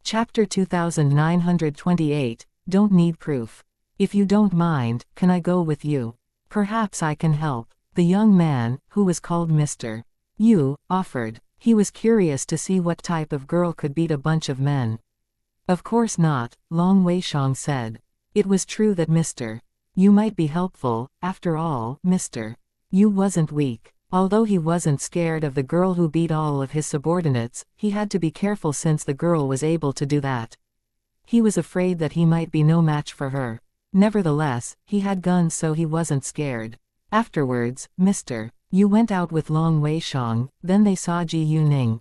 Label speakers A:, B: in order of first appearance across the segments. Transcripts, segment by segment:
A: Chapter 2928, Don't Need Proof. If you don't mind, can I go with you? Perhaps I can help. The young man, who was called Mr. Yu, offered. He was curious to see what type of girl could beat a bunch of men. Of course not, Long Weishang said. It was true that Mr. Yu might be helpful. After all, Mr. Yu wasn't weak. Although he wasn't scared of the girl who beat all of his subordinates, he had to be careful since the girl was able to do that. He was afraid that he might be no match for her. Nevertheless, he had guns, so he wasn't scared. Afterwards, Mr. Yu went out with Long Weishang, then they saw Ji Yuning.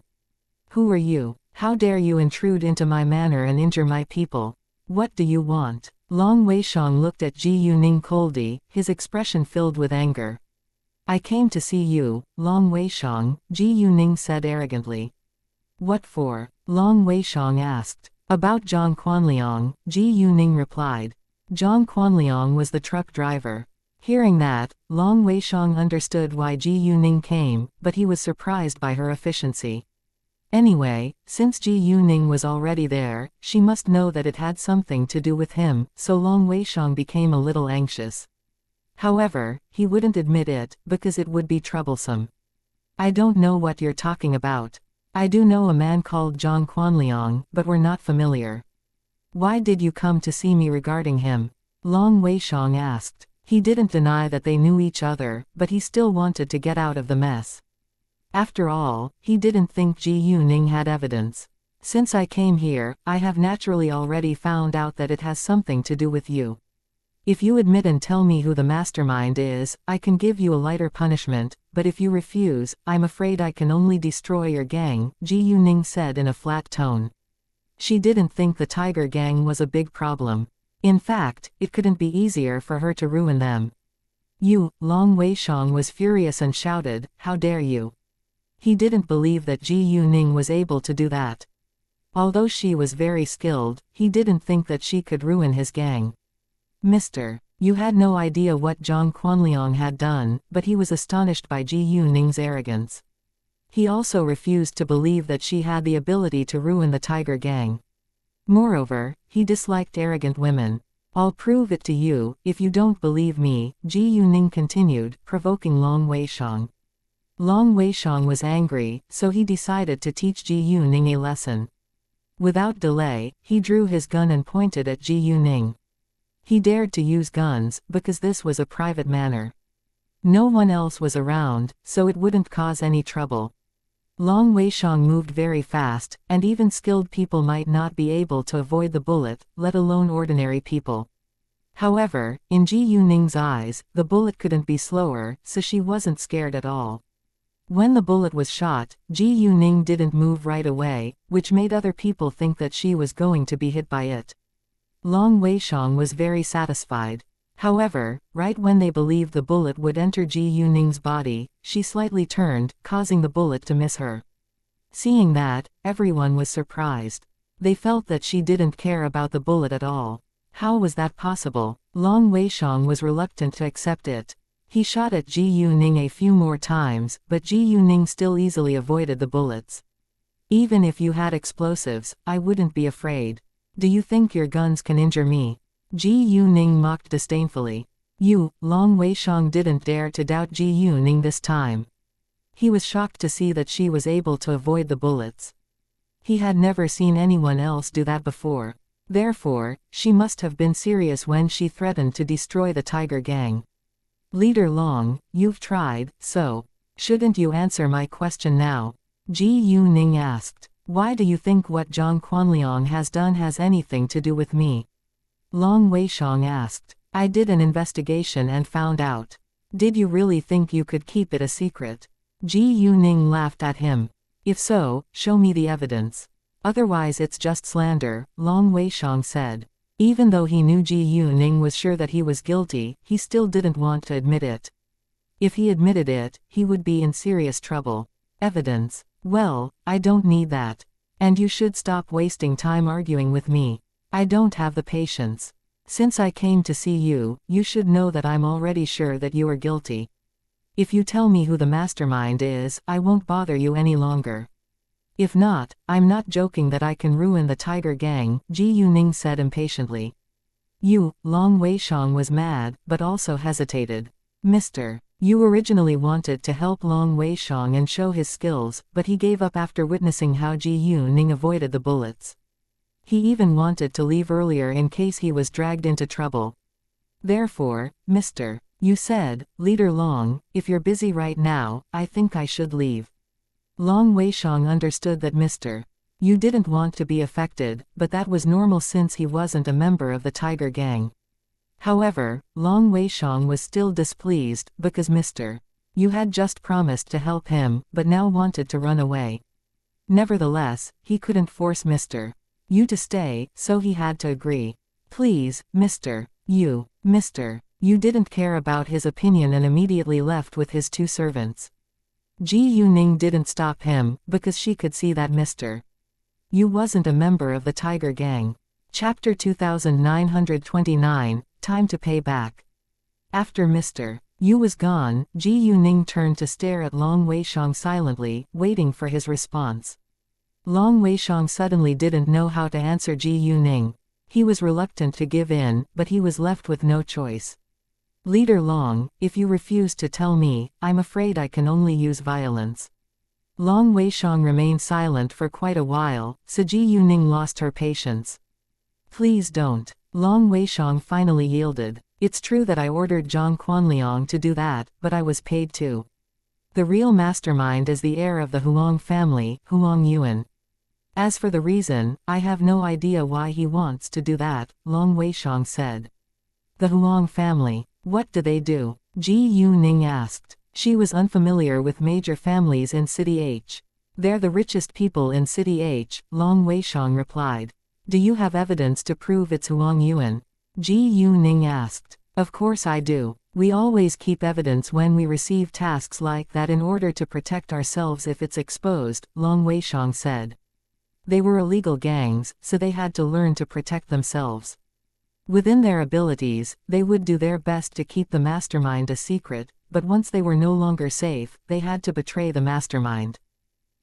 A: Who are you? How dare you intrude into my manor and injure my people? What do you want? Long Weishang looked at Ji Yuning coldly, his expression filled with anger. I came to see you, Long Weishang, Ji Yuning said arrogantly. What for? Long Weishang asked. About Zhang Quanliang, Ji Yuning replied. Zhang Quanliang was the truck driver. Hearing that, Long Weishang understood why Ji Yuning came, but he was surprised by her efficiency. Anyway, since Ji Yuning was already there, she must know that it had something to do with him, so Long Weishang became a little anxious. However, he wouldn't admit it, because it would be troublesome. I don't know what you're talking about. I do know a man called Zhang Quanliang, but we're not familiar. Why did you come to see me regarding him? Long Weishang asked. He didn't deny that they knew each other, but he still wanted to get out of the mess. After all, he didn't think Ji Yuning had evidence. Since I came here, I have naturally already found out that it has something to do with you. If you admit and tell me who the mastermind is, I can give you a lighter punishment, but if you refuse, I'm afraid I can only destroy your gang, Ji Yuning said in a flat tone. She didn't think the Tiger Gang was a big problem. In fact, it couldn't be easier for her to ruin them. You, Long Weishang was furious and shouted, how dare you? He didn't believe that Ji Yuning was able to do that. Although she was very skilled, he didn't think that she could ruin his gang. Mr. Yu had no idea what Zhang Quanliang had done, but he was astonished by Ji Yuning's arrogance. He also refused to believe that she had the ability to ruin the Tiger Gang. Moreover, he disliked arrogant women. I'll prove it to you, if you don't believe me, Ji Yuning continued, provoking Long Weishang. Long Weishang was angry, so he decided to teach Ji Yuning a lesson. Without delay, he drew his gun and pointed at Ji Yuning. He dared to use guns, because this was a private manor. No one else was around, so it wouldn't cause any trouble. Long Weishang moved very fast, and even skilled people might not be able to avoid the bullet, let alone ordinary people. However, in Ji Yuning's eyes, the bullet couldn't be slower, so she wasn't scared at all. When the bullet was shot, Ji Yuning didn't move right away, which made other people think that she was going to be hit by it. Long Weishang was very satisfied. However, right when they believed the bullet would enter Ji Yuning's body, she slightly turned, causing the bullet to miss her. Seeing that, everyone was surprised. They felt that she didn't care about the bullet at all. How was that possible? Long Weishang was reluctant to accept it. He shot at Ji Yuning a few more times, but Ji Yuning still easily avoided the bullets. Even if you had explosives, I wouldn't be afraid. Do you think your guns can injure me? Ji Yuning mocked disdainfully. You, Long Weishang didn't dare to doubt Ji Yuning this time. He was shocked to see that she was able to avoid the bullets. He had never seen anyone else do that before. Therefore, she must have been serious when she threatened to destroy the Tiger Gang. Leader Long, you've tried, so shouldn't you answer my question now? Ji Yuning asked. Why do you think what Zhang Quanliang has done has anything to do with me? Long Weishang asked. I did an investigation and found out. Did you really think you could keep it a secret? Ji Yuning laughed at him. If so, show me the evidence. Otherwise it's just slander, Long Weishang said. Even though he knew Ji Yuning was sure that he was guilty, he still didn't want to admit it. If he admitted it, he would be in serious trouble. Evidence. Well, I don't need that. And you should stop wasting time arguing with me. I don't have the patience. Since I came to see you, you should know that I'm already sure that you are guilty. If you tell me who the mastermind is, I won't bother you any longer. If not, I'm not joking that I can ruin the tiger gang, Ji Yuning said impatiently. Long Weixiong was mad, but also hesitated. Mr. Yu originally wanted to help Long Weixiong and show his skills, but he gave up after witnessing how Ji Yuning avoided the bullets. He even wanted to leave earlier in case he was dragged into trouble. Therefore, Mr. Yu said, Leader Long, if you're busy right now, I think I should leave. Long Weixiong understood that Mr. Yu didn't want to be affected, but that was normal since he wasn't a member of the tiger gang. However, Long Weixiong was still displeased, because Mr. Yu had just promised to help him, but now wanted to run away. Nevertheless, he couldn't force Mr. Yu to stay, so he had to agree. Please, Mr. Yu. Mr. Yu didn't care about his opinion and immediately left with his 2 servants. Ji Yuning didn't stop him, because she could see that Mr. Yu wasn't a member of the tiger gang. Chapter 2929, Time to Pay Back. After Mr. Yu was gone, Ji Yuning turned to stare at Long Weixiong silently, waiting for his response. Long Weixiong suddenly didn't know how to answer Ji Yuning. He was reluctant to give in, but he was left with no choice. Leader Long, if you refuse to tell me, I'm afraid I can only use violence. Long Weixiong remained silent for quite a while, so Ji Yuning lost her patience. Please don't. Long Weixiong finally yielded. It's true that I ordered Zhang Quanliang to do that, but I was paid too. The real mastermind is the heir of the Huang family, Huang Yuan. As for the reason, I have no idea why he wants to do that, Long Weixiong said. The Huang family. What do they do? Ji Yuning asked. She was unfamiliar with major families in City H. They're the richest people in City H, Long Weixiong replied. Do you have evidence to prove it's Huang Yuan? Ji Yuning asked. Of course I do. We always keep evidence when we receive tasks like that in order to protect ourselves if it's exposed, Long Weixiong said. They were illegal gangs, so they had to learn to protect themselves. Within their abilities, they would do their best to keep the mastermind a secret, but once they were no longer safe, they had to betray the mastermind.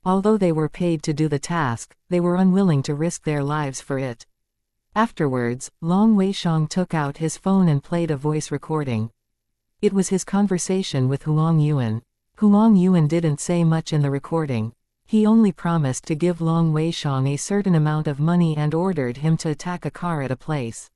A: Although they were paid to do the task, they were unwilling to risk their lives for it. Afterwards, Long Weixiong took out his phone and played a voice recording. It was his conversation with Huang Yuan. Huang Yuan didn't say much in the recording. He only promised to give Long Weixiong a certain amount of money and ordered him to attack a car at a place.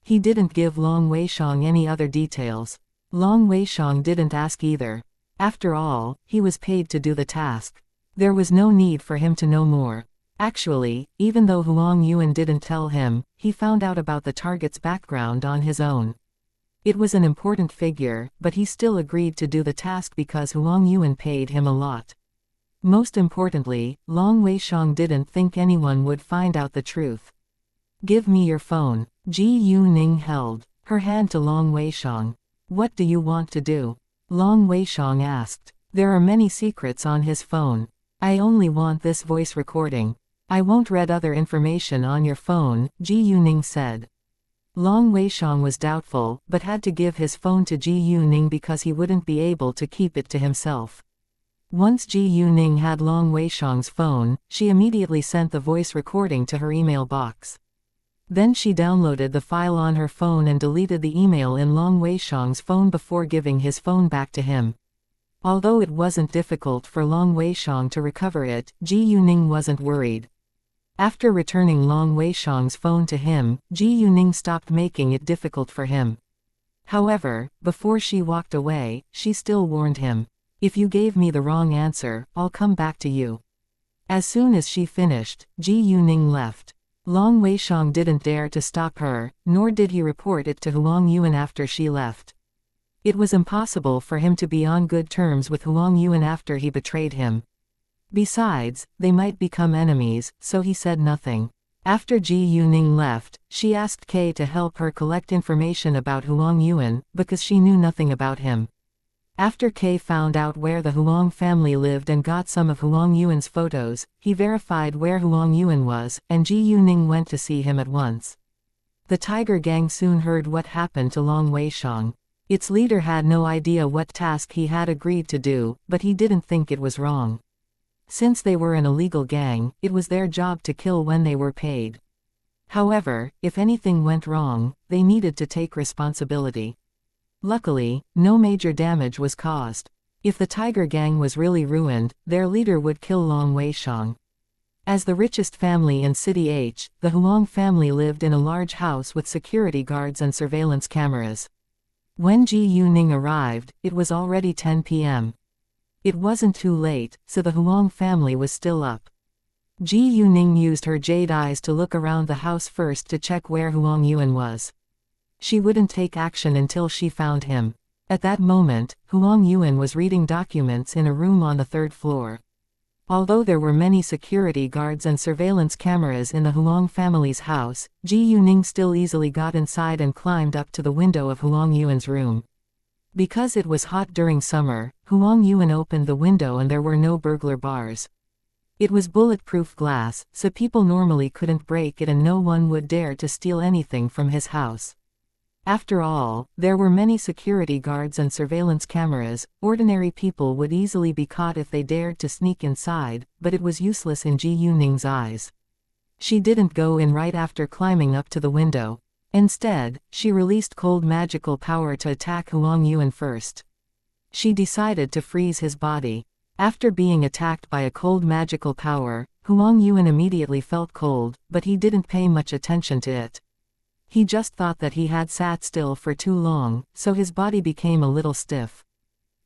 A: He didn't give Long Weixiong any other details. Long Weixiong didn't ask either. After all, he was paid to do the task. There was no need for him to know more. Actually, even though Huang Yuan didn't tell him, he found out about the target's background on his own. It was an important figure, but he still agreed to do the task because Huang Yuan paid him a lot. Most importantly, Long Weixiong didn't think anyone would find out the truth. Give me your phone. Ji Yuning held her hand to Long Weixiong. What do you want to do? Long Weixiong asked. There are many secrets on his phone. I only want this voice recording. I won't read other information on your phone, Ji Yuning said. Long Weixiong was doubtful, but had to give his phone to Ji Yuning because he wouldn't be able to keep it to himself. Once Ji Yuning had Long Weixiong's phone, she immediately sent the voice recording to her email box. Then she downloaded the file on her phone and deleted the email in Long Weixiong's phone before giving his phone back to him. Although it wasn't difficult for Long Weixiong to recover it, Ji Yuning wasn't worried. After returning Long Weixiong's phone to him, Ji Yuning stopped making it difficult for him. However, before she walked away, she still warned him. If you gave me the wrong answer, I'll come back to you. As soon as she finished, Ji Yuning left. Long Weixiong didn't dare to stop her, nor did he report it to Huang Yuan after she left. It was impossible for him to be on good terms with Huang Yuan after he betrayed him. Besides, they might become enemies, so he said nothing. After Ji Yuning left, she asked Kay to help her collect information about Huang Yuan, because she knew nothing about him. After Kay found out where the Huang family lived and got some of Huang Yuan's photos, he verified where Huang Yuan was, and Ji Yuning went to see him at once. The Tiger Gang soon heard what happened to Long Weixiong. Its leader had no idea what task he had agreed to do, but he didn't think it was wrong. Since they were an illegal gang, it was their job to kill when they were paid. However, if anything went wrong, they needed to take responsibility. Luckily, no major damage was caused. If the Tiger Gang was really ruined, their leader would kill Long Weishang. As the richest family in City H, the Huang family lived in a large house with security guards and surveillance cameras. When Ji Yuning arrived, it was already 10 p.m. It wasn't too late, so the Huang family was still up. Ji Yuning used her jade eyes to look around the house first to check where Huang Yuan was. She wouldn't take action until she found him. At that moment, Huang Yuan was reading documents in a room on the third floor. Although there were many security guards and surveillance cameras in the Huang family's house, Ji Yuning still easily got inside and climbed up to the window of Huang Yuan's room. Because it was hot during summer, Huang Yuan opened the window and there were no burglar bars. It was bulletproof glass, so people normally couldn't break it and no one would dare to steal anything from his house. After all, there were many security guards and surveillance cameras. Ordinary people would easily be caught if they dared to sneak inside, but it was useless in Ji Yuning's eyes. She didn't go in right after climbing up to the window. Instead, she released cold magical power to attack Huang Yuan first. She decided to freeze his body. After being attacked by a cold magical power, Huang Yuan immediately felt cold, but he didn't pay much attention to it. He just thought that he had sat still for too long, so his body became a little stiff.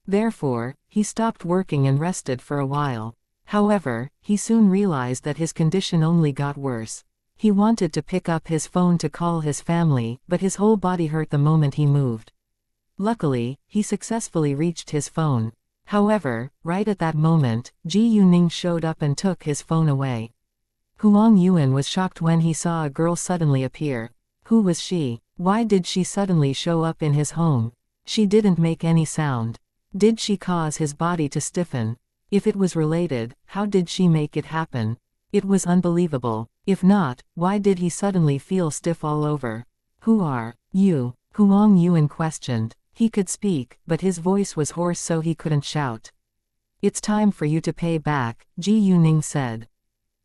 A: Therefore, he stopped working and rested for a while. However, he soon realized that his condition only got worse. He wanted to pick up his phone to call his family, but his whole body hurt the moment he moved. Luckily, he successfully reached his phone. However, right at that moment, Ji Yuning showed up and took his phone away. Huang Yuan was shocked when he saw a girl suddenly appear. Who was she? Why did she suddenly show up in his home? She didn't make any sound. Did she cause his body to stiffen? If it was related, how did she make it happen? It was unbelievable. If not, why did he suddenly feel stiff all over? Who are you? Huang Yuan questioned. He could speak, but his voice was hoarse so he couldn't shout. It's time for you to pay back, Ji Yuning said.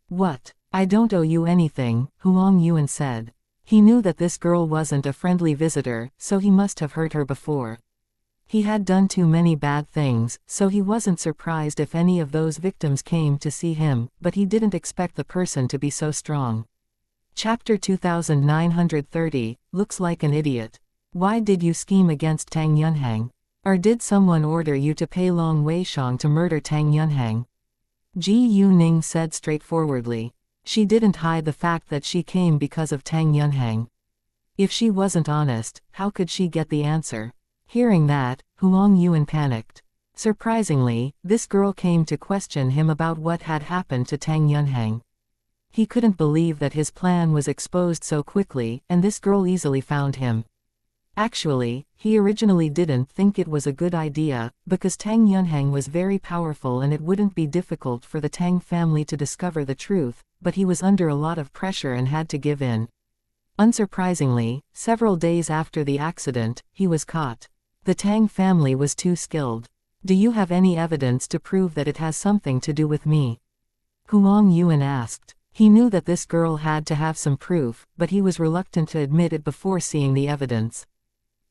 A: What? I don't owe you anything, Huang Yuan said. He knew that this girl wasn't a friendly visitor, so he must have hurt her before. He had done too many bad things, so he wasn't surprised if any of those victims came to see him, but he didn't expect the person to be so strong. Chapter 2930, Looks like an idiot. Why did you scheme against Tang Yunhang? Or did someone order you to pay Long Weishang to murder Tang Yunhang? Ji Yuning said straightforwardly. She didn't hide the fact that she came because of Tang Yunhang. If she wasn't honest, how could she get the answer? Hearing that, Huang Yuan panicked. Surprisingly, this girl came to question him about what had happened to Tang Yunhang. He couldn't believe that his plan was exposed so quickly, and this girl easily found him. Actually, he originally didn't think it was a good idea, because Tang Yunhang was very powerful and it wouldn't be difficult for the Tang family to discover the truth, but he was under a lot of pressure and had to give in. Unsurprisingly, several days after the accident, he was caught. The Tang family was too skilled. Do you have any evidence to prove that it has something to do with me? Huang Yuan asked. He knew that this girl had to have some proof, but he was reluctant to admit it before seeing the evidence.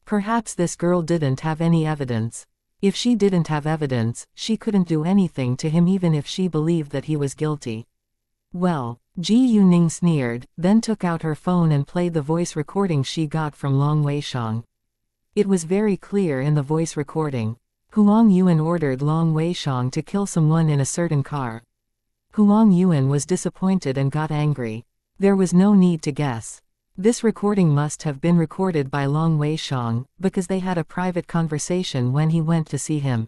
A: Perhaps this girl didn't have any evidence. If she didn't have evidence, she couldn't do anything to him even if she believed that he was guilty. Well, Ji Yuning sneered, then took out her phone and played the voice recording she got from Long Weishang. It was very clear in the voice recording. Huang Yuan ordered Long Weishang to kill someone in a certain car. Huang Yuan was disappointed and got angry. There was no need to guess. This recording must have been recorded by Long Weishang, because they had a private conversation when he went to see him.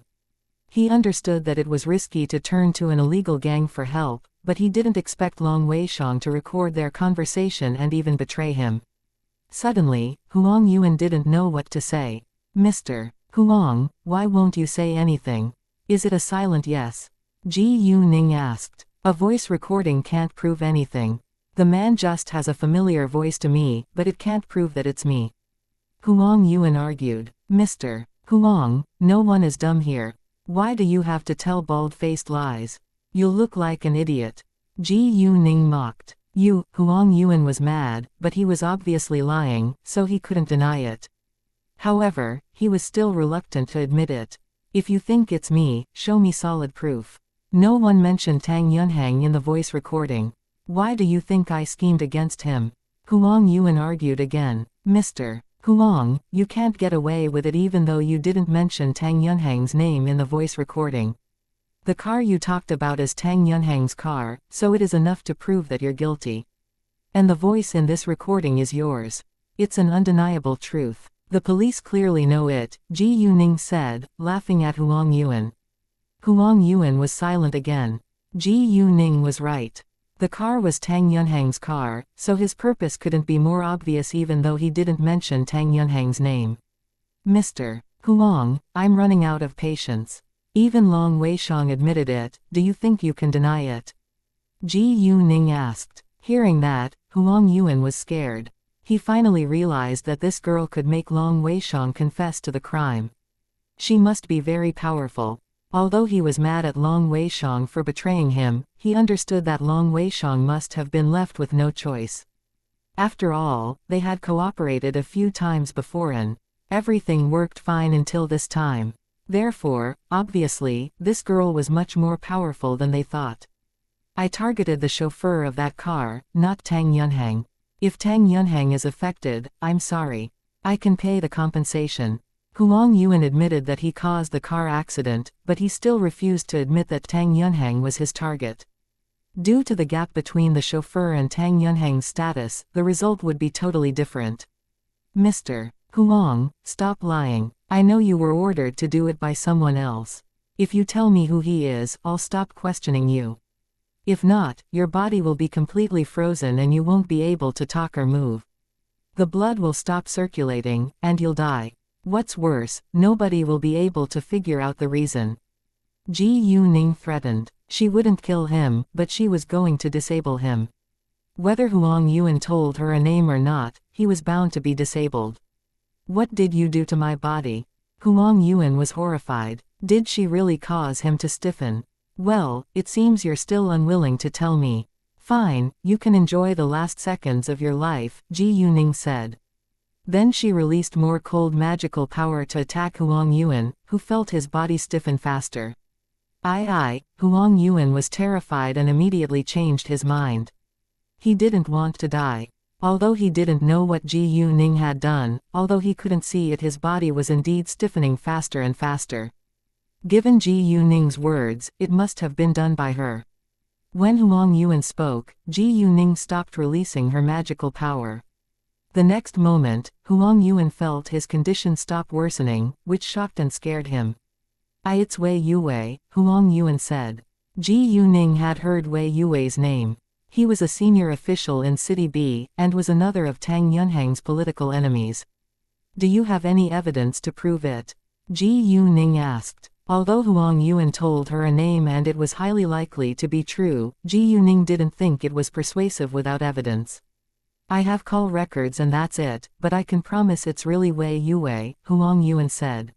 A: He understood that it was risky to turn to an illegal gang for help, but he didn't expect Long Weishang to record their conversation and even betray him. Suddenly, Huang Yuan didn't know what to say. Mr. Huang, why won't you say anything? Is it a silent yes? Ji Yuning asked. A voice recording can't prove anything. The man just has a familiar voice to me, but it can't prove that it's me. Huang Yuan argued. Mr. Huang, no one is dumb here. Why do you have to tell bald-faced lies? You'll look like an idiot. Ji Yuning mocked. Huang Yuan was mad, but he was obviously lying, so he couldn't deny it. However, he was still reluctant to admit it. If you think it's me, show me solid proof. No one mentioned Tang Yunhang in the voice recording. Why do you think I schemed against him? Huang Yuan argued again. Mr. Huang, you can't get away with it even though you didn't mention Tang Yunhang's name in the voice recording. The car you talked about is Tang Yunhang's car, so it is enough to prove that you're guilty. And the voice in this recording is yours. It's an undeniable truth. The police clearly know it, Ji Yuning said, laughing at Huang Yuan. Huang Yuan was silent again. Ji Yuning was right. The car was Tang Yunhang's car, so his purpose couldn't be more obvious even though he didn't mention Tang Yunhang's name. Mr. Huang, I'm running out of patience. Even Long Weishang admitted it, do you think you can deny it? Ji Yuning asked. Hearing that, Huang Yuan was scared. He finally realized that this girl could make Long Weishang confess to the crime. She must be very powerful. Although he was mad at Long Weishang for betraying him, he understood that Long Weishang must have been left with no choice. After all, they had cooperated a few times before and everything worked fine until this time. Therefore, obviously, this girl was much more powerful than they thought. I targeted the chauffeur of that car, not Tang Yunhang. If Tang Yunhang is affected, I'm sorry. I can pay the compensation. Huang Yuan admitted that he caused the car accident, but he still refused to admit that Tang Yunhang was his target. Due to the gap between the chauffeur and Tang Yunhang's status, the result would be totally different. Mr. Huang, stop lying. I know you were ordered to do it by someone else. If you tell me who he is, I'll stop questioning you. If not, your body will be completely frozen and you won't be able to talk or move. The blood will stop circulating, and you'll die. What's worse, nobody will be able to figure out the reason. Ji Yuning threatened. She wouldn't kill him, but she was going to disable him. Whether Huang Yuan told her a name or not, he was bound to be disabled. What did you do to my body? Huang Yuan was horrified. Did she really cause him to stiffen? Well, it seems you're still unwilling to tell me. Fine, you can enjoy the last seconds of your life, Ji Yuning said. Then she released more cold magical power to attack Huang Yuan, who felt his body stiffen faster. Huang Yuan was terrified and immediately changed his mind. He didn't want to die. Although he didn't know what Ji Yuning had done, although he couldn't see it, his body was indeed stiffening faster and faster. Given Ji Yuning's words, it must have been done by her. When Huang Yuan spoke, Ji Yuning stopped releasing her magical power. The next moment, Huang Yuan felt his condition stop worsening, which shocked and scared him. It's Wei Yue, Huang Yuan said. Ji Yuning had heard Wei Yue's name. He was a senior official in City B, and was another of Tang Yunhang's political enemies. Do you have any evidence to prove it? Ji Yuning asked. Although Huang Yuan told her a name and it was highly likely to be true, Ji Yuning didn't think it was persuasive without evidence. I have call records and that's it, but I can promise it's really Wei Yue, Huang Yuan said.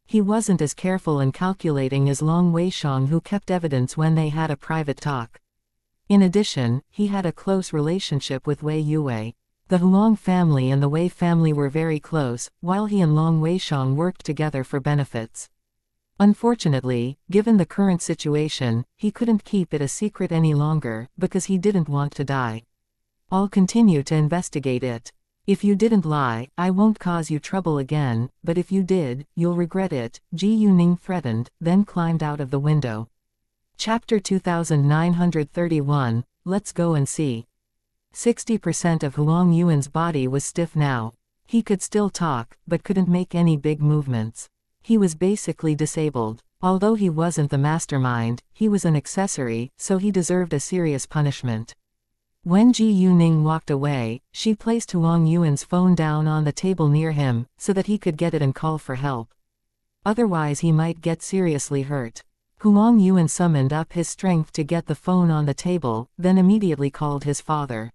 A: He wasn't as careful and calculating as Long Weishang, who kept evidence when they had a private talk. In addition, he had a close relationship with Wei Yue. The Huang family and the Wei family were very close, while he and Long Weishang worked together for benefits. Unfortunately, given the current situation, he couldn't keep it a secret any longer, because he didn't want to die. I'll continue to investigate it. If you didn't lie, I won't cause you trouble again, but if you did, you'll regret it, Ji Yuning threatened, then climbed out of the window. Chapter 2931, Let's go and see. 60% of Huang Yuan's body was stiff now. He could still talk, but couldn't make any big movements. He was basically disabled. Although he wasn't the mastermind, he was an accessory, so he deserved a serious punishment. When Ji Yuning walked away, she placed Huang Yuan's phone down on the table near him, so that he could get it and call for help. Otherwise he might get seriously hurt. Huang Yuan summoned up his strength to get the phone on the table, then immediately called his father.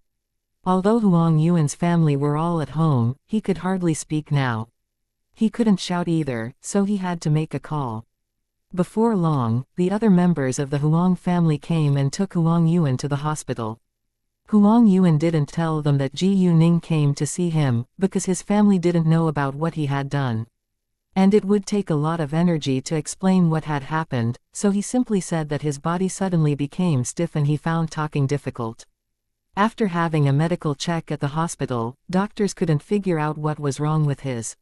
A: Although Huang Yuan's family were all at home, he could hardly speak now. He couldn't shout either, so he had to make a call. Before long, the other members of the Huang family came and took Huang Yuan to the hospital. Huang Yuan didn't tell them that Ji Yuning came to see him, because his family didn't know about what he had done. And it would take a lot of energy to explain what had happened, so he simply said that his body suddenly became stiff and he found talking difficult. After having a medical check at the hospital, doctors couldn't figure out what was wrong with his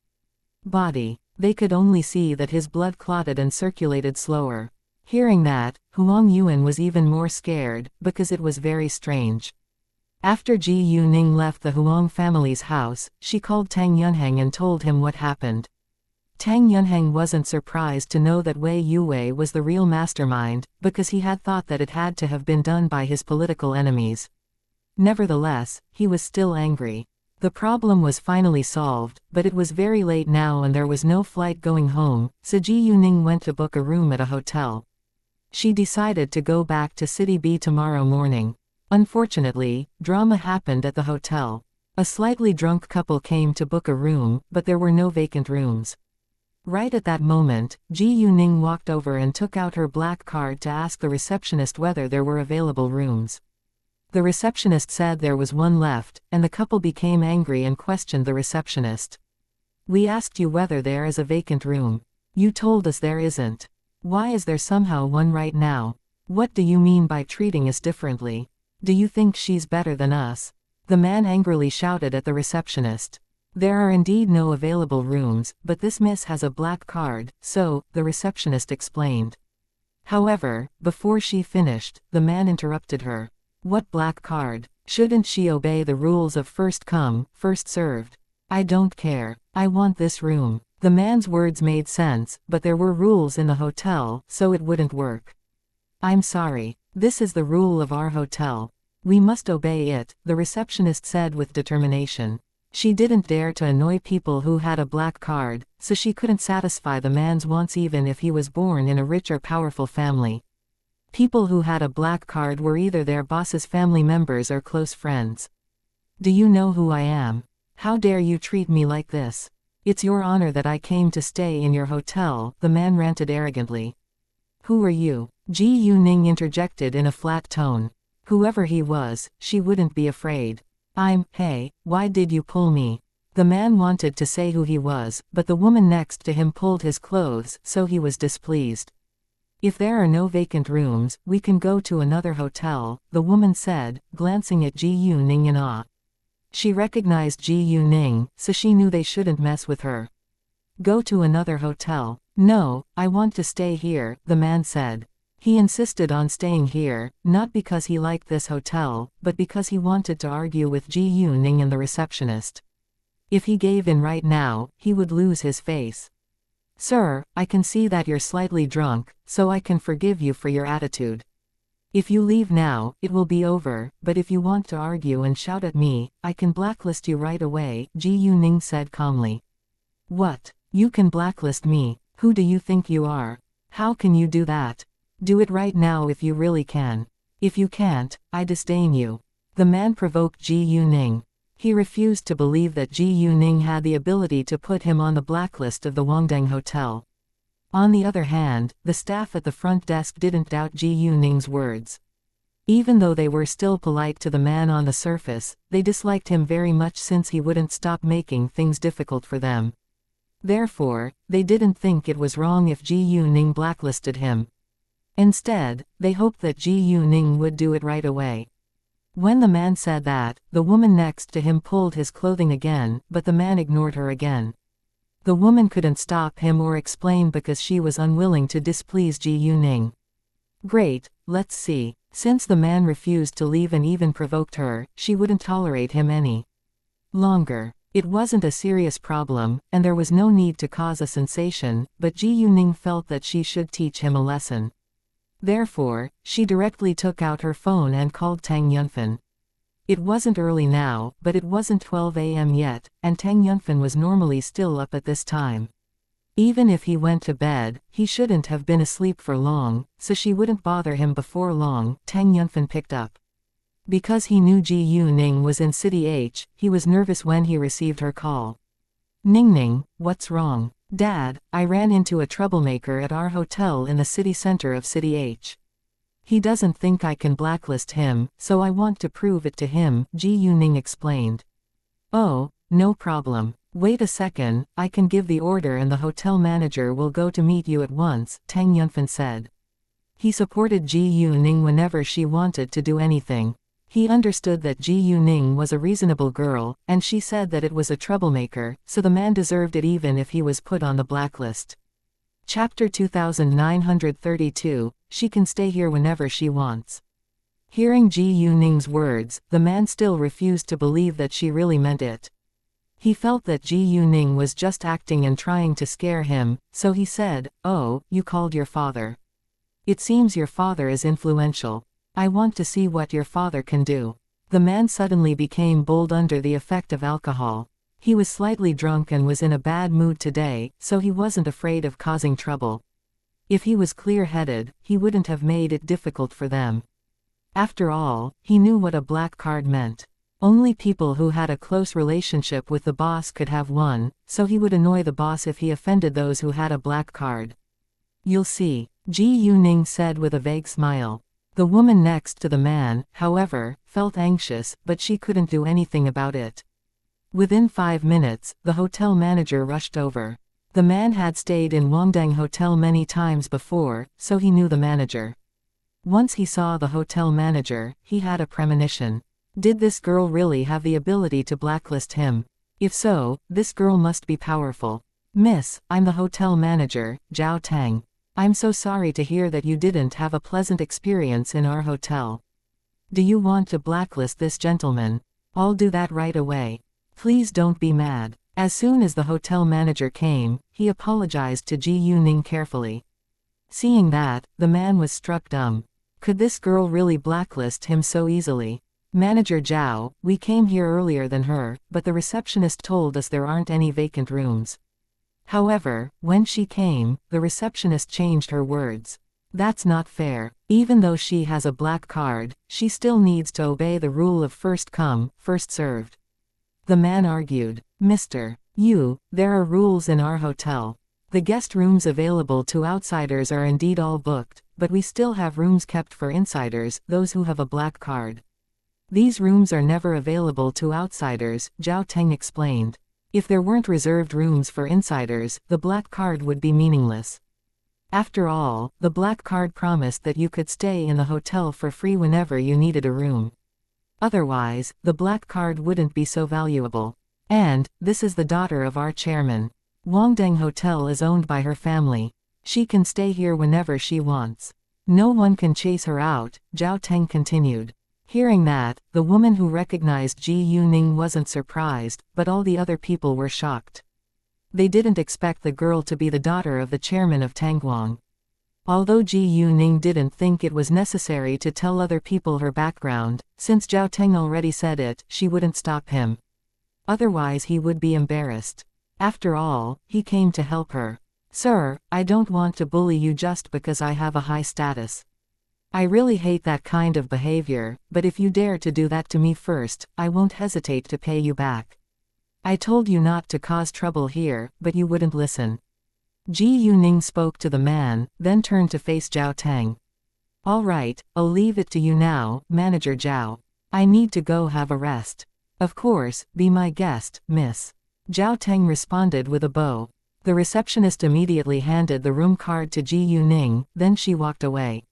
A: body. They could only see that his blood clotted and circulated slower. Hearing that, Huang Yuan was even more scared, because it was very strange. After Ji Yuning left the Huang family's house, she called Tang Yunheng and told him what happened. Tang Yunheng wasn't surprised to know that Wei Yuwei was the real mastermind, because he had thought that it had to have been done by his political enemies. Nevertheless, he was still angry. The problem was finally solved, but it was very late now and there was no flight going home, so Ji Yuning went to book a room at a hotel. She decided to go back to City B tomorrow morning. Unfortunately, drama happened at the hotel. A slightly drunk couple came to book a room, but there were no vacant rooms. Right at that moment, Ji Yuning walked over and took out her black card to ask the receptionist whether there were available rooms. The receptionist said there was one left, and the couple became angry and questioned the receptionist. "We asked you whether there is a vacant room. You told us there isn't. Why is there somehow one right now? What do you mean by treating us differently? Do you think she's better than us?" The man angrily shouted at the receptionist. "There are indeed no available rooms, but this miss has a black card, so," the receptionist explained. However, before she finished, the man interrupted her. "What black card? Shouldn't she obey the rules of first come, first served? I don't care. I want this room." The man's words made sense, but there were rules in the hotel, so it wouldn't work. "I'm sorry. This is the rule of our hotel. We must obey it," the receptionist said with determination. She didn't dare to annoy people who had a black card, so she couldn't satisfy the man's wants even if he was born in a rich or powerful family. People who had a black card were either their boss's family members or close friends. "Do you know who I am? How dare you treat me like this? It's your honor that I came to stay in your hotel," the man ranted arrogantly. "Who are you?" Ji Yuning interjected in a flat tone. Whoever he was, she wouldn't be afraid. Hey, why did you pull me?" The man wanted to say who he was, but the woman next to him pulled his clothes, so he was displeased. "If there are no vacant rooms, we can go to another hotel," the woman said, glancing at Ji Yuning in awe. She recognized Ji Yuning, so she knew they shouldn't mess with her. "Go to another hotel." "No, I want to stay here," the man said. He insisted on staying here, not because he liked this hotel, but because he wanted to argue with Ji Yuning and the receptionist. If he gave in right now, he would lose his face. "Sir, I can see that you're slightly drunk, so I can forgive you for your attitude. If you leave now, it will be over, but if you want to argue and shout at me, I can blacklist you right away," Ji Yuning said calmly. "What? You can blacklist me? Who do you think you are? How can you do that? Do it right now if you really can. If you can't, I disdain you." The man provoked Ji Yuning. He refused to believe that Ji Yuning had the ability to put him on the blacklist of the Wangdang Hotel. On the other hand, the staff at the front desk didn't doubt Ji Yuning's words. Even though they were still polite to the man on the surface, they disliked him very much since he wouldn't stop making things difficult for them. Therefore, they didn't think it was wrong if Ji Yuning blacklisted him. Instead, they hoped that Ji Yuning would do it right away. When the man said that, the woman next to him pulled his clothing again, but the man ignored her again. The woman couldn't stop him or explain because she was unwilling to displease Ji Yuning. Great, let's see. Since the man refused to leave and even provoked her, she wouldn't tolerate him any longer. It wasn't a serious problem, and there was no need to cause a sensation, but Ji Yuning felt that she should teach him a lesson. Therefore, she directly took out her phone and called Tang Yunfan. It wasn't early now, but it wasn't 12 a.m. yet, and Tang Yunfan was normally still up at this time. Even if he went to bed, he shouldn't have been asleep for long, so she wouldn't bother him before long. Tang Yunfan picked up. Because he knew Ji Yuning was in City H, he was nervous when he received her call. "Ningning, what's wrong? Dad, I ran into a troublemaker at our hotel in the city center of City H. He doesn't think I can blacklist him, so I want to prove it to him, Ji Yuning explained. Oh, no problem. Wait a second, I can give the order and the hotel manager will go to meet you at once, Tang Yunfan said. He supported Ji Yuning whenever she wanted to do anything. He understood that Ji Yuning was a reasonable girl, and she said that it was a troublemaker, so the man deserved it even if he was put on the blacklist. Chapter 2932, She can stay here whenever she wants. Hearing Ji Yuning's words, the man still refused to believe that she really meant it. He felt that Ji Yuning was just acting and trying to scare him, so he said, "Oh, you called your father. It seems your father is influential. I want to see what your father can do." The man suddenly became bold under the effect of alcohol. He was slightly drunk and was in a bad mood today, so he wasn't afraid of causing trouble. If he was clear-headed, he wouldn't have made it difficult for them. After all, he knew what a black card meant. Only people who had a close relationship with the boss could have one, so he would annoy the boss if he offended those who had a black card. "You'll see," Ji Yuning said with a vague smile. The woman next to the man, however, felt anxious, but she couldn't do anything about it. Within 5 minutes, the hotel manager rushed over. The man had stayed in Wangdang Hotel many times before, so he knew the manager. Once he saw the hotel manager, he had a premonition. Did this girl really have the ability to blacklist him? If so, this girl must be powerful. "Miss, I'm the hotel manager, Zhao Tang. I'm so sorry to hear that you didn't have a pleasant experience in our hotel. Do you want to blacklist this gentleman? I'll do that right away. Please don't be mad." As soon as the hotel manager came, he apologized to Ji Yuning carefully. Seeing that, the man was struck dumb. Could this girl really blacklist him so easily? "Manager Zhao, we came here earlier than her, but the receptionist told us there aren't any vacant rooms." However, when she came, the receptionist changed her words. "That's not fair. Even though she has a black card, she still needs to obey the rule of first come, first served." The man argued. "Mr. Yu, there are rules in our hotel. The guest rooms available to outsiders are indeed all booked, but we still have rooms kept for insiders, those who have a black card. These rooms are never available to outsiders," Zhao Teng explained. If there weren't reserved rooms for insiders, the black card would be meaningless. After all, the black card promised that you could stay in the hotel for free whenever you needed a room. Otherwise, the black card wouldn't be so valuable. And, this is the daughter of our chairman. Wangdang Hotel is owned by her family. She can stay here whenever she wants. No one can chase her out, Zhao Teng continued. Hearing that, the woman who recognized Ji Yuning wasn't surprised, but all the other people were shocked. They didn't expect the girl to be the daughter of the chairman of Tangguang. Although Ji Yuning didn't think it was necessary to tell other people her background, since Zhao Teng already said it, she wouldn't stop him. Otherwise he would be embarrassed. After all, he came to help her. "Sir, I don't want to bully you just because I have a high status. I really hate that kind of behavior, but if you dare to do that to me first, I won't hesitate to pay you back. I told you not to cause trouble here, but you wouldn't listen." Ji Yuning spoke to the man, then turned to face Zhao Tang. "All right, I'll leave it to you now, Manager Zhao. I need to go have a rest." "Of course, be my guest, miss." Zhao Tang responded with a bow. The receptionist immediately handed the room card to Ji Yuning, then she walked away.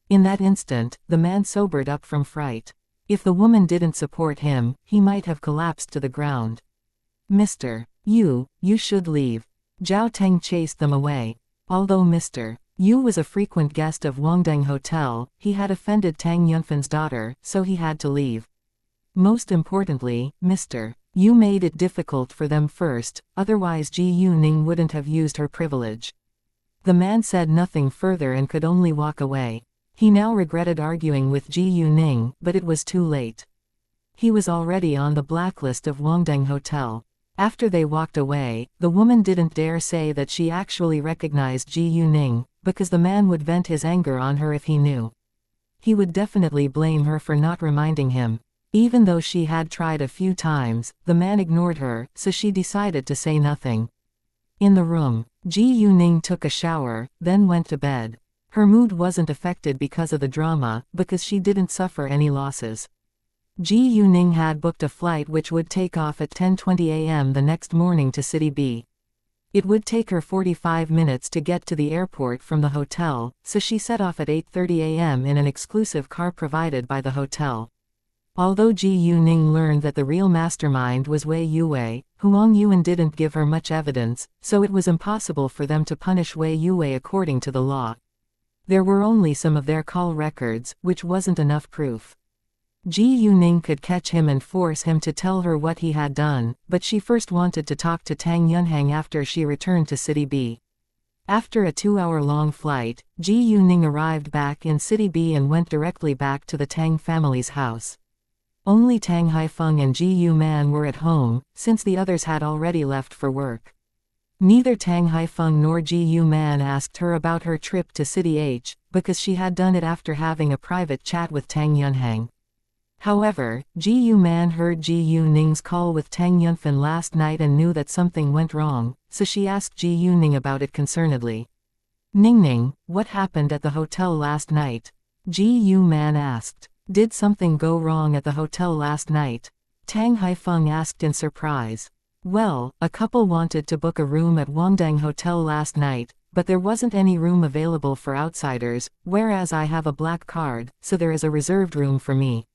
A: In that instant, the man sobered up from fright. If the woman didn't support him, he might have collapsed to the ground. "Mr. Yu, you should leave." Zhao Teng chased them away. Although Mr. Yu was a frequent guest of Wangdang Hotel, he had offended Tang Yunfan's daughter, so he had to leave. Most importantly, Mr. Yu made it difficult for them first, otherwise Ji Yuning wouldn't have used her privilege. The man said nothing further and could only walk away. He now regretted arguing with Ji Yuning, but it was too late. He was already on the blacklist of Wangdang Hotel. After they walked away, the woman didn't dare say that she actually recognized Ji Yuning, because the man would vent his anger on her if he knew. He would definitely blame her for not reminding him. Even though she had tried a few times, the man ignored her, so she decided to say nothing. In the room, Ji Yuning took a shower, then went to bed. Her mood wasn't affected because of the drama, because she didn't suffer any losses. Ji Yuning had booked a flight which would take off at 10:20 a.m. the next morning to City B. It would take her 45 minutes to get to the airport from the hotel, so she set off at 8:30 a.m. in an exclusive car provided by the hotel. Although Ji Yuning learned that the real mastermind was Wei Yue, Huang Yuan didn't give her much evidence, so it was impossible for them to punish Wei Yue according to the law. There were only some of their call records, which wasn't enough proof. Ji Yuning could catch him and force him to tell her what he had done, but she first wanted to talk to Tang Yunhang after she returned to City B. After a 2-hour-long flight, Ji Yuning arrived back in City B and went directly back to the Tang family's house. Only Tang Haifeng and Ji Yuman were at home, since the others had already left for work. Neither Tang Haifeng nor Ji Yuman asked her about her trip to City H, because she had done it after having a private chat with Tang Yunhang. However, Ji Yuman heard Ji Yuning's call with Tang Yunfen last night and knew that something went wrong, so she asked Ji Yuning about it concernedly. "Ningning, what happened at the hotel last night?" Ji Yuman asked. "Did something go wrong at the hotel last night?" Tang Haifeng asked in surprise. "Well, a couple wanted to book a room at Wangdang Hotel last night, but there wasn't any room available for outsiders, whereas I have a black card, so there is a reserved room for me.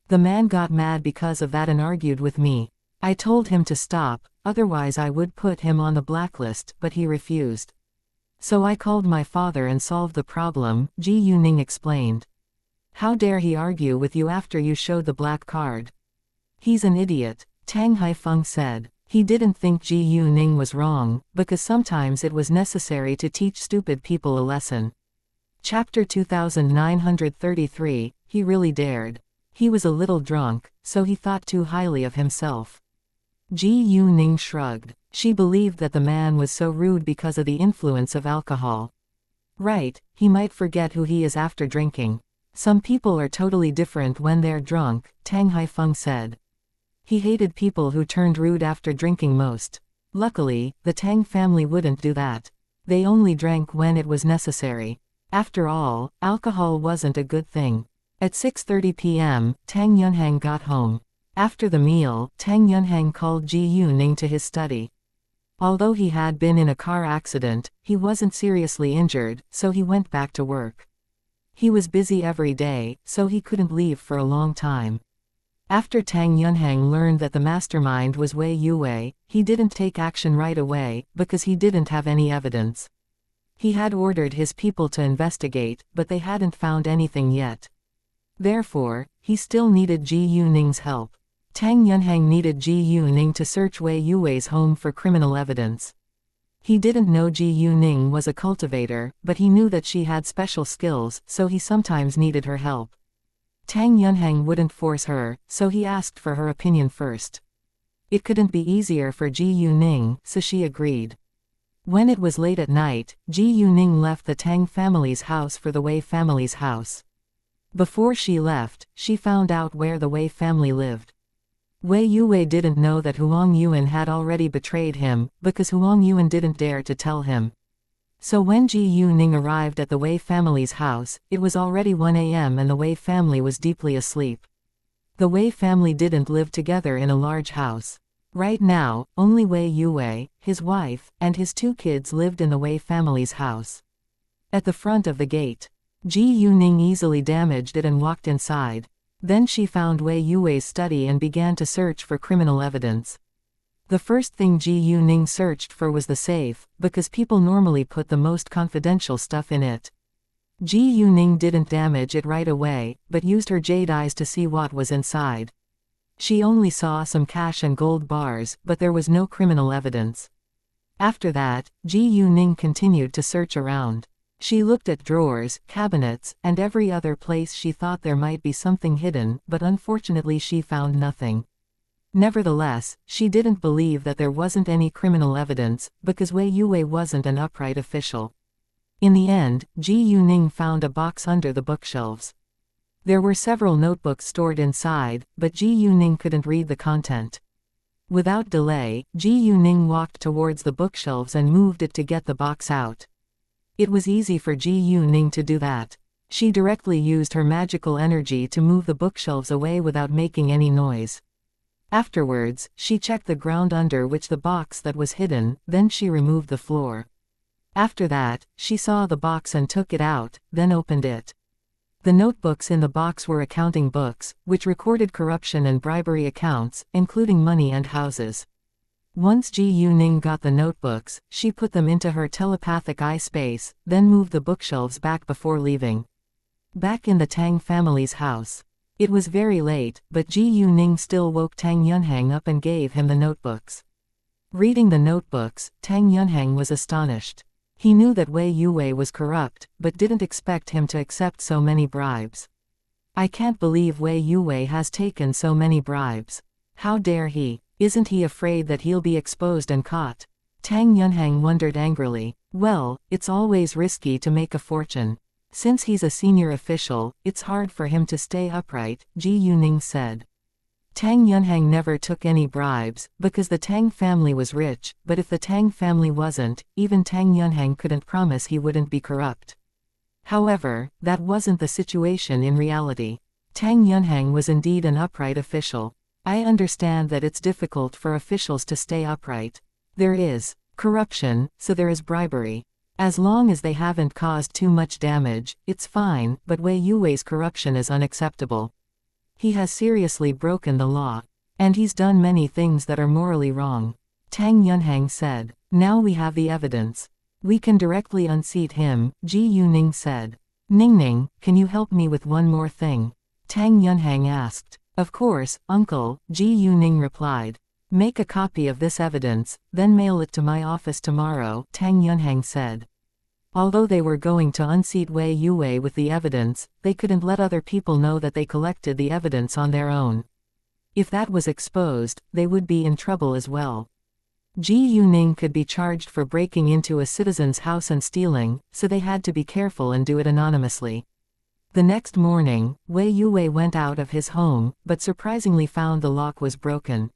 A: The man got mad because of that and argued with me. I told him to stop, otherwise I would put him on the blacklist, but he refused. So I called my father and solved the problem," Ji Yuning explained. "How dare he argue with you after you showed the black card?" "He's an idiot," Tang Haifeng said. He didn't think Ji Yuning was wrong, because sometimes it was necessary to teach stupid people a lesson. Chapter 2933, He really dared. He was a little drunk, so he thought too highly of himself. Ji Yuning shrugged. She believed that the man was so rude because of the influence of alcohol. Right, he might forget who he is after drinking. Some people are totally different when they're drunk, Tang Haifeng said. He hated people who turned rude after drinking most. Luckily, the Tang family wouldn't do that. They only drank when it was necessary. After all, alcohol wasn't a good thing. At 6:30 p.m., Tang Yunhang got home. After the meal, Tang Yunhang called Ji Yuning to his study. Although he had been in a car accident, he wasn't seriously injured, so he went back to work. He was busy every day, so he couldn't leave for a long time. After Tang Yunhang learned that the mastermind was Wei Yue, he didn't take action right away, because he didn't have any evidence. He had ordered his people to investigate, but they hadn't found anything yet. Therefore, he still needed Ji Yuning's help. Tang Yunhang needed Ji Yuning to search Wei Yue's home for criminal evidence. He didn't know Ji Yuning was a cultivator, but he knew that she had special skills, so he sometimes needed her help. Tang Yunhang wouldn't force her, so he asked for her opinion first. It couldn't be easier for Ji Yuning, so she agreed. When it was late at night, Ji Yuning left the Tang family's house for the Wei family's house. Before she left, she found out where the Wei family lived. Wei Yue didn't know that Huang Yuan had already betrayed him, because Huang Yuan didn't dare to tell him. So when Ji Yuning arrived at the Wei family's house, it was already 1 a.m. and the Wei family was deeply asleep. The Wei family didn't live together in a large house. Right now, only Wei Yue, his wife, and his 2 kids lived in the Wei family's house. At the front of the gate, Ji Yuning easily damaged it and walked inside. Then she found Wei Yue's study and began to search for criminal evidence. The first thing Ji Yuning searched for was the safe, because people normally put the most confidential stuff in it. Ji Yuning didn't damage it right away, but used her jade eyes to see what was inside. She only saw some cash and gold bars, but there was no criminal evidence. After that, Ji Yuning continued to search around. She looked at drawers, cabinets, and every other place she thought there might be something hidden, but unfortunately she found nothing. Nevertheless, she didn't believe that there wasn't any criminal evidence, because Wei Yue wasn't an upright official. In the end, Ji Yuning found a box under the bookshelves. There were several notebooks stored inside, but Ji Yuning couldn't read the content. Without delay, Ji Yuning walked towards the bookshelves and moved it to get the box out. It was easy for Ji Yuning to do that. She directly used her magical energy to move the bookshelves away without making any noise. Afterwards, she checked the ground under which the box that was hidden, then she removed the floor. After that, she saw the box and took it out, then opened it. The notebooks in the box were accounting books, which recorded corruption and bribery accounts, including money and houses. Once Ji Yuning got the notebooks, she put them into her telepathic eye space, then moved the bookshelves back before leaving. Back in the Tang family's house. It was very late, but Ji Yuning still woke Tang Yunhang up and gave him the notebooks. Reading the notebooks, Tang Yunhang was astonished. He knew that Wei Yue was corrupt, but didn't expect him to accept so many bribes. I can't believe Wei Yue has taken so many bribes. How dare he? Isn't he afraid that he'll be exposed and caught? Tang Yunhang wondered angrily. Well, it's always risky to make a fortune. Since he's a senior official, it's hard for him to stay upright, Ji Yuning said. Tang Yunhang never took any bribes, because the Tang family was rich, but if the Tang family wasn't, even Tang Yunhang couldn't promise he wouldn't be corrupt. However, that wasn't the situation in reality. Tang Yunhang was indeed an upright official. I understand that it's difficult for officials to stay upright. There is corruption, so there is bribery. As long as they haven't caused too much damage, it's fine, but Wei Yue's corruption is unacceptable. He has seriously broken the law. And he's done many things that are morally wrong. Tang Yunhang said. Now we have the evidence. We can directly unseat him, Ji Yuning said. Ningning, can you help me with one more thing? Tang Yunhang asked. Of course, uncle, Ji Yuning replied. Make a copy of this evidence, then mail it to my office tomorrow, Tang Yunhang said. Although they were going to unseat Wei Yue with the evidence, they couldn't let other people know that they collected the evidence on their own. If that was exposed, they would be in trouble as well. Ji Yuning could be charged for breaking into a citizen's house and stealing, so they had to be careful and do it anonymously. The next morning, Wei Yue went out of his home, but surprisingly found the lock was broken.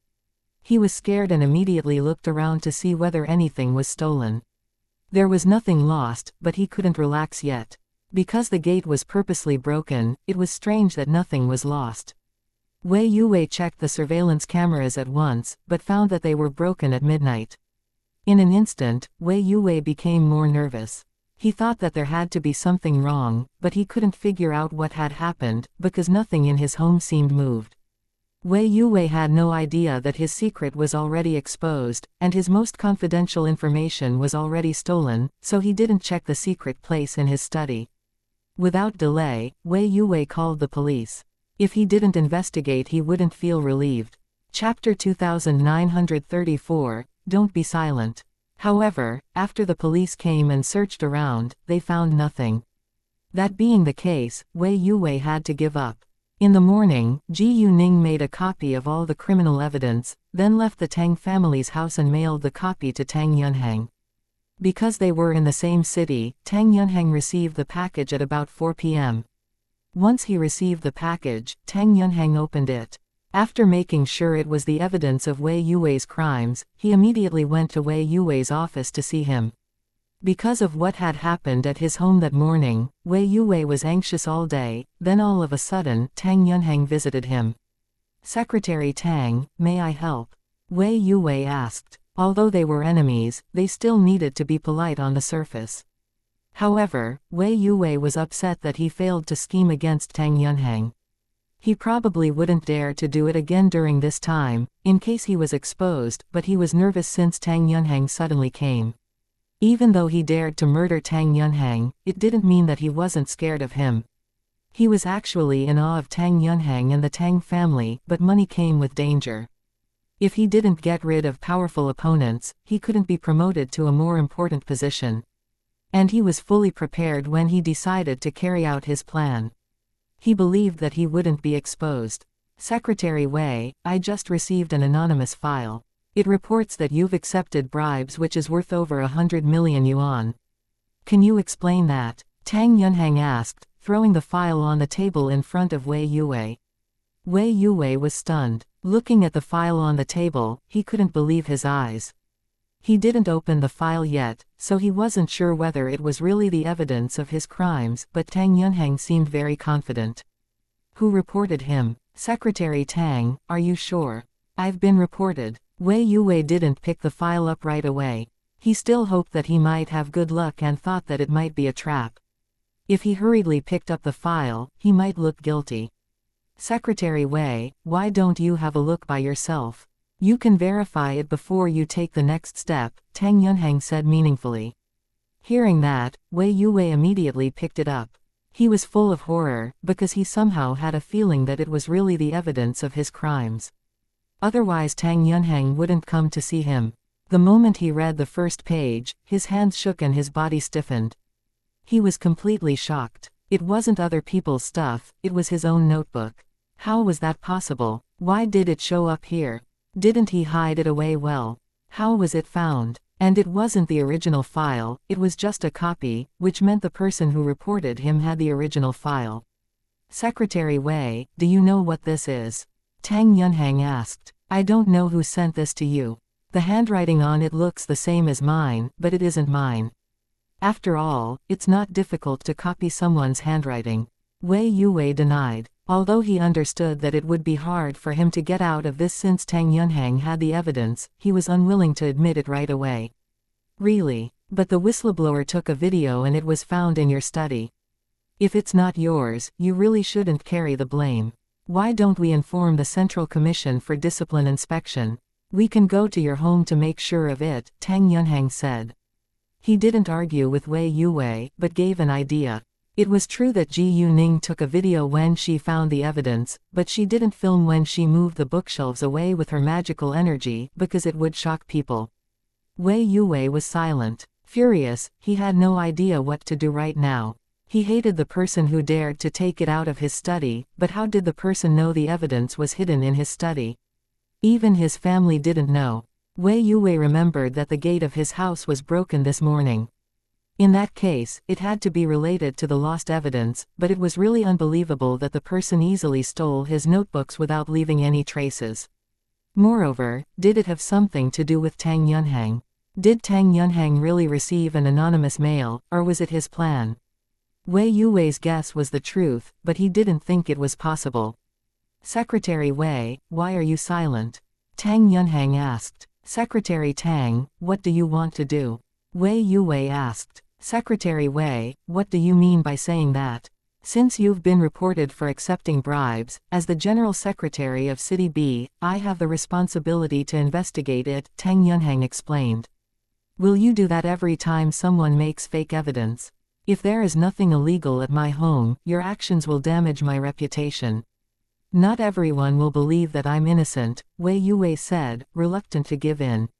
A: He was scared and immediately looked around to see whether anything was stolen. There was nothing lost, but he couldn't relax yet. Because the gate was purposely broken, it was strange that nothing was lost. Wei Yue checked the surveillance cameras at once, but found that they were broken at midnight. In an instant, Wei Yue became more nervous. He thought that there had to be something wrong, but he couldn't figure out what had happened, because nothing in his home seemed moved. Wei Yue had no idea that his secret was already exposed, and his most confidential information was already stolen, so he didn't check the secret place in his study. Without delay, Wei Yue called the police. If he didn't investigate, he wouldn't feel relieved. Chapter 2934, Don't Be Silent. However, after the police came and searched around, they found nothing. That being the case, Wei Yue had to give up. In the morning, Ji Yuning made a copy of all the criminal evidence, then left the Tang family's house and mailed the copy to Tang Yunhang. Because they were in the same city, Tang Yunhang received the package at about 4 p.m. Once he received the package, Tang Yunhang opened it. After making sure it was the evidence of Wei Yue's crimes, he immediately went to Wei Yue's office to see him. Because of what had happened at his home that morning, Wei Yue was anxious all day, then all of a sudden, Tang Yunhang visited him. Secretary Tang, may I help? Wei Yue asked. Although they were enemies, they still needed to be polite on the surface. However, Wei Yue was upset that he failed to scheme against Tang Yunhang. He probably wouldn't dare to do it again during this time, in case he was exposed, but he was nervous since Tang Yunhang suddenly came. Even though he dared to murder Tang Yunhang, it didn't mean that he wasn't scared of him. He was actually in awe of Tang Yunhang and the Tang family, but money came with danger. If he didn't get rid of powerful opponents, he couldn't be promoted to a more important position. And he was fully prepared when he decided to carry out his plan. He believed that he wouldn't be exposed. Secretary Wei, I just received an anonymous file. It reports that you've accepted bribes which is worth over 100 million yuan. Can you explain that? Tang Yunhang asked, throwing the file on the table in front of Wei Yue. Wei Yue was stunned. Looking at the file on the table, he couldn't believe his eyes. He didn't open the file yet, so he wasn't sure whether it was really the evidence of his crimes, but Tang Yunheng seemed very confident. Who reported him? Secretary Tang, are you sure? I've been reported. Wei Yue didn't pick the file up right away. He still hoped that he might have good luck and thought that it might be a trap. If he hurriedly picked up the file, he might look guilty. Secretary Wei, why don't you have a look by yourself? You can verify it before you take the next step, Tang Yunheng said meaningfully. Hearing that, Wei Yue immediately picked it up. He was full of horror, because he somehow had a feeling that it was really the evidence of his crimes. Otherwise Tang Yunheng wouldn't come to see him. The moment he read the first page, his hands shook and his body stiffened. He was completely shocked. It wasn't other people's stuff, it was his own notebook. How was that possible? Why did it show up here? Didn't he hide it away well? How was it found? And it wasn't the original file, it was just a copy, which meant the person who reported him had the original file. Secretary Wei, do you know what this is? Tang Yunheng asked. I don't know who sent this to you. The handwriting on it looks the same as mine, but it isn't mine. After all, it's not difficult to copy someone's handwriting. Wei Yue denied. Although he understood that it would be hard for him to get out of this since Tang Yunheng had the evidence, he was unwilling to admit it right away. Really? But the whistleblower took a video and it was found in your study. If it's not yours, you really shouldn't carry the blame. Why don't we inform the Central Commission for Discipline Inspection? We can go to your home to make sure of it, Tang Yunheng said. He didn't argue with Wei Yue, but gave an idea. It was true that Ji Yuning took a video when she found the evidence, but she didn't film when she moved the bookshelves away with her magical energy, because it would shock people. Wei Yue was silent. Furious, he had no idea what to do right now. He hated the person who dared to take it out of his study, but how did the person know the evidence was hidden in his study? Even his family didn't know. Wei Yue remembered that the gate of his house was broken this morning. In that case, it had to be related to the lost evidence, but it was really unbelievable that the person easily stole his notebooks without leaving any traces. Moreover, did it have something to do with Tang Yunheng? Did Tang Yunheng really receive an anonymous mail, or was it his plan? Wei Yue's guess was the truth, but he didn't think it was possible. Secretary Wei, why are you silent? Tang Yunheng asked. Secretary Tang, what do you want to do? Wei Yue asked. Secretary Wei, what do you mean by saying that? Since you've been reported for accepting bribes, as the General Secretary of City B, I have the responsibility to investigate it, Tang Yunheng explained. Will you do that every time someone makes fake evidence? If there is nothing illegal at my home, your actions will damage my reputation. Not everyone will believe that I'm innocent, Wei Yue said, reluctant to give in.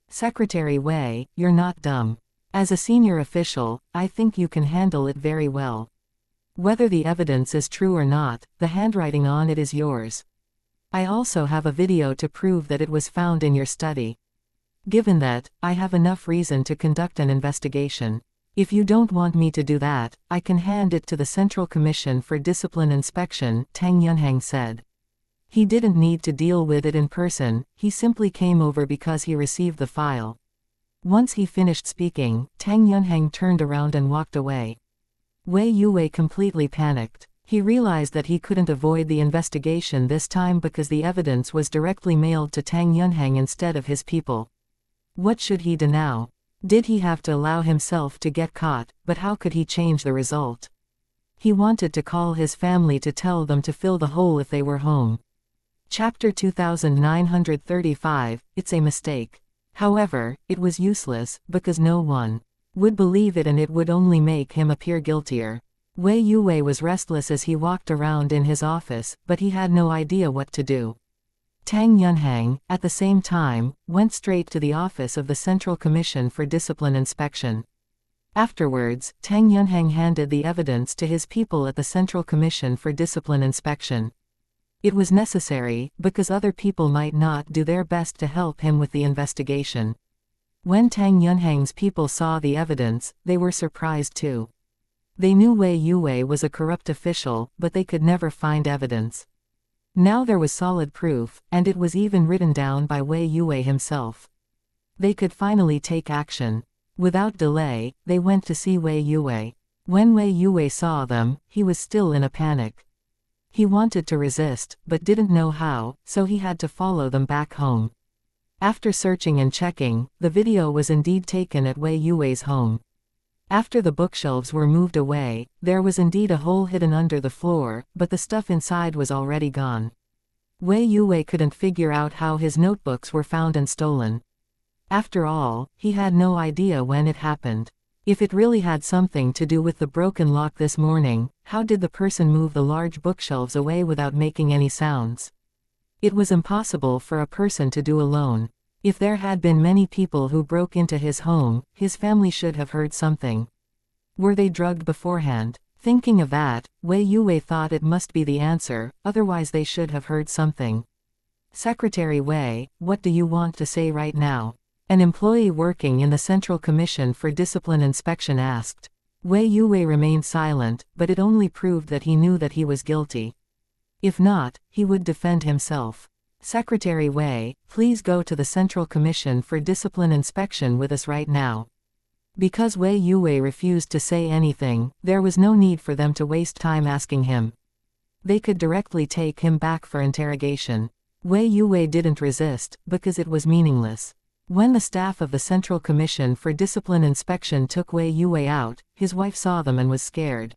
A: Secretary Wei, you're not dumb. As a senior official, I think you can handle it very well. Whether the evidence is true or not, the handwriting on it is yours. I also have a video to prove that it was found in your study. Given that, I have enough reason to conduct an investigation. If you don't want me to do that, I can hand it to the Central Commission for Discipline Inspection, Tang Yunheng said. He didn't need to deal with it in person, he simply came over because he received the file. Once he finished speaking, Tang Yunheng turned around and walked away. Wei Yue completely panicked. He realized that he couldn't avoid the investigation this time because the evidence was directly mailed to Tang Yunheng instead of his people. What should he do now? Did he have to allow himself to get caught, but how could he change the result? He wanted to call his family to tell them to fill the hole if they were home. Chapter 2935, It's a Mistake. However, it was useless, because no one would believe it and it would only make him appear guiltier. Wei Yue was restless as he walked around in his office, but he had no idea what to do. Tang Yunheng, at the same time, went straight to the office of the Central Commission for Discipline Inspection. Afterwards, Tang Yunheng handed the evidence to his people at the Central Commission for Discipline Inspection. It was necessary, because other people might not do their best to help him with the investigation. When Tang Yunheng's people saw the evidence, they were surprised too. They knew Wei Yue was a corrupt official, but they could never find evidence. Now there was solid proof, and it was even written down by Wei Yue himself. They could finally take action. Without delay, they went to see Wei Yue. When Wei Yue saw them, he was still in a panic. He wanted to resist, but didn't know how, so he had to follow them back home. After searching and checking, the video was indeed taken at Wei Yue's home. After the bookshelves were moved away, there was indeed a hole hidden under the floor, but the stuff inside was already gone. Wei Yue couldn't figure out how his notebooks were found and stolen. After all, he had no idea when it happened. If it really had something to do with the broken lock this morning, how did the person move the large bookshelves away without making any sounds? It was impossible for a person to do alone. If there had been many people who broke into his home, his family should have heard something. Were they drugged beforehand? Thinking of that, Wei Yue thought it must be the answer, otherwise they should have heard something. Secretary Wei, what do you want to say right now? An employee working in the Central Commission for Discipline Inspection asked. Wei Yue remained silent, but it only proved that he knew that he was guilty. If not, he would defend himself. Secretary Wei, please go to the Central Commission for Discipline Inspection with us right now. Because Wei Yue refused to say anything, there was no need for them to waste time asking him. They could directly take him back for interrogation. Wei Yue didn't resist, because it was meaningless. When the staff of the Central Commission for Discipline Inspection took Wei Yue out, his wife saw them and was scared.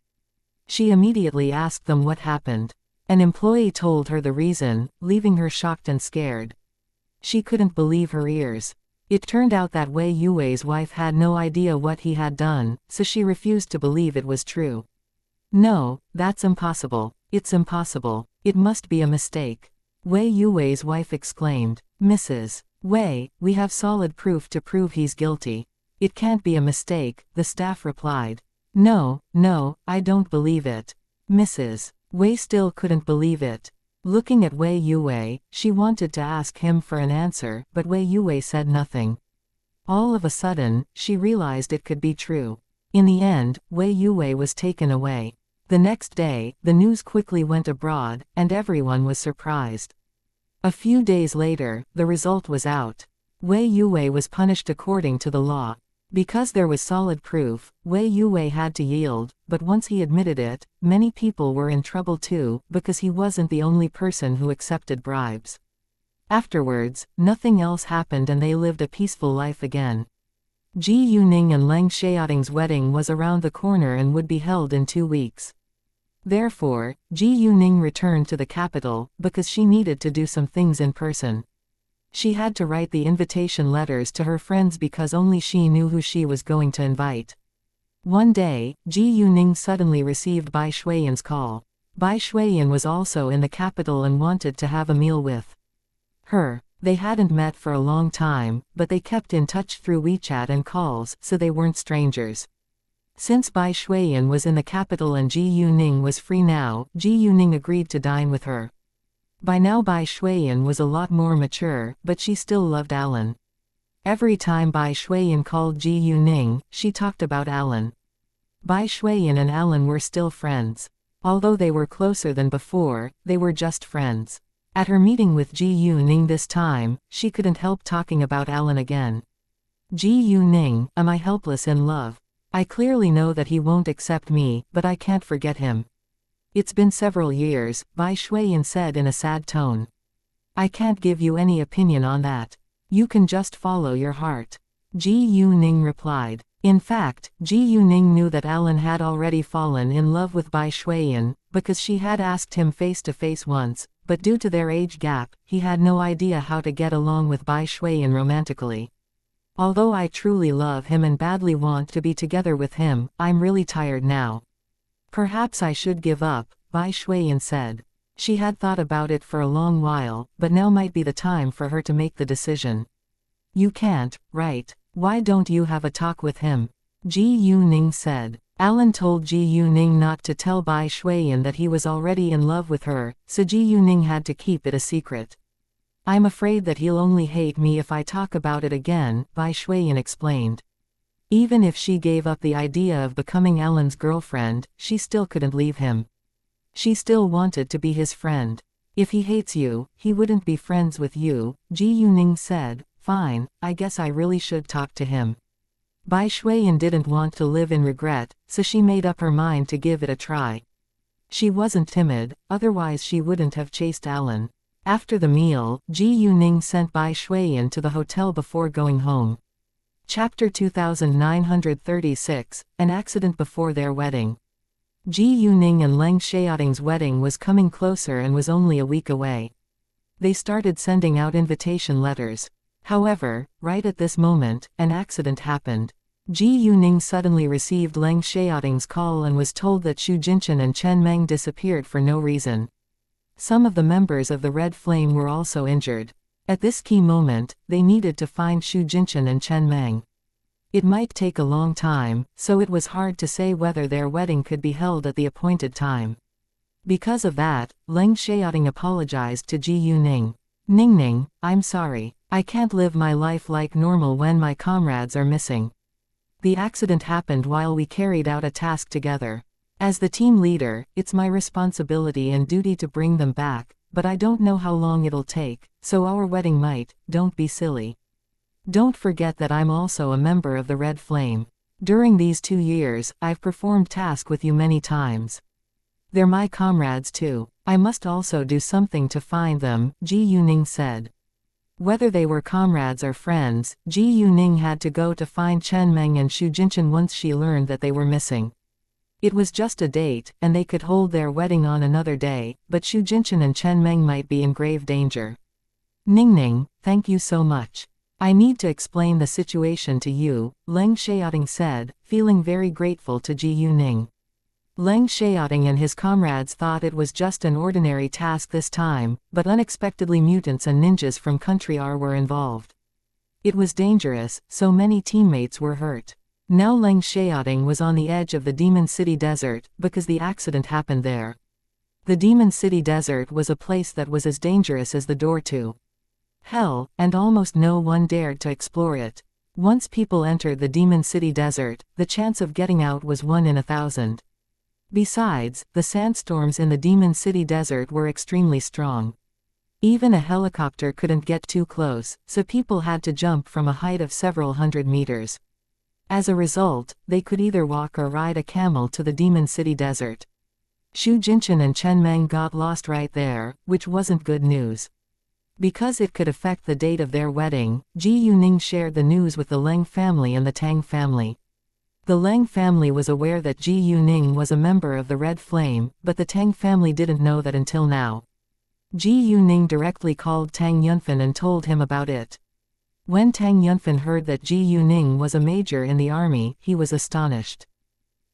A: She immediately asked them what happened. An employee told her the reason, leaving her shocked and scared. She couldn't believe her ears. It turned out that Wei Yue's wife had no idea what he had done, so she refused to believe it was true. No, that's impossible. It's impossible. It must be a mistake. Wei Yue's wife exclaimed. Mrs. Wei, we have solid proof to prove he's guilty. It can't be a mistake, the staff replied. No, I don't believe it. Mrs. Wei still couldn't believe it. Looking at Wei Yue, she wanted to ask him for an answer, but Wei Yue said nothing. All of a sudden, she realized it could be true. In the end, Wei Yue was taken away. The next day, the news quickly went abroad, and everyone was surprised. A few days later, the result was out. Wei Yue was punished according to the law. Because there was solid proof, Wei Yue had to yield, but once he admitted it, many people were in trouble too, because he wasn't the only person who accepted bribes. Afterwards, nothing else happened and they lived a peaceful life again. Ji Yuning and Leng Xiaoting's wedding was around the corner and would be held in 2 weeks. Therefore, Ji Yuning returned to the capital, because she needed to do some things in person. She had to write the invitation letters to her friends because only she knew who she was going to invite. One day, Ji Yuning suddenly received Bai Shuiyan's call. Bai Shuiyan was also in the capital and wanted to have a meal with her. They hadn't met for a long time, but they kept in touch through WeChat and calls, so they weren't strangers. Since Bai Shuiyan was in the capital and Ji Yuning was free now, Ji Yuning agreed to dine with her. By now Bai Shuiyan was a lot more mature, but she still loved Alan. Every time Bai Shuiyan called Ji Yuning, she talked about Alan. Bai Shuiyan and Alan were still friends. Although they were closer than before, they were just friends. At her meeting with Ji Yuning this time, she couldn't help talking about Alan again. Ji Yuning, am I helpless in love? I clearly know that he won't accept me, but I can't forget him. It's been several years, Bai Shuiyan said in a sad tone. I can't give you any opinion on that. You can just follow your heart. Ji Yuning replied. In fact, Ji Yuning knew that Alan had already fallen in love with Bai Shuiyan, because she had asked him face to face once, but due to their age gap, he had no idea how to get along with Bai Shuiyan romantically. Although I truly love him and badly want to be together with him, I'm really tired now. Perhaps I should give up, Bai Shuiyan said. She had thought about it for a long while, but now might be the time for her to make the decision. You can't, right? Why don't you have a talk with him? Ji Yuning said. Alan told Ji Yuning not to tell Bai Shuiyan that he was already in love with her, so Ji Yuning had to keep it a secret. I'm afraid that he'll only hate me if I talk about it again, Bai Shuiyan explained. Even if she gave up the idea of becoming Alan's girlfriend, she still couldn't leave him. She still wanted to be his friend. If he hates you, he wouldn't be friends with you, Ji Yuning said. Fine, I guess I really should talk to him. Bai Shuiyan didn't want to live in regret, so she made up her mind to give it a try. She wasn't timid, otherwise she wouldn't have chased Alan. After the meal, Ji Yuning sent Bai Shuiyan to the hotel before going home. Chapter 2936, An Accident Before Their Wedding. Ji Yuning and Leng Xiaoting's wedding was coming closer and was only a week away. They started sending out invitation letters. However, right at this moment, an accident happened. Ji Yuning suddenly received Leng Xiaoting's call and was told that Xu Jinchen and Chen Meng disappeared for no reason. Some of the members of the Red Flame were also injured. At this key moment, they needed to find Xu Jinchen and Chen Meng. It might take a long time, so it was hard to say whether their wedding could be held at the appointed time. Because of that, Leng Xiaoting apologized to Ji Yuning. Ningning, I'm sorry. I can't live my life like normal when my comrades are missing. The accident happened while we carried out a task together. As the team leader, it's my responsibility and duty to bring them back, but I don't know how long it'll take, so our wedding might, don't be silly. Don't forget that I'm also a member of the Red Flame. During these 2 years, I've performed tasks with you many times. They're my comrades too. I must also do something to find them, Ji Yuning said. Whether they were comrades or friends, Ji Yuning had to go to find Chen Meng and Xu Jinchen once she learned that they were missing. It was just a date, and they could hold their wedding on another day, but Xu Jinchen and Chen Meng might be in grave danger. Ningning, thank you so much. I need to explain the situation to you, Leng Xiaoting said, feeling very grateful to Ji Yuning. Leng Xiaoting and his comrades thought it was just an ordinary task this time, but unexpectedly mutants and ninjas from Country R were involved. It was dangerous, so many teammates were hurt. Now Leng Xiaoting was on the edge of the Demon City Desert, because the accident happened there. The Demon City Desert was a place that was as dangerous as the door to hell, and almost no one dared to explore it. Once people entered the Demon City Desert, the chance of getting out was 1 in 1,000. Besides, the sandstorms in the Demon City Desert were extremely strong. Even a helicopter couldn't get too close, so people had to jump from a height of several hundred meters. As a result, they could either walk or ride a camel to the Demon City Desert. Xu Jinchen and Chen Meng got lost right there, which wasn't good news. Because it could affect the date of their wedding, Ji Yuning shared the news with the Leng family and the Tang family. The Leng family was aware that Ji Yuning was a member of the Red Flame, but the Tang family didn't know that until now. Ji Yuning directly called Tang Yunfan and told him about it. When Tang Yunfan heard that Ji Yuning was a major in the army, he was astonished.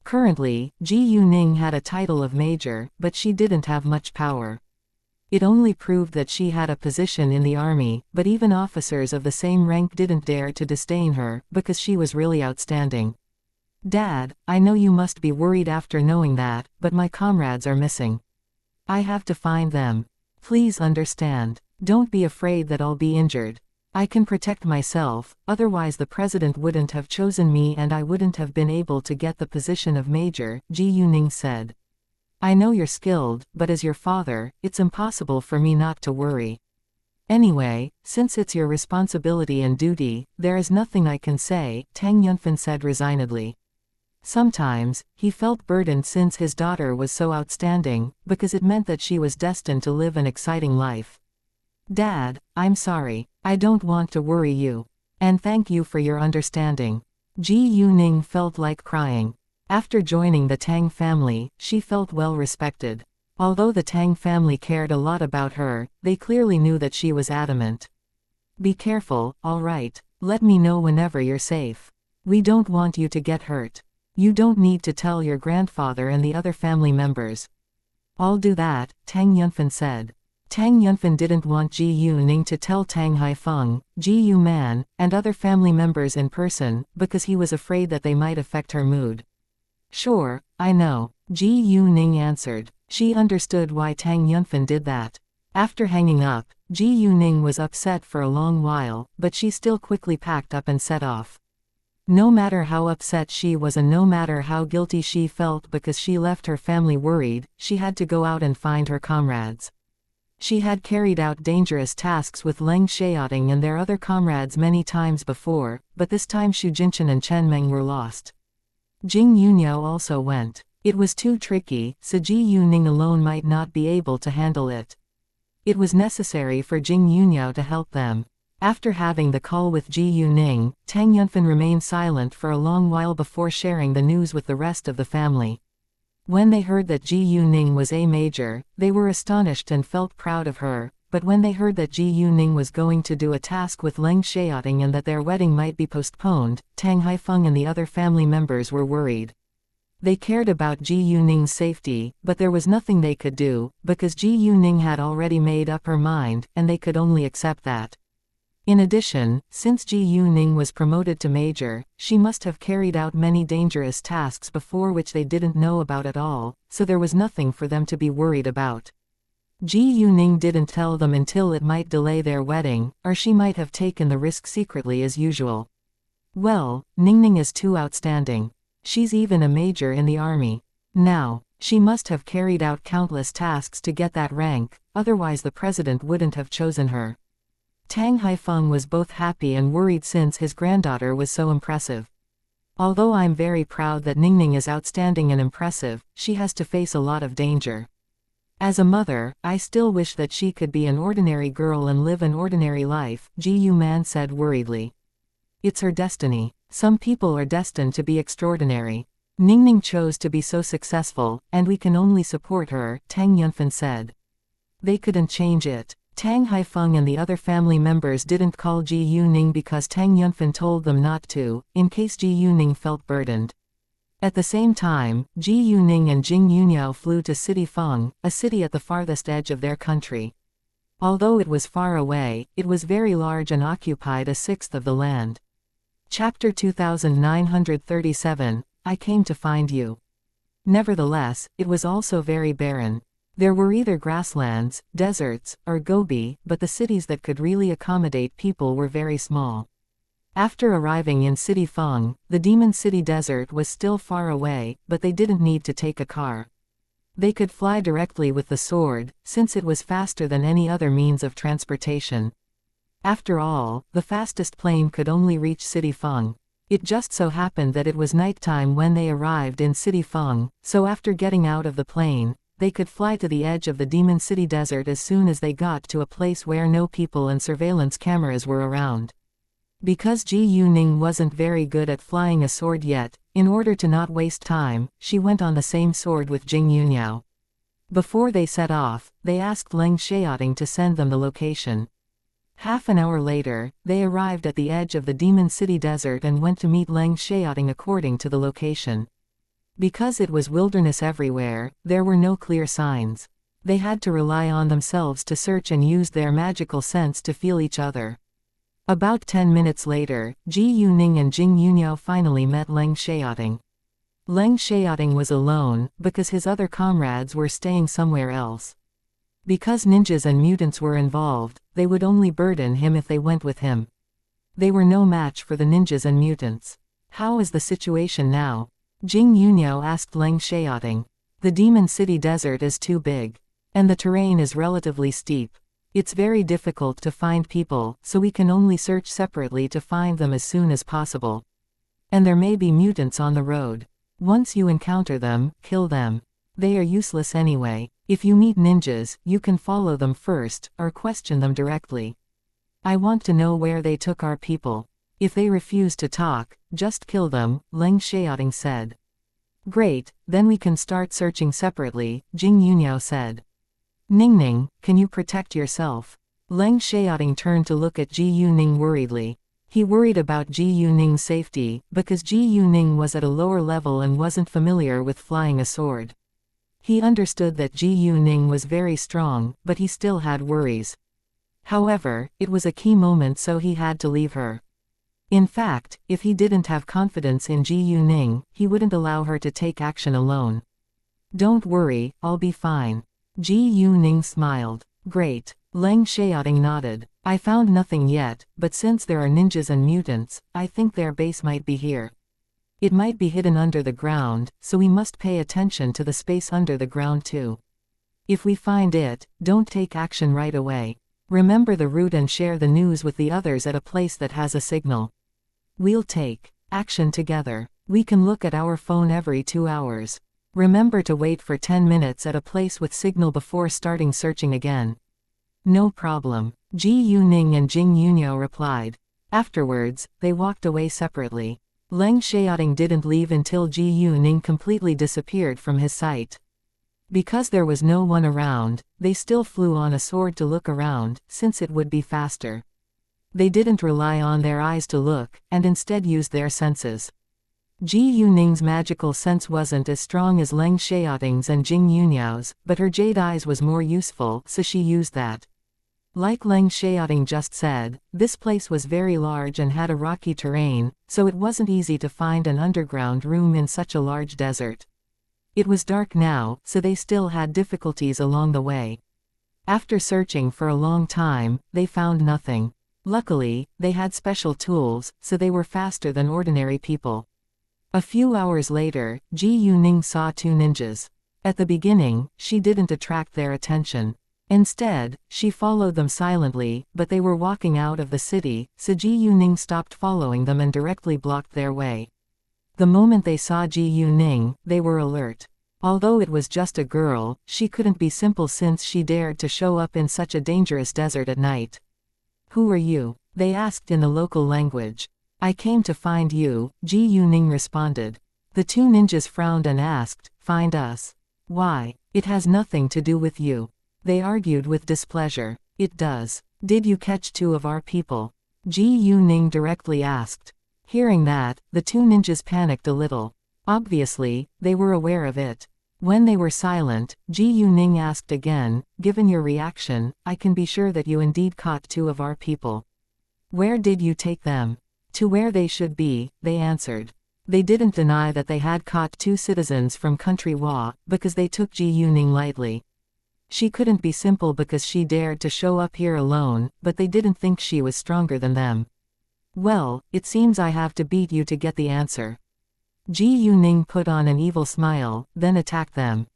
A: Currently, Ji Yuning had a title of major, but she didn't have much power. It only proved that she had a position in the army, but even officers of the same rank didn't dare to disdain her, because she was really outstanding. Dad, I know you must be worried after knowing that, but my comrades are missing. I have to find them. Please understand. Don't be afraid that I'll be injured. I can protect myself, otherwise the president wouldn't have chosen me and I wouldn't have been able to get the position of major, Ji Yuning said. I know you're skilled, but as your father, it's impossible for me not to worry. Anyway, since it's your responsibility and duty, there is nothing I can say, Tang Yunfan said resignedly. Sometimes, he felt burdened since his daughter was so outstanding, because it meant that she was destined to live an exciting life. Dad, I'm sorry. I don't want to worry you. And thank you for your understanding. Ji Yuning felt like crying. After joining the Tang family, she felt well respected. Although the Tang family cared a lot about her, they clearly knew that she was adamant. Be careful, all right. Let me know whenever you're safe. We don't want you to get hurt. You don't need to tell your grandfather and the other family members. I'll do that, Tang Yunfan said. Tang Yunfan didn't want Ji Yuning to tell Tang Haifeng, Ji Yuman, and other family members in person, because he was afraid that they might affect her mood. Sure, I know, Ji Yuning answered. She understood why Tang Yunfan did that. After hanging up, Ji Yuning was upset for a long while, but she still quickly packed up and set off. No matter how upset she was and no matter how guilty she felt because she left her family worried, she had to go out and find her comrades. She had carried out dangerous tasks with Leng Xiaoting and their other comrades many times before, but this time Xu Jinchen and Chen Meng were lost. Jing Yuniao also went. It was too tricky, so Ji Yuning alone might not be able to handle it. It was necessary for Jing Yuniao to help them. After having the call with Ji Yuning, Tang Yunfan remained silent for a long while before sharing the news with the rest of the family. When they heard that Ji Yuning was a major, they were astonished and felt proud of her, but when they heard that Ji Yuning was going to do a task with Leng Xiaoting and that their wedding might be postponed, Tang Haifeng and the other family members were worried. They cared about Ji Yuning's safety, but there was nothing they could do, because Ji Yuning had already made up her mind, and they could only accept that. In addition, since Ji Yuning was promoted to major, she must have carried out many dangerous tasks before which they didn't know about at all, so there was nothing for them to be worried about. Ji Yuning didn't tell them until it might delay their wedding, or she might have taken the risk secretly as usual. Well, Ningning is too outstanding. She's even a major in the army. Now, she must have carried out countless tasks to get that rank, otherwise the president wouldn't have chosen her. Tang Haifeng was both happy and worried since his granddaughter was so impressive. Although I'm very proud that Ningning is outstanding and impressive, she has to face a lot of danger. As a mother, I still wish that she could be an ordinary girl and live an ordinary life, Ji Yuman said worriedly. It's her destiny. Some people are destined to be extraordinary. Ningning chose to be so successful, and we can only support her, Tang Yunfan said. They couldn't change it. Tang Haifeng and the other family members didn't call Ji Yuning because Tang Yunfan told them not to, in case Ji Yuning felt burdened. At the same time, Ji Yuning and Jing Yuniao flew to City Feng, a city at the farthest edge of their country. Although it was far away, it was very large and occupied a sixth of the land. Chapter 2937, I came to find you. Nevertheless, it was also very barren. There were either grasslands, deserts, or Gobi, but the cities that could really accommodate people were very small. After arriving in City Feng, the Demon City Desert was still far away, but they didn't need to take a car. They could fly directly with the sword, since it was faster than any other means of transportation. After all, the fastest plane could only reach City Feng. It just so happened that it was nighttime when they arrived in City Feng, so after getting out of the plane, they could fly to the edge of the Demon City Desert as soon as they got to a place where no people and surveillance cameras were around. Because Ji Yuning wasn't very good at flying a sword yet, in order to not waste time, she went on the same sword with Jing Yuniao. Before they set off, they asked Leng Xiaoting to send them the location. Half an hour later, they arrived at the edge of the Demon City Desert and went to meet Leng Xiaoting according to the location. Because it was wilderness everywhere, there were no clear signs. They had to rely on themselves to search and use their magical sense to feel each other. About 10 minutes later, Ji Yuning and Jing Yuniao finally met Leng Xiaoting. Leng Xiaoting was alone, because his other comrades were staying somewhere else. Because ninjas and mutants were involved, they would only burden him if they went with him. They were no match for the ninjas and mutants. How is the situation now? Jing Yuniao asked Leng Xiaoting. The Demon City Desert is too big. And the terrain is relatively steep. It's very difficult to find people, so we can only search separately to find them as soon as possible. And there may be mutants on the road. Once you encounter them, kill them. They are useless anyway. If you meet ninjas, you can follow them first, or question them directly. I want to know where they took our people. If they refuse to talk, just kill them, Leng Xiaoting said. Great, then we can start searching separately, Jing Yuniao said. Ningning, can you protect yourself? Leng Xiaoting turned to look at Ji Yuning worriedly. He worried about Ji Yuning's safety, because Ji Yuning was at a lower level and wasn't familiar with flying a sword. He understood that Ji Yuning was very strong, but he still had worries. However, it was a key moment, so he had to leave her. In fact, if he didn't have confidence in Ji Yuning, he wouldn't allow her to take action alone. Don't worry, I'll be fine. Ji Yuning smiled. Great. Leng Xiaoting nodded. I found nothing yet, but since there are ninjas and mutants, I think their base might be here. It might be hidden under the ground, so we must pay attention to the space under the ground too. If we find it, don't take action right away. Remember the route and share the news with the others at a place that has a signal. We'll take action together. We can look at our phone every 2 hours. Remember to wait for 10 minutes at a place with signal before starting searching again. No problem. Ji Yuning and Jing Yunyo replied. Afterwards, they walked away separately. Leng Xiaoting didn't leave until Ji Yuning completely disappeared from his sight. Because there was no one around, they still flew on a sword to look around, since it would be faster. They didn't rely on their eyes to look, and instead used their senses. Ji Yuning's magical sense wasn't as strong as Leng Xiaoting's and Jing Yunyao's, but her jade eyes was more useful, so she used that. Like Leng Xiaoting just said, this place was very large and had a rocky terrain, so it wasn't easy to find an underground room in such a large desert. It was dark now, so they still had difficulties along the way. After searching for a long time, they found nothing. Luckily, they had special tools, so they were faster than ordinary people. A few hours later, Ji Yuning saw 2 ninjas. At the beginning, she didn't attract their attention. Instead, she followed them silently, but they were walking out of the city, so Ji Yuning stopped following them and directly blocked their way. The moment they saw Ji Yuning, they were alert. Although it was just a girl, she couldn't be simple since she dared to show up in such a dangerous desert at night. "Who are you?" they asked in the local language. "I came to find you," Ji Yuning responded. The 2 ninjas frowned and asked, "Find us? Why? It has nothing to do with you." They argued with displeasure. "It does. Did you catch 2 of our people?" Ji Yuning directly asked. Hearing that, the 2 ninjas panicked a little. Obviously, they were aware of it. When they were silent, Ji Yuning asked again, "Given your reaction, I can be sure that you indeed caught 2 of our people. Where did you take them?" "To where they should be," they answered. They didn't deny that they had caught 2 citizens from country Hua, because they took Ji Yuning lightly. She couldn't be simple because she dared to show up here alone, but they didn't think she was stronger than them. "Well, it seems I have to beat you to get the answer." Ji Yuning put on an evil smile, then attacked them.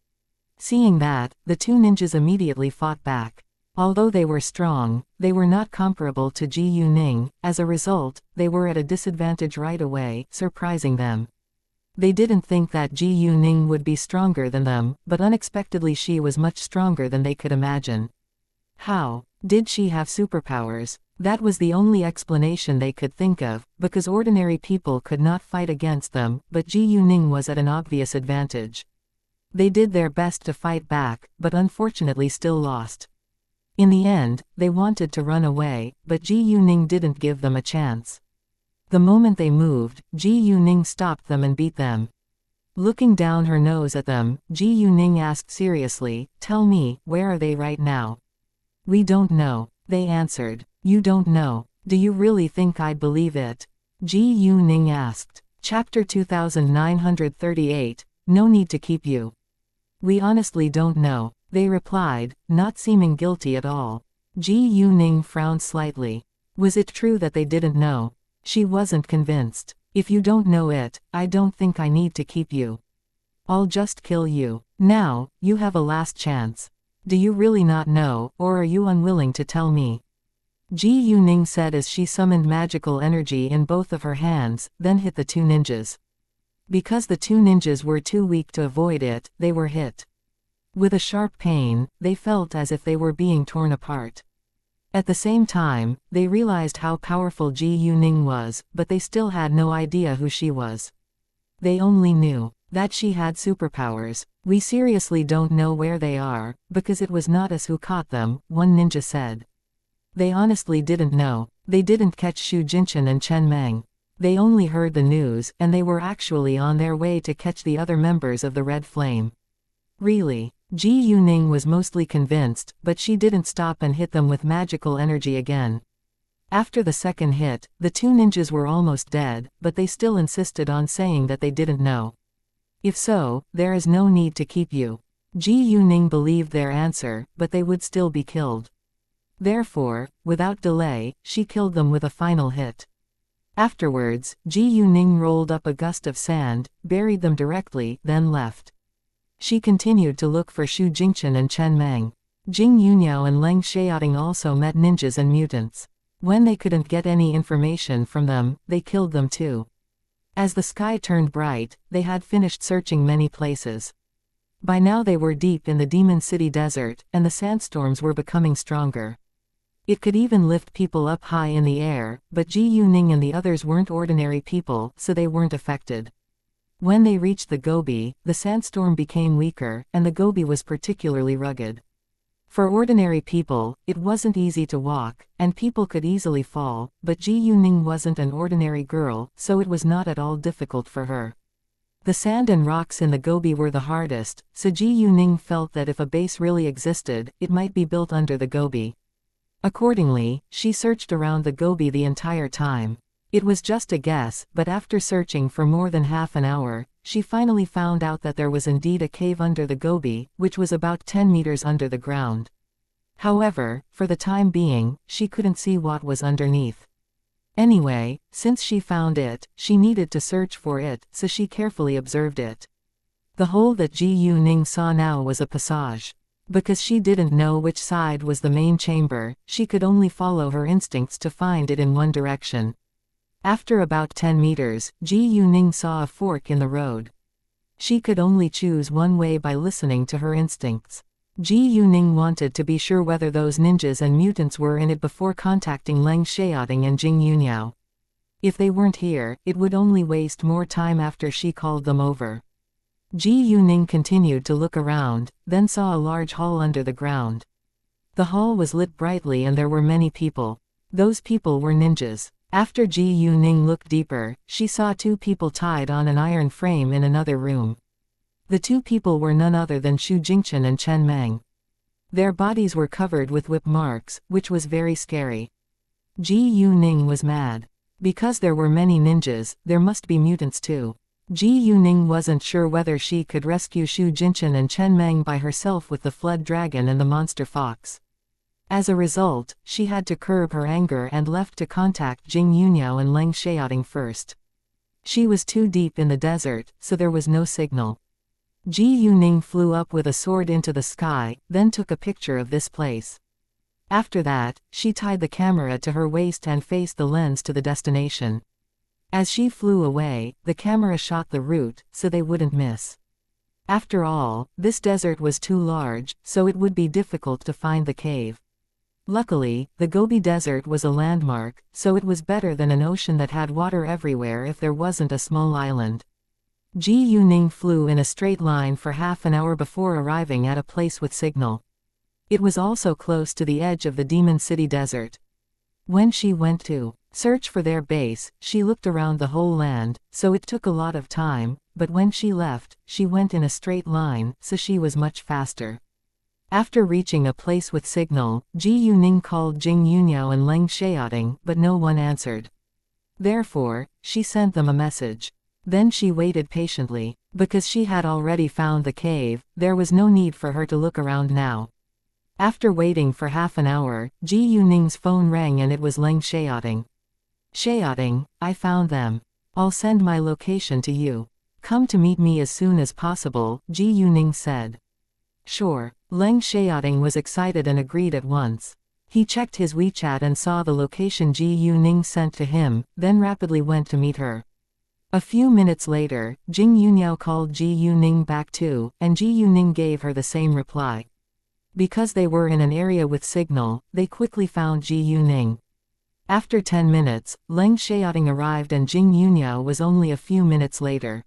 A: Seeing that, the 2 ninjas immediately fought back. Although they were strong, they were not comparable to Ji Yuning. As a result, they were at a disadvantage right away, surprising them. They didn't think that Ji Yuning would be stronger than them, but unexpectedly she was much stronger than they could imagine. How did she have superpowers? That was the only explanation they could think of, because ordinary people could not fight against them, but Ji Yuning was at an obvious advantage. They did their best to fight back, but unfortunately still lost. In the end, they wanted to run away, but Ji Yuning didn't give them a chance. The moment they moved, Ji Yuning stopped them and beat them. Looking down her nose at them, Ji Yuning asked seriously, "Tell me, where are they right now?" "We don't know," they answered. "You don't know? Do you really think I'd believe it?" Ji Yuning asked. Chapter 2938, No Need to Keep You. "We honestly don't know," they replied, not seeming guilty at all. Ji Yuning frowned slightly. Was it true that they didn't know? She wasn't convinced. "If you don't know it, I don't think I need to keep you. I'll just kill you. Now, you have a last chance. Do you really not know, or are you unwilling to tell me?" Ji Yuning said as she summoned magical energy in both of her hands, then hit the 2 ninjas. Because the 2 ninjas were too weak to avoid it, they were hit. With a sharp pain, they felt as if they were being torn apart. At the same time, they realized how powerful Ji Yuning was, but they still had no idea who she was. They only knew that she had superpowers. "We seriously don't know where they are, because it was not us who caught them," one ninja said. They honestly didn't know. They didn't catch Xu Jinchen and Chen Meng. They only heard the news, and they were actually on their way to catch the other members of the Red Flame. Really? Ji Yuning was mostly convinced, but she didn't stop and hit them with magical energy again. After the second hit, the 2 ninjas were almost dead, but they still insisted on saying that they didn't know. "If so, there is no need to keep you." Ji Yuning believed their answer, but they would still be killed. Therefore, without delay, she killed them with a final hit. Afterwards, Ji Yuning rolled up a gust of sand, buried them directly, then left. She continued to look for Xu Jingchen and Chen Meng. Jing Yuniao and Leng Xiaoting also met ninjas and mutants. When they couldn't get any information from them, they killed them too. As the sky turned bright, they had finished searching many places. By now they were deep in the Demon City desert, and the sandstorms were becoming stronger. It could even lift people up high in the air, but Ji Yuning and the others weren't ordinary people, so they weren't affected. When they reached the Gobi, the sandstorm became weaker, and the Gobi was particularly rugged. For ordinary people, it wasn't easy to walk, and people could easily fall, but Ji Yuning wasn't an ordinary girl, so it was not at all difficult for her. The sand and rocks in the Gobi were the hardest, so Ji Yuning felt that if a base really existed, it might be built under the Gobi. Accordingly, she searched around the Gobi the entire time. It was just a guess, but after searching for more than half an hour, she finally found out that there was indeed a cave under the Gobi, which was about 10 meters under the ground. However, for the time being, she couldn't see what was underneath. Anyway, since she found it, she needed to search for it, so she carefully observed it. The hole that Ji Yuning saw now was a passage. Because she didn't know which side was the main chamber, she could only follow her instincts to find it in one direction. After about 10 meters, Ji Yuning saw a fork in the road. She could only choose one way by listening to her instincts. Ji Yuning wanted to be sure whether those ninjas and mutants were in it before contacting Leng Xiaoting and Jing Yuniao. If they weren't here, it would only waste more time after she called them over. Ji Yuning continued to look around, then saw a large hall under the ground. The hall was lit brightly and there were many people. Those people were ninjas. After Ji Yuning looked deeper, she saw two people tied on an iron frame in another room. The two people were none other than Xu Jingchen and Chen Meng. Their bodies were covered with whip marks, which was very scary. Ji Yuning was mad. Because there were many ninjas, there must be mutants too. Ji Yuning wasn't sure whether she could rescue Xu Jingchen and Chen Meng by herself with the flood dragon and the monster fox. As a result, she had to curb her anger and left to contact Jing Yuniao and Leng Xiaoting first. She was too deep in the desert, so there was no signal. Ji Yuning flew up with a sword into the sky, then took a picture of this place. After that, she tied the camera to her waist and faced the lens to the destination. As she flew away, the camera shot the route, so they wouldn't miss. After all, this desert was too large, so it would be difficult to find the cave. Luckily, the Gobi Desert was a landmark, so it was better than an ocean that had water everywhere if there wasn't a small island. Ji Yuning flew in a straight line for half an hour before arriving at a place with signal. It was also close to the edge of the Demon City desert. When she went to search for their base, she looked around the whole land, so it took a lot of time, but when she left, she went in a straight line, so she was much faster. After reaching a place with signal, Ji Yuning called Jing Yuniao and Leng Xiaoting, but no one answered. Therefore, she sent them a message. Then she waited patiently. Because she had already found the cave, there was no need for her to look around now. After waiting for half an hour, Ji Yuning's phone rang and it was Leng Xiaoting. Xiaoting, I found them. I'll send my location to you. Come to meet me as soon as possible, Ji Yuning said. Sure. Leng Xiaoting was excited and agreed at once. He checked his WeChat and saw the location Ji Yuning sent to him, then rapidly went to meet her. A few minutes later, Jing Yuniao called Ji Yuning back too, and Ji Yuning gave her the same reply. Because they were in an area with signal, they quickly found Ji Yuning. After 10 minutes, Leng Xiaoting arrived and Jing Yuniao was only a few minutes later.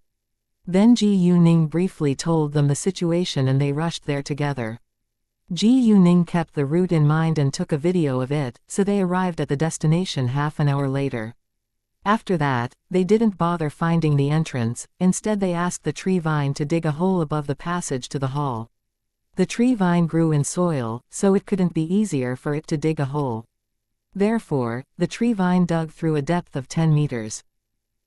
A: Then Ji Yuning briefly told them the situation and they rushed there together. Ji Yuning kept the route in mind and took a video of it, so they arrived at the destination half an hour later. After that, they didn't bother finding the entrance, instead they asked the tree vine to dig a hole above the passage to the hall. The tree vine grew in soil, so it couldn't be easier for it to dig a hole. Therefore, the tree vine dug through a depth of 10 meters.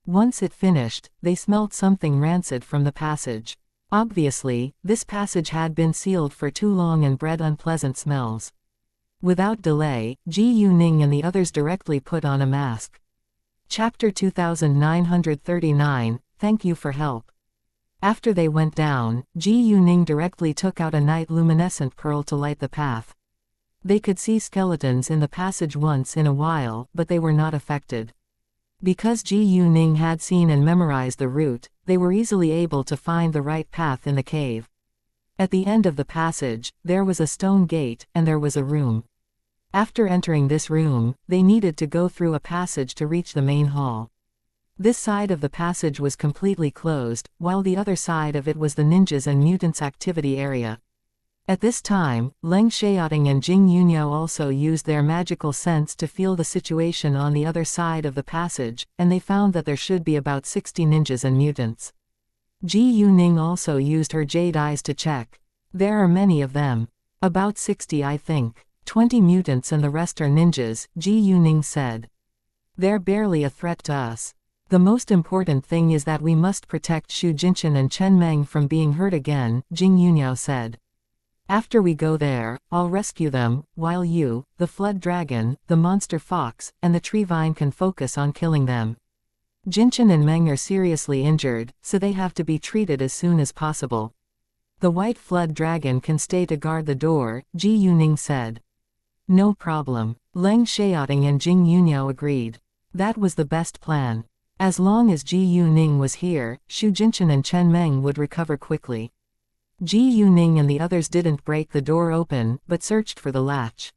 A: Once it finished, they smelt something rancid from the passage. Obviously, this passage had been sealed for too long and bred unpleasant smells. Without delay, Ji Yuning and the others directly put on a mask. Chapter 2939, Thank you for help. After they went down, Ji Yuning directly took out a night luminescent pearl to light the path. They could see skeletons in the passage once in a while, but they were not affected. Because Ji Yuning had seen and memorized the route, they were easily able to find the right path in the cave. At the end of the passage, there was a stone gate, and there was a room. After entering this room, they needed to go through a passage to reach the main hall. This side of the passage was completely closed, while the other side of it was the ninjas and mutants activity area. At this time, Leng Xiaoting and Jing Yunyo also used their magical sense to feel the situation on the other side of the passage, and they found that there should be about 60 ninjas and mutants. Ji Yuning also used her jade eyes to check. There are many of them. About 60 I think. 20 mutants and the rest are ninjas, Ji Yuning said. They're barely a threat to us. The most important thing is that we must protect Xu Jinchen and Chen Meng from being hurt again, Jing Yunyo said. After we go there, I'll rescue them, while you, the flood dragon, the monster fox, and the tree vine can focus on killing them. Jinchen and Meng are seriously injured, so they have to be treated as soon as possible. The white flood dragon can stay to guard the door, Ji Yuning said. No problem. Leng Xiaoting and Jing Yunyo agreed. That was the best plan. As long as Ji Yuning was here, Xu Jinchen and Chen Meng would recover quickly. Ji Yuning and the others didn't break the door open, but searched for the latch.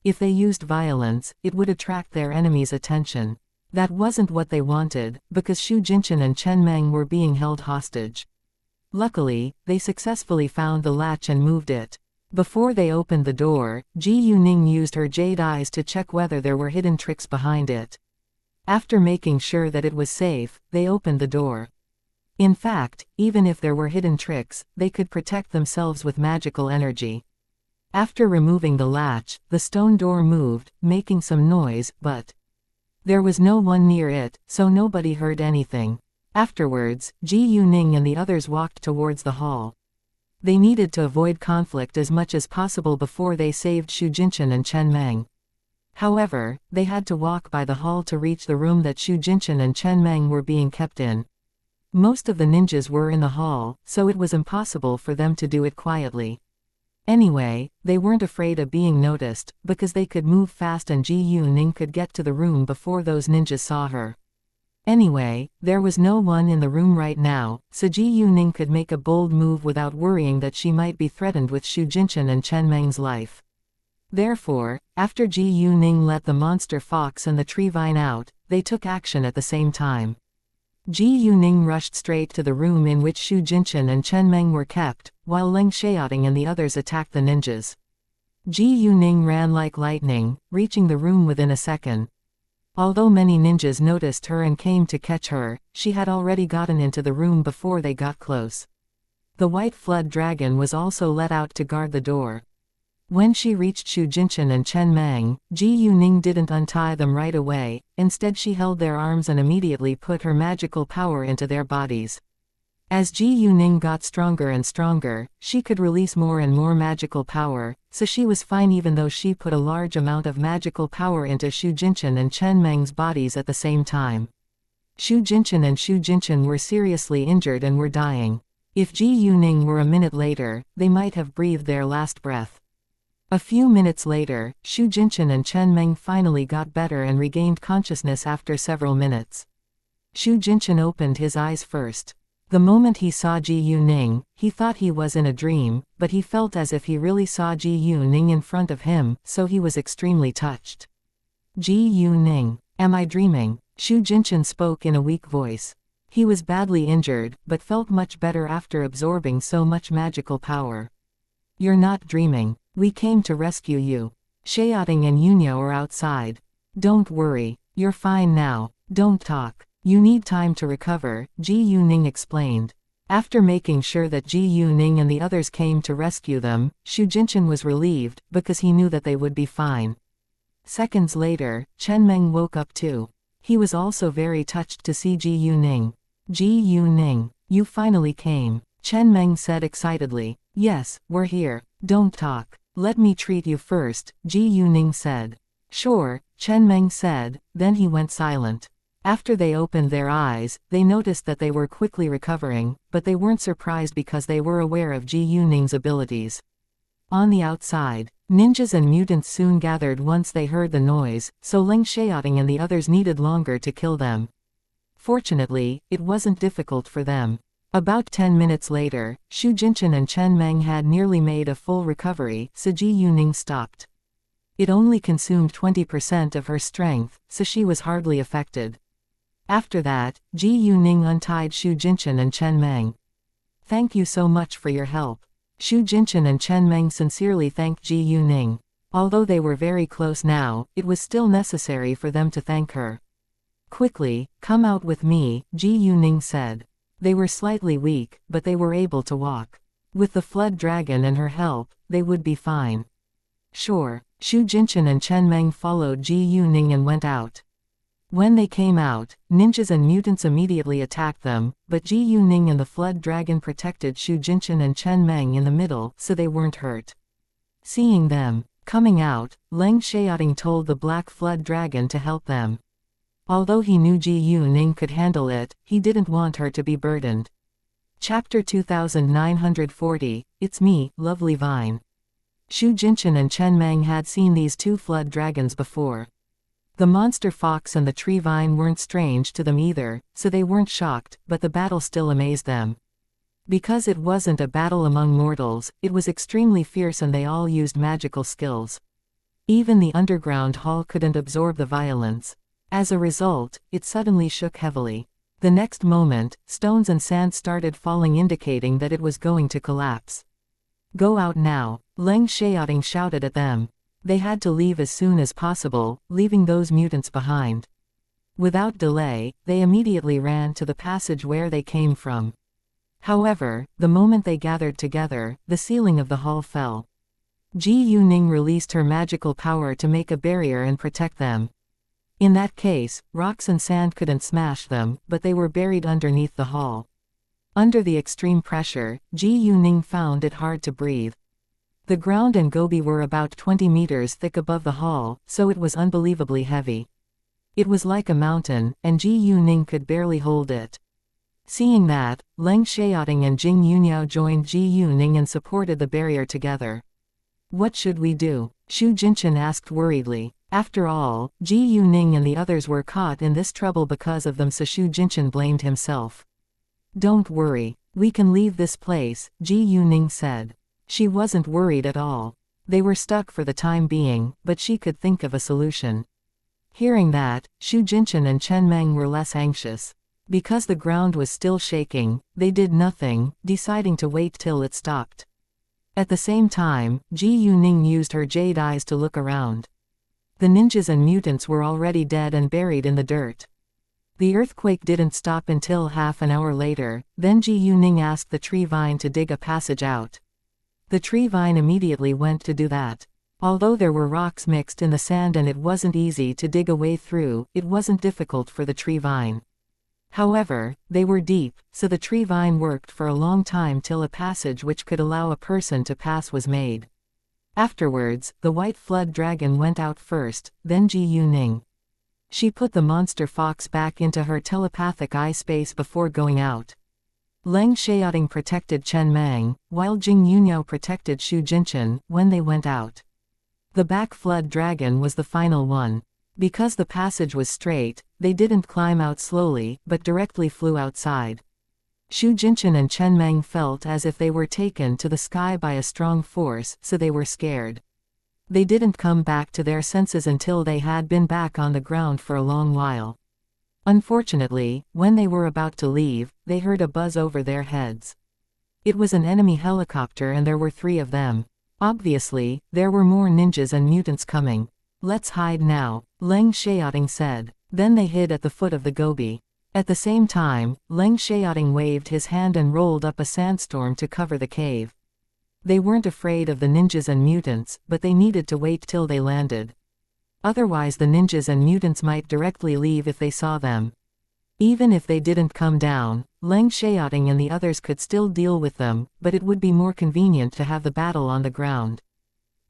A: If they used violence, it would attract their enemies' attention. That wasn't what they wanted, because Xu Jinchen and Chen Meng were being held hostage. Luckily, they successfully found the latch and moved it. Before they opened the door, Ji Yuning used her jade eyes to check whether there were hidden tricks behind it. After making sure that it was safe, they opened the door. In fact, even if there were hidden tricks, they could protect themselves with magical energy. After removing the latch, the stone door moved, making some noise, but there was no one near it, so nobody heard anything. Afterwards, Ji Yuning and the others walked towards the hall. They needed to avoid conflict as much as possible before they saved Xu Jinchen and Chen Meng. However, they had to walk by the hall to reach the room that Xu Jinchen and Chen Meng were being kept in. Most of the ninjas were in the hall, so it was impossible for them to do it quietly. Anyway, they weren't afraid of being noticed, because they could move fast and Ji Yuning could get to the room before those ninjas saw her. Anyway, there was no one in the room right now, so Ji Yuning could make a bold move without worrying that she might be threatened with Xu Jinchen and Chen Meng's life. Therefore, after Ji Yuning let the monster fox and the tree vine out, they took action at the same time. Ji Yuning rushed straight to the room in which Xu Jinchen and Chen Meng were kept, while Leng Xiaoting and the others attacked the ninjas. Ji Yuning ran like lightning, reaching the room within a second. Although many ninjas noticed her and came to catch her, she had already gotten into the room before they got close. The white flood dragon was also let out to guard the door. When she reached Xu Jinchen and Chen Meng, Ji Yuning didn't untie them right away, instead she held their arms and immediately put her magical power into their bodies. As Ji Yuning got stronger and stronger, she could release more and more magical power, so she was fine even though she put a large amount of magical power into Xu Jinchen and Chen Meng's bodies at the same time. Xu Jinchen and Xu Jinchen were seriously injured and were dying. If Ji Yuning were a minute later, they might have breathed their last breath. A few minutes later, Xu Jinchen and Chen Meng finally got better and regained consciousness after several minutes. Xu Jinchen opened his eyes first. The moment he saw Ji Yuning, he thought he was in a dream, but he felt as if he really saw Ji Yuning in front of him, so he was extremely touched. Ji Yuning, am I dreaming? Xu Jinchen spoke in a weak voice. He was badly injured, but felt much better after absorbing so much magical power. You're not dreaming. We came to rescue you. Xiaoting and Yunyo are outside. Don't worry, you're fine now. Don't talk. You need time to recover, Ji Yuning explained. After making sure that Ji Yuning and the others came to rescue them, Xu Jinchen was relieved, because he knew that they would be fine. Seconds later, Chen Meng woke up too. He was also very touched to see Ji Yuning. Ji Yuning, you finally came, Chen Meng said excitedly. Yes, we're here. Don't talk. Let me treat you first, Ji Yuning said. Sure, Chen Meng said, then he went silent. After they opened their eyes, they noticed that they were quickly recovering, but they weren't surprised because they were aware of Ji Yuning's abilities. On the outside, ninjas and mutants soon gathered once they heard the noise, so Leng Xiaoting and the others needed longer to kill them. Fortunately, it wasn't difficult for them. About 10 minutes later, Xu Jinchen and Chen Meng had nearly made a full recovery, so Ji Yuning stopped. It only consumed 20% of her strength, so she was hardly affected. After that, Ji Yuning untied Xu Jinchen and Chen Meng. "Thank you so much for your help." Xu Jinchen and Chen Meng sincerely thanked Ji Yuning. Although they were very close now, it was still necessary for them to thank her. "Quickly, come out with me," Ji Yuning said. They were slightly weak, but they were able to walk. With the flood dragon and her help, they would be fine. Sure. Xu Jinchen and Chen Meng followed Ji Yuning and went out. When they came out, ninjas and mutants immediately attacked them, but Ji Yuning and the flood dragon protected Xu Jinchen and Chen Meng in the middle, so they weren't hurt. Seeing them coming out, Leng Xiaoting told the black flood dragon to help them. Although he knew Ji Yuning could handle it, he didn't want her to be burdened. Chapter 2940, It's Me, Lovely Vine. Xu Jinchen and Chen Meng had seen these two flood dragons before. The monster fox and the tree vine weren't strange to them either, so they weren't shocked, but the battle still amazed them. Because it wasn't a battle among mortals, it was extremely fierce and they all used magical skills. Even the underground hall couldn't absorb the violence. As a result, it suddenly shook heavily. The next moment, stones and sand started falling, indicating that it was going to collapse. "Go out now," Leng Xiaoting shouted at them. They had to leave as soon as possible, leaving those mutants behind. Without delay, they immediately ran to the passage where they came from. However, the moment they gathered together, the ceiling of the hall fell. Ji Yuning released her magical power to make a barrier and protect them. In that case, rocks and sand couldn't smash them, but they were buried underneath the hall. Under the extreme pressure, Ji Yuning found it hard to breathe. The ground and gobi were about 20 meters thick above the hall, so it was unbelievably heavy. It was like a mountain, and Ji Yuning could barely hold it. Seeing that, Leng Xiaoting and Jing Yuniao joined Ji Yuning and supported the barrier together. "What should we do?" Xu Jinchen asked worriedly. After all, Ji Yuning and the others were caught in this trouble because of them, so Xu Jinchen blamed himself. "Don't worry. We can leave this place," Ji Yuning said. She wasn't worried at all. They were stuck for the time being, but she could think of a solution. Hearing that, Xu Jinchen and Chen Meng were less anxious. Because the ground was still shaking, they did nothing, deciding to wait till it stopped. At the same time, Ji Yuning used her jade eyes to look around. The ninjas and mutants were already dead and buried in the dirt. The earthquake didn't stop until half an hour later, then Ji Yuning asked the tree vine to dig a passage out. The tree vine immediately went to do that. Although there were rocks mixed in the sand and it wasn't easy to dig a way through, it wasn't difficult for the tree vine. However, they were deep, so the tree vine worked for a long time till a passage which could allow a person to pass was made. Afterwards, the white flood dragon went out first, then Ji Yuning. She put the monster fox back into her telepathic eye space before going out. Leng Xiaoting protected Chen Meng, while Jing Yuniao protected Xu Jinchen, when they went out. The back flood dragon was the final one. Because the passage was straight, they didn't climb out slowly, but directly flew outside. Xu Jinchen and Chen Meng felt as if they were taken to the sky by a strong force, so they were scared. They didn't come back to their senses until they had been back on the ground for a long while. Unfortunately, when they were about to leave, they heard a buzz over their heads. It was an enemy helicopter and there were 3 of them. Obviously, there were more ninjas and mutants coming. "Let's hide now," Leng Xiaoting said. Then they hid at the foot of the gobi. At the same time, Leng Xiaoting waved his hand and rolled up a sandstorm to cover the cave. They weren't afraid of the ninjas and mutants, but they needed to wait till they landed. Otherwise the ninjas and mutants might directly leave if they saw them. Even if they didn't come down, Leng Xiaoting and the others could still deal with them, but it would be more convenient to have the battle on the ground.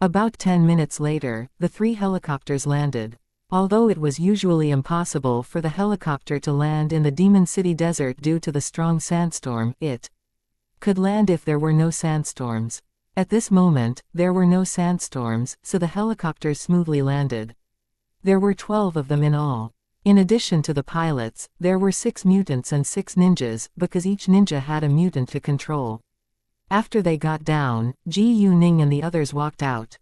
A: About 10 minutes later, the 3 helicopters landed. Although it was usually impossible for the helicopter to land in the Demon City desert due to the strong sandstorm, it could land if there were no sandstorms. At this moment, there were no sandstorms, so the helicopter smoothly landed. There were 12 of them in all. In addition to the pilots, there were 6 mutants and 6 ninjas, because each ninja had a mutant to control. After they got down, Ji Yuning and the others walked out.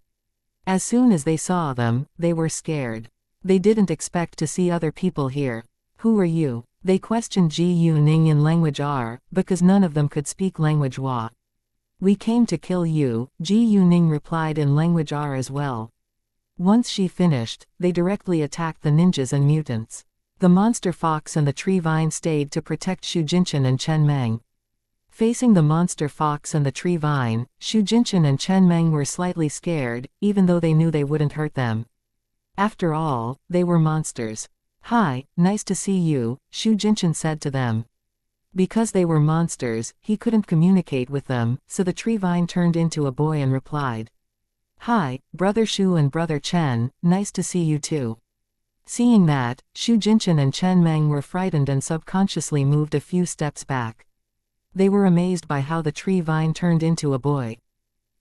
A: As soon as they saw them, they were scared. They didn't expect to see other people here. Who are you? They questioned Ji Yuning in language R, because none of them could speak language Hua. We came to kill you, Ji Yuning replied in language R as well. Once she finished, they directly attacked the ninjas and mutants. The monster fox and the tree vine stayed to protect Xu Jinshan and Chen Meng. Facing the monster fox and the tree vine, Xu Jinshan and Chen Meng were slightly scared, even though they knew they wouldn't hurt them. After all, they were monsters. Hi, nice to see you, Xu Jinshan said to them. Because they were monsters, he couldn't communicate with them, so the tree vine turned into a boy and replied. Hi, Brother Xu and Brother Chen, nice to see you too. Seeing that, Xu Jinshan and Chen Meng were frightened and subconsciously moved a few steps back. They were amazed by how the tree vine turned into a boy.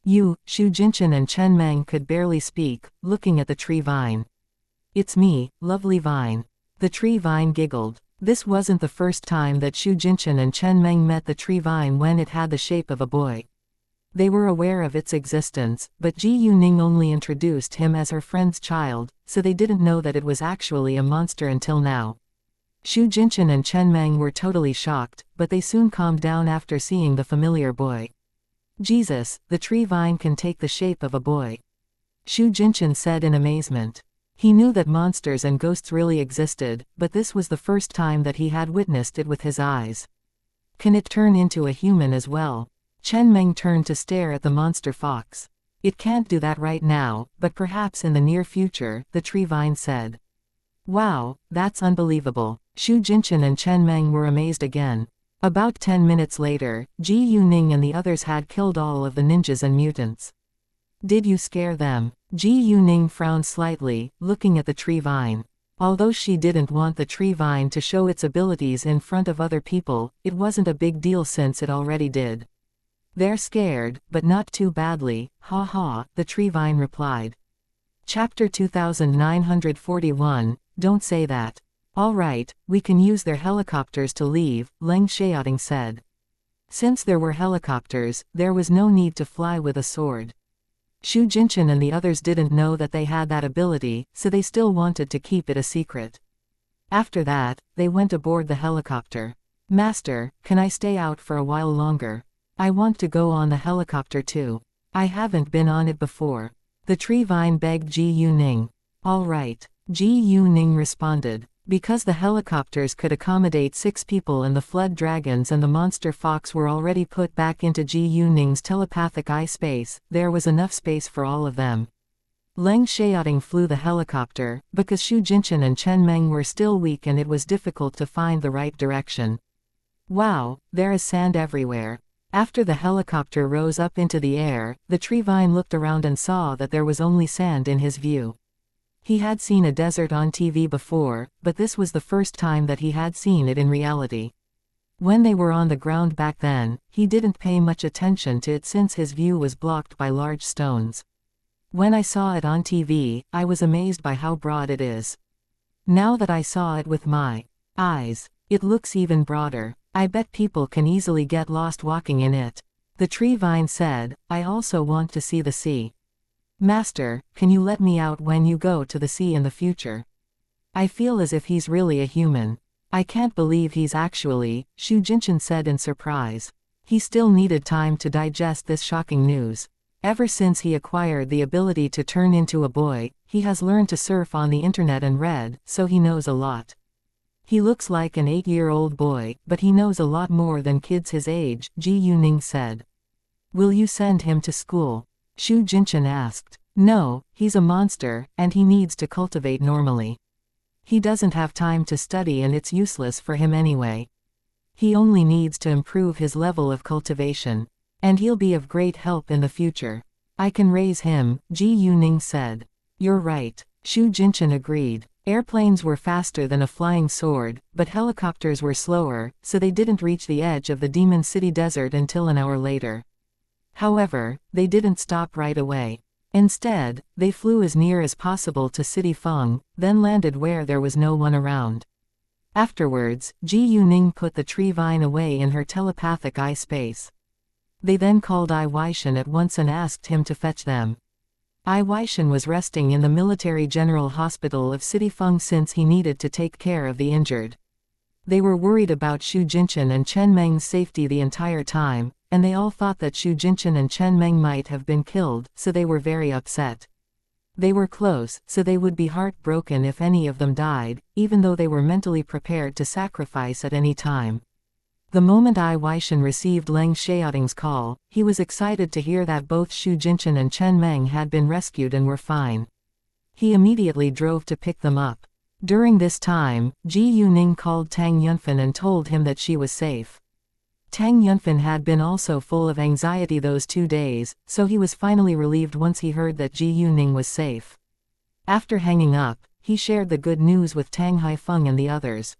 A: You, Xu Jinshan and Chen Meng could barely speak, looking at the tree vine. It's me, lovely vine. The tree vine giggled. This wasn't the first time that Xu Jinshan and Chen Meng met the tree vine when it had the shape of a boy. They were aware of its existence, but Ji Yuning only introduced him as her friend's child, so they didn't know that it was actually a monster until now. Xu Jinshan and Chen Meng were totally shocked, but they soon calmed down after seeing the familiar boy. Jesus, the tree vine can take the shape of a boy. Xu Jinshan said in amazement. He knew that monsters and ghosts really existed, but this was the first time that he had witnessed it with his eyes. Can it turn into a human as well? Chen Meng turned to stare at the monster fox. It can't do that right now, but perhaps in the near future, the tree vine said. Wow, that's unbelievable. Xu Jinshan and Chen Meng were amazed again. About 10 minutes later, Ji Yuning and the others had killed all of the ninjas and mutants. Did you scare them? Ji Yuning frowned slightly, looking at the tree vine. Although she didn't want the tree vine to show its abilities in front of other people, it wasn't a big deal since it already did. They're scared, but not too badly, ha ha, the tree vine replied. Chapter 2941, Don't say that. All right, we can use their helicopters to leave, Leng Xiaoting said. Since there were helicopters, there was no need to fly with a sword. Xu Jinshan and the others didn't know that they had that ability, so they still wanted to keep it a secret. After that, they went aboard the helicopter. Master, can I stay out for a while longer? I want to go on the helicopter too. I haven't been on it before. The tree vine begged Ji Yuning. All right. Ji Yuning responded. Because the helicopters could accommodate 6 people and the flood dragons and the monster fox were already put back into Ji Yuning's telepathic eye space, there was enough space for all of them. Leng Xiaoting flew the helicopter, because Xu Jinshan and Chen Meng were still weak and it was difficult to find the right direction. Wow, there is sand everywhere. After the helicopter rose up into the air, the tree vine looked around and saw that there was only sand in his view. He had seen a desert on TV before, but this was the first time that he had seen it in reality. When they were on the ground back then, he didn't pay much attention to it since his view was blocked by large stones. When I saw it on TV, I was amazed by how broad it is. Now that I saw it with my eyes, it looks even broader. I bet people can easily get lost walking in it. The tree vine said, I also want to see the sea. Master, can you let me out when you go to the sea in the future? I feel as if he's really a human. I can't believe he's actually, Xu Jinshan said in surprise. He still needed time to digest this shocking news. Ever since he acquired the ability to turn into a boy, he has learned to surf on the internet and read, so he knows a lot. He looks like an 8-year-old boy, but he knows a lot more than kids his age, Ji Yuning said. Will you send him to school? Xu Jinshan asked. No, he's a monster, and he needs to cultivate normally. He doesn't have time to study and it's useless for him anyway. He only needs to improve his level of cultivation. And he'll be of great help in the future. I can raise him, Ji Yuning said. You're right. Xu Jinshan agreed. Airplanes were faster than a flying sword, but helicopters were slower, so they didn't reach the edge of the Demon City desert until an hour later. However, they didn't stop right away. Instead, they flew as near as possible to City Feng, then landed where there was no one around. Afterwards, Ji Yuning put the tree vine away in her telepathic eye space. They then called Ai Weishan at once and asked him to fetch them. Ai Weishan was resting in the Military General Hospital of City Feng since he needed to take care of the injured. They were worried about Xu Jinchen and Chen Meng's safety the entire time, and they all thought that Xu Jinchen and Chen Meng might have been killed, so they were very upset. They were close, so they would be heartbroken if any of them died, even though they were mentally prepared to sacrifice at any time. The moment Ai Weishan received Leng Xiaoting's call, he was excited to hear that both Xu Jinchen and Chen Meng had been rescued and were fine. He immediately drove to pick them up. During this time, Ji Yuning called Tang Yunfan and told him that she was safe. Tang Yunfan had been also full of anxiety those 2 days, so he was finally relieved once he heard that Ji Yuning was safe. After hanging up, he shared the good news with Tang Haifeng and the others.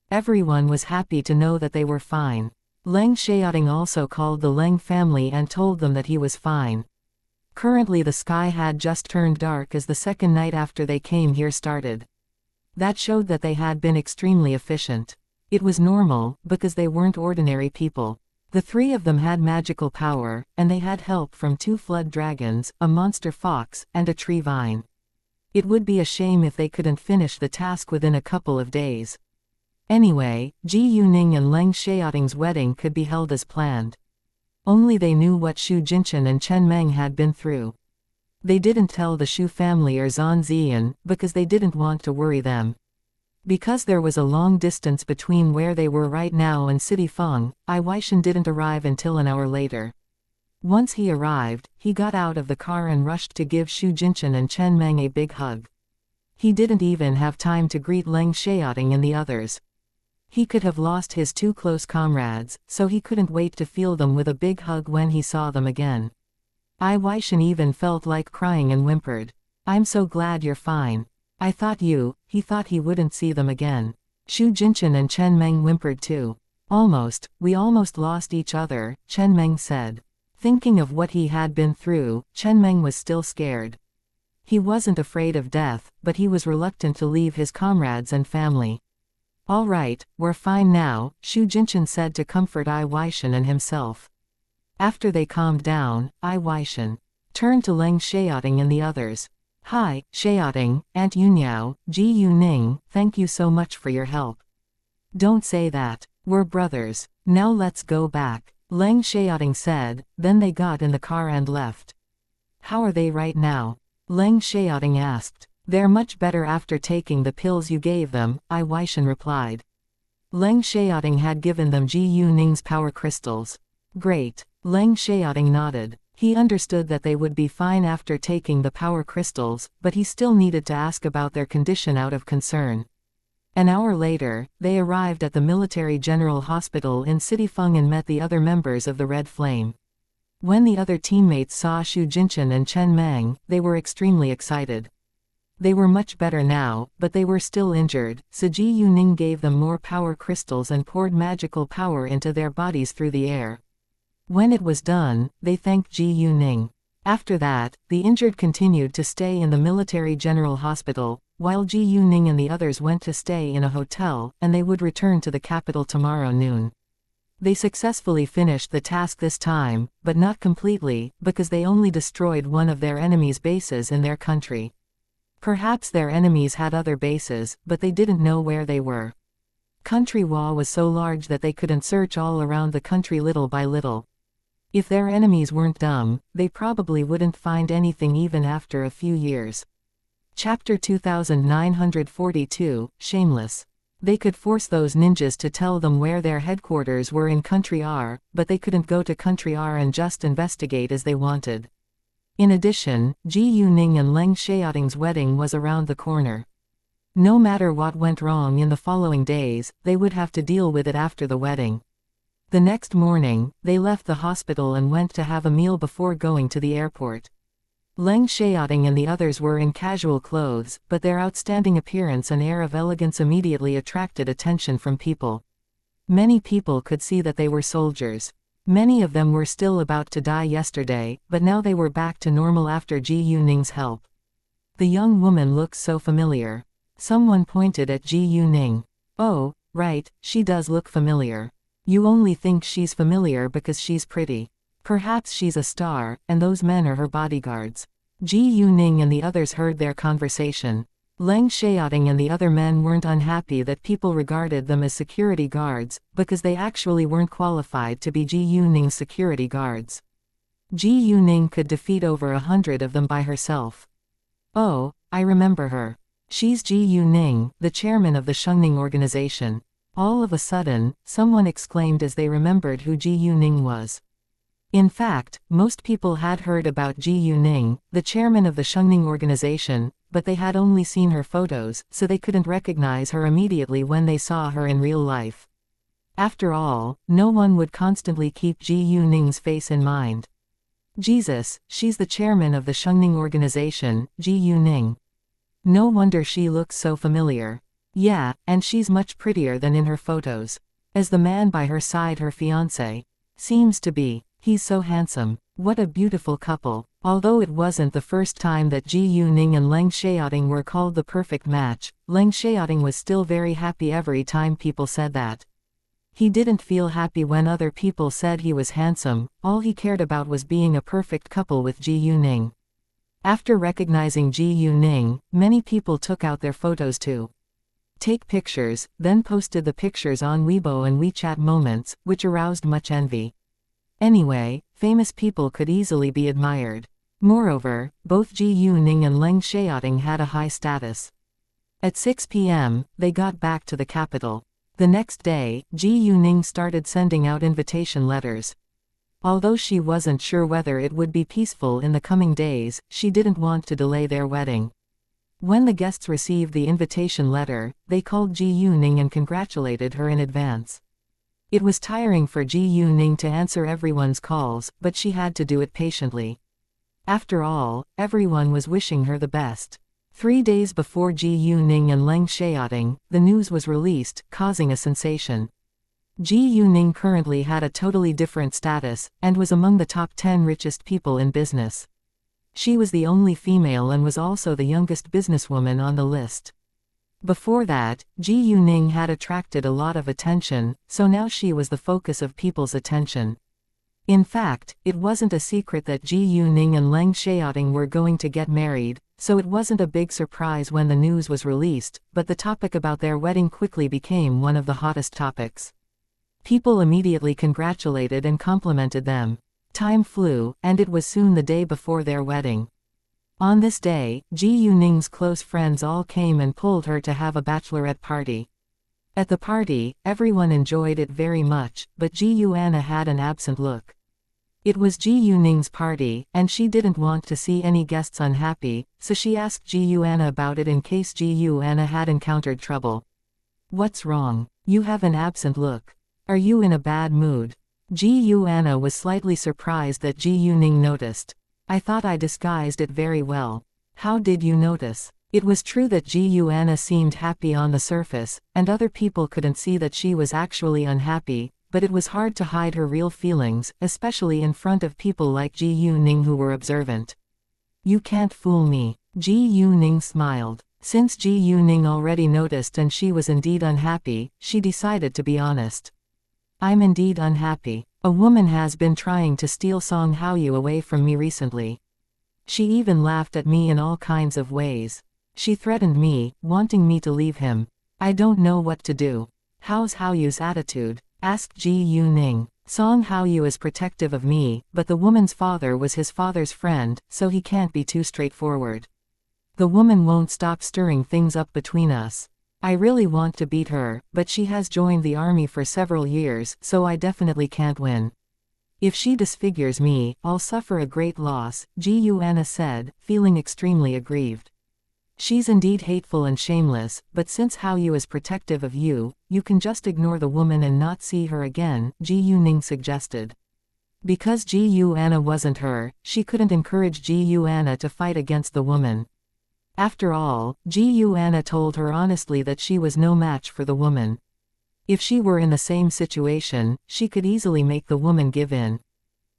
A: Everyone was happy to know that they were fine. Leng Xiaoting also called the Leng family and told them that he was fine. Currently the sky had just turned dark as the second night after they came here started. That showed that they had been extremely efficient. It was normal, because they weren't ordinary people. The 3 of them had magical power, and they had help from 2 flood dragons, a monster fox, and a tree vine. It would be a shame if they couldn't finish the task within a couple of days. Anyway, Ji Yuning and Leng Xiaoting's wedding could be held as planned. Only they knew what Xu Jinchen and Chen Meng had been through. They didn't tell the Xu family or Zan Ziyan, because they didn't want to worry them. Because there was a long distance between where they were right now and City Feng, Ai Weishan didn't arrive until an hour later. Once he arrived, he got out of the car and rushed to give Xu Jinchen and Chen Meng a big hug. He didn't even have time to greet Leng Xiaoting and the others. He could have lost his 2 close comrades, so he couldn't wait to feel them with a big hug when he saw them again. Ai Weishan even felt like crying and whimpered, "I'm so glad you're fine. I thought he thought he wouldn't see them again." Xu Jinchen and Chen Meng whimpered too. We almost lost each other," Chen Meng said. Thinking of what he had been through, Chen Meng was still scared. He wasn't afraid of death, but he was reluctant to leave his comrades and family. "All right, we're fine now," Xu Jinchen said to comfort Ai Weishan and himself. After they calmed down, Ai Weishan turned to Leng Xiaoting and the others. "Hi, Xiaoting, Aunt Yunyao, Ji Yuning, thank you so much for your help." "Don't say that. We're brothers. Now let's go back," Leng Xiaoting said, then they got in the car and left. "How are they right now?" Leng Xiaoting asked. "They're much better after taking the pills you gave them," Ai Weishan replied. Leng Xiaoting had given them Ji Yuning's power crystals. "Great." Leng Xiaoting nodded. He understood that they would be fine after taking the power crystals, but he still needed to ask about their condition out of concern. An hour later, they arrived at the Military General Hospital in City Feng and met the other members of the Red Flame. When the other teammates saw Xu Jinchen and Chen Meng, they were extremely excited. They were much better now, but they were still injured, so Ji Yuning gave them more power crystals and poured magical power into their bodies through the air. When it was done, they thanked Ji Yuning. After that, the injured continued to stay in the Military General Hospital, while Ji Yuning and the others went to stay in a hotel, and they would return to the capital tomorrow noon. They successfully finished the task this time, but not completely, because they only destroyed one of their enemies' bases in their country. Perhaps their enemies had other bases, but they didn't know where they were. Country Wa was so large that they couldn't search all around the country little by little. If their enemies weren't dumb, they probably wouldn't find anything even after a few years. Chapter 2942, Shameless. They could force those ninjas to tell them where their headquarters were in Country R, but they couldn't go to Country R and just investigate as they wanted. In addition, Ji Yuning and Leng Xiaoting's wedding was around the corner. No matter what went wrong in the following days, they would have to deal with it after the wedding. The next morning, they left the hospital and went to have a meal before going to the airport. Leng Xiaoting and the others were in casual clothes, but their outstanding appearance and air of elegance immediately attracted attention from people. Many people could see that they were soldiers. Many of them were still about to die yesterday, but now they were back to normal after Ji Yuning's help. The young woman looks so familiar. Someone pointed at Ji Yuning. Oh, right, she does look familiar. You only think she's familiar because she's pretty. Perhaps she's a star, and those men are her bodyguards. Ji Yuning and the others heard their conversation. Leng Xiaoting and the other men weren't unhappy that people regarded them as security guards, because they actually weren't qualified to be Ji Yuning's security guards. Ji Yuning could defeat over 100 of them by herself. Oh, I remember her. She's Ji Yuning, the chairman of the Shengning organization. All of a sudden, someone exclaimed as they remembered who Ji Yuning was. In fact, most people had heard about Ji Yuning, the chairman of the Shengning organization, but they had only seen her photos, so they couldn't recognize her immediately when they saw her in real life. After all, no one would constantly keep Ji Yuning's face in mind. Jesus, she's the chairman of the Shengning organization, Ji Yuning. No wonder she looks so familiar. Yeah, and she's much prettier than in her photos. As the man by her side, her fiancé, seems to be. He's so handsome. What a beautiful couple. Although it wasn't the first time that Ji Yuning and Leng Xiaoting were called the perfect match, Leng Xiaoting was still very happy every time people said that. He didn't feel happy when other people said he was handsome. All he cared about was being a perfect couple with Ji Yuning. After recognizing Ji Yuning, many people took out their photos to take pictures, then posted the pictures on Weibo and WeChat moments, which aroused much envy. Anyway, famous people could easily be admired. Moreover, both Ji Yuning and Leng Xiaoting had a high status. At 6 p.m., they got back to the capital. The next day, Ji Yuning started sending out invitation letters. Although she wasn't sure whether it would be peaceful in the coming days, she didn't want to delay their wedding. When the guests received the invitation letter, they called Ji Yuning and congratulated her in advance. It was tiring for Ji Yuning to answer everyone's calls, but she had to do it patiently. After all, everyone was wishing her the best. 3 days before Ji Yuning and Leng Xiaoting, the news was released, causing a sensation. Ji Yuning currently had a totally different status, and was among the top 10 richest people in business. She was the only female and was also the youngest businesswoman on the list. Before that, Ji Yuning had attracted a lot of attention, so now she was the focus of people's attention. In fact, it wasn't a secret that Ji Yuning and Leng Xiaoting were going to get married, so it wasn't a big surprise when the news was released, but the topic about their wedding quickly became one of the hottest topics. People immediately congratulated and complimented them. Time flew, and it was soon the day before their wedding. On this day, Ji Yuning's close friends all came and pulled her to have a bachelorette party. At the party, everyone enjoyed it very much, but Ji Yuana had an absent look. It was Ji Yuning's party, and she didn't want to see any guests unhappy, so she asked Ji Yuana about it in case Ji Yuana had encountered trouble. "What's wrong? You have an absent look. Are you in a bad mood?" Ji Yuana was slightly surprised that Ji Yuning noticed. "I thought I disguised it very well. How did you notice?" It was true that Ji Yuana seemed happy on the surface, and other people couldn't see that she was actually unhappy, but it was hard to hide her real feelings, especially in front of people like Ji Yuning who were observant. "You can't fool me." Ji Yuning smiled. Since Ji Yuning already noticed and she was indeed unhappy, she decided to be honest. "I'm indeed unhappy. A woman has been trying to steal Song Haoyu away from me recently. She even laughed at me in all kinds of ways. She threatened me, wanting me to leave him. I don't know what to do." "How's Haoyu's attitude?" asked Ji Yuning. "Song Haoyu is protective of me, but the woman's father was his father's friend, so he can't be too straightforward. The woman won't stop stirring things up between us. I really want to beat her, but she has joined the army for several years, so I definitely can't win. If she disfigures me, I'll suffer a great loss," Ji Yuana said, feeling extremely aggrieved. "She's indeed hateful and shameless, but since Haoyu is protective of you, you can just ignore the woman and not see her again," Ji Yuning suggested. Because Gu Anna wasn't her, she couldn't encourage Gu Anna to fight against the woman. After all, Gu Anna told her honestly that she was no match for the woman. If she were in the same situation, she could easily make the woman give in.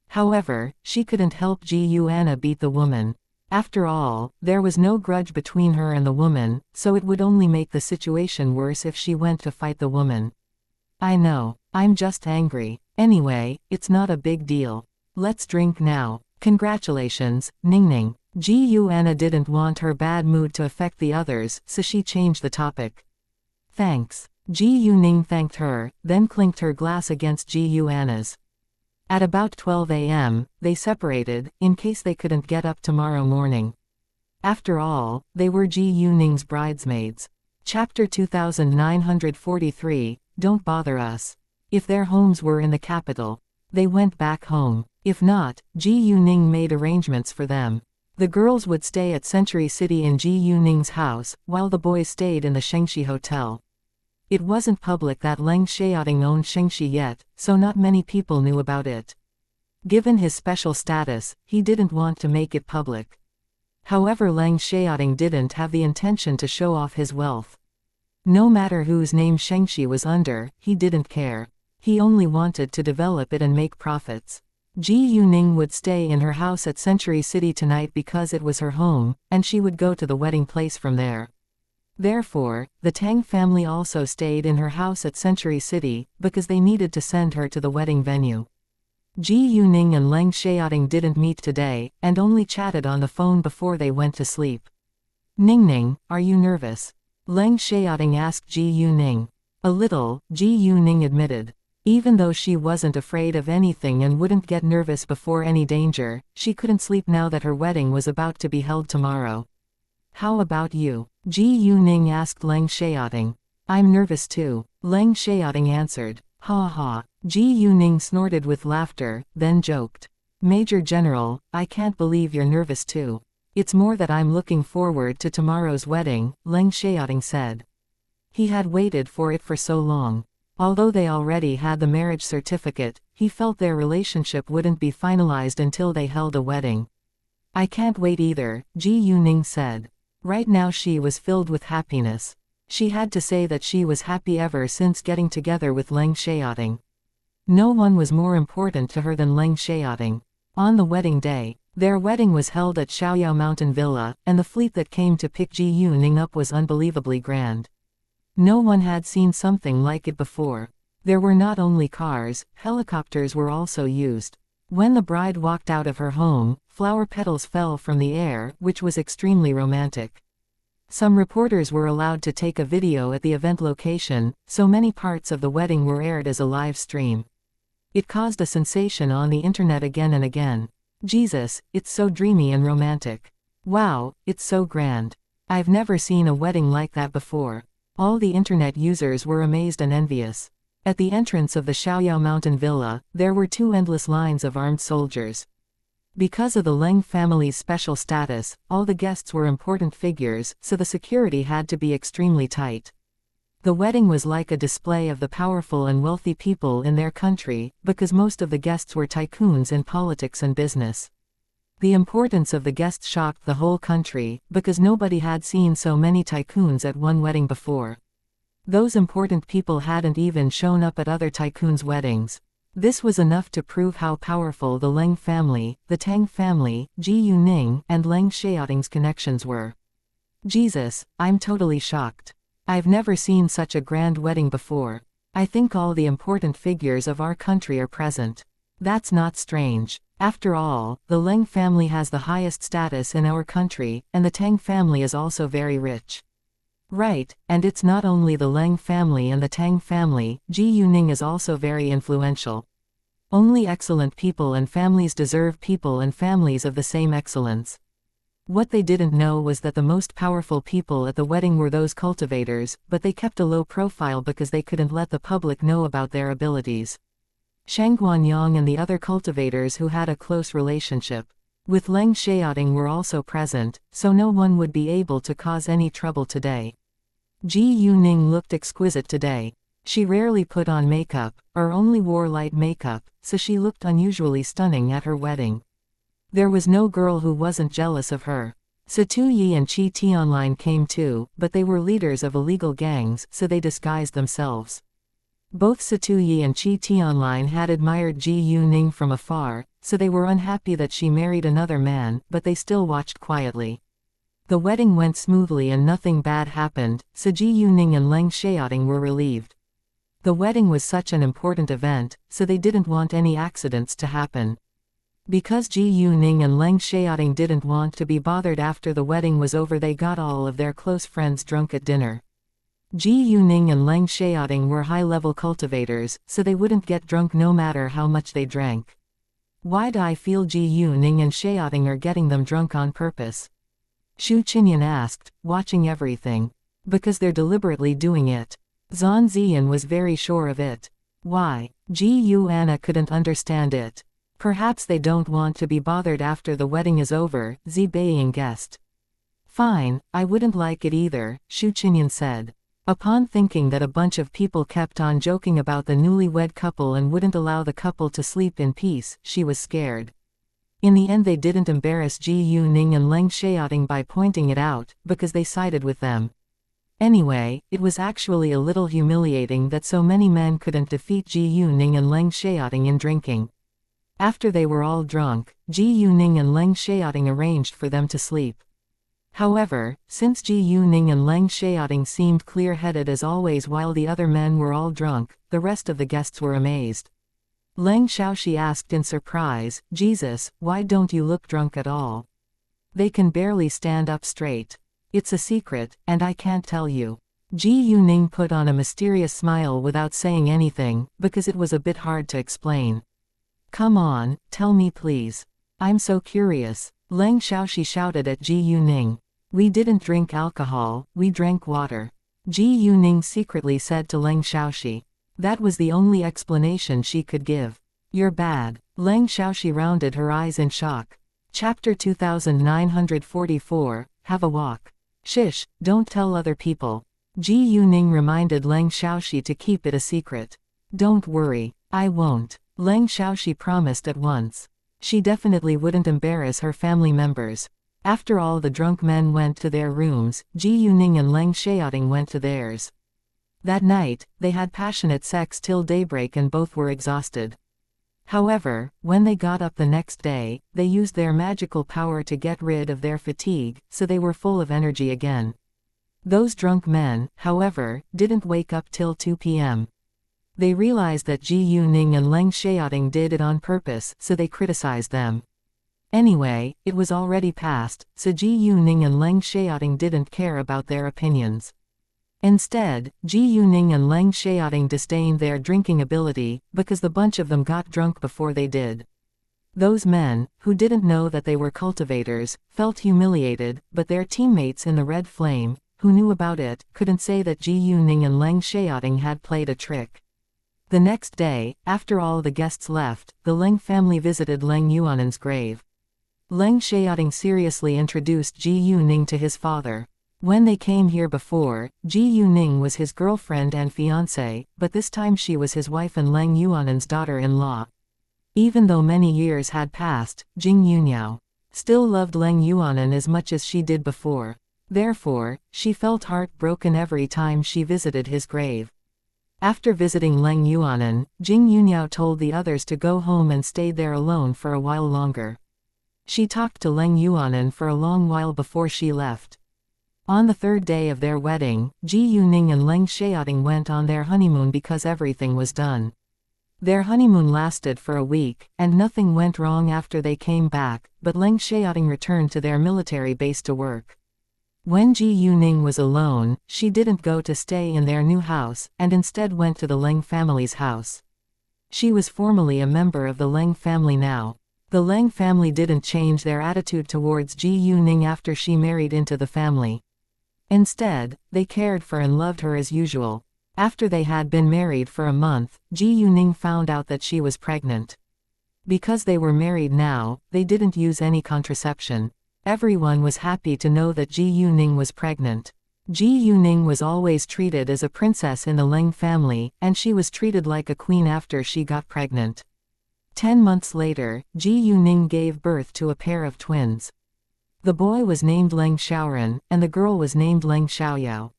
A: However, she couldn't help Gu Anna beat the woman. After all, there was no grudge between her and the woman, so it would only make the situation worse if she went to fight the woman. I know. I'm just angry. Anyway, it's not a big deal. Let's drink now. Congratulations, Ningning. Gu Anna didn't want her bad mood to affect the others, so she changed the topic. Thanks. Gu Ning thanked her, then clinked her glass against Gu Anna's. At about 12 a.m., they separated, in case they couldn't get up tomorrow morning. After all, they were Gu Ning's bridesmaids. Chapter 2943, Don't Bother Us. If their homes were in the capital, they went back home. If not, Gu Ning made arrangements for them. The girls would stay at Century City in Gu Ning's house, while the boys stayed in the xianxia hotel. It wasn't public that Leng Xiaoting owned xianxia yet, so not many people knew about it. Given his special status, he didn't want to make it public. However, Leng Xiaoting didn't have the intention to show off his wealth. No matter whose name xianxia was under, he didn't care. He only wanted to develop it and make profits. Gu Ning would stay in her house at Century City tonight because it was her home, and she would go to the wedding place from there. Therefore, the Tang family also stayed in her house at Century City, because they needed to send her to the wedding venue. Gu Ning and Leng Xiaoting didn't meet today, and only chatted on the phone before they went to sleep. Ningning, are you nervous? Leng Xiaoting asked Gu Ning. A little, Gu Ning admitted. Even though she wasn't afraid of anything and wouldn't get nervous before any danger, she couldn't sleep now that her wedding was about to be held tomorrow. How about you? Gu Ning asked Leng Xiaoting. I'm nervous too, Leng Xiaoting answered. Ha ha. Gu Ning snorted with laughter, then joked. Major General, I can't believe you're nervous too. It's more that I'm looking forward to tomorrow's wedding, Leng Xiaoting said. He had waited for it for so long. Although they already had the marriage certificate, he felt their relationship wouldn't be finalized until they held a wedding. I can't wait either, Gu Ning said. Right now she was filled with happiness. She had to say that she was happy ever since getting together with Leng Xiaoting. No one was more important to her than Leng Xiaoting. On the wedding day, their wedding was held at Xiaoyao Mountain Villa, and the fleet that came to pick Gu Ning up was unbelievably grand. No one had seen something like it before. There were not only cars, helicopters were also used. When the bride walked out of her home, flower petals fell from the air, which was extremely romantic. Some reporters were allowed to take a video at the event location, so many parts of the wedding were aired as a live stream. It caused a sensation on the internet again and again. Jesus, it's so dreamy and romantic. Wow, it's so grand. I've never seen a wedding like that before. All the internet users were amazed and envious. At the entrance of the Xiaoyao Mountain Villa, there were two endless lines of armed soldiers. Because of the Leng family's special status, all the guests were important figures, so the security had to be extremely tight. The wedding was like a display of the powerful and wealthy people in their country, because most of the guests were tycoons in politics and business. The importance of the guests shocked the whole country, because nobody had seen so many tycoons at one wedding before. Those important people hadn't even shown up at other tycoons' weddings. This was enough to prove how powerful the Leng family, the Tang family, Gu Ning, and Leng Xiaoting's connections were. Jesus, I'm totally shocked. I've never seen such a grand wedding before. I think all the important figures of our country are present. That's not strange. After all, the Leng family has the highest status in our country, and the Tang family is also very rich. Right, and it's not only the Leng family and the Tang family, Gu Ning is also very influential. Only excellent people and families deserve people and families of the same excellence. What they didn't know was that the most powerful people at the wedding were those cultivators, but they kept a low profile because they couldn't let the public know about their abilities. Shang Guanyang and the other cultivators who had a close relationship with Leng Xiaoting were also present, so no one would be able to cause any trouble today. Gu Ning looked exquisite today. She rarely put on makeup, or only wore light makeup, so she looked unusually stunning at her wedding. There was no girl who wasn't jealous of her. Satu Yi and Chi Tianlin came too, but they were leaders of illegal gangs, so they disguised themselves. Both Satu Yi and Chi Tianlin had admired Ji Yuning from afar, so they were unhappy that she married another man, but they still watched quietly. The wedding went smoothly and nothing bad happened, so Ji Yuning and Leng Xiaoting were relieved. The wedding was such an important event, so they didn't want any accidents to happen. Because Ji Yuning and Leng Xiaoting didn't want to be bothered after the wedding was over, they got all of their close friends drunk at dinner. Ji Yuning and Leng Xiaoting were high-level cultivators, so they wouldn't get drunk no matter how much they drank. Why do I feel Ji Yuning and Xiaoting are getting them drunk on purpose? Xu Qinyan asked, watching everything. Because they're deliberately doing it. Zhan Ziyan was very sure of it. Why? Ji Yuanna couldn't understand it. Perhaps they don't want to be bothered after the wedding is over, Zi Beiying guessed. Fine, I wouldn't like it either, Xu Qinyan said. Upon thinking that a bunch of people kept on joking about the newlywed couple and wouldn't allow the couple to sleep in peace, she was scared. In the end they didn't embarrass Ji Yuning and Leng Xiaoting by pointing it out, because they sided with them. Anyway, it was actually a little humiliating that so many men couldn't defeat Ji Yuning and Leng Xiaoting in drinking. After they were all drunk, Ji Yuning and Leng Xiaoting arranged for them to sleep. However, since Ji Yuning and Leng Xiaoting seemed clear-headed as always while the other men were all drunk, the rest of the guests were amazed. Leng Xiaoxi asked in surprise, Jesus, why don't you look drunk at all? They can barely stand up straight. It's a secret, and I can't tell you. Ji Yuning put on a mysterious smile without saying anything, because it was a bit hard to explain. Come on, tell me please. I'm so curious. Leng Xiaoxi shouted at Ji Yuning. We didn't drink alcohol, we drank water. Ji Yuning secretly said to Leng Xiaoxi. That was the only explanation she could give. You're bad. Leng Xiaoxi rounded her eyes in shock. Chapter 2944, Have a walk. Shish, don't tell other people. Ji Yuning reminded Leng Xiaoxi to keep it a secret. Don't worry, I won't. Leng Xiaoxi promised at once. She definitely wouldn't embarrass her family members. After all the drunk men went to their rooms, Ji Yuning and Leng Xiaoting went to theirs. That night, they had passionate sex till daybreak and both were exhausted. However, when they got up the next day, they used their magical power to get rid of their fatigue, so they were full of energy again. Those drunk men, however, didn't wake up till 2 p.m. They realized that Ji Yuning and Leng Xiaoting did it on purpose, so they criticized them. Anyway, it was already past, so Ji Yuning and Leng Xiaoting didn't care about their opinions. Instead, Ji Yuning and Leng Xiaoting disdained their drinking ability, because the bunch of them got drunk before they did. Those men, who didn't know that they were cultivators, felt humiliated, but their teammates in the Red Flame, who knew about it, couldn't say that Ji Yuning and Leng Xiaoting had played a trick. The next day, after all the guests left, the Leng family visited Leng Yuanan's grave. Leng Xiaoting seriously introduced Ji Yuning to his father. When they came here before, Ji Yuning was his girlfriend and fiancée, but this time she was his wife and Leng Yuanan's daughter-in-law. Even though many years had passed, Jing Yuniao still loved Leng Yuanan as much as she did before. Therefore, she felt heartbroken every time she visited his grave. After visiting Leng Yuanan, Jing Yuniao told the others to go home and stayed there alone for a while longer. She talked to Leng Yuanan for a long while before she left. On the third day of their wedding, Ji Yuning and Leng Xiaoting went on their honeymoon because everything was done. Their honeymoon lasted for a week, and nothing went wrong after they came back, but Leng Xiaoting returned to their military base to work. When Ji Yuning was alone, she didn't go to stay in their new house, and instead went to the Leng family's house. She was formally a member of the Leng family now. The Leng family didn't change their attitude towards Ji Yuning after she married into the family. Instead, they cared for and loved her as usual. After they had been married for a month, Ji Yuning found out that she was pregnant. Because they were married now, they didn't use any contraception. Everyone was happy to know that Ji Yuning was pregnant. Ji Yuning was always treated as a princess in the Leng family, and she was treated like a queen after she got pregnant. 10 months later, Ji Yuning gave birth to a pair of twins. The boy was named Leng Xiaoran, and the girl was named Leng Xiaoyao.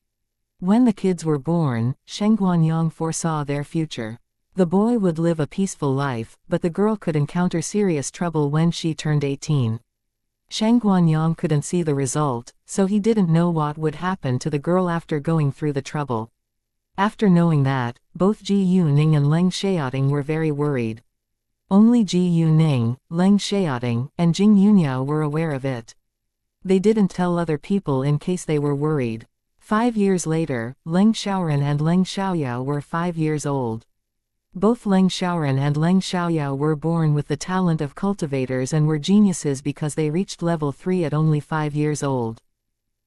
A: When the kids were born, Sheng Guanyang foresaw their future. The boy would live a peaceful life, but the girl could encounter serious trouble when she turned 18. Sheng Guanyang couldn't see the result, so he didn't know what would happen to the girl after going through the trouble. After knowing that, both Ji Yuning and Leng Xiaoting were very worried. Only Ji Yuning, Leng Xiaoting, and Jing Yunyao were aware of it. They didn't tell other people in case they were worried. 5 years later, Leng Xiaoran and Leng Xiaoyao were 5 years old. Both Leng Xiaoran and Leng Xiaoyao were born with the talent of cultivators and were geniuses because they reached level 3 at only 5 years old.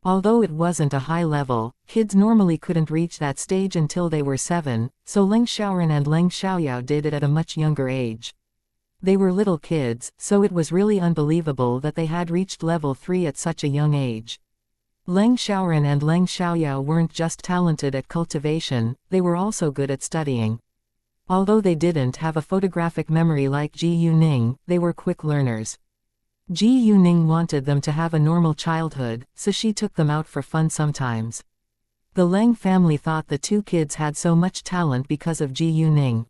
A: Although it wasn't a high level, kids normally couldn't reach that stage until they were 7, so Leng Xiaoran and Leng Xiaoyao did it at a much younger age. They were little kids, so it was really unbelievable that they had reached level 3 at such a young age. Leng Xiaoran and Leng Xiaoyao weren't just talented at cultivation, they were also good at studying. Although they didn't have a photographic memory like Ji Yuning, they were quick learners. Ji Yuning wanted them to have a normal childhood, so she took them out for fun sometimes. The Leng family thought the two kids had so much talent because of Ji Yuning.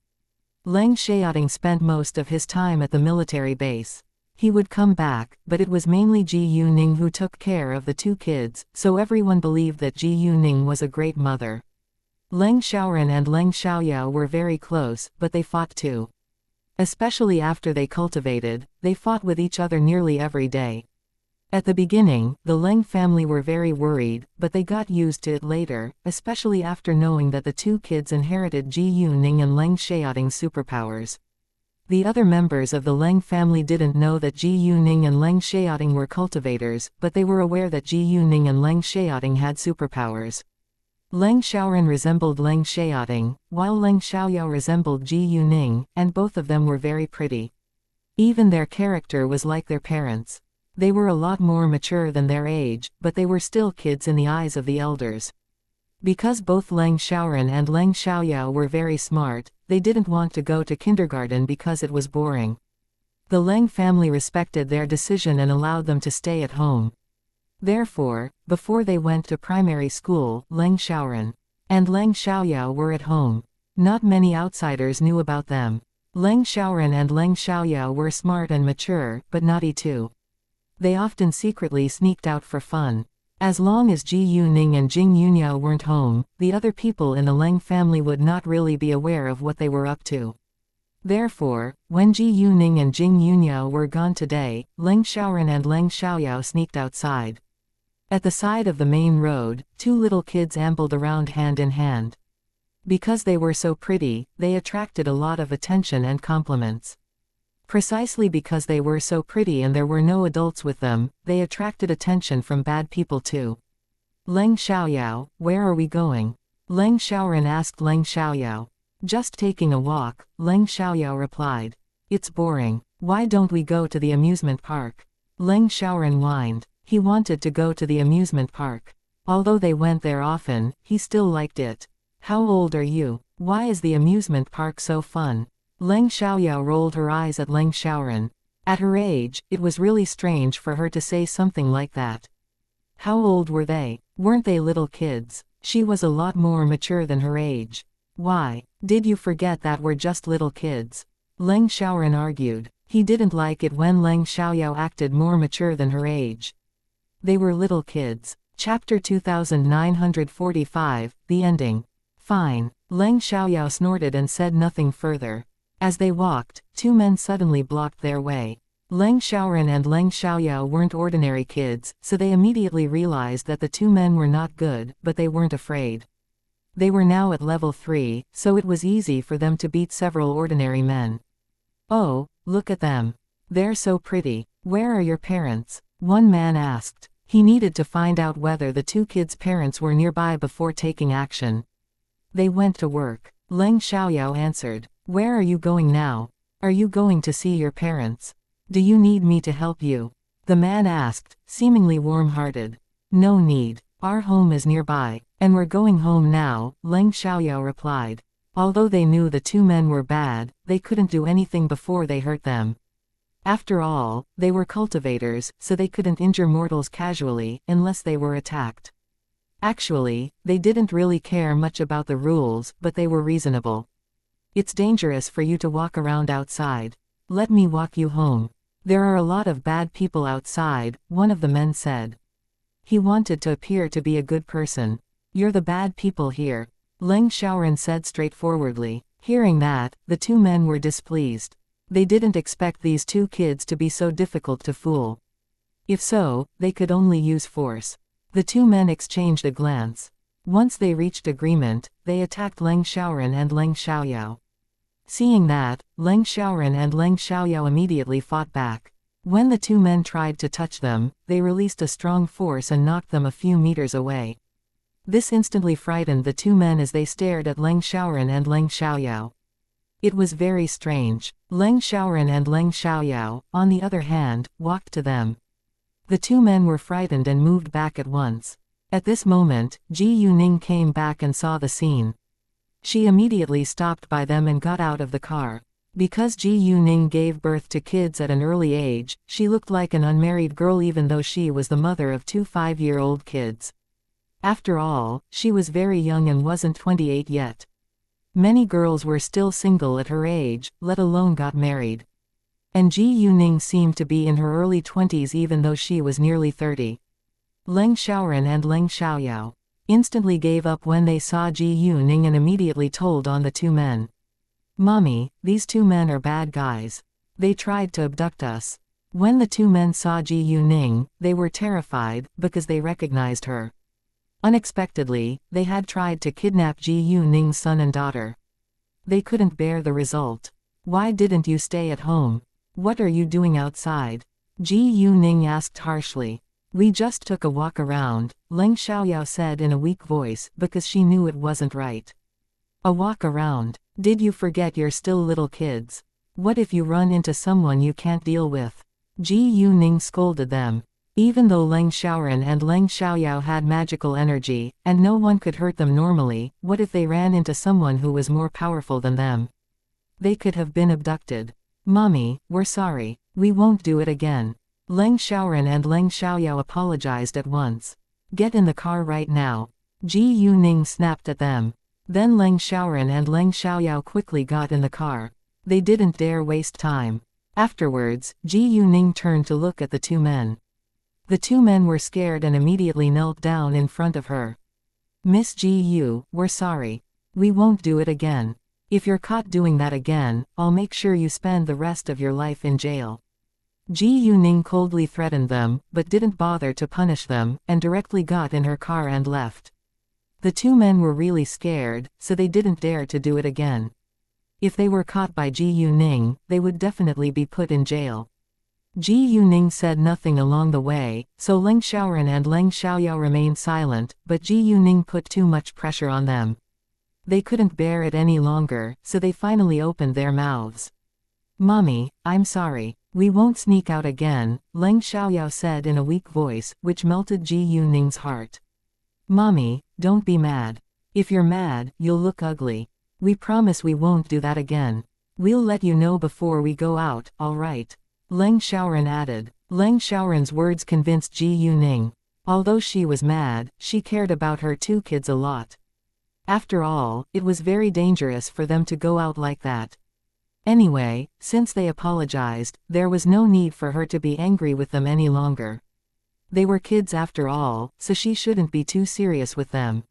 A: Leng Xiaoting spent most of his time at the military base. He would come back, but it was mainly Ji Yuning who took care of the two kids, so everyone believed that Ji Yuning was a great mother. Leng Xiaoran and Leng Xiaoyao were very close, but they fought too. Especially after they cultivated, they fought with each other nearly every day. At the beginning, the Leng family were very worried, but they got used to it later, especially after knowing that the two kids inherited Ji Yuning and Leng Xiaoting's superpowers. The other members of the Leng family didn't know that Ji Yuning and Leng Xiaoting were cultivators, but they were aware that Ji Yuning and Leng Xiaoting had superpowers. Leng Xiaoran resembled Leng Xiaoting, while Leng Xiaoyao resembled Ji Yuning, and both of them were very pretty. Even their character was like their parents. They were a lot more mature than their age, but they were still kids in the eyes of the elders. Because both Leng Xiaoran and Leng Xiaoyao were very smart, they didn't want to go to kindergarten because it was boring. The Leng family respected their decision and allowed them to stay at home. Therefore, before they went to primary school, Leng Xiaoran and Leng Xiaoyao were at home. Not many outsiders knew about them. Leng Xiaoran and Leng Xiaoyao were smart and mature, but naughty too. They often secretly sneaked out for fun. As long as Ji Yuning and Jing Yunyao weren't home, the other people in the Leng family would not really be aware of what they were up to. Therefore, when Ji Yuning and Jing Yunyao were gone today, Leng Xiaoran and Leng Xiaoyao sneaked outside. At the side of the main road, two little kids ambled around hand in hand. Because they were so pretty, they attracted a lot of attention and compliments. Precisely because they were so pretty and there were no adults with them, they attracted attention from bad people too. Leng Xiaoyao, where are we going? Leng Xiaoran asked Leng Xiaoyao. Just taking a walk, Leng Xiaoyao replied. It's boring. Why don't we go to the amusement park? Leng Xiaoran whined. He wanted to go to the amusement park. Although they went there often, he still liked it. How old are you? Why is the amusement park so fun? Leng Xiaoyao rolled her eyes at Leng Xiaoran. At her age, it was really strange for her to say something like that. How old were they? Weren't they little kids? She was a lot more mature than her age. Why? Did you forget that we're just little kids? Leng Xiaoran argued. He didn't like it when Leng Xiaoyao acted more mature than her age. They were little kids. Chapter 2945, The Ending. Fine. Leng Xiaoyao snorted and said nothing further. As they walked, two men suddenly blocked their way. Leng Xiaoran and Leng Xiaoyao weren't ordinary kids, so they immediately realized that the two men were not good, but they weren't afraid. They were now at level 3, so it was easy for them to beat several ordinary men. Oh, look at them. They're so pretty. Where are your parents? One man asked. He needed to find out whether the two kids' parents were nearby before taking action. They went to work. Leng Xiaoyao answered. Where are you going now? Are you going to see your parents? Do you need me to help you? The man asked, seemingly warm-hearted. No need. Our home is nearby, and we're going home now, Leng Xiaoyao replied. Although they knew the two men were bad, they couldn't do anything before they hurt them. After all, they were cultivators, so they couldn't injure mortals casually, unless they were attacked. Actually, they didn't really care much about the rules, but they were reasonable. It's dangerous for you to walk around outside. Let me walk you home. There are a lot of bad people outside, one of the men said. He wanted to appear to be a good person. You're the bad people here, Leng Xiaoran said straightforwardly. Hearing that, the two men were displeased. They didn't expect these two kids to be so difficult to fool. If so, they could only use force. The two men exchanged a glance. Once they reached agreement, they attacked Leng Xiaoran and Leng Xiaoyao. Seeing that, Leng Xiaoran and Leng Xiaoyao immediately fought back. When the two men tried to touch them, they released a strong force and knocked them a few meters away. This instantly frightened the two men as they stared at Leng Xiaoran and Leng Xiaoyao. It was very strange. Leng Xiaoran and Leng Xiaoyao, on the other hand, walked to them. The two men were frightened and moved back at once. At this moment, Ji Yuning came back and saw the scene. She immediately stopped by them and got out of the car. Because Ji Yuning gave birth to kids at an early age, she looked like an unmarried girl even though she was the mother of two 5-year-old kids. After all, she was very young and wasn't 28 yet. Many girls were still single at her age, let alone got married. And Ji Yuning seemed to be in her early 20s even though she was nearly 30. Leng Xiaoran and Leng Xiaoyao instantly gave up when they saw Ji Yuning and immediately told on the two men. Mommy, these two men are bad guys. They tried to abduct us. When the two men saw Ji Yuning, they were terrified, because they recognized her. Unexpectedly, they had tried to kidnap Ji Yuning's son and daughter. They couldn't bear the result. Why didn't you stay at home? What are you doing outside? Ji Yuning asked harshly. We just took a walk around, Leng Xiaoyao said in a weak voice, because she knew it wasn't right. A walk around? Did you forget you're still little kids? What if you run into someone you can't deal with? Ji Yuning scolded them. Even though Leng Xiaoran and Leng Xiaoyao had magical energy, and no one could hurt them normally, what if they ran into someone who was more powerful than them? They could have been abducted. Mommy, we're sorry. We won't do it again. Leng Xiaoran and Leng Xiaoyao apologized at once. Get in the car right now. Ji Yuning snapped at them. Then Leng Xiaoran and Leng Xiaoyao quickly got in the car. They didn't dare waste time. Afterwards, Ji Yuning turned to look at the two men. The two men were scared and immediately knelt down in front of her. Miss Ji Yu, we're sorry. We won't do it again. If you're caught doing that again, I'll make sure you spend the rest of your life in jail. Ji Yuning coldly threatened them, but didn't bother to punish them, and directly got in her car and left. The two men were really scared, so they didn't dare to do it again. If they were caught by Ji Yuning, they would definitely be put in jail. Ji Yuning said nothing along the way, so Leng Xiaoran and Leng Xiaoyao remained silent, but Ji Yuning put too much pressure on them. They couldn't bear it any longer, so they finally opened their mouths. Mommy, I'm sorry. We won't sneak out again, Leng Xiaoyao said in a weak voice, which melted Ji Yuning's heart. Mommy, don't be mad. If you're mad, you'll look ugly. We promise we won't do that again. We'll let you know before we go out, alright? Leng Xiaoran added. Leng Xiaoran's words convinced Ji Yuning. Although she was mad, she cared about her two kids a lot. After all, it was very dangerous for them to go out like that. Anyway, since they apologized, there was no need for her to be angry with them any longer. They were kids after all, so she shouldn't be too serious with them.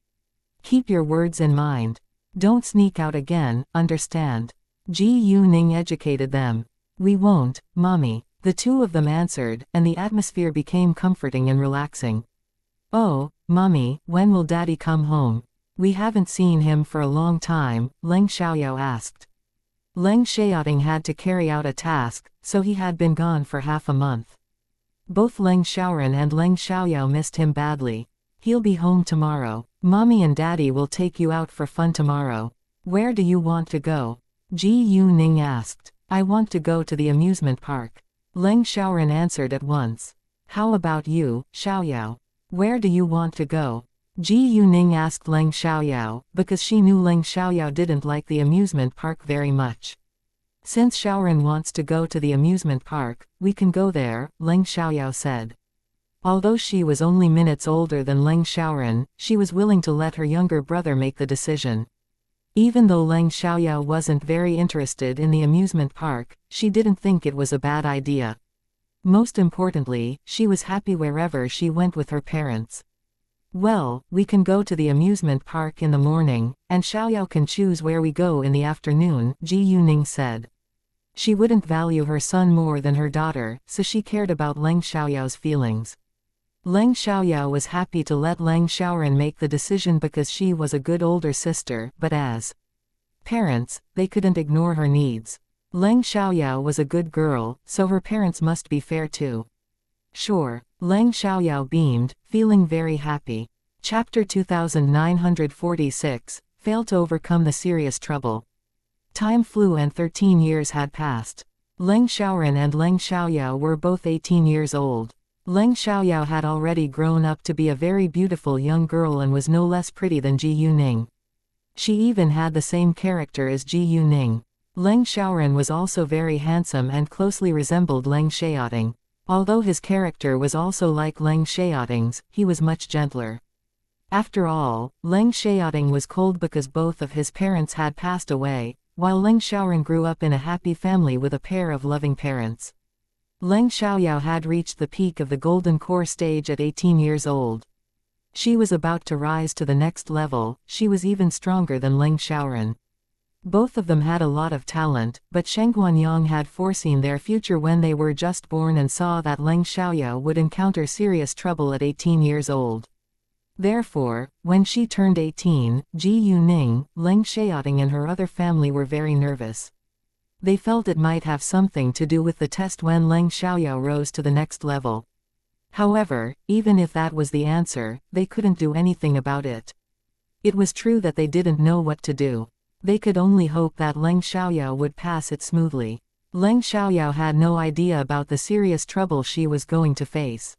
A: Keep your words in mind. Don't sneak out again, understand? Ji Yuning educated them. We won't, Mommy. The two of them answered, and the atmosphere became comforting and relaxing. Oh, Mommy, when will Daddy come home? We haven't seen him for a long time, Leng Xiaoyao asked. Leng Xiaoting had to carry out a task, so he had been gone for half a month. Both Leng Xiaoran and Leng Xiaoyao missed him badly. He'll be home tomorrow. Mommy and Daddy will take you out for fun tomorrow. Where do you want to go? Ji Yuning asked. I want to go to the amusement park. Leng Xiaoran answered at once. How about you, Xiaoyao? Where do you want to go? Ji Yuning asked Leng Xiaoyao, because she knew Leng Xiaoyao didn't like the amusement park very much. Since Xiaoran wants to go to the amusement park, we can go there, Leng Xiaoyao said. Although she was only minutes older than Leng Xiaoran, she was willing to let her younger brother make the decision. Even though Leng Xiaoyao wasn't very interested in the amusement park, she didn't think it was a bad idea. Most importantly, she was happy wherever she went with her parents. Well, we can go to the amusement park in the morning, and Xiaoyao can choose where we go in the afternoon, Ji Yuning said. She wouldn't value her son more than her daughter, so she cared about Leng Xiaoyao's feelings. Leng Xiaoyao was happy to let Leng Xiaoran make the decision because she was a good older sister, but as parents, they couldn't ignore her needs. Leng Xiaoyao was a good girl, so her parents must be fair too. Sure, Leng Xiaoyao beamed, feeling very happy. Chapter 2946, Fail to overcome the serious trouble. Time flew and 13 years had passed. Leng Xiaoran and Leng Xiaoyao were both 18 years old. Leng Xiaoyao had already grown up to be a very beautiful young girl and was no less pretty than Ji Yuning. She even had the same character as Ji Yuning. Leng Xiaoran was also very handsome and closely resembled Leng Xiaoting. Although his character was also like Leng Xiaoting's, he was much gentler. After all, Leng Xiaoting was cold because both of his parents had passed away, while Leng Xiaoran grew up in a happy family with a pair of loving parents. Leng Xiaoyao had reached the peak of the golden core stage at 18 years old. She was about to rise to the next level. She was even stronger than Leng Xiaoran. Both of them had a lot of talent, but Sheng Guanyang had foreseen their future when they were just born and saw that Leng Xiaoyao would encounter serious trouble at 18 years old. Therefore, when she turned 18, Ji Yuning, Leng Xiaoting and her other family were very nervous. They felt it might have something to do with the test when Leng Xiaoyao rose to the next level. However, even if that was the answer, they couldn't do anything about it. It was true that they didn't know what to do. They could only hope that Leng Xiaoyao would pass it smoothly. Leng Xiaoyao had no idea about the serious trouble she was going to face.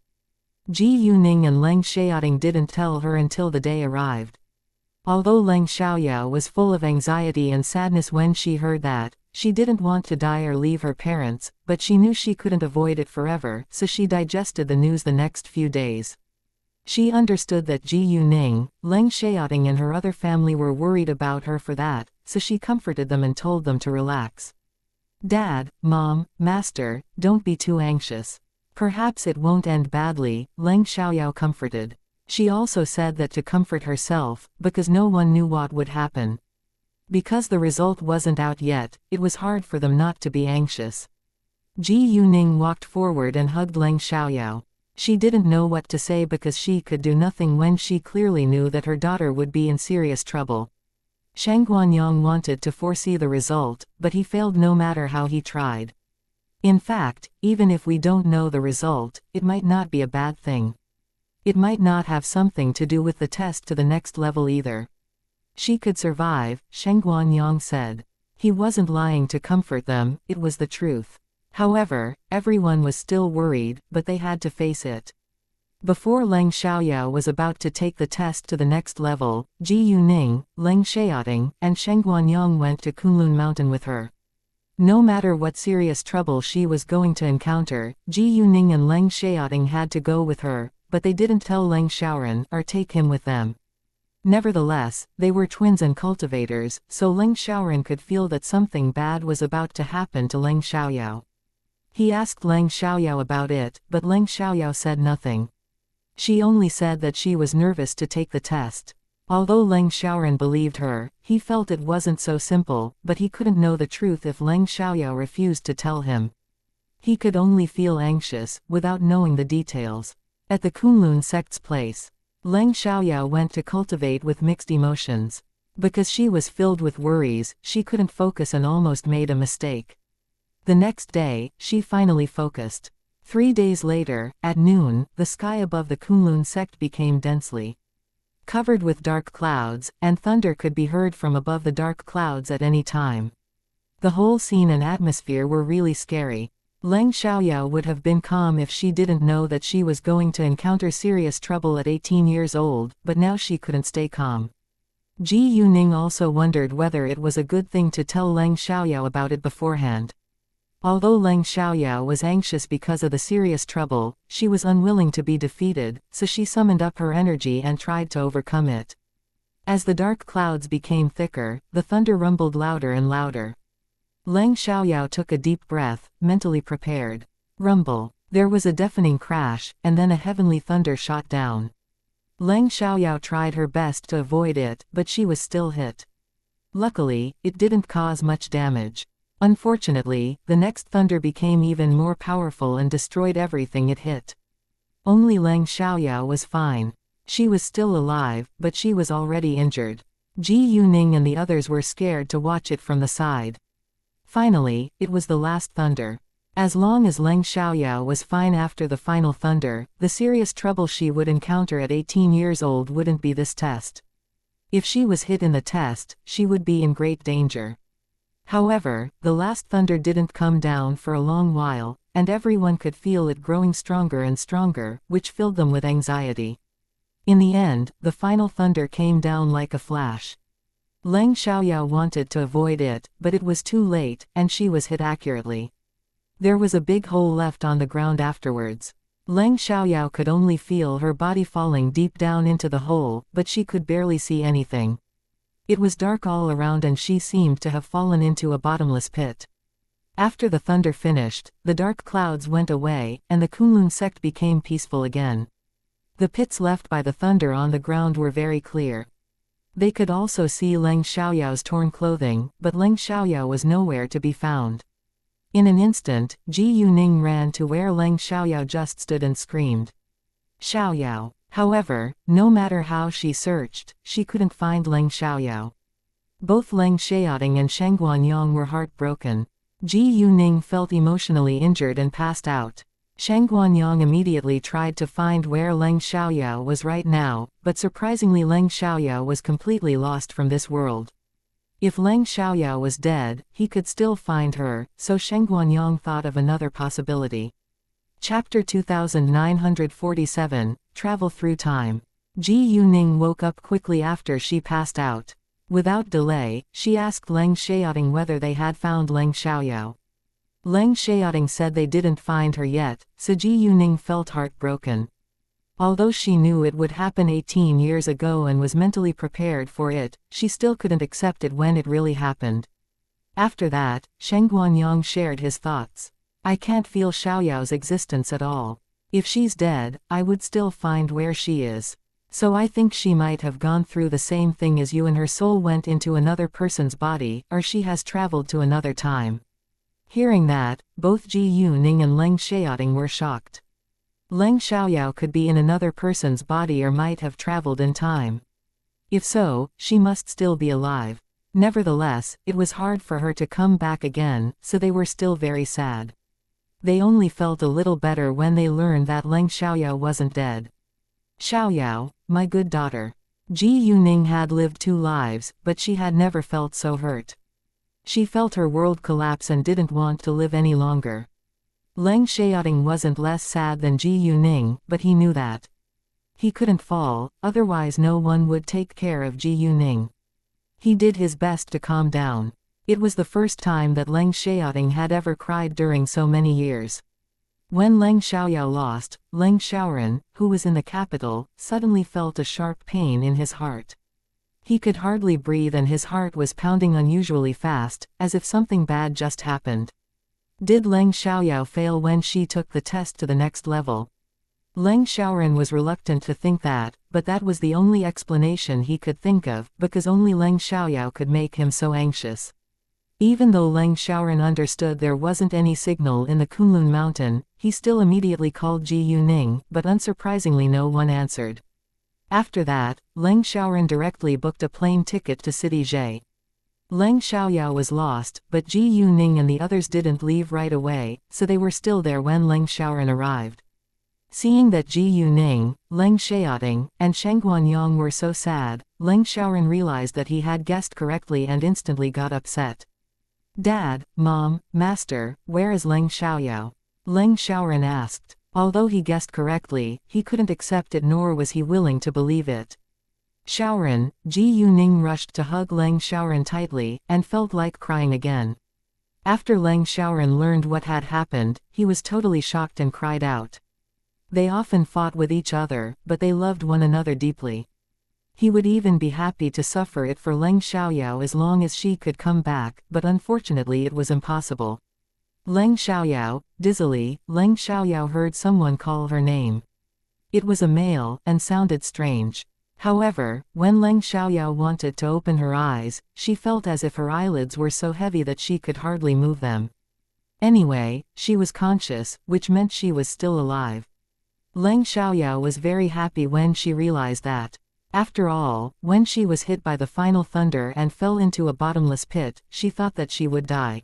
A: Ji Yuning and Leng Xiaoting didn't tell her until the day arrived. Although Leng Xiaoyao was full of anxiety and sadness when she heard that, she didn't want to die or leave her parents, but she knew she couldn't avoid it forever, so she digested the news the next few days. She understood that Ji Yuning, Leng Xiaoting and her other family were worried about her for that, so she comforted them and told them to relax. Dad, Mom, Master, don't be too anxious. Perhaps it won't end badly, Leng Xiaoyao comforted. She also said that to comfort herself, because no one knew what would happen. Because the result wasn't out yet, it was hard for them not to be anxious. Ji Yuning walked forward and hugged Leng Xiaoyao. She didn't know what to say because she could do nothing when she clearly knew that her daughter would be in serious trouble. Sheng Guanyang wanted to foresee the result, but he failed no matter how he tried. In fact, even if we don't know the result, it might not be a bad thing. It might not have something to do with the test to the next level either. She could survive, Sheng Guanyang said. He wasn't lying to comfort them, it was the truth. However, everyone was still worried, but they had to face it. Before Leng Xiaoyao was about to take the test to the next level, Ji Yuning, Leng Xiaoting, and Sheng Guanyang went to Kunlun Mountain with her. No matter what serious trouble she was going to encounter, Ji Yuning and Leng Xiaoting had to go with her, but they didn't tell Leng Xiaoran or take him with them. Nevertheless, they were twins and cultivators, so Leng Xiaoran could feel that something bad was about to happen to Leng Xiaoyao. He asked Leng Xiaoyao about it, but Leng Xiaoyao said nothing. She only said that she was nervous to take the test. Although Leng Xiaoran believed her, he felt it wasn't so simple, but he couldn't know the truth if Leng Xiaoyao refused to tell him. He could only feel anxious, without knowing the details. At the Kunlun sect's place, Leng Xiaoyao went to cultivate with mixed emotions. Because she was filled with worries, she couldn't focus and almost made a mistake. The next day, she finally focused. 3 days later, at noon, the sky above the Kunlun sect became densely covered with dark clouds, and thunder could be heard from above the dark clouds at any time. The whole scene and atmosphere were really scary. Leng Xiaoyao would have been calm if she didn't know that she was going to encounter serious trouble at 18 years old, but now she couldn't stay calm. Ji Yuning also wondered whether it was a good thing to tell Leng Xiaoyao about it beforehand. Although Leng Xiaoyao was anxious because of the serious trouble, she was unwilling to be defeated, so she summoned up her energy and tried to overcome it. As the dark clouds became thicker, the thunder rumbled louder and louder. Leng Xiaoyao took a deep breath, mentally prepared. Rumble. There was a deafening crash, and then a heavenly thunder shot down. Leng Xiaoyao tried her best to avoid it, but she was still hit. Luckily, it didn't cause much damage. Unfortunately, the next thunder became even more powerful and destroyed everything it hit. Only Leng Xiaoyao was fine. She was still alive, but she was already injured. Ji Yuning and the others were scared to watch it from the side. Finally, it was the last thunder. As long as Leng Xiaoyao was fine after the final thunder, the serious trouble she would encounter at 18 years old wouldn't be this test. If she was hit in the test, she would be in great danger. However, the last thunder didn't come down for a long while, and everyone could feel it growing stronger and stronger, which filled them with anxiety. In the end, the final thunder came down like a flash. Leng Xiaoyao wanted to avoid it, but it was too late, and she was hit accurately. There was a big hole left on the ground afterwards. Leng Xiaoyao could only feel her body falling deep down into the hole, but she could barely see anything. It was dark all around and she seemed to have fallen into a bottomless pit. After the thunder finished, the dark clouds went away, and the Kunlun sect became peaceful again. The pits left by the thunder on the ground were very clear. They could also see Leng Xiaoyao's torn clothing, but Leng Xiaoyao was nowhere to be found. In an instant, Ji Yuning ran to where Leng Xiaoyao just stood and screamed. Xiaoyao. However, no matter how she searched, she couldn't find Leng Xiaoyao. Both Leng Xiaoting and Sheng Guanyang were heartbroken. Ji Yuning felt emotionally injured and passed out. Sheng Guanyang immediately tried to find where Leng Xiaoyao was right now, but surprisingly Leng Xiaoyao was completely lost from this world. If Leng Xiaoyao was dead, he could still find her, so Sheng Guanyang thought of another possibility. Chapter 2947, Travel Through Time. Ji Yuning woke up quickly after she passed out. Without delay, she asked Leng Xiaoting whether they had found Leng Xiaoyao. Leng Xiaoting said they didn't find her yet, so Ji Yuning felt heartbroken. Although she knew it would happen 18 years ago and was mentally prepared for it, she still couldn't accept it when it really happened. After that, Sheng Guanyang shared his thoughts. I can't feel Xiaoyao's existence at all. If she's dead, I would still find where she is. So I think she might have gone through the same thing as you and her soul went into another person's body, or she has traveled to another time. Hearing that, both Ji Yuning and Leng Xiaoting were shocked. Leng Xiaoyao could be in another person's body or might have traveled in time. If so, she must still be alive. Nevertheless, it was hard for her to come back again, so they were still very sad. They only felt a little better when they learned that Leng Xiaoyao wasn't dead. Xiaoyao, my good daughter. Ji Yuning had lived 2 lives, but she had never felt so hurt. She felt her world collapse and didn't want to live any longer. Leng Xiaoting wasn't less sad than Ji Yuning, but he knew that. He couldn't fall, otherwise no one would take care of Ji Yuning. He did his best to calm down. It was the first time that Leng Xiaoting had ever cried during so many years. When Leng Xiaoyao lost, Leng Xiaoran, who was in the capital, suddenly felt a sharp pain in his heart. He could hardly breathe and his heart was pounding unusually fast, as if something bad just happened. Did Leng Xiaoyao fail when she took the test to the next level? Leng Xiaoran was reluctant to think that, but that was the only explanation he could think of, because only Leng Xiaoyao could make him so anxious. Even though Leng Xiaoran understood there wasn't any signal in the Kunlun mountain, he still immediately called Ji Yuning, but unsurprisingly no one answered. After that, Leng Xiaoran directly booked a plane ticket to City Zhe. Leng Xiaoyao was lost, but Ji Yuning and the others didn't leave right away, so they were still there when Leng Xiaoran arrived. Seeing that Ji Yuning, Leng Xiaoting, and Sheng Guanyang were so sad, Leng Xiaoran realized that he had guessed correctly and instantly got upset. Dad, Mom, Master, where is Leng Xiaoyao? Leng Xiaoran asked. Although he guessed correctly, he couldn't accept it nor was he willing to believe it. Xiaoran, Ji Yuning rushed to hug Leng Xiaoran tightly, and felt like crying again. After Leng Xiaoran learned what had happened, he was totally shocked and cried out. They often fought with each other, but they loved one another deeply. He would even be happy to suffer it for Leng Xiaoyao as long as she could come back, but unfortunately it was impossible. Leng Xiaoyao, dizzily, Leng Xiaoyao heard someone call her name. It was a male, and sounded strange. However, when Leng Xiaoyao wanted to open her eyes, she felt as if her eyelids were so heavy that she could hardly move them. Anyway, she was conscious, which meant she was still alive. Leng Xiaoyao was very happy when she realized that. After all, when she was hit by the final thunder and fell into a bottomless pit, she thought that she would die.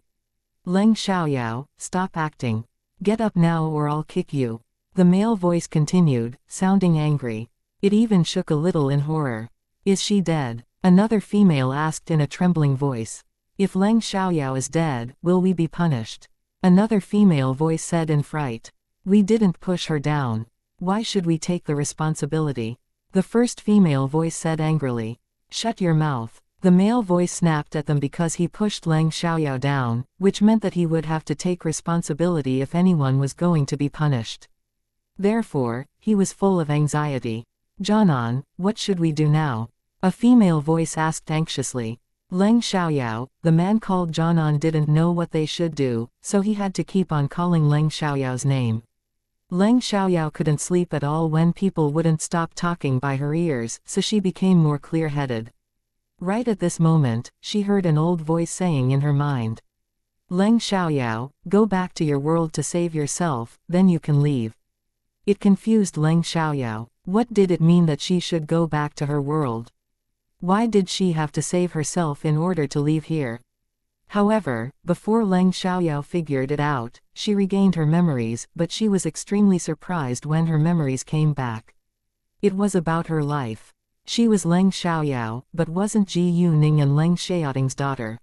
A: Leng Xiaoyao, stop acting. Get up now or I'll kick you. The male voice continued, sounding angry. It even shook a little in horror. Is she dead? Another female asked in a trembling voice. If Leng Xiaoyao is dead, will we be punished? Another female voice said in fright. We didn't push her down. Why should we take the responsibility? The first female voice said angrily. Shut your mouth. The male voice snapped at them because he pushed Leng Xiaoyao down, which meant that he would have to take responsibility if anyone was going to be punished. Therefore, he was full of anxiety. Jianan, what should we do now? A female voice asked anxiously. Leng Xiaoyao, the man called Jianan, didn't know what they should do, so he had to keep on calling Leng Xiaoyao's name. Leng Xiaoyao couldn't sleep at all when people wouldn't stop talking by her ears, so she became more clear-headed. Right at this moment, she heard an old voice saying in her mind. Leng Xiaoyao, go back to your world to save yourself, then you can leave. It confused Leng Xiaoyao. What did it mean that she should go back to her world? Why did she have to save herself in order to leave here? However, before Leng Xiaoyao figured it out, she regained her memories, but she was extremely surprised when her memories came back. It was about her life. She was Leng Xiaoyao, but wasn't Ji Yuning and Leng Xiaoting's daughter.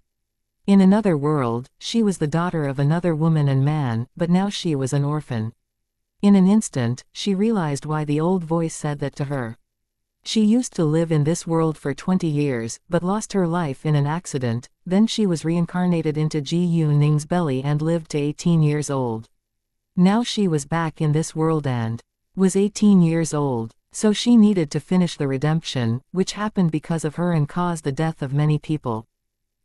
A: In another world, she was the daughter of another woman and man, but now she was an orphan. In an instant, she realized why the old voice said that to her. She used to live in this world for 20 years, but lost her life in an accident, then she was reincarnated into Ji Yuning's belly and lived to 18 years old. Now she was back in this world and was 18 years old. So she needed to finish the redemption, which happened because of her and caused the death of many people.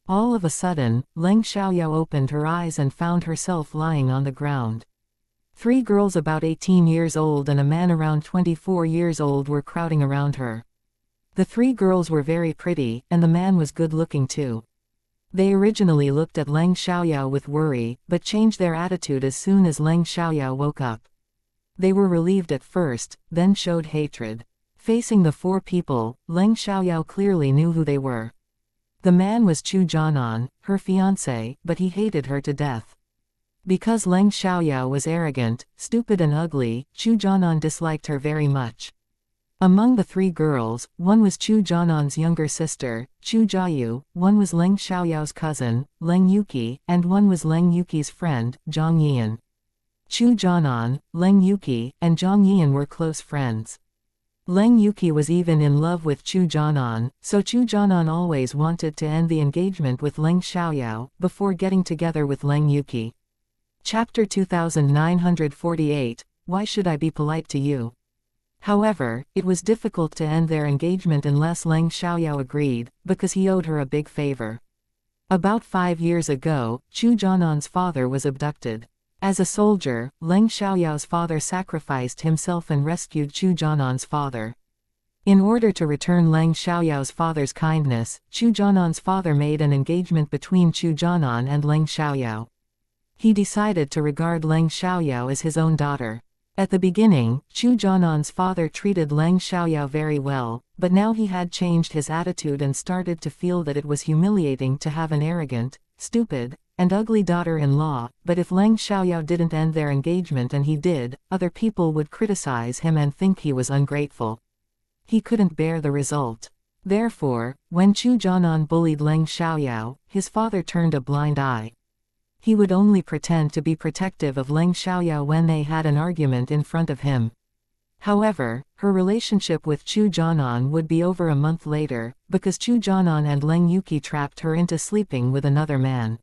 A: All of a sudden, Leng Xiaoyao opened her eyes and found herself lying on the ground. 3 girls about 18 years old and a man around 24 years old were crowding around her. The 3 girls were very pretty, and the man was good-looking too. They originally looked at Leng Xiaoyao with worry, but changed their attitude as soon as Leng Xiaoyao woke up. They were relieved at first, then showed hatred. Facing the 4 people, Leng Xiaoyao clearly knew who they were. The man was Chu Jianan, her fiancé, but he hated her to death. Because Leng Xiaoyao was arrogant, stupid and ugly, Chu Jianan disliked her very much. Among the 3 girls, one was Chu Jianan's younger sister, Chu Jiayu, one was Leng Xiaoyao's cousin, Leng Yuqi, and one was Leng Yuqi's friend, Zhang Yian. Chu Jianan, Leng Yuqi, and Zhang Yian were close friends. Leng Yuqi was even in love with Chu Jianan, so Chu Jianan always wanted to end the engagement with Leng Xiaoyao, before getting together with Leng Yuqi. Chapter 2948, Why Should I Be Polite to You? However, it was difficult to end their engagement unless Leng Xiaoyao agreed, because he owed her a big favor. About 5 years ago, Chu Jianan's father was abducted. As a soldier, Leng Xiaoyao's father sacrificed himself and rescued Chu Jianan's father. In order to return Leng Xiaoyao's father's kindness, Chu Jianan's father made an engagement between Chu Jianan and Leng Xiaoyao. He decided to regard Leng Xiaoyao as his own daughter. At the beginning, Chu Jianan's father treated Leng Xiaoyao very well, but now he had changed his attitude and started to feel that it was humiliating to have an arrogant, stupid, and ugly daughter-in-law, but if Leng Xiaoyao didn't end their engagement and he did, other people would criticize him and think he was ungrateful. He couldn't bear the result. Therefore, when Chu Jianan bullied Leng Xiaoyao, his father turned a blind eye. He would only pretend to be protective of Leng Xiaoyao when they had an argument in front of him. However, her relationship with Chu Jianan would be over a month later, because Chu Jianan and Leng Yuqi trapped her into sleeping with another man.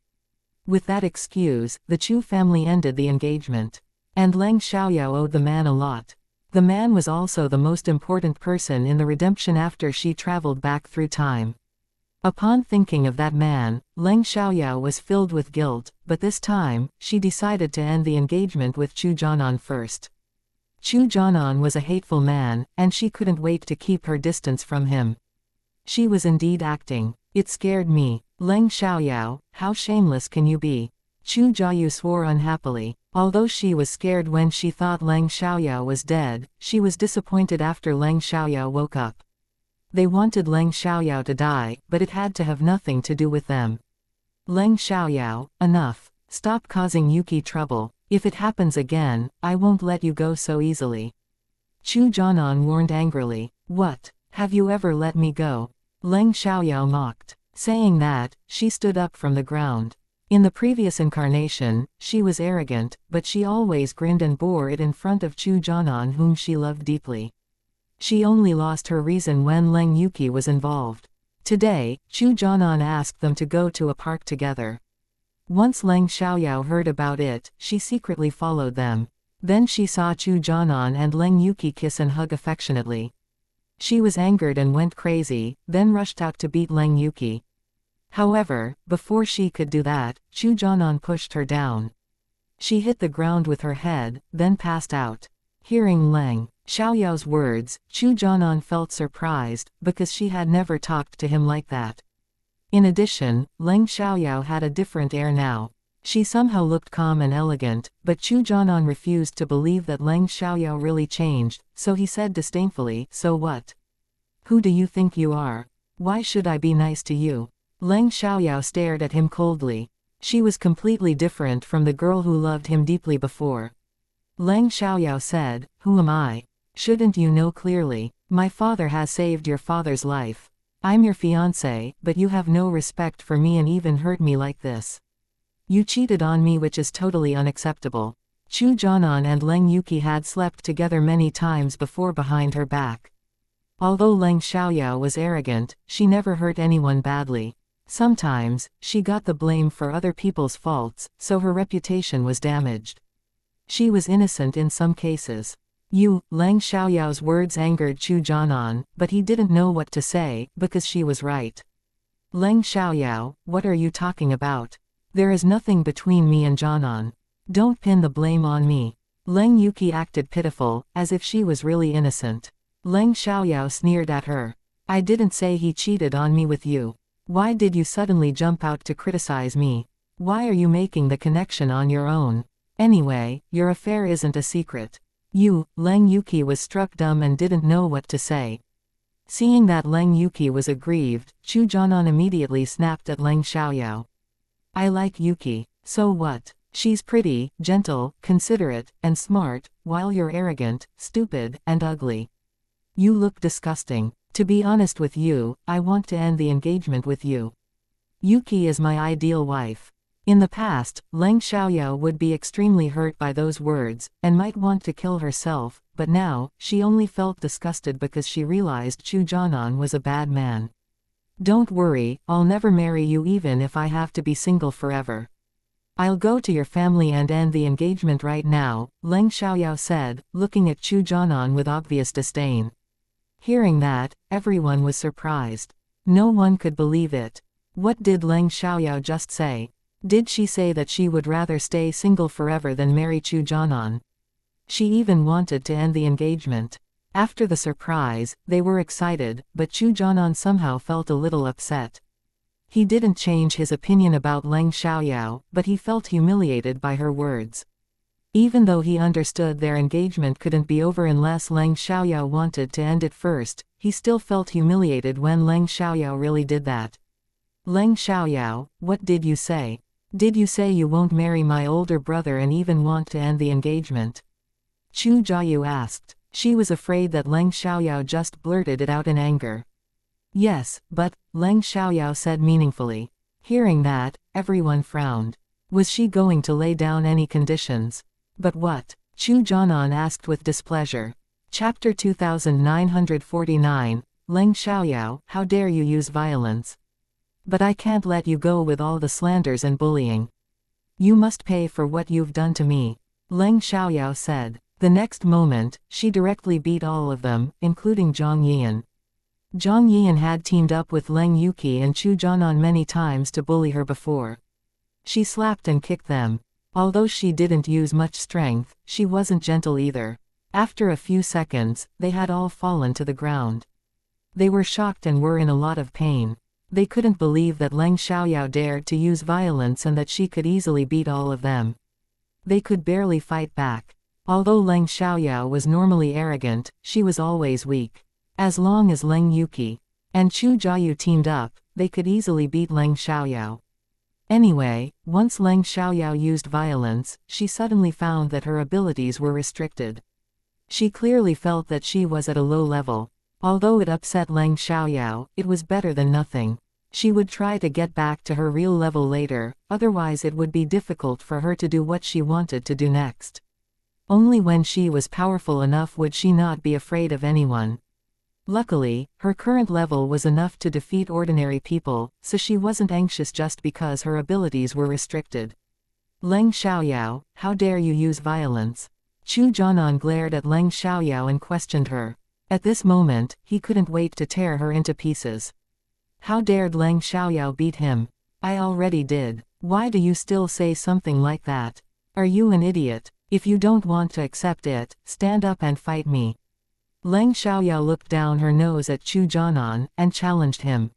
A: With that excuse, the Chu family ended the engagement. And Leng Xiaoyao owed the man a lot. The man was also the most important person in the redemption after she traveled back through time. Upon thinking of that man, Leng Xiaoyao was filled with guilt, but this time, she decided to end the engagement with Chu Jianan first. Chu Jianan was a hateful man, and she couldn't wait to keep her distance from him. She was indeed acting. It scared me. Leng Xiaoyao, how shameless can you be? Chu Jiayu swore unhappily. Although she was scared when she thought Leng Xiaoyao was dead, she was disappointed after Leng Xiaoyao woke up. They wanted Leng Xiaoyao to die, but it had to have nothing to do with them. Leng Xiaoyao, enough. Stop causing Yuki trouble. If it happens again, I won't let you go so easily. Chu Jianan warned angrily. What? Have you ever let me go? Leng Xiaoyao mocked. Saying that, she stood up from the ground. In the previous incarnation, she was arrogant, but she always grinned and bore it in front of Chu Jianan, whom she loved deeply. She only lost her reason when Leng Yuqi was involved. Today, Chu Jianan asked them to go to a park together. Once Leng Xiaoyao heard about it, she secretly followed them. Then she saw Chu Jianan and Leng Yuqi kiss and hug affectionately. She was angered and went crazy, then rushed out to beat Leng Yuqi. However, before she could do that, Chu Jianan pushed her down. She hit the ground with her head, then passed out. Hearing Leng Xiaoyao's words, Chu Jianan felt surprised, because she had never talked to him like that. In addition, Leng Xiaoyao had a different air now. She somehow looked calm and elegant, but Chu Jianan refused to believe that Leng Xiaoyao really changed, so he said disdainfully, "So what? Who do you think you are? Why should I be nice to you?" Leng Xiaoyao stared at him coldly. She was completely different from the girl who loved him deeply before. Leng Xiaoyao said, "Who am I? Shouldn't you know clearly? My father has saved your father's life. I'm your fiancé, but you have no respect for me and even hurt me like this. You cheated on me, which is totally unacceptable." Chu Jianan and Leng Yuqi had slept together many times before behind her back. Although Leng Xiaoyao was arrogant, she never hurt anyone badly. Sometimes, she got the blame for other people's faults, so her reputation was damaged. She was innocent in some cases. Leng Xiaoyao's words angered Chu Jianan, but he didn't know what to say, because she was right. Leng Xiaoyao, what are you talking about? There is nothing between me and Jianan. Don't pin the blame on me. Leng Yuqi acted pitiful, as if she was really innocent. Leng Xiaoyao sneered at her. I didn't say he cheated on me with you. Why did you suddenly jump out to criticize me? Why are you making the connection on your own? Anyway, your affair isn't a secret. Leng Yuqi was struck dumb and didn't know what to say. Seeing that Leng Yuqi was aggrieved, Chu Jianan immediately snapped at Leng Xiaoyao. I like Yuqi. So what? She's pretty, gentle, considerate, and smart, while you're arrogant, stupid, and ugly. You look disgusting. To be honest with you, I want to end the engagement with you. Yuqi is my ideal wife. In the past, Leng Xiaoyao would be extremely hurt by those words, and might want to kill herself, but now, she only felt disgusted because she realized Chu Jianan was a bad man. Don't worry, I'll never marry you even if I have to be single forever. I'll go to your family and end the engagement right now, Leng Xiaoyao said, looking at Chu Jianan with obvious disdain. Hearing that, everyone was surprised. No one could believe it. What did Leng Xiaoyao just say? Did she say that she would rather stay single forever than marry Chu Jianan? She even wanted to end the engagement. After the surprise, they were excited, but Chu Jianan somehow felt a little upset. He didn't change his opinion about Leng Xiaoyao, but he felt humiliated by her words. Even though he understood their engagement couldn't be over unless Leng Xiaoyao wanted to end it first, he still felt humiliated when Leng Xiaoyao really did that. Leng Xiaoyao, what did you say? Did you say you won't marry my older brother and even want to end the engagement? Chu Jiayu asked. She was afraid that Leng Xiaoyao just blurted it out in anger. Yes, but, Leng Xiaoyao said meaningfully. Hearing that, everyone frowned. Was she going to lay down any conditions? But what? Chu Jianan asked with displeasure. Chapter 2949, Leng Xiaoyao, how dare you use violence? But I can't let you go with all the slanders and bullying. You must pay for what you've done to me, Leng Xiaoyao said. The next moment, she directly beat all of them, including Zhang Yian. Zhang Yian had teamed up with Leng Yuqi and Chu Jianan many times to bully her before. She slapped and kicked them. Although she didn't use much strength, she wasn't gentle either. After a few seconds, they had all fallen to the ground. They were shocked and were in a lot of pain. They couldn't believe that Leng Xiaoyao dared to use violence and that she could easily beat all of them. They could barely fight back. Although Leng Xiaoyao was normally arrogant, she was always weak. As long as Leng Yuqi and Chu Jiayu teamed up, they could easily beat Leng Xiaoyao. Anyway, once Leng Xiaoyao used violence, she suddenly found that her abilities were restricted. She clearly felt that she was at a low level. Although it upset Leng Xiaoyao, it was better than nothing. She would try to get back to her real level later, otherwise it would be difficult for her to do what she wanted to do next. Only when she was powerful enough would she not be afraid of anyone. Luckily, her current level was enough to defeat ordinary people, so she wasn't anxious just because her abilities were restricted. Leng Xiaoyao, how dare you use violence? Chu Jianan glared at Leng Xiaoyao and questioned her. At this moment, he couldn't wait to tear her into pieces. How dared Leng Xiaoyao beat him? I already did. Why do you still say something like that? Are you an idiot? If you don't want to accept it, stand up and fight me. Leng Xiaoyao looked down her nose at Chu Jianan, and challenged him.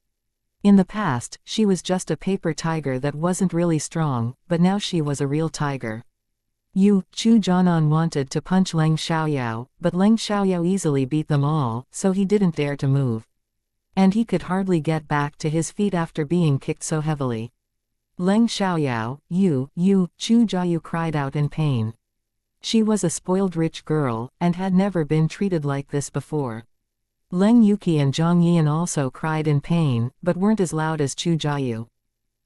A: In the past, she was just a paper tiger that wasn't really strong, but now she was a real tiger. Chu Jianan wanted to punch Leng Xiaoyao, but Leng Xiaoyao easily beat them all, so he didn't dare to move. And he could hardly get back to his feet after being kicked so heavily. Leng Xiaoyao, Chu Jiayu cried out in pain. She was a spoiled rich girl, and had never been treated like this before. Leng Yuqi and Zhang Yian also cried in pain, but weren't as loud as Chu Jiayu.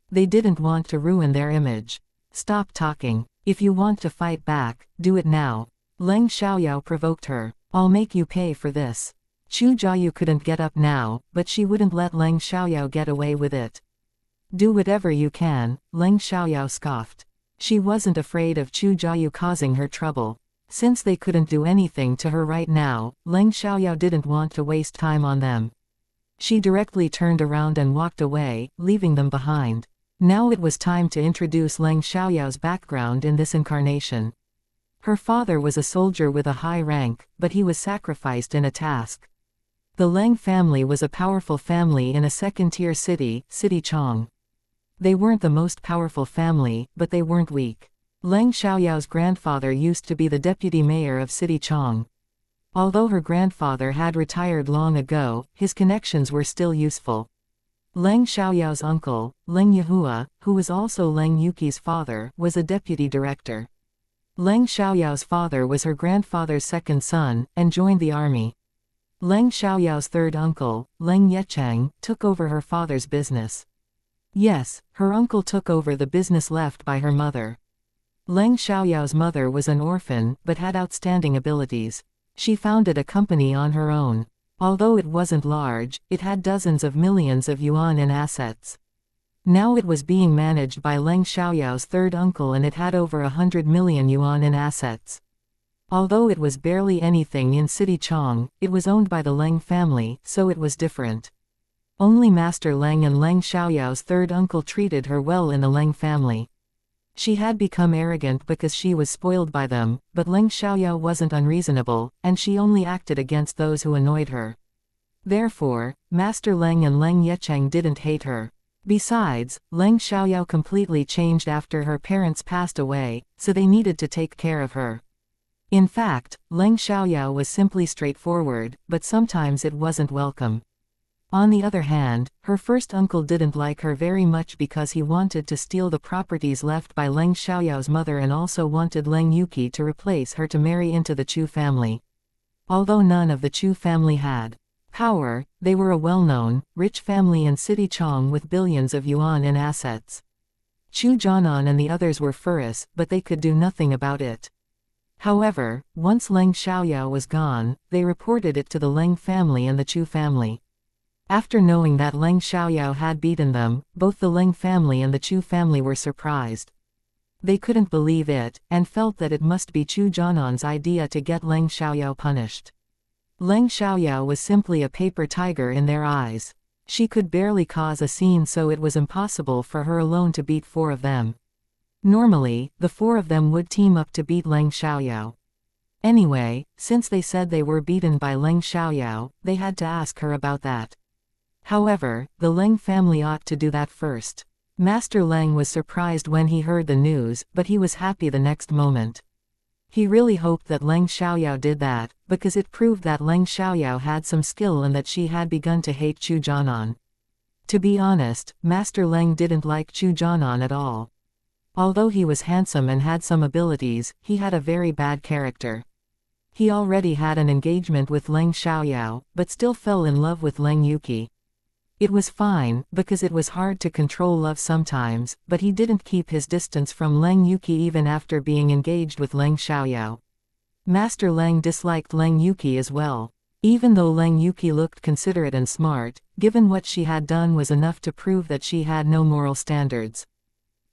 A: They didn't want to ruin their image. Stop talking. If you want to fight back, do it now. Leng Xiaoyao provoked her. I'll make you pay for this. Chu Jiayu couldn't get up now, but she wouldn't let Leng Xiaoyao get away with it. Do whatever you can, Leng Xiaoyao scoffed. She wasn't afraid of Chu Jiayu causing her trouble. Since they couldn't do anything to her right now, Leng Xiaoyao didn't want to waste time on them. She directly turned around and walked away, leaving them behind. Now it was time to introduce Leng Xiaoyao's background in this incarnation. Her father was a soldier with a high rank, but he was sacrificed in a task. The Leng family was a powerful family in a second-tier city, City Chong. They weren't the most powerful family, but they weren't weak. Leng Xiaoyao's grandfather used to be the deputy mayor of City Chong. Although her grandfather had retired long ago, his connections were still useful. Leng Xiaoyao's uncle, Leng Yehua, who was also Leng Yuqi's father, was a deputy director. Leng Xiaoyao's father was her grandfather's second son, and joined the army. Leng Xiaoyao's third uncle, Leng Yecheng, took over her father's business. Yes, her uncle took over the business left by her mother. Leng Xiaoyao's mother was an orphan, but had outstanding abilities. She founded a company on her own. Although it wasn't large, it had dozens of millions of yuan in assets. Now it was being managed by Leng Xiaoyao's third uncle and it had over 100 million yuan in assets. Although it was barely anything in City Chong, it was owned by the Leng family, so it was different. Only Master Leng and Leng Xiaoyao's third uncle treated her well in the Leng family. She had become arrogant because she was spoiled by them, but Leng Xiaoyao wasn't unreasonable, and she only acted against those who annoyed her. Therefore, Master Leng and Leng Yecheng didn't hate her. Besides, Leng Xiaoyao completely changed after her parents passed away, so they needed to take care of her. In fact, Leng Xiaoyao was simply straightforward, but sometimes it wasn't welcome. On the other hand, her first uncle didn't like her very much because he wanted to steal the properties left by Leng Xiaoyao's mother and also wanted Leng Yuqi to replace her to marry into the Chu family. Although none of the Chu family had Power, they were a well-known, rich family in City Chong with billions of yuan in assets. Chu Jianan and the others were furious, but they could do nothing about it. However, once Leng Xiaoyao was gone, they reported it to the Leng family and the Chu family. After knowing that Leng Xiaoyao had beaten them, both the Leng family and the Chu family were surprised. They couldn't believe it, and felt that it must be Chu Jianan's idea to get Leng Xiaoyao punished. Leng Xiaoyao was simply a paper tiger in their eyes. She could barely cause a scene, so it was impossible for her alone to beat 4 of them. Normally, the 4 of them would team up to beat Leng Xiaoyao. Anyway, since they said they were beaten by Leng Xiaoyao, they had to ask her about that. However, the Leng family ought to do that first. Master Leng was surprised when he heard the news, but he was happy the next moment. He really hoped that Leng Xiaoyao did that, because it proved that Leng Xiaoyao had some skill and that she had begun to hate Chu Jianan. To be honest, Master Leng didn't like Chu Jianan at all. Although he was handsome and had some abilities, he had a very bad character. He already had an engagement with Leng Xiaoyao, but still fell in love with Leng Yuki. It was fine, because it was hard to control love sometimes, but he didn't keep his distance from Leng Yuki even after being engaged with Leng Xiaoyao. Master Leng disliked Leng Yuki as well. Even though Leng Yuki looked considerate and smart, given what she had done was enough to prove that she had no moral standards.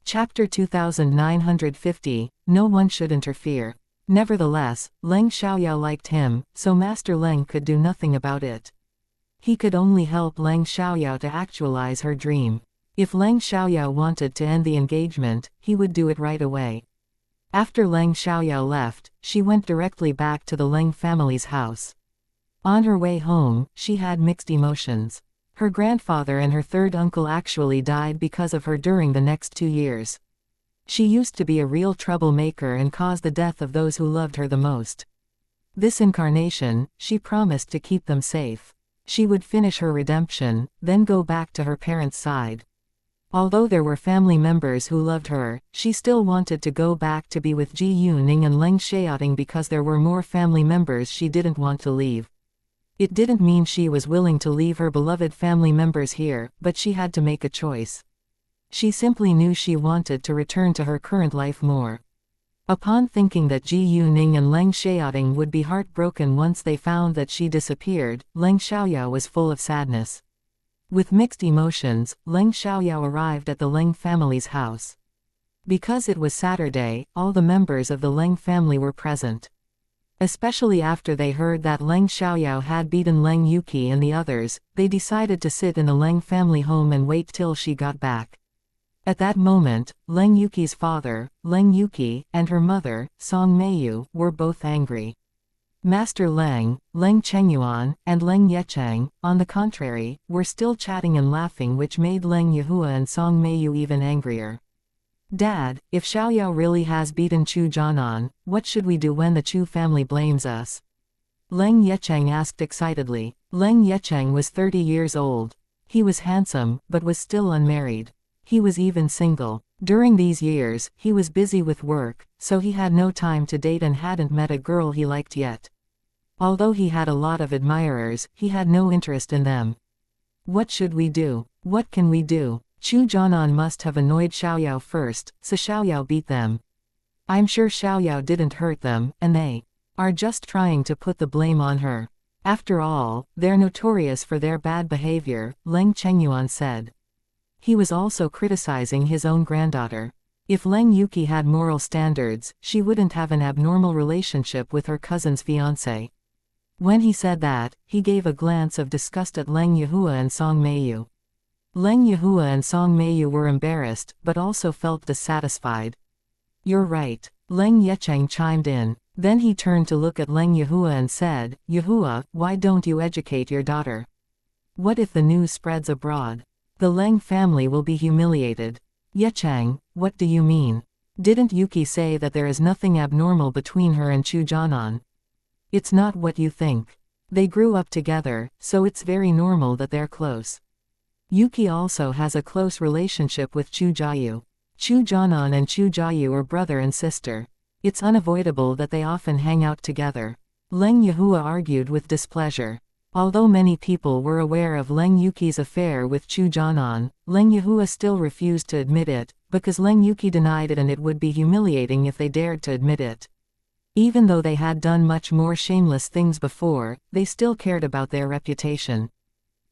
A: Chapter 2950, No one should interfere. Nevertheless, Leng Xiaoyao liked him, so Master Leng could do nothing about it. He could only help Leng Xiaoyao to actualize her dream. If Leng Xiaoyao wanted to end the engagement, he would do it right away. After Leng Xiaoyao left, she went directly back to the Leng family's house. On her way home, she had mixed emotions. Her grandfather and her third uncle actually died because of her during the next 2 years. She used to be a real troublemaker and caused the death of those who loved her the most. This incarnation, she promised to keep them safe. She would finish her redemption, then go back to her parents' side. Although there were family members who loved her, she still wanted to go back to be with Ji Yuning and Leng Xiaoting because there were more family members she didn't want to leave. It didn't mean she was willing to leave her beloved family members here, but she had to make a choice. She simply knew she wanted to return to her current life more. Upon thinking that Ji Yuning and Leng Xiaoting would be heartbroken once they found that she disappeared, Leng Xiaoyao was full of sadness. With mixed emotions, Leng Xiaoyao arrived at the Leng family's house. Because it was Saturday, all the members of the Leng family were present. Especially after they heard that Leng Xiaoyao had beaten Leng Yuki and the others, they decided to sit in the Leng family home and wait till she got back. At that moment, Leng Yuki's father, Leng Yuki, and her mother, Song Meiyu, were both angry. Master Leng, Leng Chengyuan, and Leng Yecheng, on the contrary, were still chatting and laughing, which made Leng Yehua and Song Meiyu even angrier. Dad, if Xiaoyao really has beaten Chu Jianan, what should we do when the Chu family blames us? Leng Yecheng asked excitedly. Leng Yecheng was 30 years old. He was handsome, but was still unmarried. He was even single. During these years, he was busy with work, so he had no time to date and hadn't met a girl he liked yet. Although he had a lot of admirers, he had no interest in them. What should we do? What can we do? Chu Jianan must have annoyed Xiaoyao first, so Xiaoyao beat them. I'm sure Xiaoyao didn't hurt them, and they are just trying to put the blame on her. After all, they're notorious for their bad behavior, Leng Chengyuan said. He was also criticizing his own granddaughter. If Leng Yuki had moral standards, she wouldn't have an abnormal relationship with her cousin's fiancé. When he said that, he gave a glance of disgust at Leng Yehua and Song Meiyu. Leng Yehua and Song Meiyu were embarrassed, but also felt dissatisfied. You're right. Leng Yecheng chimed in. Then he turned to look at Leng Yehua and said, Yehua, why don't you educate your daughter? What if the news spreads abroad? The Leng family will be humiliated. Yecheng, what do you mean? Didn't Yuki say that there is nothing abnormal between her and Chu Jianan? It's not what you think. They grew up together, so it's very normal that they're close. Yuki also has a close relationship with Chu Jiayu. Chu Jianan and Chu Jiayu are brother and sister. It's unavoidable that they often hang out together. Leng Yehua argued with displeasure. Although many people were aware of Leng Yuqi's affair with Chu Jianan, Leng Yihua still refused to admit it, because Leng Yuqi denied it and it would be humiliating if they dared to admit it. Even though they had done much more shameless things before, they still cared about their reputation.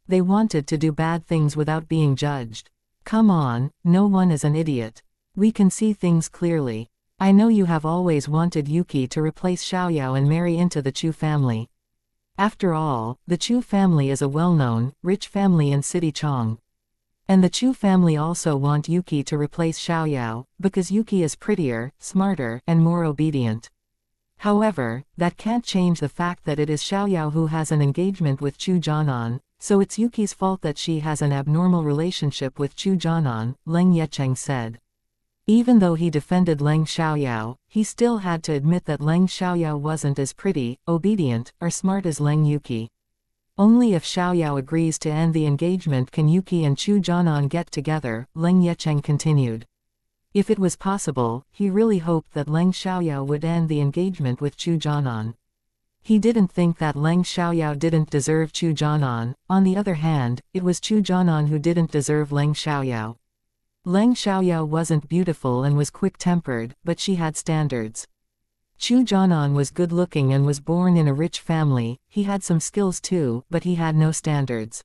A: They wanted to do bad things without being judged. Come on, no one is an idiot. We can see things clearly. I know you have always wanted Yuki to replace Xiaoyao and marry into the Chu family. After all, the Chu family is a well-known, rich family in City Chong. And the Chu family also want Yuki to replace Xiaoyao, because Yuki is prettier, smarter, and more obedient. However, that can't change the fact that it is Xiaoyao who has an engagement with Chu Jianan, so it's Yuki's fault that she has an abnormal relationship with Chu Jianan, Leng Yecheng said. Even though he defended Leng Xiaoyao, he still had to admit that Leng Xiaoyao wasn't as pretty, obedient, or smart as Leng Yuki. Only if Xiaoyao agrees to end the engagement can Yuki and Chu Jianan get together, Leng Yecheng continued. If it was possible, he really hoped that Leng Xiaoyao would end the engagement with Chu Jianan. He didn't think that Leng Xiaoyao didn't deserve Chu Jianan. On the other hand, it was Chu Jianan who didn't deserve Leng Xiaoyao. Leng Xiaoyao wasn't beautiful and was quick-tempered, but she had standards. Chu Jianan was good-looking and was born in a rich family. He had some skills too, but he had no standards.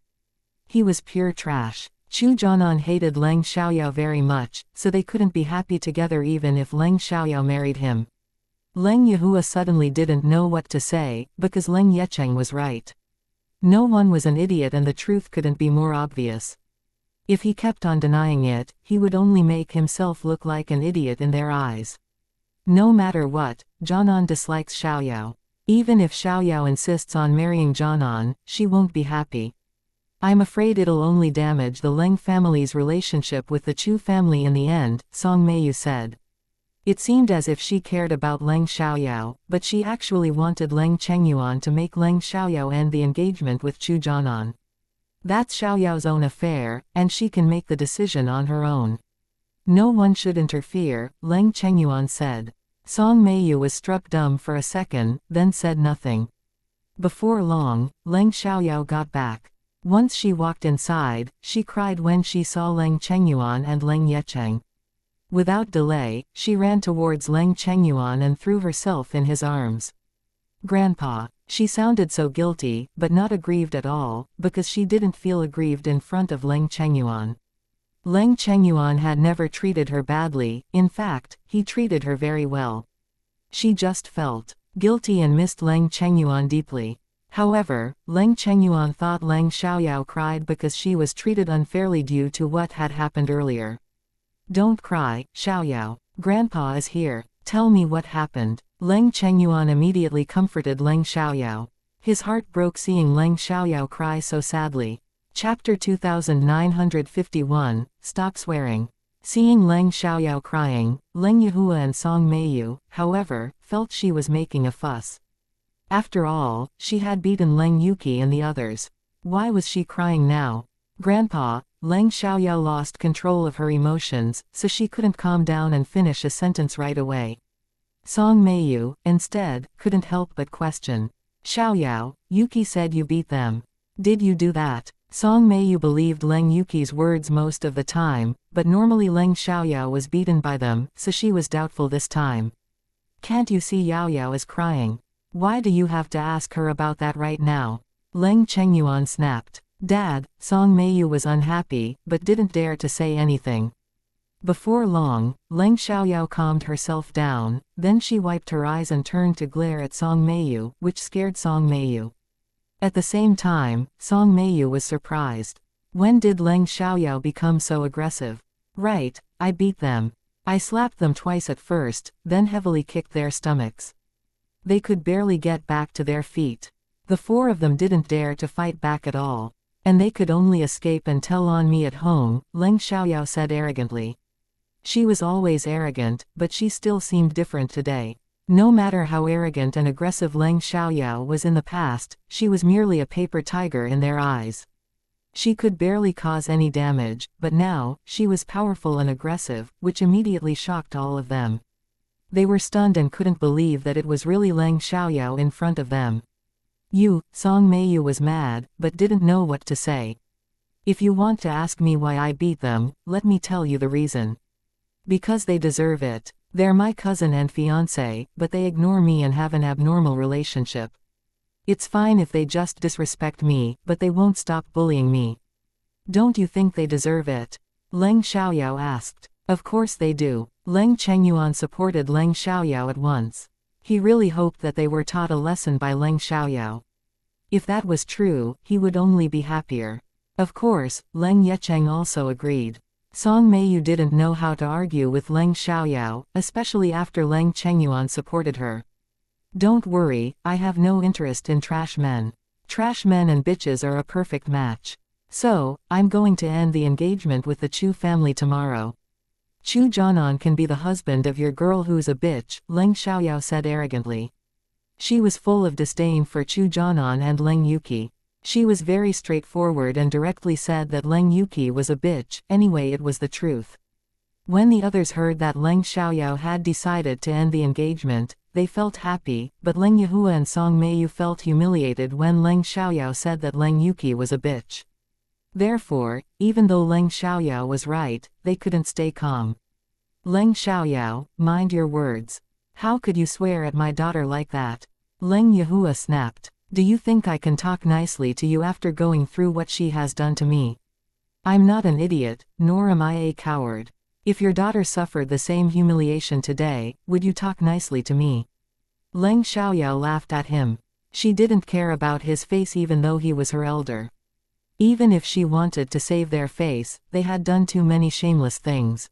A: He was pure trash. Chu Jianan hated Leng Xiaoyao very much, so they couldn't be happy together even if Leng Xiaoyao married him. Leng Yihua suddenly didn't know what to say, because Leng Yecheng was right. No one was an idiot and the truth couldn't be more obvious. If he kept on denying it, he would only make himself look like an idiot in their eyes. No matter what, Jianan dislikes Xiaoyao. Even if Xiaoyao insists on marrying Jianan, she won't be happy. I'm afraid it'll only damage the Leng family's relationship with the Chu family in the end, Song Meiyu said. It seemed as if she cared about Leng Xiaoyao, but she actually wanted Leng Chengyuan to make Leng Xiaoyao end the engagement with Chu Jianan. That's Xiaoyao's own affair, and she can make the decision on her own. No one should interfere, Leng Chengyuan said. Song Meiyu was struck dumb for a second, then said nothing. Before long, Leng Xiaoyao got back. Once she walked inside, she cried when she saw Leng Chengyuan and Leng Yecheng. Without delay, she ran towards Leng Chengyuan and threw herself in his arms. Grandpa. She sounded so guilty, but not aggrieved at all, because she didn't feel aggrieved in front of Leng Chengyuan. Leng Chengyuan had never treated her badly. In fact, he treated her very well. She just felt guilty and missed Leng Chengyuan deeply. However, Leng Chengyuan thought Leng Xiaoyao cried because she was treated unfairly due to what had happened earlier. Don't cry, Xiaoyao. Grandpa is here. Tell me what happened. Leng Chengyuan immediately comforted Leng Xiaoyao. His heart broke seeing Leng Xiaoyao cry so sadly. Chapter 2951, Stop Swearing. Seeing Leng Xiaoyao crying, Leng Yihua and Song Meiyu, however, felt she was making a fuss. After all, she had beaten Leng Yuki and the others. Why was she crying now? Grandpa, Leng Xiaoyao lost control of her emotions, so she couldn't calm down and finish a sentence right away. Song Meiyu, instead, couldn't help but question. Xiaoyao, Yuki said you beat them. Did you do that? Song Meiyu believed Leng Yuki's words most of the time, but normally Leng Xiaoyao was beaten by them, so she was doubtful this time. Can't you see Yaoyao is crying? Why do you have to ask her about that right now? Leng Chengyuan snapped. Dad, Song Meiyu was unhappy, but didn't dare to say anything. Before long, Leng Xiaoyao calmed herself down, then she wiped her eyes and turned to glare at Song Meiyu, which scared Song Meiyu. At the same time, Song Meiyu was surprised. When did Leng Xiaoyao become so aggressive? Right, I beat them. I slapped them twice at first, then heavily kicked their stomachs. They could barely get back to their feet. The four of them didn't dare to fight back at all. And they could only escape and tell on me at home, Leng Xiaoyao said arrogantly. She was always arrogant, but she still seemed different today. No matter how arrogant and aggressive Leng Xiaoyao was in the past, she was merely a paper tiger in their eyes. She could barely cause any damage, but now, she was powerful and aggressive, which immediately shocked all of them. They were stunned and couldn't believe that it was really Leng Xiaoyao in front of them. Song Meiyu was mad, but didn't know what to say. If you want to ask me why I beat them, let me tell you the reason. Because they deserve it. They're my cousin and fiancé, but they ignore me and have an abnormal relationship. It's fine if they just disrespect me, but they won't stop bullying me. Don't you think they deserve it? Leng Xiaoyao asked. Of course they do. Leng Chengyuan supported Leng Xiaoyao at once. He really hoped that they were taught a lesson by Leng Xiaoyao. If that was true, he would only be happier. Of course, Leng Yecheng also agreed. Song Meiyu didn't know how to argue with Leng Xiaoyao, especially after Leng Chengyuan supported her. Don't worry, I have no interest in trash men. Trash men and bitches are a perfect match. So, I'm going to end the engagement with the Chu family tomorrow. Chu Jianan can be the husband of your girl who's a bitch, Leng Xiaoyao said arrogantly. She was full of disdain for Chu Jianan and Leng Yuqi. She was very straightforward and directly said that Leng Yuqi was a bitch, anyway it was the truth. When the others heard that Leng Xiaoyao had decided to end the engagement, they felt happy, but Leng Yehua and Song Meiyu felt humiliated when Leng Xiaoyao said that Leng Yuqi was a bitch. Therefore, even though Leng Xiaoyao was right, they couldn't stay calm. Leng Xiaoyao, mind your words. How could you swear at my daughter like that? Leng Yehua snapped. Do you think I can talk nicely to you after going through what she has done to me? I'm not an idiot, nor am I a coward. If your daughter suffered the same humiliation today, would you talk nicely to me? Leng Xiaoyao laughed at him. She didn't care about his face even though he was her elder. Even if she wanted to save their face, they had done too many shameless things.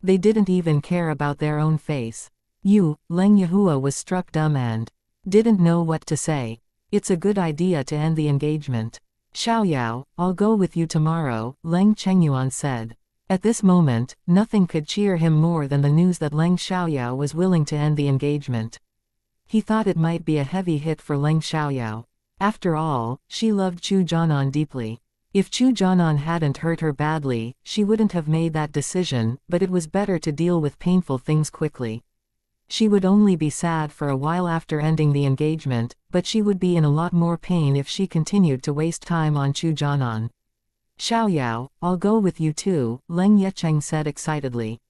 A: They didn't even care about their own face. Leng Yehua was struck dumb and didn't know what to say. It's a good idea to end the engagement. Xiaoyao, I'll go with you tomorrow, Leng Chengyuan said. At this moment, nothing could cheer him more than the news that Leng Xiaoyao was willing to end the engagement. He thought it might be a heavy hit for Leng Xiaoyao. After all, she loved Chu Jianan deeply. If Chu Jianan hadn't hurt her badly, she wouldn't have made that decision, but it was better to deal with painful things quickly. She would only be sad for a while after ending the engagement, but she would be in a lot more pain if she continued to waste time on Chu Jianan. Xiaoyao, I'll go with you too, Leng Yecheng said excitedly.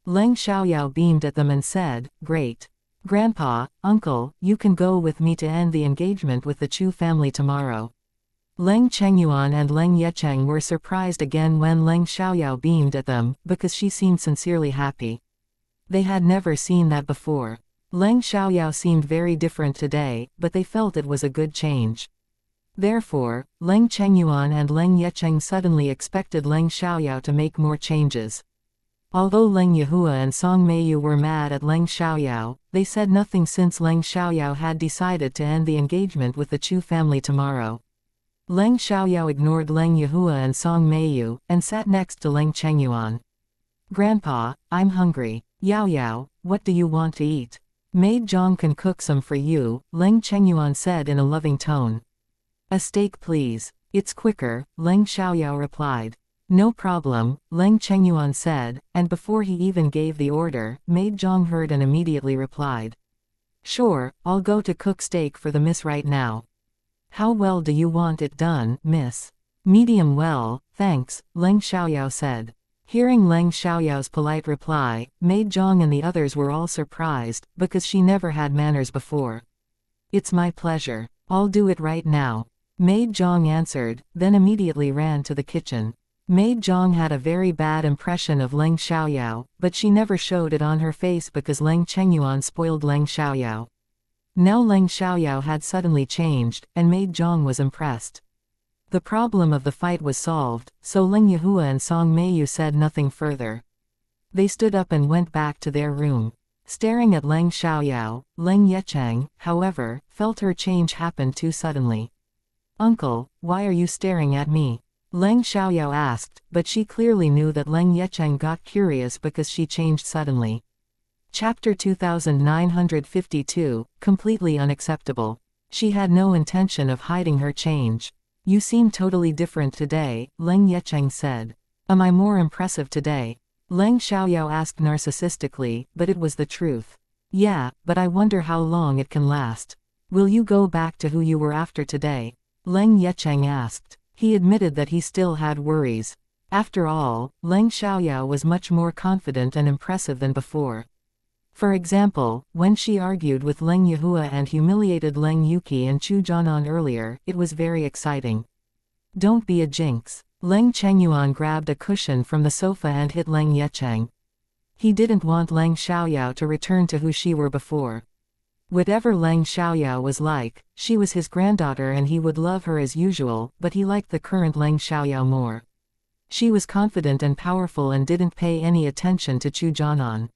A: Leng Xiaoyao beamed at them and said, Great. Grandpa, uncle, you can go with me to end the engagement with the Chu family tomorrow. Leng Chengyuan and Leng Yecheng were surprised again when Leng Xiaoyao beamed at them, because she seemed sincerely happy. They had never seen that before. Leng Xiaoyao seemed very different today, but they felt it was a good change. Therefore, Leng Chengyuan and Leng Yecheng suddenly expected Leng Xiaoyao to make more changes. Although Leng Yehua and Song Meiyu were mad at Leng Xiaoyao, they said nothing since Leng Xiaoyao had decided to end the engagement with the Chu family tomorrow. Leng Xiaoyao ignored Leng Yehua and Song Meiyu, and sat next to Leng Chengyuan. Grandpa, I'm hungry. Yao, what do you want to eat? Maid Zhang can cook some for you, Leng Chengyuan said in a loving tone. A steak please. It's quicker, Leng Xiaoyao replied. No problem, Leng Chengyuan said, and before he even gave the order, Maid Zhang heard and immediately replied. Sure, I'll go to cook steak for the miss right now. How well do you want it done, miss? Medium well, thanks, Leng Xiaoyao said. Hearing Leng Xiaoyao's polite reply, Maid Zhang and the others were all surprised, because she never had manners before. It's my pleasure. I'll do it right now. Maid Zhang answered, then immediately ran to the kitchen. Maid Zhang had a very bad impression of Leng Xiaoyao, but she never showed it on her face because Leng Chengyuan spoiled Leng Xiaoyao. Now Leng Xiaoyao had suddenly changed, and Maid Zhang was impressed. The problem of the fight was solved, so Leng Yehua and Song Meiyu said nothing further. They stood up and went back to their room. Staring at Leng Xiaoyao, Leng Yecheng, however, felt her change happen too suddenly. Uncle, why are you staring at me? Leng Xiaoyao asked, but she clearly knew that Leng Yecheng got curious because she changed suddenly. Chapter 2952, completely unacceptable. She had no intention of hiding her change. You seem totally different today, Leng Yecheng said. Am I more impressive today? Leng Xiaoyao asked narcissistically, but it was the truth. Yeah, but I wonder how long it can last. Will you go back to who you were after today? Leng Yecheng asked. He admitted that he still had worries. After all, Leng Xiaoyao was much more confident and impressive than before. For example, when she argued with Leng Yihua and humiliated Leng Yuqi and Chu Jianan earlier, it was very exciting. Don't be a jinx. Leng Chengyuan grabbed a cushion from the sofa and hit Leng Yecheng. He didn't want Leng Xiaoyao to return to who she were before. Whatever Leng Xiaoyao was like, she was his granddaughter and he would love her as usual, but he liked the current Leng Xiaoyao more. She was confident and powerful and didn't pay any attention to Chu Jianan.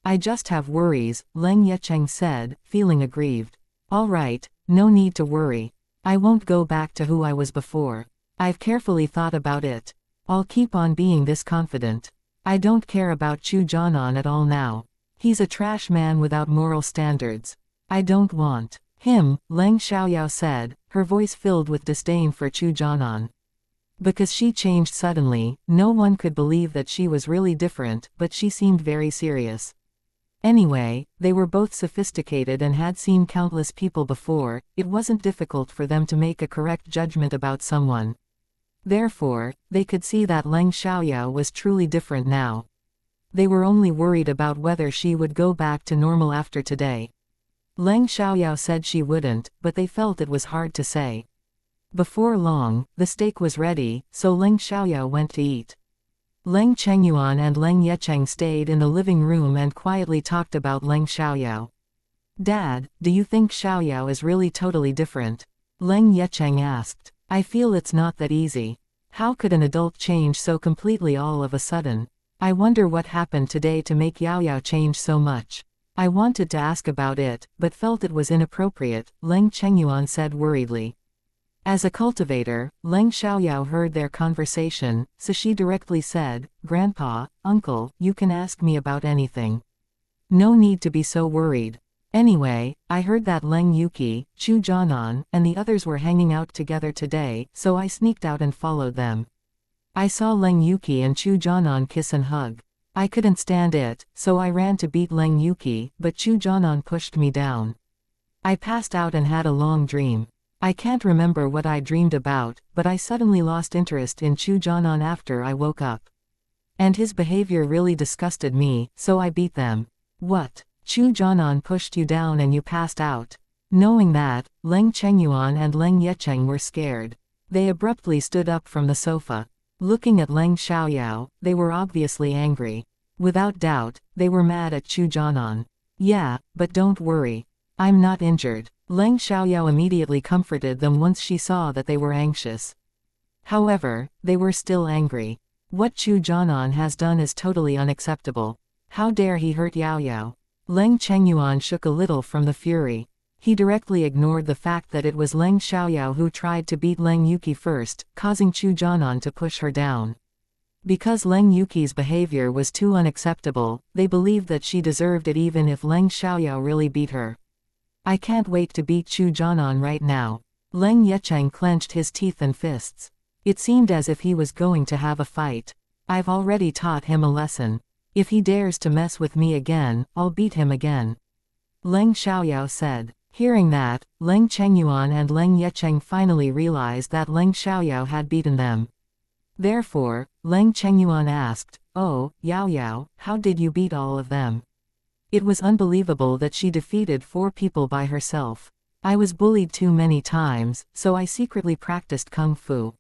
A: I just have worries, Leng Yecheng said, feeling aggrieved. All right, no need to worry. I won't go back to who I was before. I've carefully thought about it. I'll keep on being this confident. I don't care about Chu Jianan at all now. He's a trash man without moral standards. I don't want him, Leng Xiaoyao said, her voice filled with disdain for Chu Jianan. Because she changed suddenly, no one could believe that she was really different, but she seemed very serious. Anyway, they were both sophisticated and had seen countless people before. It wasn't difficult for them to make a correct judgment about someone. Therefore, they could see that Leng Xiaoyao was truly different now. They were only worried about whether she would go back to normal after today. Leng Xiaoyao said she wouldn't, but they felt it was hard to say. Before long, the steak was ready, so Leng Xiaoyao went to eat. Leng Chengyuan and Leng Yecheng stayed in the living room and quietly talked about Leng Xiaoyao. Dad, do you think Xiaoyao is really totally different? Leng Yecheng asked. I feel it's not that easy. How could an adult change so completely all of a sudden? I wonder what happened today to make Yaoyao change so much. I wanted to ask about it, but felt it was inappropriate, Leng Chengyuan said worriedly. As a cultivator, Leng Xiaoyao heard their conversation, so she directly said, Grandpa, Uncle, you can ask me about anything. No need to be so worried. Anyway, I heard that Leng Yuqi, Chu Jianan, and the others were hanging out together today, so I sneaked out and followed them. I saw Leng Yuqi and Chu Jianan kiss and hug. I couldn't stand it, so I ran to beat Leng Yuqi, but Chu Jianan pushed me down. I passed out and had a long dream. I can't remember what I dreamed about, but I suddenly lost interest in Chu Jianan after I woke up. And his behavior really disgusted me, so I beat them. What? Chu Jianan pushed you down and you passed out. Knowing that, Leng Chengyuan and Leng Yecheng were scared. They abruptly stood up from the sofa. Looking at Leng Xiaoyao, they were obviously angry. Without doubt, they were mad at Chu Jianan. Yeah, but don't worry. I'm not injured. Leng Xiaoyao immediately comforted them once she saw that they were anxious. However, they were still angry. What Chu Jianan has done is totally unacceptable. How dare he hurt Yaoyao? Leng Chengyuan shook a little from the fury. He directly ignored the fact that it was Leng Xiaoyao who tried to beat Leng Yuqi first, causing Chu Jianan to push her down. Because Leng Yuqi's behavior was too unacceptable, they believed that she deserved it even if Leng Xiaoyao really beat her. I can't wait to beat Chu Jianan right now. Leng Yecheng clenched his teeth and fists. It seemed as if he was going to have a fight. I've already taught him a lesson. If he dares to mess with me again, I'll beat him again. Leng Xiaoyao said. Hearing that, Leng Chengyuan and Leng Yecheng finally realized that Leng Xiaoyao had beaten them. Therefore, Leng Chengyuan asked, Oh, Yaoyao, how did you beat all of them? It was unbelievable that she defeated 4 people by herself. I was bullied too many times, so I secretly practiced kung fu.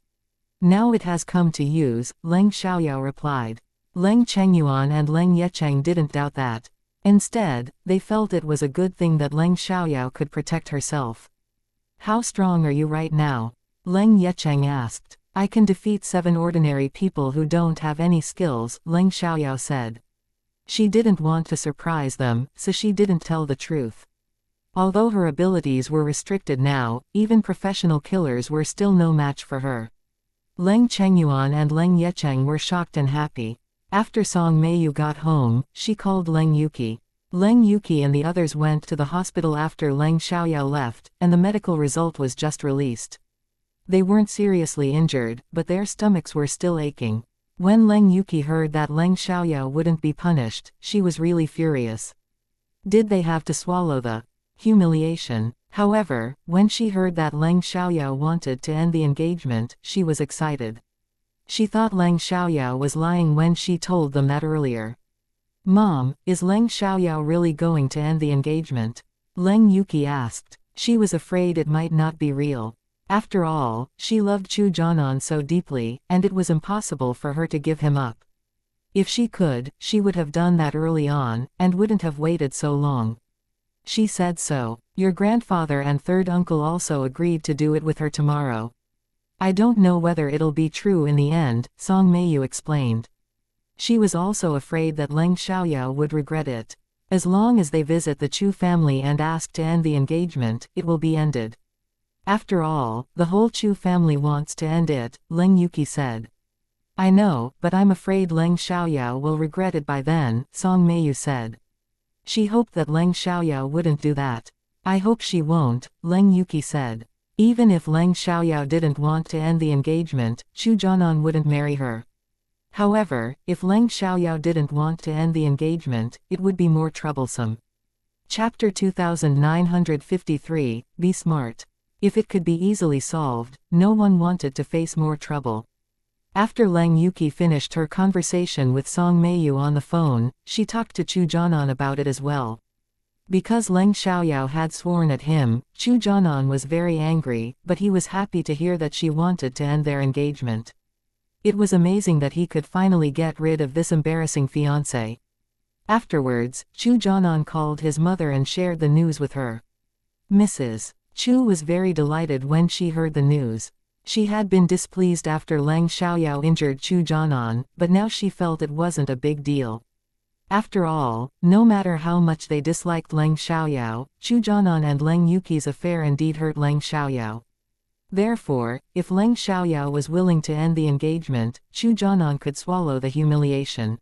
A: Now it has come to use, Leng Xiaoyao replied. Leng Chengyuan and Leng Yecheng didn't doubt that. Instead, they felt it was a good thing that Leng Xiaoyao could protect herself. How strong are you right now? Leng Yecheng asked. I can defeat 7 ordinary people who don't have any skills, Leng Xiaoyao said. She didn't want to surprise them, so she didn't tell the truth. Although her abilities were restricted now, even professional killers were still no match for her. Leng Chengyuan and Leng Yecheng were shocked and happy. After Song Meiyu got home, she called Leng Yuqi. Leng Yuqi and the others went to the hospital after Leng Xiaoyao left, and the medical result was just released. They weren't seriously injured, but their stomachs were still aching. When Leng Yuqi heard that Leng Xiaoyao wouldn't be punished, she was really furious. Did they have to swallow the humiliation? However, when she heard that Leng Xiaoyao wanted to end the engagement, she was excited. She thought Leng Xiaoyao was lying when she told them that earlier. "Mom, is Leng Xiaoyao really going to end the engagement?" Leng Yuki asked. She was afraid it might not be real. After all, she loved Chu Jianan so deeply, and it was impossible for her to give him up. If she could, she would have done that early on, and wouldn't have waited so long. She said so. "Your grandfather and third uncle also agreed to do it with her tomorrow." "I don't know whether it'll be true in the end," Song Meiyu explained. She was also afraid that Leng Xiaoyao would regret it. As long as they visit the Chu family and ask to end the engagement, it will be ended. After all, the whole Chu family wants to end it, Leng Yuki said. "I know, but I'm afraid Leng Xiaoyao will regret it by then," Song Meiyu said. She hoped that Leng Xiaoyao wouldn't do that. "I hope she won't," Leng Yuki said. Even if Leng Xiaoyao didn't want to end the engagement, Chu Jianan wouldn't marry her. However, if Leng Xiaoyao didn't want to end the engagement, it would be more troublesome. Chapter 2953, Be Smart. If it could be easily solved, no one wanted to face more trouble. After Leng Yuki finished her conversation with Song Meiyu on the phone, she talked to Chu Jianan about it as well. Because Leng Xiaoyao had sworn at him, Chu Jianan was very angry, but he was happy to hear that she wanted to end their engagement. It was amazing that he could finally get rid of this embarrassing fiancé. Afterwards, Chu Jianan called his mother and shared the news with her. Mrs. Chu was very delighted when she heard the news. She had been displeased after Leng Xiaoyao injured Chu Jianan, but now she felt it wasn't a big deal. After all, no matter how much they disliked Leng Xiaoyao, Chu Jianan and Leng Yuki's affair indeed hurt Leng Xiaoyao. Therefore, if Leng Xiaoyao was willing to end the engagement, Chu Jianan could swallow the humiliation.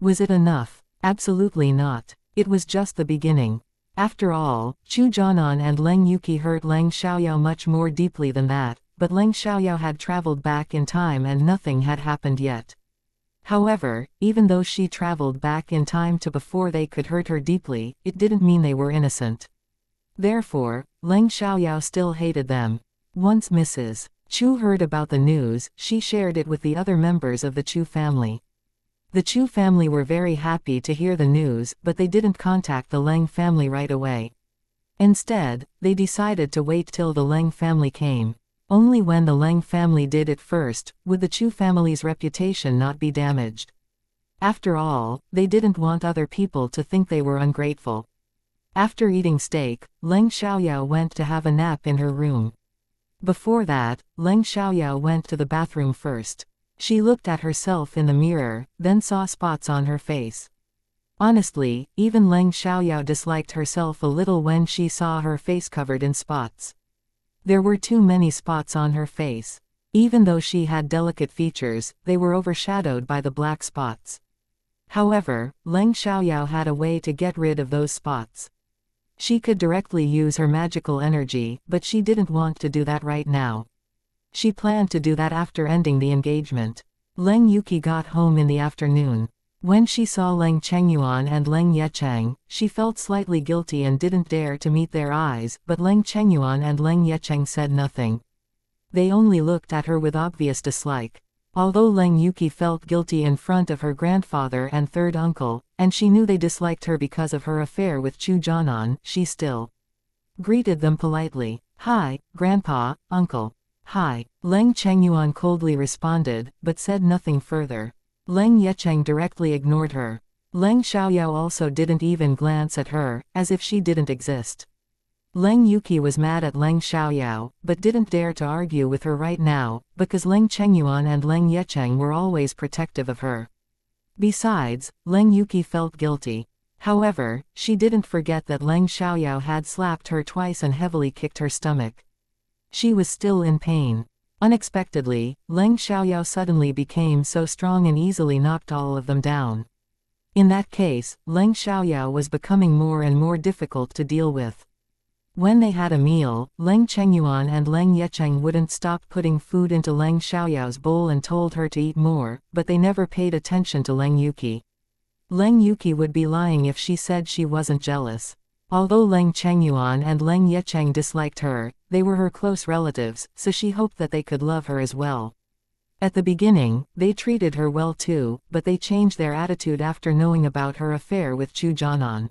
A: Was it enough? Absolutely not. It was just the beginning. After all, Chu Jianan and Leng Yuki hurt Leng Xiaoyao much more deeply than that, but Leng Xiaoyao had traveled back in time and nothing had happened yet. However, even though she traveled back in time to before they could hurt her deeply, it didn't mean they were innocent. Therefore, Leng Xiaoyao still hated them. Once Mrs. Chu heard about the news, she shared it with the other members of the Chu family. The Chu family were very happy to hear the news, but they didn't contact the Leng family right away. Instead, they decided to wait till the Leng family came. Only when the Leng family did it first, would the Chu family's reputation not be damaged. After all, they didn't want other people to think they were ungrateful. After eating steak, Leng Xiaoyao went to have a nap in her room. Before that, Leng Xiaoyao went to the bathroom first. She looked at herself in the mirror, then saw spots on her face. Honestly, even Leng Xiaoyao disliked herself a little when she saw her face covered in spots. There were too many spots on her face. Even though she had delicate features, they were overshadowed by the black spots. However, Leng Xiaoyao had a way to get rid of those spots. She could directly use her magical energy, but she didn't want to do that right now. She planned to do that after ending the engagement. Leng Yuki got home in the afternoon. When she saw Leng Chengyuan and Leng Yecheng, she felt slightly guilty and didn't dare to meet their eyes, but Leng Chengyuan and Leng Yecheng said nothing. They only looked at her with obvious dislike. Although Leng Yuki felt guilty in front of her grandfather and third uncle, and she knew they disliked her because of her affair with Chu Jianan, she still greeted them politely. "Hi, Grandpa, Uncle." "Hi." Leng Chengyuan coldly responded, but said nothing further. Leng Yecheng directly ignored her. Leng Xiaoyao also didn't even glance at her, as if she didn't exist. Leng Yuki was mad at Leng Xiaoyao, but didn't dare to argue with her right now, because Leng Chengyuan and Leng Yecheng were always protective of her. Besides, Leng Yuki felt guilty. However, she didn't forget that Leng Xiaoyao had slapped her twice and heavily kicked her stomach. She was still in pain. Unexpectedly, Leng Xiaoyao suddenly became so strong and easily knocked all of them down. In that case, Leng Xiaoyao was becoming more and more difficult to deal with. When they had a meal, Leng Chengyuan and Leng Yecheng wouldn't stop putting food into Leng Xiaoyao's bowl and told her to eat more, but they never paid attention to Leng Yuki. Leng Yuki would be lying if she said she wasn't jealous. Although Leng Chengyuan and Leng Yecheng disliked her, they were her close relatives, so she hoped that they could love her as well. At the beginning, they treated her well too, but they changed their attitude after knowing about her affair with Chu Jianan.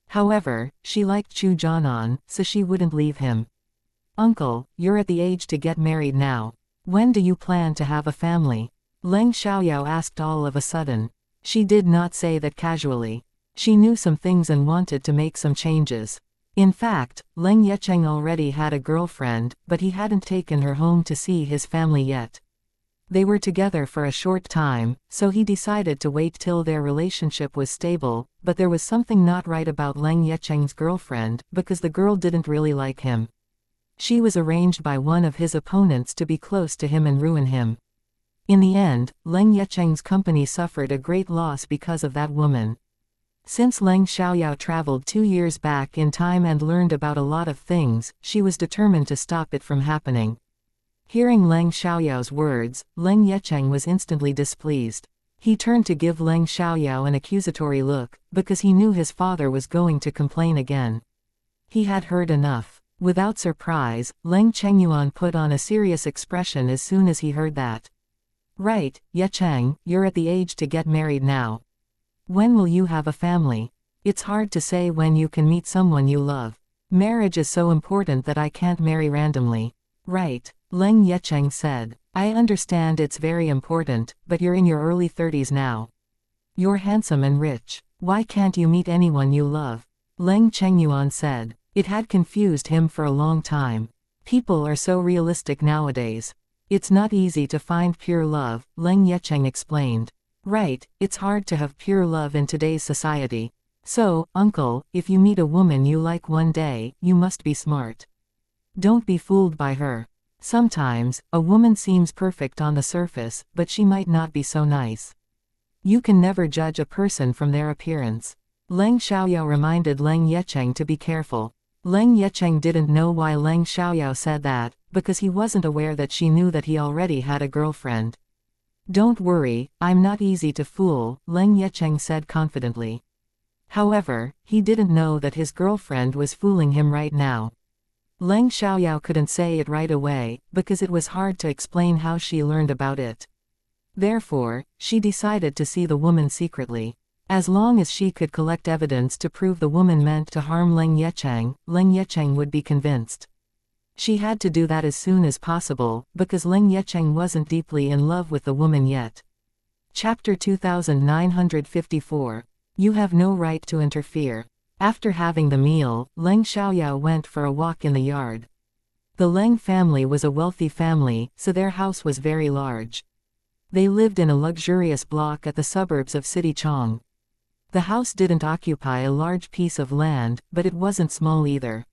A: However, she liked Chu Jianan, so she wouldn't leave him. "Uncle, you're at the age to get married now. When do you plan to have a family?" Leng Xiaoyao asked all of a sudden. She did not say that casually. She knew some things and wanted to make some changes. In fact, Leng Yecheng already had a girlfriend, but he hadn't taken her home to see his family yet. They were together for a short time, so he decided to wait till their relationship was stable, but there was something not right about Leng Yecheng's girlfriend, because the girl didn't really like him. She was arranged by one of his opponents to be close to him and ruin him. In the end, Leng Yecheng's company suffered a great loss because of that woman. Since Leng Xiaoyao traveled 2 years back in time and learned about a lot of things, she was determined to stop it from happening. Hearing Leng Xiaoyao's words, Leng Yecheng was instantly displeased. He turned to give Leng Xiaoyao an accusatory look, because he knew his father was going to complain again. He had heard enough. Without surprise, Leng Chengyuan put on a serious expression as soon as he heard that. "Right, Yecheng, you're at the age to get married now. When will you have a family? It's hard to say when you can meet someone you love. Marriage is so important that I can't marry randomly." "Right," Leng Yecheng said. "I understand it's very important, but you're in your early 30s now. You're handsome and rich. Why can't you meet anyone you love?" Leng Chengyuan said. It had confused him for a long time. People are so realistic nowadays. "It's not easy to find pure love," Leng Yecheng explained. "Right, it's hard to have pure love in today's society. So, uncle, if you meet a woman you like one day, you must be smart. Don't be fooled by her. Sometimes, a woman seems perfect on the surface, but she might not be so nice. You can never judge a person from their appearance." Leng Xiaoyao reminded Leng Yecheng to be careful. Leng Yecheng didn't know why Leng Xiaoyao said that, because he wasn't aware that she knew that he already had a girlfriend. "Don't worry, I'm not easy to fool," Leng Yecheng said confidently. However, he didn't know that his girlfriend was fooling him right now. Leng Xiaoyao couldn't say it right away, because it was hard to explain how she learned about it. Therefore, she decided to see the woman secretly. As long as she could collect evidence to prove the woman meant to harm Leng Yecheng would be convinced. She had to do that as soon as possible, because Leng Yecheng wasn't deeply in love with the woman yet. Chapter 2954. You have no right to interfere. After having the meal, Leng Xiaoyao went for a walk in the yard. The Leng family was a wealthy family, so their house was very large. They lived in a luxurious block at the suburbs of City Chong. The house didn't occupy a large piece of land, but it wasn't small either.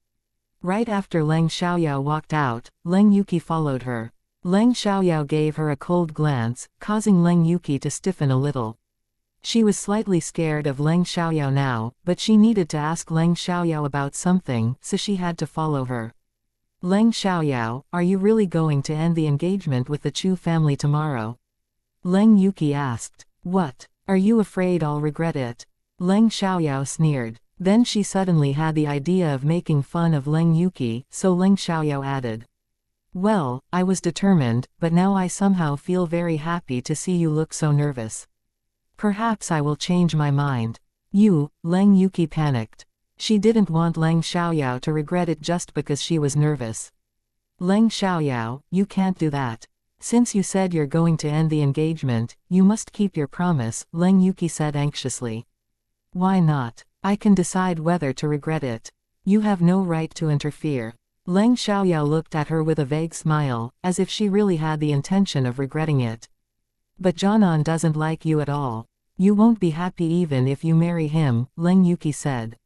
A: Right after Leng Xiaoyao walked out, Leng Yuki followed her. Leng Xiaoyao gave her a cold glance, causing Leng Yuki to stiffen a little. She was slightly scared of Leng Xiaoyao now, but she needed to ask Leng Xiaoyao about something, so she had to follow her. "Leng Xiaoyao, are you really going to end the engagement with the Chu family tomorrow?" Leng Yuki asked. "What? Are you afraid I'll regret it?" Leng Xiaoyao sneered. Then she suddenly had the idea of making fun of Leng Yuki, so Leng Xiaoyao added. "Well, I was determined, but now I somehow feel very happy to see you look so nervous. Perhaps I will change my mind." "You," Leng Yuki panicked. She didn't want Leng Xiaoyao to regret it just because she was nervous. "Leng Xiaoyao, you can't do that. Since you said you're going to end the engagement, you must keep your promise," Leng Yuki said anxiously. "Why not? I can decide whether to regret it. You have no right to interfere." Leng Xiaoyao looked at her with a vague smile, as if she really had the intention of regretting it. "But Jianan doesn't like you at all. You won't be happy even if you marry him," Leng Yuki said.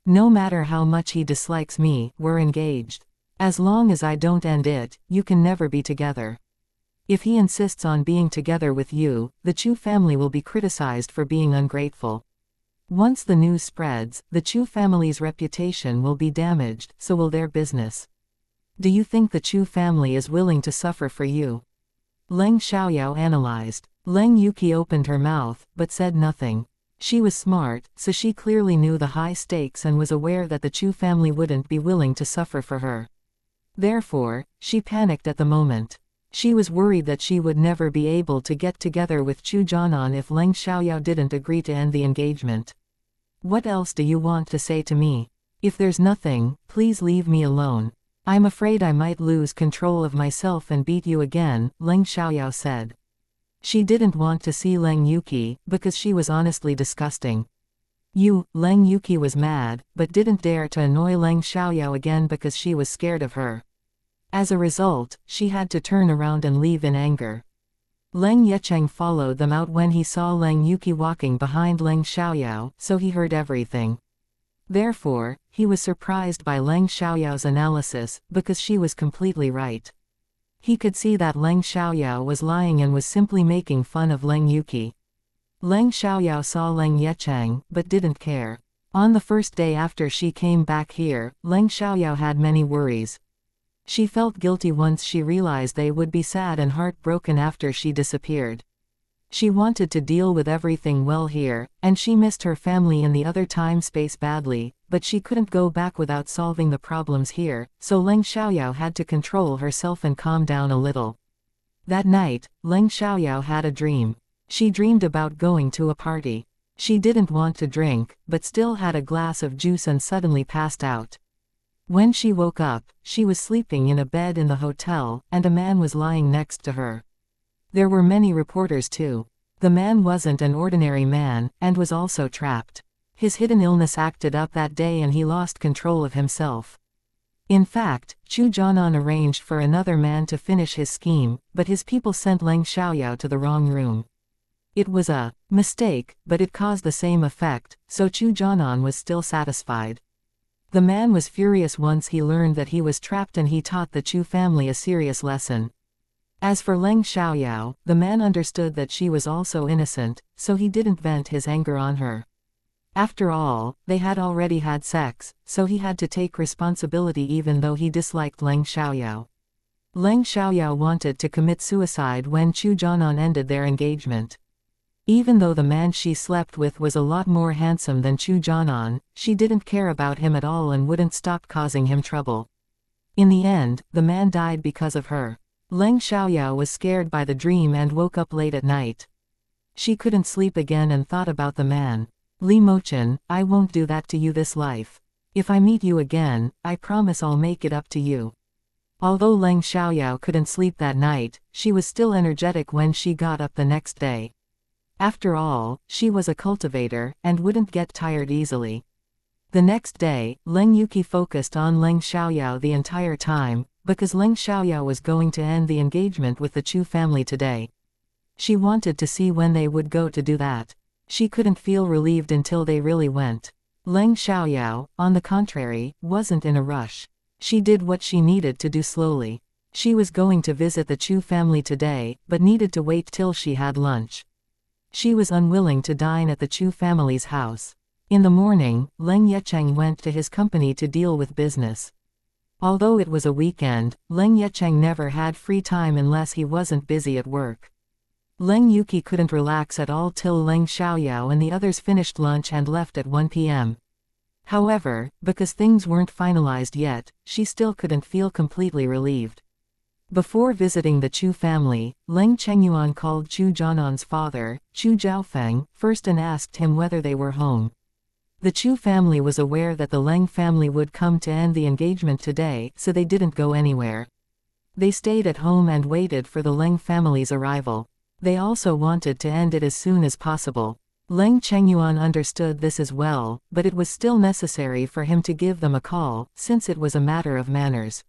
A: "No matter how much he dislikes me, we're engaged. As long as I don't end it, you can never be together. If he insists on being together with you, the Chu family will be criticized for being ungrateful. Once the news spreads, the Chu family's reputation will be damaged, so will their business. Do you think the Chu family is willing to suffer for you?" Leng Xiaoyao analyzed. Leng Yuki opened her mouth, but said nothing. She was smart, so she clearly knew the high stakes and was aware that the Chu family wouldn't be willing to suffer for her. Therefore, she panicked at the moment. She was worried that she would never be able to get together with Chu Jianan if Leng Xiaoyao didn't agree to end the engagement. "What else do you want to say to me? If there's nothing, please leave me alone. I'm afraid I might lose control of myself and beat you again," Leng Xiaoyao said. She didn't want to see Leng Yuki, because she was honestly disgusting. Leng Yuki was mad, but didn't dare to annoy Leng Xiaoyao again because she was scared of her. As a result, she had to turn around and leave in anger. Leng Yecheng followed them out when he saw Leng Yuki walking behind Leng Xiaoyao, so he heard everything. Therefore, he was surprised by Leng Xiaoyao's analysis, because she was completely right. He could see that Leng Xiaoyao was lying and was simply making fun of Leng Yuki. Leng Xiaoyao saw Leng Yecheng, but didn't care. On the first day after she came back here, Leng Xiaoyao had many worries. She felt guilty once she realized they would be sad and heartbroken after she disappeared. She wanted to deal with everything well here, and she missed her family in the other time-space badly, but she couldn't go back without solving the problems here, so Leng Xiaoyao had to control herself and calm down a little. That night, Leng Xiaoyao had a dream. She dreamed about going to a party. She didn't want to drink, but still had a glass of juice and suddenly passed out. When she woke up, she was sleeping in a bed in the hotel, and a man was lying next to her. There were many reporters too. The man wasn't an ordinary man, and was also trapped. His hidden illness acted up that day and he lost control of himself. In fact, Chu Jianan arranged for another man to finish his scheme, but his people sent Leng Xiaoyao to the wrong room. It was a mistake, but it caused the same effect, so Chu Jianan was still satisfied. The man was furious once he learned that he was trapped, and he taught the Chu family a serious lesson. As for Leng Xiaoyao, the man understood that she was also innocent, so he didn't vent his anger on her. After all, they had already had sex, so he had to take responsibility even though he disliked Leng Xiaoyao. Leng Xiaoyao wanted to commit suicide when Chu Jianan ended their engagement. Even though the man she slept with was a lot more handsome than Chu Jianan, she didn't care about him at all and wouldn't stop causing him trouble. In the end, the man died because of her. Leng Xiaoyao was scared by the dream and woke up late at night. She couldn't sleep again and thought about the man. "Li Mochen, I won't do that to you this life. If I meet you again, I promise I'll make it up to you." Although Leng Xiaoyao couldn't sleep that night, she was still energetic when she got up the next day. After all, she was a cultivator, and wouldn't get tired easily. The next day, Leng Yuki focused on Leng Xiaoyao the entire time, because Leng Xiaoyao was going to end the engagement with the Chu family today. She wanted to see when they would go to do that. She couldn't feel relieved until they really went. Leng Xiaoyao, on the contrary, wasn't in a rush. She did what she needed to do slowly. She was going to visit the Chu family today, but needed to wait till she had lunch. She was unwilling to dine at the Chu family's house. In the morning, Leng Yecheng went to his company to deal with business. Although it was a weekend, Leng Yecheng never had free time unless he wasn't busy at work. Leng Yuki couldn't relax at all till Leng Xiaoyao and the others finished lunch and left at 1 p.m. However, because things weren't finalized yet, she still couldn't feel completely relieved. Before visiting the Chu family, Leng Chengyuan called Chu Jianan's father, Chu Zhaofeng, first and asked him whether they were home. The Chu family was aware that the Leng family would come to end the engagement today, so they didn't go anywhere. They stayed at home and waited for the Leng family's arrival. They also wanted to end it as soon as possible. Leng Chengyuan understood this as well, but it was still necessary for him to give them a call, since it was a matter of manners.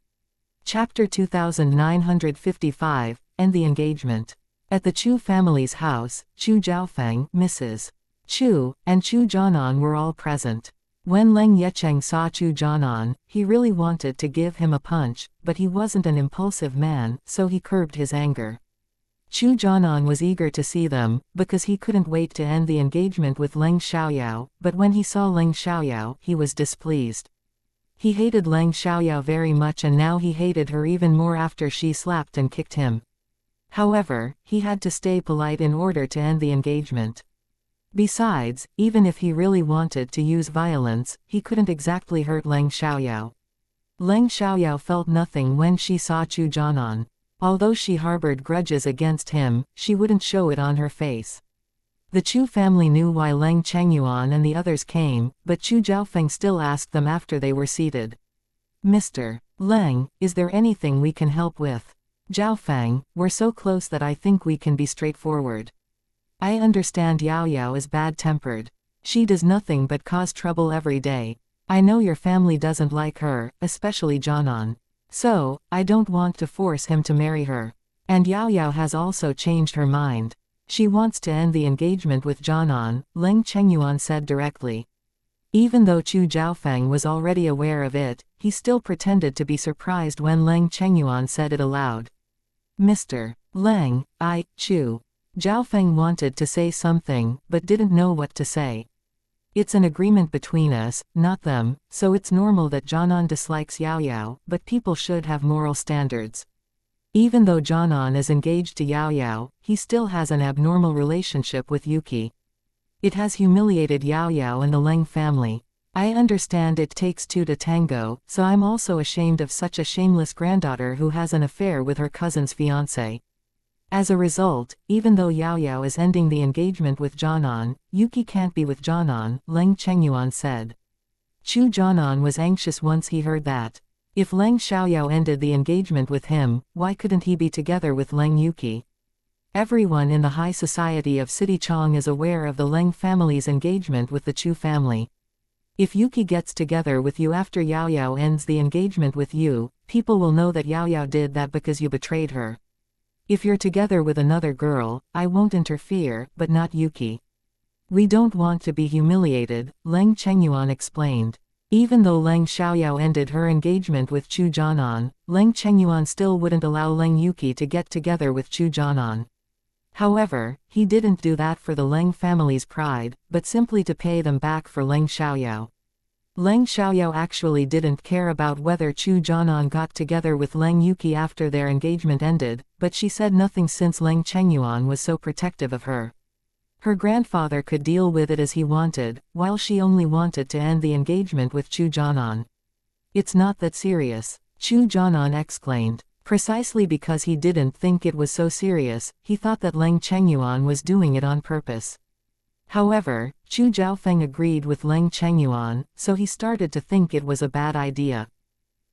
A: Chapter 2955, End the Engagement. At the Chu family's house, Chu Zhaofeng, Mrs. Chu, and Chu Jianan were all present. When Leng Yecheng saw Chu Jianan, he really wanted to give him a punch, but he wasn't an impulsive man, so he curbed his anger. Chu Jianan was eager to see them, because he couldn't wait to end the engagement with Leng Xiaoyao, but when he saw Leng Xiaoyao, he was displeased. He hated Leng Xiaoyao very much, and now he hated her even more after she slapped and kicked him. However, he had to stay polite in order to end the engagement. Besides, even if he really wanted to use violence, he couldn't exactly hurt Leng Xiaoyao. Leng Xiaoyao felt nothing when she saw Chu Jianan. Although she harbored grudges against him, she wouldn't show it on her face. The Chu family knew why Leng Chengyuan and the others came, but Chu Jiaofeng still asked them after they were seated. Mr. Leng, is there anything we can help with? Jiaofeng, we're so close that I think we can be straightforward. I understand Yao Yao is bad-tempered. She does nothing but cause trouble every day. I know your family doesn't like her, especially Jianan. So, I don't want to force him to marry her. And Yao Yao has also changed her mind. She wants to end the engagement with Jianan, Leng Chengyuan said directly. Even though Chu Jiaofeng was already aware of it, he still pretended to be surprised when Leng Chengyuan said it aloud. Mr. Leng, Chu. Jiaofeng wanted to say something, but didn't know what to say. It's an agreement between us, not them, so it's normal that Jianan dislikes Yao Yao, but people should have moral standards. Even though Jianan is engaged to Yao Yao, he still has an abnormal relationship with Yuki. It has humiliated Yao Yao and the Leng family. I understand it takes two to tango, so I'm also ashamed of such a shameless granddaughter who has an affair with her cousin's fiancé. As a result, even though Yao Yao is ending the engagement with Jianan, Yuki can't be with Jianan, Leng Chengyuan said. Chu Jianan was anxious once he heard that. If Leng Xiaoyao ended the engagement with him, why couldn't he be together with Leng Yuki? Everyone in the high society of City Chong is aware of the Leng family's engagement with the Chu family. If Yuki gets together with you after Yao Yao ends the engagement with you, people will know that Yao Yao did that because you betrayed her. If you're together with another girl, I won't interfere, but not Yuki. We don't want to be humiliated, Leng Chengyuan explained. Even though Leng Xiaoyao ended her engagement with Chu Jianan, Leng Chengyuan still wouldn't allow Leng Yuki to get together with Chu Jianan. However, he didn't do that for the Leng family's pride, but simply to pay them back for Leng Xiaoyao. Leng Xiaoyao actually didn't care about whether Chu Jianan got together with Leng Yuki after their engagement ended, but she said nothing since Leng Chengyuan was so protective of her. Her grandfather could deal with it as he wanted, while she only wanted to end the engagement with Chu Jianan. It's not that serious, Chu Jianan exclaimed. Precisely because he didn't think it was so serious, he thought that Leng Chengyuan was doing it on purpose. However, Chu Jiaofeng agreed with Leng Chengyuan, so he started to think it was a bad idea.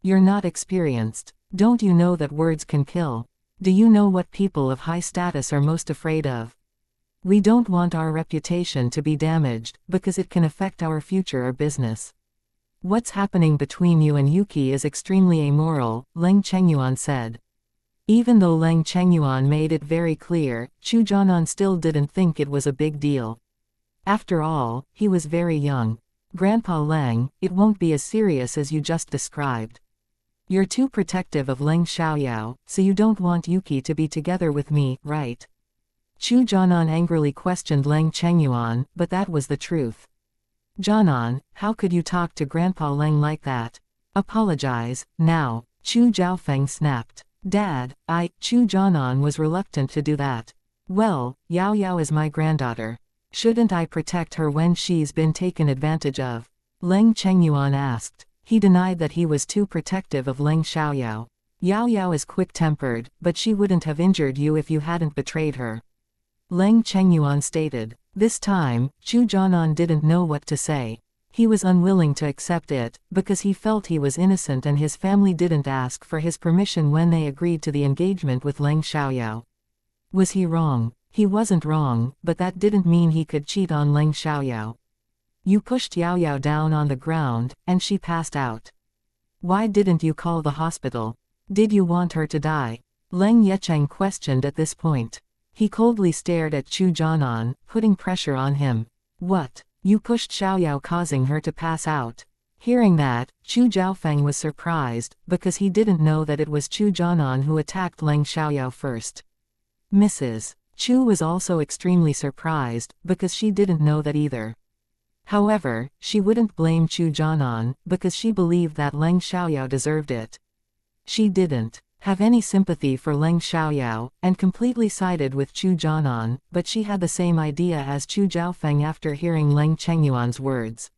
A: You're not experienced. Don't you know that words can kill? Do you know what people of high status are most afraid of? We don't want our reputation to be damaged, because it can affect our future or business. What's happening between you and Yuki is extremely amoral, Leng Chengyuan said. Even though Leng Chengyuan made it very clear, Chu Jianan still didn't think it was a big deal. After all, he was very young. Grandpa Leng, it won't be as serious as you just described. You're too protective of Leng Xiaoyao, so you don't want Yuki to be together with me, right? Chu Jianan angrily questioned Leng Chengyuan, but that was the truth. Jianan, how could you talk to Grandpa Leng like that? Apologize, now, Chu Jiaofeng snapped. Dad, Chu Jianan was reluctant to do that. Well, Yao Yao is my granddaughter. Shouldn't I protect her when she's been taken advantage of? Leng Chengyuan asked. He denied that he was too protective of Leng Xiaoyao. Yao Yao is quick-tempered, but she wouldn't have injured you if you hadn't betrayed her. Leng Chengyuan stated. This time, Chu Jianan didn't know what to say. He was unwilling to accept it, because he felt he was innocent and his family didn't ask for his permission when they agreed to the engagement with Leng Xiaoyao. Was he wrong? He wasn't wrong, but that didn't mean he could cheat on Leng Xiaoyao. You pushed Yao Yao down on the ground, and she passed out. Why didn't you call the hospital? Did you want her to die? Leng Yecheng questioned at this point. He coldly stared at Chu Jianan, putting pressure on him. What? You pushed Xiaoyao causing her to pass out. Hearing that, Chu Jiaofeng was surprised, because he didn't know that it was Chu Jianan who attacked Leng Xiaoyao first. Mrs. Chu was also extremely surprised, because she didn't know that either. However, she wouldn't blame Chu Jianan, because she believed that Leng Xiaoyao deserved it. She didn't have any sympathy for Leng Xiaoyao, and completely sided with Chu Jianan, but she had the same idea as Chu Zhaofeng after hearing Leng Chengyuan's words.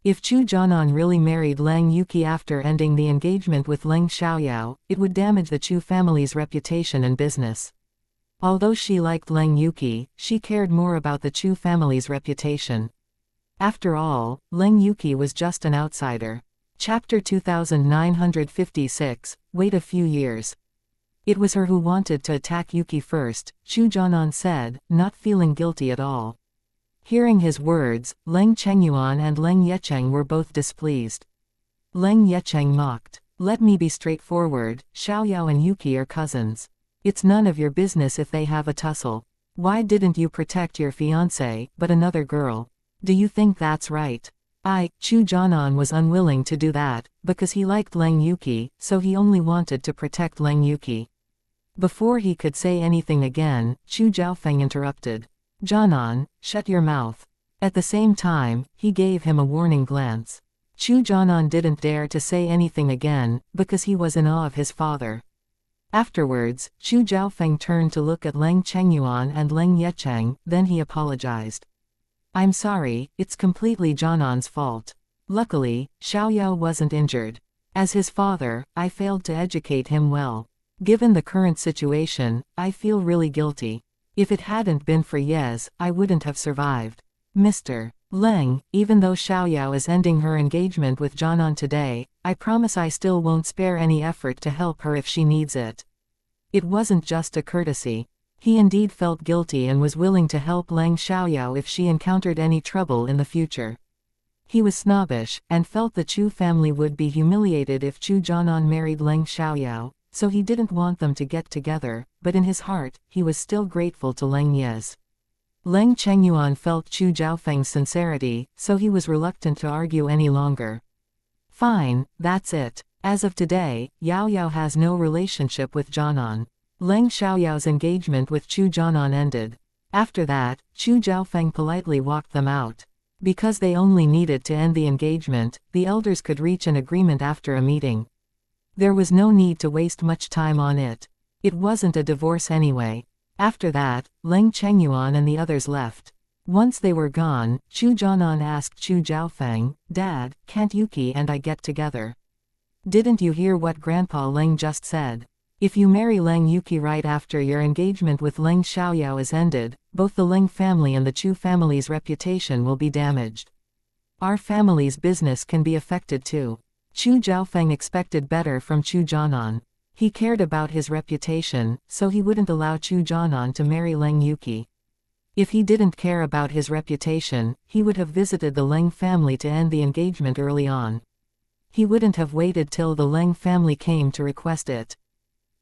A: If Chu Jianan really married Leng Yuqi after ending the engagement with Leng Xiaoyao, it would damage the Chu family's reputation and business. Although she liked Leng Yuqi, she cared more about the Chu family's reputation. After all, Leng Yuqi was just an outsider. Chapter 2956, Wait a few years. It was her who wanted to attack Yuqi first, Chu Jianan said, not feeling guilty at all. Hearing his words, Leng Chengyuan and Leng Yecheng were both displeased. Leng Yecheng mocked. Let me be straightforward, Xiaoyao and Yuqi are cousins. It's none of your business if they have a tussle. Why didn't you protect your fiancé, but another girl? Do you think that's right? Chu Jianan was unwilling to do that, because he liked Leng Yuqi, so he only wanted to protect Leng Yuqi. Before he could say anything again, Chu Zhaofeng interrupted. Jianan, shut your mouth. At the same time, he gave him a warning glance. Chu Jianan didn't dare to say anything again, because he was in awe of his father. Afterwards, Chu Zhaofeng turned to look at Leng Chengyuan and Leng Yecheng, then he apologized. I'm sorry, it's completely Jianan's fault. Luckily, Xiaoyao wasn't injured. As his father, I failed to educate him well. Given the current situation, I feel really guilty. If it hadn't been for Yez, I wouldn't have survived. Mr. Leng, even though Xiaoyao is ending her engagement with Jianan today, I promise I still won't spare any effort to help her if she needs it. It wasn't just a courtesy. He indeed felt guilty and was willing to help Leng Xiaoyao if she encountered any trouble in the future. He was snobbish, and felt the Chu family would be humiliated if Chu Jianan married Leng Xiaoyao, so he didn't want them to get together, but in his heart, he was still grateful to Leng Yez. Leng Chengyuan felt Chu Zhaofeng's sincerity, so he was reluctant to argue any longer. Fine, that's it. As of today, Yao Yao has no relationship with Jianan. Leng Xiaoyao's engagement with Chu Jianan ended. After that, Chu Zhaofeng politely walked them out. Because they only needed to end the engagement, the elders could reach an agreement after a meeting. There was no need to waste much time on it. It wasn't a divorce anyway. After that, Leng Chengyuan and the others left. Once they were gone, Chu Jianan asked Chu Zhaofeng, Dad, can't Yuqi and I get together? Didn't you hear what Grandpa Leng just said? If you marry Leng Yuqi right after your engagement with Leng Xiaoyao is ended, both the Leng family and the Chu family's reputation will be damaged. Our family's business can be affected too. Chu Zhaofeng expected better from Chu Jianan. He cared about his reputation, so he wouldn't allow Chu Jianan to marry Leng Yuqi. If he didn't care about his reputation, he would have visited the Leng family to end the engagement early on. He wouldn't have waited till the Leng family came to request it.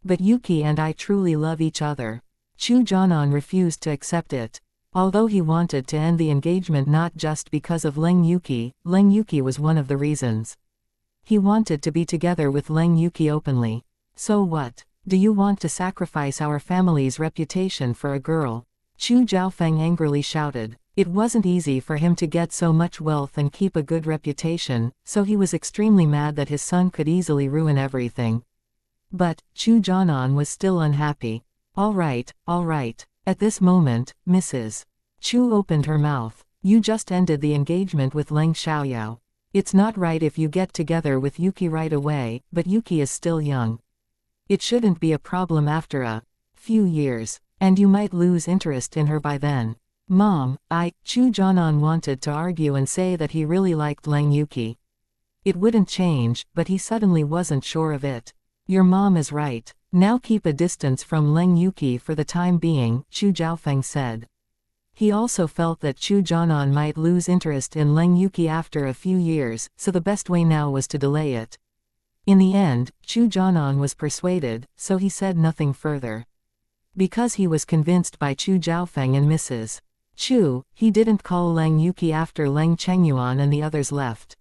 A: But Yuqi and I truly love each other. Chu Jianan refused to accept it. Although he wanted to end the engagement not just because of Leng Yuqi was one of the reasons. He wanted to be together with Leng Yuqi openly. So what? Do you want to sacrifice our family's reputation for a girl? Chu Zhaofeng angrily shouted. It wasn't easy for him to get so much wealth and keep a good reputation, so he was extremely mad that his son could easily ruin everything. But, Chu Jianan was still unhappy. All right. At this moment, Mrs. Chu opened her mouth. You just ended the engagement with Leng Xiaoyao. It's not right if you get together with Yuqi right away, but Yuqi is still young. It shouldn't be a problem after a few years, and you might lose interest in her by then. Mom, Chu Jianan wanted to argue and say that he really liked Leng Yuqi. It wouldn't change, but he suddenly wasn't sure of it. Your mom is right. Now keep a distance from Leng Yuqi for the time being, Chu Zhaofeng said. He also felt that Chu Jianan might lose interest in Leng Yuqi after a few years, so the best way now was to delay it. In the end, Chu Jianan was persuaded, so he said nothing further. Because he was convinced by Chu Zhaofeng and Mrs. Chu, he didn't call Leng Yuqi after Leng Chengyuan and the others left.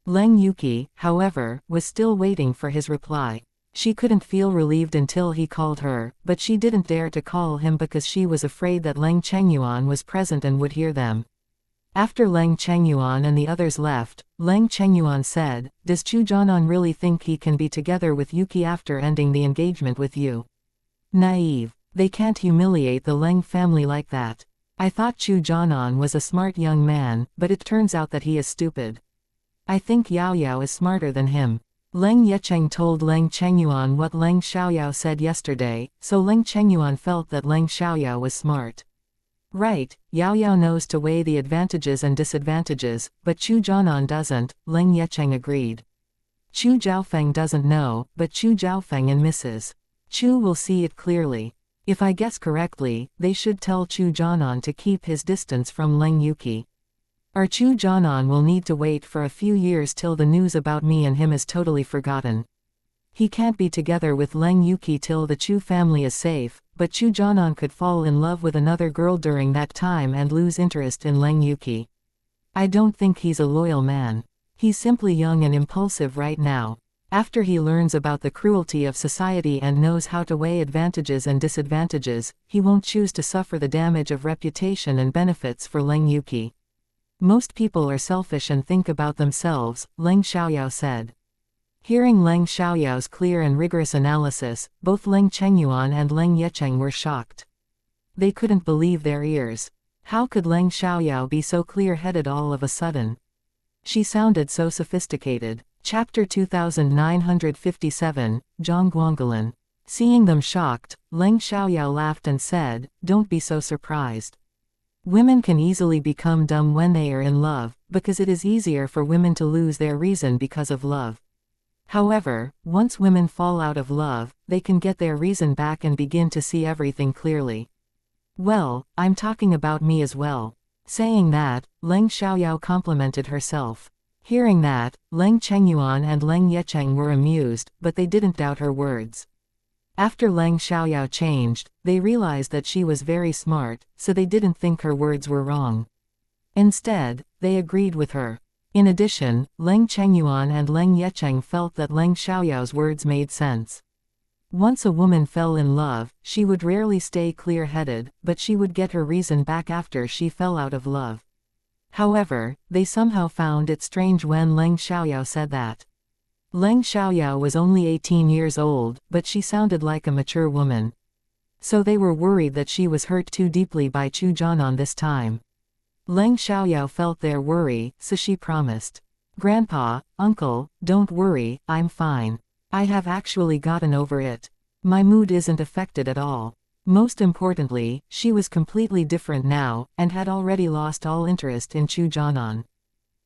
A: Leng Yuqi, however, was still waiting for his reply. She couldn't feel relieved until he called her, but she didn't dare to call him because she was afraid that Leng Chengyuan was present and would hear them. After Leng Chengyuan and the others left, Leng Chengyuan said, "Does Chu Jianan really think he can be together with Yuki after ending the engagement with you? Naive. They can't humiliate the Leng family like that. I thought Chu Jianan was a smart young man, but it turns out that he is stupid. I think Yao Yao is smarter than him." Leng Yecheng told Leng Chengyuan what Leng Xiaoyao said yesterday, so Leng Chengyuan felt that Leng Xiaoyao was smart. Right, Yao Yao knows to weigh the advantages and disadvantages, but Chu Jianan doesn't, Leng Yecheng agreed. Chu Jiaofeng doesn't know, but Chu Jiaofeng and Mrs. Chu will see it clearly. If I guess correctly, they should tell Chu Jianan to keep his distance from Leng Yuki. Or Chu Jianan will need to wait for a few years till the news about me and him is totally forgotten. He can't be together with Leng Yuki till the Chu family is safe, but Chu Jianan could fall in love with another girl during that time and lose interest in Leng Yuki. I don't think he's a loyal man. He's simply young and impulsive right now. After he learns about the cruelty of society and knows how to weigh advantages and disadvantages, he won't choose to suffer the damage of reputation and benefits for Leng Yuki. Most people are selfish and think about themselves, Leng Xiaoyao said. Hearing Leng Xiaoyao's clear and rigorous analysis, both Leng Chengyuan and Leng Yecheng were shocked. They couldn't believe their ears. How could Leng Xiaoyao be so clear-headed all of a sudden? She sounded so sophisticated. Chapter 2957, Zhang Guanggulan. Seeing them shocked, Leng Xiaoyao laughed and said, "Don't be so surprised. Women can easily become dumb when they are in love, because it is easier for women to lose their reason because of love. However, once women fall out of love, they can get their reason back and begin to see everything clearly. Well, I'm talking about me as well." Saying that, Leng Xiaoyao complimented herself. Hearing that, Leng Chengyuan and Leng Yecheng were amused, but they didn't doubt her words. After Leng Xiaoyao changed, they realized that she was very smart, so they didn't think her words were wrong. Instead, they agreed with her. In addition, Leng Chengyuan and Leng Yecheng felt that Leng Xiaoyao's words made sense. Once a woman fell in love, she would rarely stay clear-headed, but she would get her reason back after she fell out of love. However, they somehow found it strange when Leng Xiaoyao said that. Leng Xiaoyao was only 18 years old, but she sounded like a mature woman. So they were worried that she was hurt too deeply by Chu Jianan this time. Leng Xiaoyao felt their worry, so she promised. "Grandpa, uncle, don't worry, I'm fine. I have actually gotten over it. My mood isn't affected at all." Most importantly, she was completely different now, and had already lost all interest in Chu Jianan.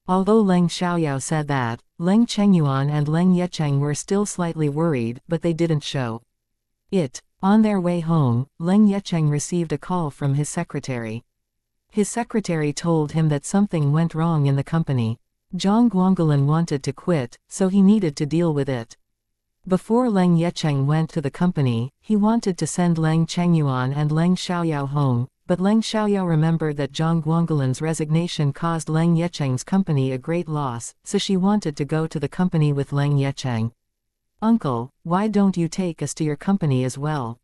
A: Although Leng Xiaoyao said that, Leng Chengyuan and Leng Yecheng were still slightly worried, but they didn't show it. On their way home, Leng Yecheng received a call from his secretary. His secretary told him that something went wrong in the company. Zhang Guanggulan wanted to quit, so he needed to deal with it. Before Leng Yecheng went to the company, he wanted to send Leng Chengyuan and Leng Xiaoyao home, but Leng Xiaoyao remembered that Zhang Guanggulan's resignation caused Leng Yecheng's company a great loss, so she wanted to go to the company with Leng Yecheng. "Uncle, why don't you take us to your company as well?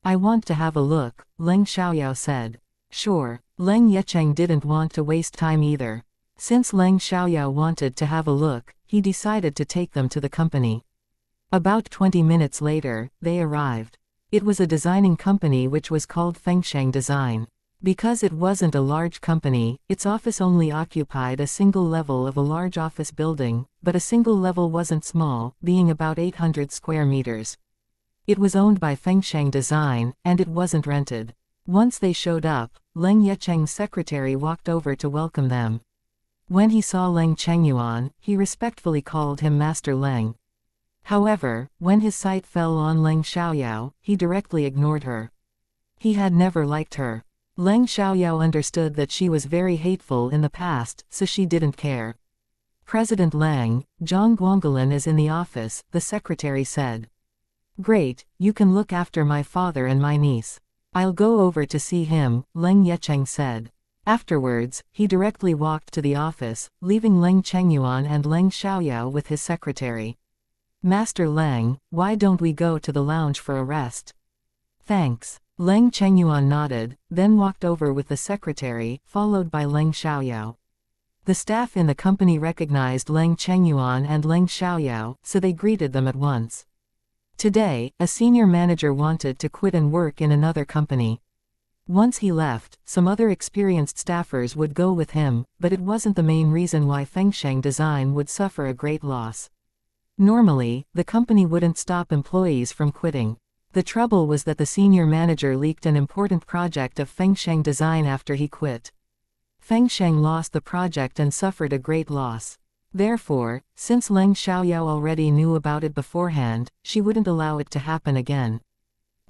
A: I want to have a look," Leng Xiaoyao said. Sure. Leng Yecheng didn't want to waste time either. Since Leng Xiaoyao wanted to have a look, he decided to take them to the company. About 20 minutes later, they arrived. It was a designing company which was called Fengsheng Design. Because it wasn't a large company, its office only occupied a single level of a large office building, but a single level wasn't small, being about 800 square meters. It was owned by Fengsheng Design, and it wasn't rented. Once they showed up, Leng Yecheng's secretary walked over to welcome them. When he saw Leng Chengyuan, he respectfully called him Master Leng. However, when his sight fell on Leng Xiaoyao, he directly ignored her. He had never liked her. Leng Xiaoyao understood that she was very hateful in the past, so she didn't care. "President Leng, Zhang Guanggulan is in the office," the secretary said. "Great, you can look after my father and my niece. I'll go over to see him," Leng Yecheng said. Afterwards, he directly walked to the office, leaving Leng Chengyuan and Leng Xiaoyao with his secretary. "Master Leng, why don't we go to the lounge for a rest?" "Thanks." Leng Chengyuan nodded, then walked over with the secretary, followed by Leng Xiaoyao. The staff in the company recognized Leng Chengyuan and Leng Xiaoyao, so they greeted them at once. Today, a senior manager wanted to quit and work in another company. Once he left, some other experienced staffers would go with him, but it wasn't the main reason why Fengsheng Design would suffer a great loss. Normally, the company wouldn't stop employees from quitting. The trouble was that the senior manager leaked an important project of Fengsheng Design after he quit. Fengsheng lost the project and suffered a great loss. Therefore, since Leng Xiaoyao already knew about it beforehand, she wouldn't allow it to happen again.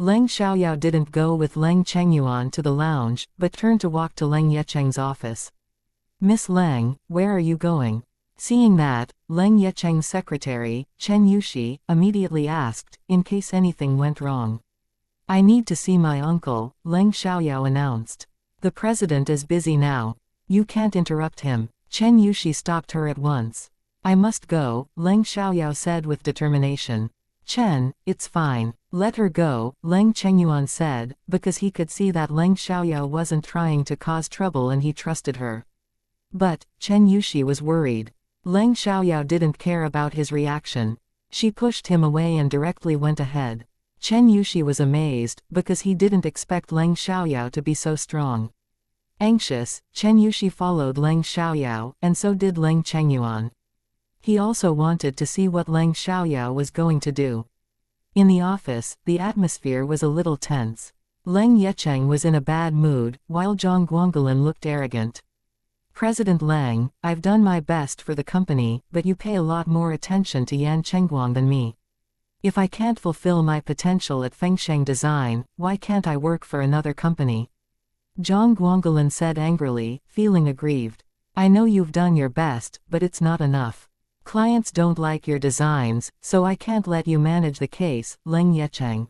A: Leng Xiaoyao didn't go with Leng Chengyuan to the lounge, but turned to walk to Leng Yecheng's office. "Miss Leng, where are you going?" Seeing that, Leng Yecheng's secretary, Chen Yushi, immediately asked, in case anything went wrong. "I need to see my uncle," Leng Xiaoyao announced. "The president is busy now. You can't interrupt him." Chen Yushi stopped her at once. "I must go," Leng Xiaoyao said with determination. "Chen, it's fine. Let her go," Leng Chengyuan said, because he could see that Leng Xiaoyao wasn't trying to cause trouble and he trusted her. But Chen Yushi was worried. Leng Xiaoyao didn't care about his reaction. She pushed him away and directly went ahead. Chen Yushi was amazed, because he didn't expect Leng Xiaoyao to be so strong. Anxious, Chen Yushi followed Leng Xiaoyao, and so did Leng Chengyuan. He also wanted to see what Leng Xiaoyao was going to do. In the office, the atmosphere was a little tense. Leng Yecheng was in a bad mood, while Zhang Guangulin looked arrogant. "President Leng, I've done my best for the company, but you pay a lot more attention to Yan Chengguang than me. If I can't fulfill my potential at Fengsheng Design, why can't I work for another company?" Zhang Guangulin said angrily, feeling aggrieved. "I know you've done your best, but it's not enough. Clients don't like your designs, so I can't let you manage the case," Leng Yecheng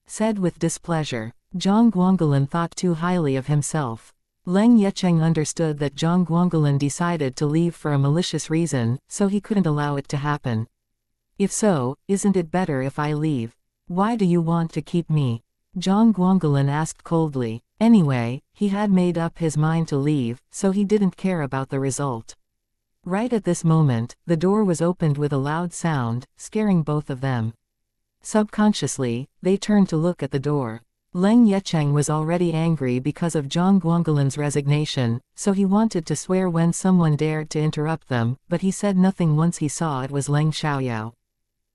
A: said with displeasure. Zhang Guangulin thought too highly of himself. Leng Yecheng understood that Zhang Guangulin decided to leave for a malicious reason, so he couldn't allow it to happen. "If so, isn't it better if I leave? Why do you want to keep me?" Zhang Guangulin asked coldly. Anyway, he had made up his mind to leave, so he didn't care about the result. Right at this moment, the door was opened with a loud sound, scaring both of them. Subconsciously, they turned to look at the door. Leng Yecheng was already angry because of Zhang Guangulin's resignation, so he wanted to swear when someone dared to interrupt them, but he said nothing once he saw it was Leng Xiaoyao.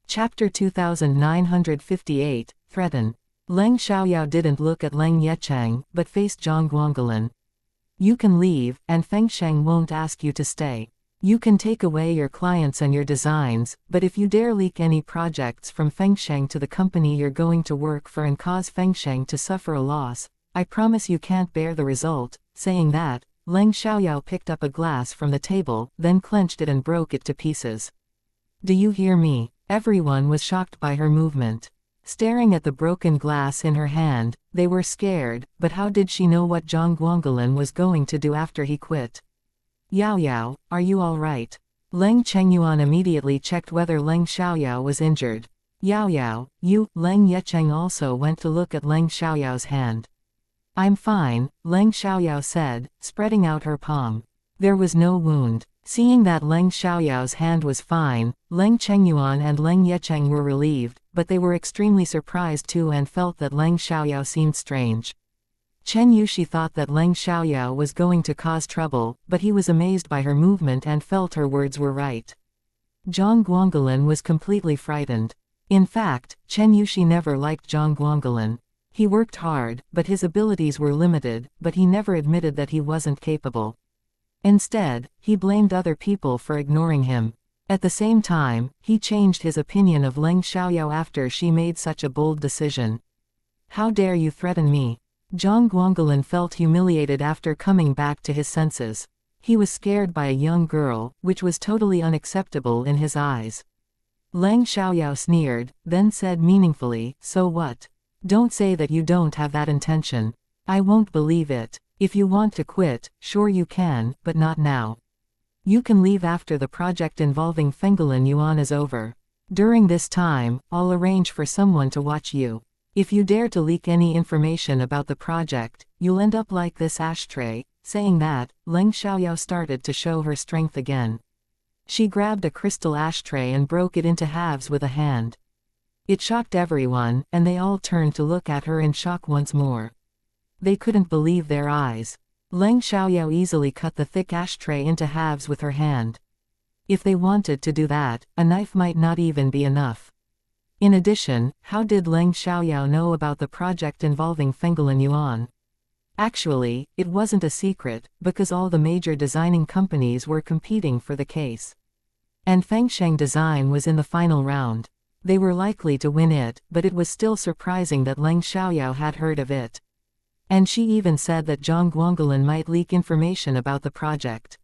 A: Chapter 2958, Threaten. Leng Xiaoyao didn't look at Leng Yecheng, but faced Zhang Guangulin. "You can leave, and Fengsheng won't ask you to stay. You can take away your clients and your designs, but if you dare leak any projects from Fengsheng to the company you're going to work for and cause Fengsheng to suffer a loss, I promise you can't bear the result." Saying that, Leng Xiaoyao picked up a glass from the table, then clenched it and broke it to pieces. "Do you hear me?" Everyone was shocked by her movement. Staring at the broken glass in her hand, they were scared, but how did she know what Zhang Guangulin was going to do after he quit? "Yao Yao, are you all right?" Leng Chengyuan immediately checked whether Leng Xiaoyao was injured. "Yao Yao, you..." Leng Yecheng also went to look at Leng Xiaoyao's hand. "I'm fine," Leng Xiaoyao said, spreading out her palm. There was no wound. Seeing that Leng Xiaoyao's hand was fine, Leng Chengyuan and Leng Yecheng were relieved, but they were extremely surprised too and felt that Leng Xiaoyao seemed strange. Chen Yushi thought that Leng Xiaoyao was going to cause trouble, but he was amazed by her movement and felt her words were right. Zhang Guangulin was completely frightened. In fact, Chen Yushi never liked Zhang Guangulin. He worked hard, but his abilities were limited, but he never admitted that he wasn't capable. Instead, he blamed other people for ignoring him. At the same time, he changed his opinion of Leng Xiaoyao after she made such a bold decision. "How dare you threaten me?" Zhang Guangulin felt humiliated after coming back to his senses. He was scared by a young girl, which was totally unacceptable in his eyes. Leng Xiaoyao sneered, then said meaningfully, "So what? Don't say that you don't have that intention. I won't believe it. If you want to quit, sure you can, but not now. You can leave after the project involving Fengulin Yuan is over. During this time, I'll arrange for someone to watch you. If you dare to leak any information about the project, you'll end up like this ashtray," Saying that, Leng Xiaoyao started to show her strength again. She grabbed a crystal ashtray and broke it into halves with a hand. It shocked everyone, and they all turned to look at her in shock once more. They couldn't believe their eyes. Leng Xiaoyao easily cut the thick ashtray into halves with her hand. If they wanted to do that, a knife might not even be enough. In addition, how did Leng Xiaoyao know about the project involving Fenglan Yuan? Actually, it wasn't a secret, because all the major designing companies were competing for the case. And Fengsheng Design was in the final round. They were likely to win it, but it was still surprising that Leng Xiaoyao had heard of it. And she even said that Zhang Guanggulan might leak information about the project.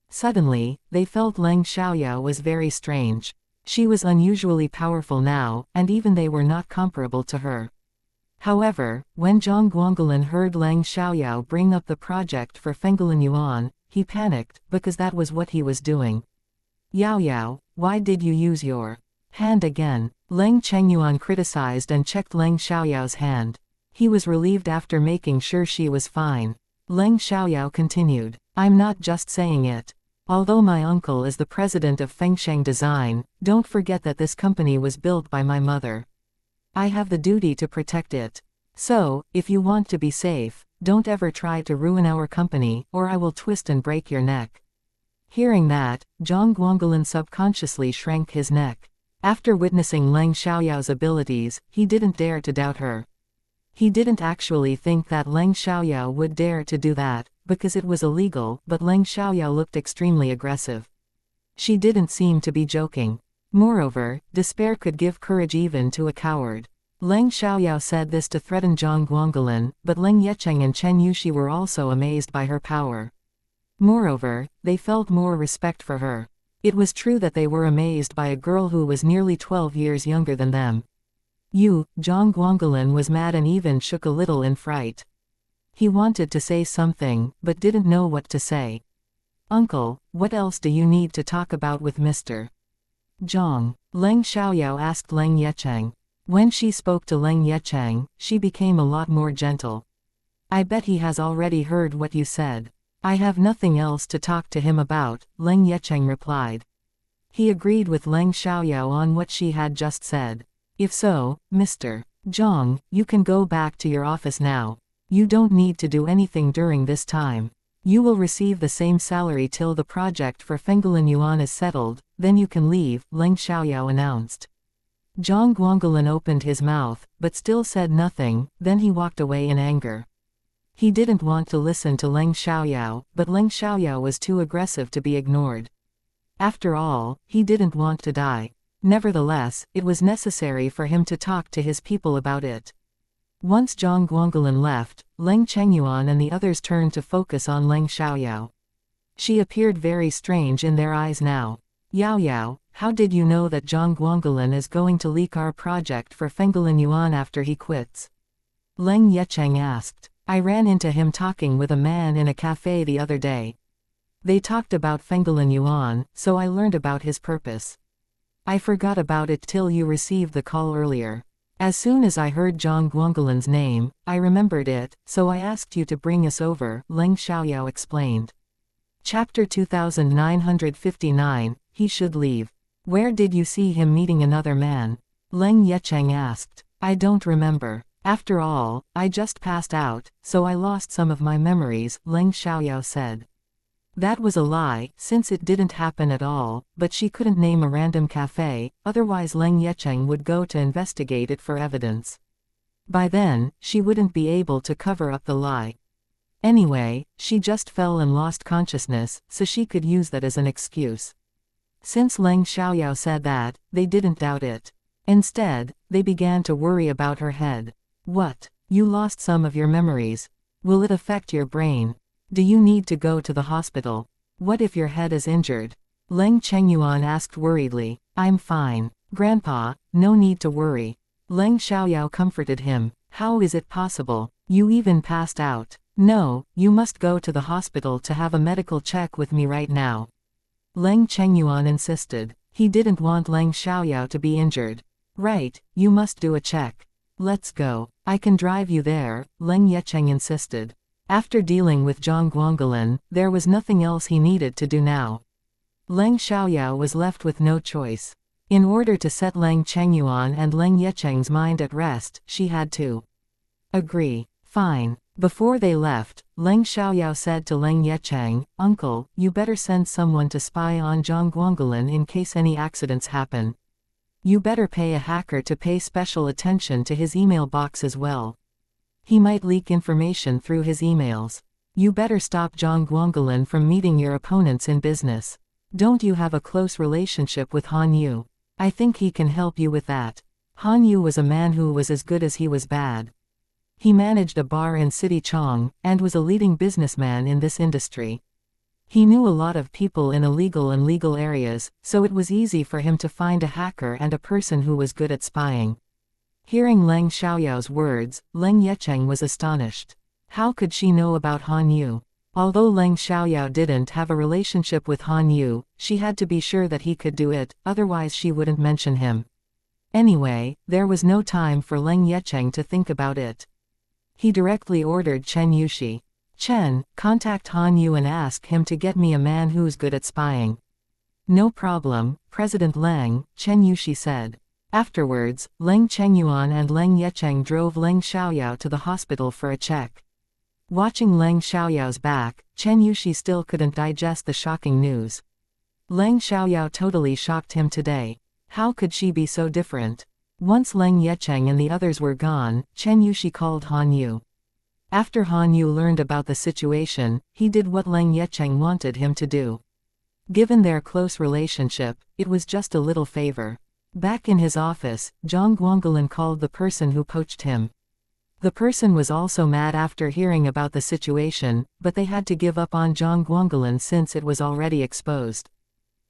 A: Suddenly, they felt Leng Xiaoyao was very strange. She was unusually powerful now, and even they were not comparable to her. However, when Zhang Guanggulan heard Leng Xiaoyao bring up the project for Fenglan Yuan, he panicked, because that was what he was doing. Yao Yao, why did you use your hand again? Leng Chengyuan criticized and checked Leng Xiaoyao's hand. He was relieved after making sure she was fine. Leng Xiaoyao continued, I'm not just saying it. Although my uncle is the president of Fengsheng Design, don't forget that this company was built by my mother. I have the duty to protect it. So, if you want to be safe, don't ever try to ruin our company, or I will twist and break your neck. Hearing that, Zhang Guanggulan subconsciously shrank his neck. After witnessing Leng Xiaoyao's abilities, he didn't dare to doubt her. He didn't actually think that Leng Xiaoyao would dare to do that, because it was illegal, but Leng Xiaoyao looked extremely aggressive. She didn't seem to be joking. Moreover, despair could give courage even to a coward. Leng Xiaoyao said this to threaten Zhang Guanggulan, but Leng Yecheng and Chen Yuxi were also amazed by her power. Moreover, they felt more respect for her. It was true that they were amazed by a girl who was nearly 12 years younger than them. Zhang Guanggulan was mad and even shook a little in fright. He wanted to say something, but didn't know what to say. Uncle, what else do you need to talk about with Mr. Zhang? Leng Xiaoyao asked Leng Yecheng. When she spoke to Leng Yecheng, she became a lot more gentle. I bet he has already heard what you said. I have nothing else to talk to him about, Leng Yecheng replied. He agreed with Leng Xiaoyao on what she had just said. If so, Mr. Zhang, you can go back to your office now. You don't need to do anything during this time. You will receive the same salary till the project for Fenglan Yuan is settled, then you can leave, Leng Xiaoyao announced. Zhang Guanggulan opened his mouth, but still said nothing, then he walked away in anger. He didn't want to listen to Leng Xiaoyao, but Leng Xiaoyao was too aggressive to be ignored. After all, he didn't want to die. Nevertheless, it was necessary for him to talk to his people about it. Once Zhang Guanggulan left, Leng Chengyuan and the others turned to focus on Leng Xiaoyao. She appeared very strange in their eyes now. Yao Yao, how did you know that Zhang Guanggulan is going to leak our project for Fenglan Yuan after he quits? Leng Yecheng asked. I ran into him talking with a man in a cafe the other day. They talked about Fenglan Yuan, so I learned about his purpose. I forgot about it till you received the call earlier. As soon as I heard Zhang Guanggulan's name, I remembered it, so I asked you to bring us over, Leng Xiaoyao explained. Chapter 2959, He should leave. Where did you see him meeting another man? Leng Yecheng asked. I don't remember. After all, I just passed out, so I lost some of my memories, Leng Xiaoyao said. That was a lie, since it didn't happen at all, but she couldn't name a random cafe, otherwise Leng Yecheng would go to investigate it for evidence. By then, she wouldn't be able to cover up the lie. Anyway, she just fell and lost consciousness, so she could use that as an excuse. Since Leng Xiaoyao said that, they didn't doubt it. Instead, they began to worry about her head. What? You lost some of your memories. Will it affect your brain? Do you need to go to the hospital? What if your head is injured? Leng Chengyuan asked worriedly. I'm fine. Grandpa, no need to worry. Leng Xiaoyao comforted him. How is it possible? You even passed out. No, you must go to the hospital to have a medical check with me right now. Leng Chengyuan insisted. He didn't want Leng Xiaoyao to be injured. Right, you must do a check. Let's go. I can drive you there, Leng Yecheng insisted. After dealing with Zhang Guangulin, there was nothing else he needed to do now. Leng Xiaoyao was left with no choice. In order to set Leng Chengyuan and Leng Yecheng's mind at rest, she had to agree. Fine. Before they left, Leng Xiaoyao said to Leng Yecheng, "Uncle, you better send someone to spy on Zhang Guangulin in case any accidents happen. You better pay a hacker to pay special attention to his email box as well. He might leak information through his emails. You better stop Zhang Guangulin from meeting your opponents in business. Don't you have a close relationship with Han Yu? I think he can help you with that." Han Yu was a man who was as good as he was bad. He managed a bar in City Chong, and was a leading businessman in this industry. He knew a lot of people in illegal and legal areas, so it was easy for him to find a hacker and a person who was good at spying. Hearing Leng Xiaoyao's words, Leng Yecheng was astonished. How could she know about Han Yu? Although Leng Xiaoyao didn't have a relationship with Han Yu, she had to be sure that he could do it, otherwise she wouldn't mention him. Anyway, there was no time for Leng Yecheng to think about it. He directly ordered Chen Yushi. "Chen, contact Han Yu and ask him to get me a man who's good at spying." "No problem, President Leng," Chen Yushi said. Afterwards, Leng Chengyuan and Leng Yecheng drove Leng Xiaoyao to the hospital for a check. Watching Leng Xiaoyao's back, Chen Yushi still couldn't digest the shocking news. Leng Xiaoyao totally shocked him today. How could she be so different? Once Leng Yecheng and the others were gone, Chen Yushi called Han Yu. After Han Yu learned about the situation, he did what Leng Yecheng wanted him to do. Given their close relationship, it was just a little favor. Back in his office, Zhang Guangulin called the person who poached him. The person was also mad after hearing about the situation, but they had to give up on Zhang Guangulin since it was already exposed.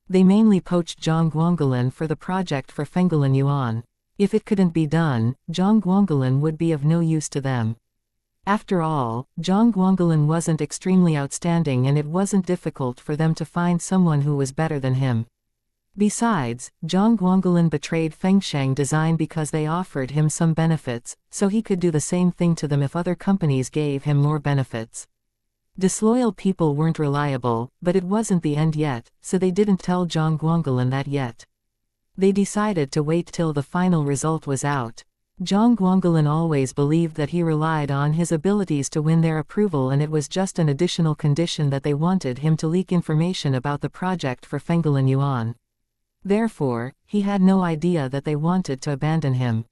A: They mainly poached Zhang Guangulin for the project for Fengulin Yuan. If it couldn't be done, Zhang Guangulin would be of no use to them. After all, Zhang Guangulin wasn't extremely outstanding and it wasn't difficult for them to find someone who was better than him. Besides, Zhang Guangulin betrayed Fengsheng Design because they offered him some benefits, so he could do the same thing to them if other companies gave him more benefits. Disloyal people weren't reliable, but it wasn't the end yet, so they didn't tell Zhang Guangulin that yet. They decided to wait till the final result was out. Zhang Guangulin always believed that he relied on his abilities to win their approval and it was just an additional condition that they wanted him to leak information about the project for Fengulin Yuan. Therefore, he had no idea that they wanted to abandon him.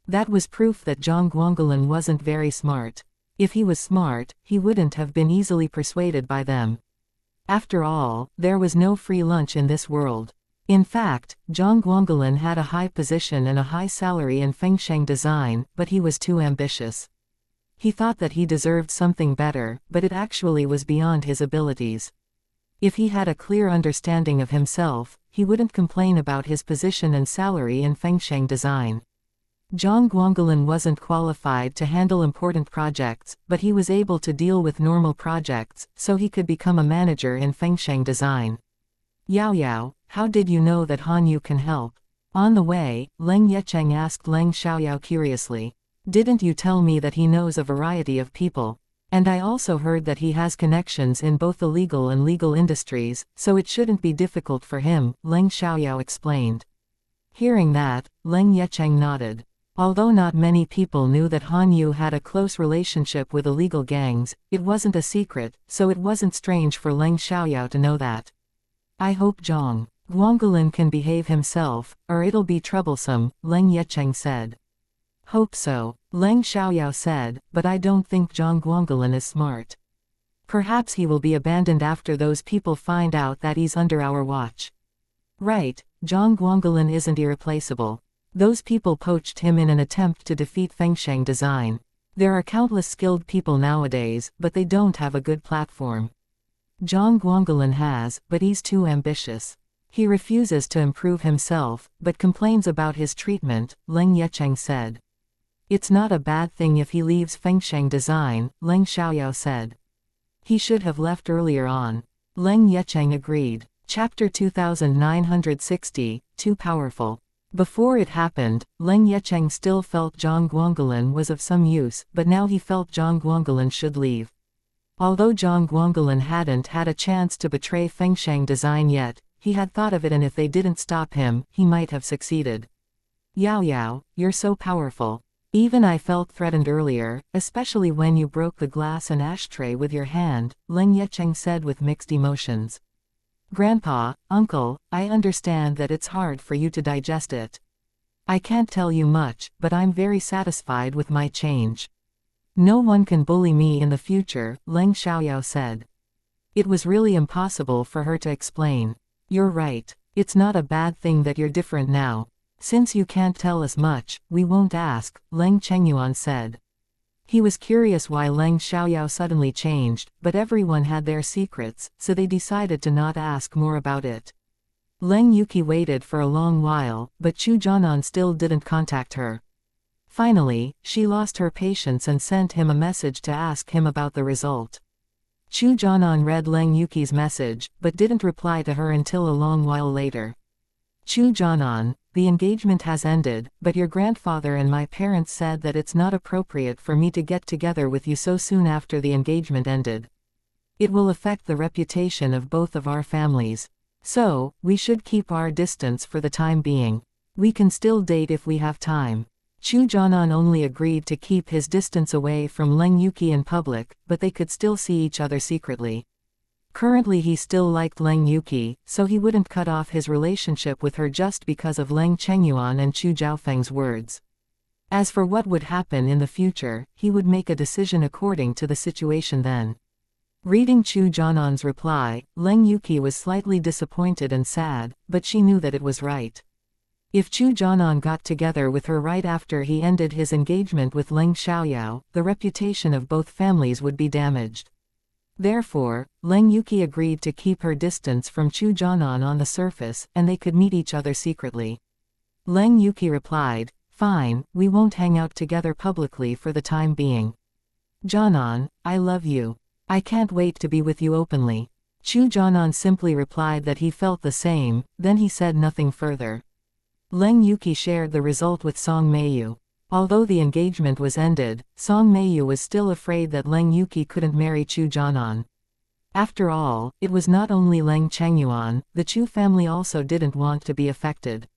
A: That was proof that Zhang Guangulin wasn't very smart. If he was smart, he wouldn't have been easily persuaded by them. After all, there was no free lunch in this world. In fact, Zhang Guangulin had a high position and a high salary in Fengsheng Design, but he was too ambitious. He thought that he deserved something better, but it actually was beyond his abilities. If he had a clear understanding of himself, he wouldn't complain about his position and salary in Fengsheng Design. Zhang Guangulin wasn't qualified to handle important projects, but he was able to deal with normal projects, so he could become a manager in Fengsheng Design. "Yao Yao, how did you know that Han Yu can help?" On the way, Leng Yecheng asked Leng Xiaoyao curiously. "Didn't you tell me that he knows a variety of people? And I also heard that he has connections in both the legal and legal industries, so it shouldn't be difficult for him," Leng Xiaoyao explained. Hearing that, Leng Yecheng nodded. Although not many people knew that Han Yu had a close relationship with illegal gangs, it wasn't a secret, so it wasn't strange for Leng Xiaoyao to know that. "I hope Zhang Guangulin can behave himself, or it'll be troublesome," Leng Yecheng said. "Hope so," Leng Xiaoyao said, "but I don't think Zhang Guangulin is smart. Perhaps he will be abandoned after those people find out that he's under our watch." "Right, Zhang Guangulin isn't irreplaceable. Those people poached him in an attempt to defeat Fengsheng Design. There are countless skilled people nowadays, but they don't have a good platform. Zhang Guangulin has, but he's too ambitious. He refuses to improve himself, but complains about his treatment," Leng Yecheng said. "It's not a bad thing if he leaves Fengsheng Design," Leng Xiaoyao said. "He should have left earlier on." Leng Yecheng agreed. Chapter 2960, Too Powerful. Before it happened, Leng Yecheng still felt Zhang Guangulin was of some use, but now he felt Zhang Guangulin should leave. Although Zhang Guangulin hadn't had a chance to betray Fengsheng design yet, he had thought of it, and if they didn't stop him, he might have succeeded. Yao Yao, you're so powerful. Even I felt threatened earlier, especially when you broke the glass and ashtray with your hand, Leng Yecheng said with mixed emotions. Grandpa, uncle, I understand that it's hard for you to digest it. I can't tell you much, but I'm very satisfied with my change. No one can bully me in the future, Leng Xiaoyao said. It was really impossible for her to explain. You're right. It's not a bad thing that you're different now. Since you can't tell us much, we won't ask, Leng Chengyuan said. He was curious why Leng Xiaoyao suddenly changed, but everyone had their secrets, so they decided to not ask more about it. Leng Yuki waited for a long while, but Chu Jianan still didn't contact her. Finally, she lost her patience and sent him a message to ask him about the result. Chu Jianan read Leng Yuki's message, but didn't reply to her until a long while later. Chu Jianan, the engagement has ended, but your grandfather and my parents said that it's not appropriate for me to get together with you so soon after the engagement ended. It will affect the reputation of both of our families. So, we should keep our distance for the time being. We can still date if we have time. Chu Jianan only agreed to keep his distance away from Leng Yuki in public, but they could still see each other secretly. Currently he still liked Leng Yuki, so he wouldn't cut off his relationship with her just because of Leng Chengyuan and Chu Jiaofeng's words. As for what would happen in the future, he would make a decision according to the situation then. Reading Chu Jianan's reply, Leng Yuki was slightly disappointed and sad, but she knew that it was right. If Chu Jianan got together with her right after he ended his engagement with Leng Xiaoyao, the reputation of both families would be damaged. Therefore, Leng Yuki agreed to keep her distance from Chu Jianan on the surface, and they could meet each other secretly. Leng Yuki replied, "Fine, we won't hang out together publicly for the time being. Jianan, I love you. I can't wait to be with you openly." Chu Jianan simply replied that he felt the same, then he said nothing further. Leng Yuki shared the result with Song Meiyu. Although the engagement was ended, Song Meiyu was still afraid that Leng Yuki couldn't marry Chu Jianan. After all, it was not only Leng Chengyuan, the Chu family also didn't want to be affected.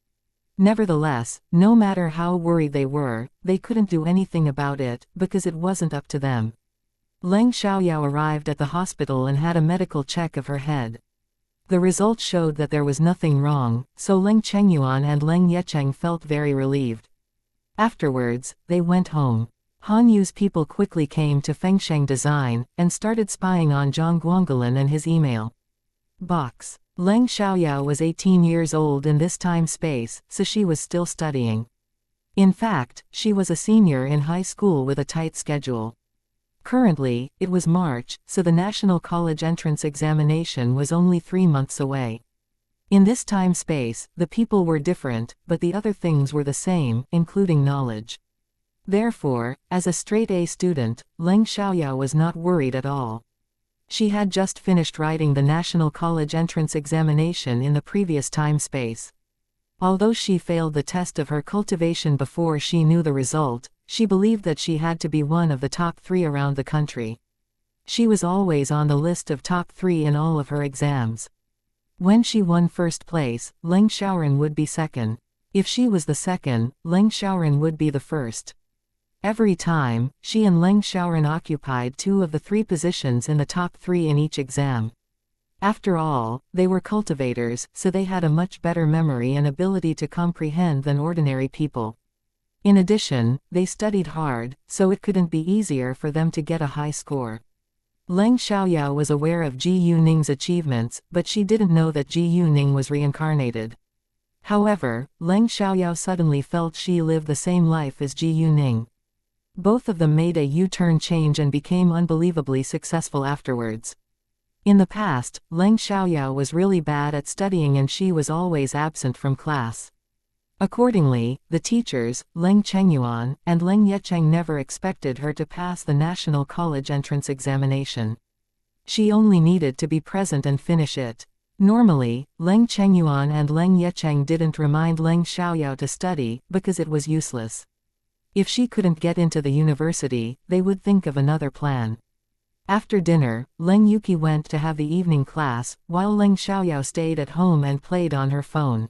A: Nevertheless, no matter how worried they were, they couldn't do anything about it, because it wasn't up to them. Leng Xiaoyao arrived at the hospital and had a medical check of her head. The results showed that there was nothing wrong, so Leng Chengyuan and Leng Yecheng felt very relieved. Afterwards, they went home. Han Yu's people quickly came to Fengsheng Design, and started spying on Zhang Guangulin and his email box. Leng Xiaoyao was 18 years old in this time space, so she was still studying. In fact, she was a senior in high school with a tight schedule. Currently, it was March, so the National College entrance examination was only 3 months away. In this time space, the people were different, but the other things were the same, including knowledge. Therefore, as a straight-A student, Leng Xiaoyao was not worried at all. She had just finished writing the National College entrance examination in the previous time space. Although she failed the test of her cultivation before she knew the result, she believed that she had to be one of the top 3 around the country. She was always on the list of top 3 in all of her exams. When she won first place, Leng Xiaoran would be second. If she was the second, Leng Xiaoran would be the first. Every time, she and Leng Xiaoran occupied 2 of the 3 positions in the top 3 in each exam. After all, they were cultivators, so they had a much better memory and ability to comprehend than ordinary people. In addition, they studied hard, so it couldn't be easier for them to get a high score. Leng Xiaoyao was aware of Ji Yuning's achievements, but she didn't know that Ji Yuning was reincarnated. However, Leng Xiaoyao suddenly felt she lived the same life as Ji Yuning. Both of them made a U-turn change and became unbelievably successful afterwards. In the past, Leng Xiaoyao was really bad at studying and she was always absent from class. Accordingly, the teachers, Leng Chengyuan and Leng Yecheng, never expected her to pass the National College entrance examination. She only needed to be present and finish it. Normally, Leng Chengyuan and Leng Yecheng didn't remind Leng Xiaoyao to study, because it was useless. If she couldn't get into the university, they would think of another plan. After dinner, Leng Yuki went to have the evening class, while Leng Xiaoyao stayed at home and played on her phone.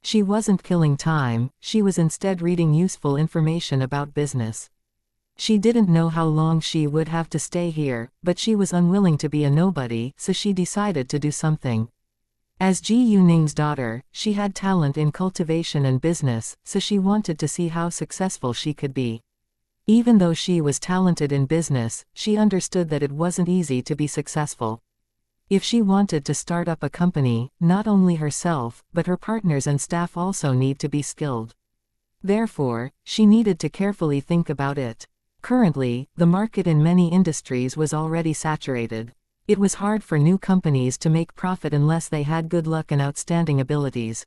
A: She wasn't killing time, she was instead reading useful information about business. She didn't know how long she would have to stay here, but she was unwilling to be a nobody, so she decided to do something. As Ji Yuning's daughter, she had talent in cultivation and business, so she wanted to see how successful she could be. Even though she was talented in business, she understood that it wasn't easy to be successful. If she wanted to start up a company, not only herself, but her partners and staff also need to be skilled. Therefore, she needed to carefully think about it. Currently, the market in many industries was already saturated. It was hard for new companies to make profit unless they had good luck and outstanding abilities.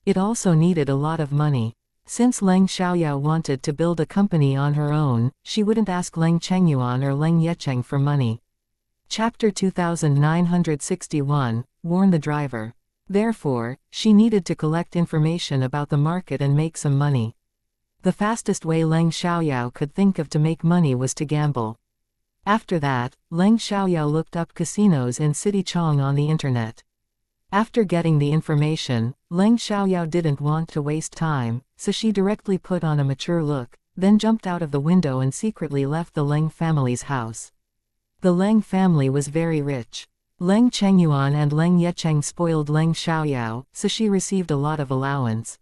A: It also needed a lot of money. Since Leng Xiaoyao wanted to build a company on her own, she wouldn't ask Leng Chengyuan or Leng Yecheng for money. Chapter 2961, Warn the Driver. Therefore, she needed to collect information about the market and make some money. The fastest way Leng Xiaoyao could think of to make money was to gamble. After that, Leng Xiaoyao looked up casinos in City Chong on the internet. After getting the information, Leng Xiaoyao didn't want to waste time, so she directly put on a mature look, then jumped out of the window and secretly left the Leng family's house. The Leng family was very rich. Leng Chengyuan and Leng Yecheng spoiled Leng Xiaoyao, so she received a lot of allowance.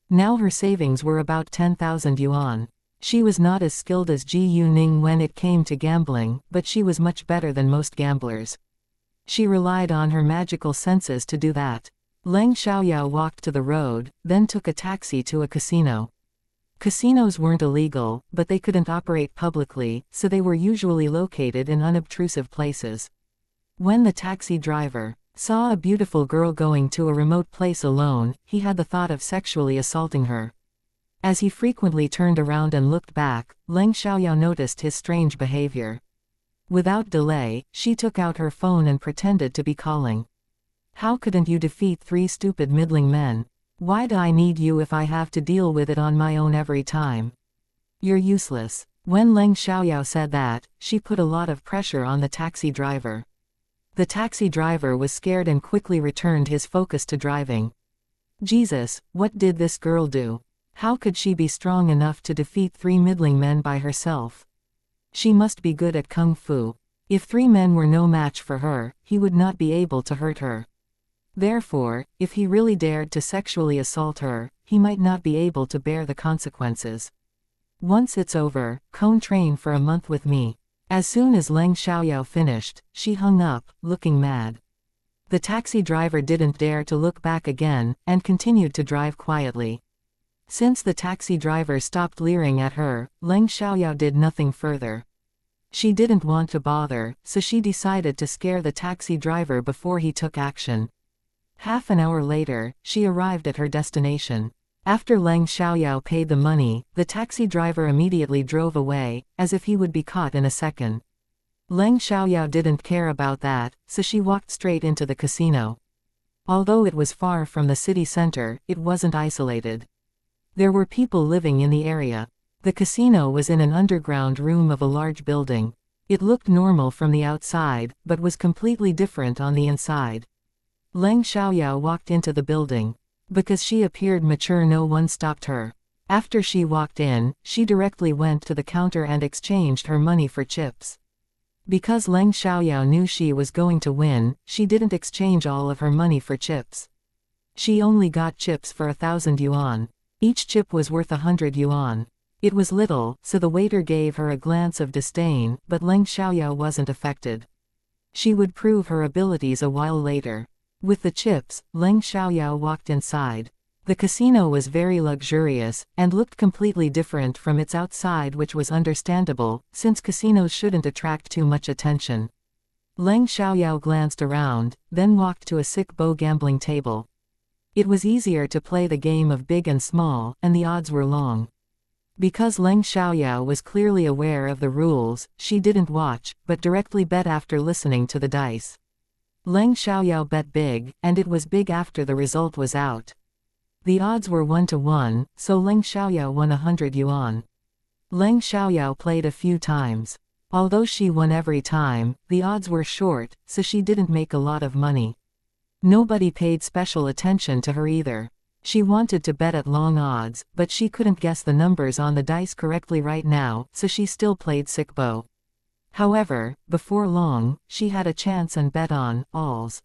A: Now her savings were about 10,000 yuan. She was not as skilled as Ji Yuning when it came to gambling, but she was much better than most gamblers. She relied on her magical senses to do that. Leng Xiaoyao walked to the road, then took a taxi to a casino. Casinos weren't illegal, but they couldn't operate publicly, so they were usually located in unobtrusive places. When the taxi driver saw a beautiful girl going to a remote place alone, he had the thought of sexually assaulting her. As he frequently turned around and looked back, Leng Xiaoyao noticed his strange behavior. Without delay, she took out her phone and pretended to be calling. How couldn't you defeat 3 stupid middling men? Why do I need you if I have to deal with it on my own every time? You're useless. When Leng Xiaoyao said that, she put a lot of pressure on the taxi driver. The taxi driver was scared and quickly returned his focus to driving. Jesus, what did this girl do? How could she be strong enough to defeat 3 middling men by herself? She must be good at kung fu. If 3 men were no match for her, he would not be able to hurt her. Therefore, if he really dared to sexually assault her, he might not be able to bear the consequences. Once it's over, train for a month with me. As soon as Leng Xiaoyao finished, she hung up, looking mad. The taxi driver didn't dare to look back again, and continued to drive quietly. Since the taxi driver stopped leering at her, Leng Xiaoyao did nothing further. She didn't want to bother, so she decided to scare the taxi driver before he took action. Half an hour later, she arrived at her destination. After Leng Xiaoyao paid the money, the taxi driver immediately drove away, as if he would be caught in a second. Leng Xiaoyao didn't care about that, so she walked straight into the casino. Although it was far from the city center, it wasn't isolated. There were people living in the area. The casino was in an underground room of a large building. It looked normal from the outside, but was completely different on the inside. Leng Xiaoyao walked into the building. Because she appeared mature, no one stopped her. After she walked in, she directly went to the counter and exchanged her money for chips. Because Leng Xiaoyao knew she was going to win, she didn't exchange all of her money for chips. She only got chips for 1,000 yuan. Each chip was worth 100 yuan. It was little, so the waiter gave her a glance of disdain, but Leng Xiaoyao wasn't affected. She would prove her abilities a while later. With the chips, Leng Xiaoyao walked inside. The casino was very luxurious, and looked completely different from its outside, which was understandable, since casinos shouldn't attract too much attention. Leng Xiaoyao glanced around, then walked to a sick bow gambling table. It was easier to play the game of big and small, and the odds were long. Because Leng Xiaoyao was clearly aware of the rules, she didn't watch, but directly bet after listening to the dice. Leng Xiaoyao bet big, and it was big after the result was out. The odds were 1-to-1, so Leng Xiaoyao won 100 yuan. Leng Xiaoyao played a few times. Although she won every time, the odds were short, so she didn't make a lot of money. Nobody paid special attention to her either. She wanted to bet at long odds, but she couldn't guess the numbers on the dice correctly right now, so she still played sickbo. However, before long, she had a chance and bet on alls.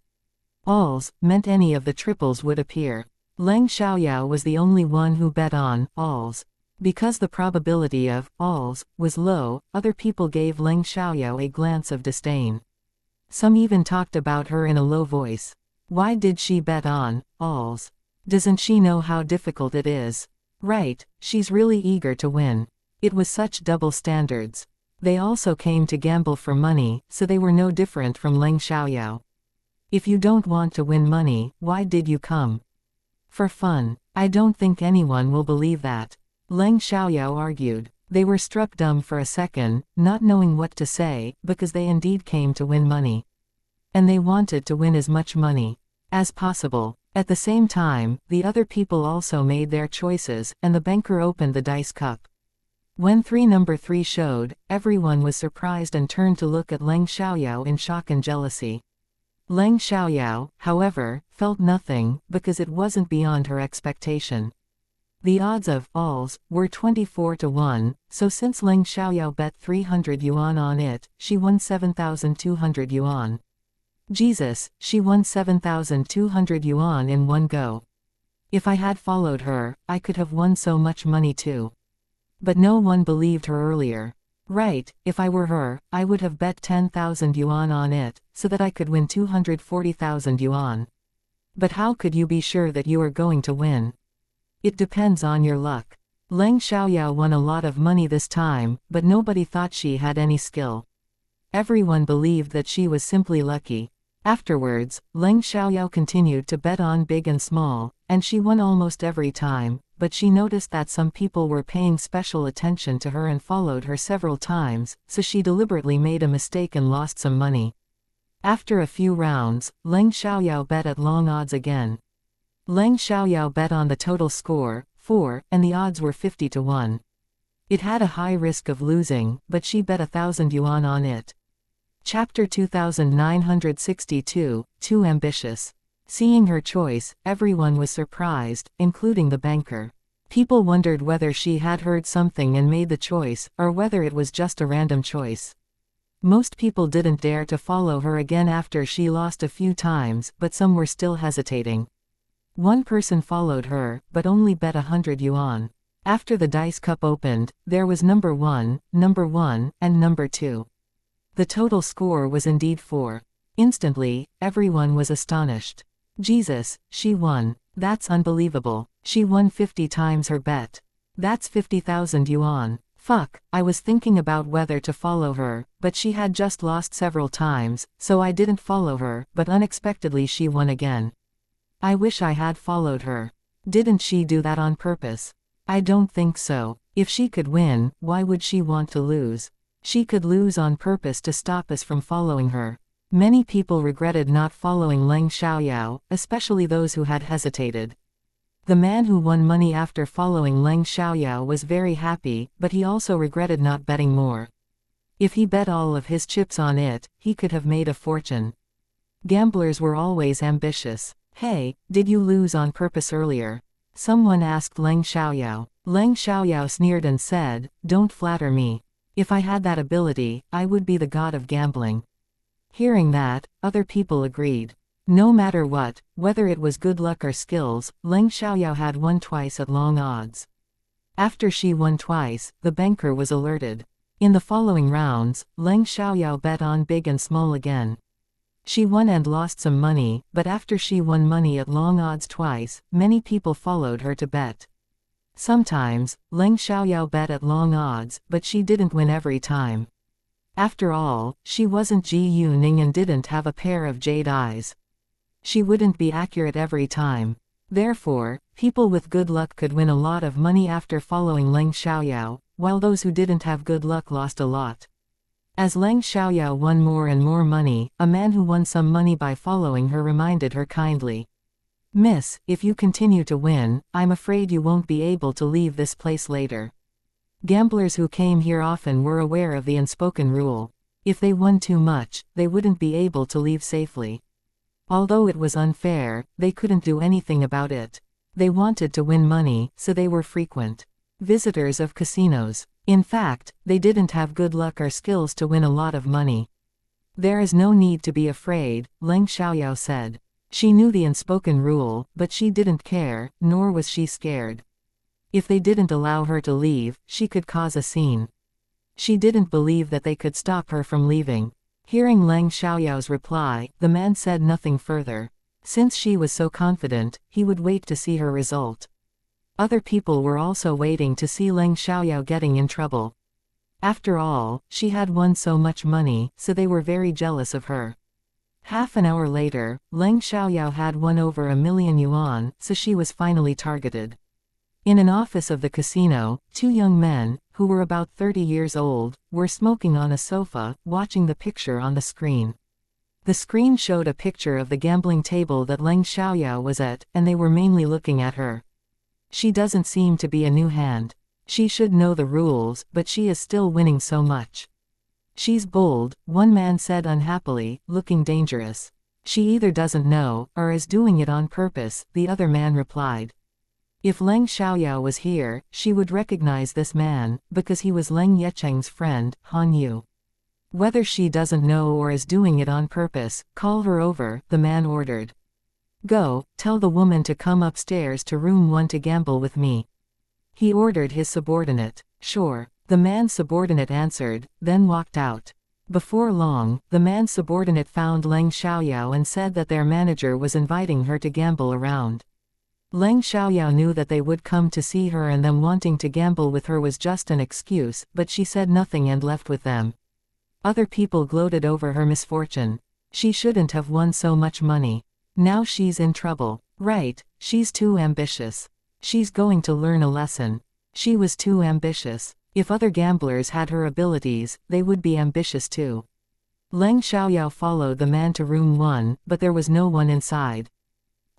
A: Alls meant any of the triples would appear. Leng Xiaoyao was the only one who bet on alls. Because the probability of alls was low, other people gave Leng Xiaoyao a glance of disdain. Some even talked about her in a low voice. Why did she bet on alls? Doesn't she know how difficult it is? Right, she's really eager to win. It was such double standards. They also came to gamble for money, so they were no different from Leng Xiaoyao. If you don't want to win money, why did you come? For fun. I don't think anyone will believe that. Leng Xiaoyao argued. They were struck dumb for a second, not knowing what to say, because they indeed came to win money. And they wanted to win as much money as possible. At the same time, the other people also made their choices, and the banker opened the dice cup. When number 3 showed, everyone was surprised and turned to look at Leng Xiaoyao in shock and jealousy. Leng Xiaoyao, however, felt nothing, because it wasn't beyond her expectation. The odds of alls were 24 to 1, so since Leng Xiaoyao bet 300 yuan on it, she won 7,200 yuan. Jesus, she won 7,200 yuan in one go. If I had followed her, I could have won so much money too. But no one believed her earlier. Right, if I were her, I would have bet 10,000 yuan on it, so that I could win 240,000 yuan. But how could you be sure that you are going to win? It depends on your luck. Leng Xiaoyao won a lot of money this time, but nobody thought she had any skill. Everyone believed that she was simply lucky. Afterwards, Leng Xiaoyao continued to bet on big and small, and she won almost every time, but she noticed that some people were paying special attention to her and followed her several times, so she deliberately made a mistake and lost some money. After a few rounds, Leng Xiaoyao bet at long odds again. Leng Xiaoyao bet on the total score, 4, and the odds were 50 to 1. It had a high risk of losing, but she bet 1,000 yuan on it. Chapter 2962, Too Ambitious. Seeing her choice, everyone was surprised, including the banker. People wondered whether she had heard something and made the choice, or whether it was just a random choice. Most people didn't dare to follow her again after she lost a few times, but some were still hesitating. One person followed her, but only bet 100 yuan. After the dice cup opened, there was number 1, and number 2. The total score was indeed 4. Instantly, everyone was astonished. Jesus, she won. That's unbelievable. She won 50 times her bet. That's 50,000 yuan. Fuck, I was thinking about whether to follow her, but she had just lost several times, so I didn't follow her, but unexpectedly she won again. I wish I had followed her. Didn't she do that on purpose? I don't think so. If she could win, why would she want to lose? She could lose on purpose to stop us from following her. Many people regretted not following Leng Xiaoyao, especially those who had hesitated. The man who won money after following Leng Xiaoyao was very happy, but he also regretted not betting more. If he bet all of his chips on it, he could have made a fortune. Gamblers were always ambitious. Hey, did you lose on purpose earlier? Someone asked Leng Xiaoyao. Leng Xiaoyao sneered and said, "Don't flatter me. If I had that ability, I would be the god of gambling." Hearing that, other people agreed. No matter what, whether it was good luck or skills, Leng Xiaoyao had won twice at long odds. After she won twice, the banker was alerted. In the following rounds, Leng Xiaoyao bet on big and small again. She won and lost some money, but after she won money at long odds twice, many people followed her to bet. Sometimes, Leng Xiaoyao bet at long odds, but she didn't win every time. After all, she wasn't Ji Yuning and didn't have a pair of jade eyes. She wouldn't be accurate every time. Therefore, people with good luck could win a lot of money after following Leng Xiaoyao, while those who didn't have good luck lost a lot. As Leng Xiaoyao won more and more money, a man who won some money by following her reminded her kindly. "Miss, if you continue to win, I'm afraid you won't be able to leave this place later." Gamblers who came here often were aware of the unspoken rule. If they won too much, they wouldn't be able to leave safely. Although it was unfair, they couldn't do anything about it. They wanted to win money, so they were frequent visitors of casinos. In fact, they didn't have good luck or skills to win a lot of money. There is no need to be afraid, Leng Xiaoyao said. She knew the unspoken rule, but she didn't care, nor was she scared. If they didn't allow her to leave, she could cause a scene. She didn't believe that they could stop her from leaving. Hearing Leng Xiaoyao's reply, the man said nothing further. Since she was so confident, he would wait to see her result. Other people were also waiting to see Leng Xiaoyao getting in trouble. After all, she had won so much money, so they were very jealous of her. Half an hour later, Leng Xiaoyao had won over 1,000,000 yuan, so she was finally targeted. In an office of the casino, two young men, who were about 30 years old, were smoking on a sofa, watching the picture on the screen. The screen showed a picture of the gambling table that Leng Xiaoyao was at, and they were mainly looking at her. She doesn't seem to be a new hand. She should know the rules, but she is still winning so much. She's bold, one man said unhappily, looking dangerous. She either doesn't know, or is doing it on purpose, the other man replied. If Leng Xiaoyao was here, she would recognize this man, because he was Leng Yecheng's friend, Han Yu. Whether she doesn't know or is doing it on purpose, call her over, the man ordered. Go, tell the woman to come upstairs to room 1 to gamble with me. He ordered his subordinate. Sure. The man's subordinate answered, then walked out. Before long, the man's subordinate found Leng Xiaoyao and said that their manager was inviting her to gamble around. Leng Xiaoyao knew that they would come to see her and them wanting to gamble with her was just an excuse, but she said nothing and left with them. Other people gloated over her misfortune. She shouldn't have won so much money. Now she's in trouble. Right, she's too ambitious. She's going to learn a lesson. She was too ambitious. If other gamblers had her abilities, they would be ambitious too. Leng Xiaoyao followed the man to room 1, but there was no one inside.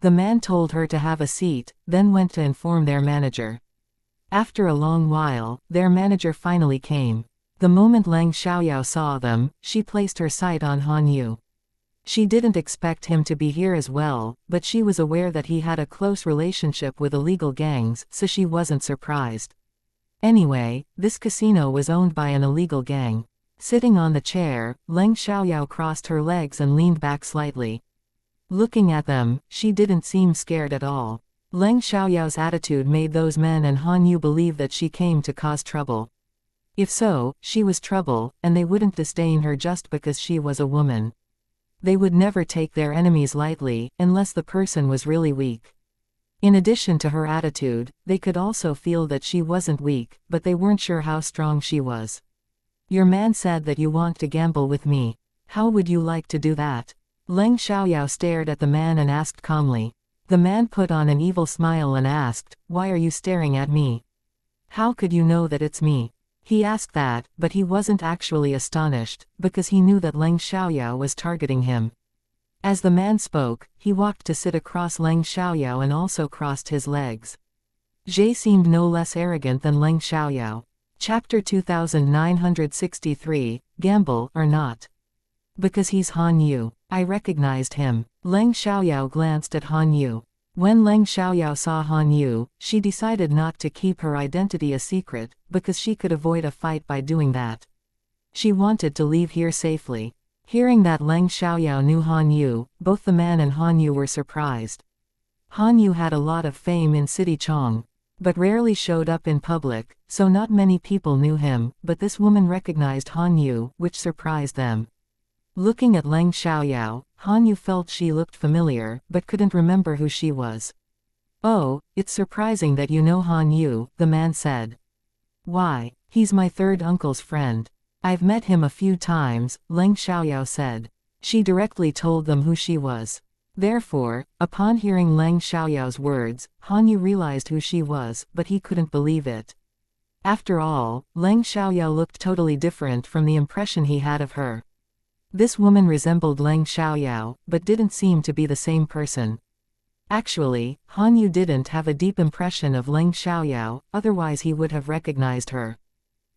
A: The man told her to have a seat, then went to inform their manager. After a long while, their manager finally came. The moment Leng Xiaoyao saw them, she placed her sight on Han Yu. She didn't expect him to be here as well, but she was aware that he had a close relationship with illegal gangs, so she wasn't surprised. Anyway, this casino was owned by an illegal gang. Sitting on the chair, Leng Xiaoyao crossed her legs and leaned back slightly. Looking at them, she didn't seem scared at all. Leng Xiaoyao's attitude made those men and Han Yu believe that she came to cause trouble. If so, she was trouble, and they wouldn't disdain her just because she was a woman. They would never take their enemies lightly, unless the person was really weak. In addition to her attitude, they could also feel that she wasn't weak, but they weren't sure how strong she was. Your man said that you want to gamble with me. How would you like to do that? Leng Xiaoyao stared at the man and asked calmly. The man put on an evil smile and asked, "Why are you staring at me? How could you know that it's me?" He asked that, but he wasn't actually astonished, because he knew that Leng Xiaoyao was targeting him. As the man spoke, he walked to sit across Leng Xiaoyao and also crossed his legs. Jie seemed no less arrogant than Leng Xiaoyao. Chapter 2963, Gamble or Not. Because he's Han Yu. I recognized him. Leng Xiaoyao glanced at Han Yu. When Leng Xiaoyao saw Han Yu, she decided not to keep her identity a secret, because she could avoid a fight by doing that. She wanted to leave here safely. Hearing that Leng Xiaoyao knew Han Yu, both the man and Han Yu were surprised. Han Yu had a lot of fame in City Chong, but rarely showed up in public, so not many people knew him, but this woman recognized Han Yu, which surprised them. Looking at Leng Xiaoyao, Han Yu felt she looked familiar, but couldn't remember who she was. Oh, it's surprising that you know Han Yu, the man said. Why, he's my third uncle's friend. I've met him a few times, Leng Xiaoyao said. She directly told them who she was. Therefore, upon hearing Leng Xiaoyao's words, Han Yu realized who she was, but he couldn't believe it. After all, Leng Xiaoyao looked totally different from the impression he had of her. This woman resembled Leng Xiaoyao, but didn't seem to be the same person. Actually, Han Yu didn't have a deep impression of Leng Xiaoyao, otherwise he would have recognized her.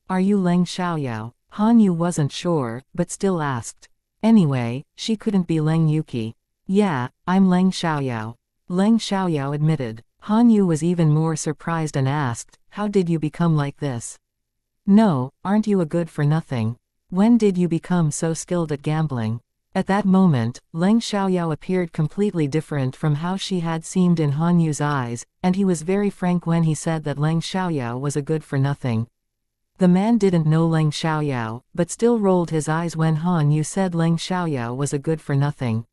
A: Are you Leng Xiaoyao? Han Yu wasn't sure, but still asked. Anyway, she couldn't be Leng Yuki. Yeah, I'm Leng Xiaoyao. Leng Xiaoyao admitted. Han Yu was even more surprised and asked, how did you become like this? No, aren't you a good-for-nothing? When did you become so skilled at gambling? At that moment, Leng Xiaoyao appeared completely different from how she had seemed in Han Yu's eyes, and he was very frank when he said that Leng Xiaoyao was a good-for-nothing. The man didn't know Leng Xiaoyao, but still rolled his eyes when Han Yu said Leng Xiaoyao was a good-for-nothing.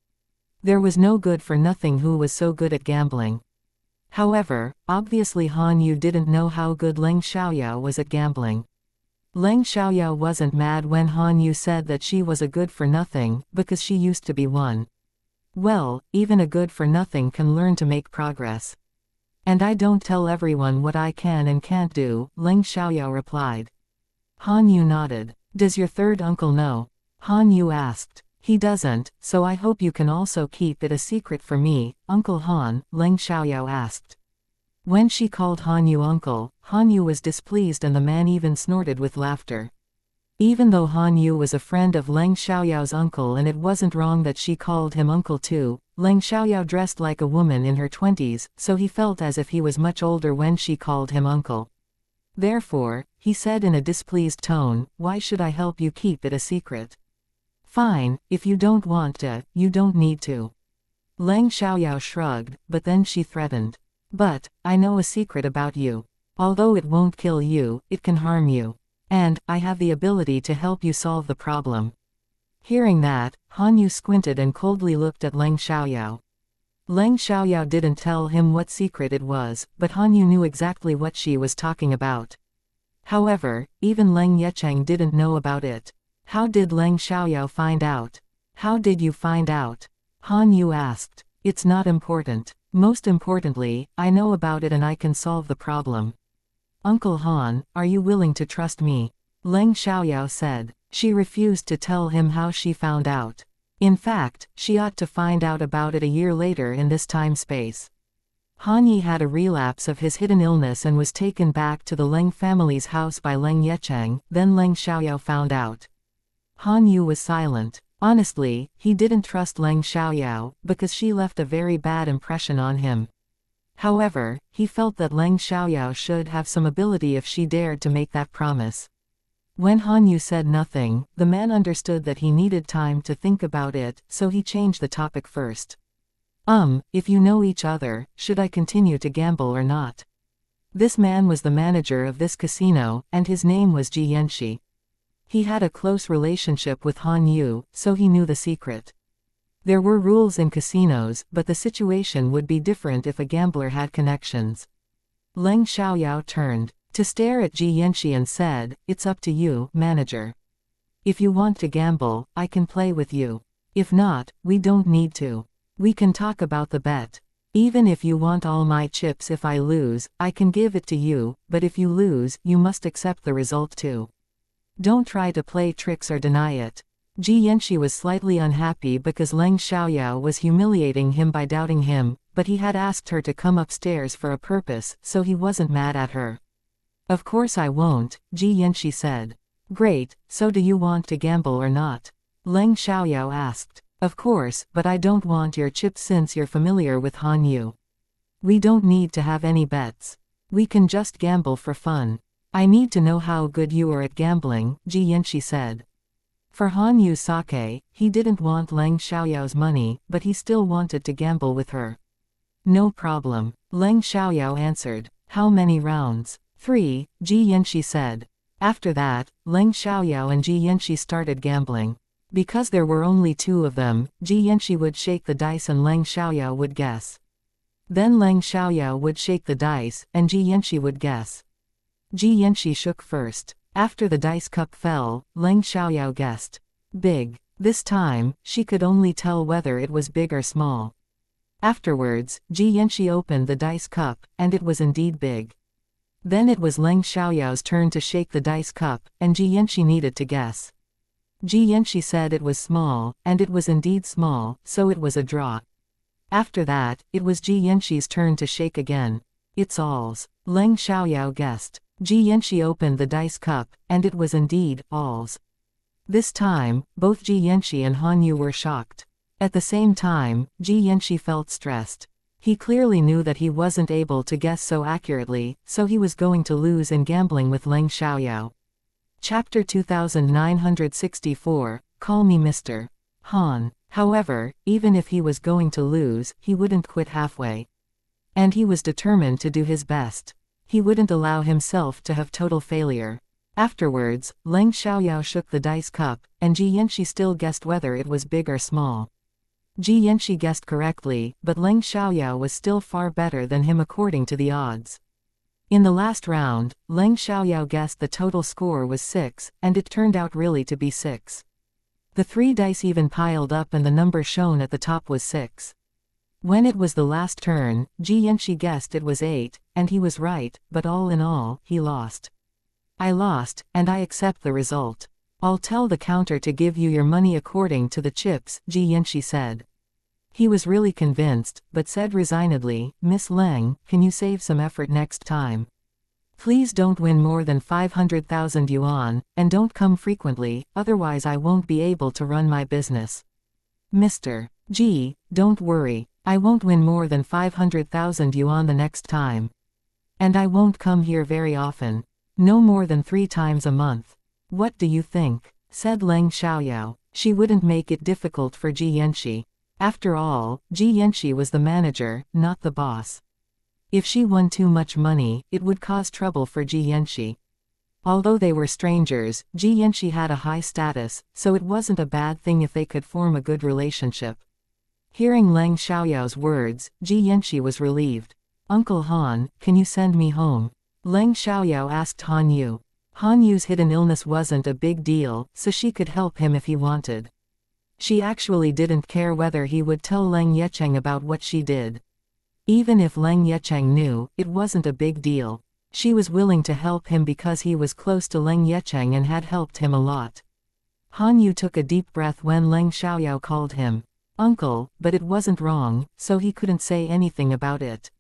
A: There was no good-for-nothing who was so good at gambling. However, obviously Han Yu didn't know how good Leng Xiaoyao was at gambling. Leng Xiaoyao wasn't mad when Han Yu said that she was a good-for-nothing, because she used to be one. Well, even a good-for-nothing can learn to make progress. And I don't tell everyone what I can and can't do, Leng Xiaoyao replied. Han Yu nodded. Does your third uncle know? Han Yu asked. He doesn't, so I hope you can also keep it a secret for me, Uncle Han, Leng Xiaoyao asked. When she called Han Yu uncle, Han Yu was displeased and the man even snorted with laughter. Even though Han Yu was a friend of Leng Xiaoyao's uncle and it wasn't wrong that she called him uncle too, Leng Xiaoyao dressed like a woman in her 20s, so he felt as if he was much older when she called him uncle. Therefore, he said in a displeased tone, why should I help you keep it a secret? Fine, if you don't want to, you don't need to. Leng Xiaoyao shrugged, but then she threatened. But, I know a secret about you. Although it won't kill you, it can harm you. And, I have the ability to help you solve the problem. Hearing that, Han Yu squinted and coldly looked at Leng Xiaoyao. Leng Xiaoyao didn't tell him what secret it was, but Han Yu knew exactly what she was talking about. However, even Leng Yecheng didn't know about it. How did Leng Xiaoyao find out? How did you find out? Han Yu asked. It's not important. Most importantly, I know about it and I can solve the problem. Uncle Han, are you willing to trust me? Leng Xiaoyao said. She refused to tell him how she found out. In fact, she ought to find out about it a year later in this time space. Han Yi had a relapse of his hidden illness and was taken back to the Leng family's house by Leng Yecheng, then Leng Xiaoyao found out. Han Yu was silent. Honestly, he didn't trust Leng Xiaoyao, because she left a very bad impression on him. However, he felt that Leng Xiaoyao should have some ability if she dared to make that promise. When Han Yu said nothing, the man understood that he needed time to think about it, so he changed the topic first. If you know each other, should I continue to gamble or not? This man was the manager of this casino, and his name was Xianxia. He had a close relationship with Han Yu, so he knew the secret. There were rules in casinos, but the situation would be different if a gambler had connections. Leng Xiaoyao turned to stare at Xianxia and said, it's up to you, manager. If you want to gamble, I can play with you. If not, we don't need to. We can talk about the bet. Even if you want all my chips if I lose, I can give it to you, but if you lose, you must accept the result too. Don't try to play tricks or deny it. Xianxia was slightly unhappy because Leng Xiaoyao was humiliating him by doubting him, but he had asked her to come upstairs for a purpose, so he wasn't mad at her. Of course I won't, Xianxia said. Great, so do you want to gamble or not? Leng Xiaoyao asked. Of course, but I don't want your chips since you're familiar with Han Yu. We don't need to have any bets. We can just gamble for fun. I need to know how good you are at gambling, Xianxia said. For Han Yu's sake, he didn't want Leng Xiaoyao's money, but he still wanted to gamble with her. No problem, Leng Xiaoyao answered. How many rounds? 3, Xianxia said. After that, Leng Xiaoyao and Xianxia started gambling. Because there were only 2 of them, Xianxia would shake the dice and Leng Xiaoyao would guess. Then Leng Xiaoyao would shake the dice, and Xianxia would guess. Xianxia shook first. After the dice cup fell, Leng Xiaoyao guessed. Big. This time, she could only tell whether it was big or small. Afterwards, Xianxia opened the dice cup, and it was indeed big. Then it was Leng Xiaoyao's turn to shake the dice cup, and Xianxia needed to guess. Xianxia said it was small, and it was indeed small, so it was a draw. After that, it was Xianxia's turn to shake again. It's alls. Leng Xiaoyao guessed. Xianxia opened the dice cup, and it was indeed alls. This time, both Xianxia and Han Yu were shocked. At the same time, Xianxia felt stressed. He clearly knew that he wasn't able to guess so accurately, so he was going to lose in gambling with Leng Xiaoyao. Chapter 2964, Call Me Mr. Han. However, even if he was going to lose, he wouldn't quit halfway. And he was determined to do his best. He wouldn't allow himself to have total failure. Afterwards, Leng Xiaoyao shook the dice cup, and Xianxia still guessed whether it was big or small. Xianxia guessed correctly, but Leng Xiaoyao was still far better than him according to the odds. In the last round, Leng Xiaoyao guessed the total score was 6, and it turned out really to be 6. The 3 dice even piled up and the number shown at the top was 6. When it was the last turn, Xianxia guessed it was 8, and he was right, but all in all, he lost. I lost, and I accept the result. I'll tell the counter to give you your money according to the chips, Xianxia said. He was really convinced, but said resignedly, Miss Leng, can you save some effort next time? Please don't win more than 500,000 yuan, and don't come frequently, otherwise I won't be able to run my business. Mr. G, don't worry. I won't win more than 500,000 yuan the next time. And I won't come here very often. No more than 3 times a month. What do you think? Said Leng Xiaoyao. She wouldn't make it difficult for Xianxia. After all, Xianxia was the manager, not the boss. If she won too much money, it would cause trouble for Xianxia. Although they were strangers, Xianxia had a high status, so it wasn't a bad thing if they could form a good relationship. Hearing Leng Xiaoyao's words, Xianxia was relieved. Uncle Han, can you send me home? Leng Xiaoyao asked Han Yu. Han Yu's hidden illness wasn't a big deal, so she could help him if he wanted. She actually didn't care whether he would tell Leng Yecheng about what she did. Even if Leng Yecheng knew, it wasn't a big deal. She was willing to help him because he was close to Leng Yecheng and had helped him a lot. Han Yu took a deep breath when Leng Xiaoyao called him uncle, but it wasn't wrong, so he couldn't say anything about it.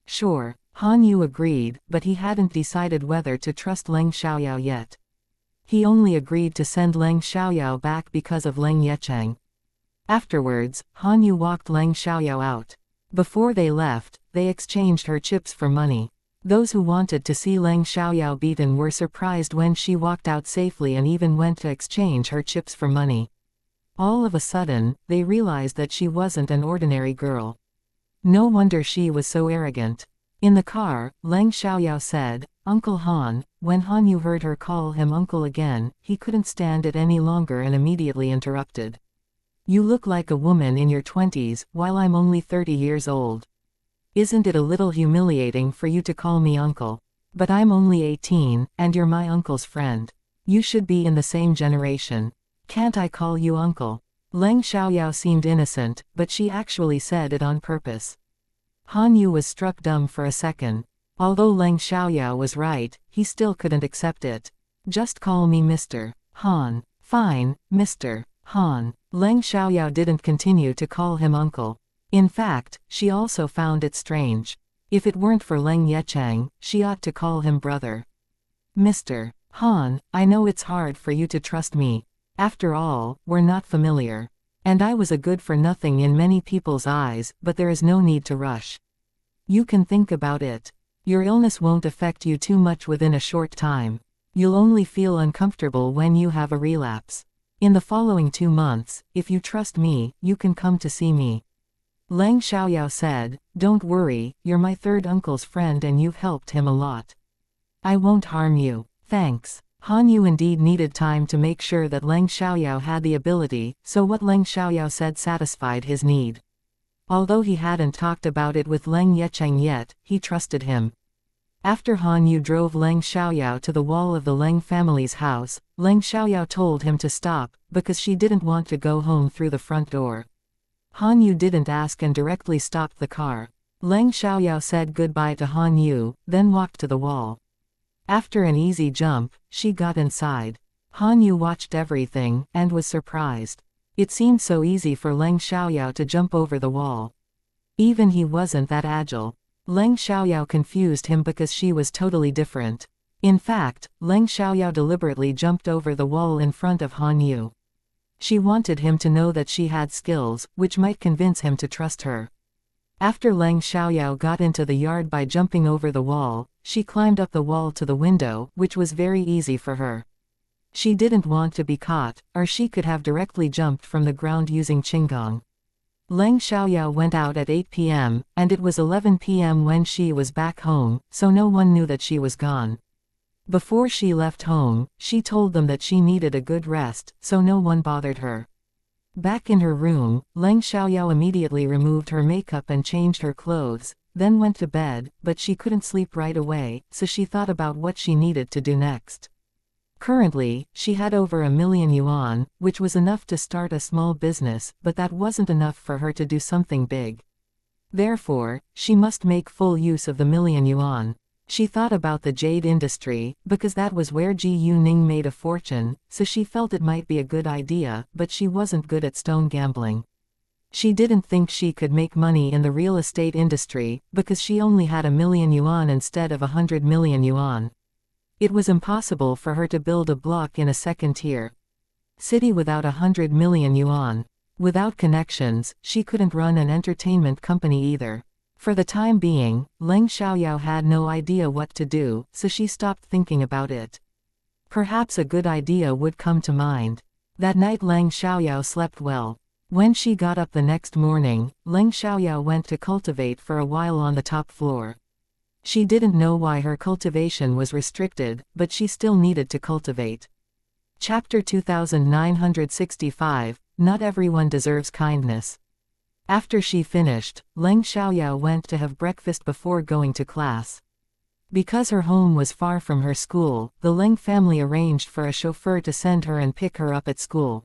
A: Sure, Han Yu agreed, but he hadn't decided whether to trust Leng Xiaoyao yet. He only agreed to send Leng Xiaoyao back because of Leng Yecheng. Afterwards, Han Yu walked Leng Xiaoyao out. Before they left, they exchanged her chips for money. Those who wanted to see Leng Xiaoyao beaten were surprised when she walked out safely and even went to exchange her chips for money. All of a sudden, they realized that she wasn't an ordinary girl. No wonder she was so arrogant. In the car, Leng Xiaoyao said, Uncle Han. When Han Yu heard her call him uncle again, he couldn't stand it any longer and immediately interrupted. You look like a woman in your 20s, while I'm only 30 years old. Isn't it a little humiliating for you to call me uncle? But I'm only 18, and you're my uncle's friend. You should be in the same generation. Can't I call you uncle? Leng Xiaoyao seemed innocent, but she actually said it on purpose. Han Yu was struck dumb for a second. Although Leng Xiaoyao was right, he still couldn't accept it. Just call me Mr. Han. Fine, Mr. Han. Leng Xiaoyao didn't continue to call him uncle. In fact, she also found it strange. If it weren't for Leng Yecheng, she ought to call him brother. Mr. Han, I know it's hard for you to trust me. After all, we're not familiar. And I was a good-for-nothing in many people's eyes, but there is no need to rush. You can think about it. Your illness won't affect you too much within a short time. You'll only feel uncomfortable when you have a relapse. In the following 2 months, if you trust me, you can come to see me. Leng Xiaoyao said, Don't worry, you're my third uncle's friend and you've helped him a lot. I won't harm you. Thanks. Han Yu indeed needed time to make sure that Leng Xiaoyao had the ability, so what Leng Xiaoyao said satisfied his need. Although he hadn't talked about it with Leng Yecheng yet, he trusted him. After Han Yu drove Leng Xiaoyao to the wall of the Leng family's house, Leng Xiaoyao told him to stop, because she didn't want to go home through the front door. Han Yu didn't ask and directly stopped the car. Leng Xiaoyao said goodbye to Han Yu, then walked to the wall. After an easy jump, she got inside. Han Yu watched everything, and was surprised. It seemed so easy for Leng Xiaoyao to jump over the wall. Even he wasn't that agile. Leng Xiaoyao confused him because she was totally different. In fact, Leng Xiaoyao deliberately jumped over the wall in front of Han Yu. She wanted him to know that she had skills, which might convince him to trust her. After Leng Xiaoyao got into the yard by jumping over the wall, she climbed up the wall to the window, which was very easy for her. She didn't want to be caught, or she could have directly jumped from the ground using qinggong. Leng Xiaoyao went out at 8 p.m., and it was 11 p.m. when she was back home, so no one knew that she was gone. Before she left home, she told them that she needed a good rest, so no one bothered her. Back in her room, Leng Xiaoyao immediately removed her makeup and changed her clothes, then went to bed, but she couldn't sleep right away, so she thought about what she needed to do next. Currently, she had over 1,000,000 yuan, which was enough to start a small business, but that wasn't enough for her to do something big. Therefore, she must make full use of the 1,000,000 yuan. She thought about the jade industry, because that was where Ji Yuning made a fortune, so she felt it might be a good idea, but she wasn't good at stone gambling. She didn't think she could make money in the real estate industry, because she only had 1,000,000 yuan instead of 100 million yuan. It was impossible for her to build a block in a second-tier city without 100 million yuan. Without connections, she couldn't run an entertainment company either. For the time being, Leng Xiaoyao had no idea what to do, so she stopped thinking about it. Perhaps a good idea would come to mind. That night Leng Xiaoyao slept well. When she got up the next morning, Leng Xiaoyao went to cultivate for a while on the top floor. She didn't know why her cultivation was restricted, but she still needed to cultivate. Chapter 2965, Not Everyone Deserves Kindness. After she finished, Leng Xiaoyao went to have breakfast before going to class. Because her home was far from her school, the Leng family arranged for a chauffeur to send her and pick her up at school.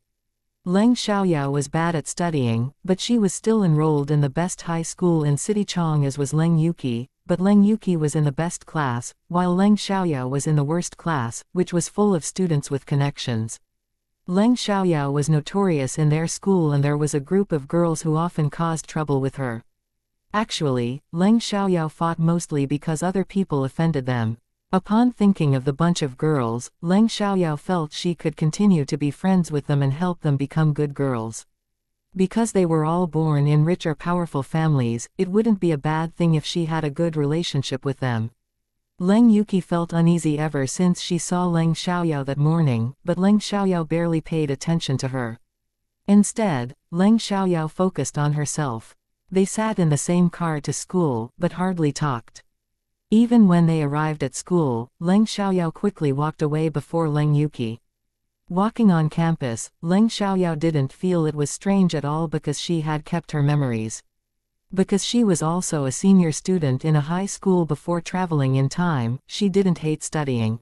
A: Leng Xiaoyao was bad at studying, but she was still enrolled in the best high school in City Chong, as was Leng Yuqi, but Leng Yuqi was in the best class, while Leng Xiaoyao was in the worst class, which was full of students with connections. Leng Xiaoyao was notorious in their school, and there was a group of girls who often caused trouble with her. Actually, Leng Xiaoyao fought mostly because other people offended them. Upon thinking of the bunch of girls, Leng Xiaoyao felt she could continue to be friends with them and help them become good girls. Because they were all born in rich or powerful families, it wouldn't be a bad thing if she had a good relationship with them. Leng Yuqi felt uneasy ever since she saw Leng Xiaoyao that morning, but Leng Xiaoyao barely paid attention to her. Instead, Leng Xiaoyao focused on herself. They sat in the same car to school, but hardly talked. Even when they arrived at school, Leng Xiaoyao quickly walked away before Leng Yuqi. Walking on campus, Leng Xiaoyao didn't feel it was strange at all because she had kept her memories. Because she was also a senior student in a high school before traveling in time, she didn't hate studying.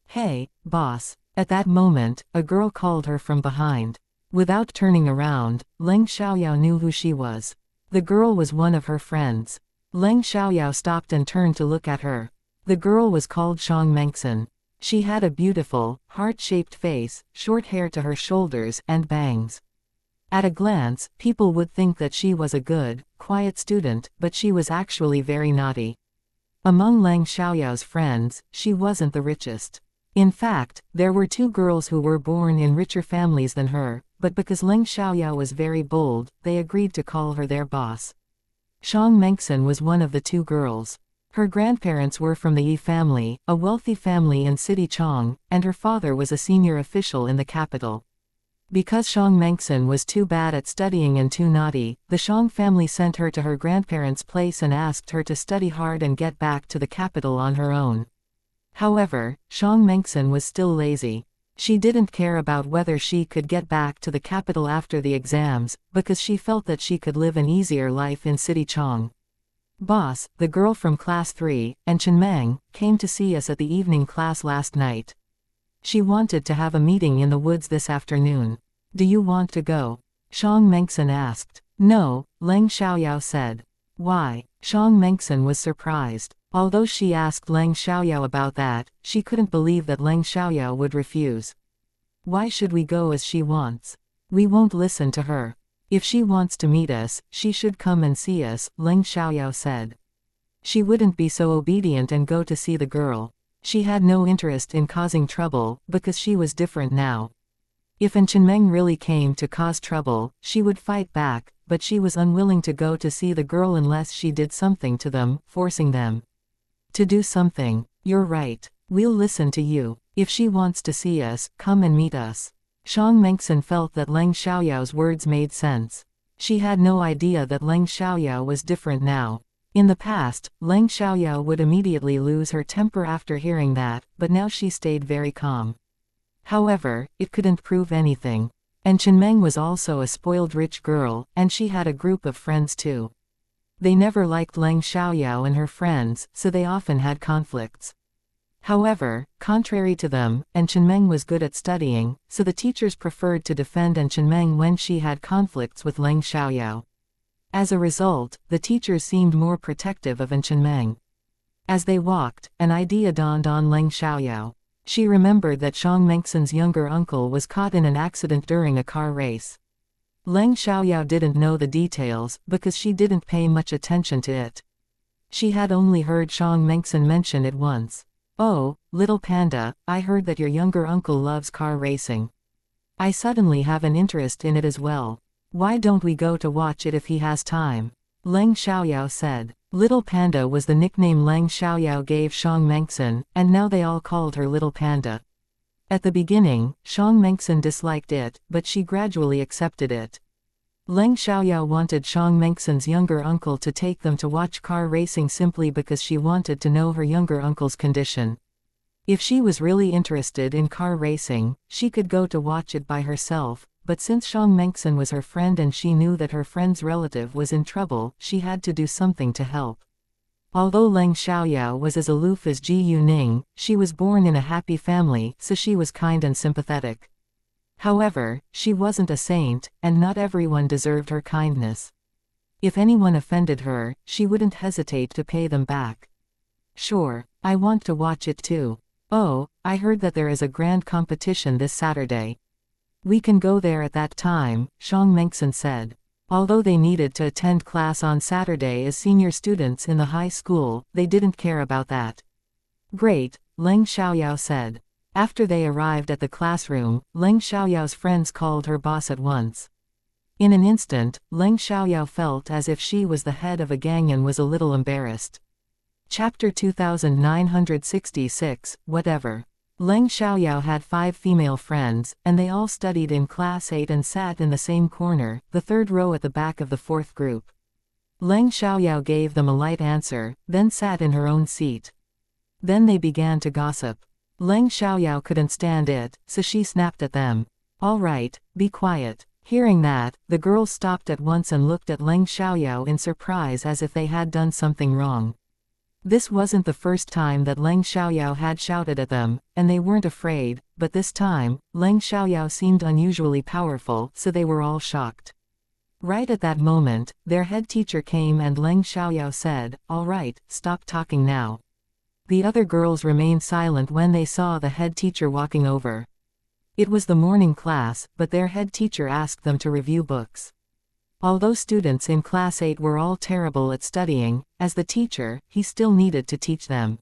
A: "Hey, boss." At that moment, a girl called her from behind. Without turning around, Leng Xiaoyao knew who she was. The girl was one of her friends. Leng Xiaoyao stopped and turned to look at her. The girl was called Xianxia. She had a beautiful, heart-shaped face, short hair to her shoulders, and bangs. At a glance, people would think that she was a good, quiet student, but she was actually very naughty. Among Leng Xiaoyao's friends, she wasn't the richest. In fact, there were two girls who were born in richer families than her, but because Leng Xiaoyao was very bold, they agreed to call her their boss. Xianxia was one of the two girls. Her grandparents were from the Yi family, a wealthy family in City Chong, and her father was a senior official in the capital. Because Xianxia was too bad at studying and too naughty, the Xiang family sent her to her grandparents' place and asked her to study hard and get back to the capital on her own. However, Xianxia was still lazy. She didn't care about whether she could get back to the capital after the exams, because she felt that she could live an easier life in City Chong. "Boss, the girl from class 3, and Chenmeng, came to see us at the evening class last night. She wanted to have a meeting in the woods this afternoon. Do you want to go?" Xianxia asked. "No," Leng Xiaoyao said. "Why?" Xianxia was surprised. Although she asked Leng Xiaoyao about that, she couldn't believe that Leng Xiaoyao would refuse. "Why should we go as she wants? We won't listen to her. If she wants to meet us, she should come and see us," Leng Xiaoyao said. "She wouldn't be so obedient and go to see the girl." She had no interest in causing trouble, because she was different now. If An Chenmeng really came to cause trouble, she would fight back, but she was unwilling to go to see the girl unless she did something to them, forcing them to do something. You're right. We'll listen to you. If she wants to see us, come and meet us. Xiang Mengxin felt that Leng Xiaoyao's words made sense. She had no idea that Leng Xiaoyao was different now. In the past, Leng Xiaoyao would immediately lose her temper after hearing that, but now she stayed very calm. However, it couldn't prove anything. And Chenmeng was also a spoiled rich girl, and she had a group of friends too. They never liked Leng Xiaoyao and her friends, so they often had conflicts. However, contrary to them, An Chenmeng was good at studying, so the teachers preferred to defend An Chenmeng when she had conflicts with Leng Xiaoyao. As a result, the teachers seemed more protective of An Chenmeng. As they walked, an idea dawned on Leng Xiaoyao. She remembered that Xiang Mengxin's younger uncle was caught in an accident during a car race. Leng Xiaoyao didn't know the details, because she didn't pay much attention to it. She had only heard Xiang Mengxin mention it once. "Oh, little panda, I heard that your younger uncle loves car racing. I suddenly have an interest in it as well. Why don't we go to watch it if he has time?" Leng Xiaoyao said. Little Panda was the nickname Leng Xiaoyao gave Xiang Mengxin, and now they all called her Little Panda. At the beginning, Xiang Mengxin disliked it, but she gradually accepted it. Leng Xiaoyao wanted Xiang Mengxin's younger uncle to take them to watch car racing simply because she wanted to know her younger uncle's condition. If she was really interested in car racing, she could go to watch it by herself, but since Xiang Mengxin was her friend and she knew that her friend's relative was in trouble, she had to do something to help. Although Leng Xiaoyao was as aloof as Ji Yuning, she was born in a happy family, so she was kind and sympathetic. However, she wasn't a saint, and not everyone deserved her kindness. If anyone offended her, she wouldn't hesitate to pay them back. "Sure, I want to watch it too. Oh, I heard that there is a grand competition this Saturday. We can go there at that time," Xiang Mengxin said. Although they needed to attend class on Saturday as senior students in the high school, they didn't care about that. "Great," Leng Xiaoyao said. After they arrived at the classroom, Leng Xiaoyao's friends called her boss at once. In an instant, Leng Xiaoyao felt as if she was the head of a gang and was a little embarrassed. Chapter 2966, Whatever. Leng Xiaoyao had 5 female friends, and they all studied in Class 8 and sat in the same corner, the third row at the back of the fourth group. Leng Xiaoyao gave them a light answer, then sat in her own seat. Then they began to gossip. Leng Xiaoyao couldn't stand it, so she snapped at them. "All right, be quiet." Hearing that, the girls stopped at once and looked at Leng Xiaoyao in surprise as if they had done something wrong. This wasn't the first time that Leng Xiaoyao had shouted at them, and they weren't afraid, but this time, Leng Xiaoyao seemed unusually powerful, so they were all shocked. Right at that moment, their head teacher came and Leng Xiaoyao said, "All right, stop talking now." The other girls remained silent when they saw the head teacher walking over. It was the morning class, but their head teacher asked them to review books. Although students in Class 8 were all terrible at studying, as the teacher, he still needed to teach them.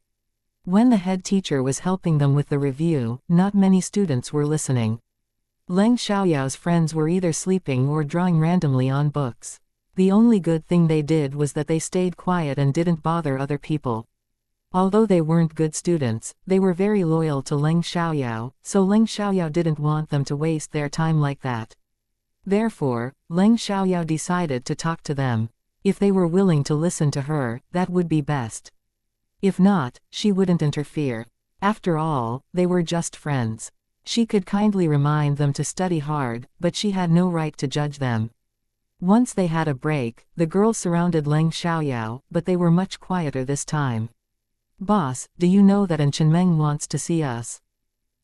A: When the head teacher was helping them with the review, not many students were listening. Leng Xiaoyao's friends were either sleeping or drawing randomly on books. The only good thing they did was that they stayed quiet and didn't bother other people. Although they weren't good students, they were very loyal to Leng Xiaoyao, so Leng Xiaoyao didn't want them to waste their time like that. Therefore, Leng Xiaoyao decided to talk to them. If they were willing to listen to her, that would be best. If not, she wouldn't interfere. After all, they were just friends. She could kindly remind them to study hard, but she had no right to judge them. Once they had a break, the girls surrounded Leng Xiaoyao, but they were much quieter this time. "Boss, do you know that An Chenmeng wants to see us?"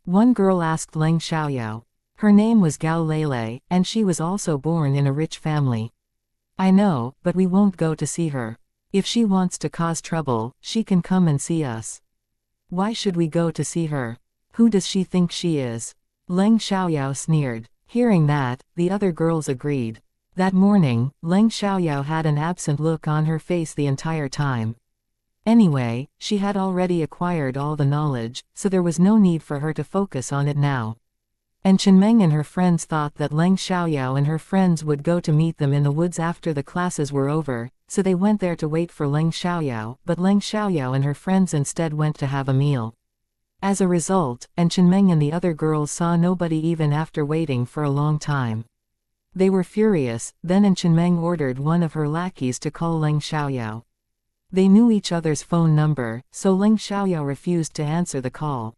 A: One girl asked Leng Xiaoyao. Her name was Gao Lele, and she was also born in a rich family. "I know, but we won't go to see her. If she wants to cause trouble, she can come and see us." "Why should we go to see her? Who does she think she is?" Leng Xiaoyao sneered. Hearing that, the other girls agreed. That morning, Leng Xiaoyao had an absent look on her face the entire time. Anyway, she had already acquired all the knowledge, so there was no need for her to focus on it now. And Chenmeng and her friends thought that Leng Xiaoyao and her friends would go to meet them in the woods after the classes were over, so they went there to wait for Leng Xiaoyao, but Leng Xiaoyao and her friends instead went to have a meal. As a result, and Chenmeng and the other girls saw nobody even after waiting for a long time. They were furious, then and Chenmeng ordered one of her lackeys to call Leng Xiaoyao. They knew each other's phone number, so Leng Xiaoyao refused to answer the call.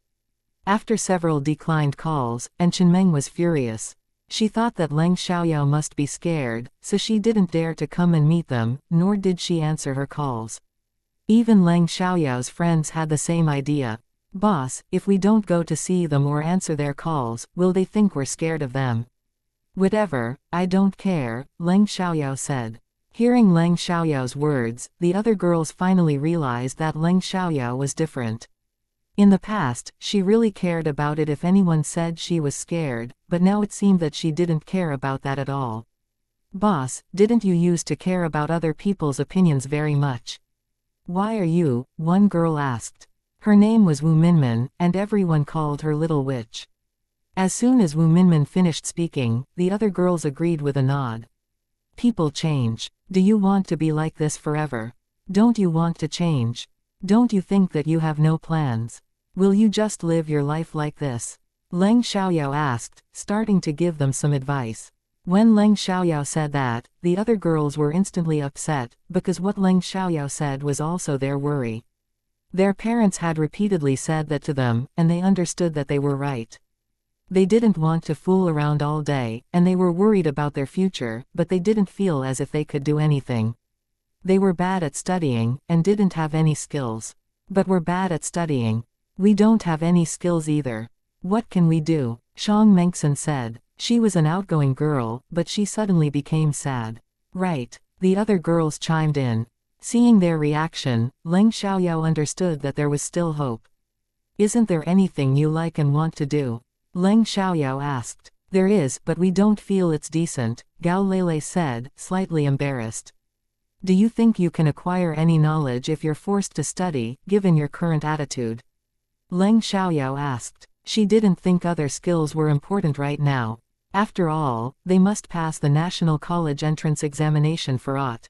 A: After several declined calls, and Chenmeng was furious. She thought that Leng Xiaoyao must be scared, so she didn't dare to come and meet them, nor did she answer her calls. Even Leng Xiaoyao's friends had the same idea. Boss, if we don't go to see them or answer their calls, will they think we're scared of them? Whatever, I don't care, Leng Xiaoyao said. Hearing Leng Xiaoyao's words, the other girls finally realized that Leng Xiaoyao was different. In the past, she really cared about it if anyone said she was scared, but now it seemed that she didn't care about that at all. Boss, didn't you used to care about other people's opinions very much? Why are you? One girl asked. Her name was Wu Minmin, and everyone called her Little Witch. As soon as Wu Minmin finished speaking, the other girls agreed with a nod. People change. Do you want to be like this forever? Don't you want to change? Don't you think that you have no plans? Will you just live your life like this? Leng Xiaoyao asked, starting to give them some advice. When Leng Xiaoyao said that, the other girls were instantly upset, because what Leng Xiaoyao said was also their worry. Their parents had repeatedly said that to them, and they understood that they were right. They didn't want to fool around all day, and they were worried about their future, but they didn't feel as if they could do anything. They were bad at studying, and didn't have any skills. But we're bad at studying. We don't have any skills either. What can we do? Xiang Mengxin said. She was an outgoing girl, but she suddenly became sad. Right. The other girls chimed in. Seeing their reaction, Leng Xiaoyao understood that there was still hope. Isn't there anything you like and want to do? Leng Xiaoyao asked. There is, but we don't feel it's decent, Gao Lele said, slightly embarrassed. Do you think you can acquire any knowledge if you're forced to study, given your current attitude? Leng Xiaoyao asked. She didn't think other skills were important right now. After all, they must pass the National College entrance examination for aught.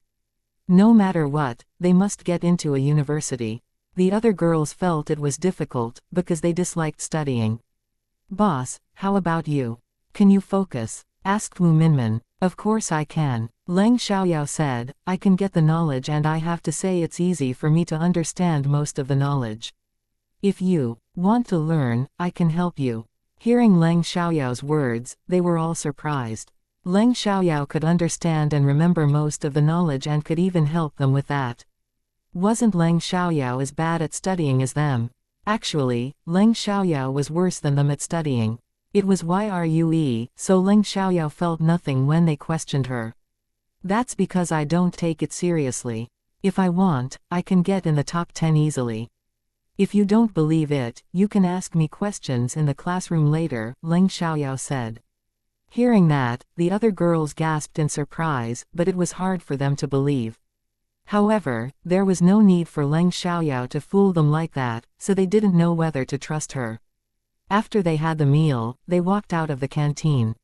A: No matter what, they must get into a university. The other girls felt it was difficult, because they disliked studying. Boss, how about you? Can you focus? Asked Wu Minmin. Of course I can. Leng Xiaoyao said, I can get the knowledge and I have to say it's easy for me to understand most of the knowledge. If you want to learn, I can help you. Hearing Leng Xiaoyao's words, they were all surprised. Leng Xiaoyao could understand and remember most of the knowledge and could even help them with that. Wasn't Leng Xiaoyao as bad at studying as them? Actually, Leng Xiaoyao was worse than them at studying. It was YRUE, so Leng Xiaoyao felt nothing when they questioned her. That's because I don't take it seriously. If I want, I can get in the top 10 easily. If you don't believe it, you can ask me questions in the classroom later, Leng Xiaoyao said. Hearing that, the other girls gasped in surprise, but it was hard for them to believe. However, there was no need for Leng Xiaoyao to fool them like that, so they didn't know whether to trust her. After they had the meal, they walked out of the canteen.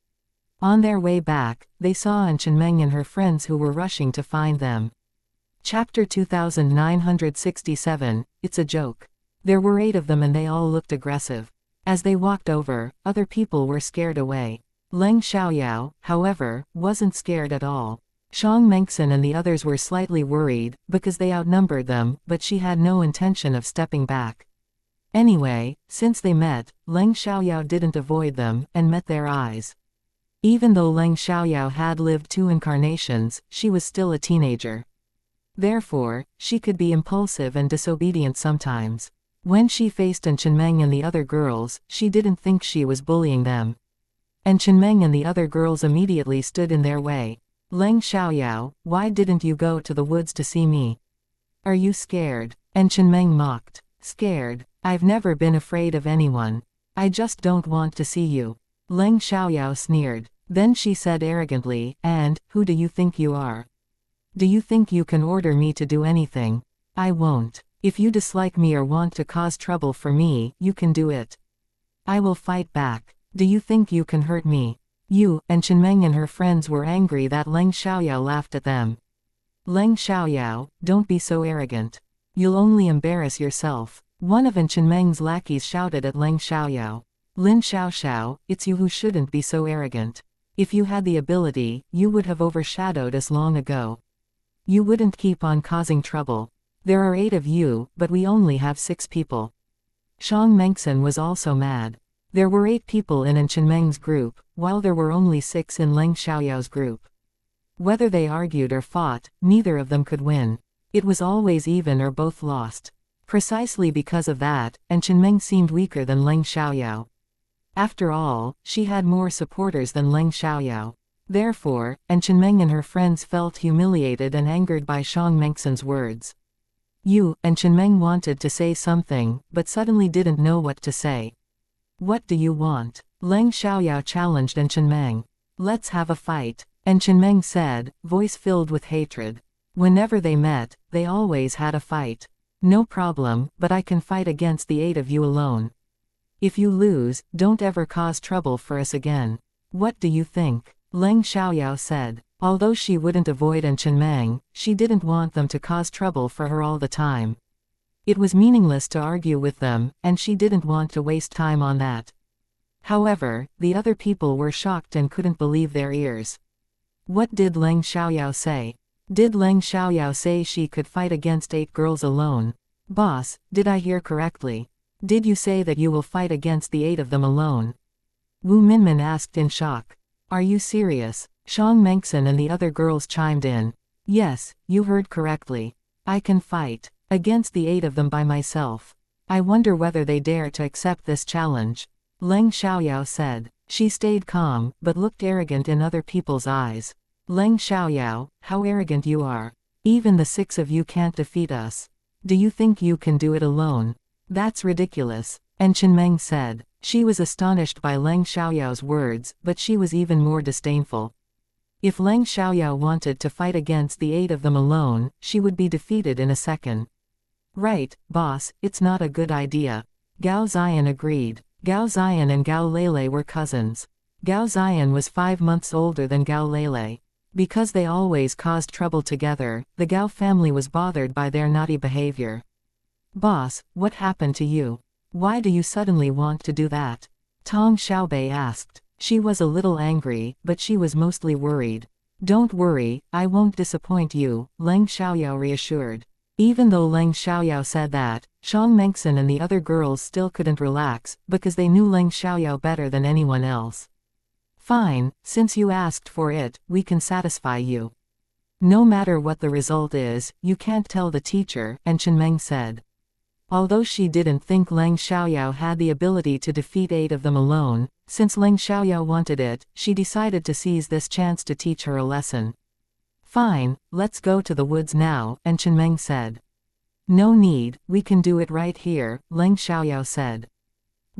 A: On their way back, they saw An Chenmeng and her friends who were rushing to find them. Chapter 2967, It's a Joke. There were 8 of them and they all looked aggressive. As they walked over, other people were scared away. Leng Xiaoyao, however, wasn't scared at all. Xiang Mengxin and the others were slightly worried, because they outnumbered them, but she had no intention of stepping back. Anyway, since they met, Leng Xiaoyao didn't avoid them, and met their eyes. Even though Leng Xiaoyao had lived 2 incarnations, she was still a teenager. Therefore, she could be impulsive and disobedient sometimes. When she faced An Chenmeng and the other girls, she didn't think she was bullying them. An Chenmeng and the other girls immediately stood in their way. Leng Xiaoyao, why didn't you go to the woods to see me? Are you scared? An Chenmeng mocked. Scared? I've never been afraid of anyone. I just don't want to see you. Leng Xiaoyao sneered. Then she said arrogantly, and, who do you think you are? Do you think you can order me to do anything? I won't. If you dislike me or want to cause trouble for me, you can do it. I will fight back. Do you think you can hurt me? Yu and Chenmeng and her friends were angry that Leng Xiaoyao laughed at them. Leng Xiaoyao, don't be so arrogant. You'll only embarrass yourself. One of Chenmeng's lackeys shouted at Leng Xiaoyao. Lin Xiaoxiao, it's you who shouldn't be so arrogant. If you had the ability, you would have overshadowed us long ago. You wouldn't keep on causing trouble. There are 8 of you, but we only have 6 people. Xiang Mengxin was also mad. There were 8 people in Chenmeng's group, while there were only 6 in Leng Xiaoyao's group. Whether they argued or fought, neither of them could win. It was always even or both lost. Precisely because of that, Chenmeng seemed weaker than Leng Xiaoyao. After all, she had more supporters than Leng Xiaoyao. Therefore, Chenmeng and her friends felt humiliated and angered by Xiang Mengxin's words. Yu and Chenmeng wanted to say something, but suddenly didn't know what to say. What do you want? Leng Xiaoyao challenged Chenmeng. Let's have a fight. Chenmeng said, voice filled with hatred. Whenever they met, they always had a fight. No problem, but I can fight against the 8 of you alone. If you lose, don't ever cause trouble for us again. What do you think? Leng Xiaoyao said. Although she wouldn't avoid Chenmeng, she didn't want them to cause trouble for her all the time. It was meaningless to argue with them, and she didn't want to waste time on that. However, the other people were shocked and couldn't believe their ears. What did Leng Xiaoyao say? Did Leng Xiaoyao say she could fight against 8 girls alone? Boss, did I hear correctly? Did you say that you will fight against the 8 of them alone? Wu Minmin asked in shock. Are you serious? Xiang Mengxin and the other girls chimed in. Yes, you heard correctly. I can fight against the 8 of them by myself. I wonder whether they dare to accept this challenge. Leng Xiaoyao said. She stayed calm, but looked arrogant in other people's eyes. Leng Xiaoyao, how arrogant you are. Even the 6 of you can't defeat us. Do you think you can do it alone? That's ridiculous. Chenmeng said. She was astonished by Leng Xiaoyao's words, but she was even more disdainful. If Leng Xiaoyao wanted to fight against the 8 of them alone, she would be defeated in a second. Right, boss, it's not a good idea. Gao Ziyan agreed. Gao Ziyan and Gao Lele were cousins. Gao Ziyan was 5 months older than Gao Lele. Because they always caused trouble together, the Gao family was bothered by their naughty behavior. Boss, what happened to you? Why do you suddenly want to do that? Tong Xiaobei asked. She was a little angry, but she was mostly worried. Don't worry, I won't disappoint you, Leng Xiaoyao reassured. Even though Leng Xiaoyao said that, Xiang Mengxin and the other girls still couldn't relax, because they knew Leng Xiaoyao better than anyone else. Fine, since you asked for it, we can satisfy you. No matter what the result is, you can't tell the teacher, Chenmeng said. Although she didn't think Leng Xiaoyao had the ability to defeat 8 of them alone, since Leng Xiaoyao wanted it, she decided to seize this chance to teach her a lesson. Fine, let's go to the woods now, Chenmeng said. No need, we can do it right here, Leng Xiaoyao said.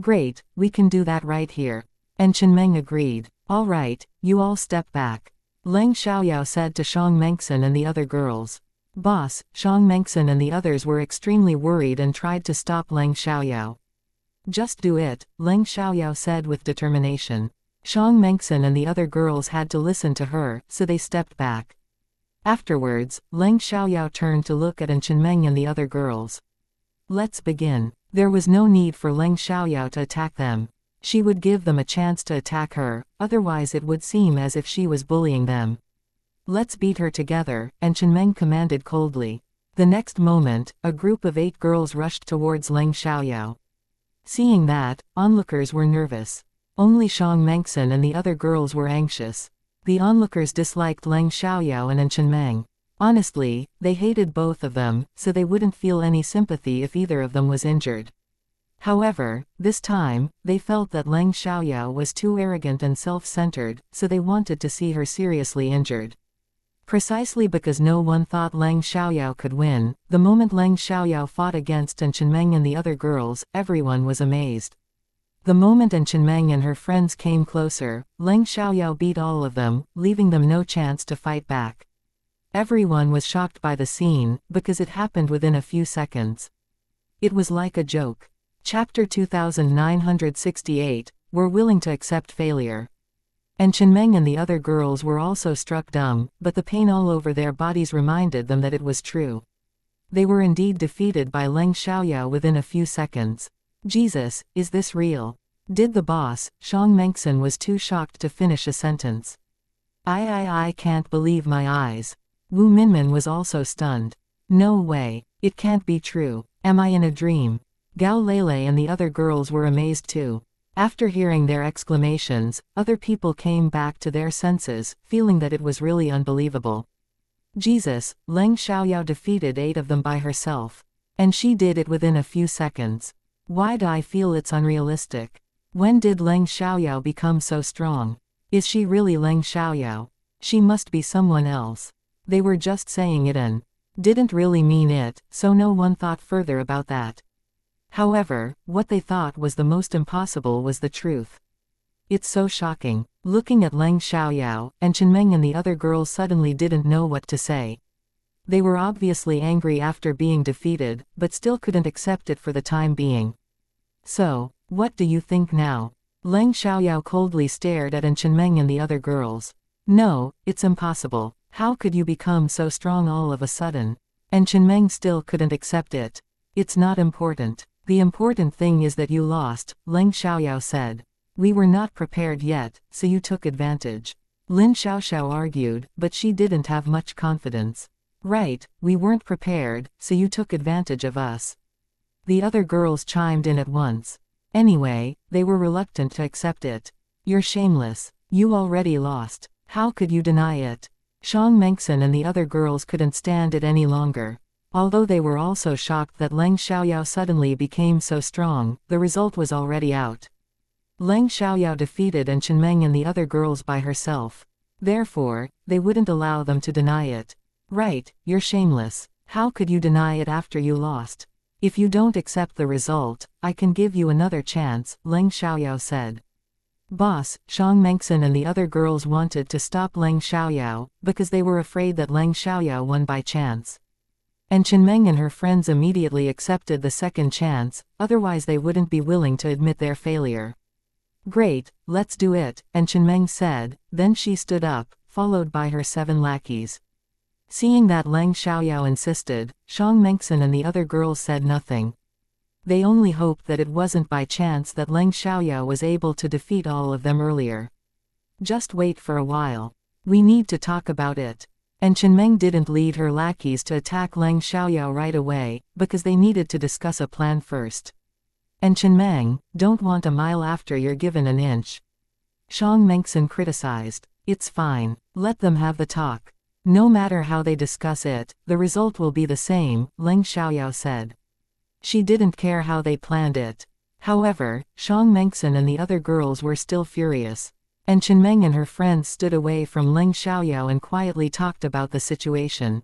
A: Great, we can do that right here. Chenmeng agreed. All right, you all step back. Leng Xiaoyao said to Xiang Mengxin and the other girls. Boss, Xiang Mengxin and the others were extremely worried and tried to stop Leng Xiaoyao. Just do it, Leng Xiaoyao said with determination. Xiang Mengxin and the other girls had to listen to her, so they stepped back. Afterwards, Leng Xiaoyao turned to look at Chenmeng and the other girls. Let's begin. There was no need for Leng Xiaoyao to attack them. She would give them a chance to attack her, otherwise it would seem as if she was bullying them. Let's beat her together, Chenmeng commanded coldly. The next moment, a group of 8 girls rushed towards Leng Xiaoyao. Seeing that, onlookers were nervous. Only Xiang Mengxin and the other girls were anxious. The onlookers disliked Leng Xiaoyao and Chenmeng. Honestly, they hated both of them, so they wouldn't feel any sympathy if either of them was injured. However, this time, they felt that Leng Xiaoyao was too arrogant and self-centered, so they wanted to see her seriously injured. Precisely because no one thought Leng Xiaoyao could win, the moment Leng Xiaoyao fought against Chenmeng and the other girls, everyone was amazed. The moment Chenmeng and her friends came closer, Leng Xiaoyao beat all of them, leaving them no chance to fight back. Everyone was shocked by the scene, because it happened within a few seconds. It was like a joke. Chapter 2968, were willing to accept failure. And Chenmeng and the other girls were also struck dumb, but the pain all over their bodies reminded them that it was true. They were indeed defeated by Leng Xiaoyao within a few seconds. Jesus, is this real? Did the boss? Shang Mengxin was too shocked to finish a sentence. I can't believe my eyes. Wu Minmin was also stunned. No way. It can't be true. Am I in a dream? Gao Lele and the other girls were amazed too. After hearing their exclamations, other people came back to their senses, feeling that it was really unbelievable. Jesus, Leng Xiaoyao defeated 8 of them by herself. And she did it within a few seconds. Why do I feel it's unrealistic? When did Leng Xiaoyao become so strong? Is she really Leng Xiaoyao? She must be someone else. They were just saying it and didn't really mean it, so no one thought further about that. However, what they thought was the most impossible was the truth. It's so shocking. Looking at Leng Xiaoyao, and Chenmeng and the other girls suddenly didn't know what to say. They were obviously angry after being defeated, but still couldn't accept it for the time being. So, what do you think now? Leng Xiaoyao coldly stared at Chenmeng and the other girls. No, it's impossible. How could you become so strong all of a sudden? And Chenmeng still couldn't accept it. It's not important. The important thing is that you lost, Leng Xiaoyao said. We were not prepared yet, so you took advantage. Lin Xiaoxiao argued, but she didn't have much confidence. Right, we weren't prepared, so you took advantage of us. The other girls chimed in at once. Anyway, they were reluctant to accept it. You're shameless. You already lost. How could you deny it? Shang Mengxin and the other girls couldn't stand it any longer. Although they were also shocked that Leng Xiaoyao suddenly became so strong, the result was already out. Leng Xiaoyao defeated Chenmeng and the other girls by herself. Therefore, they wouldn't allow them to deny it. Right, you're shameless. How could you deny it after you lost? If you don't accept the result, I can give you another chance, Leng Xiaoyao said. Boss, Shang Mengxin and the other girls wanted to stop Leng Xiaoyao, because they were afraid that Leng Xiaoyao won by chance. And Chenmeng and her friends immediately accepted the second chance, otherwise they wouldn't be willing to admit their failure. Great, let's do it, and Chenmeng said, then she stood up, followed by her 7 lackeys. Seeing that Leng Xiaoyao insisted, Shang Mengxin and the other girls said nothing. They only hoped that it wasn't by chance that Leng Xiaoyao was able to defeat all of them earlier. Just wait for a while. We need to talk about it. And Chenmeng didn't lead her lackeys to attack Leng Xiaoyao right away, because they needed to discuss a plan first. And Chenmeng, don't want a mile after you're given an inch. Shang Mengxin criticized. It's fine. Let them have the talk. No matter how they discuss it, the result will be the same, Leng Xiaoyao said. She didn't care how they planned it. However, Shang Mengxin and the other girls were still furious. And Chenmeng and her friends stood away from Leng Xiaoyao and quietly talked about the situation.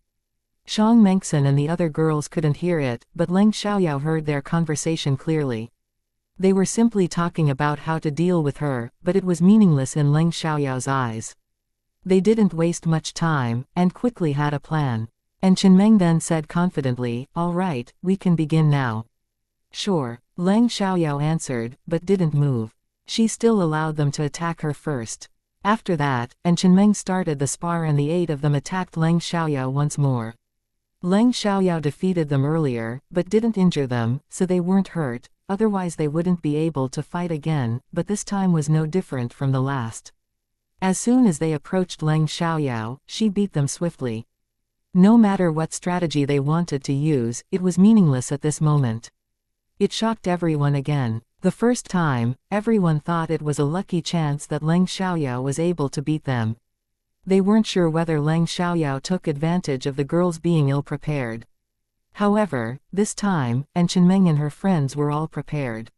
A: Shang Mengxin and the other girls couldn't hear it, but Leng Xiaoyao heard their conversation clearly. They were simply talking about how to deal with her, but it was meaningless in Leng Xiaoyao's eyes. They didn't waste much time, and quickly had a plan. And Chenmeng then said confidently, all right, we can begin now. Sure, Leng Xiaoyao answered, but didn't move. She still allowed them to attack her first. After that, and Chenmeng started the spar and the 8 of them attacked Leng Xiaoyao once more. Leng Xiaoyao defeated them earlier, but didn't injure them, so they weren't hurt, otherwise they wouldn't be able to fight again, but this time was no different from the last. As soon as they approached Leng Xiaoyao, she beat them swiftly. No matter what strategy they wanted to use, it was meaningless at this moment. It shocked everyone again. The first time, everyone thought it was a lucky chance that Leng Xiaoyao was able to beat them. They weren't sure whether Leng Xiaoyao took advantage of the girls being ill-prepared. However, this time, and Chenmeng and her friends were all prepared.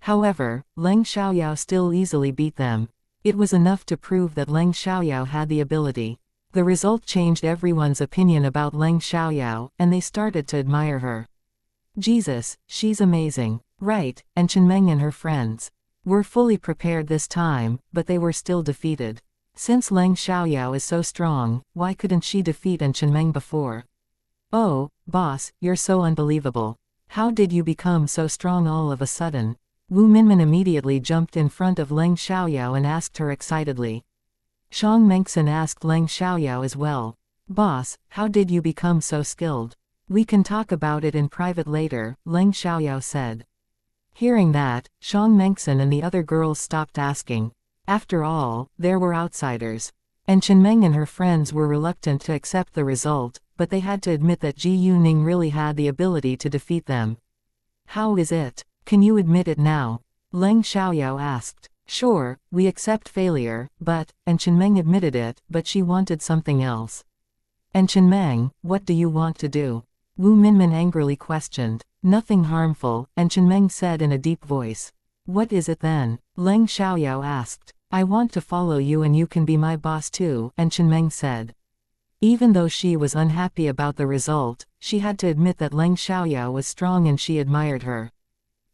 A: However, Leng Xiaoyao still easily beat them. It was enough to prove that Leng Xiaoyao had the ability. The result changed everyone's opinion about Leng Xiaoyao, and they started to admire her. Jesus, she's amazing. Right, and Chenmeng and her friends were fully prepared this time, but they were still defeated. Since Leng Xiaoyao is so strong, why couldn't she defeat Chenmeng before? Oh, boss, you're so unbelievable. How did you become so strong all of a sudden? Wu Minmin immediately jumped in front of Leng Xiaoyao and asked her excitedly. Xiang Mengxin asked Leng Xiaoyao as well. Boss, how did you become so skilled? We can talk about it in private later, Leng Xiaoyao said. Hearing that, Xiang Mengxin and the other girls stopped asking. After all, there were outsiders. And Chenmeng and her friends were reluctant to accept the result, but they had to admit that Ji Yuning really had the ability to defeat them. How is it? Can you admit it now? Leng Xiaoyao asked. Sure, we accept failure, but, and Chenmeng admitted it, but she wanted something else. And Chenmeng, what do you want to do? Wu Minmin angrily questioned. Nothing harmful, and Chenmeng said in a deep voice. What is it then? Leng Xiaoyao asked. I want to follow you and you can be my boss too, and Chenmeng said. Even though she was unhappy about the result, she had to admit that Leng Xiaoyao was strong and she admired her.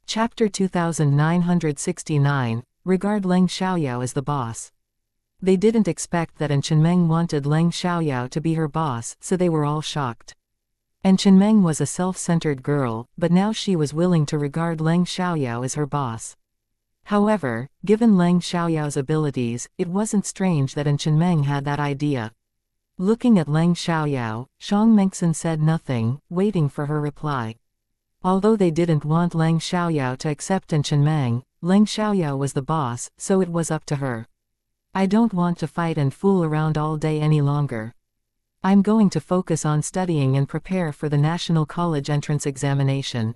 A: Chapter 2969, Regard Leng Xiaoyao as the boss. They didn't expect that Chenmeng wanted Leng Xiaoyao to be her boss, so they were all shocked. Chenmeng was a self-centered girl, but now she was willing to regard Leng Xiaoyao as her boss. However, given Leng Xiaoyao's abilities, it wasn't strange that Chenmeng had that idea. Looking at Leng Xiaoyao, Xiang Mengxin said nothing, waiting for her reply. Although they didn't want Leng Xiaoyao to accept Chenmeng, Leng Xiaoyao was the boss, so it was up to her. I don't want to fight and fool around all day any longer. I'm going to focus on studying and prepare for the National College entrance examination.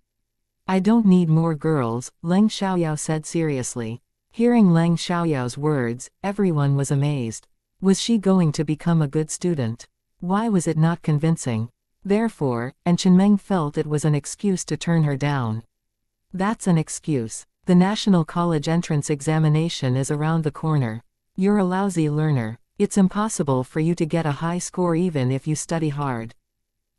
A: I don't need more girls, Leng Xiaoyao said seriously. Hearing Leng Xiaoyao's words, everyone was amazed. Was she going to become a good student? Why was it not convincing? Therefore, Chenmeng felt it was an excuse to turn her down. That's an excuse. The National College entrance examination is around the corner. You're a lousy learner. It's impossible for you to get a high score even if you study hard.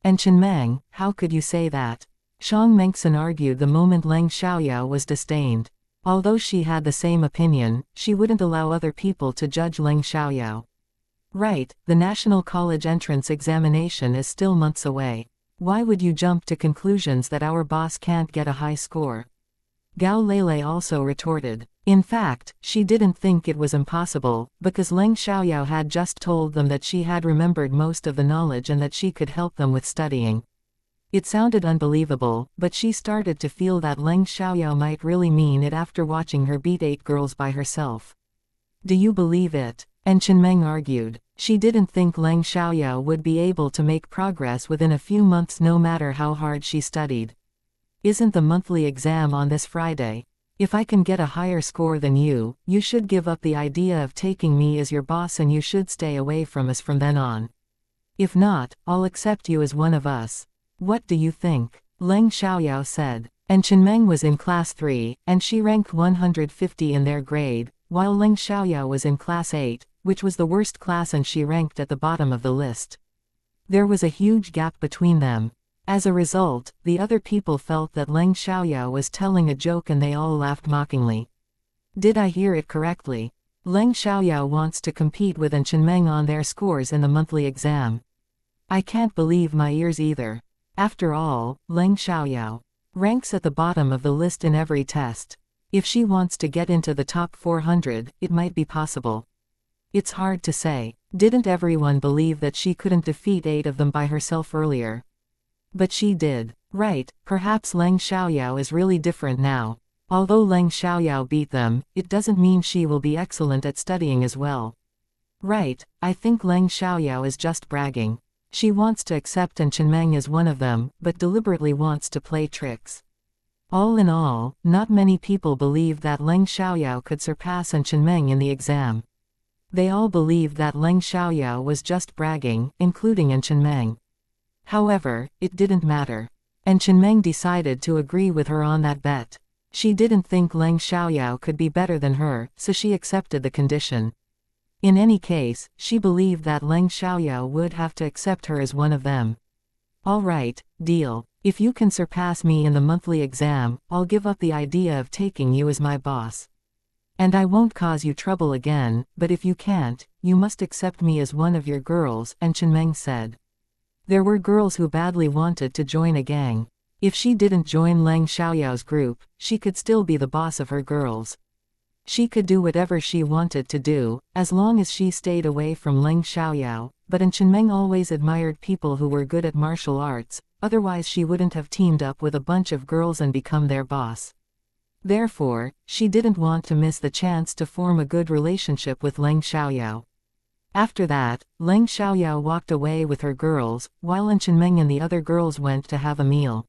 A: And Chenmeng, how could you say that? Xiang Mengxin argued the moment Leng Xiaoyao was disdained. Although she had the same opinion, she wouldn't allow other people to judge Leng Xiaoyao. Right, the National College entrance examination is still months away. Why would you jump to conclusions that our boss can't get a high score? Gao Lele also retorted. In fact, she didn't think it was impossible, because Leng Xiaoyao had just told them that she had remembered most of the knowledge and that she could help them with studying. It sounded unbelievable, but she started to feel that Leng Xiaoyao might really mean it after watching her beat 8 girls by herself. Do you believe it? And Chenmeng argued. She didn't think Leng Xiaoyao would be able to make progress within a few months no matter how hard she studied. Isn't the monthly exam on this Friday? If I can get a higher score than you, you should give up the idea of taking me as your boss and you should stay away from us from then on. If not, I'll accept you as one of us. What do you think? Leng Xiaoyao said. And Chenmeng was in class 3, and she ranked 150 in their grade, while Leng Xiaoyao was in class 8, which was the worst class, and she ranked at the bottom of the list. There was a huge gap between them. As a result, the other people felt that Leng Xiaoyao was telling a joke and they all laughed mockingly. Did I hear it correctly? Leng Xiaoyao wants to compete with Chenmeng on their scores in the monthly exam. I can't believe my ears either. After all, Leng Xiaoyao ranks at the bottom of the list in every test. If she wants to get into the top 400, it might be possible. It's hard to say. Didn't everyone believe that she couldn't defeat 8 of them by herself earlier? But she did. Right, perhaps Leng Xiaoyao is really different now. Although Leng Xiaoyao beat them, it doesn't mean she will be excellent at studying as well. Right, I think Leng Xiaoyao is just bragging. She wants to accept Chenmeng as one of them, but deliberately wants to play tricks. All in all, not many people believed that Leng Xiaoyao could surpass Chenmeng in the exam. They all believed that Leng Xiaoyao was just bragging, including Chenmeng. However, it didn't matter. Chenmeng decided to agree with her on that bet. She didn't think Leng Xiaoyao could be better than her, so she accepted the condition. In any case, she believed that Leng Xiaoyao would have to accept her as one of them. All right, deal. If you can surpass me in the monthly exam, I'll give up the idea of taking you as my boss. And I won't cause you trouble again, but if you can't, you must accept me as one of your girls, and Chunmeng said. There were girls who badly wanted to join a gang. If she didn't join Leng Xiaoyao's group, she could still be the boss of her girls. She could do whatever she wanted to do, as long as she stayed away from Leng Xiaoyao, but Chunmeng always admired people who were good at martial arts, otherwise she wouldn't have teamed up with a bunch of girls and become their boss. Therefore, she didn't want to miss the chance to form a good relationship with Leng Xiaoyao. After that, Leng Xiaoyao walked away with her girls, while Chunmeng and the other girls went to have a meal.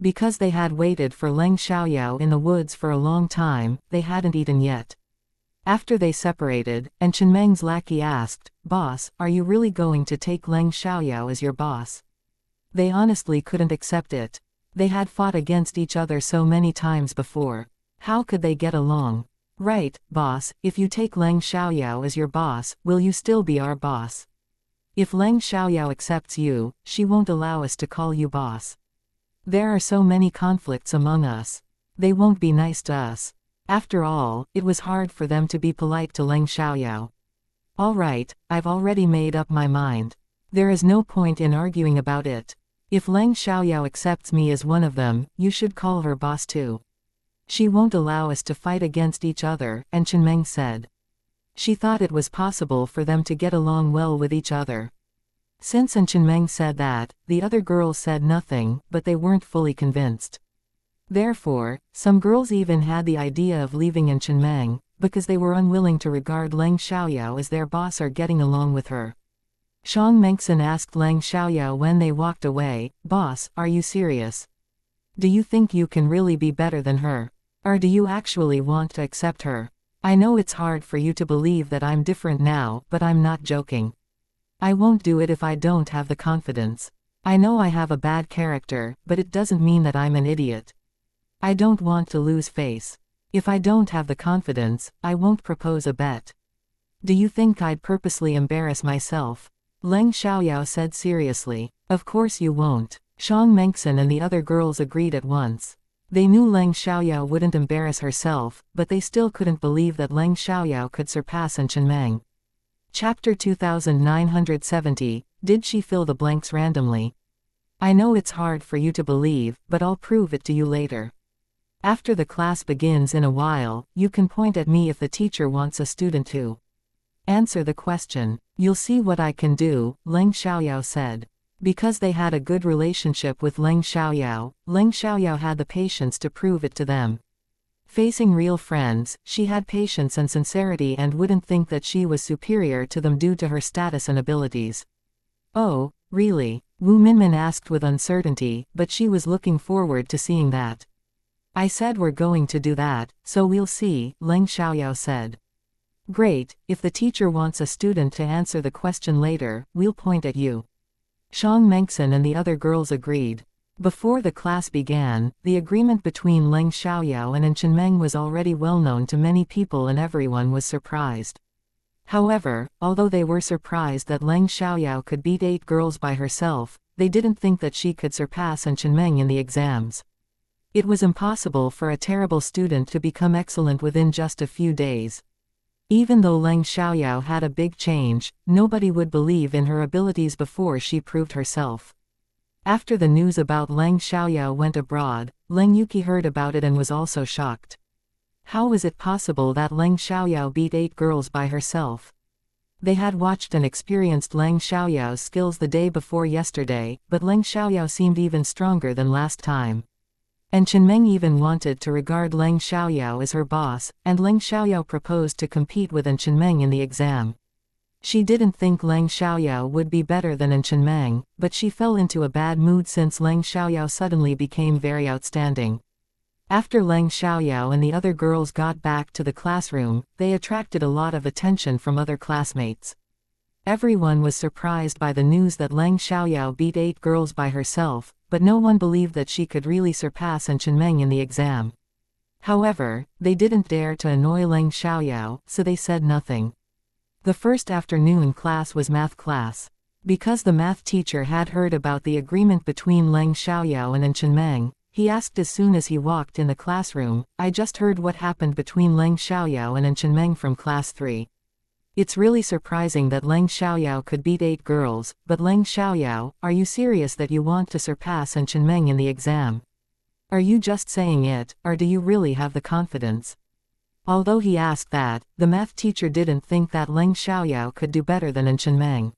A: Because they had waited for Leng Xiaoyao in the woods for a long time, they hadn't eaten yet. After they separated, Chunmeng's lackey asked, "Boss, are you really going to take Leng Xiaoyao as your boss?" They honestly couldn't accept it. They had fought against each other so many times before. How could they get along? "Right, boss, if you take Leng Xiaoyao as your boss, will you still be our boss? If Leng Xiaoyao accepts you, she won't allow us to call you boss. There are so many conflicts among us. They won't be nice to us." After all, it was hard for them to be polite to Leng Xiaoyao. "All right, I've already made up my mind. There is no point in arguing about it. If Leng Xiaoyao accepts me as one of them, you should call her boss too. She won't allow us to fight against each other," Chunmeng said. She thought it was possible for them to get along well with each other. Since Chunmeng said that, the other girls said nothing, but they weren't fully convinced. Therefore, some girls even had the idea of leaving Chunmeng, because they were unwilling to regard Leng Xiaoyao as their boss or getting along with her. Xiang Mengxin asked Leng Xiaoyao when they walked away, "Boss, are you serious? Do you think you can really be better than her? Or do you actually want to accept her? I know it's hard for you to believe that I'm different now, but I'm not joking. I won't do it if I don't have the confidence. I know I have a bad character, but it doesn't mean that I'm an idiot. I don't want to lose face. If I don't have the confidence, I won't propose a bet. Do you think I'd purposely embarrass myself?" Leng Xiaoyao said seriously. "Of course you won't." Xiang Mengxin and the other girls agreed at once. They knew Leng Xiaoyao wouldn't embarrass herself, but they still couldn't believe that Leng Xiaoyao could surpass Chunmeng. Chapter 2970, Did she fill the blanks randomly? I know it's hard for you to believe, but I'll prove it to you later. After the class begins in a while, you can point at me if the teacher wants a student to answer the question. You'll see what I can do, Leng Xiaoyao said. Because they had a good relationship with Leng Xiaoyao had the patience to prove it to them. Facing real friends, she had patience and sincerity and wouldn't think that she was superior to them due to her status and abilities. "Oh, really?" Wu Minmin asked with uncertainty, but she was looking forward to seeing that. "I said we're going to do that, so we'll see," Leng Xiaoyao said. "Great, if the teacher wants a student to answer the question later, we'll point at you." Xiang Mengxin and the other girls agreed. Before the class began, the agreement between Leng Xiaoyao and Chunmeng was already well known to many people and everyone was surprised. However, although they were surprised that Leng Xiaoyao could beat 8 girls by herself, they didn't think that she could surpass Chunmeng in the exams. It was impossible for a terrible student to become excellent within just a few days. Even though Leng Xiaoyao had a big change, nobody would believe in her abilities before she proved herself. After the news about Leng Xiaoyao went abroad, Leng Yuqi heard about it and was also shocked. How was it possible that Leng Xiaoyao beat 8 girls by herself? They had watched and experienced Leng Xiaoyao's skills the day before yesterday, but Leng Xiaoyao seemed even stronger than last time. And Chunmeng even wanted to regard Leng Xiaoyao as her boss, and Leng Xiaoyao proposed to compete with Chunmeng in the exam. She didn't think Leng Xiaoyao would be better than Chunmeng, but she fell into a bad mood since Leng Xiaoyao suddenly became very outstanding. After Leng Xiaoyao and the other girls got back to the classroom, they attracted a lot of attention from other classmates. Everyone was surprised by the news that Leng Xiaoyao beat 8 girls by herself, but no one believed that she could really surpass Chunmeng in the exam. However, they didn't dare to annoy Leng Xiaoyao, so they said nothing. The first afternoon class was math class. Because the math teacher had heard about the agreement between Leng Xiaoyao and Chunmeng, he asked as soon as he walked in the classroom. I just heard what happened between Leng Xiaoyao and Chengmeng from class 3. It's really surprising that Leng Xiaoyao could beat 8 girls, but Leng Xiaoyao, are you serious that you want to surpass Chengmeng in the exam? Are you just saying it, or do you really have the confidence? Although he asked that, the math teacher didn't think that Leng Xiaoyao could do better than Chengmeng.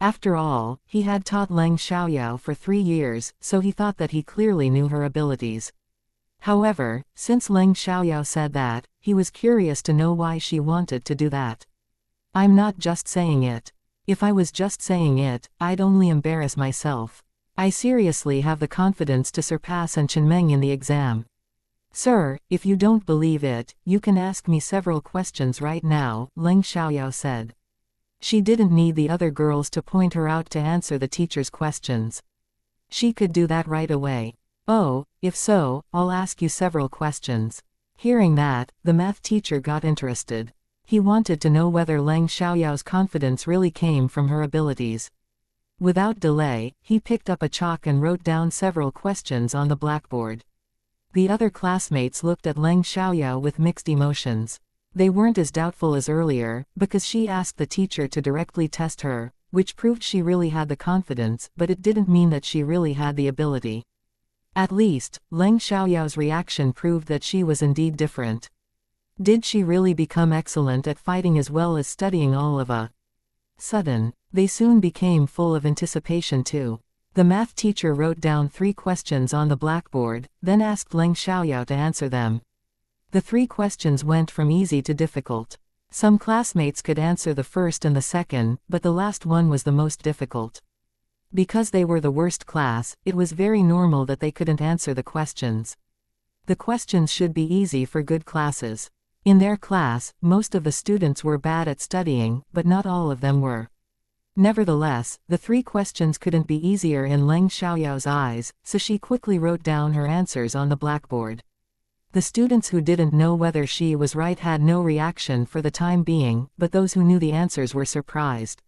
A: After all, he had taught Leng Xiaoyao for 3 years, so he thought that he clearly knew her abilities. However, since Leng Xiaoyao said that, he was curious to know why she wanted to do that. I'm not just saying it. If I was just saying it, I'd only embarrass myself. I seriously have the confidence to surpass Chengmeng in the exam. Sir, if you don't believe it, you can ask me several questions right now, Leng Xiaoyao said. She didn't need the other girls to point her out to answer the teacher's questions. She could do that right away. Oh, if so, I'll ask you several questions. Hearing that, the math teacher got interested. He wanted to know whether Leng Xiaoyao's confidence really came from her abilities. Without delay, he picked up a chalk and wrote down several questions on the blackboard. The other classmates looked at Leng Xiaoyao with mixed emotions. They weren't as doubtful as earlier, because she asked the teacher to directly test her, which proved she really had the confidence, but it didn't mean that she really had the ability. At least, Leng Xiaoyao's reaction proved that she was indeed different. Did she really become excellent at fighting as well as studying all of a sudden? They soon became full of anticipation too. The math teacher wrote down 3 questions on the blackboard, then asked Leng Xiaoyao to answer them. The 3 questions went from easy to difficult. Some classmates could answer the first and the second, but the last one was the most difficult. Because they were the worst class, it was very normal that they couldn't answer the questions. The questions should be easy for good classes. In their class, most of the students were bad at studying, but not all of them were. Nevertheless, the 3 questions couldn't be easier in Leng Xiaoyao's eyes, so she quickly wrote down her answers on the blackboard. The students who didn't know whether she was right had no reaction for the time being, but those who knew the answers were surprised.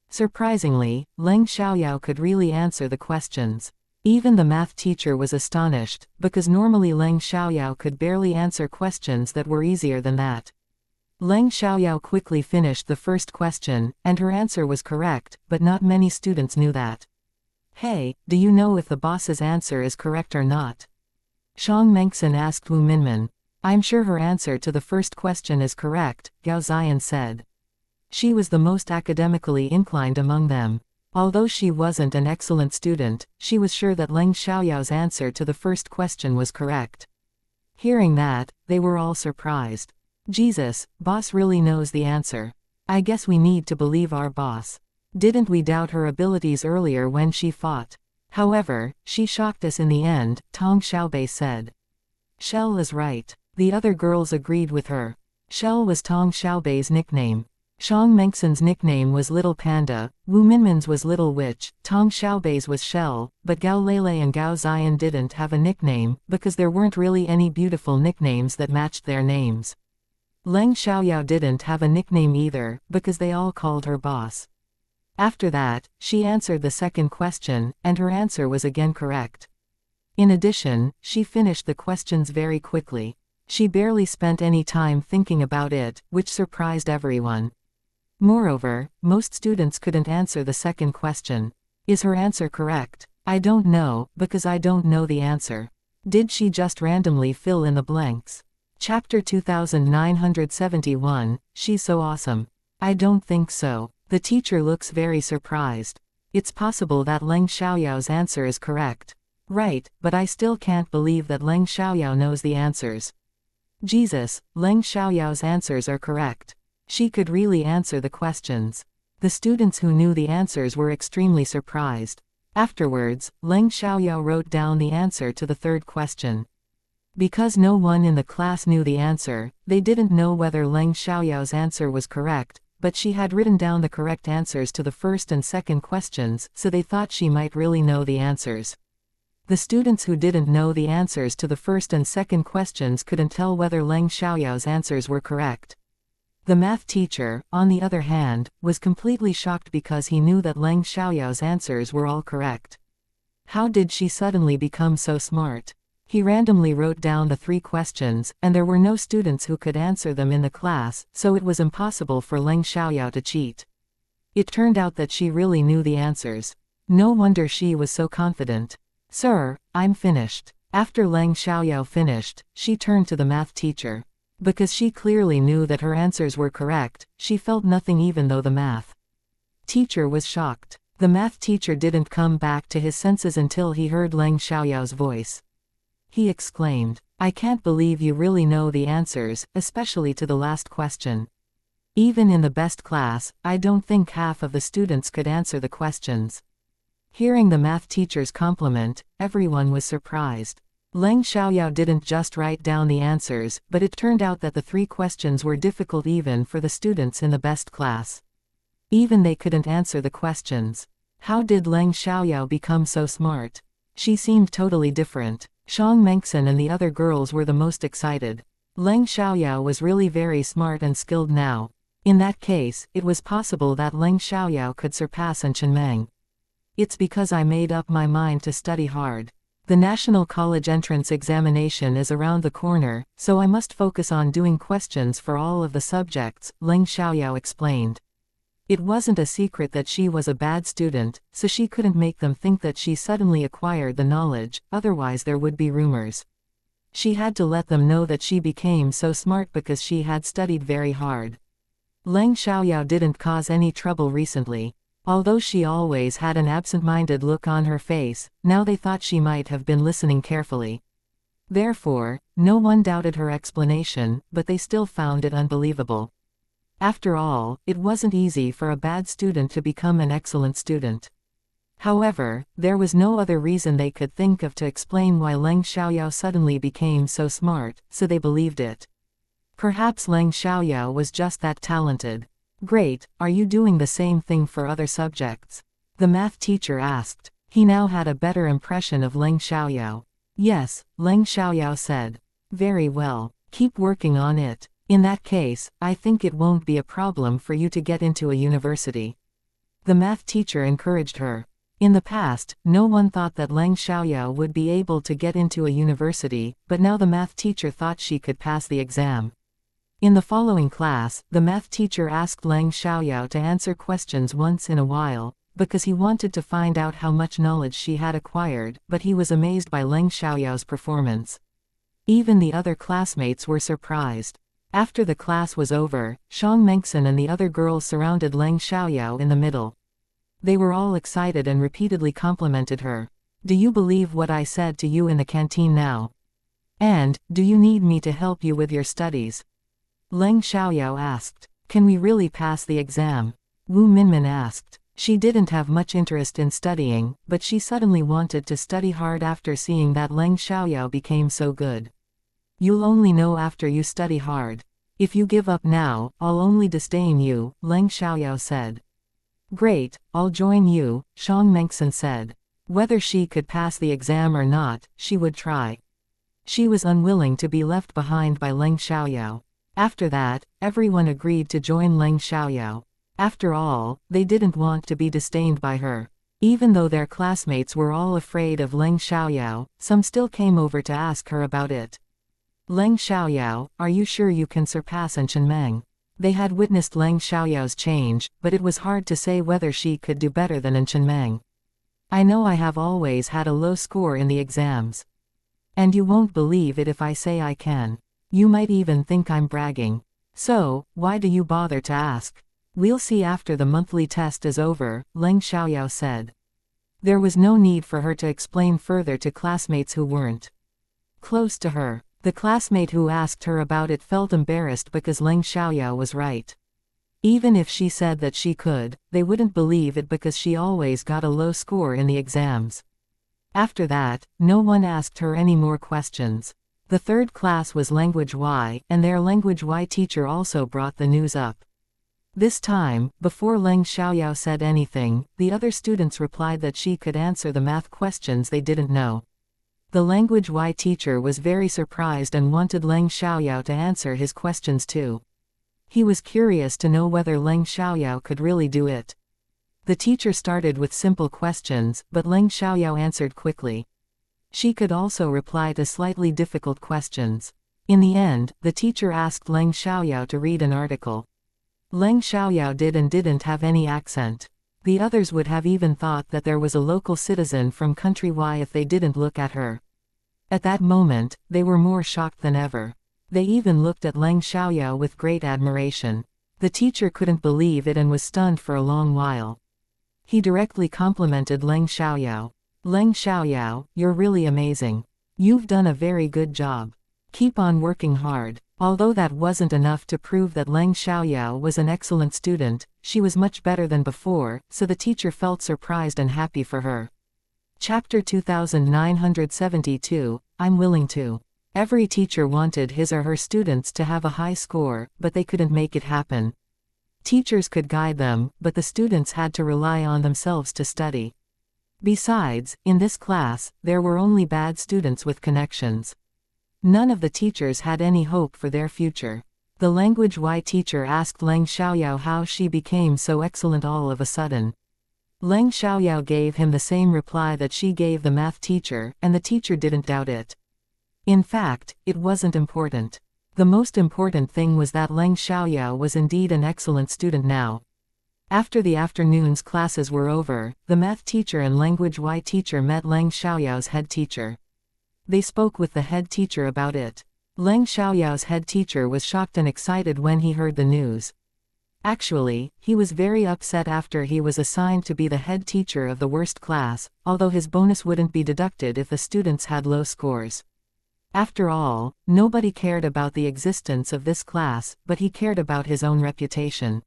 A: Surprisingly, Leng Xiaoyao could really answer the questions. Even the math teacher was astonished, because normally Leng Xiaoyao could barely answer questions that were easier than that. Leng Xiaoyao quickly finished the first question, and her answer was correct, but not many students knew that. Hey, do you know if the boss's answer is correct or not? Shang Mengxin asked Wu Minmin. I'm sure her answer to the first question is correct, Gao Ziyan said. She was the most academically inclined among them. Although she wasn't an excellent student, she was sure that Leng Xiaoyao's answer to the first question was correct. Hearing that, they were all surprised. Jesus, boss really knows the answer. I guess we need to believe our boss. Didn't we doubt her abilities earlier when she fought? However, she shocked us in the end, Tong Xiaobei said. Shell is right. The other girls agreed with her. Shell was Tong Xiaobei's nickname. Shang Mengxin's nickname was Little Panda, Wu Minmin's was Little Witch, Tong Xiaobei's was Shell, but Gao Lele and Gao Ziyan didn't have a nickname, because there weren't really any beautiful nicknames that matched their names. Leng Xiaoyao didn't have a nickname either, because they all called her boss. After that, she answered the second question, and her answer was again correct. In addition, she finished the questions very quickly. She barely spent any time thinking about it, which surprised everyone. Moreover, most students couldn't answer the second question. Is her answer correct? I don't know, because I don't know the answer. Did she just randomly fill in the blanks? Chapter 2971, She's so awesome. I don't think so. The teacher looks very surprised. It's possible that Leng Xiaoyao's answer is correct. Right, but I still can't believe that Leng Xiaoyao knows the answers. Jesus, Leng Xiaoyao's answers are correct. She could really answer the questions. The students who knew the answers were extremely surprised. Afterwards, Leng Xiaoyao wrote down the answer to the third question. Because no one in the class knew the answer, they didn't know whether Leng Xiaoyao's answer was correct, but she had written down the correct answers to the first and second questions, so they thought she might really know the answers. The students who didn't know the answers to the first and second questions couldn't tell whether Leng Xiaoyao's answers were correct. The math teacher, on the other hand, was completely shocked because he knew that Leng Xiaoyao's answers were all correct. How did she suddenly become so smart? He randomly wrote down the 3 questions, and there were no students who could answer them in the class, so it was impossible for xianxia to cheat. It turned out that she really knew the answers. No wonder she was so confident. "Sir, I'm finished." After xianxia finished, she turned to the math teacher. Because she clearly knew that her answers were correct, she felt nothing even though the math teacher was shocked. The math teacher didn't come back to his senses until he heard xiao's voice. He exclaimed, "I can't believe you really know the answers, especially to the last question. Even in the best class, I don't think half of the students could answer the questions." Hearing the math teacher's compliment, everyone was surprised. Xiao didn't just write down the answers, but it turned out that the 3 questions were difficult even for the students in the best class. Even they couldn't answer the questions. How did Xiao become so smart? She seemed totally different. Xianxia and the other girls were the most excited. Xiao was really very smart and skilled now. In that case, it was possible that Xiao could surpass Qianmeng. It's because I made up my mind to study hard. The National College entrance examination is around the corner, so I must focus on doing questions for all of the subjects, Xiao explained. It wasn't a secret that she was a bad student, so she couldn't make them think that she suddenly acquired the knowledge, otherwise there would be rumors. She had to let them know that she became so smart because she had studied very hard. Xiao didn't cause any trouble recently. Although she always had an absent-minded look on her face, now they thought she might have been listening carefully. Therefore, no one doubted her explanation, but they still found it unbelievable. After all, it wasn't easy for a bad student to become an excellent student. However, there was no other reason they could think of to explain why Xiao suddenly became so smart, so they believed it. Perhaps Xiao was just that talented. "Great, are you doing the same thing for other subjects?" the math teacher asked. He now had a better impression of Xiao. "Yes," Xiao said. "Very well. Keep working on it. In that case, I think it won't be a problem for you to get into a university." The math teacher encouraged her. In the past, no one thought that Xiao would be able to get into a university, but now the math teacher thought she could pass the exam. In the following class, the math teacher asked Xiao to answer questions once in a while, because he wanted to find out how much knowledge she had acquired, but he was amazed by Xiao's performance. Even the other classmates were surprised. After the class was over, Xianxia and the other girls surrounded Xiao in the middle. They were all excited and repeatedly complimented her. "Do you believe what I said to you in the canteen now? And, do you need me to help you with your studies?" Xiao asked. "Can we really pass the exam?" Wu Minmin asked. She didn't have much interest in studying, but she suddenly wanted to study hard after seeing that Xiao became so good. "You'll only know after you study hard. If you give up now, I'll only disdain you," Xiao said. "Great, I'll join you," Xianxia said. Whether she could pass the exam or not, she would try. She was unwilling to be left behind by Xiao. After that, everyone agreed to join Xiao. After all, they didn't want to be disdained by her. Even though their classmates were all afraid of Xiao, some still came over to ask her about it. "Xiao, are you sure you can surpass Qianmeng?" They had witnessed Xiao's change, but it was hard to say whether she could do better than Qianmeng. "I know I have always had a low score in the exams. And you won't believe it if I say I can. You might even think I'm bragging. So, why do you bother to ask? We'll see after the monthly test is over," Xiao said. There was no need for her to explain further to classmates who weren't close to her. The classmate who asked her about it felt embarrassed because Xiao was right. Even if she said that she could, they wouldn't believe it because she always got a low score in the exams. After that, no one asked her any more questions. The third class was Language Y, and their Language Y teacher also brought the news up. This time, before Xiao said anything, the other students replied that she could answer the math questions they didn't know. The Language Y teacher was very surprised and wanted Xiao to answer his questions too. He was curious to know whether Xiao could really do it. The teacher started with simple questions, but Xiao answered quickly. She could also reply to slightly difficult questions. In the end, the teacher asked Leng Xiaoyao to read an article. Leng Xiaoyao did and didn't have any accent. The others would have even thought that there was a local citizen from country Y if they didn't look at her. At that moment, they were more shocked than ever. They even looked at Leng Xiaoyao with great admiration. The teacher couldn't believe it and was stunned for a long while. He directly complimented Leng Xiaoyao. Leng Xiaoyao, you're really amazing. You've done a very good job. Keep on working hard. Although that wasn't enough to prove that Leng Xiaoyao was an excellent student, she was much better than before, so the teacher felt surprised and happy for her. Chapter 2972, I'm willing to. Every teacher wanted his or her students to have a high score, but they couldn't make it happen. Teachers could guide them, but the students had to rely on themselves to study. Besides, in this class, there were only bad students with connections. None of the teachers had any hope for their future. The language Y teacher asked Leng Xiaoyao how she became so excellent all of a sudden. Leng Xiaoyao gave him the same reply that she gave the math teacher, and the teacher didn't doubt it. In fact, it wasn't important. The most important thing was that Leng Xiaoyao was indeed an excellent student now. After the afternoon's classes were over, the math teacher and language Y teacher met Leng Xiaoyao's head teacher. They spoke with the head teacher about it. Leng Xiaoyao's head teacher was shocked and excited when he heard the news. Actually, he was very upset after he was assigned to be the head teacher of the worst class, although his bonus wouldn't be deducted if the students had low scores. After all, nobody cared about the existence of this class, but he cared about his own reputation.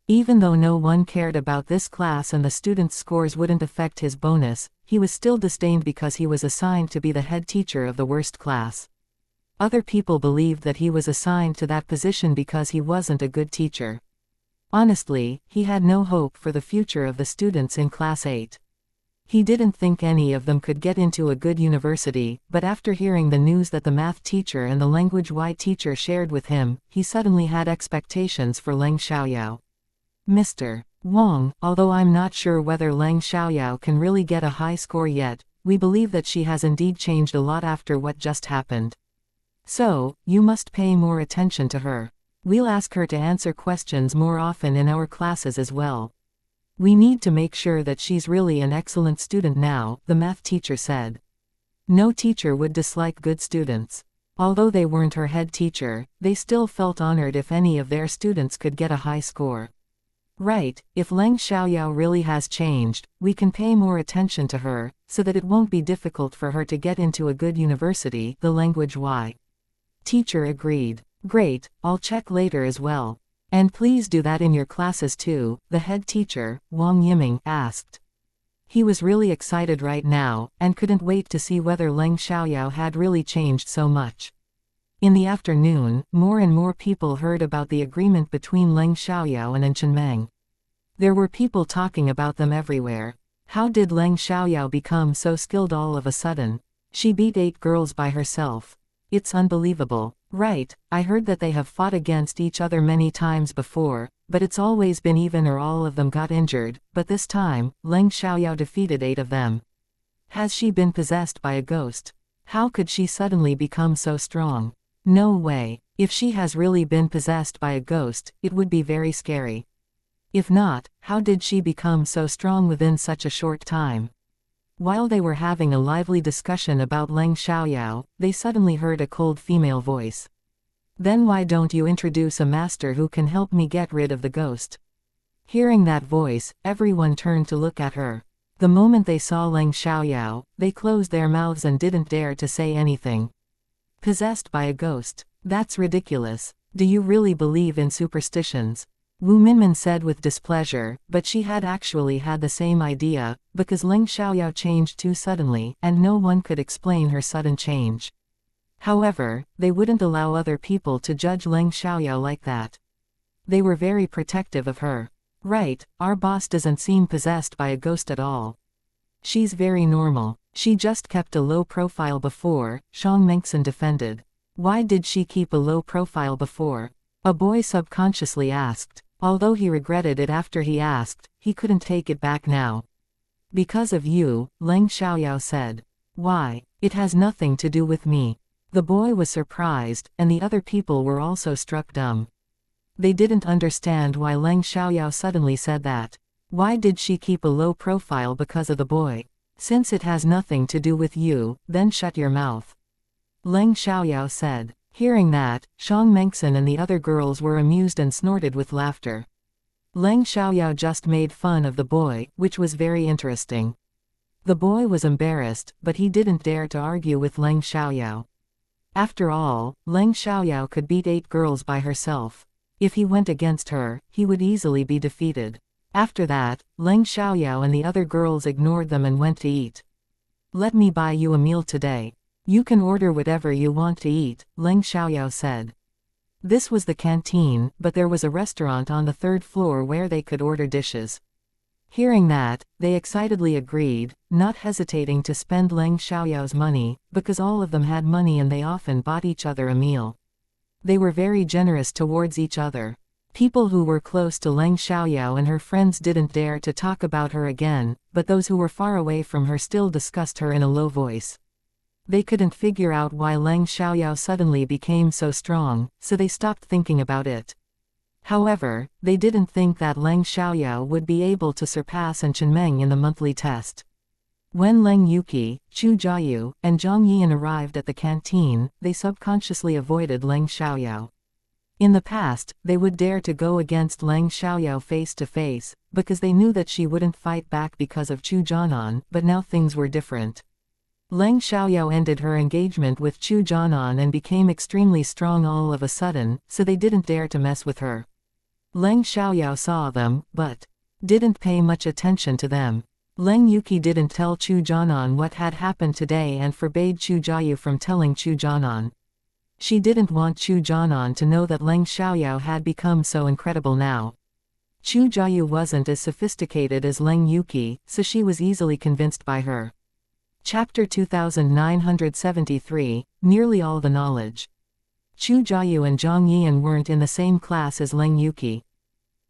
A: Even though no one cared about this class and the students' scores wouldn't affect his bonus, he was still disdained because he was assigned to be the head teacher of the worst class. Other people believed that he was assigned to that position because he wasn't a good teacher. Honestly, he had no hope for the future of the students in Class 8. He didn't think any of them could get into a good university, but after hearing the news that the math teacher and the language Y teacher shared with him, he suddenly had expectations for Leng Xiaoyao. Mr. Wang, although I'm not sure whether Leng Xiaoyao can really get a high score yet, we believe that she has indeed changed a lot after what just happened. So, you must pay more attention to her. We'll ask her to answer questions more often in our classes as well. We need to make sure that she's really an excellent student now, the math teacher said. No teacher would dislike good students. Although they weren't her head teacher, they still felt honored if any of their students could get a high score. Right, if Leng Xiaoyao really has changed, we can pay more attention to her, so that it won't be difficult for her to get into a good university, the language Y teacher agreed. Great, I'll check later as well. And please do that in your classes too, the head teacher, Wang Yiming, asked. He was really excited right now, and couldn't wait to see whether Leng Xiaoyao had really changed so much. In the afternoon, more and more people heard about the agreement between Leng Xiaoyao and Chenmeng. There were people talking about them everywhere. How did Leng Xiaoyao become so skilled all of a sudden? She beat 8 girls by herself. It's unbelievable. Right, I heard that they have fought against each other many times before, but it's always been even or all of them got injured, but this time, Leng Xiaoyao defeated 8 of them. Has she been possessed by a ghost? How could she suddenly become so strong? No way. If she has really been possessed by a ghost, it would be very scary. If not, how did she become so strong within such a short time? While they were having a lively discussion about Leng Xiaoyao, they suddenly heard a cold female voice. Then why don't you introduce a master who can help me get rid of the ghost? Hearing that voice, everyone turned to look at her. The moment they saw Leng Xiaoyao, they closed their mouths and didn't dare to say anything. Possessed by a ghost. That's ridiculous. Do you really believe in superstitions? Wu Minmin said with displeasure, but she had actually had the same idea, because Leng Xiaoyao changed too suddenly, and no one could explain her sudden change. However, they wouldn't allow other people to judge Leng Xiaoyao like that. They were very protective of her. Right, our boss doesn't seem possessed by a ghost at all. She's very normal. She just kept a low profile before, Shang Mengxin defended. Why did she keep a low profile before? A boy subconsciously asked. Although he regretted it after he asked, he couldn't take it back now. Because of you, Leng Xiaoyao said. Why? It has nothing to do with me. The boy was surprised, and the other people were also struck dumb. They didn't understand why Leng Xiaoyao suddenly said that. Why did she keep a low profile because of the boy? Since it has nothing to do with you, then shut your mouth. Leng Xiaoyao said. Hearing that, Shang Mengxin and the other girls were amused and snorted with laughter. Leng Xiaoyao just made fun of the boy, which was very interesting. The boy was embarrassed, but he didn't dare to argue with Leng Xiaoyao. After all, Leng Xiaoyao could beat 8 girls by herself. If he went against her, he would easily be defeated. After that, Leng Xiaoyao and the other girls ignored them and went to eat. Let me buy you a meal today. You can order whatever you want to eat, Leng Xiaoyao said. This was the canteen, but there was a restaurant on the 3rd floor where they could order dishes. Hearing that, they excitedly agreed, not hesitating to spend Leng Xiaoyao's money, because all of them had money and they often bought each other a meal. They were very generous towards each other. People who were close to Leng Xiaoyao and her friends didn't dare to talk about her again, but those who were far away from her still discussed her in a low voice. They couldn't figure out why Leng Xiaoyao suddenly became so strong, so they stopped thinking about it. However, they didn't think that Leng Xiaoyao would be able to surpass An Chenmeng in the monthly test. When Leng Yuqi, Chu Jiayu, and Zhang Yian arrived at the canteen, they subconsciously avoided Leng Xiaoyao. In the past, they would dare to go against Leng Xiaoyao face to face, because they knew that she wouldn't fight back because of Chu Jianan, but now things were different. Leng Xiaoyao ended her engagement with Chu Jianan and became extremely strong all of a sudden, so they didn't dare to mess with her. Leng Xiaoyao saw them, but didn't pay much attention to them. Leng Yuqi didn't tell Chu Jianan what had happened today and forbade Chu Jiayu from telling Chu Jianan. She didn't want Chu Jianan to know that Leng Xiaoyao had become so incredible now. Chu Jiayu wasn't as sophisticated as Leng Yuqi, so she was easily convinced by her. Chapter 2973, Nearly All the Knowledge. Chu Jiayu and Zhang Yian weren't in the same class as Leng Yuqi.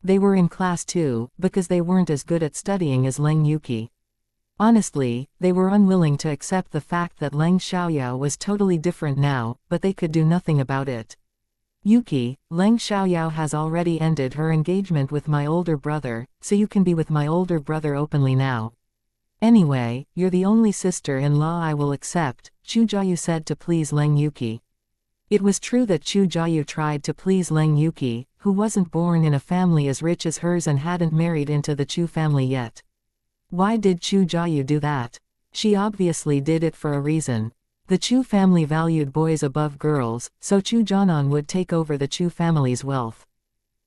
A: They were in class 2, because they weren't as good at studying as Leng Yuqi. Honestly, they were unwilling to accept the fact that Leng Xiaoyao was totally different now, but they could do nothing about it. Yuqi, Leng Xiaoyao has already ended her engagement with my older brother, so you can be with my older brother openly now. Anyway, you're the only sister-in-law I will accept, Chu Jiayu said to please Leng Yuqi. It was true that Chu Jiayu tried to please Leng Yuqi, who wasn't born in a family as rich as hers and hadn't married into the Chu family yet. Why did Chu Jiayu do that? She obviously did it for a reason. The Chu family valued boys above girls, so Chu Jianan would take over the Chu family's wealth.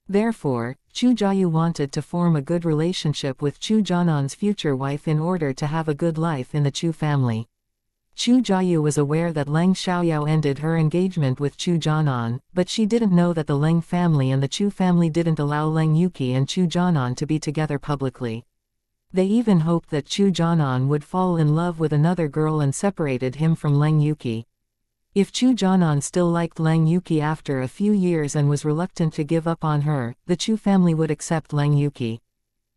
A: Therefore, Chu Jiayu wanted to form a good relationship with Chu Jianan's future wife in order to have a good life in the Chu family. Chu Jiayu was aware that Leng Xiaoyao ended her engagement with Chu Jianan, but she didn't know that the Leng family and the Chu family didn't allow Leng Yuqi and Chu Jianan to be together publicly. They even hoped that Chu Jianan would fall in love with another girl and separated him from Leng Yuqi. If Chu Jianan still liked Leng Yuqi after a few years and was reluctant to give up on her, the Chu family would accept Leng Yuqi.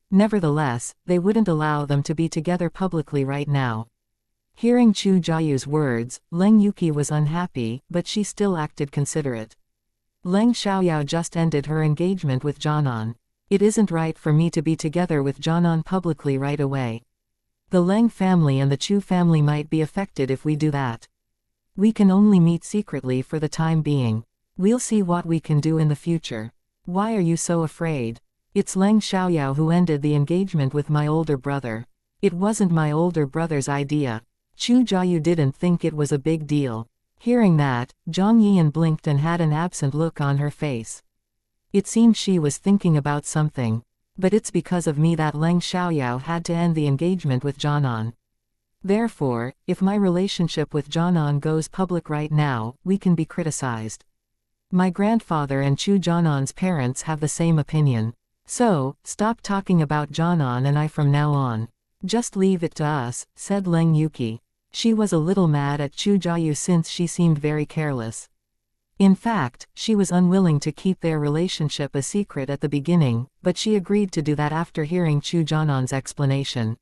A: Nevertheless, they wouldn't allow them to be together publicly right now. Hearing Chu Jiayu's words, Leng Yuqi was unhappy, but she still acted considerate. Leng Xiaoyao just ended her engagement with Jianan. It isn't right for me to be together with Jianan publicly right away. The Leng family and the Chu family might be affected if we do that. We can only meet secretly for the time being. We'll see what we can do in the future. Why are you so afraid? It's Leng Xiaoyao who ended the engagement with my older brother. It wasn't my older brother's idea. Chu Jiayu didn't think it was a big deal. Hearing that, Zhang Yian blinked and had an absent look on her face. It seemed she was thinking about something. But it's because of me that Leng Xiaoyao had to end the engagement with Jianan. Therefore, if my relationship with Jianan goes public right now, we can be criticized. My grandfather and Chu Jianan's parents have the same opinion. So, stop talking about Jianan and I from now on. Just leave it to us, said Leng Yuqi. She was a little mad at Chu Jiayu since she seemed very careless. In fact, she was unwilling to keep their relationship a secret at the beginning, but she agreed to do that after hearing Chu Jianan's explanation.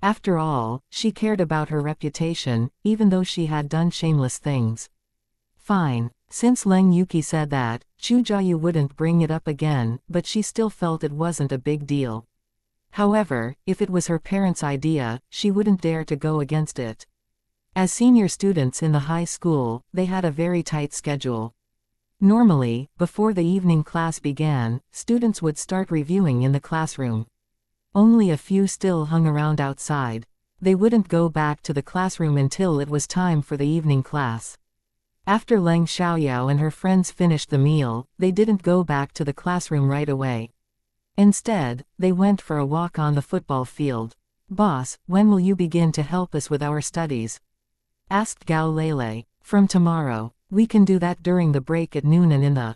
A: After all, she cared about her reputation, even though she had done shameless things. Fine. Since Leng Yuki said that, Chu Jiayu wouldn't bring it up again, but she still felt it wasn't a big deal. However, if it was her parents' idea, she wouldn't dare to go against it. As senior students in the high school, they had a very tight schedule. Normally, before the evening class began, students would start reviewing in the classroom. Only a few still hung around outside. They wouldn't go back to the classroom until it was time for the evening class. After Leng Xiaoyao and her friends finished the meal, they didn't go back to the classroom right away. Instead, they went for a walk on the football field. "Boss, when will you begin to help us with our studies?" asked Gao Lele. "From tomorrow. We can do that during the break at noon and in the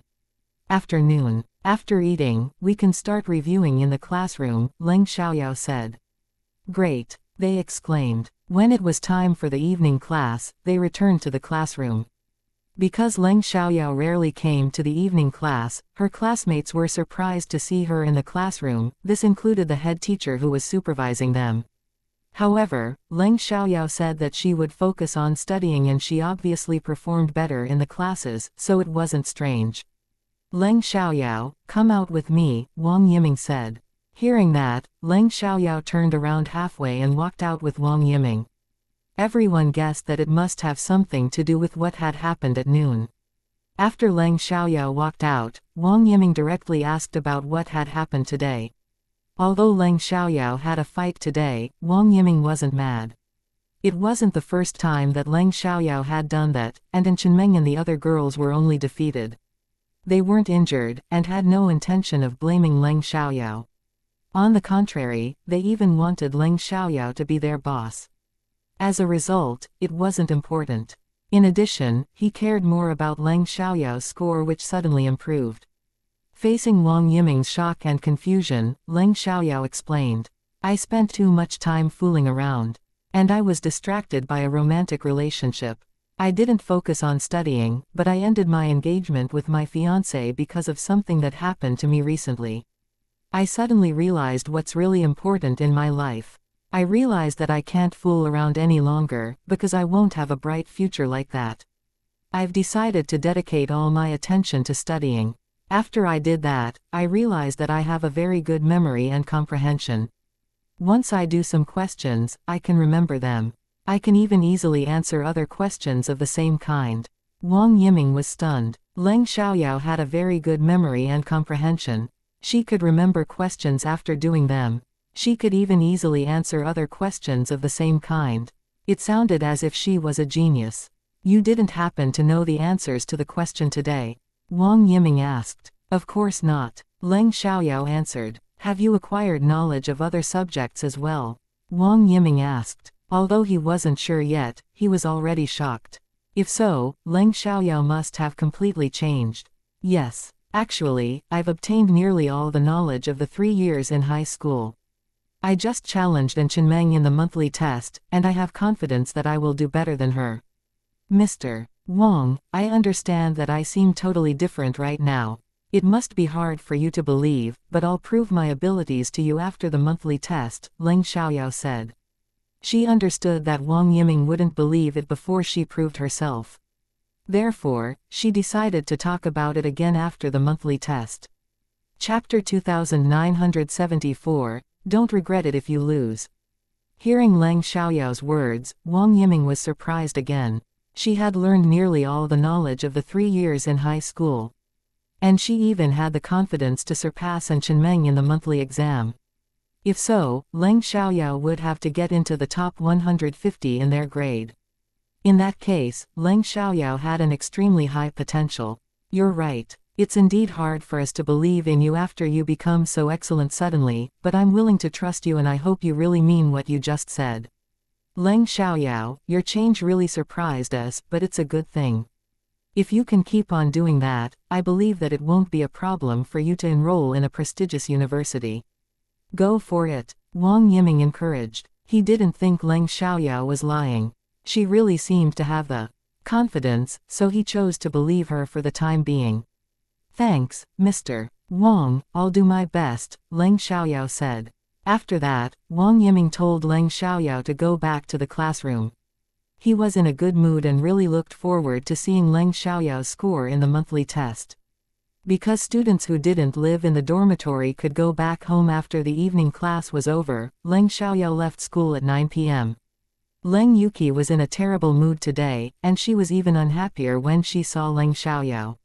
A: afternoon. After eating, we can start reviewing in the classroom," Leng Xiaoyao said. "Great!" they exclaimed. When it was time for the evening class, they returned to the classroom. Because Leng Xiaoyao rarely came to the evening class, her classmates were surprised to see her in the classroom. This included the head teacher who was supervising them. However, Leng Xiaoyao said that she would focus on studying and she obviously performed better in the classes, so it wasn't strange. "Leng Xiaoyao, come out with me," Wang Yiming said. Hearing that, Leng Xiaoyao turned around halfway and walked out with Wang Yiming. Everyone guessed that it must have something to do with what had happened at noon. After Leng Xiaoyao walked out, Wang Yiming directly asked about what had happened today. Although Leng Xiaoyao had a fight today, Wang Yiming wasn't mad. It wasn't the first time that Leng Xiaoyao had done that, and Chunmeng and the other girls were only defeated. They weren't injured, and had no intention of blaming Leng Xiaoyao. On the contrary, they even wanted Leng Xiaoyao to be their boss. As a result, it wasn't important. In addition, he cared more about Leng Xiaoyao's score, which suddenly improved. Facing Wang Yiming's shock and confusion, Leng Xiaoyao explained, "I spent too much time fooling around. And I was distracted by a romantic relationship. I didn't focus on studying, but I ended my engagement with my fiancé because of something that happened to me recently. I suddenly realized what's really important in my life. I realized that I can't fool around any longer, because I won't have a bright future like that. I've decided to dedicate all my attention to studying. After I did that, I realized that I have a very good memory and comprehension. Once I do some questions, I can remember them. I can even easily answer other questions of the same kind." Wang Yiming was stunned. Leng Xiaoyao had a very good memory and comprehension. She could remember questions after doing them. She could even easily answer other questions of the same kind. It sounded as if she was a genius. "You didn't happen to know the answers to the question today?" Wang Yiming asked. "Of course not," Leng Xiaoyao answered. "Have you acquired knowledge of other subjects as well?" Wang Yiming asked. Although he wasn't sure yet, he was already shocked. If so, Leng Xiaoyao must have completely changed. "Yes. Actually, I've obtained nearly all the knowledge of the 3 years in high school. I just challenged Chunmeng in the monthly test, and I have confidence that I will do better than her." "Mr. Wang, I understand that I seem totally different right now. It must be hard for you to believe, but I'll prove my abilities to you after the monthly test," Leng Xiaoyao said. She understood that Wang Yiming wouldn't believe it before she proved herself. Therefore, she decided to talk about it again after the monthly test. Chapter 2974, Don't Regret It If You Lose. Hearing Leng Xiaoyao's words, Wang Yiming was surprised again. She had learned nearly all the knowledge of the 3 years in high school. And she even had the confidence to surpass Chunmeng in the monthly exam. If so, Leng Xiaoyao would have to get into the top 150 in their grade. In that case, Leng Xiaoyao had an extremely high potential. "You're right. It's indeed hard for us to believe in you after you become so excellent suddenly, but I'm willing to trust you and I hope you really mean what you just said. Leng Xiaoyao, your change really surprised us, but it's a good thing. If you can keep on doing that, I believe that it won't be a problem for you to enroll in a prestigious university. Go for it," Wang Yiming encouraged. He didn't think Leng Xiaoyao was lying. She really seemed to have the confidence, so he chose to believe her for the time being. "Thanks, Mr. Wang, I'll do my best," Leng Xiaoyao said. After that, Wang Yiming told Leng Xiaoyao to go back to the classroom. He was in a good mood and really looked forward to seeing Leng Xiaoyao's score in the monthly test. Because students who didn't live in the dormitory could go back home after the evening class was over, Leng Xiaoyao left school at 9 p.m. Leng Yuqi was in a terrible mood today, and she was even unhappier when she saw Leng Xiaoyao.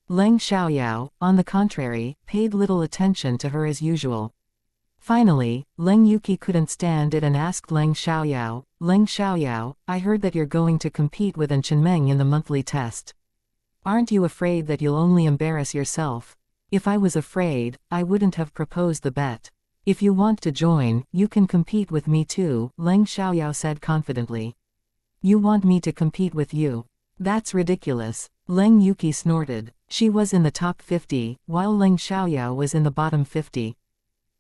A: Leng Xiaoyao, on the contrary, paid little attention to her as usual. Finally, Leng Yuqi couldn't stand it and asked Leng Xiaoyao, I heard that you're going to compete with An Chenmeng in the monthly test. Aren't you afraid that you'll only embarrass yourself? If I was afraid, I wouldn't have proposed the bet. If you want to join, you can compete with me too, Leng Xiaoyao said confidently. You want me to compete with you? That's ridiculous. Leng Yuqi snorted. She was in the top 50, while Leng Xiaoyao was in the bottom 50.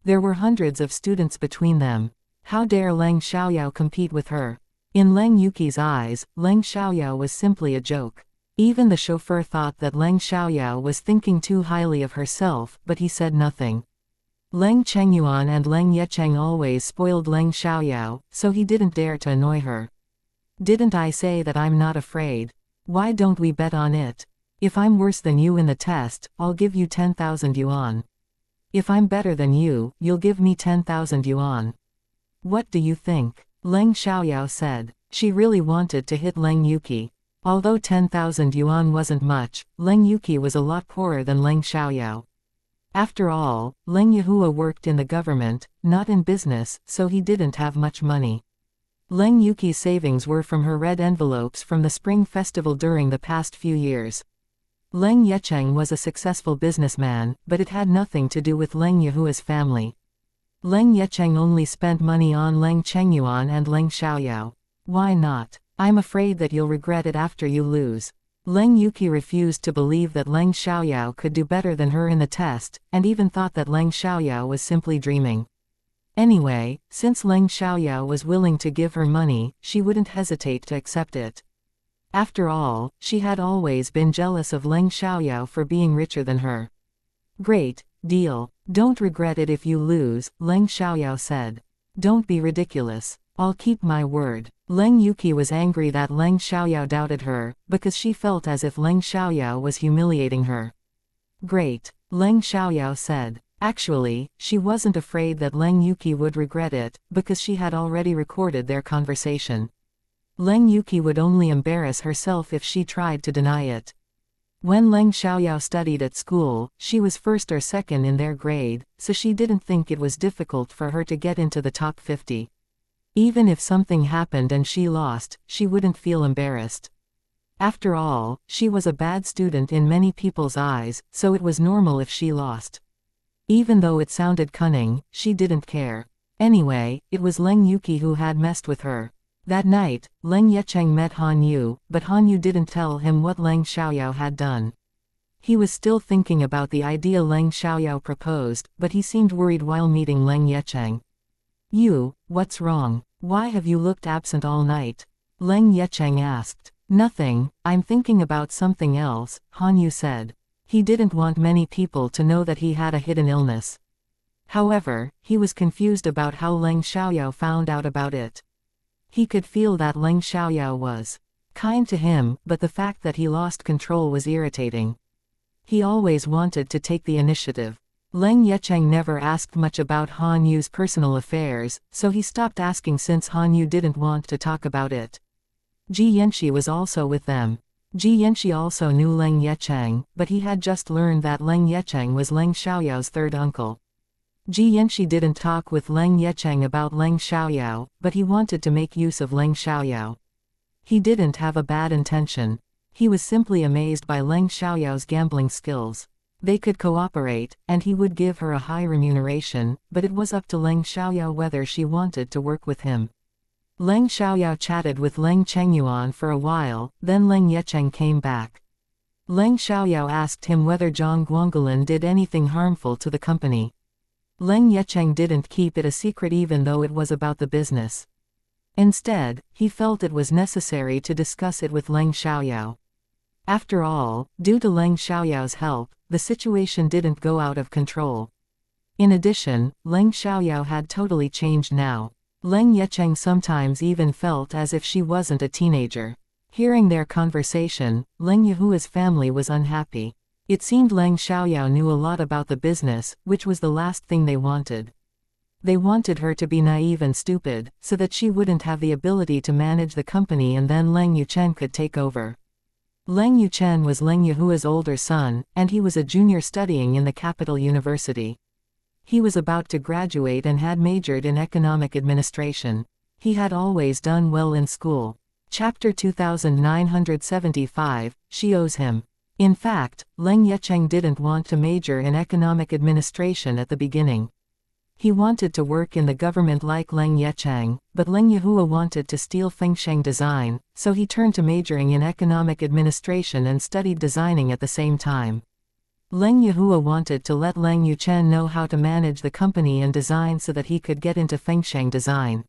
A: There were hundreds of students between them. How dare Leng Xiaoyao compete with her? In Leng Yuqi's eyes, Leng Xiaoyao was simply a joke. Even the chauffeur thought that Leng Xiaoyao was thinking too highly of herself, but he said nothing. Leng Chengyuan and Leng Yecheng always spoiled Leng Xiaoyao, so he didn't dare to annoy her. Didn't I say that I'm not afraid? Why don't we bet on it? If I'm worse than you in the test, I'll give you 10,000 yuan. If I'm better than you, you'll give me 10,000 yuan. What do you think? Leng Xiaoyao said. She really wanted to hit Leng Yuqi. Although 10,000 yuan wasn't much, Leng Yuqi was a lot poorer than Leng Xiaoyao. After all, Leng Yahua worked in the government, not in business, so he didn't have much money. Leng Yuqi's savings were from her red envelopes from the Spring Festival during the past few years. Leng Yecheng was a successful businessman, but it had nothing to do with Leng Yahua's family. Leng Yecheng only spent money on Leng Chengyuan and Leng Xiaoyao. Why not? I'm afraid that you'll regret it after you lose. Leng Yuqi refused to believe that Leng Xiaoyao could do better than her in the test, and even thought that Leng Xiaoyao was simply dreaming. Anyway, since Leng Xiaoyao was willing to give her money, she wouldn't hesitate to accept it. After all, she had always been jealous of Leng Xiaoyao for being richer than her. Great deal. Don't regret it if you lose, Leng Xiaoyao said. Don't be ridiculous. I'll keep my word. Leng Yuqi was angry that Leng Xiaoyao doubted her, because she felt as if Leng Xiaoyao was humiliating her. Great, Leng Xiaoyao said. Actually, she wasn't afraid that Leng Yuqi would regret it, because she had already recorded their conversation. Leng Yuqi would only embarrass herself if she tried to deny it. When Leng Xiaoyao studied at school, she was first or second in their grade, so she didn't think it was difficult for her to get into the top 50. Even if something happened and she lost, she wouldn't feel embarrassed. After all, she was a bad student in many people's eyes, so it was normal if she lost. Even though it sounded cunning, she didn't care. Anyway, it was Leng Yuqi who had messed with her. That night, Leng Yecheng met Han Yu, but Han Yu didn't tell him what Leng Xiaoyao had done. He was still thinking about the idea Leng Xiaoyao proposed, but he seemed worried while meeting Leng Yecheng. You, what's wrong? Why have you looked absent all night? Leng Yecheng asked. Nothing, I'm thinking about something else, Han Yu said. He didn't want many people to know that he had a hidden illness. However, he was confused about how Leng Xiaoyao found out about it. He could feel that Leng Xiaoyao was kind to him, but the fact that he lost control was irritating. He always wanted to take the initiative. Leng Yecheng never asked much about Han Yu's personal affairs, so he stopped asking since Han Yu didn't want to talk about it. Ji Yanxi was also with them. Ji Yanxi also knew Leng Yecheng, but he had just learned that Leng Yecheng was Leng Xiaoyao's third uncle. Ji Yanxi didn't talk with Leng Yecheng about Leng Xiaoyao, but he wanted to make use of Leng Xiaoyao. He didn't have a bad intention. He was simply amazed by Leng Xiaoyao's gambling skills. They could cooperate, and he would give her a high remuneration, but it was up to Leng Xiaoyao whether she wanted to work with him. Leng Xiaoyao chatted with Leng Chengyuan for a while, then Leng Yecheng came back. Leng Xiaoyao asked him whether Zhang Guangulin did anything harmful to the company. Leng Yecheng didn't keep it a secret even though it was about the business. Instead, he felt it was necessary to discuss it with Leng Xiaoyao. After all, due to Leng Xiaoyao's help, the situation didn't go out of control. In addition, Leng Xiaoyao had totally changed now. Leng Yecheng sometimes even felt as if she wasn't a teenager. Hearing their conversation, Leng Yuhua's family was unhappy. It seemed Leng Xiaoyao knew a lot about the business, which was the last thing they wanted. They wanted her to be naive and stupid, so that she wouldn't have the ability to manage the company and then Leng Yuchen could take over. Leng Yuchen was Leng Yuhua's older son, and he was a junior studying in the capital university. He was about to graduate and had majored in economic administration. He had always done well in school. Chapter 2975, She Owes Him. In fact, Leng Yecheng didn't want to major in economic administration at the beginning. He wanted to work in the government like Leng Yecheng, but Leng Yuhua wanted to steal fengsheng design, so he turned to majoring in economic administration and studied designing at the same time. Leng Yuhua wanted to let Leng Yuchen know how to manage the company and design so that he could get into fengsheng design.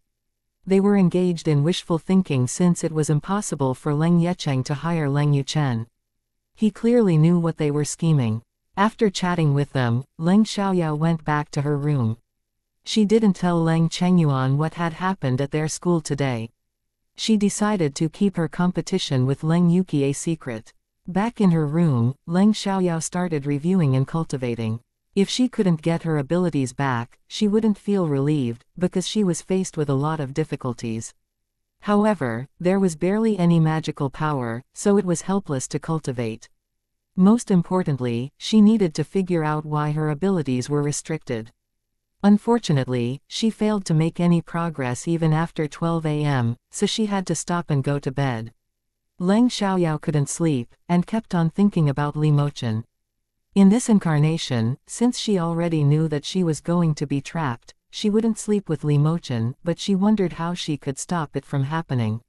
A: They were engaged in wishful thinking since it was impossible for Leng Yecheng to hire Leng Yuchen. He clearly knew what they were scheming. After chatting with them, Leng Xiaoyao went back to her room. She didn't tell Leng Chengyuan what had happened at their school today. She decided to keep her competition with Leng Yuki a secret. Back in her room, Leng Xiaoyao started reviewing and cultivating. If she couldn't get her abilities back, she wouldn't feel relieved, because she was faced with a lot of difficulties. However, there was barely any magical power, so it was helpless to cultivate. Most importantly, she needed to figure out why her abilities were restricted. Unfortunately, she failed to make any progress even after 12 a.m., so she had to stop and go to bed. Leng Xiaoyao couldn't sleep, and kept on thinking about Li Mochen. In this incarnation, since she already knew that she was going to be trapped, she wouldn't sleep with Li Mochen, but she wondered how she could stop it from happening.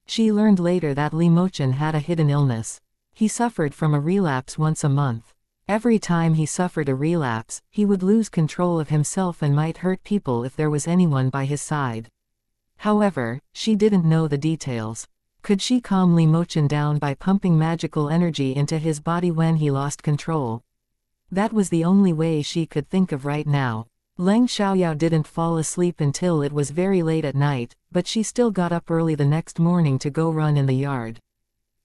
A: She learned later that Li Mochen had a hidden illness. He suffered from a relapse once a month. Every time he suffered a relapse, he would lose control of himself and might hurt people if there was anyone by his side. However, she didn't know the details. Could she calm Li Mochen down by pumping magical energy into his body when he lost control? That was the only way she could think of right now. Leng Xiaoyao didn't fall asleep until it was very late at night, but she still got up early the next morning to go run in the yard.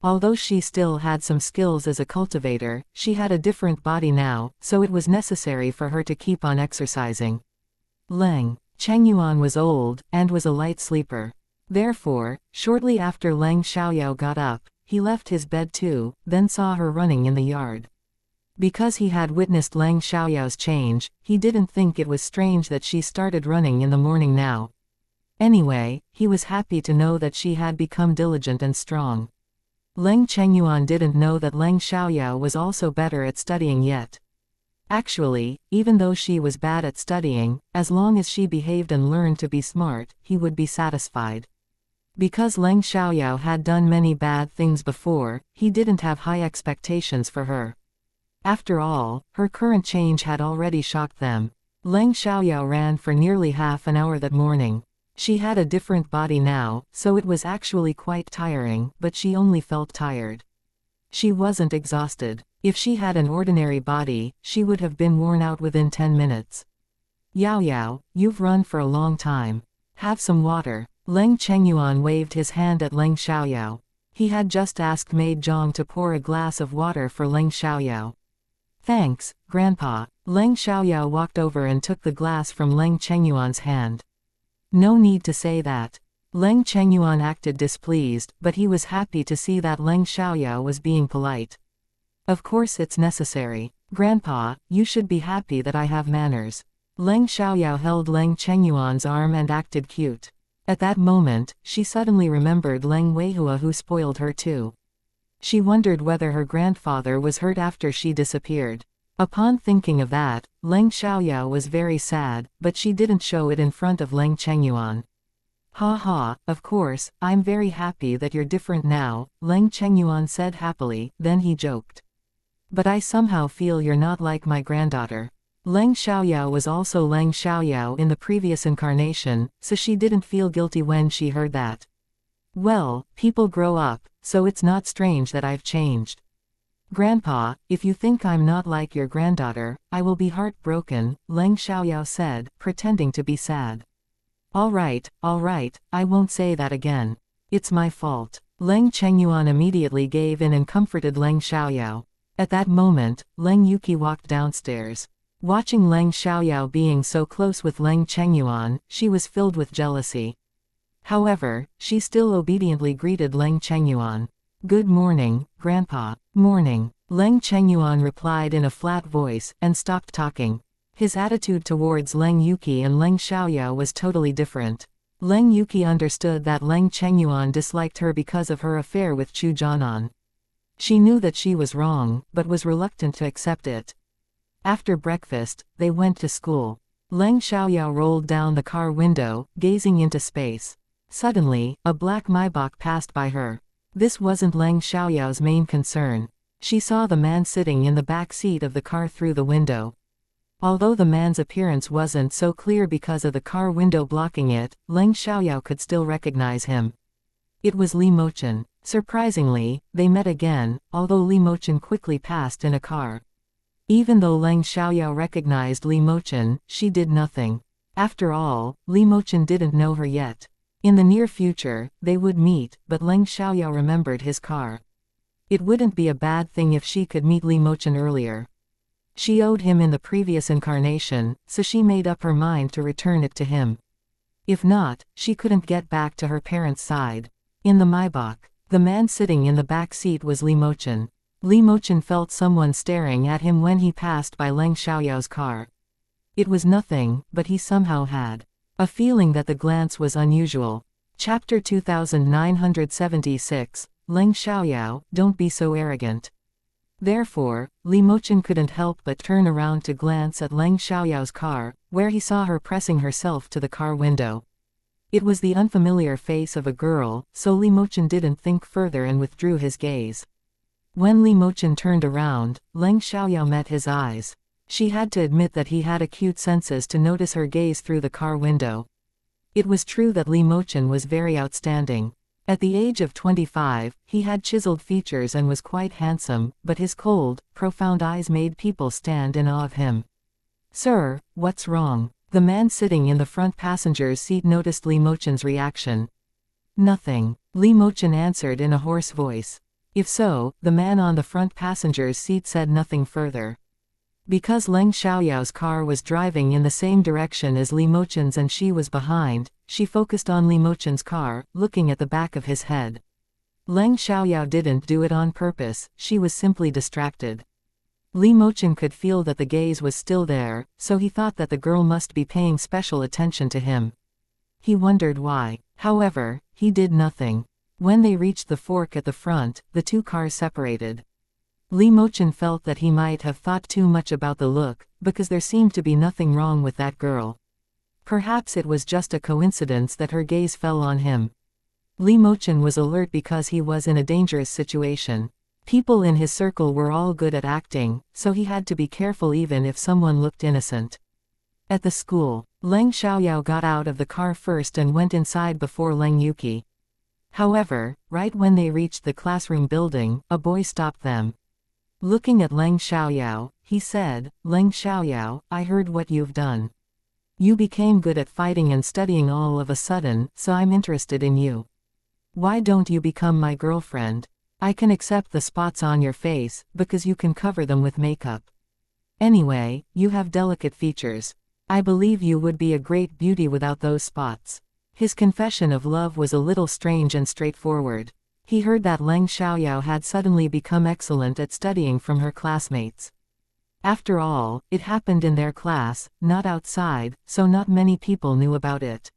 A: Although she still had some skills as a cultivator, she had a different body now, so it was necessary for her to keep on exercising. Leng Chengyuan was old, and was a light sleeper. Therefore, shortly after Leng Xiaoyao got up, he left his bed too, then saw her running in the yard. Because he had witnessed Leng Xiaoyao's change, he didn't think it was strange that she started running in the morning now. Anyway, he was happy to know that she had become diligent and strong. Leng Chengyuan didn't know that Leng Xiaoyao was also better at studying yet. Actually, even though she was bad at studying, as long as she behaved and learned to be smart, he would be satisfied. Because Leng Xiaoyao had done many bad things before, he didn't have high expectations for her. After all, her current change had already shocked them. Leng Xiaoyao ran for nearly half an hour that morning. She had a different body now, so it was actually quite tiring, but she only felt tired. She wasn't exhausted. If she had an ordinary body, she would have been worn out within 10 minutes. Yao Yao, you've run for a long time. Have some water. Leng Chengyuan waved his hand at Leng Xiaoyao. He had just asked Maid Zhang to pour a glass of water for Leng Xiaoyao. Thanks, Grandpa. Leng Xiaoyao walked over and took the glass from Leng Chengyuan's hand. No need to say that. Leng Chengyuan acted displeased, but he was happy to see that Leng Xiaoyao was being polite. Of course it's necessary. Grandpa, you should be happy that I have manners. Leng Xiaoyao held Leng Chengyuan's arm and acted cute. At that moment, she suddenly remembered Leng Weihua who spoiled her too. She wondered whether her grandfather was hurt after she disappeared. Upon thinking of that, Leng Xiaoyao was very sad, but she didn't show it in front of Leng Chengyuan. Ha ha, of course, I'm very happy that you're different now, Leng Chengyuan said happily, then he joked. But I somehow feel you're not like my granddaughter. Leng Xiaoyao was also Leng Xiaoyao in the previous incarnation, so she didn't feel guilty when she heard that. Well, people grow up, so it's not strange that I've changed. Grandpa, if you think I'm not like your granddaughter, I will be heartbroken, Leng Xiaoyao said, pretending to be sad. All right, I won't say that again. It's my fault. Leng Chengyuan immediately gave in and comforted Leng Xiaoyao. At that moment, Leng Yuqi walked downstairs. Watching Leng Xiaoyao being so close with Leng Chengyuan, she was filled with jealousy. However, she still obediently greeted Leng Chengyuan. Good morning, Grandpa. Morning. Leng Chengyuan replied in a flat voice, and stopped talking. His attitude towards Leng Yuqi and Leng Xiaoyao was totally different. Leng Yuqi understood that Leng Chengyuan disliked her because of her affair with Chu Jianan. She knew that she was wrong, but was reluctant to accept it. After breakfast, they went to school. Leng Xiaoyao rolled down the car window, gazing into space. Suddenly, a black Maybach passed by her. This wasn't Leng Xiaoyao's main concern. She saw the man sitting in the back seat of the car through the window. Although the man's appearance wasn't so clear because of the car window blocking it, Leng Xiaoyao could still recognize him. It was Li Mochen. Surprisingly, they met again, although Li Mochen quickly passed in a car. Even though Leng Xiaoyao recognized Li Mochen, she did nothing. After all, Li Mochen didn't know her yet. In the near future, they would meet, but Leng Xiaoyao remembered his car. It wouldn't be a bad thing if she could meet Li Mochen earlier. She owed him in the previous incarnation, so she made up her mind to return it to him. If not, she couldn't get back to her parents' side. In the Maybach, the man sitting in the back seat was Li Mochen. Li Mochen felt someone staring at him when he passed by Leng Xiaoyao's car. It was nothing, but he somehow had a feeling that the glance was unusual. Chapter 2976, Leng Xiaoyao, don't be so arrogant. Therefore, Li Mochen couldn't help but turn around to glance at Leng Xiaoyao's car, where he saw her pressing herself to the car window. It was the unfamiliar face of a girl, so Li Mochen didn't think further and withdrew his gaze. When Li Mochen turned around, Leng Xiaoyao met his eyes. She had to admit that he had acute senses to notice her gaze through the car window. It was true that Li Mochen was very outstanding. At the age of 25, he had chiseled features and was quite handsome, but his cold, profound eyes made people stand in awe of him. Sir, what's wrong? The man sitting in the front passenger's seat noticed Li Mochen's reaction. Nothing, Li Mochen answered in a hoarse voice. If so, the man on the front passenger's seat said nothing further. Because Leng Xiaoyao's car was driving in the same direction as Li Mochen's and she was behind, she focused on Li Mochen's car, looking at the back of his head. Leng Xiaoyao didn't do it on purpose, she was simply distracted. Li Mochen could feel that the gaze was still there, so he thought that the girl must be paying special attention to him. He wondered why. However, he did nothing. When they reached the fork at the front, the two cars separated. Li Mochen felt that he might have thought too much about the look, because there seemed to be nothing wrong with that girl. Perhaps it was just a coincidence that her gaze fell on him. Li Mochen was alert because he was in a dangerous situation. People in his circle were all good at acting, so he had to be careful even if someone looked innocent. At the school, Leng Xiaoyao got out of the car first and went inside before Leng Yuqi. However, right when they reached the classroom building, a boy stopped them. Looking at Leng Xiaoyao, he said, Leng Xiaoyao, I heard what you've done. You became good at fighting and studying all of a sudden, so I'm interested in you. Why don't you become my girlfriend? I can accept the spots on your face, because you can cover them with makeup. Anyway, you have delicate features. I believe you would be a great beauty without those spots. His confession of love was a little strange and straightforward. He heard that Leng Xiaoyao had suddenly become excellent at studying from her classmates. After all, it happened in their class, not outside, so not many people knew about it.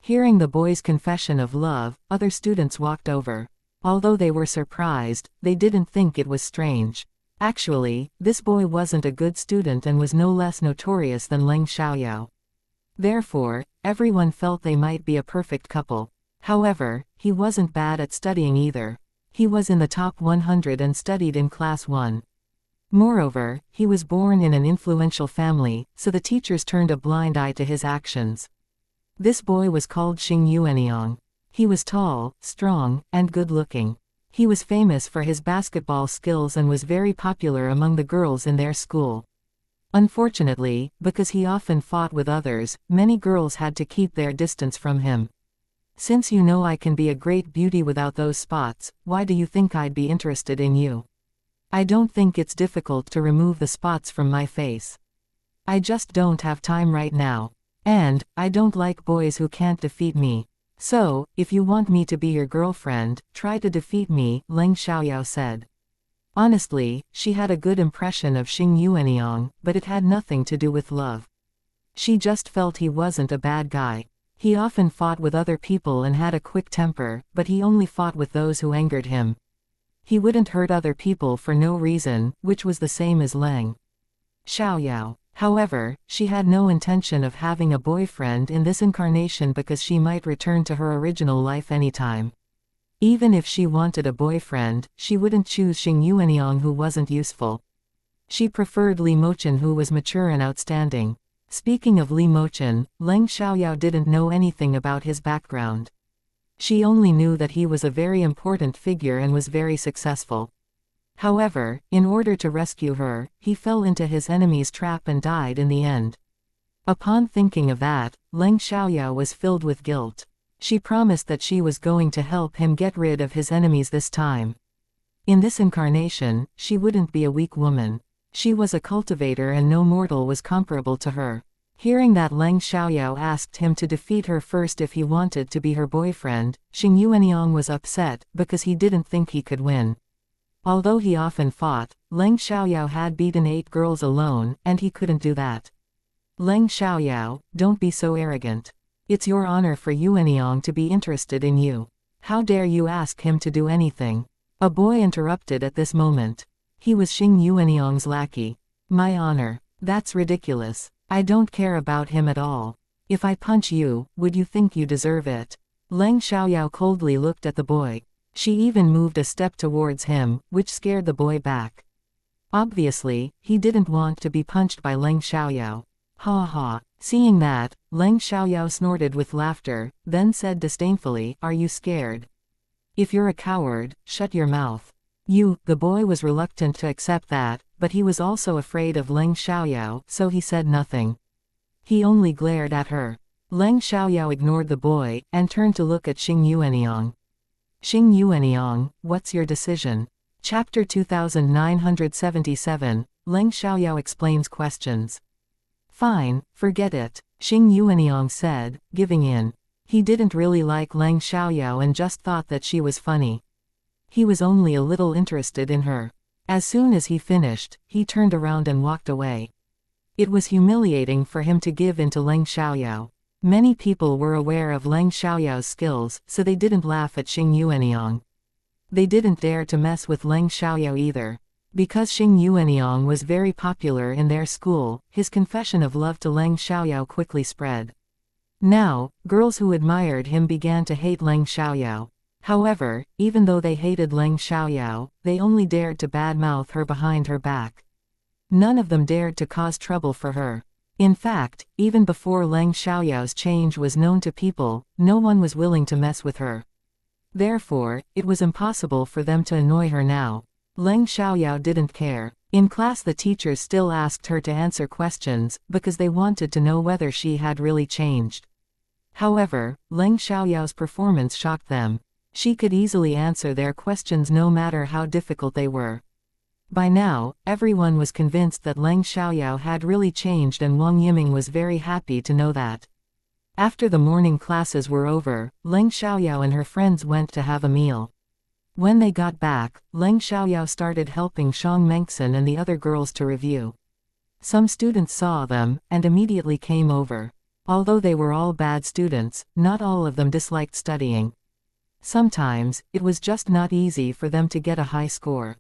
A: Hearing the boy's confession of love, other students walked over. Although they were surprised, they didn't think it was strange. Actually, this boy wasn't a good student and was no less notorious than Leng Xiaoyao. Therefore, everyone felt they might be a perfect couple. However, he wasn't bad at studying either. He was in the top 100 and studied in class 1. Moreover, he was born in an influential family, so the teachers turned a blind eye to his actions. This boy was called Xing Yuanyang. He was tall, strong, and good-looking. He was famous for his basketball skills and was very popular among the girls in their school. Unfortunately, because he often fought with others, many girls had to keep their distance from him. Since you know I can be a great beauty without those spots, why do you think I'd be interested in you? I don't think it's difficult to remove the spots from my face. I just don't have time right now. And, I don't like boys who can't defeat me. So, if you want me to be your girlfriend, try to defeat me, Leng Xiaoyao said. Honestly, she had a good impression of Xing Yuanyang, but it had nothing to do with love. She just felt he wasn't a bad guy. He often fought with other people and had a quick temper, but he only fought with those who angered him. He wouldn't hurt other people for no reason, which was the same as Leng Xiaoyao. However, she had no intention of having a boyfriend in this incarnation because she might return to her original life anytime. Even if she wanted a boyfriend, she wouldn't choose Xing Yuanyang who wasn't useful. She preferred Li Mochen who was mature and outstanding. Speaking of Li Mochen, Leng Xiaoyao didn't know anything about his background. She only knew that he was a very important figure and was very successful. However, in order to rescue her, he fell into his enemy's trap and died in the end. Upon thinking of that, Leng Xiaoyao was filled with guilt. She promised that she was going to help him get rid of his enemies this time. In this incarnation, she wouldn't be a weak woman. She was a cultivator and no mortal was comparable to her. Hearing that Leng Xiaoyao asked him to defeat her first if he wanted to be her boyfriend, Xing Yuanyang was upset, because he didn't think he could win. Although he often fought, Leng Xiaoyao had beaten 8 girls alone, and he couldn't do that. Leng Xiaoyao, don't be so arrogant. It's your honor for Yuanyang to be interested in you. How dare you ask him to do anything? A boy interrupted at this moment. He was Xing Yuanyang's lackey. My honor. That's ridiculous. I don't care about him at all. If I punch you, would you think you deserve it? Leng Xiaoyao coldly looked at the boy. She even moved a step towards him, which scared the boy back. Obviously, he didn't want to be punched by Leng Xiaoyao. Ha ha. Seeing that, Leng Xiaoyao snorted with laughter, then said disdainfully, "Are you scared? If you're a coward, shut your mouth." The boy was reluctant to accept that, but he was also afraid of Leng Xiaoyao, so he said nothing. He only glared at her. Leng Xiaoyao ignored the boy, and turned to look at Xing Yuanyang. Xing Yuanyang, what's your decision? Chapter 2977, Leng Xiaoyao explains questions. Fine, forget it, Xing Yuanyang said, giving in. He didn't really like Leng Xiaoyao and just thought that she was funny. He was only a little interested in her. As soon as he finished, he turned around and walked away. It was humiliating for him to give in to Leng Xiaoyao. Many people were aware of Leng Xiaoyao's skills, so they didn't laugh at Xing Yuanyang. They didn't dare to mess with Leng Xiaoyao either. Because Xing Yuanyang was very popular in their school, his confession of love to Leng Xiaoyao quickly spread. Now, girls who admired him began to hate Leng Xiaoyao. However, even though they hated Leng Xiaoyao, they only dared to badmouth her behind her back. None of them dared to cause trouble for her. In fact, even before Leng Xiaoyao's change was known to people, no one was willing to mess with her. Therefore, it was impossible for them to annoy her now. Leng Xiaoyao didn't care. In class the teachers still asked her to answer questions, because they wanted to know whether she had really changed. However, Leng Xiaoyao's performance shocked them. She could easily answer their questions no matter how difficult they were. By now, everyone was convinced that Leng Xiaoyao had really changed, and Wang Yiming was very happy to know that. After the morning classes were over, Leng Xiaoyao and her friends went to have a meal. When they got back, Leng Xiaoyao started helping Shang Mengxin and the other girls to review. Some students saw them, and immediately came over. Although they were all bad students, not all of them disliked studying. Sometimes, it was just not easy for them to get a high score.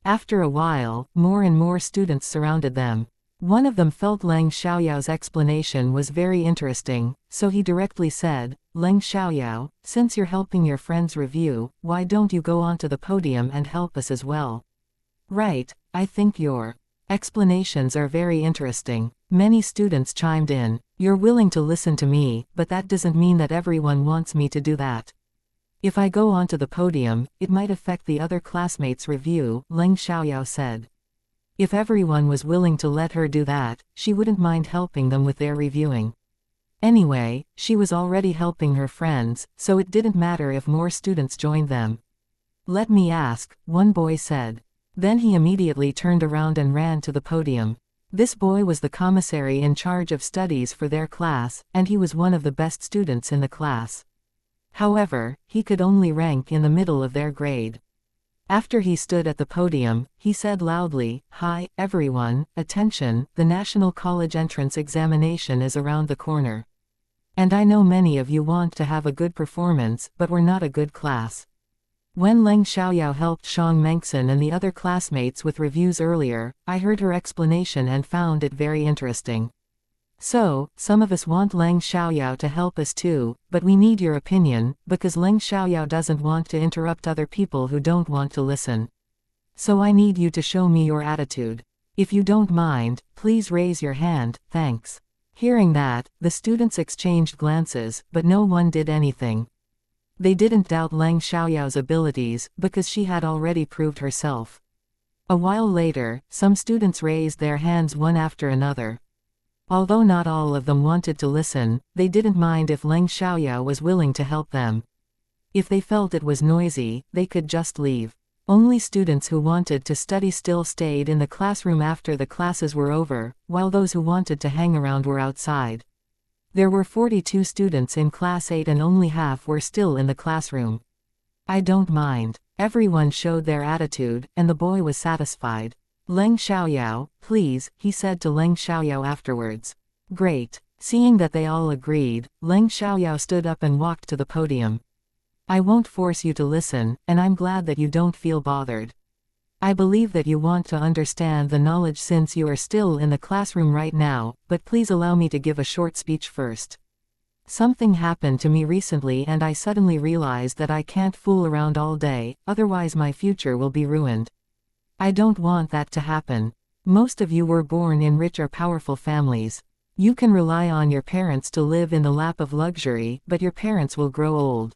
A: After a while, more and more students surrounded them. One of them felt Leng Xiaoyao's explanation was very interesting, so he directly said, "Leng Xiaoyao, since you're helping your friends review, why don't you go onto the podium and help us as well?" "Right, I think your explanations are very interesting." Many students chimed in. "You're willing to listen to me, but that doesn't mean that everyone wants me to do that." If I go onto the podium, it might affect the other classmates' review, Leng Xiaoyao said. If everyone was willing to let her do that, she wouldn't mind helping them with their reviewing. Anyway, she was already helping her friends, so it didn't matter if more students joined them. Let me ask, one boy said. Then he immediately turned around and ran to the podium. This boy was the commissary in charge of studies for their class, and he was one of the best students in the class. However, he could only rank in the middle of their grade. After he stood at the podium, he said loudly, "Hi, everyone, attention, the National College entrance examination is around the corner. And I know many of you want to have a good performance, but we're not a good class." When Leng Xiaoyao helped Shang Mengxin and the other classmates with reviews earlier, I heard her explanation and found it very interesting. So, some of us want Leng Xiaoyao to help us too, but we need your opinion, because Leng Xiaoyao doesn't want to interrupt other people who don't want to listen. So I need you to show me your attitude. If you don't mind, please raise your hand, thanks. Hearing that, the students exchanged glances, but no one did anything. They didn't doubt Leng Xiaoyao's abilities, because she had already proved herself. A while later, some students raised their hands one after another. Although not all of them wanted to listen, they didn't mind if Leng Xiaoyao was willing to help them. If they felt it was noisy, they could just leave. Only students who wanted to study still stayed in the classroom after the classes were over, while those who wanted to hang around were outside. There were 42 students in Class 8 and only half were still in the classroom. I don't mind. Everyone showed their attitude, and the boy was satisfied. Leng Xiaoyao, please, he said to Leng Xiaoyao afterwards. Great. Seeing that they all agreed, Leng Xiaoyao stood up and walked to the podium. I won't force you to listen, and I'm glad that you don't feel bothered. I believe that you want to understand the knowledge since you are still in the classroom right now, but please allow me to give a short speech first. Something happened to me recently and I suddenly realized that I can't fool around all day, otherwise my future will be ruined. I don't want that to happen. Most of you were born in rich or powerful families. You can rely on your parents to live in the lap of luxury, but your parents will grow old.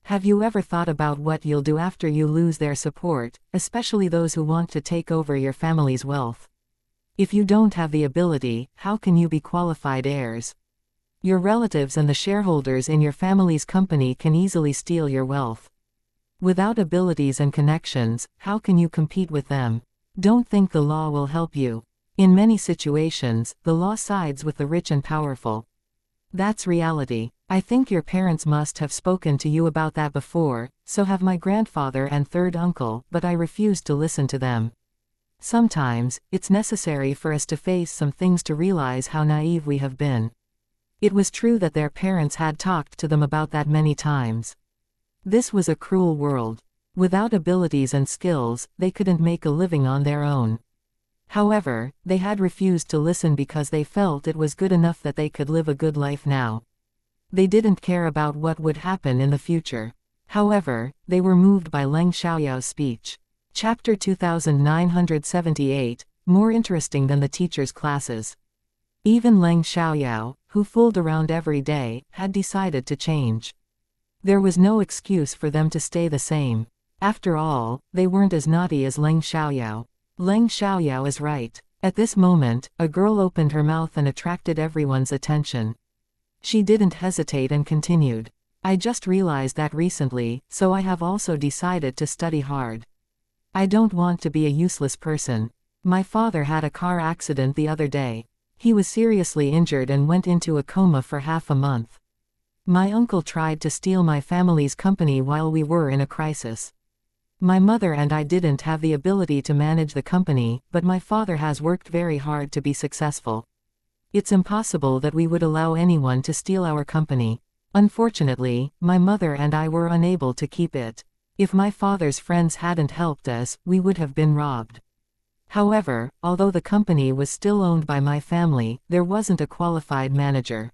A: Have you ever thought about what you'll do after you lose their support, especially those who want to take over your family's wealth? If you don't have the ability, how can you be qualified heirs? Your relatives and the shareholders in your family's company can easily steal your wealth. Without abilities and connections, how can you compete with them? Don't think the law will help you. In many situations, the law sides with the rich and powerful. That's reality. I think your parents must have spoken to you about that before, so have my grandfather and third uncle, but I refused to listen to them. Sometimes, it's necessary for us to face some things to realize how naive we have been. It was true that their parents had talked to them about that many times. This was a cruel world. Without abilities and skills, they couldn't make a living on their own. However, they had refused to listen because they felt it was good enough that they could live a good life now. They didn't care about what would happen in the future. However, they were moved by Leng Xiaoyao's speech. Chapter 2978, more interesting than the teacher's classes. Even Leng Xiaoyao, who fooled around every day, had decided to change. There was no excuse for them to stay the same. After all, they weren't as naughty as Leng Xiaoyao. Leng Xiaoyao is right. At this moment, a girl opened her mouth and attracted everyone's attention. She didn't hesitate and continued. I just realized that recently, so I have also decided to study hard. I don't want to be a useless person. My father had a car accident the other day. He was seriously injured and went into a coma for half a month. My uncle tried to steal my family's company while we were in a crisis. My mother and I didn't have the ability to manage the company, but my father has worked very hard to be successful. It's impossible that we would allow anyone to steal our company. Unfortunately, my mother and I were unable to keep it. If my father's friends hadn't helped us, we would have been robbed. However, although the company was still owned by my family, there wasn't a qualified manager.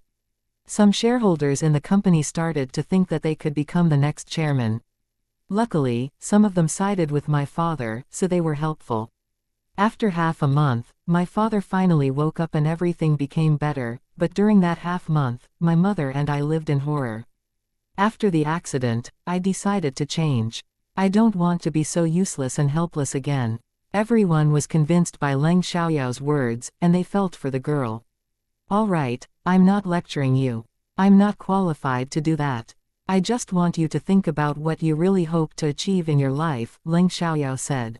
A: Some shareholders in the company started to think that they could become the next chairman. Luckily, some of them sided with my father, so they were helpful. After half a month, my father finally woke up and everything became better, but during that half month, my mother and I lived in horror. After the accident, I decided to change. I don't want to be so useless and helpless again. Everyone was convinced by Leng Xiaoyao's words, and they felt for the girl. All right, I'm not lecturing you. I'm not qualified to do that. I just want you to think about what you really hope to achieve in your life, Leng Xiaoyao said.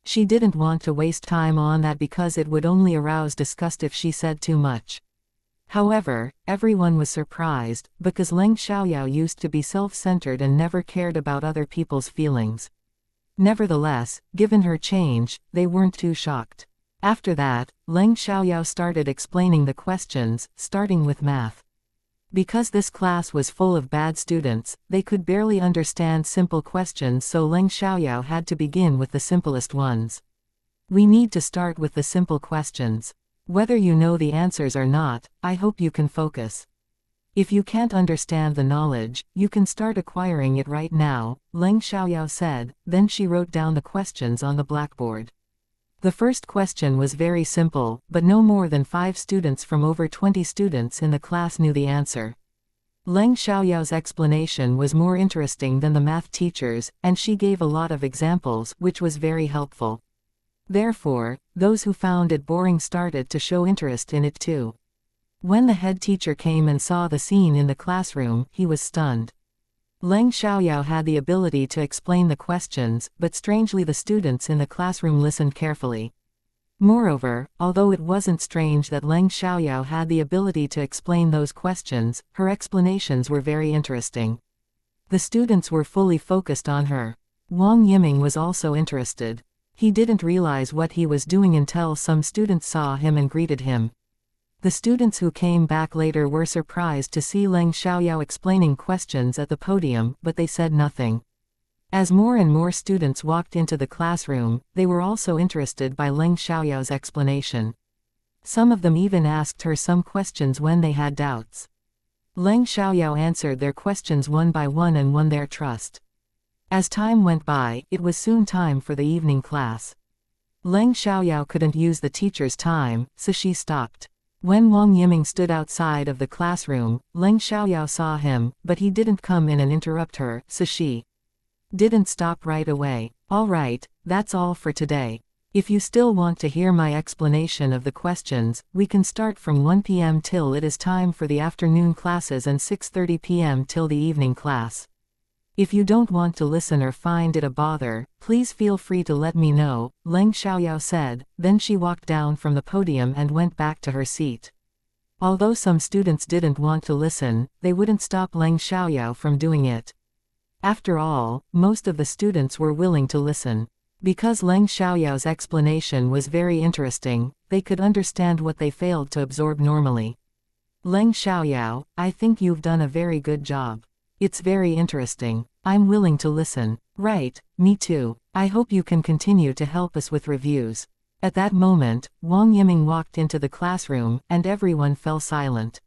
A: She didn't want to waste time on that because it would only arouse disgust if she said too much. However, everyone was surprised, because Leng Xiaoyao used to be self-centered and never cared about other people's feelings. Nevertheless, given her change, they weren't too shocked. After that, Leng Xiaoyao started explaining the questions, starting with math. Because this class was full of bad students, they could barely understand simple questions, so Leng Xiaoyao had to begin with the simplest ones. We need to start with the simple questions. Whether you know the answers or not, I hope you can focus. If you can't understand the knowledge, you can start acquiring it right now, Leng Xiaoyao said, then she wrote down the questions on the blackboard. The first question was very simple, but no more than 5 students from over 20 students in the class knew the answer. Leng Xiaoyao's explanation was more interesting than the math teacher's, and she gave a lot of examples, which was very helpful. Therefore, those who found it boring started to show interest in it too. When the head teacher came and saw the scene in the classroom, he was stunned. Leng Xiaoyao had the ability to explain the questions, but strangely the students in the classroom listened carefully. Moreover, although it wasn't strange that Leng Xiaoyao had the ability to explain those questions, her explanations were very interesting. The students were fully focused on her. Wang Yiming was also interested. He didn't realize what he was doing until some students saw him and greeted him. The students who came back later were surprised to see Leng Xiaoyao explaining questions at the podium, but they said nothing. As more and more students walked into the classroom, they were also interested by Leng Xiaoyao's explanation. Some of them even asked her some questions when they had doubts. Leng Xiaoyao answered their questions one by one and won their trust. As time went by, it was soon time for the evening class. Leng Xiaoyao couldn't use the teacher's time, so she stopped. When Wang Yiming stood outside of the classroom, Leng Xiaoyao saw him, but he didn't come in and interrupt her, so she didn't stop right away. All right, that's all for today. If you still want to hear my explanation of the questions, we can start from 1 p.m. till it is time for the afternoon classes and 6:30 p.m. till the evening class. If you don't want to listen or find it a bother, please feel free to let me know, Leng Xiaoyao said, then she walked down from the podium and went back to her seat. Although some students didn't want to listen, they wouldn't stop Leng Xiaoyao from doing it. After all, most of the students were willing to listen. Because Leng Xiaoyao's explanation was very interesting, they could understand what they failed to absorb normally. Leng Xiaoyao, I think you've done a very good job. It's very interesting. I'm willing to listen. Right, me too. I hope you can continue to help us with reviews. At that moment, Wang Yiming walked into the classroom, and everyone fell silent.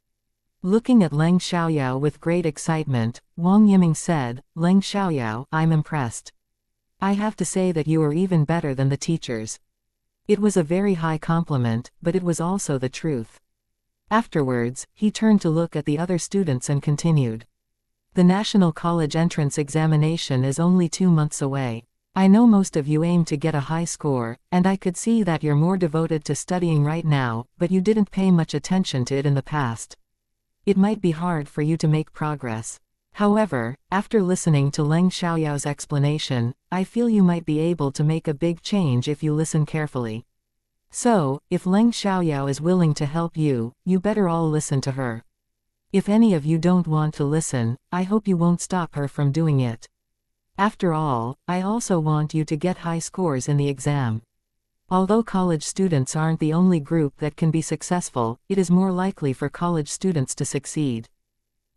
A: Looking at Leng Xiaoyao with great excitement, Wang Yiming said, Leng Xiaoyao, I'm impressed. I have to say that you are even better than the teachers. It was a very high compliment, but it was also the truth. Afterwards, he turned to look at the other students and continued. The National College Entrance Examination is only 2 months away. I know most of you aim to get a high score, and I could see that you're more devoted to studying right now, but you didn't pay much attention to it in the past. It might be hard for you to make progress. However, after listening to Leng Xiaoyao's explanation, I feel you might be able to make a big change if you listen carefully. So, if Leng Xiaoyao is willing to help you, you better all listen to her. If any of you don't want to listen, I hope you won't stop her from doing it. After all, I also want you to get high scores in the exam. Although college students aren't the only group that can be successful, it is more likely for college students to succeed.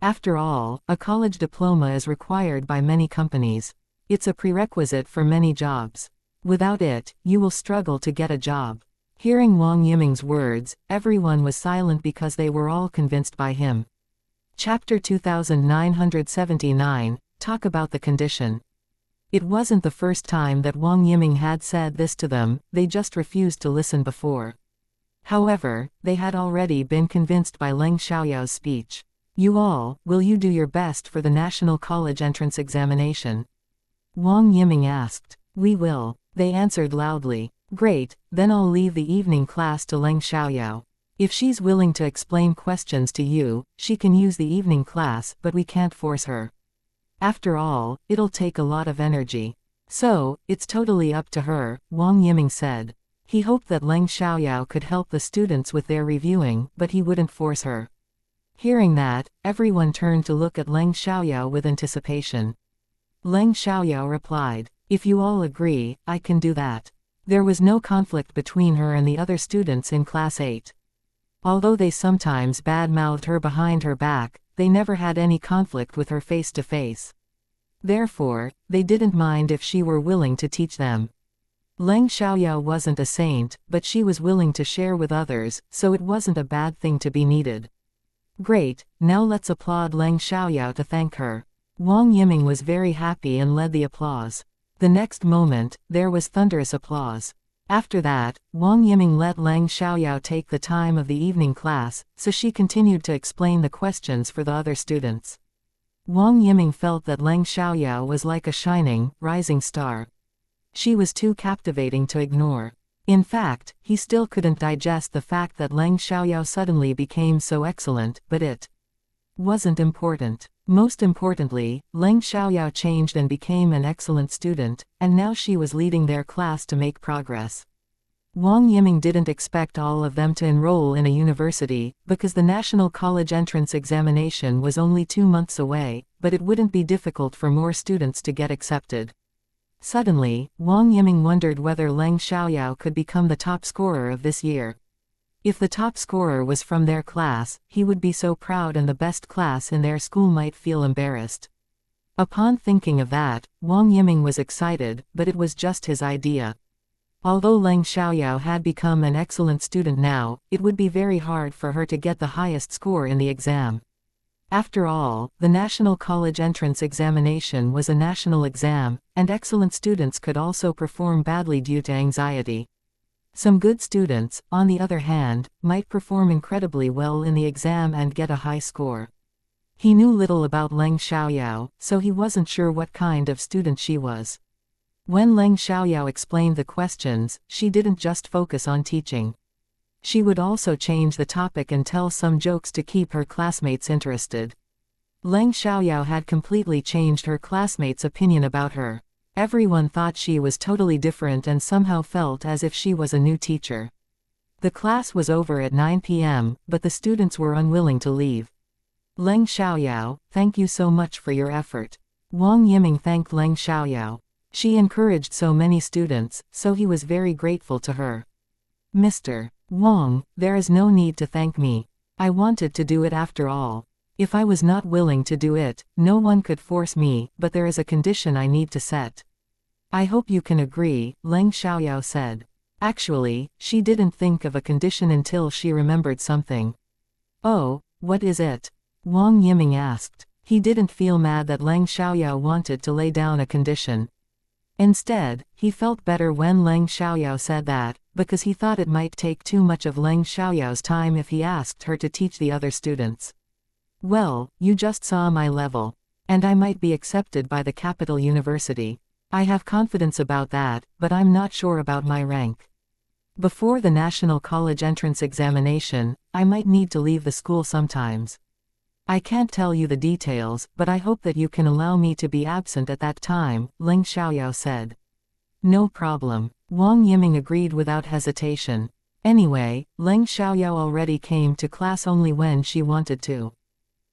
A: After all, a college diploma is required by many companies. It's a prerequisite for many jobs. Without it, you will struggle to get a job. Hearing Wang Yiming's words, everyone was silent because they were all convinced by him. Chapter 2979, Talk about the condition. It wasn't the first time that Wang Yiming had said this to them, they just refused to listen before. However, they had already been convinced by Leng Xiaoyao's speech. You all, will you do your best for the National College Entrance Examination? Wang Yiming asked. We will, they answered loudly. Great, then I'll leave the evening class to Leng Xiaoyao. If she's willing to explain questions to you, she can use the evening class, but we can't force her. After all, it'll take a lot of energy. So, it's totally up to her, Wang Yiming said. He hoped that Leng Xiaoyao could help the students with their reviewing, but he wouldn't force her. Hearing that, everyone turned to look at Leng Xiaoyao with anticipation. Leng Xiaoyao replied, if you all agree, I can do that. There was no conflict between her and the other students in Class 8. Although they sometimes bad-mouthed her behind her back, they never had any conflict with her face-to-face. Therefore, they didn't mind if she were willing to teach them. Leng Xiaoyao wasn't a saint, but she was willing to share with others, so it wasn't a bad thing to be needed. Great, now let's applaud Leng Xiaoyao to thank her. Wang Yiming was very happy and led the applause. The next moment, there was thunderous applause. After that, Wang Yiming let Leng Xiaoyao take the time of the evening class, so she continued to explain the questions for the other students. Wang Yiming felt that Leng Xiaoyao was like a shining, rising star. She was too captivating to ignore. In fact, he still couldn't digest the fact that Leng Xiaoyao suddenly became so excellent, but it wasn't important. Most importantly, Leng Xiaoyao changed and became an excellent student, and now she was leading their class to make progress. Wang Yiming didn't expect all of them to enroll in a university, because the National College Entrance Examination was only 2 months away, but it wouldn't be difficult for more students to get accepted. Suddenly, Wang Yiming wondered whether Leng Xiaoyao could become the top scorer of this year. If the top scorer was from their class, he would be so proud and the best class in their school might feel embarrassed. Upon thinking of that, Wang Yiming was excited, but it was just his idea. Although Leng Xiaoyao had become an excellent student now, it would be very hard for her to get the highest score in the exam. After all, the National College Entrance Examination was a national exam, and excellent students could also perform badly due to anxiety. Some good students, on the other hand, might perform incredibly well in the exam and get a high score. He knew little about Leng Xiaoyao, so he wasn't sure what kind of student she was. When Leng Xiaoyao explained the questions, she didn't just focus on teaching. She would also change the topic and tell some jokes to keep her classmates interested. Leng Xiaoyao had completely changed her classmates' opinion about her. Everyone thought she was totally different and somehow felt as if she was a new teacher. The class was over at 9 p.m., but the students were unwilling to leave. Leng Xiaoyao, thank you so much for your effort. Wang Yiming thanked Leng Xiaoyao. She encouraged so many students, so he was very grateful to her. Mr. Wang, there is no need to thank me. I wanted to do it after all. If I was not willing to do it, no one could force me, but there is a condition I need to set. I hope you can agree, Leng Xiaoyao said. Actually, she didn't think of a condition until she remembered something. Oh, what is it? Wang Yiming asked. He didn't feel mad that Leng Xiaoyao wanted to lay down a condition. Instead, he felt better when Leng Xiaoyao said that, because he thought it might take too much of Leng Xiaoyao's time if he asked her to teach the other students. Well, you just saw my level. And I might be accepted by the capital university. I have confidence about that, but I'm not sure about my rank. Before the National College Entrance Examination, I might need to leave the school sometimes. I can't tell you the details, but I hope that you can allow me to be absent at that time, Leng Xiaoyao said. No problem. Wang Yiming agreed without hesitation. Anyway, Leng Xiaoyao already came to class only when she wanted to.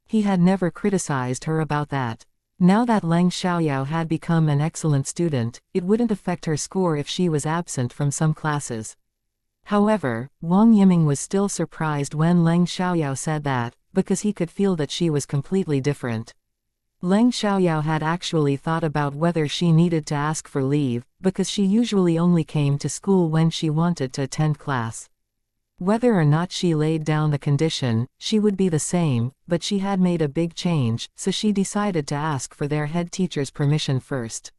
A: He had never criticized her about that. Now that Leng Xiaoyao had become an excellent student, it wouldn't affect her score if she was absent from some classes. However, Wang Yiming was still surprised when Leng Xiaoyao said that, because he could feel that she was completely different. Leng Xiaoyao had actually thought about whether she needed to ask for leave, because she usually only came to school when she wanted to attend class. Whether or not she laid down the condition, she would be the same, but she had made a big change, so she decided to ask for their head teacher's permission first.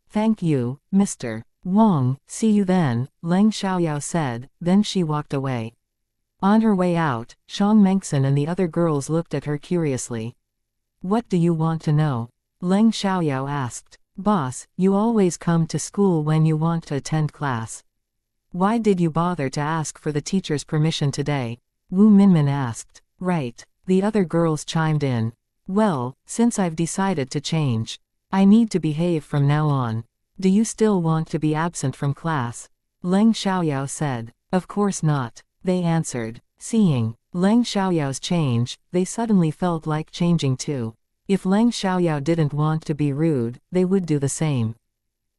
A: Thank you, Mr. Wang, see you then, Leng Xiaoyao said, then she walked away. On her way out, Xiang Mengxin and the other girls looked at her curiously. What do you want to know? Leng Xiaoyao asked. Boss, you always come to school when you want to attend class. Why did you bother to ask for the teacher's permission today? Wu Minmin asked. Right. The other girls chimed in. Well, since I've decided to change. I need to behave from now on. Do you still want to be absent from class? Leng Xiaoyao said. Of course not, they answered. Seeing Leng Xiaoyao's change, they suddenly felt like changing too. If Leng Xiaoyao didn't want to be rude, they would do the same.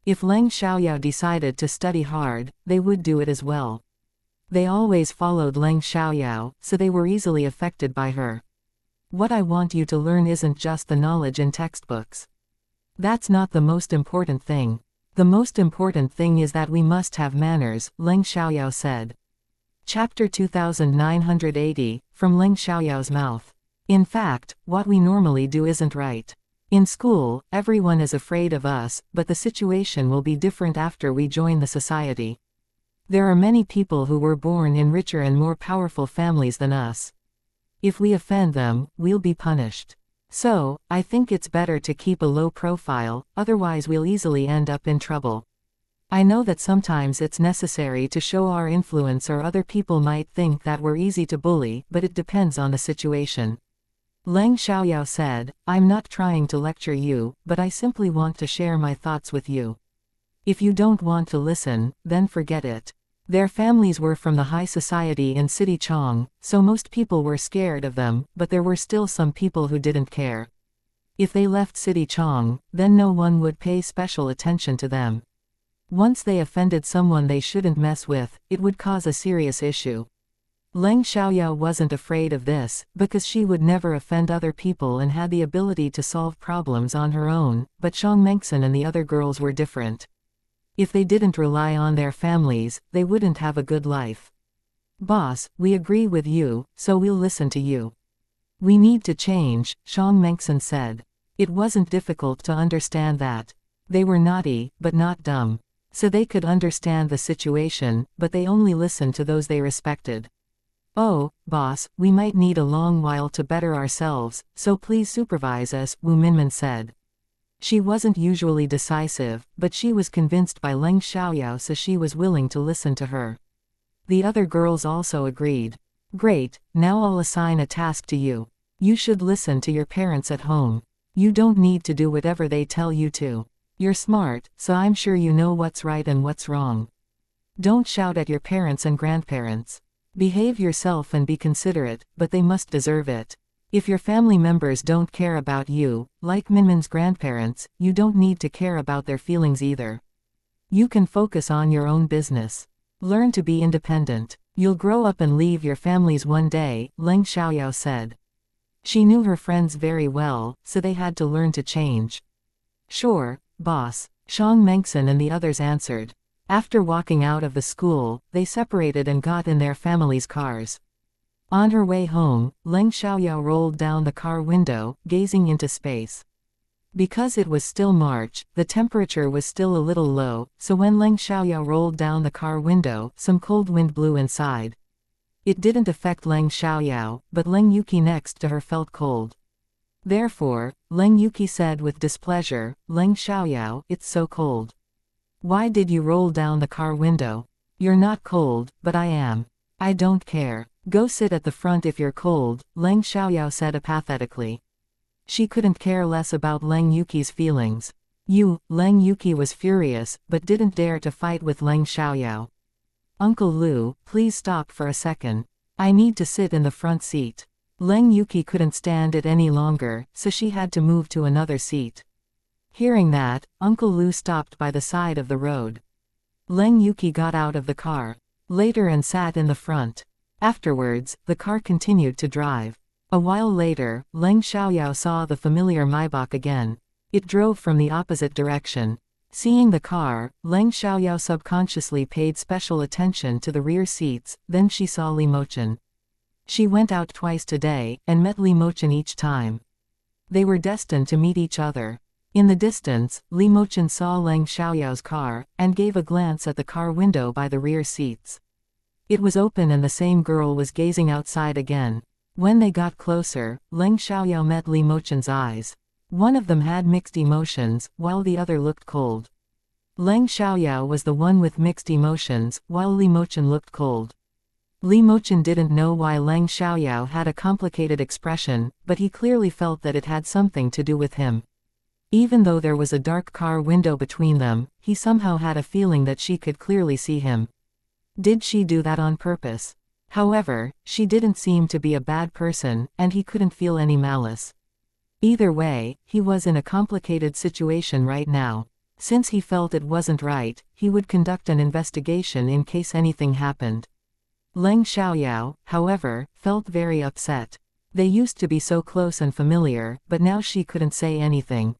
A: If Leng Xiaoyao decided to study hard, they would do it as well. They always followed Leng Xiaoyao, so they were easily affected by her. What I want you to learn isn't just the knowledge in textbooks. That's not the most important thing. The most important thing is that we must have manners, Leng Xiaoyao said. Chapter 2980, from Leng Xiaoyao's mouth. In fact, what we normally do isn't right. In school, everyone is afraid of us, but the situation will be different after we join the society. There are many people who were born in richer and more powerful families than us. If we offend them, we'll be punished. So, I think it's better to keep a low profile, otherwise we'll easily end up in trouble. I know that sometimes it's necessary to show our influence or other people might think that we're easy to bully, but it depends on the situation. Leng Xiaoyao said, I'm not trying to lecture you, but I simply want to share my thoughts with you. If you don't want to listen, then forget it. Their families were from the high society in City Chong, so most people were scared of them, but there were still some people who didn't care. If they left City Chong, then no one would pay special attention to them. Once they offended someone they shouldn't mess with, it would cause a serious issue. Leng Xiaoyao wasn't afraid of this, because she would never offend other people and had the ability to solve problems on her own, but Xiang Mengxin and the other girls were different. If they didn't rely on their families, they wouldn't have a good life. Boss, we agree with you, so we'll listen to you. We need to change, Xiang Mengxin said. It wasn't difficult to understand that. They were naughty, but not dumb. So they could understand the situation, but they only listened to those they respected. Oh, boss, we might need a long while to better ourselves, so please supervise us, Wu Minmin said. She wasn't usually decisive, but she was convinced by Leng Xiaoyao, so she was willing to listen to her. The other girls also agreed. Great, now I'll assign a task to you. You should listen to your parents at home. You don't need to do whatever they tell you to. You're smart, so I'm sure you know what's right and what's wrong. Don't shout at your parents and grandparents. Behave yourself and be considerate, but they must deserve it. If your family members don't care about you, like Minmin's grandparents, you don't need to care about their feelings either. You can focus on your own business. Learn to be independent. You'll grow up and leave your families one day, Leng Xiaoyao said. She knew her friends very well, so they had to learn to change. Sure, boss, Xiang Mengxin and the others answered. After walking out of the school, they separated and got in their families' cars. On her way home, Leng Xiaoyao rolled down the car window, gazing into space. Because it was still March, the temperature was still a little low, so when Leng Xiaoyao rolled down the car window, some cold wind blew inside. It didn't affect Leng Xiaoyao, but Leng Yuki next to her felt cold. Therefore, Leng Yuki said with displeasure, Leng Xiaoyao, it's so cold. Why did you roll down the car window? You're not cold, but I am. I don't care. Go sit at the front if you're cold, Leng Xiaoyao said apathetically. She couldn't care less about Leng Yuki's feelings. Leng Yuki was furious, but didn't dare to fight with Leng Xiaoyao. Uncle Lu, please stop for a second. I need to sit in the front seat. Leng Yuki couldn't stand it any longer, so she had to move to another seat. Hearing that, Uncle Lu stopped by the side of the road. Leng Yuki got out of the car later and sat in the front. Afterwards, the car continued to drive. A while later, Leng Xiaoyao saw the familiar Maybach again. It drove from the opposite direction. Seeing the car, Leng Xiaoyao subconsciously paid special attention to the rear seats, then she saw Li Mochen. She went out twice today, and met Li Mochen each time. They were destined to meet each other. In the distance, Li Mochen saw Leng Xiaoyao's car, and gave a glance at the car window by the rear seats. It was open and the same girl was gazing outside again. When they got closer, Leng Xiaoyao met Li Mochen's eyes. One of them had mixed emotions, while the other looked cold. Leng Xiaoyao was the one with mixed emotions, while Li Mochen looked cold. Li Mochen didn't know why Leng Xiaoyao had a complicated expression, but he clearly felt that it had something to do with him. Even though there was a dark car window between them, he somehow had a feeling that she could clearly see him. Did she do that on purpose? However, she didn't seem to be a bad person, and he couldn't feel any malice. Either way, he was in a complicated situation right now. Since he felt it wasn't right, he would conduct an investigation in case anything happened. Leng Xiaoyao, however, felt very upset. They used to be so close and familiar, but now she couldn't say anything.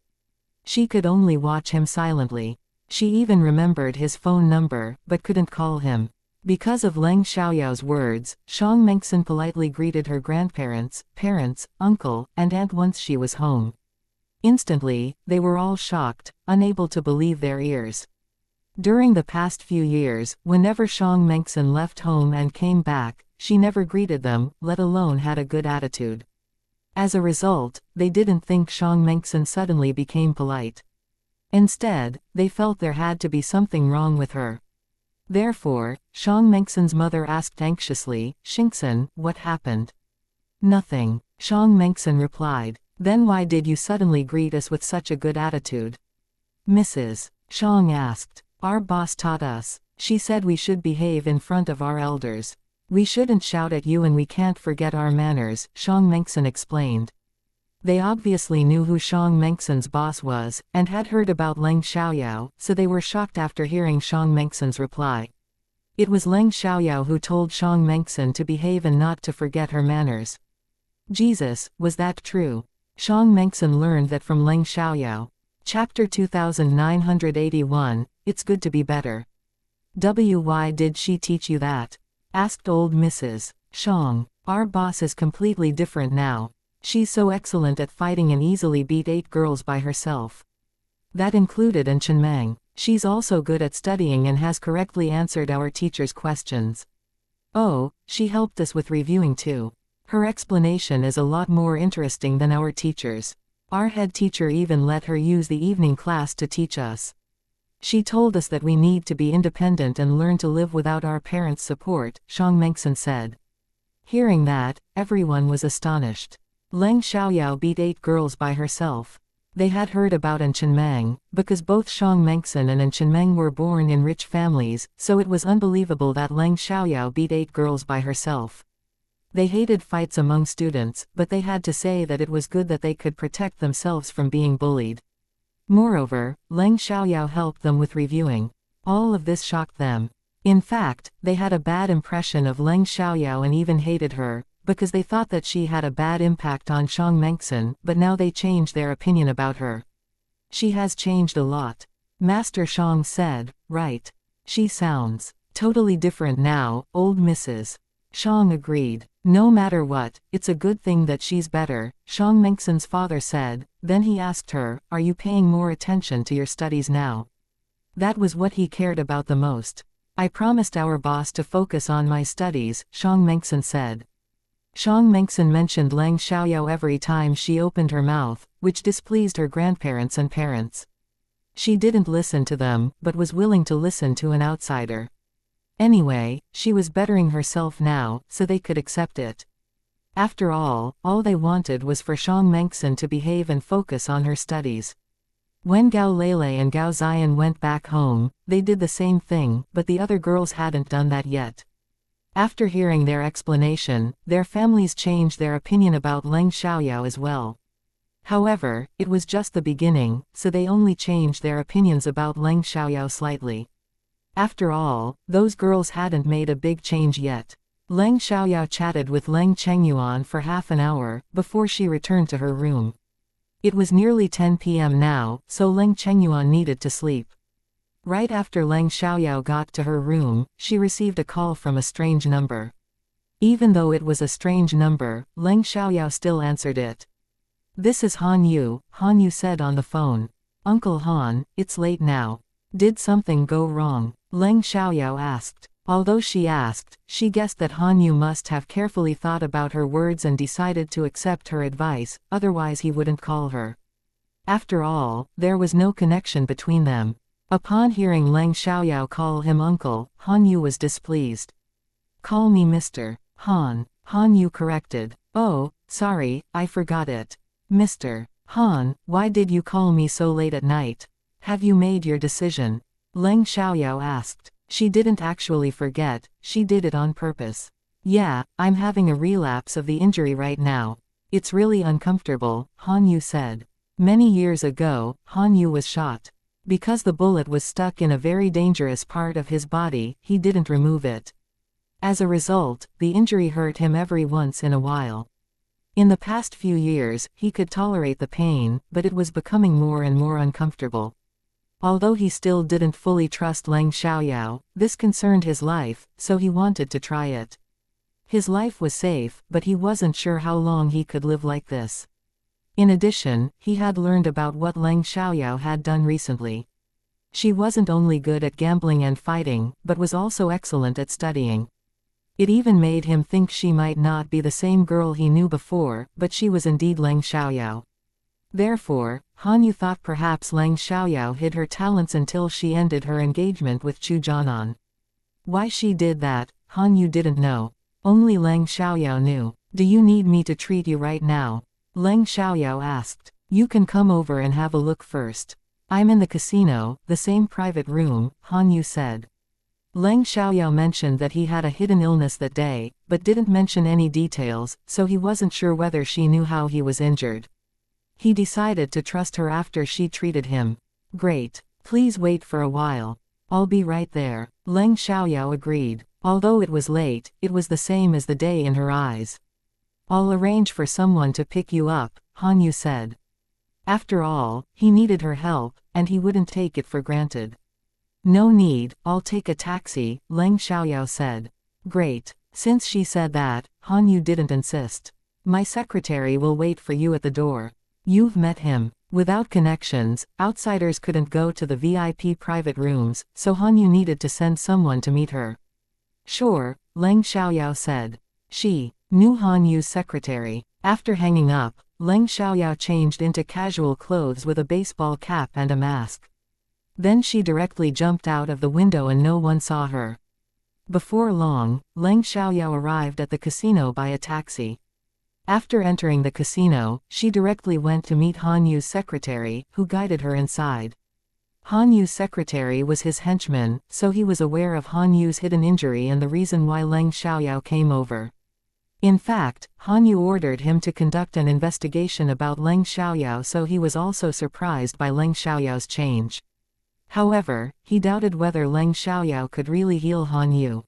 A: She could only watch him silently. She even remembered his phone number, but couldn't call him. Because of Leng Xiaoyao's words, Xiang Mengxin politely greeted her grandparents, parents, uncle, and aunt once she was home. Instantly, they were all shocked, unable to believe their ears. During the past few years, whenever Xiang Mengxin left home and came back, she never greeted them, let alone had a good attitude. As a result, they didn't think Xiang Mengxin suddenly became polite. Instead, they felt there had to be something wrong with her. Therefore, Xiang Mengxin's mother asked anxiously, "Xingxin, what happened?" "Nothing," Xiang Mengxin replied. "Then why did you suddenly greet us with such a good attitude?" "Mrs. Xiang asked. Our boss taught us. She said we should behave in front of our elders. We shouldn't shout at you and we can't forget our manners," Xiang Mengxin explained. They obviously knew who Xiang Mengxin's boss was, and had heard about Leng Xiaoyao, so they were shocked after hearing Xiang Mengxin's reply. It was Leng Xiaoyao who told Xiang Mengxin to behave and not to forget her manners. Jesus, was that true? Xiang Mengxin learned that from Leng Xiaoyao. Chapter 2981, It's Good to Be Better. Why did she teach you that? Asked old Mrs. Xiang. Our boss is completely different now. She's so excellent at fighting and easily beat 8 girls by herself. That included An Chenmeng. She's also good at studying and has correctly answered our teacher's questions. Oh, she helped us with reviewing too. Her explanation is a lot more interesting than our teacher's. Our head teacher even let her use the evening class to teach us. She told us that we need to be independent and learn to live without our parents' support, Xiang Mengxin said. Hearing that, everyone was astonished. Leng Xiaoyao beat 8 girls by herself. They had heard about An Chenmeng, because both Xiang Mengxin and An Chenmeng were born in rich families, so it was unbelievable that Leng Xiaoyao beat 8 girls by herself. They hated fights among students, but they had to say that it was good that they could protect themselves from being bullied. Moreover, Leng Xiaoyao helped them with reviewing. All of this shocked them. In fact, they had a bad impression of Leng Xiaoyao and even hated her, because they thought that she had a bad impact on Xiang Mengxin, but now they changed their opinion about her. She has changed a lot. Master Xiang said, right. She sounds totally different now, old Mrs. Xiang agreed. No matter what, it's a good thing that she's better, Xiang Mengxin's father said. Then he asked her, are you paying more attention to your studies now? That was what he cared about the most. I promised our boss to focus on my studies, Xiang Mengxin said. Xiang Mengxin mentioned Leng Xiaoyao every time she opened her mouth, which displeased her grandparents and parents. She didn't listen to them, but was willing to listen to an outsider. Anyway, she was bettering herself now, so they could accept it. After all they wanted was for Xiang Mengxin to behave and focus on her studies. When Gao Lele and Gao Ziyan went back home, they did the same thing, but the other girls hadn't done that yet. After hearing their explanation, their families changed their opinion about Leng Xiaoyao as well. However, it was just the beginning, so they only changed their opinions about Leng Xiaoyao slightly. After all, those girls hadn't made a big change yet. Leng Xiaoyao chatted with Leng Chengyuan for half an hour, before she returned to her room. It was nearly 10 p.m. now, so Leng Chengyuan needed to sleep. Right after Leng Xiaoyao got to her room, she received a call from a strange number. Even though it was a strange number, Leng Xiaoyao still answered it. This is Han Yu said on the phone. Uncle Han, it's late now. Did something go wrong? Leng Xiaoyao asked. Although she asked, she guessed that Han Yu must have carefully thought about her words and decided to accept her advice, otherwise he wouldn't call her. After all, there was no connection between them. Upon hearing Leng Xiaoyao call him uncle, Han Yu was displeased. "Call me Mr. Han," Han Yu corrected. "Oh, sorry, I forgot it. Mr. Han, why did you call me so late at night? Have you made your decision?" Leng Xiaoyao asked. She didn't actually forget, she did it on purpose. "Yeah, I'm having a relapse of the injury right now. It's really uncomfortable," Han Yu said. Many years ago, Han Yu was shot. Because the bullet was stuck in a very dangerous part of his body, he didn't remove it. As a result, the injury hurt him every once in a while. In the past few years, he could tolerate the pain, but it was becoming more and more uncomfortable. Although he still didn't fully trust Leng Xiaoyao, this concerned his life, so he wanted to try it. His life was safe, but he wasn't sure how long he could live like this. In addition, he had learned about what Leng Xiaoyao had done recently. She wasn't only good at gambling and fighting, but was also excellent at studying. It even made him think she might not be the same girl he knew before, but she was indeed Leng Xiaoyao. Therefore, Han Yu thought perhaps Leng Xiaoyao hid her talents until she ended her engagement with Chu Jianan. Why she did that, Han Yu didn't know. Only Leng Xiaoyao knew. "Do you need me to treat you right now?" Leng Xiaoyao asked. "You can come over and have a look first. I'm in the casino, the same private room," Han Yu said. Leng Xiaoyao mentioned that he had a hidden illness that day, but didn't mention any details, so he wasn't sure whether she knew how he was injured. He decided to trust her after she treated him. "Great. Please wait for a while. I'll be right there." Leng Xiaoyao agreed. Although it was late, it was the same as the day in her eyes. "I'll arrange for someone to pick you up," Han Yu said. After all, he needed her help, and he wouldn't take it for granted. "No need, I'll take a taxi," Leng Xiaoyao said. "Great." Since she said that, Han Yu didn't insist. "My secretary will wait for you at the door. You've met him." Without connections, outsiders couldn't go to the VIP private rooms, so Han Yu needed to send someone to meet her. "Sure," Leng Xiaoyao said. She knew Han Yu's secretary. After hanging up, Leng Xiaoyao changed into casual clothes with a baseball cap and a mask. Then she directly jumped out of the window and no one saw her. Before long, Leng Xiaoyao arrived at the casino by a taxi. After entering the casino, she directly went to meet Han Yu's secretary, who guided her inside. Han Yu's secretary was his henchman, so he was aware of Han Yu's hidden injury and the reason why Leng Xiaoyao came over. In fact, Han Yu ordered him to conduct an investigation about Leng Xiaoyao, so he was also surprised by Leng Xiaoyao's change. However, he doubted whether Leng Xiaoyao could really heal Han Yu.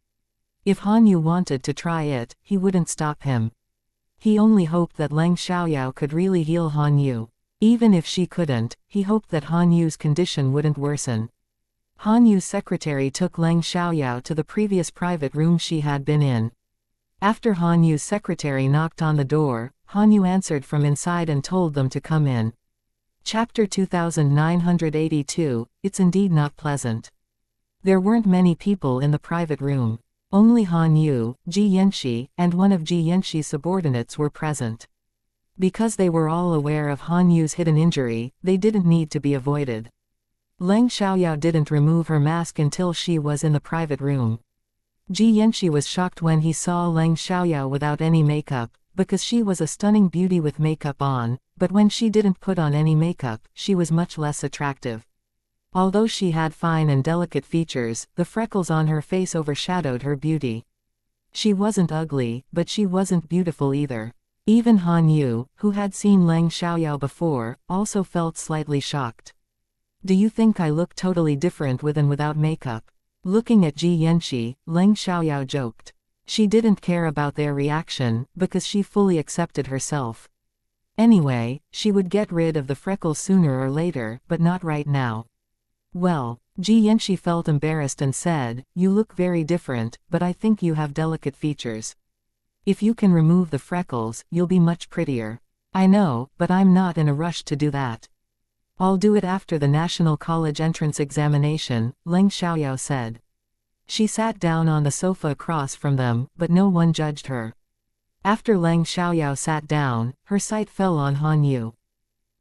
A: If Han Yu wanted to try it, he wouldn't stop him. He only hoped that Leng Xiaoyao could really heal Han Yu. Even if she couldn't, he hoped that Han Yu's condition wouldn't worsen. Han Yu's secretary took Leng Xiaoyao to the previous private room she had been in. After Han Yu's secretary knocked on the door, Han Yu answered from inside and told them to come in. Chapter 2982, It's indeed not pleasant. There weren't many people in the private room. Only Han Yu, Xianxia, and one of Xianxi's subordinates were present. Because they were all aware of Han Yu's hidden injury, they didn't need to be avoided. Leng Xiaoyao didn't remove her mask until she was in the private room. Xianxia was shocked when he saw Leng Xiaoyao without any makeup, because she was a stunning beauty with makeup on, but when she didn't put on any makeup, she was much less attractive. Although she had fine and delicate features, the freckles on her face overshadowed her beauty. She wasn't ugly, but she wasn't beautiful either. Even Han Yu, who had seen Leng Xiaoyao before, also felt slightly shocked. "Do you think I look totally different with and without makeup?" Looking at Xianxia, Leng Xiaoyao joked. She didn't care about their reaction, because she fully accepted herself. Anyway, she would get rid of the freckles sooner or later, but not right now. "Well," Xianxia felt embarrassed and said, "You look very different, but I think you have delicate features. If you can remove the freckles, you'll be much prettier." "I know, but I'm not in a rush to do that. I'll do it after the National College entrance examination," Leng Xiaoyao said. She sat down on the sofa across from them, but no one judged her. After Leng Xiaoyao sat down, her sight fell on Han Yu.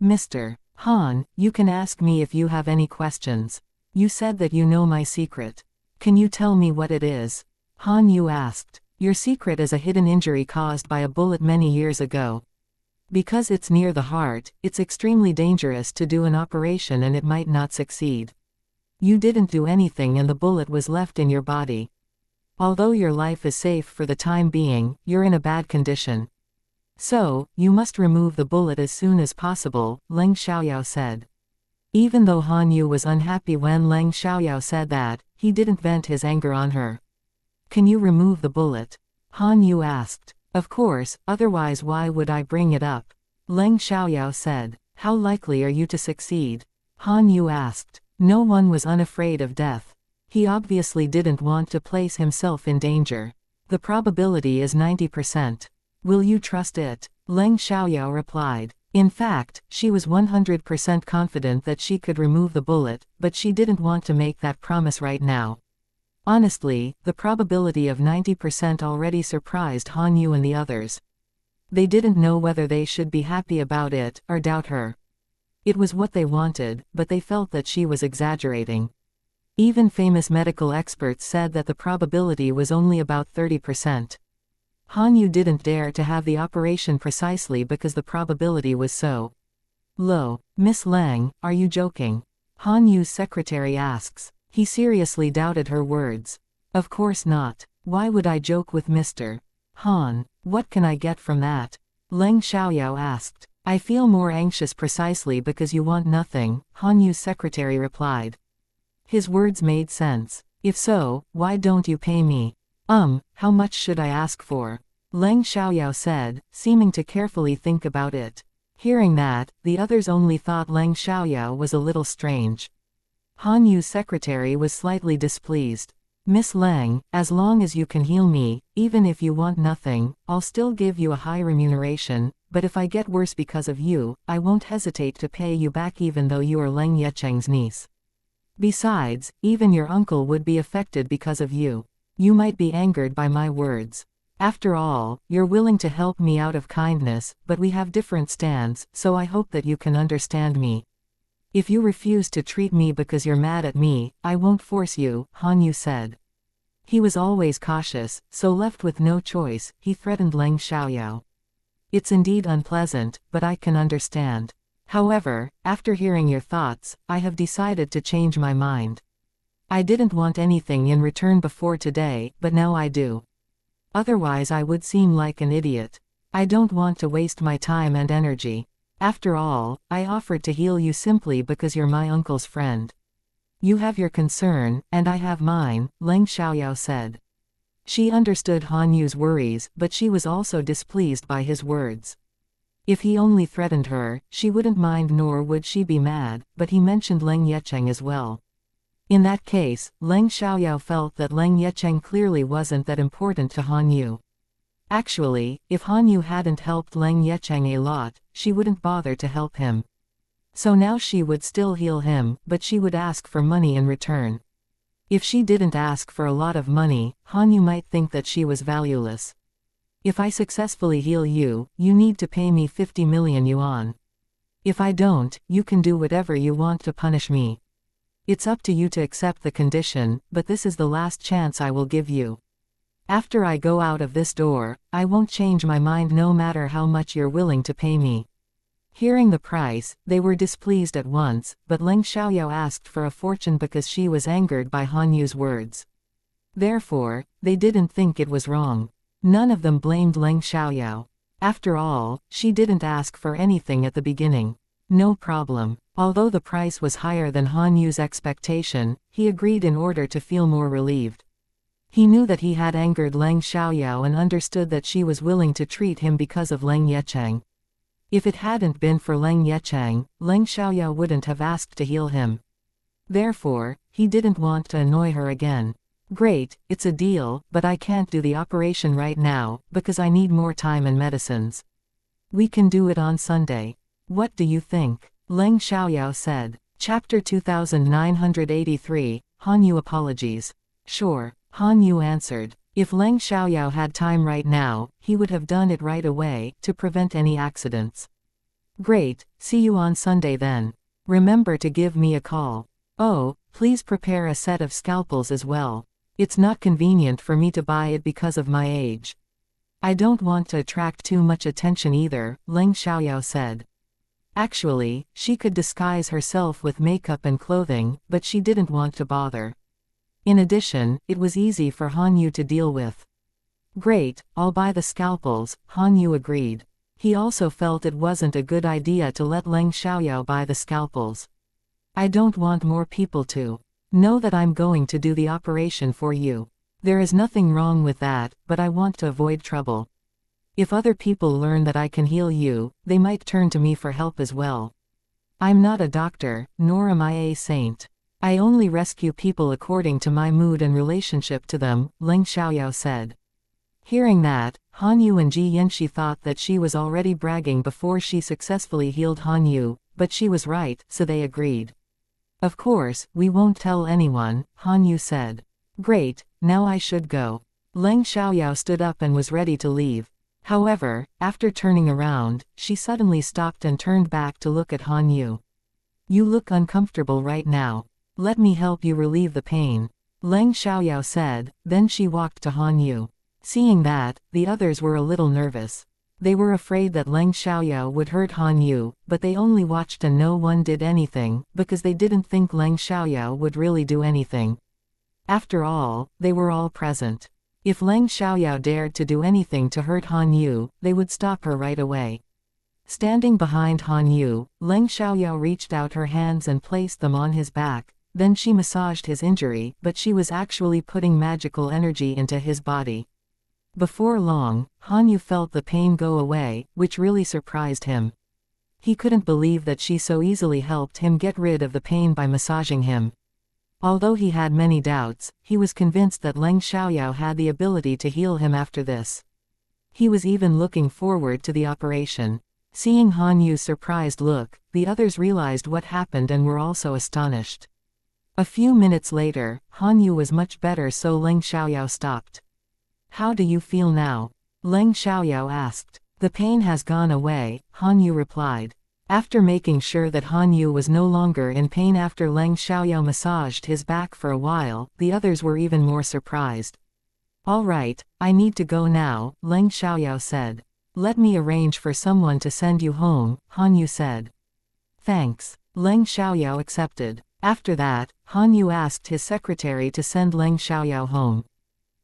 A: Mr. Han, you can ask me if you have any questions. You said that you know my secret. Can you tell me what it is? Han Yu asked. Your secret is a hidden injury caused by a bullet many years ago. Because it's near the heart, it's extremely dangerous to do an operation and it might not succeed. You didn't do anything and the bullet was left in your body. Although your life is safe for the time being, you're in a bad condition. So, you must remove the bullet as soon as possible, Leng Xiaoyao said. Even though Han Yu was unhappy when Leng Xiaoyao said that, he didn't vent his anger on her. Can you remove the bullet? Han Yu asked. Of course, otherwise why would I bring it up? Leng Xiaoyao said. How likely are you to succeed? Han Yu asked. No one was unafraid of death. He obviously didn't want to place himself in danger. The probability is 90%. Will you trust it? Leng Xiaoyao replied. In fact, she was 100% confident that she could remove the bullet, but she didn't want to make that promise right now. Honestly, the probability of 90% already surprised Han Yu and the others. They didn't know whether they should be happy about it, or doubt her. It was what they wanted, but they felt that she was exaggerating. Even famous medical experts said that the probability was only about 30%. Han Yu didn't dare to have the operation precisely because the probability was so low. Miss Lang, are you joking? Han Yu's secretary asks. He seriously doubted her words. Of course not. Why would I joke with Mr. Han? What can I get from that? Leng Xiaoyao asked. I feel more anxious precisely because you want nothing, Han Yu's secretary replied. His words made sense. If so, why don't you pay me? How much should I ask for? Leng Xiaoyao said, seeming to carefully think about it. Hearing that, the others only thought Leng Xiaoyao was a little strange. Han Yu's secretary was slightly displeased. Miss Lang, as long as you can heal me, even if you want nothing, I'll still give you a high remuneration, but if I get worse because of you, I won't hesitate to pay you back even though you are Leng Yecheng's niece. Besides, even your uncle would be affected because of you. You might be angered by my words. After all, you're willing to help me out of kindness, but we have different stands, so I hope that you can understand me. If you refuse to treat me because you're mad at me, I won't force you, Han Yu said. He was always cautious, so left with no choice, he threatened Leng Xiaoyao. It's indeed unpleasant, but I can understand. However, after hearing your thoughts, I have decided to change my mind. I didn't want anything in return before today, but now I do. Otherwise I would seem like an idiot. I don't want to waste my time and energy. After all, I offered to heal you simply because you're my uncle's friend. You have your concern, and I have mine, Leng Xiaoyao said. She understood Han Yu's worries, but she was also displeased by his words. If he only threatened her, she wouldn't mind nor would she be mad, but he mentioned Leng Yecheng as well. In that case, Leng Xiaoyao felt that Leng Yecheng clearly wasn't that important to Han Yu. Actually, if Han Yu hadn't helped Leng Yecheng a lot, she wouldn't bother to help him. So now she would still heal him, but she would ask for money in return. If she didn't ask for a lot of money, Han Yu might think that she was valueless. If I successfully heal you, you need to pay me 50 million yuan. If I don't, you can do whatever you want to punish me. It's up to you to accept the condition, but this is the last chance I will give you. After I go out of this door, I won't change my mind no matter how much you're willing to pay me. Hearing the price, they were displeased at once, but Leng Xiaoyao asked for a fortune because she was angered by Han Yu's words. Therefore, they didn't think it was wrong. None of them blamed Leng Xiaoyao. After all, she didn't ask for anything at the beginning. No problem. Although the price was higher than Han Yu's expectation, he agreed in order to feel more relieved. He knew that he had angered Leng Xiaoyao and understood that she was willing to treat him because of Leng Yecheng. If it hadn't been for Leng Yecheng, Leng Xiaoyao wouldn't have asked to heal him. Therefore, he didn't want to annoy her again. Great, it's a deal, but I can't do the operation right now, because I need more time and medicines. We can do it on Sunday. What do you think? Leng Xiaoyao said. Chapter 2983, Han Yu apologies. Sure. Han Yu answered. If Leng Xiaoyao had time right now, he would have done it right away, to prevent any accidents. Great, see you on Sunday then. Remember to give me a call. Oh, please prepare a set of scalpels as well. It's not convenient for me to buy it because of my age. I don't want to attract too much attention either, Leng Xiaoyao said. Actually, she could disguise herself with makeup and clothing, but she didn't want to bother. In addition, it was easy for Han Yu to deal with. Great, I'll buy the scalpels, Han Yu agreed. He also felt it wasn't a good idea to let Leng Xiaoyao buy the scalpels. I don't want more people to know that I'm going to do the operation for you. There is nothing wrong with that, but I want to avoid trouble. If other people learn that I can heal you, they might turn to me for help as well. I'm not a doctor, nor am I a saint. I only rescue people according to my mood and relationship to them, Leng Xiaoyao said. Hearing that, Han Yu and xianxia thought that she was already bragging before she successfully healed Han Yu, but she was right, so they agreed. Of course, we won't tell anyone, Han Yu said. Great, now I should go. Leng Xiaoyao stood up and was ready to leave. However, after turning around, she suddenly stopped and turned back to look at Han Yu. You look uncomfortable right now. Let me help you relieve the pain, Leng Xiaoyao said, then she walked to Han Yu. Seeing that, the others were a little nervous. They were afraid that Leng Xiaoyao would hurt Han Yu, but they only watched and no one did anything, because they didn't think Leng Xiaoyao would really do anything. After all, they were all present. If Leng Xiaoyao dared to do anything to hurt Han Yu, they would stop her right away. Standing behind Han Yu, Leng Xiaoyao reached out her hands and placed them on his back. Then she massaged his injury, but she was actually putting magical energy into his body. Before long, Han Yu felt the pain go away, which really surprised him. He couldn't believe that she so easily helped him get rid of the pain by massaging him. Although he had many doubts, he was convinced that Leng Xiaoyao had the ability to heal him after this. He was even looking forward to the operation. Seeing Han Yu's surprised look, the others realized what happened and were also astonished. A few minutes later, Han Yu was much better, so Leng Xiaoyao stopped. How do you feel now? Leng Xiaoyao asked. The pain has gone away, Han Yu replied. After making sure that Han Yu was no longer in pain after Leng Xiaoyao massaged his back for a while, the others were even more surprised. All right, I need to go now, Leng Xiaoyao said. Let me arrange for someone to send you home, Han Yu said. Thanks. Leng Xiaoyao accepted. After that, Han Yu asked his secretary to send Leng Xiaoyao home.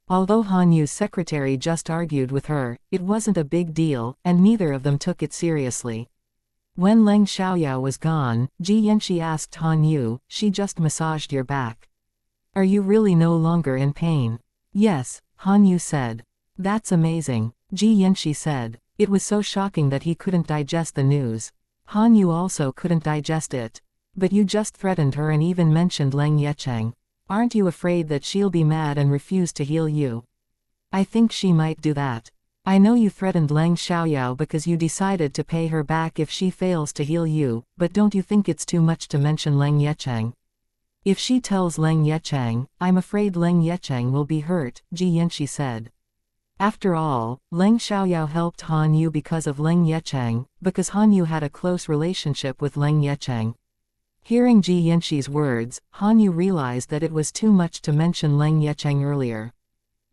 A: Although Han Yu's secretary just argued with her, it wasn't a big deal, and neither of them took it seriously. When Leng Xiaoyao was gone, xianxia asked Han Yu, she just massaged your back. Are you really no longer in pain? Yes, Han Yu said. That's amazing, xianxia said. It was so shocking that he couldn't digest the news. Han Yu also couldn't digest it. But you just threatened her and even mentioned Leng Yecheng. Aren't you afraid that she'll be mad and refuse to heal you? I think she might do that. I know you threatened Leng Xiaoyao because you decided to pay her back if she fails to heal you, but don't you think it's too much to mention Leng Yecheng? If she tells Leng Yecheng, I'm afraid Leng Yecheng will be hurt, xianxia said. After all, Leng Xiaoyao helped Han Yu because of Leng Yecheng, because Han Yu had a close relationship with Leng Yecheng. Hearing xianxia's words, Han Yu realized that it was too much to mention Leng Yecheng earlier.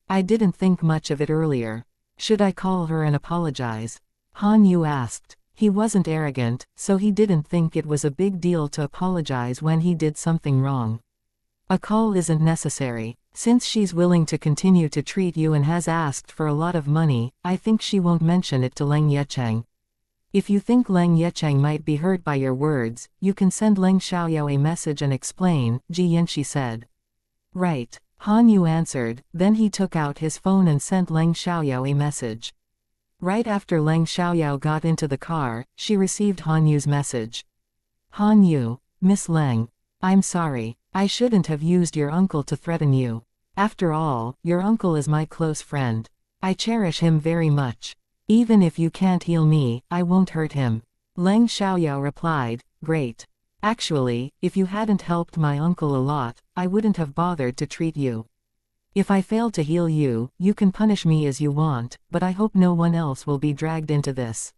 A: I didn't think much of it earlier. Should I call her and apologize? Han Yu asked. He wasn't arrogant, so he didn't think it was a big deal to apologize when he did something wrong. A call isn't necessary. Since she's willing to continue to treat you and has asked for a lot of money, I think she won't mention it to Leng Yecheng. If you think Leng Yecheng might be hurt by your words, you can send Leng Xiaoyao a message and explain, xianxia said. Right, Han Yu answered, then he took out his phone and sent Leng Xiaoyao a message. Right after Leng Xiaoyao got into the car, she received Han Yu's message. Han Yu, Miss Leng. I'm sorry, I shouldn't have used your uncle to threaten you. After all, your uncle is my close friend. I cherish him very much. Even if you can't heal me, I won't hurt him. Leng Xiaoyao replied, great. Actually, if you hadn't helped my uncle a lot, I wouldn't have bothered to treat you. If I fail to heal you, you can punish me as you want, but I hope no one else will be dragged into this.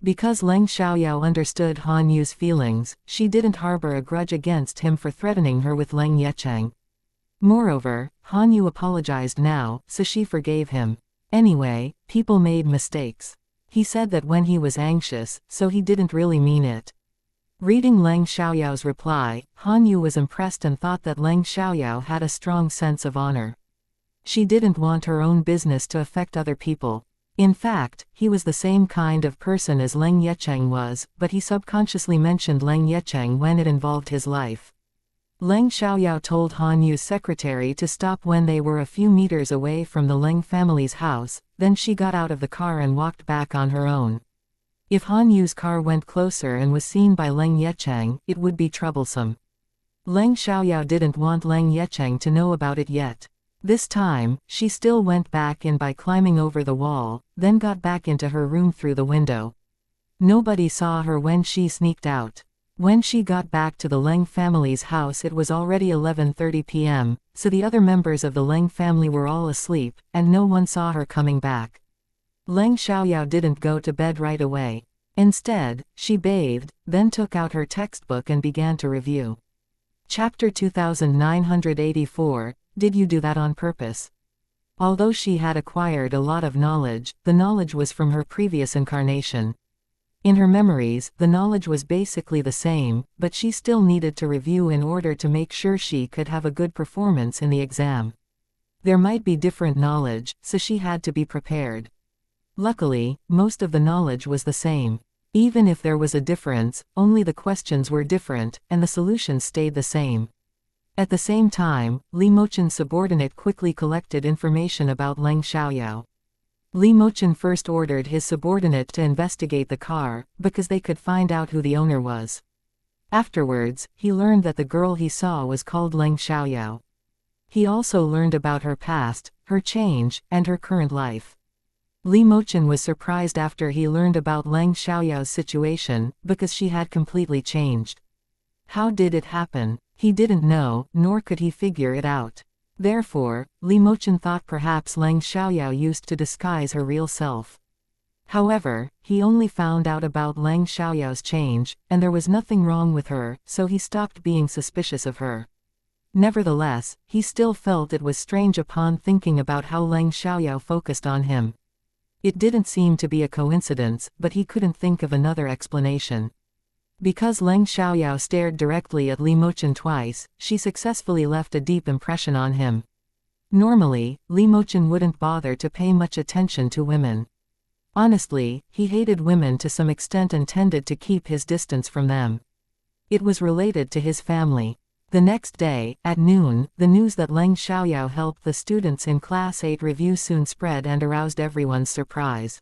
A: Because Leng Xiaoyao understood Han Yu's feelings, she didn't harbor a grudge against him for threatening her with Leng Yecheng. Moreover, Han Yu apologized now, so she forgave him. Anyway, people made mistakes. He said that when he was anxious, so he didn't really mean it. Reading Leng Xiaoyao's reply, Han Yu was impressed and thought that Leng Xiaoyao had a strong sense of honor. She didn't want her own business to affect other people. In fact, he was the same kind of person as Leng Yecheng was, but he subconsciously mentioned Leng Yecheng when it involved his life. Leng Xiaoyao told Han Yu's secretary to stop when they were a few meters away from the Leng family's house, then she got out of the car and walked back on her own. If Han Yu's car went closer and was seen by Leng Yecheng, it would be troublesome. Leng Xiaoyao didn't want Leng Yecheng to know about it yet. This time, she still went back in by climbing over the wall, then got back into her room through the window. Nobody saw her when she sneaked out. When she got back to the Leng family's house it was already 11:30 p.m., so the other members of the Leng family were all asleep, and no one saw her coming back. Leng Xiaoyao didn't go to bed right away. Instead, she bathed, then took out her textbook and began to review. Chapter 2984, Did You Do That on Purpose? Although she had acquired a lot of knowledge, the knowledge was from her previous incarnation. In her memories, the knowledge was basically the same, but she still needed to review in order to make sure she could have a good performance in the exam. There might be different knowledge, so she had to be prepared. Luckily, most of the knowledge was the same. Even if there was a difference, only the questions were different, and the solutions stayed the same. At the same time, Li Mochen's subordinate quickly collected information about Leng Xiaoyao. Li Mochen first ordered his subordinate to investigate the car, because they could find out who the owner was. Afterwards, he learned that the girl he saw was called Leng Xiaoyao. He also learned about her past, her change, and her current life. Li Mochen was surprised after he learned about Leng Xiaoyao's situation, because she had completely changed. How did it happen? He didn't know, nor could he figure it out. Therefore, Li Mochen thought perhaps Leng Xiaoyao used to disguise her real self. However, he only found out about Leng Xiaoyao's change, and there was nothing wrong with her, so he stopped being suspicious of her. Nevertheless, he still felt it was strange upon thinking about how Leng Xiaoyao focused on him. It didn't seem to be a coincidence, but he couldn't think of another explanation. Because Leng Xiaoyao stared directly at Li Mochen twice, she successfully left a deep impression on him. Normally, Li Mochen wouldn't bother to pay much attention to women. Honestly, he hated women to some extent and tended to keep his distance from them. It was related to his family. The next day, at noon, the news that Leng Xiaoyao helped the students in Class 8 review soon spread and aroused everyone's surprise.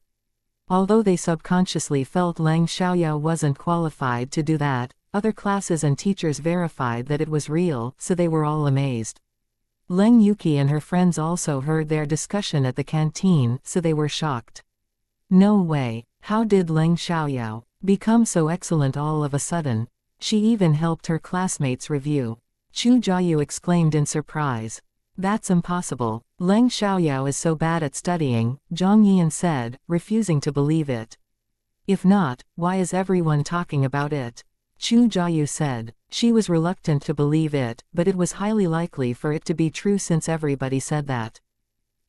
A: Although they subconsciously felt Leng Xiaoyao wasn't qualified to do that, other classes and teachers verified that it was real, so they were all amazed. Leng Yuki and her friends also heard their discussion at the canteen, so they were shocked. No way. How did Leng Xiaoyao become so excellent all of a sudden? She even helped her classmates review. Chu Jiayu exclaimed in surprise. That's impossible. Leng Xiaoyao is so bad at studying, Zhang Yian said, refusing to believe it. If not, why is everyone talking about it? Chu Jiayu said. She was reluctant to believe it, but it was highly likely for it to be true since everybody said that.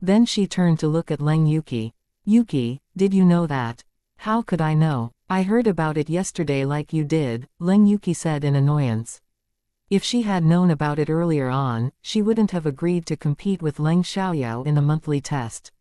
A: Then she turned to look at Leng Yuki. Yuki, did you know that? How could I know? I heard about it yesterday like you did, Leng Yuki said in annoyance. If she had known about it earlier on, she wouldn't have agreed to compete with Leng Xiaoyao in the monthly test.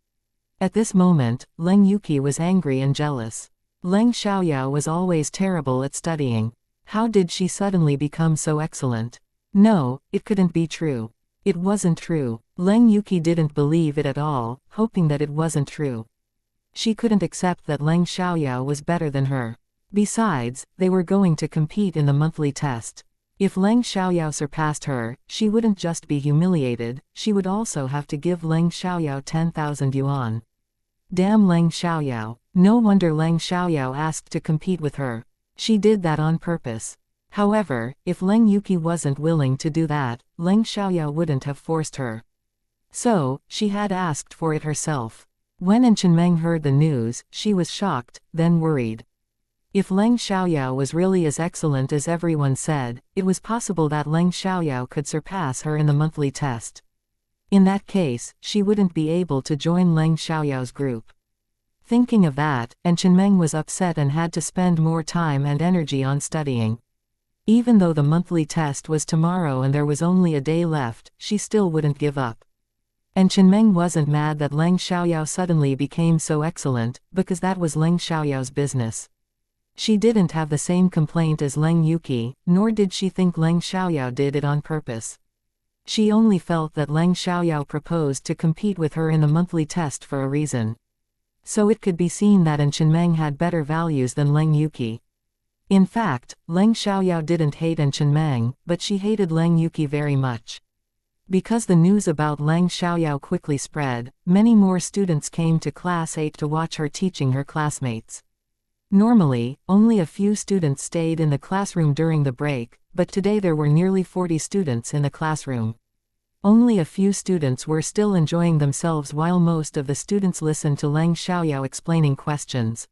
A: At this moment, Leng Yuki was angry and jealous. Leng Xiaoyao was always terrible at studying. How did she suddenly become so excellent? No, it couldn't be true. It wasn't true. Leng Yuki didn't believe it at all, hoping that it wasn't true. She couldn't accept that Leng Xiaoyao was better than her. Besides, they were going to compete in the monthly test. If Leng Xiaoyao surpassed her, she wouldn't just be humiliated, she would also have to give Leng Xiaoyao 10,000 yuan. Damn Leng Xiaoyao. No wonder Leng Xiaoyao asked to compete with her. She did that on purpose. However, if Leng Yuki wasn't willing to do that, Leng Xiaoyao wouldn't have forced her. So, she had asked for it herself. When Chunmeng heard the news, she was shocked, then worried. If Leng Xiaoyao was really as excellent as everyone said, it was possible that Leng Xiaoyao could surpass her in the monthly test. In that case, she wouldn't be able to join Leng Xiaoyao's group. Thinking of that, Chunmeng was upset and had to spend more time and energy on studying. Even though the monthly test was tomorrow and there was only a day left, she still wouldn't give up. And Chunmeng wasn't mad that Leng Xiaoyao suddenly became so excellent, because that was Leng Xiaoyao's business. She didn't have the same complaint as Leng Yuqi, nor did she think Leng Xiaoyao did it on purpose. She only felt that Leng Xiaoyao proposed to compete with her in the monthly test for a reason. So it could be seen that Chunmeng had better values than Leng Yuqi. In fact, Leng Xiaoyao didn't hate Chunmeng, but she hated Leng Yuqi very much. Because the news about Leng Xiaoyao quickly spread, many more students came to Class 8 to watch her teaching her classmates. Normally, only a few students stayed in the classroom during the break, but today there were nearly 40 students in the classroom. Only a few students were still enjoying themselves while most of the students listened to Leng Xiaoyao explaining questions.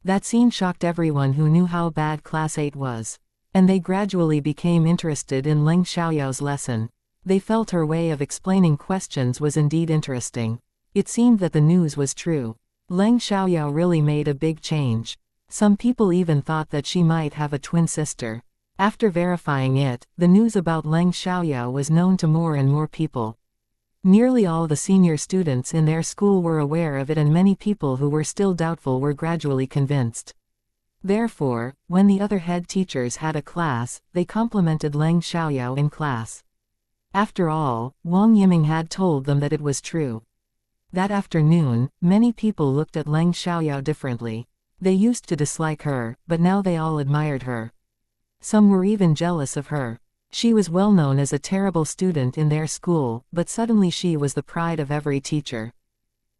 A: That scene shocked everyone who knew how bad Class 8 was. And they gradually became interested in Leng Xiaoyao's lesson. They felt her way of explaining questions was indeed interesting. It seemed that the news was true. Leng Xiaoyao really made a big change. Some people even thought that she might have a twin sister. After verifying it, the news about Leng Xiaoyao was known to more and more people. Nearly all the senior students in their school were aware of it, and many people who were still doubtful were gradually convinced. Therefore, when the other head teachers had a class, they complimented Leng Xiaoyao in class. After all, Wang Yiming had told them that it was true. That afternoon, many people looked at Leng Xiaoyao differently. They used to dislike her, but now they all admired her. Some were even jealous of her. She was well known as a terrible student in their school, but suddenly she was the pride of every teacher.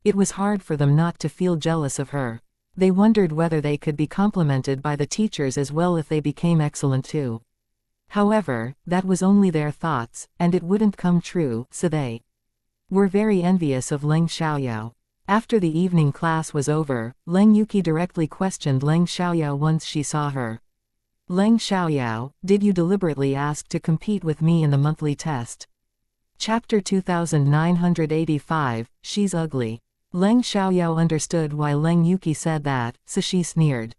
A: It was hard for them not to feel jealous of her. They wondered whether they could be complimented by the teachers as well if they became excellent too. However, that was only their thoughts, and it wouldn't come true, so they were very envious of Leng Xiaoyao. After the evening class was over, Leng Yuqi directly questioned Leng Xiaoyao once she saw her. Leng Xiaoyao, did you deliberately ask to compete with me in the monthly test? Chapter 2985, She's Ugly. Leng Xiaoyao understood why Leng Yuqi said that, so she sneered.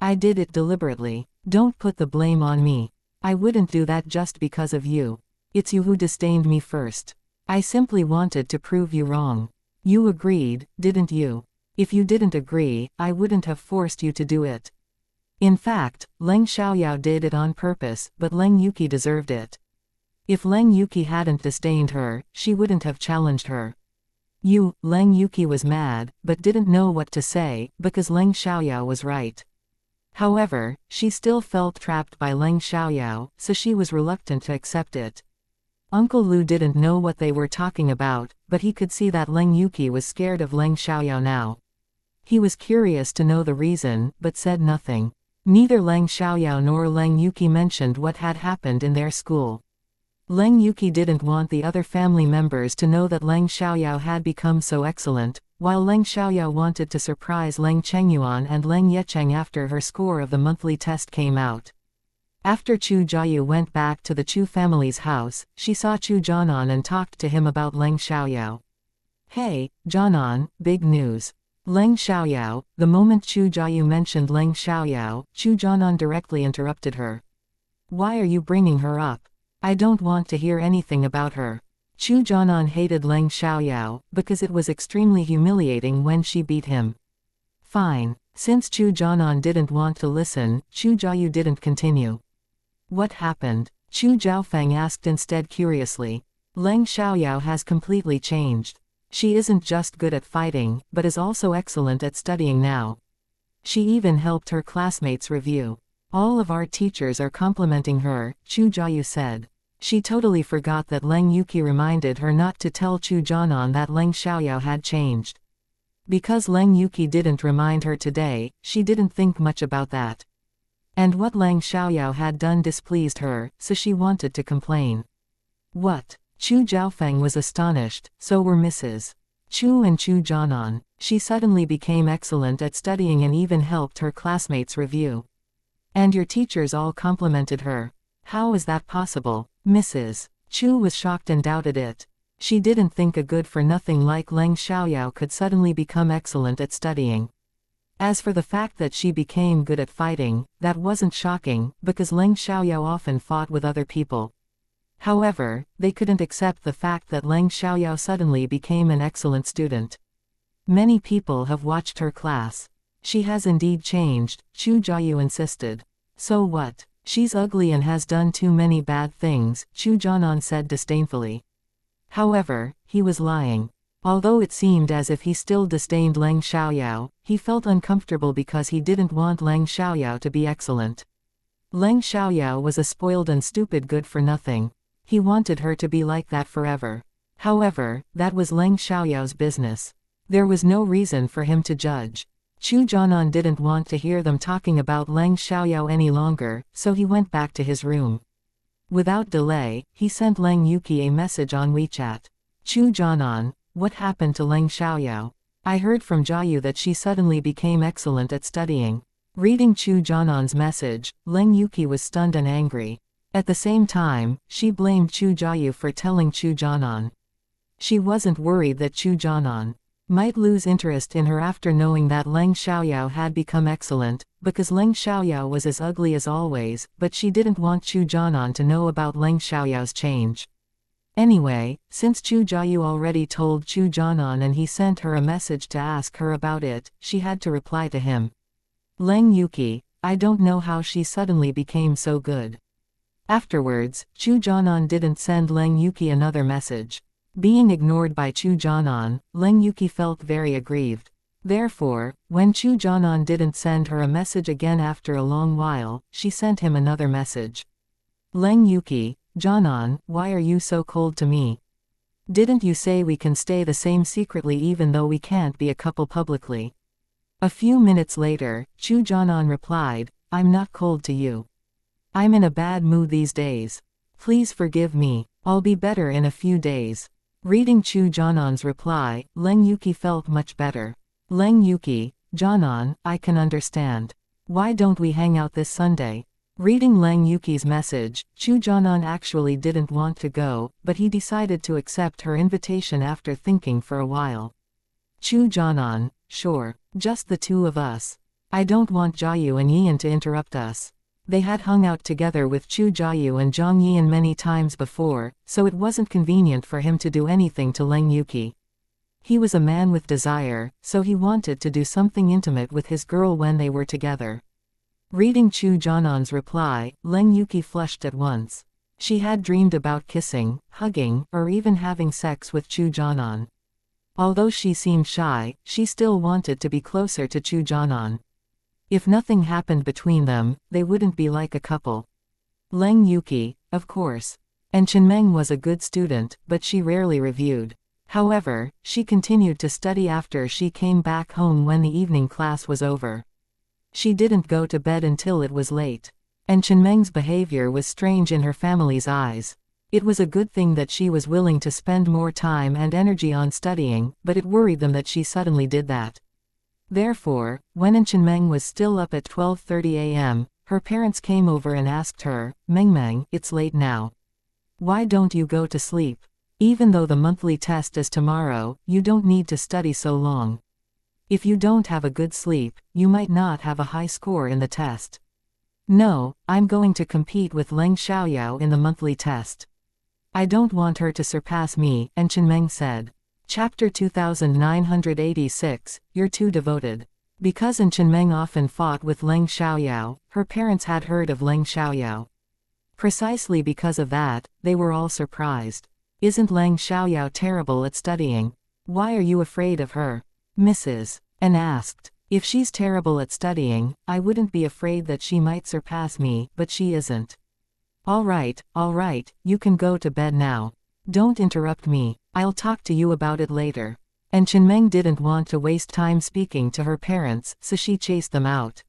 A: I did it deliberately. Don't put the blame on me. I wouldn't do that just because of you. It's you who disdained me first. I simply wanted to prove you wrong. You agreed, didn't you? If you didn't agree, I wouldn't have forced you to do it. In fact, Leng Xiaoyao did it on purpose, but Leng Yuqi deserved it. If Leng Yuqi hadn't disdained her, she wouldn't have challenged her. Leng Yuqi was mad, but didn't know what to say, because Leng Xiaoyao was right. However, she still felt trapped by Leng Xiaoyao, so she was reluctant to accept it. Uncle Lu didn't know what they were talking about, but he could see that Leng Yuqi was scared of Leng Xiaoyao now. He was curious to know the reason, but said nothing. Neither Leng Xiaoyao nor Leng Yuqi mentioned what had happened in their school. Leng Yuqi didn't want the other family members to know that Leng Xiaoyao had become so excellent, while Leng Xiaoyao wanted to surprise Leng Chengyuan and Leng Yecheng after her score of the monthly test came out. After Chu Jiayu went back to the Chu family's house, she saw Chu Jianan and talked to him about Leng Xiaoyao. Hey, Jianan, big news. Leng Xiaoyao. The moment Chu Jiayu mentioned Leng Xiaoyao, Chu Jianan directly interrupted her. Why are you bringing her up? I don't want to hear anything about her. Chu Jianan hated Leng Xiaoyao, because it was extremely humiliating when she beat him. Fine. Since Chu Jianan didn't want to listen, Chu Jiayu didn't continue. What happened? Chu Jiaofeng asked instead curiously. Leng Xiaoyao has completely changed. She isn't just good at fighting, but is also excellent at studying now. She even helped her classmates review. All of our teachers are complimenting her, Chu Jiayu said. She totally forgot that Leng Yuqi reminded her not to tell Chu Jianan that Leng Xiaoyao had changed. Because Leng Yuqi didn't remind her today, she didn't think much about that. And what Leng Xiaoyao had done displeased her, so she wanted to complain. What? Chu Zhaofeng was astonished, so were Mrs. Chu and Chu Jianan. She suddenly became excellent at studying and even helped her classmates review. And your teachers all complimented her. How is that possible? Mrs. Chu was shocked and doubted it. She didn't think a good-for-nothing like Leng Xiaoyao could suddenly become excellent at studying. As for the fact that she became good at fighting, that wasn't shocking, because Leng Xiaoyao often fought with other people. However, they couldn't accept the fact that Leng Xiaoyao suddenly became an excellent student. Many people have watched her class. She has indeed changed, Chu Jiayu insisted. So what? She's ugly and has done too many bad things, Chu Jianan said disdainfully. However, he was lying. Although it seemed as if he still disdained Leng Xiaoyao, he felt uncomfortable because he didn't want Leng Xiaoyao to be excellent. Leng Xiaoyao was a spoiled and stupid good-for-nothing. He wanted her to be like that forever. However, that was Leng Xiaoyao's business. There was no reason for him to judge. Chu Jianan didn't want to hear them talking about Leng Xiaoyao any longer, so he went back to his room. Without delay, he sent Leng Yuqi a message on WeChat. Chu Jianan, what happened to Leng Xiaoyao? I heard from Jiayu that she suddenly became excellent at studying. Reading Chu Jianan's message, Leng Yuqi was stunned and angry. At the same time, she blamed Chu Jiayu for telling Chu Jianan. She wasn't worried that Chu Jianan might lose interest in her after knowing that Leng Xiaoyao had become excellent, because Leng Xiaoyao was as ugly as always, but she didn't want Chu Jianan to know about Leng Xiaoyao's change. Anyway, since Chu Jiayu already told Chu Jianan and he sent her a message to ask her about it, she had to reply to him. Leng Yuqi, I don't know how she suddenly became so good. Afterwards, Chu Jianan didn't send Leng Yuqi another message. Being ignored by Chu Jianan, Leng Yuqi felt very aggrieved. Therefore, when Chu Jianan didn't send her a message again after a long while, she sent him another message. Leng Yuqi, Jianan, why are you so cold to me? Didn't you say we can stay the same secretly even though we can't be a couple publicly? A few minutes later, Chu Jianan replied, I'm not cold to you. I'm in a bad mood these days. Please forgive me, I'll be better in a few days. Reading Chu Jianan's reply, Leng Yuqi felt much better. Leng Yuqi, Jianan, I can understand. Why don't we hang out this Sunday? Reading Leng Yuqi's message, Chu Jianan actually didn't want to go, but he decided to accept her invitation after thinking for a while. Chu Jianan, sure, just the two of us. I don't want Jiayu and Yian to interrupt us. They had hung out together with Chu Jiayu and Zhang Yian many times before, so it wasn't convenient for him to do anything to Leng Yuqi. He was a man with desire, so he wanted to do something intimate with his girl when they were together. Reading Chu Jianan's reply, Leng Yuqi flushed at once. She had dreamed about kissing, hugging, or even having sex with Chu Jianan. Although she seemed shy, she still wanted to be closer to Chu Jianan. If nothing happened between them, they wouldn't be like a couple. Leng Yuqi, of course. And Chenmeng was a good student, but she rarely reviewed. However, she continued to study after she came back home when the evening class was over. She didn't go to bed until it was late. And Chenmeng's behavior was strange in her family's eyes. It was a good thing that she was willing to spend more time and energy on studying, but it worried them that she suddenly did that. Therefore, when Chenmeng was still up at 12:30 a.m., her parents came over and asked her, Mengmeng, it's late now. Why don't you go to sleep? Even though the monthly test is tomorrow, you don't need to study so long. If you don't have a good sleep, you might not have a high score in the test. No, I'm going to compete with Leng Xiaoyao in the monthly test. I don't want her to surpass me, and Chenmeng said. Chapter 2986, You're too devoted. Because Chenmeng often fought with Leng Xiaoyao, her parents had heard of Leng Xiaoyao. Precisely because of that, they were all surprised. Isn't Leng Xiaoyao terrible at studying? Why are you afraid of her? Mrs. N asked. If she's terrible at studying, I wouldn't be afraid that she might surpass me, but she isn't. All right, you can go to bed now. Don't interrupt me, I'll talk to you about it later. And Chenmeng didn't want to waste time speaking to her parents, so she chased them out.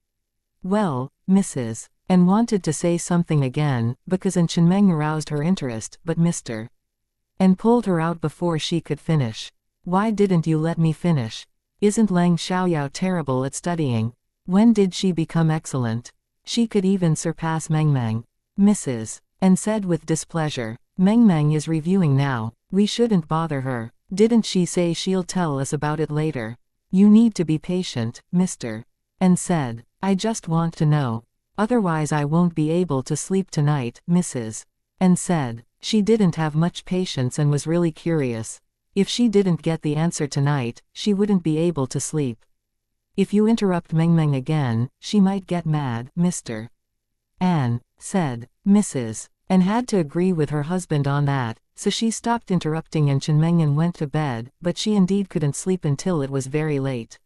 A: Well, Mrs. N wanted to say something again, because Chenmeng aroused her interest, but Mr. and pulled her out before she could finish. Why didn't you let me finish? Isn't Lang Xiaoyao terrible at studying? When did she become excellent? She could even surpass Mengmeng. Mrs. And said with displeasure. Mengmeng is reviewing now. We shouldn't bother her. Didn't she say she'll tell us about it later? You need to be patient, Mr. And said. I just want to know. Otherwise I won't be able to sleep tonight, Mrs. And said. She didn't have much patience and was really curious. If she didn't get the answer tonight, she wouldn't be able to sleep. If you interrupt Mengmeng again, she might get mad, Mr. Anne said. Mrs. And had to agree with her husband on that, so she stopped interrupting and Chenmeng and went to bed, but she indeed couldn't sleep until it was very late.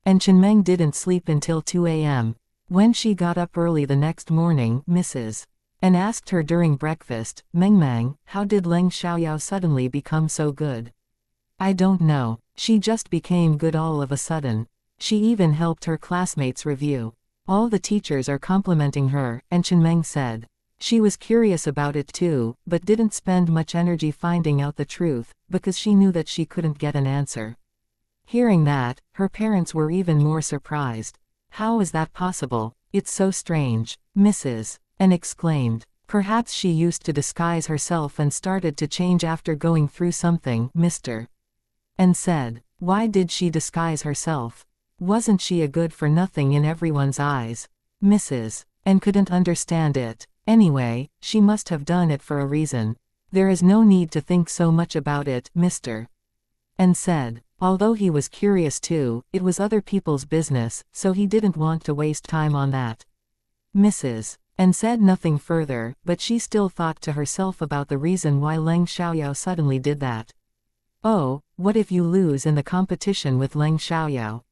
A: And Chenmeng didn't sleep until 2 a.m. When she got up early the next morning, Mrs. And asked her during breakfast, Mengmeng, how did Leng Xiaoyao suddenly become so good? I don't know. She just became good all of a sudden. She even helped her classmates review. All the teachers are complimenting her, and Chenmeng said. She was curious about it too, but didn't spend much energy finding out the truth, because she knew that she couldn't get an answer. Hearing that, her parents were even more surprised. How is that possible? It's so strange. Mrs. And exclaimed. Perhaps she used to disguise herself and started to change after going through something, Mr. And said. Why did she disguise herself? Wasn't she a good-for-nothing in everyone's eyes? Mrs. And couldn't understand it. Anyway, she must have done it for a reason. There is no need to think so much about it, Mr. And said. Although he was curious too, it was other people's business, so he didn't want to waste time on that. Mrs. And said nothing further, but she still thought to herself about the reason why Leng Xiaoyao suddenly did that. Oh, what if you lose in the competition with Leng Xiaoyao?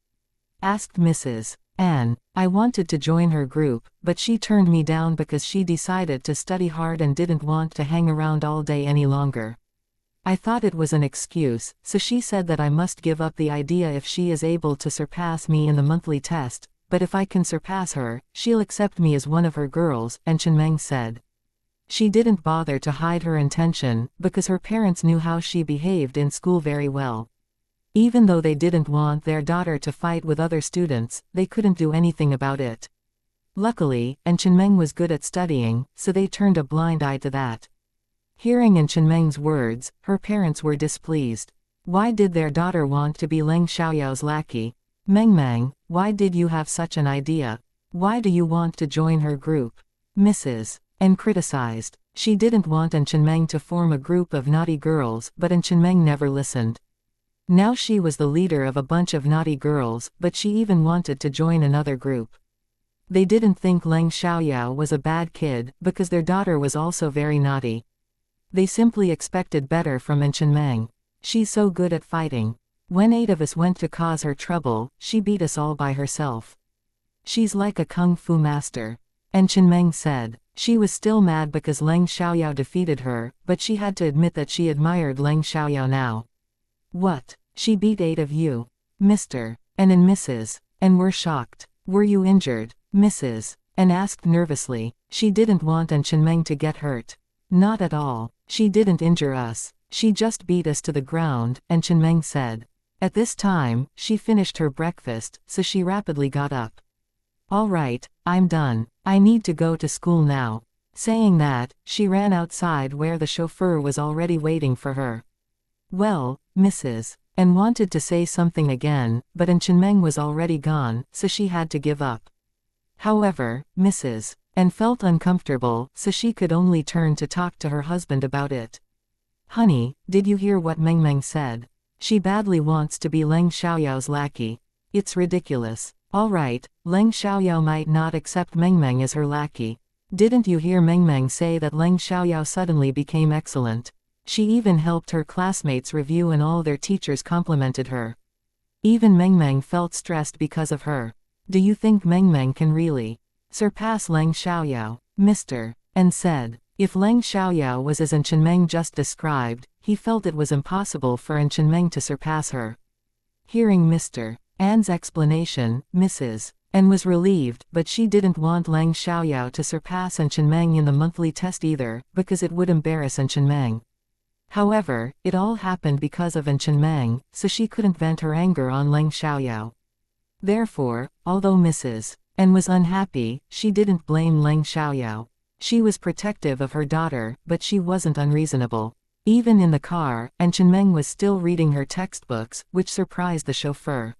A: Asked Mrs. Anne. I wanted to join her group, but she turned me down because she decided to study hard and didn't want to hang around all day any longer. I thought it was an excuse, so she said that I must give up the idea if she is able to surpass me in the monthly test, but if I can surpass her, she'll accept me as one of her girls, and Chenmeng said. She didn't bother to hide her intention, because her parents knew how she behaved in school very well. Even though they didn't want their daughter to fight with other students, they couldn't do anything about it. Luckily, and Chenmeng was good at studying, so they turned a blind eye to that. Hearing in Chenmeng's words, her parents were displeased. Why did their daughter want to be Leng Xiaoyao's lackey? Mengmeng, why did you have such an idea? Why do you want to join her group? Mrs. And criticized. She didn't want An Chenmeng to form a group of naughty girls, but An Chenmeng never listened. Now she was the leader of a bunch of naughty girls, but she even wanted to join another group. They didn't think Leng Xiaoyao was a bad kid, because their daughter was also very naughty. They simply expected better from An Chenmeng. She's so good at fighting. When 8 of us went to cause her trouble, she beat us all by herself. She's like a kung fu master. And Chenmeng said. She was still mad because Leng Xiaoyao defeated her, but she had to admit that she admired Leng Xiaoyao now. What? She beat 8 of you? Mr. And Mrs. And were shocked. Were you injured, Mrs. And asked nervously. She didn't want An Chenmeng to get hurt. Not at all. She didn't injure us. She just beat us to the ground, An Chenmeng said. At this time, she finished her breakfast, so she rapidly got up. All right, I'm done. I need to go to school now. Saying that, she ran outside where the chauffeur was already waiting for her. Well, Mrs. And wanted to say something again, but An Chenmeng was already gone, so she had to give up. However, Mrs. And felt uncomfortable, so she could only turn to talk to her husband about it. Honey, did you hear what Mengmeng said? She badly wants to be Leng Xiaoyao's lackey. It's ridiculous. All right, Leng Xiaoyao might not accept Mengmeng as her lackey. Didn't you hear Mengmeng say that Leng Xiaoyao suddenly became excellent? She even helped her classmates review and all their teachers complimented her. Even Mengmeng felt stressed because of her. Do you think Mengmeng can really surpass Leng Xiaoyao, Mr. And said. If Leng Xiaoyao was as An Chenmeng just described, he felt it was impossible for An Chenmeng to surpass her. Hearing Mr. An's explanation, Mrs. And was relieved, but she didn't want Leng Xiaoyao to surpass An Chenmeng in the monthly test either, because it would embarrass An Chenmeng. However, it all happened because of An Chenmeng, so she couldn't vent her anger on Leng Xiaoyao. Therefore, although Mrs. N was unhappy, she didn't blame Leng Xiaoyao. She was protective of her daughter, but she wasn't unreasonable. Even in the car, An Chenmeng was still reading her textbooks, which surprised the chauffeur.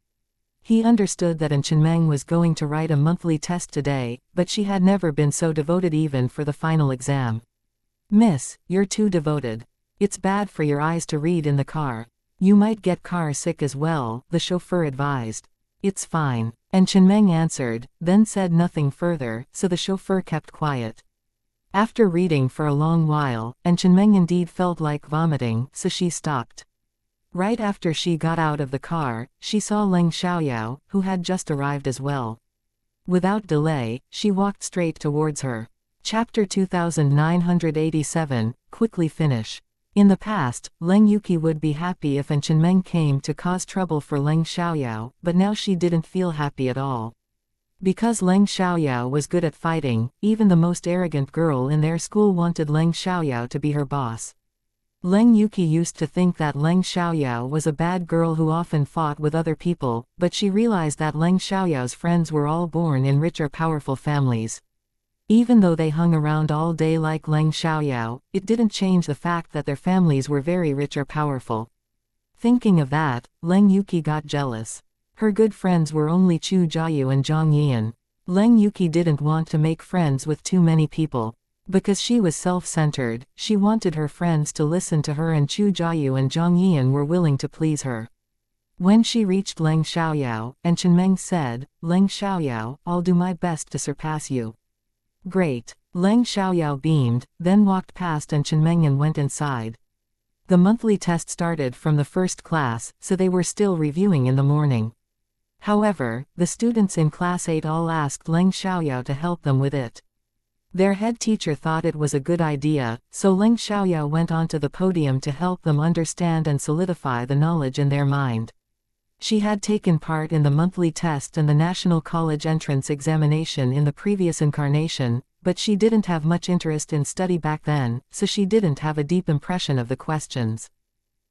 A: He understood that An Chenmeng was going to write a monthly test today, but she had never been so devoted even for the final exam. "Miss, you're too devoted. It's bad for your eyes to read in the car. You might get car sick as well," the chauffeur advised. "It's fine," An Chenmeng answered, then said nothing further, so the chauffeur kept quiet. After reading for a long while, An Chenmeng indeed felt like vomiting, so she stopped. Right after she got out of the car, she saw Leng Xiaoyao, who had just arrived as well. Without delay, she walked straight towards her. Chapter 2987, quickly finish. In the past, Leng Yuqi would be happy if An Chenmeng came to cause trouble for Leng Xiaoyao, but now she didn't feel happy at all. Because Leng Xiaoyao was good at fighting, even the most arrogant girl in their school wanted Leng Xiaoyao to be her boss. Leng Yuqi used to think that Leng Xiaoyao was a bad girl who often fought with other people, but she realized that Leng Xiaoyao's friends were all born in rich or powerful families. Even though they hung around all day like Leng Xiaoyao, it didn't change the fact that their families were very rich or powerful. Thinking of that, Leng Yuqi got jealous. Her good friends were only Chu Jiayu and Zhang Yian. Leng Yuqi didn't want to make friends with too many people. Because she was self-centered, she wanted her friends to listen to her, and Chu Jiayu and Zhang Yian were willing to please her. When she reached Leng Xiaoyao, An Chenmeng said, "Leng Xiaoyao, I'll do my best to surpass you." "Great." Leng Xiaoyao beamed, then walked past An Chenmeng and went inside. The monthly test started from the first class, so they were still reviewing in the morning. However, the students in Class 8 all asked Leng Xiaoyao to help them with it. Their head teacher thought it was a good idea, so Leng Xiaoyao went onto the podium to help them understand and solidify the knowledge in their mind. She had taken part in the monthly test and the National College entrance examination in the previous incarnation, but she didn't have much interest in study back then, so she didn't have a deep impression of the questions.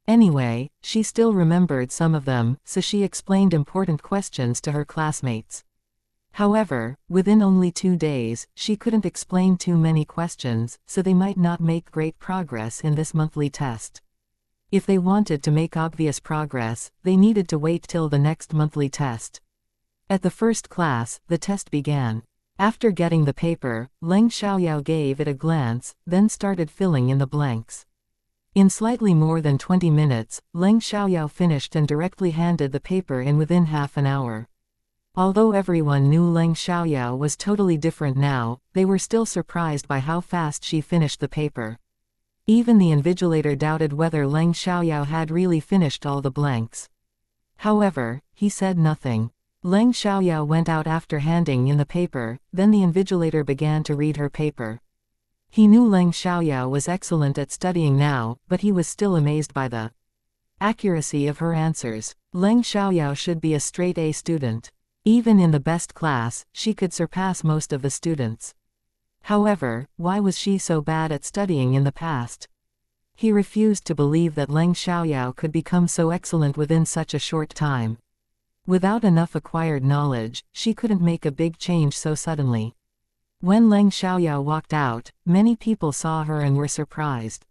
A: Anyway, she still remembered some of them, so she explained important questions to her classmates. However, within only 2 days, she couldn't explain too many questions, so they might not make great progress in this monthly test. If they wanted to make obvious progress, they needed to wait till the next monthly test. At the first class, the test began. After getting the paper, Leng Xiaoyao gave it a glance, then started filling in the blanks. In slightly more than 20 minutes, Leng Xiaoyao finished and directly handed the paper in within half an hour. Although everyone knew Leng Xiaoyao was totally different now, they were still surprised by how fast she finished the paper. Even the invigilator doubted whether Leng Xiaoyao had really finished all the blanks. However, he said nothing. Leng Xiaoyao went out after handing in the paper, then the invigilator began to read her paper. He knew Leng Xiaoyao was excellent at studying now, but he was still amazed by the accuracy of her answers. Leng Xiaoyao should be a straight A student. Even in the best class, she could surpass most of the students. However, why was she so bad at studying in the past? He refused to believe that Leng Xiaoyao could become so excellent within such a short time. Without enough acquired knowledge, she couldn't make a big change so suddenly. When Leng Xiaoyao walked out, many people saw her and were surprised.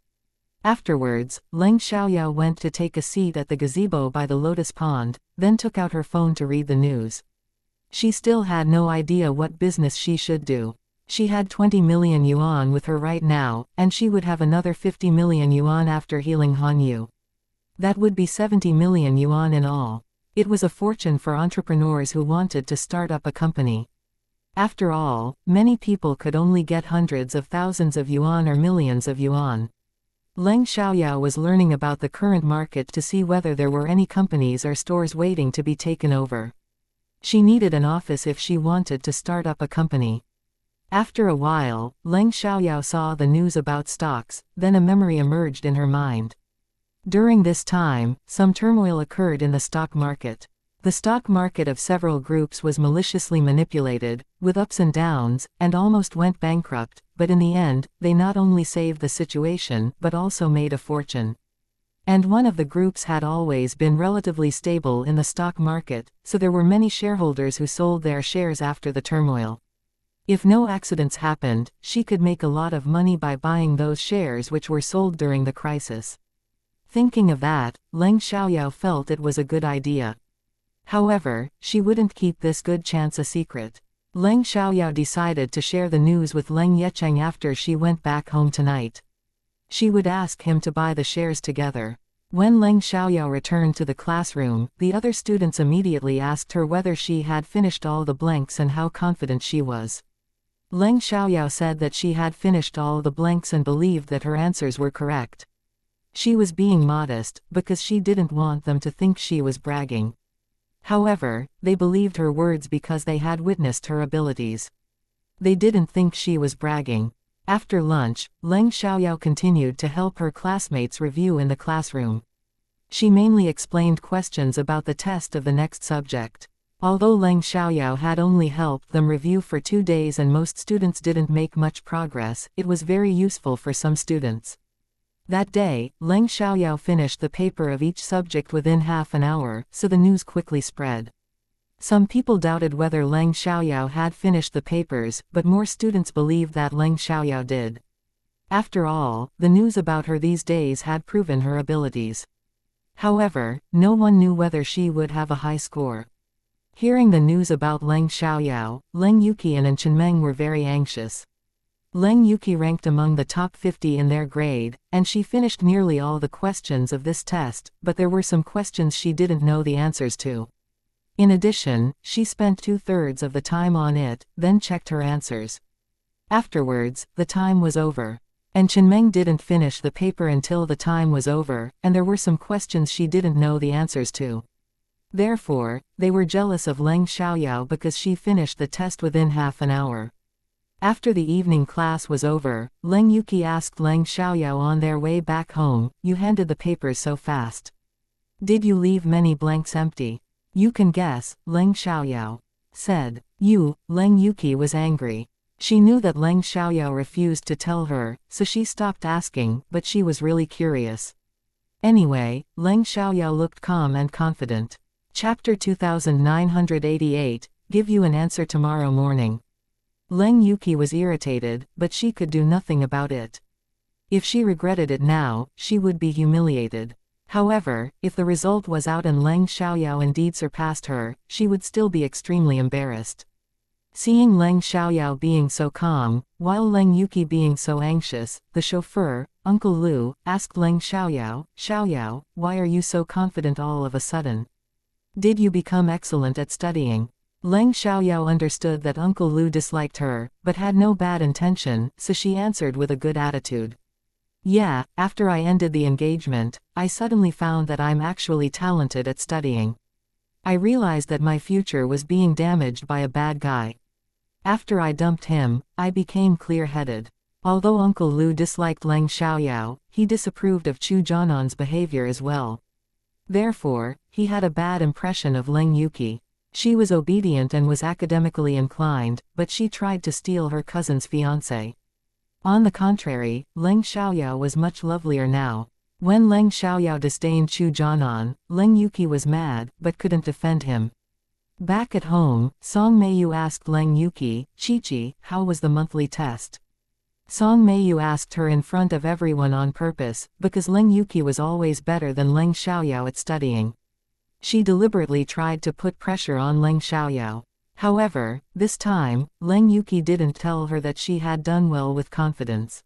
A: Afterwards, Leng Xiaoyao went to take a seat at the gazebo by the lotus pond, then took out her phone to read the news. She still had no idea what business she should do. She had 20 million yuan with her right now, and she would have another 50 million yuan after healing Hanyu. That would be 70 million yuan in all. It was a fortune for entrepreneurs who wanted to start up a company. After all, many people could only get hundreds of thousands of yuan or millions of yuan. Leng Xiaoyao was learning about the current market to see whether there were any companies or stores waiting to be taken over. She needed an office if she wanted to start up a company. After a while, Leng Xiaoyao saw the news about stocks, then a memory emerged in her mind. During this time, some turmoil occurred in the stock market. The stock market of several groups was maliciously manipulated, with ups and downs, and almost went bankrupt, but in the end, they not only saved the situation but also made a fortune. And one of the groups had always been relatively stable in the stock market, so there were many shareholders who sold their shares after the turmoil. If no accidents happened, she could make a lot of money by buying those shares which were sold during the crisis. Thinking of that, Leng Xiaoyao felt it was a good idea. However, she wouldn't keep this good chance a secret. Leng Xiaoyao decided to share the news with Leng Yecheng after she went back home tonight. She would ask him to buy the shares together. When Leng Xiaoyao returned to the classroom, the other students immediately asked her whether she had finished all the blanks and how confident she was. Leng Xiaoyao said that she had finished all the blanks and believed that her answers were correct. She was being modest, because she didn't want them to think she was bragging. However, they believed her words because they had witnessed her abilities. They didn't think she was bragging. After lunch, Leng Xiaoyao continued to help her classmates review in the classroom. She mainly explained questions about the test of the next subject. Although Leng Xiaoyao had only helped them review for 2 days and most students didn't make much progress, it was very useful for some students. That day, Leng Xiaoyao finished the paper of each subject within half an hour, so the news quickly spread. Some people doubted whether Leng Xiaoyao had finished the papers, but more students believed that Leng Xiaoyao did. After all, the news about her these days had proven her abilities. However, no one knew whether she would have a high score. Hearing the news about Leng Xiaoyao, Leng Yuqi and Chenmeng were very anxious. Leng Yuqi ranked among the top 50 in their grade, and she finished nearly all the questions of this test, but there were some questions she didn't know the answers to. In addition, she spent 2/3 of the time on it, then checked her answers. Afterwards, the time was over. And Chenmeng didn't finish the paper until the time was over, and there were some questions she didn't know the answers to. Therefore, they were jealous of Leng Xiaoyao because she finished the test within half an hour. After the evening class was over, Leng Yuqi asked Leng Xiaoyao on their way back home, "You handed the papers so fast. Did you leave many blanks empty?" "You can guess," Leng Xiaoyao said. Leng Yuqi was angry. She knew that Leng Xiaoyao refused to tell her, so she stopped asking, but she was really curious. Anyway, Leng Xiaoyao looked calm and confident. Chapter 2988, Give you an answer tomorrow morning. Leng Yuqi was irritated, but she could do nothing about it. If she regretted it now, she would be humiliated. However, if the result was out and Leng Xiaoyao indeed surpassed her, she would still be extremely embarrassed. Seeing Leng Xiaoyao being so calm, while Leng Yuqi being so anxious, the chauffeur, Uncle Lu, asked Leng Xiaoyao, "Xiaoyao, why are you so confident all of a sudden? Did you become excellent at studying?" Leng Xiaoyao understood that Uncle Lu disliked her, but had no bad intention, so she answered with a good attitude. "Yeah, after I ended the engagement, I suddenly found that I'm actually talented at studying. I realized that my future was being damaged by a bad guy. After I dumped him, I became clear-headed." Although Uncle Lu disliked Leng Xiaoyao, he disapproved of Chu Jianan's behavior as well. Therefore, he had a bad impression of Leng Yuqi. She was obedient and was academically inclined, but she tried to steal her cousin's fiancé. On the contrary, Leng Xiaoyao was much lovelier now. When Leng Xiaoyao disdained Chu Jianan, Leng Yuqi was mad, but couldn't defend him. Back at home, Song Meiyu asked Leng Yuqi, "Chi-Chi, how was the monthly test?" Song Meiyu asked her in front of everyone on purpose, because Leng Yuqi was always better than Leng Xiaoyao at studying. She deliberately tried to put pressure on Leng Xiaoyao. However, this time, Leng Yuqi didn't tell her that she had done well with confidence.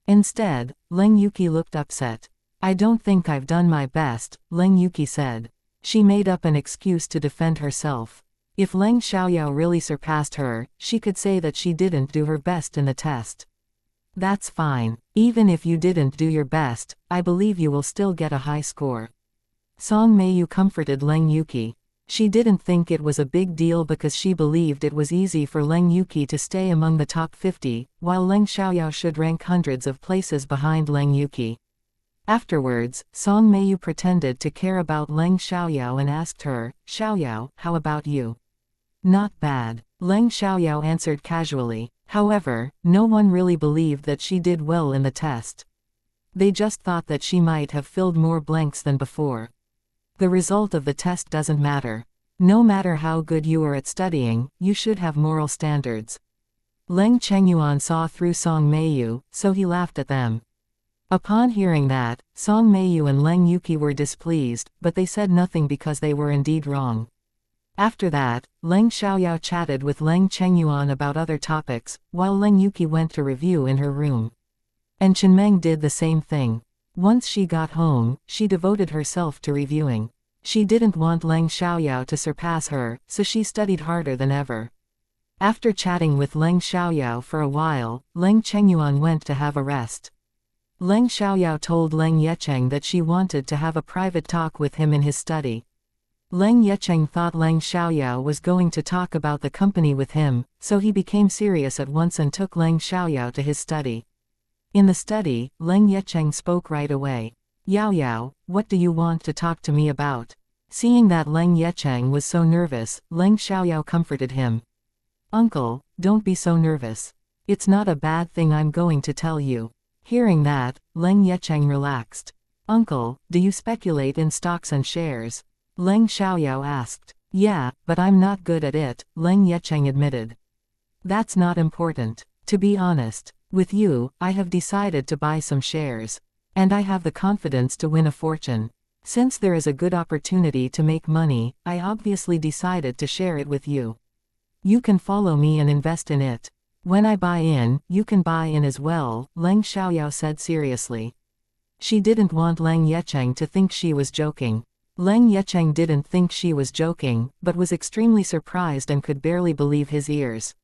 A: Instead, Leng Yuqi looked upset. "I don't think I've done my best," Leng Yuqi said. She made up an excuse to defend herself. If Leng Xiaoyao really surpassed her, she could say that she didn't do her best in the test. "That's fine. Even if you didn't do your best, I believe you will still get a high score." Song Meiyu comforted Leng Yuqi. She didn't think it was a big deal because she believed it was easy for Leng Yuqi to stay among the top 50, while Leng Xiaoyao should rank hundreds of places behind Leng Yuqi. Afterwards, Song Meiyu pretended to care about Leng Xiaoyao and asked her, "Xiaoyao, how about you?" "Not bad," Leng Xiaoyao answered casually. However, no one really believed that she did well in the test. They just thought that she might have filled more blanks than before. The result of the test doesn't matter. No matter how good you are at studying, you should have moral standards. Leng Chengyuan saw through Song Meiyu, so he laughed at them. Upon hearing that, Song Meiyu and Leng Yuki were displeased, but they said nothing because they were indeed wrong. After that, Leng Xiaoyao chatted with Leng Chengyuan about other topics, while Leng Yuki went to review in her room. And Chenmeng did the same thing. Once she got home, she devoted herself to reviewing. She didn't want Leng Xiaoyao to surpass her, so she studied harder than ever. After chatting with Leng Xiaoyao for a while, Leng Chengyuan went to have a rest. Leng Xiaoyao told Leng Yecheng that she wanted to have a private talk with him in his study. Leng Yecheng thought Leng Xiaoyao was going to talk about the company with him, so he became serious at once and took Leng Xiaoyao to his study. In the study, Leng Yecheng spoke right away. "Yao Yao, what do you want to talk to me about?" Seeing that Leng Yecheng was so nervous, Leng Xiaoyao comforted him. "Uncle, don't be so nervous. It's not a bad thing I'm going to tell you." Hearing that, Leng Yecheng relaxed. "Uncle, do you speculate in stocks and shares?" Leng Xiaoyao asked. "Yeah, but I'm not good at it," Leng Yecheng admitted. "That's not important. To be honest with you, I have decided to buy some shares. And I have the confidence to win a fortune. Since there is a good opportunity to make money, I obviously decided to share it with you. You can follow me and invest in it. When I buy in, you can buy in as well," Leng Xiaoyao said seriously. She didn't want Leng Yecheng to think she was joking. Leng Yecheng didn't think she was joking, but was extremely surprised and could barely believe his ears.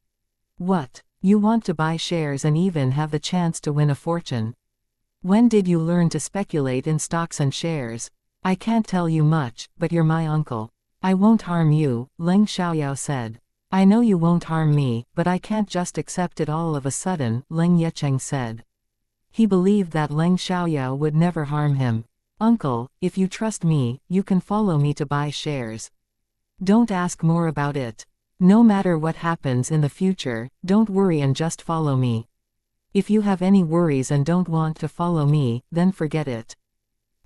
A: "What? You want to buy shares and even have the chance to win a fortune? When did you learn to speculate in stocks and shares?" "I can't tell you much, but you're my uncle. I won't harm you," Leng Xiaoyao said. "I know you won't harm me, but I can't just accept it all of a sudden," Leng Yecheng said. He believed that Leng Xiaoyao would never harm him. "Uncle, if you trust me, you can follow me to buy shares. Don't ask more about it. No matter what happens in the future, don't worry and just follow me. If you have any worries and don't want to follow me, then forget it.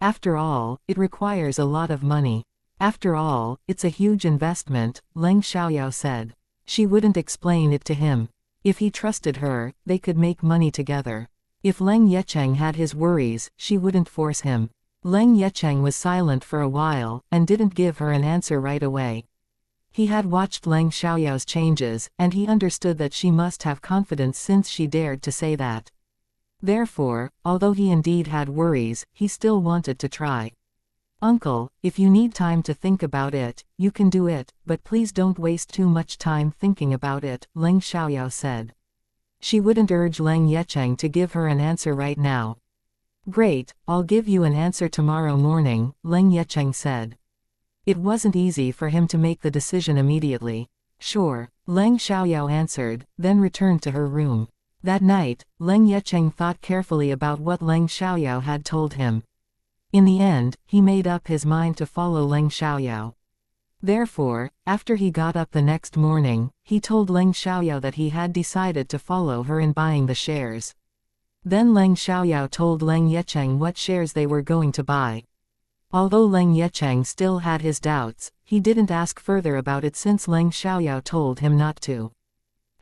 A: After all, it requires a lot of money. After all, it's a huge investment," Leng Xiaoyao said. She wouldn't explain it to him. If he trusted her, they could make money together. If Leng Yecheng had his worries, she wouldn't force him. Leng Yecheng was silent for a while, and didn't give her an answer right away. He had watched Leng Xiaoyao's changes, and he understood that she must have confidence since she dared to say that. Therefore, although he indeed had worries, he still wanted to try. "Uncle, if you need time to think about it, you can do it, but please don't waste too much time thinking about it," Leng Xiaoyao said. She wouldn't urge Leng Yecheng to give her an answer right now. "Great, I'll give you an answer tomorrow morning," Leng Yecheng said. It wasn't easy for him to make the decision immediately. "Sure," Leng Xiaoyao answered, then returned to her room. That night, Leng Yecheng thought carefully about what Leng Xiaoyao had told him. In the end, he made up his mind to follow Leng Xiaoyao. Therefore, after he got up the next morning, he told Leng Xiaoyao that he had decided to follow her in buying the shares. Then Leng Xiaoyao told Leng Yecheng what shares they were going to buy. Although Leng Yecheng still had his doubts, he didn't ask further about it since Leng Xiaoyao told him not to.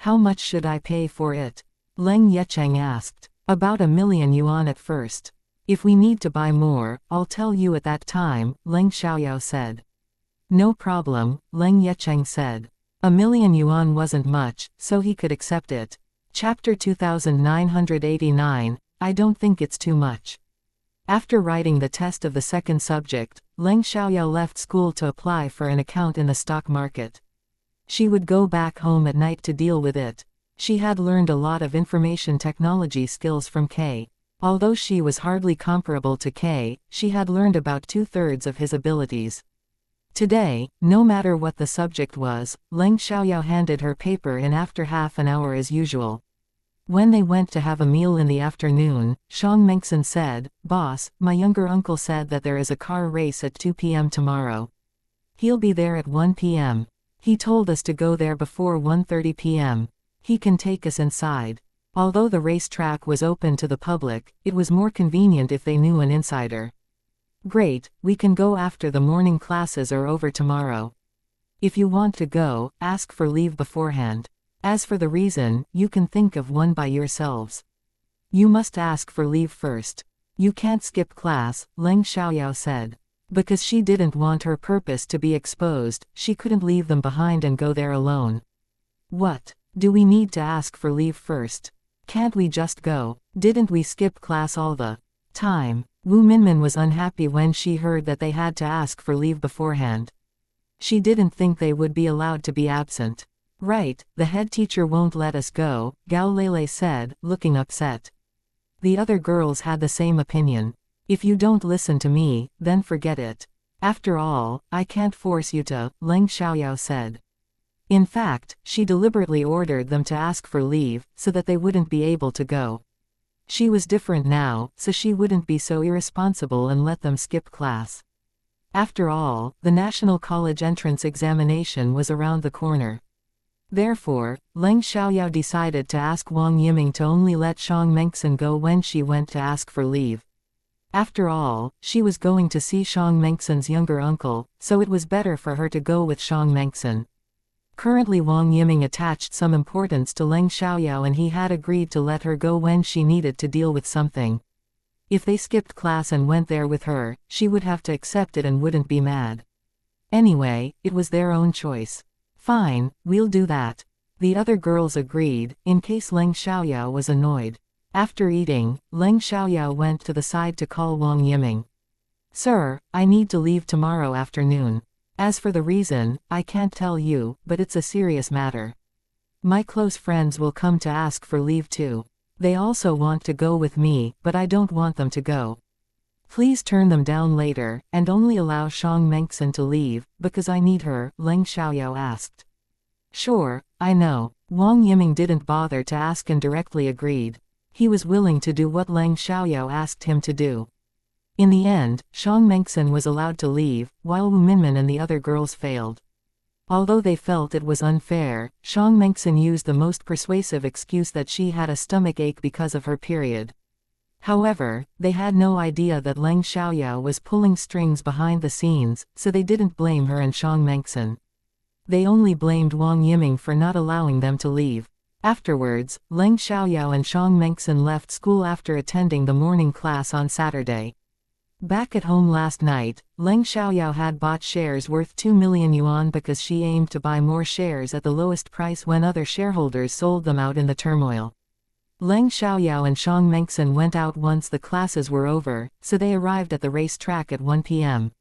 A: "How much should I pay for it?" Leng Yecheng asked. "About 1,000,000 yuan at first. If we need to buy more, I'll tell you at that time," Leng Xiaoyao said. "No problem," Leng Yecheng said. 1,000,000 yuan wasn't much, so he could accept it. Chapter 2989, I don't think it's too much. After writing the test of the second subject, Leng Xiaoyao left school to apply for an account in the stock market. She would go back home at night to deal with it. She had learned a lot of information technology skills from K. Although she was hardly comparable to K, she had learned about 2/3 of his abilities. Today, no matter what the subject was, Leng Xiaoyao handed her paper in after half an hour as usual. When they went to have a meal in the afternoon, xianxia said, "Boss, my younger uncle said that there is a car race at 2 p.m. tomorrow. He'll be there at 1 p.m. He told us to go there before 1:30 p.m. He can take us inside." Although the racetrack was open to the public, it was more convenient if they knew an insider. "Great, we can go after the morning classes are over tomorrow. If you want to go, ask for leave beforehand. As for the reason, you can think of one by yourselves. You must ask for leave first. You can't skip class," Leng Xiaoyao said. Because she didn't want her purpose to be exposed, she couldn't leave them behind and go there alone. "What? Do we need to ask for leave first? Can't we just go? Didn't we skip class all the time?" Wu Minmin was unhappy when she heard that they had to ask for leave beforehand. She didn't think they would be allowed to be absent. "Right, the head teacher won't let us go," Gao Lele said, looking upset. The other girls had the same opinion. "If you don't listen to me, then forget it. After all, I can't force you to," Leng Xiaoyao said. In fact, she deliberately ordered them to ask for leave, so that they wouldn't be able to go. She was different now, so she wouldn't be so irresponsible and let them skip class. After all, the National College entrance examination was around the corner. Therefore, Leng Xiaoyao decided to ask Wang Yiming to only let xianxia go when she went to ask for leave. After all, she was going to see xianxia's younger uncle, so it was better for her to go with xianxia. Currently Wang Yiming attached some importance to Leng Xiaoyao and he had agreed to let her go when she needed to deal with something. If they skipped class and went there with her, she would have to accept it and wouldn't be mad. Anyway, it was their own choice. "Fine, we'll do that." The other girls agreed, in case Leng Xiaoyao was annoyed. After eating, Leng Xiaoyao went to the side to call Wang Yiming. "Sir, I need to leave tomorrow afternoon. As for the reason, I can't tell you, but it's a serious matter. My close friends will come to ask for leave too. They also want to go with me, but I don't want them to go. Please turn them down later, and only allow xianxia to leave, because I need her," Leng Xiaoyao asked. "Sure, I know." Wang Yiming didn't bother to ask and directly agreed. He was willing to do what Leng Xiaoyao asked him to do. In the end, xianxia was allowed to leave, while Wu Minmin and the other girls failed. Although they felt it was unfair, xianxia used the most persuasive excuse that she had a stomach ache because of her period. However, they had no idea that Leng Xiaoyao was pulling strings behind the scenes, so they didn't blame her and xianxia. They only blamed Wang Yiming for not allowing them to leave. Afterwards, Leng Xiaoyao and xianxia left school after attending the morning class on Saturday. Back at home last night, Leng Xiaoyao had bought shares worth 2 million yuan because she aimed to buy more shares at the lowest price when other shareholders sold them out in the turmoil. Leng Xiaoyao and xianxia went out once the classes were over, so they arrived at the racetrack at 1 p.m.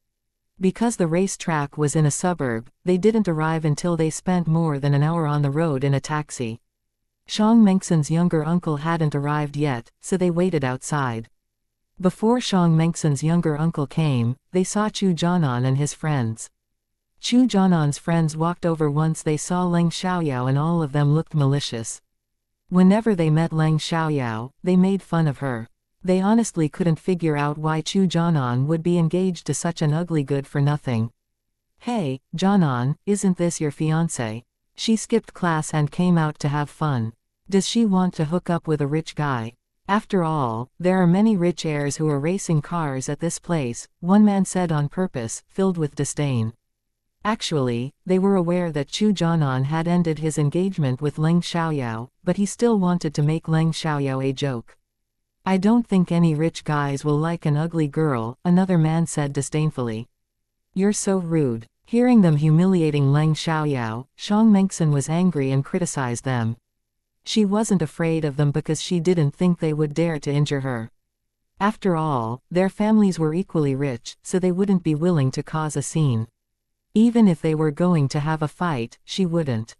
A: Because the racetrack was in a suburb, they didn't arrive until they spent more than an hour on the road in a taxi. xianxia's younger uncle hadn't arrived yet, so they waited outside. Before xianxia's younger uncle came, they saw Chu Jianan and his friends. Chu Jianan's friends walked over once they saw Leng Xiaoyao and all of them looked malicious. Whenever they met Leng Xiaoyao, they made fun of her. They honestly couldn't figure out why Chu Jianan would be engaged to such an ugly good-for-nothing. "Hey, Jianan, isn't this your fiancé? She skipped class and came out to have fun. Does she want to hook up with a rich guy? After all, there are many rich heirs who are racing cars at this place," one man said on purpose, filled with disdain. Actually, they were aware that Chu Jianan had ended his engagement with Leng Xiaoyao, but he still wanted to make Leng Xiaoyao a joke. "I don't think any rich guys will like an ugly girl," another man said disdainfully. "You're so rude." Hearing them humiliating Leng Xiaoyao, xianxia was angry and criticized them. She wasn't afraid of them because she didn't think they would dare to injure her. After all, their families were equally rich, so they wouldn't be willing to cause a scene. Even if they were going to have a fight, she wouldn't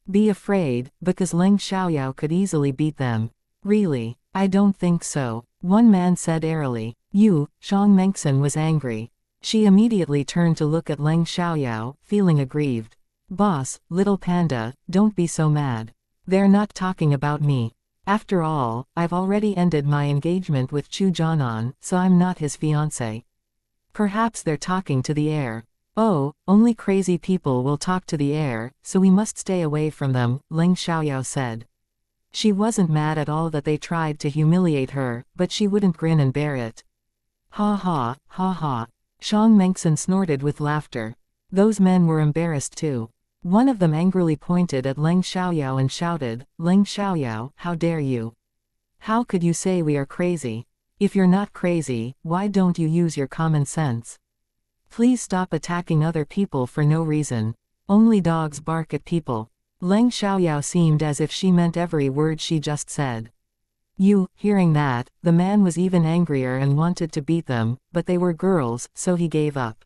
A: be afraid, because Leng Xiaoyao could easily beat them. "Really? I don't think so," one man said airily. Xianxia was angry. She immediately turned to look at Leng Xiaoyao, feeling aggrieved. "Boss, little panda, don't be so mad. They're not talking about me." After all, I've already ended my engagement with Chu Jianan, so I'm not his fiancé. Perhaps they're talking to the air. Oh, only crazy people will talk to the air, so we must stay away from them, Leng Xiaoyao said. She wasn't mad at all that they tried to humiliate her, but she wouldn't grin and bear it. Ha ha, ha ha. Xiang Mengxin snorted with laughter. Those men were embarrassed too. One of them angrily pointed at Leng Xiaoyao and shouted, Leng Xiaoyao, how dare you? How could you say we are crazy? If you're not crazy, why don't you use your common sense? Please stop attacking other people for no reason. Only dogs bark at people. Leng Xiaoyao seemed as if she meant every word she just said. Hearing that, the man was even angrier and wanted to beat them, but they were girls, so he gave up.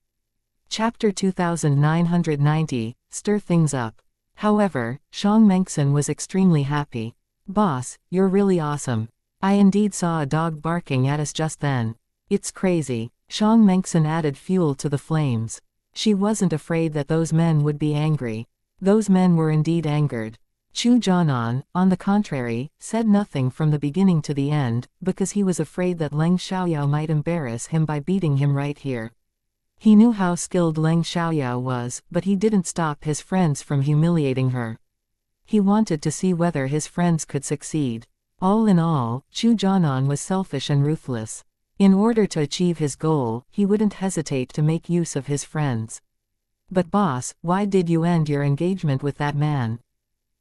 A: Chapter 2990, Stir Things Up. However, Xiang Mengxin was extremely happy. Boss, you're really awesome. I indeed saw a dog barking at us just then. It's crazy. Xiang Mengxin added fuel to the flames. She wasn't afraid that those men would be angry. Those men were indeed angered. Chu Jianan, on the contrary, said nothing from the beginning to the end, because he was afraid that Leng Xiaoyao might embarrass him by beating him right here. He knew how skilled Leng Xiaoyao was, but he didn't stop his friends from humiliating her. He wanted to see whether his friends could succeed. All in all, Chu Jianan was selfish and ruthless. In order to achieve his goal, he wouldn't hesitate to make use of his friends. But boss, why did you end your engagement with that man?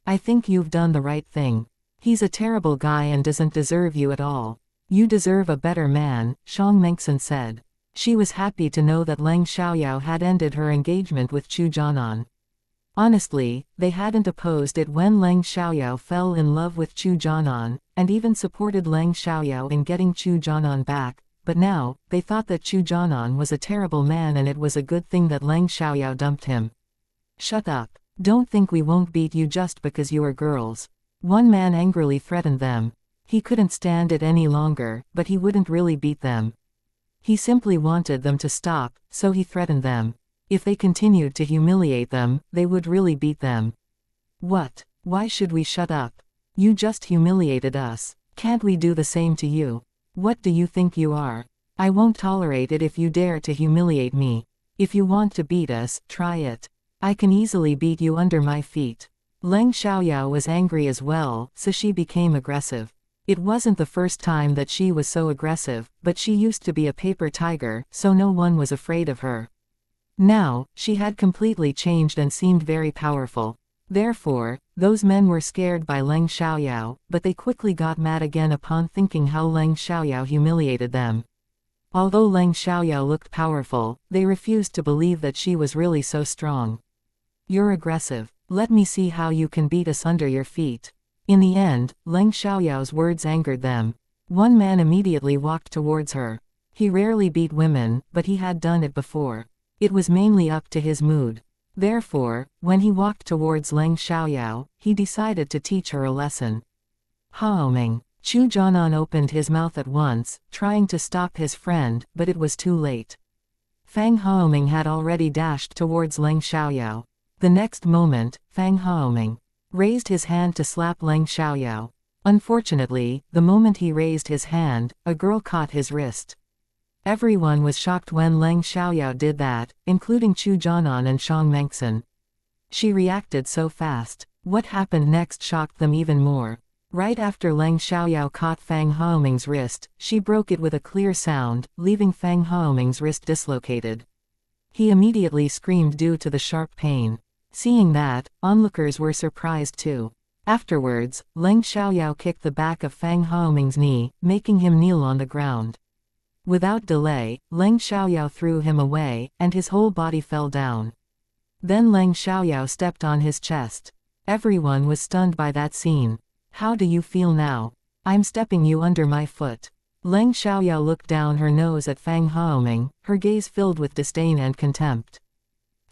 A: I think you've done the right thing. He's a terrible guy and doesn't deserve you at all. You deserve a better man, Xiang Mengxin said. She was happy to know that Leng Xiaoyao had ended her engagement with Chu Jianan. Honestly, they hadn't opposed it when Leng Xiaoyao fell in love with Chu Jianan, and even supported Leng Xiaoyao in getting Chu Jianan back, but now, they thought that Chu Jianan was a terrible man and it was a good thing that Leng Xiaoyao dumped him. Shut up. Don't think we won't beat you just because you are girls. One man angrily threatened them. He couldn't stand it any longer, but he wouldn't really beat them. He simply wanted them to stop, so he threatened them. If they continued to humiliate them, they would really beat them. What? Why should we shut up? You just humiliated us. Can't we do the same to you? What do you think you are? I won't tolerate it if you dare to humiliate me. If you want to beat us, try it. I can easily beat you under my feet. Leng Xiaoyao was angry as well, so she became aggressive. It wasn't the first time that she was so aggressive, but she used to be a paper tiger, so no one was afraid of her. Now, she had completely changed and seemed very powerful. Therefore, those men were scared by Leng Xiaoyao, but they quickly got mad again upon thinking how Leng Xiaoyao humiliated them. Although Leng Xiaoyao looked powerful, they refused to believe that she was really so strong. You're aggressive. Let me see how you can beat us under your feet. In the end, Leng Xiaoyao's words angered them. One man immediately walked towards her. He rarely beat women, but he had done it before. It was mainly up to his mood. Therefore, when he walked towards Leng Xiaoyao, he decided to teach her a lesson. Haoming. Chu Jianan opened his mouth at once, trying to stop his friend, but it was too late. Fang Haoming had already dashed towards Leng Xiaoyao. The next moment, Fang Haoming raised his hand to slap Leng Xiaoyao. Unfortunately, the moment he raised his hand, a girl caught his wrist. Everyone was shocked when Leng Xiaoyao did that, including Chu Jianan and Xiang Mengxin. She reacted so fast. What happened next shocked them even more. Right after Leng Xiaoyao caught Fang Haoming's wrist, she broke it with a clear sound, leaving Fang Haoming's wrist dislocated. He immediately screamed due to the sharp pain. Seeing that, onlookers were surprised too. Afterwards, Leng Xiaoyao kicked the back of Fang Haoming's knee, making him kneel on the ground. Without delay, Leng Xiaoyao threw him away, and his whole body fell down. Then Leng Xiaoyao stepped on his chest. Everyone was stunned by that scene. How do you feel now? I'm stepping you under my foot. Leng Xiaoyao looked down her nose at Fang Haoming, her gaze filled with disdain and contempt.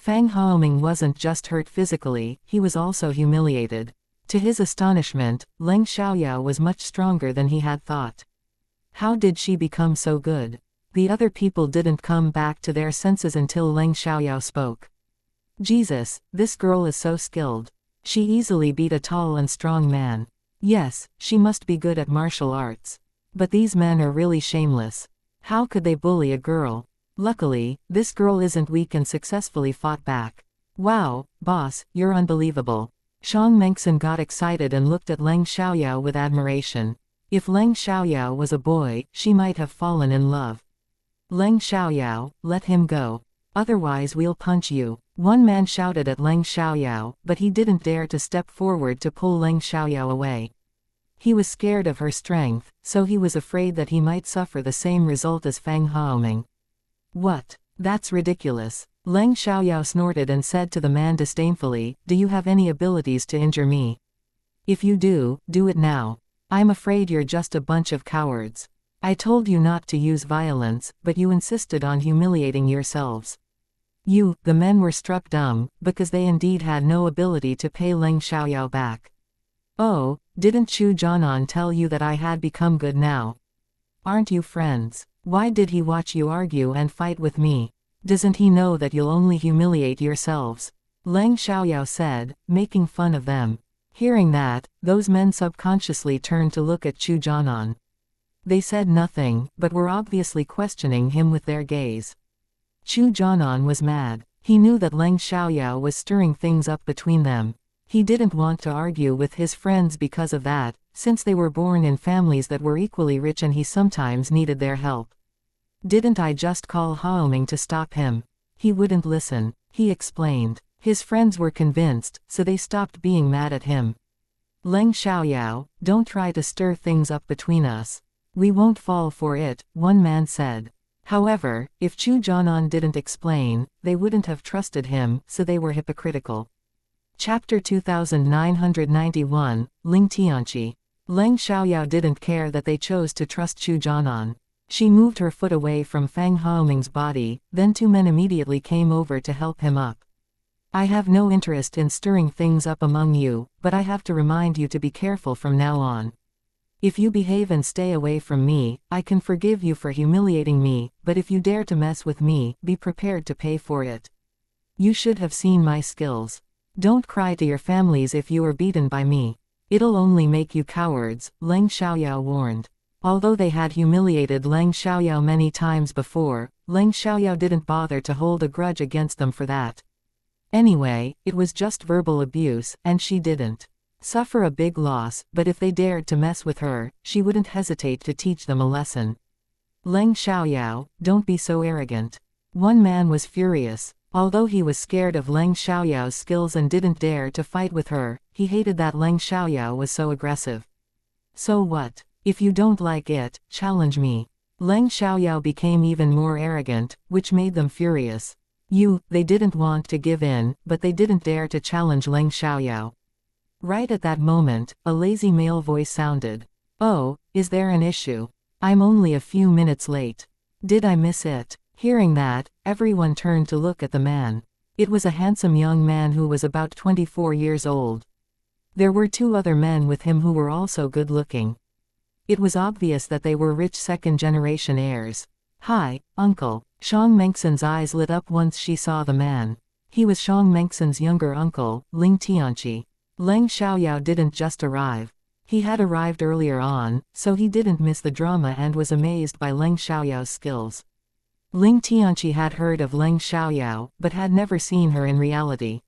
A: Fang Haoming wasn't just hurt physically, he was also humiliated. To his astonishment, Leng Xiaoyao was much stronger than he had thought. How did she become so good? The other people didn't come back to their senses until Leng Xiaoyao spoke. Jesus, this girl is so skilled. She easily beat a tall and strong man. Yes, she must be good at martial arts. But these men are really shameless. How could they bully a girl? Luckily, this girl isn't weak and successfully fought back. Wow, boss, you're unbelievable. Xiang Mengxin got excited and looked at Leng Xiaoyao with admiration. If Leng Xiaoyao was a boy, she might have fallen in love. Leng Xiaoyao, let him go. Otherwise we'll punch you. One man shouted at Leng Xiaoyao, but he didn't dare to step forward to pull Leng Xiaoyao away. He was scared of her strength, so he was afraid that he might suffer the same result as Fang Haoming. What? That's ridiculous. Leng Xiaoyao snorted and said to the man disdainfully, do you have any abilities to injure me? If you do, do it now. I'm afraid you're just a bunch of cowards. I told you not to use violence, but you insisted on humiliating yourselves. The men were struck dumb, because they indeed had no ability to pay Leng Xiaoyao back. Oh, didn't Chu Jianan tell you that I had become good now? Aren't you friends? Why did he watch you argue and fight with me? Doesn't he know that you'll only humiliate yourselves? Leng Xiaoyao said, making fun of them. Hearing that, those men subconsciously turned to look at Chu Jianan. They said nothing, but were obviously questioning him with their gaze. Chu Jianan was mad. He knew that Leng Xiaoyao was stirring things up between them. He didn't want to argue with his friends because of that, since they were born in families that were equally rich and he sometimes needed their help. Didn't I just call Haoming to stop him? He wouldn't listen, he explained. His friends were convinced, so they stopped being mad at him. Leng Xiaoyao, don't try to stir things up between us. We won't fall for it, one man said. However, if Chu Jianan didn't explain, they wouldn't have trusted him, so they were hypocritical. Chapter 2991, Ling Tianqi. Leng Xiaoyao didn't care that they chose to trust Chu Jianan. She moved her foot away from Fang Haoming's body, then two men immediately came over to help him up. I have no interest in stirring things up among you, but I have to remind you to be careful from now on. If you behave and stay away from me, I can forgive you for humiliating me, but if you dare to mess with me, be prepared to pay for it. You should have seen my skills. Don't cry to your families if you are beaten by me. It'll only make you cowards, Leng Xiaoyao warned. Although they had humiliated Leng Xiaoyao many times before, Leng Xiaoyao didn't bother to hold a grudge against them for that. Anyway, it was just verbal abuse, and she didn't suffer a big loss, but if they dared to mess with her, she wouldn't hesitate to teach them a lesson. Leng Xiaoyao, don't be so arrogant. One man was furious. Although he was scared of Leng Xiaoyao's skills and didn't dare to fight with her, he hated that Leng Xiaoyao was so aggressive. So what? If you don't like it, challenge me. Leng Xiaoyao became even more arrogant, which made them furious. They didn't want to give in, but they didn't dare to challenge Leng Xiaoyao. Right at that moment, a lazy male voice sounded. Oh, is there an issue? I'm only a few minutes late. Did I miss it? Hearing that, everyone turned to look at the man. It was a handsome young man who was about 24 years old. There were two other men with him who were also good-looking. It was obvious that they were rich second-generation heirs. Hi, uncle. Xiang Mengxin's eyes lit up once she saw the man. He was Xiang Mengxin's younger uncle, Ling Tianqi. Leng Xiaoyao didn't just arrive. He had arrived earlier on, so he didn't miss the drama and was amazed by Leng Xiaoyao's skills. Ling Tianqi had heard of Leng Xiaoyao, but had never seen her in reality.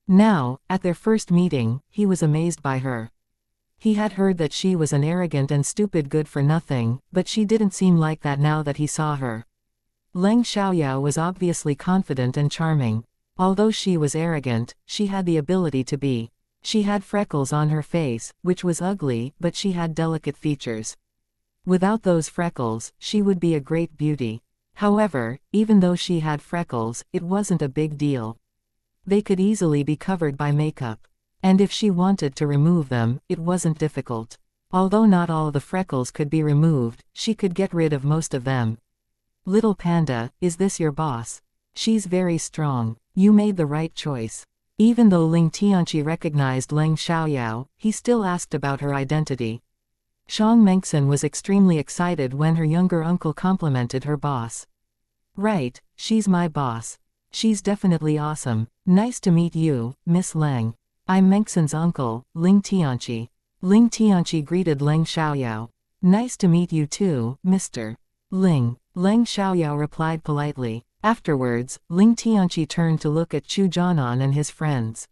A: Now, at their first meeting, he was amazed by her. He had heard that she was an arrogant and stupid good-for-nothing, but she didn't seem like that now that he saw her. Leng Xiaoyao was obviously confident and charming. Although she was arrogant, she had the ability to be. She had freckles on her face, which was ugly, but she had delicate features. Without those freckles, she would be a great beauty. However, even though she had freckles, it wasn't a big deal. They could easily be covered by makeup. And if she wanted to remove them, it wasn't difficult. Although not all the freckles could be removed, she could get rid of most of them. Little panda, is this your boss? She's very strong. You made the right choice. Even though Ling Tianqi recognized Leng Xiaoyao, he still asked about her identity. Xiang Mengxin was extremely excited when her younger uncle complimented her boss. Right, she's my boss. She's definitely awesome. Nice to meet you, Miss Leng. I'm Mengxin's uncle, Ling Tianqi. Ling Tianqi greeted Leng Xiaoyao. Nice to meet you too, Mr. Ling. Leng Xiaoyao replied politely. Afterwards, Ling Tianqi turned to look at Chu Jianan and his friends.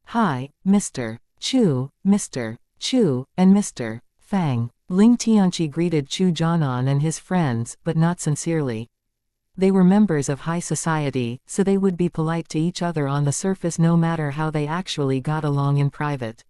A: Hi, Mr. Chu, Mr. Chu, and Mr. Fang. Ling Tianqi greeted Chu Jianan and his friends, but not sincerely. They were members of high society, so they would be polite to each other on the surface no matter how they actually got along in private.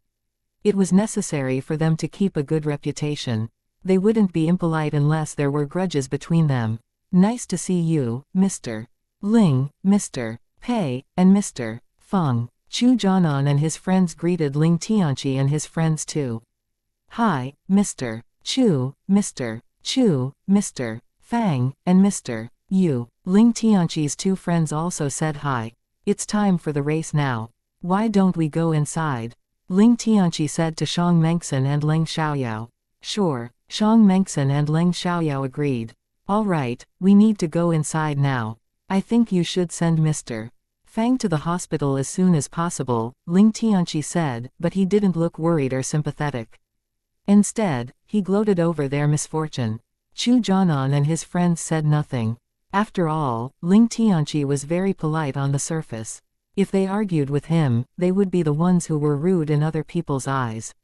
A: It was necessary for them to keep a good reputation. They wouldn't be impolite unless there were grudges between them. Nice to see you, Mr. Ling, Mr. Pei, and Mr. Feng. Chu Jianan and his friends greeted Ling Tianqi and his friends too. Hi, Mr. Chu, Mr. Chu, Mr. Fang, and Mr. Yu. Ling Tianqi's two friends also said hi. It's time for the race now. Why don't we go inside? Ling Tianqi said to Shang Mengxin and Leng Xiaoyao. Sure. Shang Mengxin and Leng Xiaoyao agreed. All right, we need to go inside now. I think you should send Mr. Fang to the hospital as soon as possible, Ling Tianqi said, but he didn't look worried or sympathetic. Instead, he gloated over their misfortune. Chu Jianan and his friends said nothing. After all, Ling Tianqi was very polite on the surface. If they argued with him, they would be the ones who were rude in other people's eyes.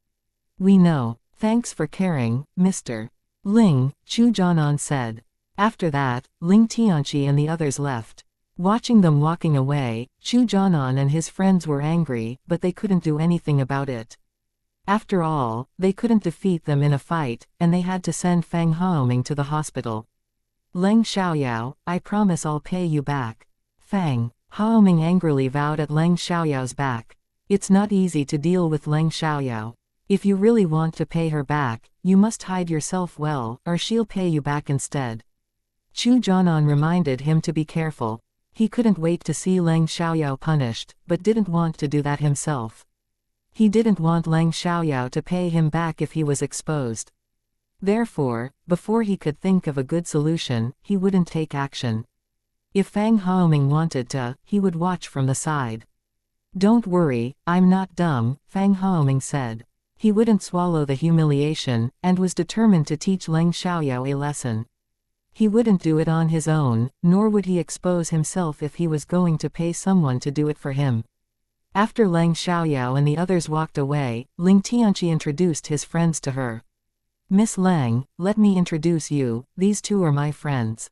A: We know. Thanks for caring, Mr. Ling, Chu Jianan said. After that, Ling Tianqi and the others left. Watching them walking away, Chu Jianan and his friends were angry, but they couldn't do anything about it. After all, they couldn't defeat them in a fight, and they had to send Fang Haoming to the hospital. Leng Xiaoyao, I promise I'll pay you back. Fang Haoming angrily vowed at Leng Xiaoyao's back. It's not easy to deal with Leng Xiaoyao. If you really want to pay her back, you must hide yourself well, or she'll pay you back instead. Chu Jianan reminded him to be careful. He couldn't wait to see Leng Xiaoyao punished, but didn't want to do that himself. He didn't want Leng Xiaoyao to pay him back if he was exposed. Therefore, before he could think of a good solution, he wouldn't take action. If Fang Haoming wanted to, he would watch from the side. Don't worry, I'm not dumb, Fang Haoming said. He wouldn't swallow the humiliation, and was determined to teach Leng Xiaoyao a lesson. He wouldn't do it on his own, nor would he expose himself if he was going to pay someone to do it for him. After Leng Xiaoyao and the others walked away, Ling Tianqi introduced his friends to her. Miss Leng, let me introduce you, these two are my friends.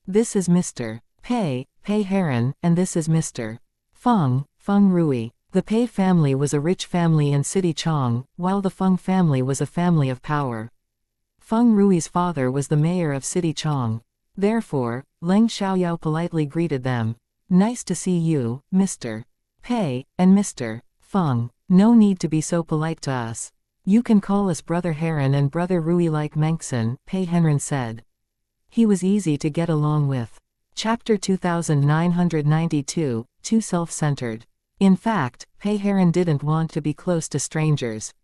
A: This is Mr. Pei Heron, and this is Mr. Feng Rui. The Pei family was a rich family in City Chong, while the Feng family was a family of power. Feng Rui's father was the mayor of City Chong. Therefore, Leng Xiaoyao politely greeted them. Nice to see you, Mr. Pei, and Mr. Feng. No need to be so polite to us. You can call us Brother Heron and Brother Rui like Mengxin, Pei Henren said. He was easy to get along with. Chapter 2992, Too self-centered. In fact, Pei Heron didn't want to be close to strangers.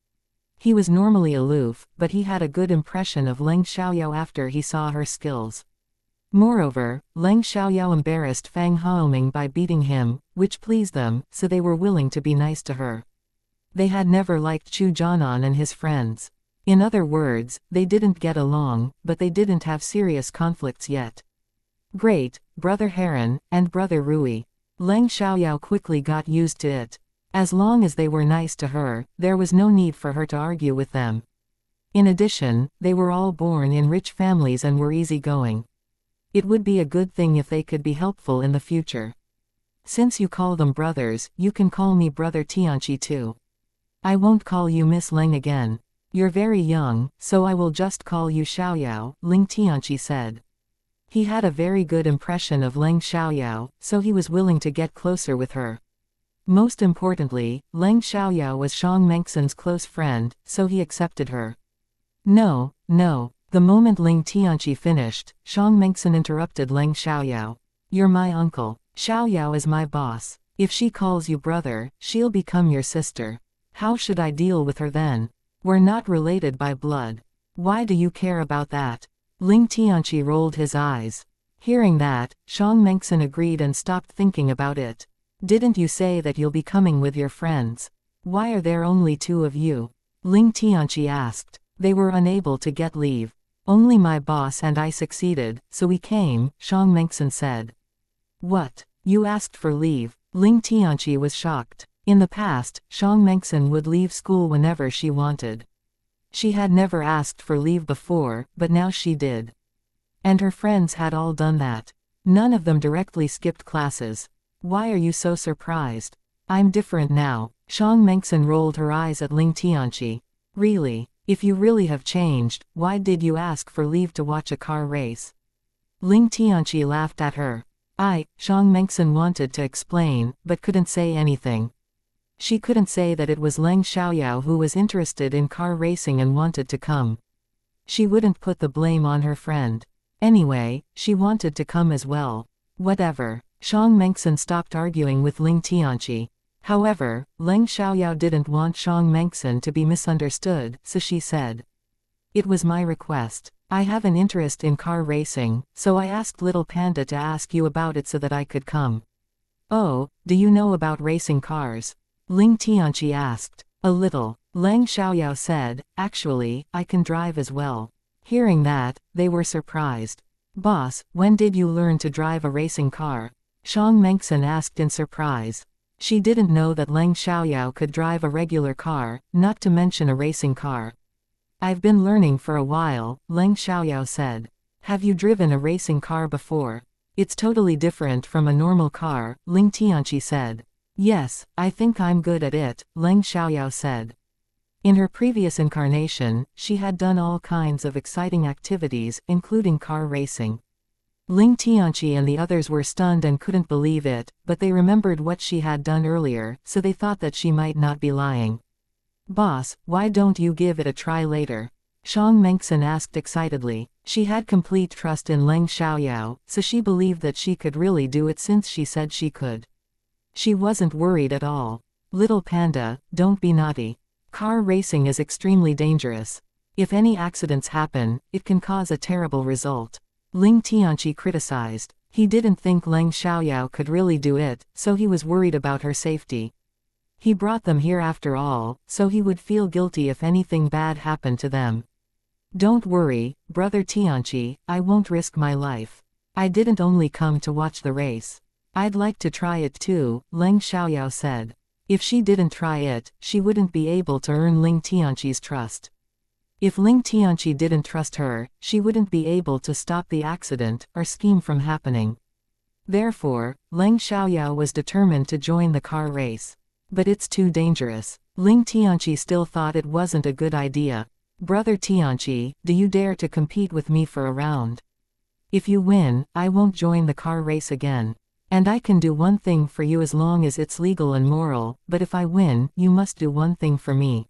A: He was normally aloof, but he had a good impression of Leng Xiaoyao after he saw her skills. Moreover, Leng Xiaoyao embarrassed Fang Haoming by beating him, which pleased them, so they were willing to be nice to her. They had never liked Chu Jianan and his friends. In other words, they didn't get along, but they didn't have serious conflicts yet. Great, Brother Heron, and Brother Rui. Leng Xiaoyao quickly got used to it. As long as they were nice to her, there was no need for her to argue with them. In addition, they were all born in rich families and were easygoing. It would be a good thing if they could be helpful in the future. Since you call them brothers, you can call me Brother Tianqi too. I won't call you Miss Leng again. You're very young, so I will just call you Xiaoyao, Ling Tianqi said. He had a very good impression of Leng Xiaoyao, so he was willing to get closer with her. Most importantly, Leng Xiaoyao was Shang Mengxin's close friend, so he accepted her. No. The moment Ling Tianqi finished, Shang Mengxin interrupted Leng Xiaoyao. You're my uncle. Xiaoyao is my boss. If she calls you brother, she'll become your sister. How should I deal with her then? We're not related by blood. Why do you care about that? Ling Tianqi rolled his eyes. Hearing that, Shang Mengxin agreed and stopped thinking about it. Didn't you say that you'll be coming with your friends? Why are there only two of you? Ling Tianqi asked. They were unable to get leave. Only my boss and I succeeded, so we came, Xiang Mengxin said. What? You asked for leave? Ling Tianqi was shocked. In the past, Xiang Mengxin would leave school whenever she wanted. She had never asked for leave before, but now she did. And her friends had all done that. None of them directly skipped classes. Why are you so surprised? I'm different now. Xiang Mengxin rolled her eyes at Ling Tianqi. Really? If you really have changed, why did you ask for leave to watch a car race? Ling Tianqi laughed at her. Xiang Mengxin wanted to explain, but couldn't say anything. She couldn't say that it was Leng Xiaoyao who was interested in car racing and wanted to come. She wouldn't put the blame on her friend. Anyway, she wanted to come as well. Whatever. Xiang Mengxin stopped arguing with Ling Tianqi. However, Leng Xiaoyao didn't want Xiang Mengxin to be misunderstood, so she said. It was my request. I have an interest in car racing, so I asked Little Panda to ask you about it so that I could come. Oh, do you know about racing cars? Ling Tianqi asked. A little. Leng Xiaoyao said, actually, I can drive as well. Hearing that, they were surprised. Boss, when did you learn to drive a racing car? Xiang Mengxin asked in surprise. She didn't know that Leng Xiaoyao could drive a regular car, not to mention a racing car. I've been learning for a while, Leng Xiaoyao said. Have you driven a racing car before? It's totally different from a normal car, Ling Tianqi said. Yes, I think I'm good at it, Leng Xiaoyao said. In her previous incarnation, she had done all kinds of exciting activities, including car racing. Ling Tianqi and the others were stunned and couldn't believe it, but they remembered what she had done earlier, so they thought that she might not be lying. Boss, why don't you give it a try later? Xiang Mengxin asked excitedly. She had complete trust in Leng Xiaoyao, so she believed that she could really do it since she said she could. She wasn't worried at all. Little Panda, don't be naughty. Car racing is extremely dangerous. If any accidents happen, it can cause a terrible result. Ling Tianqi criticized. He didn't think Leng Xiaoyao could really do it, so he was worried about her safety. He brought them here after all, so he would feel guilty if anything bad happened to them. Don't worry, brother Tianqi, I won't risk my life. I didn't only come to watch the race. I'd like to try it too, Leng Xiaoyao said. If she didn't try it, she wouldn't be able to earn Ling Tianqi's trust. If Ling Tianqi didn't trust her, she wouldn't be able to stop the accident, or scheme from happening. Therefore, Leng Xiaoyao was determined to join the car race. But it's too dangerous. Ling Tianqi still thought it wasn't a good idea. Brother Tianqi, do you dare to compete with me for a round? If you win, I won't join the car race again. And I can do one thing for you as long as it's legal and moral, but if I win, you must do one thing for me.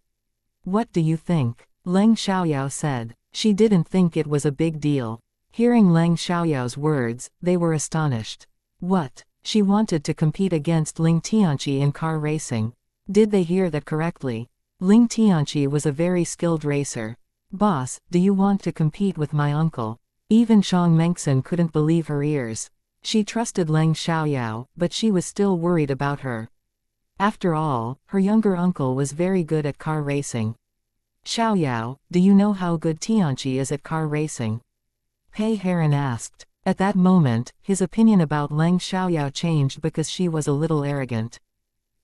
A: What do you think? Leng Xiaoyao said. She didn't think it was a big deal. Hearing Leng Xiaoyao's words, they were astonished. What? She wanted to compete against Ling Tianqi in car racing. Did they hear that correctly? Ling Tianqi was a very skilled racer. Boss, do you want to compete with my uncle? Even Xiang Mengxin couldn't believe her ears. She trusted Leng Xiaoyao, but she was still worried about her. After all, her younger uncle was very good at car racing. Xiaoyao, do you know how good Tianqi is at car racing? Pei Heron asked. At that moment, his opinion about Leng Xiaoyao changed because she was a little arrogant.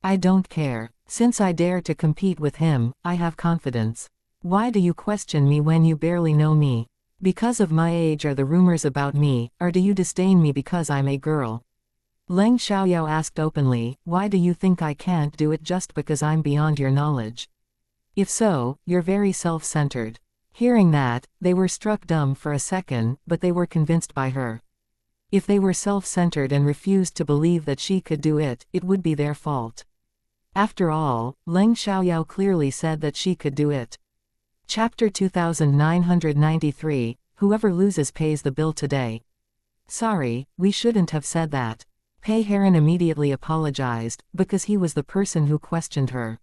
A: I don't care. Since I dare to compete with him, I have confidence. Why do you question me when you barely know me? Because of my age are the rumors about me, or do you disdain me because I'm a girl? Leng Xiaoyao asked openly, why do you think I can't do it just because I'm beyond your knowledge? If so, you're very self-centered. Hearing that, they were struck dumb for a second, but they were convinced by her. If they were self-centered and refused to believe that she could do it, it would be their fault. After all, Leng Xiaoyao clearly said that she could do it. Chapter 2993, Whoever loses pays the bill today. Sorry, we shouldn't have said that. Pei Heron immediately apologized, because he was the person who questioned her.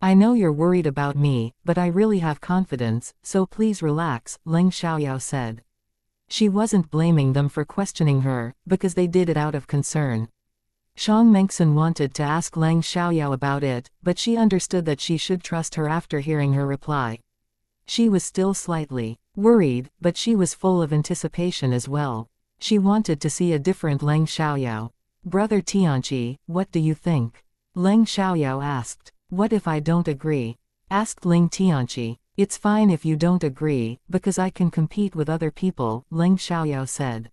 A: I know you're worried about me, but I really have confidence, so please relax, Leng Xiaoyao said. She wasn't blaming them for questioning her, because they did it out of concern. Xiang Mengxin wanted to ask Lang Xiaoyao about it, but she understood that she should trust her after hearing her reply. She was still slightly worried, but she was full of anticipation as well. She wanted to see a different Lang Xiaoyao. Brother Tianqi, what do you think? Lang Xiaoyao asked. What if I don't agree? Asked Ling Tianqi. It's fine if you don't agree, because I can compete with other people, Lang Xiaoyao said.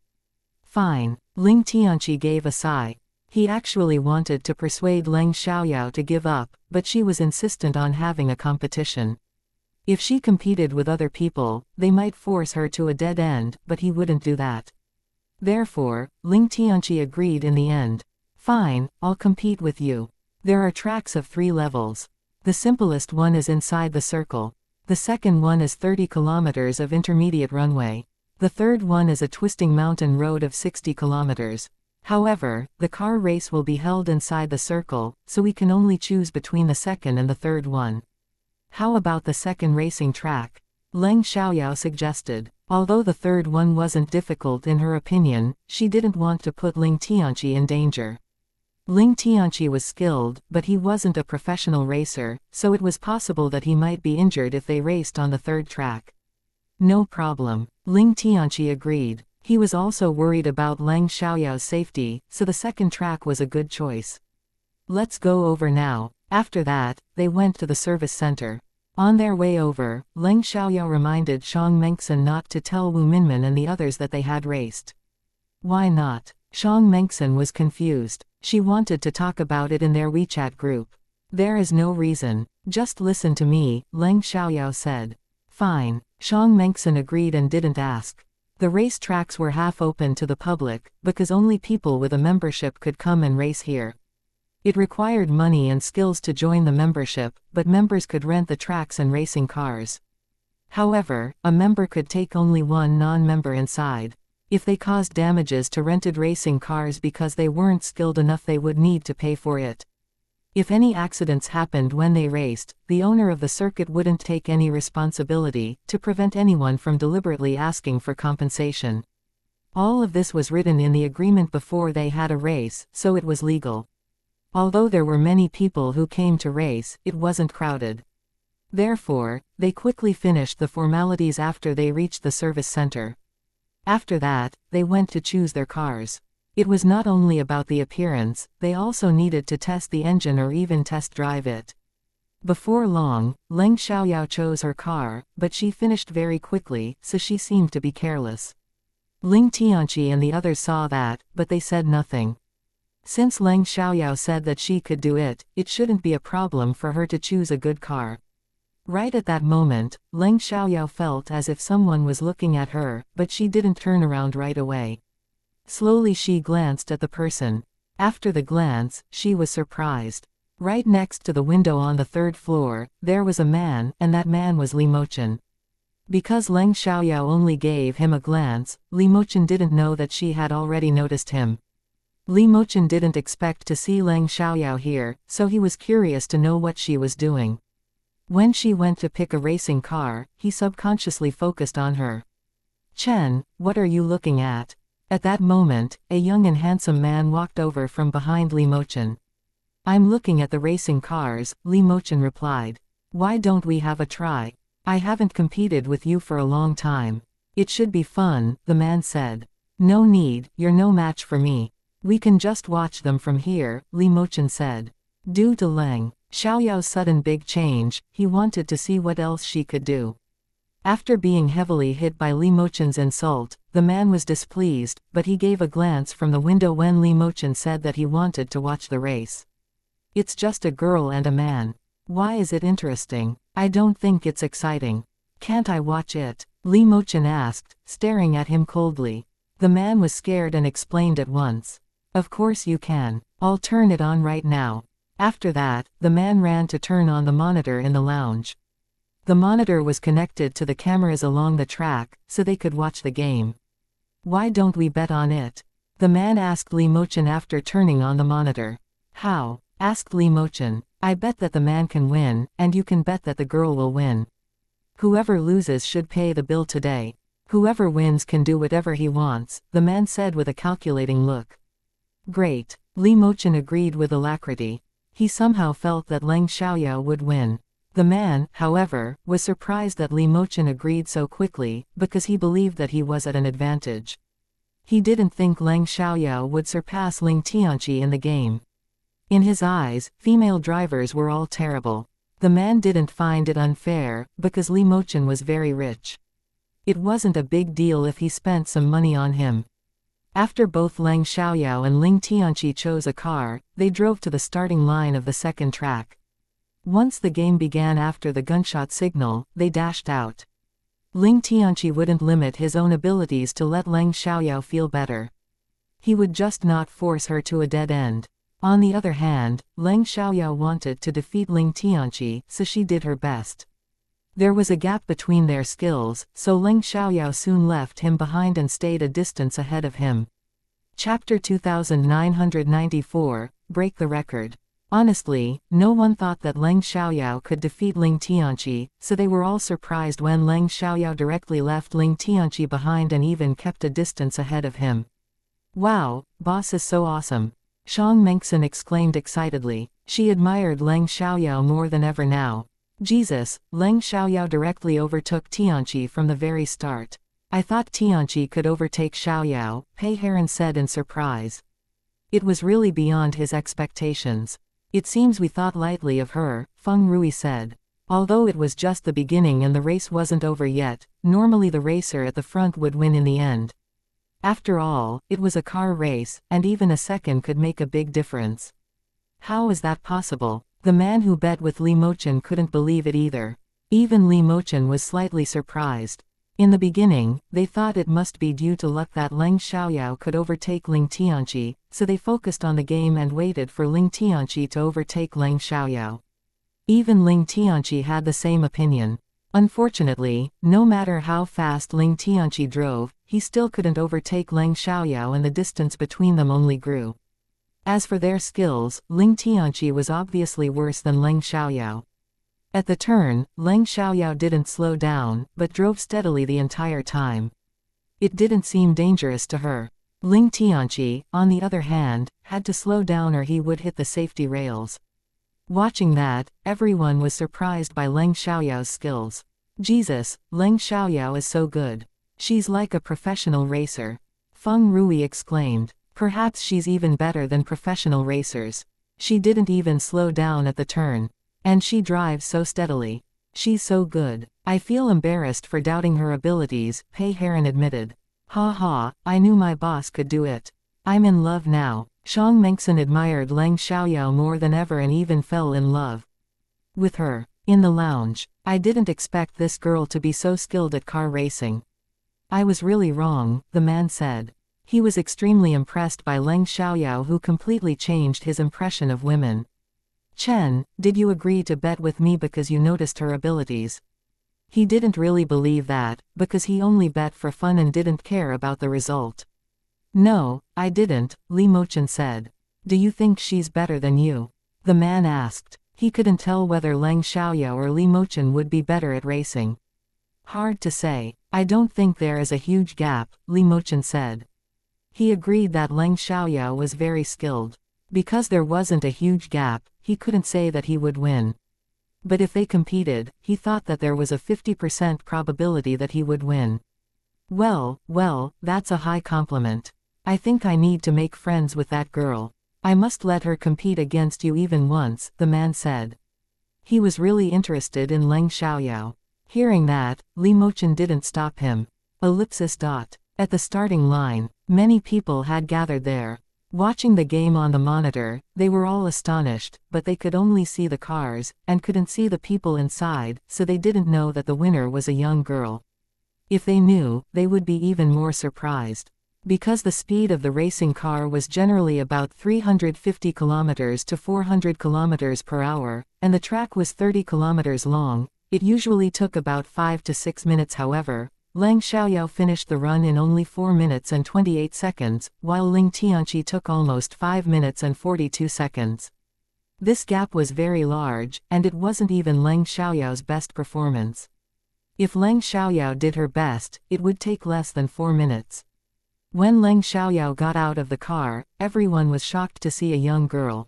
A: Fine. Ling Tianqi gave a sigh. He actually wanted to persuade Lang Xiaoyao to give up, but she was insistent on having a competition. If she competed with other people, they might force her to a dead end, but he wouldn't do that. Therefore, Ling Tianqi agreed in the end. Fine, I'll compete with you. There are tracks of 3 levels. The simplest one is inside the circle. The second one is 30 kilometers of intermediate runway. The third one is a twisting mountain road of 60 kilometers. However, the car race will be held inside the circle, so we can only choose between the second and the third one. How about the second racing track? Lang Xiaoyao suggested. Although the third one wasn't difficult in her opinion, she didn't want to put Ling Tianqi in danger. Ling Tianqi was skilled, but he wasn't a professional racer, so it was possible that he might be injured if they raced on the third track. No problem. Ling Tianqi agreed. He was also worried about Lang Xiaoyao's safety, so the second track was a good choice. Let's go over now. After that, they went to the service center. On their way over, Lang Xiaoyao reminded Xiang Mengxin not to tell Wu Minmin and the others that they had raced. Why not? Xiang Mengxin was confused. She wanted to talk about it in their WeChat group. There is no reason. Just listen to me, Lang Xiaoyao said. Fine. Xiang Mengxin agreed and didn't ask. The race tracks were half open to the public, because only people with a membership could come and race here. It required money and skills to join the membership, but members could rent the tracks and racing cars. However, a member could take only one non-member inside. If they caused damages to rented racing cars because they weren't skilled enough, they would need to pay for it. If any accidents happened when they raced, the owner of the circuit wouldn't take any responsibility, to prevent anyone from deliberately asking for compensation. All of this was written in the agreement before they had a race, so it was legal. Although there were many people who came to race, it wasn't crowded. Therefore, they quickly finished the formalities after they reached the service center. After that, they went to choose their cars. It was not only about the appearance, they also needed to test the engine or even test drive it. Before long, Lang Xiaoyao chose her car, but she finished very quickly, so she seemed to be careless. Ling Tianqi and the others saw that, but they said nothing. Since Lang Xiaoyao said that she could do it, it shouldn't be a problem for her to choose a good car. Right at that moment, Lang Xiaoyao felt as if someone was looking at her, but she didn't turn around right away. Slowly she glanced at the person. After the glance, she was surprised. Right next to the window on the 3rd floor, there was a man, and that man was Li Mochen. Because Lang Xiaoyao only gave him a glance, Li Mochen didn't know that she had already noticed him. Li Mochen didn't expect to see Lang Xiaoyao here, so he was curious to know what she was doing. When she went to pick a racing car, he subconsciously focused on her. Chen, what are you looking at? At that moment, a young and handsome man walked over from behind Li Mochen. I'm looking at the racing cars, Li Mochen replied. Why don't we have a try? I haven't competed with you for a long time. It should be fun, the man said. No need, you're no match for me. We can just watch them from here, Li Mochen said. Due to Lang Xiaoyao's sudden big change, he wanted to see what else she could do. After being heavily hit by Li Mochen's insult, the man was displeased, but he gave a glance from the window when Li Mochen said that he wanted to watch the race. It's just a girl and a man. Why is it interesting? I don't think it's exciting. Can't I watch it? Li Mochen asked, staring at him coldly. The man was scared and explained at once. Of course you can. I'll turn it on right now. After that, the man ran to turn on the monitor in the lounge. The monitor was connected to the cameras along the track, so they could watch the game. Why don't we bet on it? The man asked Li Mochen after turning on the monitor. How? Asked Li Mochen. I bet that the man can win, and you can bet that the girl will win. Whoever loses should pay the bill today. Whoever wins can do whatever he wants, the man said with a calculating look. Great. Li Mochen agreed with alacrity. He somehow felt that Leng Xiaoyao would win. The man, however, was surprised that Li Mochen agreed so quickly, because he believed that he was at an advantage. He didn't think Leng Xiaoyao would surpass Ling Tianqi in the game. In his eyes, female drivers were all terrible. The man didn't find it unfair, because Li Mochen was very rich. It wasn't a big deal if he spent some money on him. After both Leng Xiaoyao and Ling Tianqi chose a car, they drove to the starting line of the second track. Once the game began after the gunshot signal, they dashed out. Ling Tianqi wouldn't limit his own abilities to let Leng Xiaoyao feel better. He would just not force her to a dead end. On the other hand, Leng Xiaoyao wanted to defeat Ling Tianqi, so she did her best. There was a gap between their skills, so Leng Xiaoyao soon left him behind and stayed a distance ahead of him. Chapter 2994, Break the Record. Honestly, no one thought that Leng Xiaoyao could defeat Ling Tianqi, so they were all surprised when Leng Xiaoyao directly left Ling Tianqi behind and even kept a distance ahead of him. Wow, boss is so awesome. Xiang Mengxin exclaimed excitedly. She admired Leng Xiaoyao more than ever now. Jesus, Leng Xiaoyao directly overtook Tianqi from the very start. I thought Tianqi could overtake Xiaoyao, Pei Heron said in surprise. It was really beyond his expectations. It seems we thought lightly of her, Feng Rui said. Although it was just the beginning and the race wasn't over yet, normally the racer at the front would win in the end. After all, it was a car race, and even a second could make a big difference. How is that possible? The man who bet with Li Mochen couldn't believe it either. Even Li Mochen was slightly surprised. In the beginning, they thought it must be due to luck that Leng Xiaoyao could overtake Ling Tianqi, so they focused on the game and waited for Ling Tianqi to overtake Leng Xiaoyao. Even Ling Tianqi had the same opinion. Unfortunately, no matter how fast Ling Tianqi drove, he still couldn't overtake Leng Xiaoyao and the distance between them only grew. As for their skills, Ling Tianqi was obviously worse than Leng Xiaoyao. At the turn, Leng Xiaoyao didn't slow down, but drove steadily the entire time. It didn't seem dangerous to her. Ling Tianqi, on the other hand, had to slow down or he would hit the safety rails. Watching that, everyone was surprised by Leng Xiaoyao's skills. Jesus, Leng Xiaoyao is so good. She's like a professional racer. Feng Rui exclaimed. Perhaps she's even better than professional racers. She didn't even slow down at the turn. And she drives so steadily. She's so good. I feel embarrassed for doubting her abilities, Pei Heron admitted. Ha ha, I knew my boss could do it. I'm in love now. Xiang Mengxin admired Leng Xiaoyao more than ever and even fell in love with her. In the lounge, I didn't expect this girl to be so skilled at car racing. I was really wrong, the man said. He was extremely impressed by Leng Xiaoyao, who completely changed his impression of women. Chen, did you agree to bet with me because you noticed her abilities? He didn't really believe that, because he only bet for fun and didn't care about the result. No, I didn't, Li Mochen said. Do you think she's better than you? The man asked. He couldn't tell whether Leng Xiaoyao or Li Mochen would be better at racing. Hard to say. I don't think there is a huge gap, Li Mochen said. He agreed that Leng Xiaoyao was very skilled. Because there wasn't a huge gap, he couldn't say that he would win. But if they competed, he thought that there was a 50% probability that he would win. Well, that's a high compliment. I think I need to make friends with that girl. I must let her compete against you even once, the man said. He was really interested in Leng Xiaoyao. Hearing that, Li Mochen didn't stop him. Ellipsis. At the starting line, many people had gathered there. Watching the game on the monitor, they were all astonished, but they could only see the cars, and couldn't see the people inside, so they didn't know that the winner was a young girl. If they knew, they would be even more surprised. Because the speed of the racing car was generally about 350 km to 400 km per hour, and the track was 30 km long, it usually took about 5 to 6 minutes. However, Leng Xiaoyao finished the run in only 4 minutes and 28 seconds, while Ling Tianqi took almost 5 minutes and 42 seconds. This gap was very large, and it wasn't even Leng Xiaoyao's best performance. If Leng Xiaoyao did her best, it would take less than 4 minutes. When Leng Xiaoyao got out of the car, everyone was shocked to see a young girl.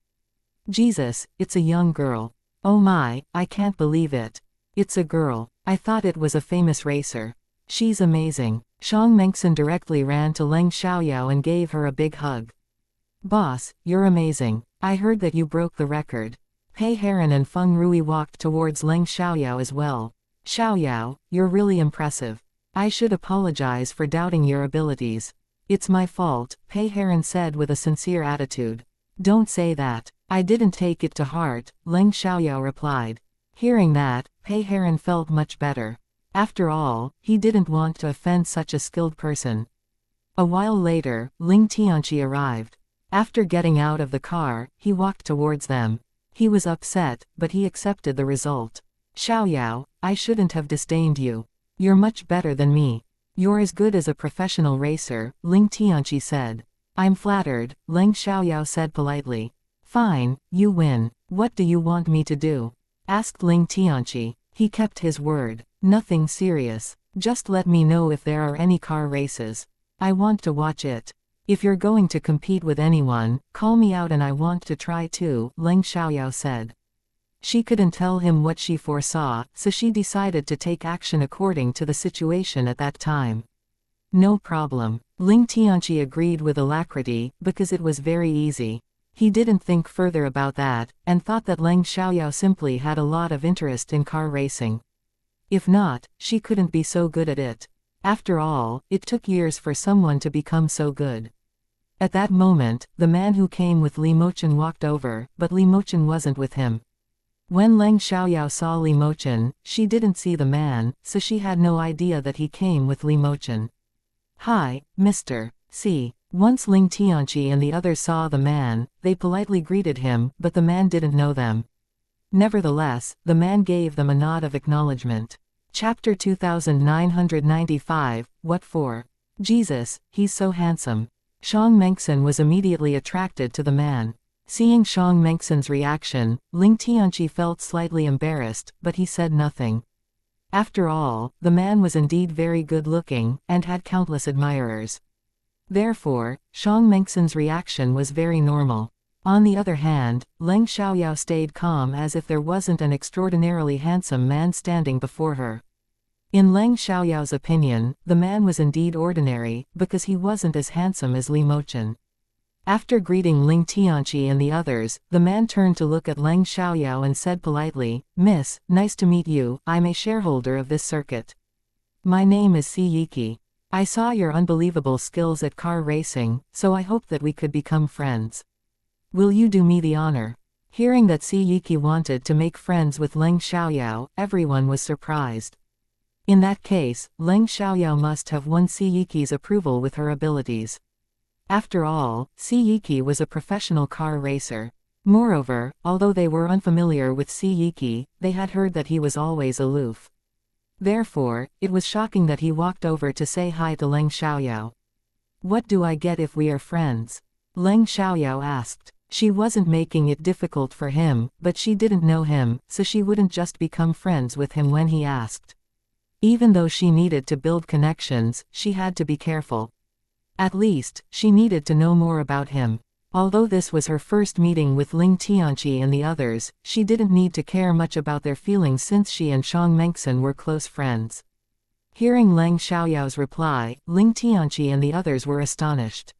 A: Jesus, it's a young girl. Oh my, I can't believe it. It's a girl. I thought it was a famous racer. She's amazing. Xiang Mengxin directly ran to Leng Xiaoyao and gave her a big hug. Boss, you're amazing. I heard that you broke the record. Pei Heron and Feng Rui walked towards Leng Xiaoyao as well. Xiaoyao, you're really impressive. I should apologize for doubting your abilities. It's my fault, Pei Heron said with a sincere attitude. Don't say that. I didn't take it to heart, Leng Xiaoyao replied. Hearing that, Pei Heron felt much better. After all, he didn't want to offend such a skilled person. A while later, Ling Tianqi arrived. After getting out of the car, he walked towards them. He was upset, but he accepted the result. Xiaoyao, I shouldn't have disdained you. You're much better than me. You're as good as a professional racer, Ling Tianqi said. I'm flattered, Leng Xiaoyao said politely. Fine, you win. What do you want me to do? Asked Ling Tianqi. He kept his word. Nothing serious. Just let me know if there are any car races. I want to watch it. If you're going to compete with anyone, call me out and I want to try too, Leng Xiaoyao said. She couldn't tell him what she foresaw, so she decided to take action according to the situation at that time. No problem. Ling Tianqi agreed with alacrity, because it was very easy. He didn't think further about that, and thought that Leng Xiaoyao simply had a lot of interest in car racing. If not, she couldn't be so good at it. After all, it took years for someone to become so good. At that moment, the man who came with Li Mochen walked over, but Li Mochen wasn't with him. When Leng Xiaoyao saw Li Mochen, she didn't see the man, so she had no idea that he came with Li Mochen. Hi, Mr. C. Once Ling Tianqi and the others saw the man, they politely greeted him, but the man didn't know them. Nevertheless, the man gave them a nod of acknowledgement. Chapter 2995, What for? Jesus, he's so handsome. Xiang Mengxin was immediately attracted to the man. Seeing Xiang Mengxin's reaction, Ling Tianqi felt slightly embarrassed, but he said nothing. After all, the man was indeed very good-looking, and had countless admirers. Therefore, Xiang Mengxin's reaction was very normal. On the other hand, Leng Xiaoyao stayed calm as if there wasn't an extraordinarily handsome man standing before her. In Leng Xiaoyao's opinion, the man was indeed ordinary, because he wasn't as handsome as Li Mochen. After greeting Ling Tianqi and the others, the man turned to look at Leng Xiaoyao and said politely, Miss, nice to meet you, I'm a shareholder of this circuit. My name is Si Yiki. I saw your unbelievable skills at car racing, so I hope that we could become friends. Will you do me the honor? Hearing that Si Yiki wanted to make friends with Leng Xiaoyao, everyone was surprised. In that case, Leng Xiaoyao must have won Si Yiki's approval with her abilities. After all, Si Yiki was a professional car racer. Moreover, although they were unfamiliar with Si Yiki, they had heard that he was always aloof. Therefore, it was shocking that he walked over to say hi to Leng Xiaoyao. What do I get if we are friends? Leng Xiaoyao asked. She wasn't making it difficult for him, but she didn't know him, so she wouldn't just become friends with him when he asked. Even though she needed to build connections, she had to be careful. At least, she needed to know more about him. Although this was her first meeting with Ling Tianqi and the others, she didn't need to care much about their feelings since she and Xiang Mengxin were close friends. Hearing Leng Xiaoyao's reply, Ling Tianqi and the others were astonished.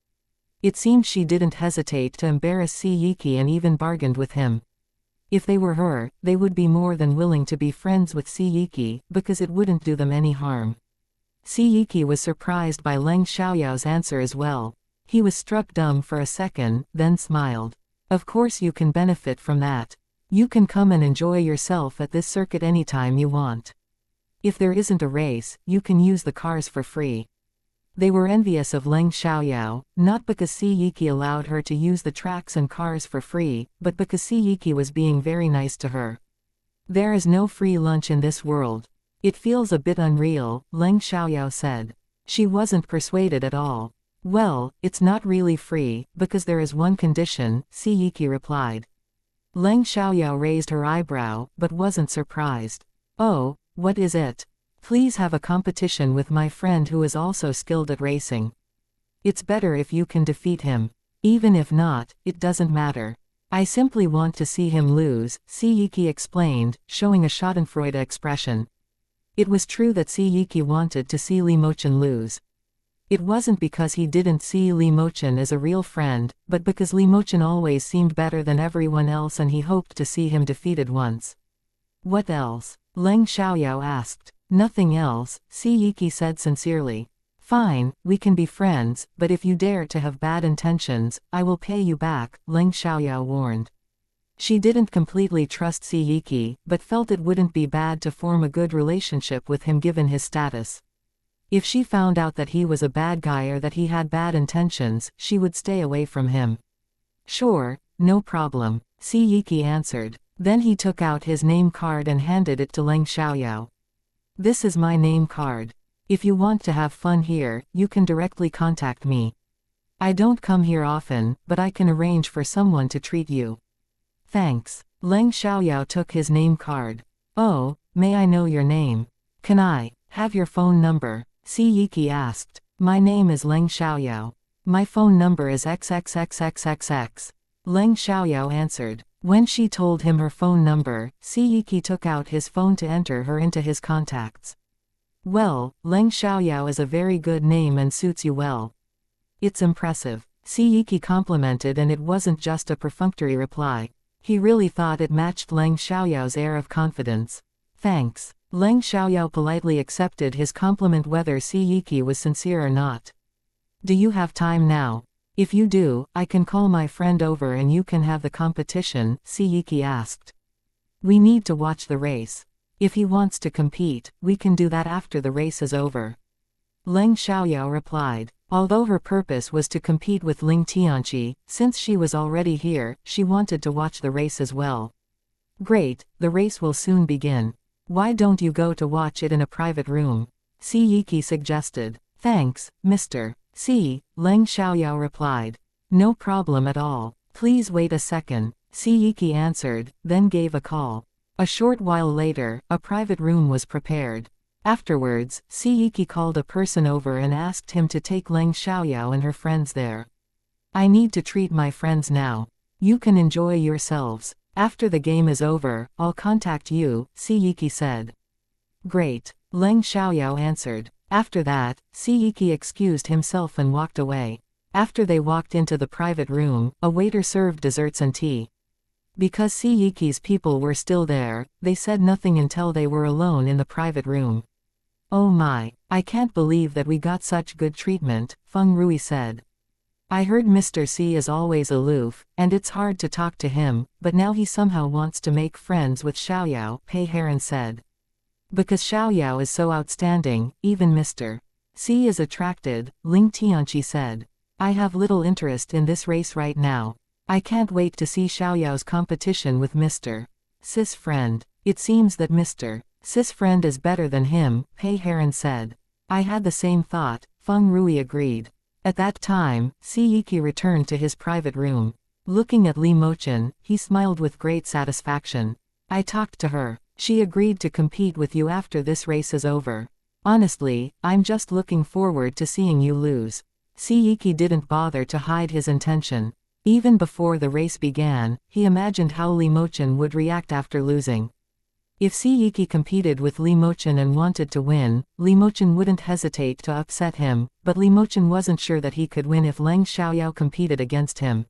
A: It seemed she didn't hesitate to embarrass Si Yiki and even bargained with him. If they were her, they would be more than willing to be friends with Si Yiki, because it wouldn't do them any harm. Si Yiki was surprised by Leng Xiaoyao's answer as well. He was struck dumb for a second, then smiled. Of course you can benefit from that. You can come and enjoy yourself at this circuit anytime you want. If there isn't a race, you can use the cars for free. They were envious of Leng Xiaoyao, not because Si Yiki allowed her to use the tracks and cars for free, but because Si Yiki was being very nice to her. There is no free lunch in this world. It feels a bit unreal, Leng Xiaoyao said. She wasn't persuaded at all. Well, it's not really free, because there is one condition, Si Yiki replied. Leng Xiaoyao raised her eyebrow, but wasn't surprised. Oh, what is it? Please have a competition with my friend who is also skilled at racing. It's better if you can defeat him. Even if not, it doesn't matter. I simply want to see him lose, Xianxia explained, showing a schadenfreude expression. It was true that Xianxia wanted to see Li Mochen lose. It wasn't because he didn't see Li Mochen as a real friend, but because Li Mochen always seemed better than everyone else and he hoped to see him defeated once. What else? Leng Xiaoyao asked. Nothing else, Xianxia said sincerely. Fine, we can be friends, but if you dare to have bad intentions, I will pay you back, Leng Xiaoyao warned. She didn't completely trust Xianxia, but felt it wouldn't be bad to form a good relationship with him given his status. If she found out that he was a bad guy or that he had bad intentions, she would stay away from him. Sure, no problem, Xianxia answered. Then he took out his name card and handed it to Leng Xiaoyao. This is my name card. If you want to have fun here, you can directly contact me. I don't come here often, but I can arrange for someone to treat you. Thanks. Leng Xiaoyao took his name card. Oh, may I know your name? Can I have your phone number? Xianxia asked. My name is Leng Xiaoyao. My phone number is XXXXXX. Leng Xiaoyao answered. When she told him her phone number, Xianxia took out his phone to enter her into his contacts. Well, Leng Xiaoyao is a very good name and suits you well. It's impressive. Xianxia complimented, and it wasn't just a perfunctory reply. He really thought it matched Leng Xiaoyao's air of confidence. Thanks. Leng Xiaoyao politely accepted his compliment whether Xianxia was sincere or not. Do you have time now? If you do, I can call my friend over and you can have the competition, Xianxia asked. We need to watch the race. If he wants to compete, we can do that after the race is over. Leng Xiaoyao replied. Although her purpose was to compete with Ling Tianqi, since she was already here, she wanted to watch the race as well. Great, the race will soon begin. Why don't you go to watch it in a private room? Xianxia suggested. Thanks, Mr. Xi, Leng Xiaoyao replied. No problem at all. Please wait a second, Xianxia answered, then gave a call. A short while later, a private room was prepared. Afterwards, Xianxia called a person over and asked him to take Leng Xiaoyao and her friends there. I need to treat my friends now. You can enjoy yourselves. After the game is over, I'll contact you, Xianxia said. Great, Leng Xiaoyao answered. After that, Xianxia excused himself and walked away. After they walked into the private room, a waiter served desserts and tea. Because Xianxia's people were still there, they said nothing until they were alone in the private room. Oh my, I can't believe that we got such good treatment, Feng Rui said. I heard Mr. C is always aloof, and it's hard to talk to him, but now he somehow wants to make friends with Xiaoyao, Pei Heron said. Because Xiaoyao is so outstanding, even Mr. C is attracted, Ling Tianqi said. I have little interest in this race right now. I can't wait to see Xiaoyao's competition with Mr. Cis friend. It seems that Mr. Cis friend is better than him, Pei Heron said. I had the same thought, Feng Rui agreed. At that time, Xianxia returned to his private room. Looking at Li Mochen, he smiled with great satisfaction. I talked to her. She agreed to compete with you after this race is over. Honestly, I'm just looking forward to seeing you lose. Xianxia didn't bother to hide his intention. Even before the race began, he imagined how Li Mochen would react after losing. If Xianxia competed with Li Mochen and wanted to win, Li Mochen wouldn't hesitate to upset him, but Li Mochen wasn't sure that he could win if Leng Xiaoyao competed against him.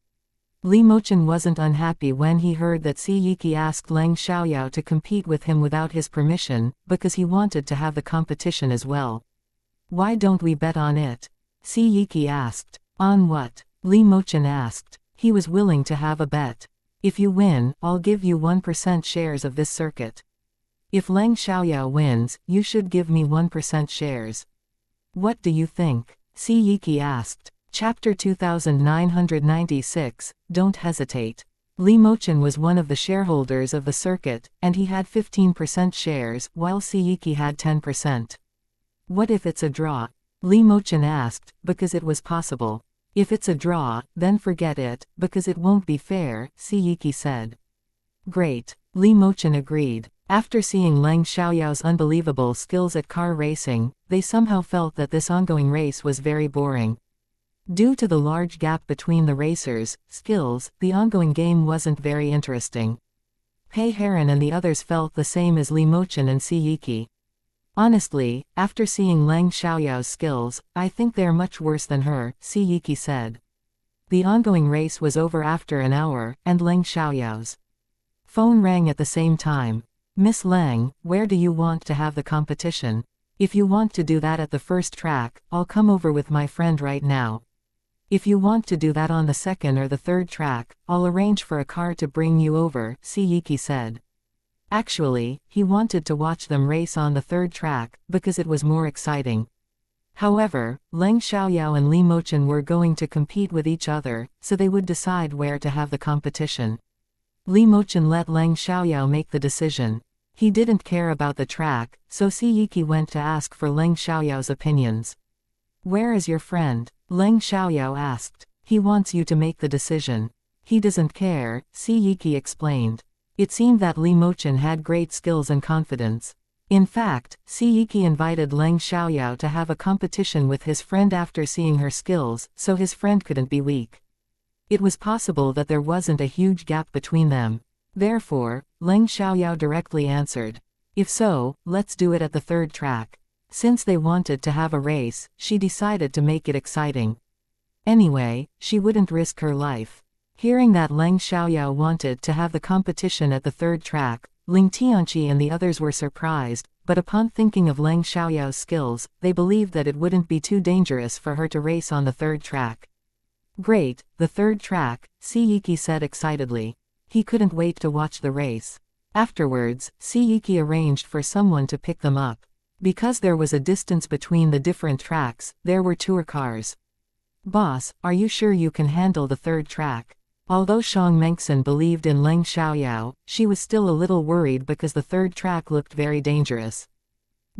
A: Li Mochen wasn't unhappy when he heard that Xianxia asked Leng Xiaoyao to compete with him without his permission, because he wanted to have the competition as well. Why don't we bet on it? Xianxia asked. On what? Li Mochen asked. He was willing to have a bet. If you win, I'll give you 1% shares of this circuit. If Leng Xiaoyao wins, you should give me 1% shares. What do you think? Xianxia asked. Chapter 2996, Don't Hesitate. Li Mochen was one of the shareholders of the circuit, and he had 15% shares, while Xianxia had 10%. What if it's a draw? Li Mochen asked, because it was possible. If it's a draw, then forget it, because it won't be fair, Xianxia said. Great, Li Mochen agreed. After seeing Leng Xiaoyao's unbelievable skills at car racing, they somehow felt that this ongoing race was very boring. Due to the large gap between the racers' skills, the ongoing game wasn't very interesting. Pei Heron and the others felt the same as Li Mochen and Si Yiki. Honestly, after seeing Leng Xiaoyao's skills, I think they're much worse than her, Si Yiki said. The ongoing race was over after an hour, and Leng Xiaoyao's phone rang at the same time. Miss Leng, where do you want to have the competition? If you want to do that at the first track, I'll come over with my friend right now. If you want to do that on the second or the third track, I'll arrange for a car to bring you over, Si Yiki said. Actually, he wanted to watch them race on the third track, because it was more exciting. However, Leng Xiaoyao and Li Mochen were going to compete with each other, so they would decide where to have the competition. Li Mochen let Leng Xiaoyao make the decision. He didn't care about the track, so Si Yiki went to ask for Leng Xiaoyao's opinions. Where is your friend? Leng Xiaoyao asked. He wants you to make the decision. He doesn't care, Si Yiki explained. It seemed that Li Mochen had great skills and confidence. In fact, Si Yiki invited Leng Xiaoyao to have a competition with his friend after seeing her skills, so his friend couldn't be weak. It was possible that there wasn't a huge gap between them. Therefore, Leng Xiaoyao directly answered. If so, let's do it at the third track. Since they wanted to have a race, she decided to make it exciting. Anyway, she wouldn't risk her life. Hearing that Leng Xiaoyao wanted to have the competition at the third track, Ling Tianqi and the others were surprised, but upon thinking of Leng Xiaoyao's skills, they believed that it wouldn't be too dangerous for her to race on the third track. Great, the third track, Si Yiki said excitedly. He couldn't wait to watch the race. Afterwards, Si Yiki arranged for someone to pick them up. Because there was a distance between the different tracks, there were tour cars. Boss, are you sure you can handle the third track? Although Xiang Mengxin believed in Leng Xiaoyao, she was still a little worried because the third track looked very dangerous.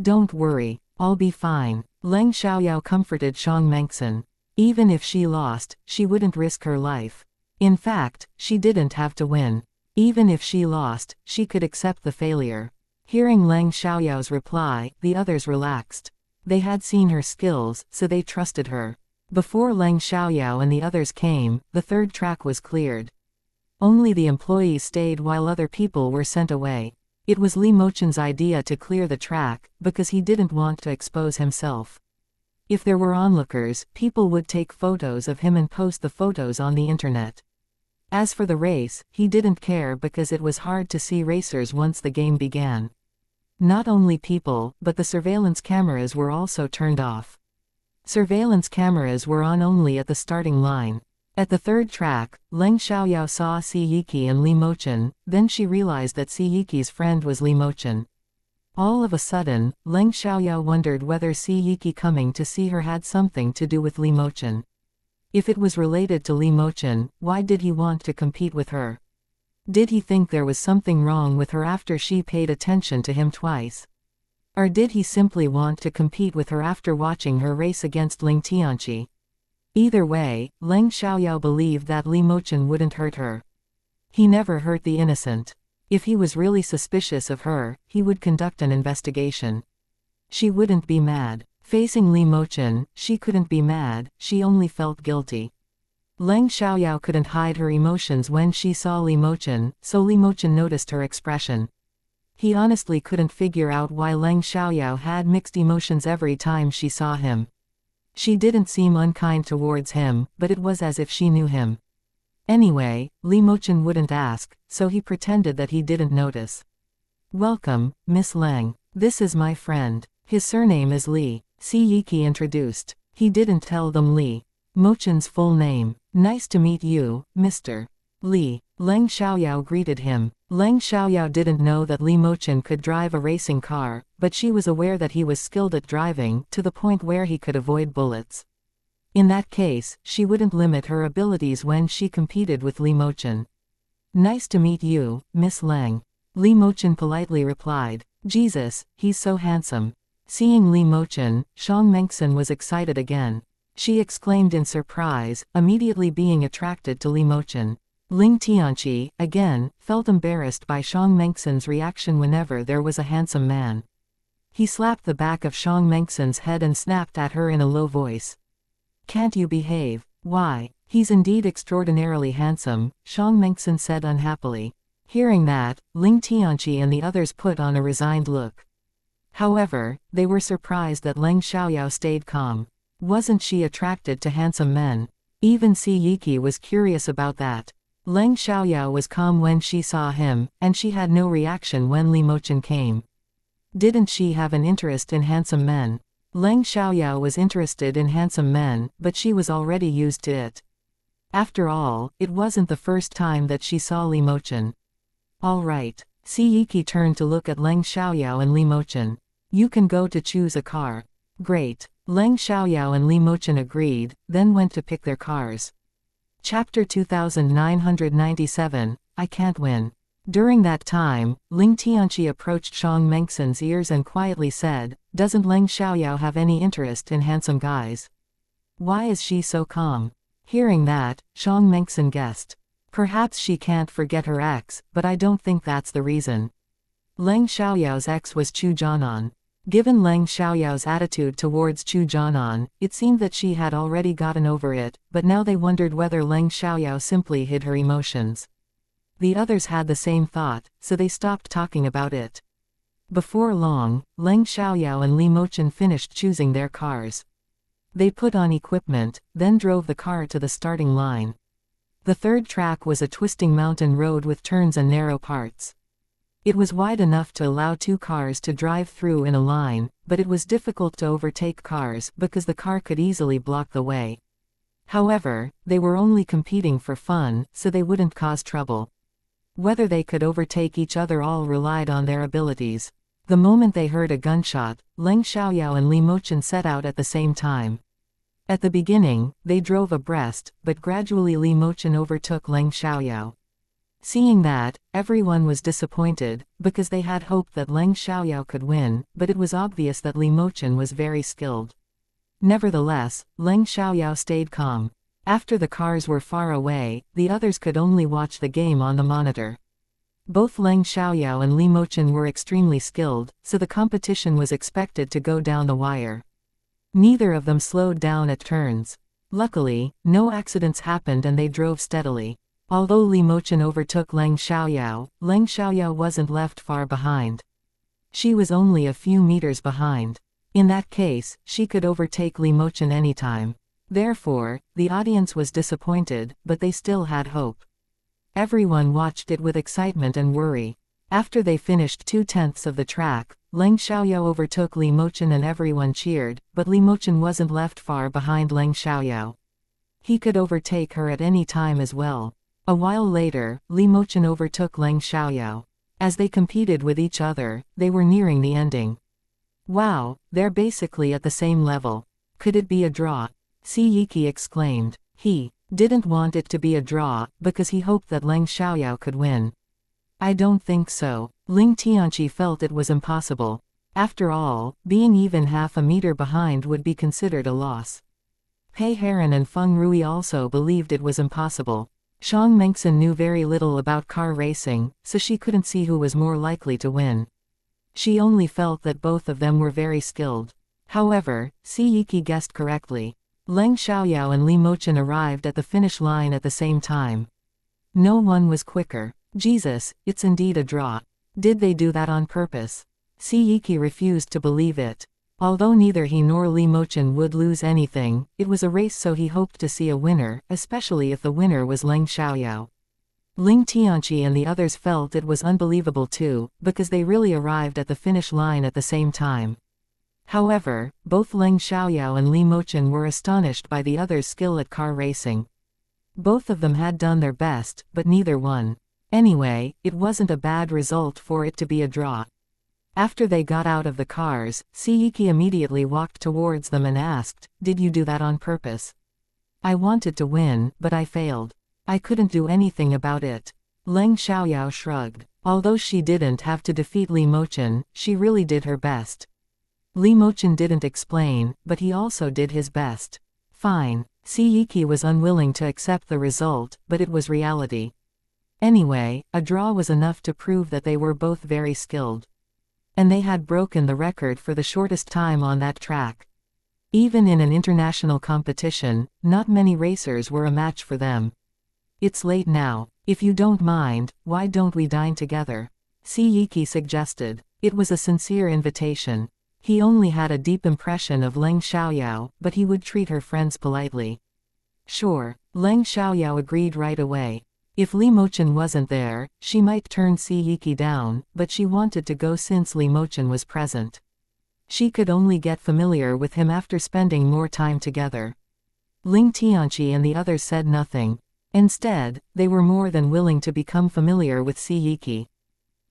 A: Don't worry, I'll be fine, Leng Xiaoyao comforted Xiang Mengxin. Even if she lost, she wouldn't risk her life. In fact, she didn't have to win. Even if she lost, she could accept the failure. Hearing Leng Xiaoyao's reply, the others relaxed. They had seen her skills, so they trusted her. Before Leng Xiaoyao and the others came, the third track was cleared. Only the employees stayed while other people were sent away. It was Li Mochen's idea to clear the track, because he didn't want to expose himself. If there were onlookers, people would take photos of him and post the photos on the internet. As for the race, he didn't care because it was hard to see racers once the game began. Not only people, but the surveillance cameras were also turned off. Surveillance cameras were on only at the starting line. At the third track, Leng Xiaoyao saw Si Yiki and Li Mochen, then she realized that Si Yiki's friend was Li Mochen. All of a sudden, Leng Xiaoyao wondered whether Si Yiki coming to see her had something to do with Li Mochen. If it was related to Li Mochen, why did he want to compete with her? Did he think there was something wrong with her after she paid attention to him twice? Or did he simply want to compete with her after watching her race against Ling Tianqi? Either way, Leng Xiaoyao believed that Li Mochen wouldn't hurt her. He never hurt the innocent. If he was really suspicious of her, he would conduct an investigation. She wouldn't be mad. Facing Li Mochen, she couldn't be mad, she only felt guilty. Leng Xiaoyao couldn't hide her emotions when she saw Li Mochen, so Li Mochen noticed her expression. He honestly couldn't figure out why Leng Xiaoyao had mixed emotions every time she saw him. She didn't seem unkind towards him, but it was as if she knew him. Anyway, Li Mochen wouldn't ask, so he pretended that he didn't notice. Welcome, Miss Leng. This is my friend. His surname is Li. Si Yiki introduced. He didn't tell them Li Mochen's full name. Nice to meet you, Mr. Li. Leng Xiaoyao greeted him. Leng Xiaoyao didn't know that Li Mochen could drive a racing car, but she was aware that he was skilled at driving, to the point where he could avoid bullets. In that case, she wouldn't limit her abilities when she competed with Li Mochen. Nice to meet you, Miss Leng. Li Mochen politely replied. Jesus, he's so handsome. Seeing Li Mochen, Xiang Mengxin was excited again. She exclaimed in surprise, immediately being attracted to Li Mochen. Ling Tianqi, again, felt embarrassed by Xiang Mengxin's reaction whenever there was a handsome man. He slapped the back of Xiang Mengxin's head and snapped at her in a low voice. Can't you behave? Why, he's indeed extraordinarily handsome, Xianxia said unhappily. Hearing that, Ling Tianqi and the others put on a resigned look. However, they were surprised that Leng Xiaoyao stayed calm. Wasn't she attracted to handsome men? Even Si Yiki was curious about that. Leng Xiaoyao was calm when she saw him, and she had no reaction when Li Mochen came. Didn't she have an interest in handsome men? Leng Xiaoyao was interested in handsome men, but she was already used to it. After all, it wasn't the first time that she saw Li Mochen. All right. Si Yiki turned to look at Leng Xiaoyao and Li Mochen. You can go to choose a car. Great. Leng Xiaoyao and Li Mochen agreed, then went to pick their cars. Chapter 2997, I Can't Win. During that time, Ling Tianqi approached Xianxia's ears and quietly said, Doesn't Leng Xiaoyao have any interest in handsome guys? Why is she so calm? Hearing that, Xianxia guessed. Perhaps she can't forget her ex, but I don't think that's the reason. Leng Xiaoyao's ex was Chu Jianan. Given Leng Xiaoyao's attitude towards Chu Jianan, it seemed that she had already gotten over it, but now they wondered whether Leng Xiaoyao simply hid her emotions. The others had the same thought, so they stopped talking about it. Before long, Leng Xiaoyao and Li Mochen finished choosing their cars. They put on equipment, then drove the car to the starting line. The third track was a twisting mountain road with turns and narrow parts. It was wide enough to allow two cars to drive through in a line, but it was difficult to overtake cars because the car could easily block the way. However, they were only competing for fun, so they wouldn't cause trouble. Whether they could overtake each other all relied on their abilities. The moment they heard a gunshot, Leng Xiaoyao and Li Mochen set out at the same time. At the beginning, they drove abreast, but gradually Li Mochen overtook Leng Xiaoyao. Seeing that, everyone was disappointed, because they had hoped that Leng Xiaoyao could win, but it was obvious that Li Mochen was very skilled. Nevertheless, Leng Xiaoyao stayed calm. After the cars were far away, the others could only watch the game on the monitor. Both Leng Xiaoyao and Li Mochen were extremely skilled, so the competition was expected to go down the wire. Neither of them slowed down at turns. Luckily, no accidents happened and they drove steadily. Although Li Mochen overtook Leng Xiaoyao wasn't left far behind. She was only a few meters behind. In that case, she could overtake Li Mochen anytime. Therefore, the audience was disappointed, but they still had hope. Everyone watched it with excitement and worry. After they finished 2/10 of the track, Leng Xiaoyao overtook Li Mochen and everyone cheered, but Li Mochen wasn't left far behind Leng Xiaoyao. He could overtake her at any time as well. A while later, Li Mochen overtook Leng Xiaoyao. As they competed with each other, they were nearing the ending. Wow, they're basically at the same level. Could it be a draw? Si Yiki exclaimed. He didn't want it to be a draw, because he hoped that Leng Xiaoyao could win. I don't think so. Ling Tianqi felt it was impossible. After all, being even half a meter behind would be considered a loss. Pei Heron and Feng Rui also believed it was impossible. Xianxia knew very little about car racing, so she couldn't see who was more likely to win. She only felt that both of them were very skilled. However, Si Yiki guessed correctly. Leng Xiaoyao and Li Mochen arrived at the finish line at the same time. No one was quicker. Jesus, it's indeed a draw. Did they do that on purpose? Si Yiki refused to believe it. Although neither he nor Li Mochen would lose anything, it was a race, so he hoped to see a winner, especially if the winner was Leng Xiaoyao. Ling Tianqi and the others felt it was unbelievable too, because they really arrived at the finish line at the same time. However, both Leng Xiaoyao and Li Mochen were astonished by the others' skill at car racing. Both of them had done their best, but neither won. Anyway, it wasn't a bad result for it to be a draw. After they got out of the cars, Si Yiki immediately walked towards them and asked, Did you do that on purpose? I wanted to win, but I failed. I couldn't do anything about it. Leng Xiaoyao shrugged. Although she didn't have to defeat Li Mochen, she really did her best. Li Mochen didn't explain, but he also did his best. Fine. Si Yiki was unwilling to accept the result, but it was reality. Anyway, a draw was enough to prove that they were both very skilled. And they had broken the record for the shortest time on that track. Even in an international competition, not many racers were a match for them. It's late now. If you don't mind, why don't we dine together? Xianxia suggested. It was a sincere invitation. He only had a deep impression of Leng Xiaoyao, but he would treat her friends politely. Sure. Leng Xiaoyao agreed right away. If Li Mochen wasn't there, she might turn Xianxia down, but she wanted to go since Li Mochen was present. She could only get familiar with him after spending more time together. Ling Tianqi and the others said nothing. Instead, they were more than willing to become familiar with Xianxia.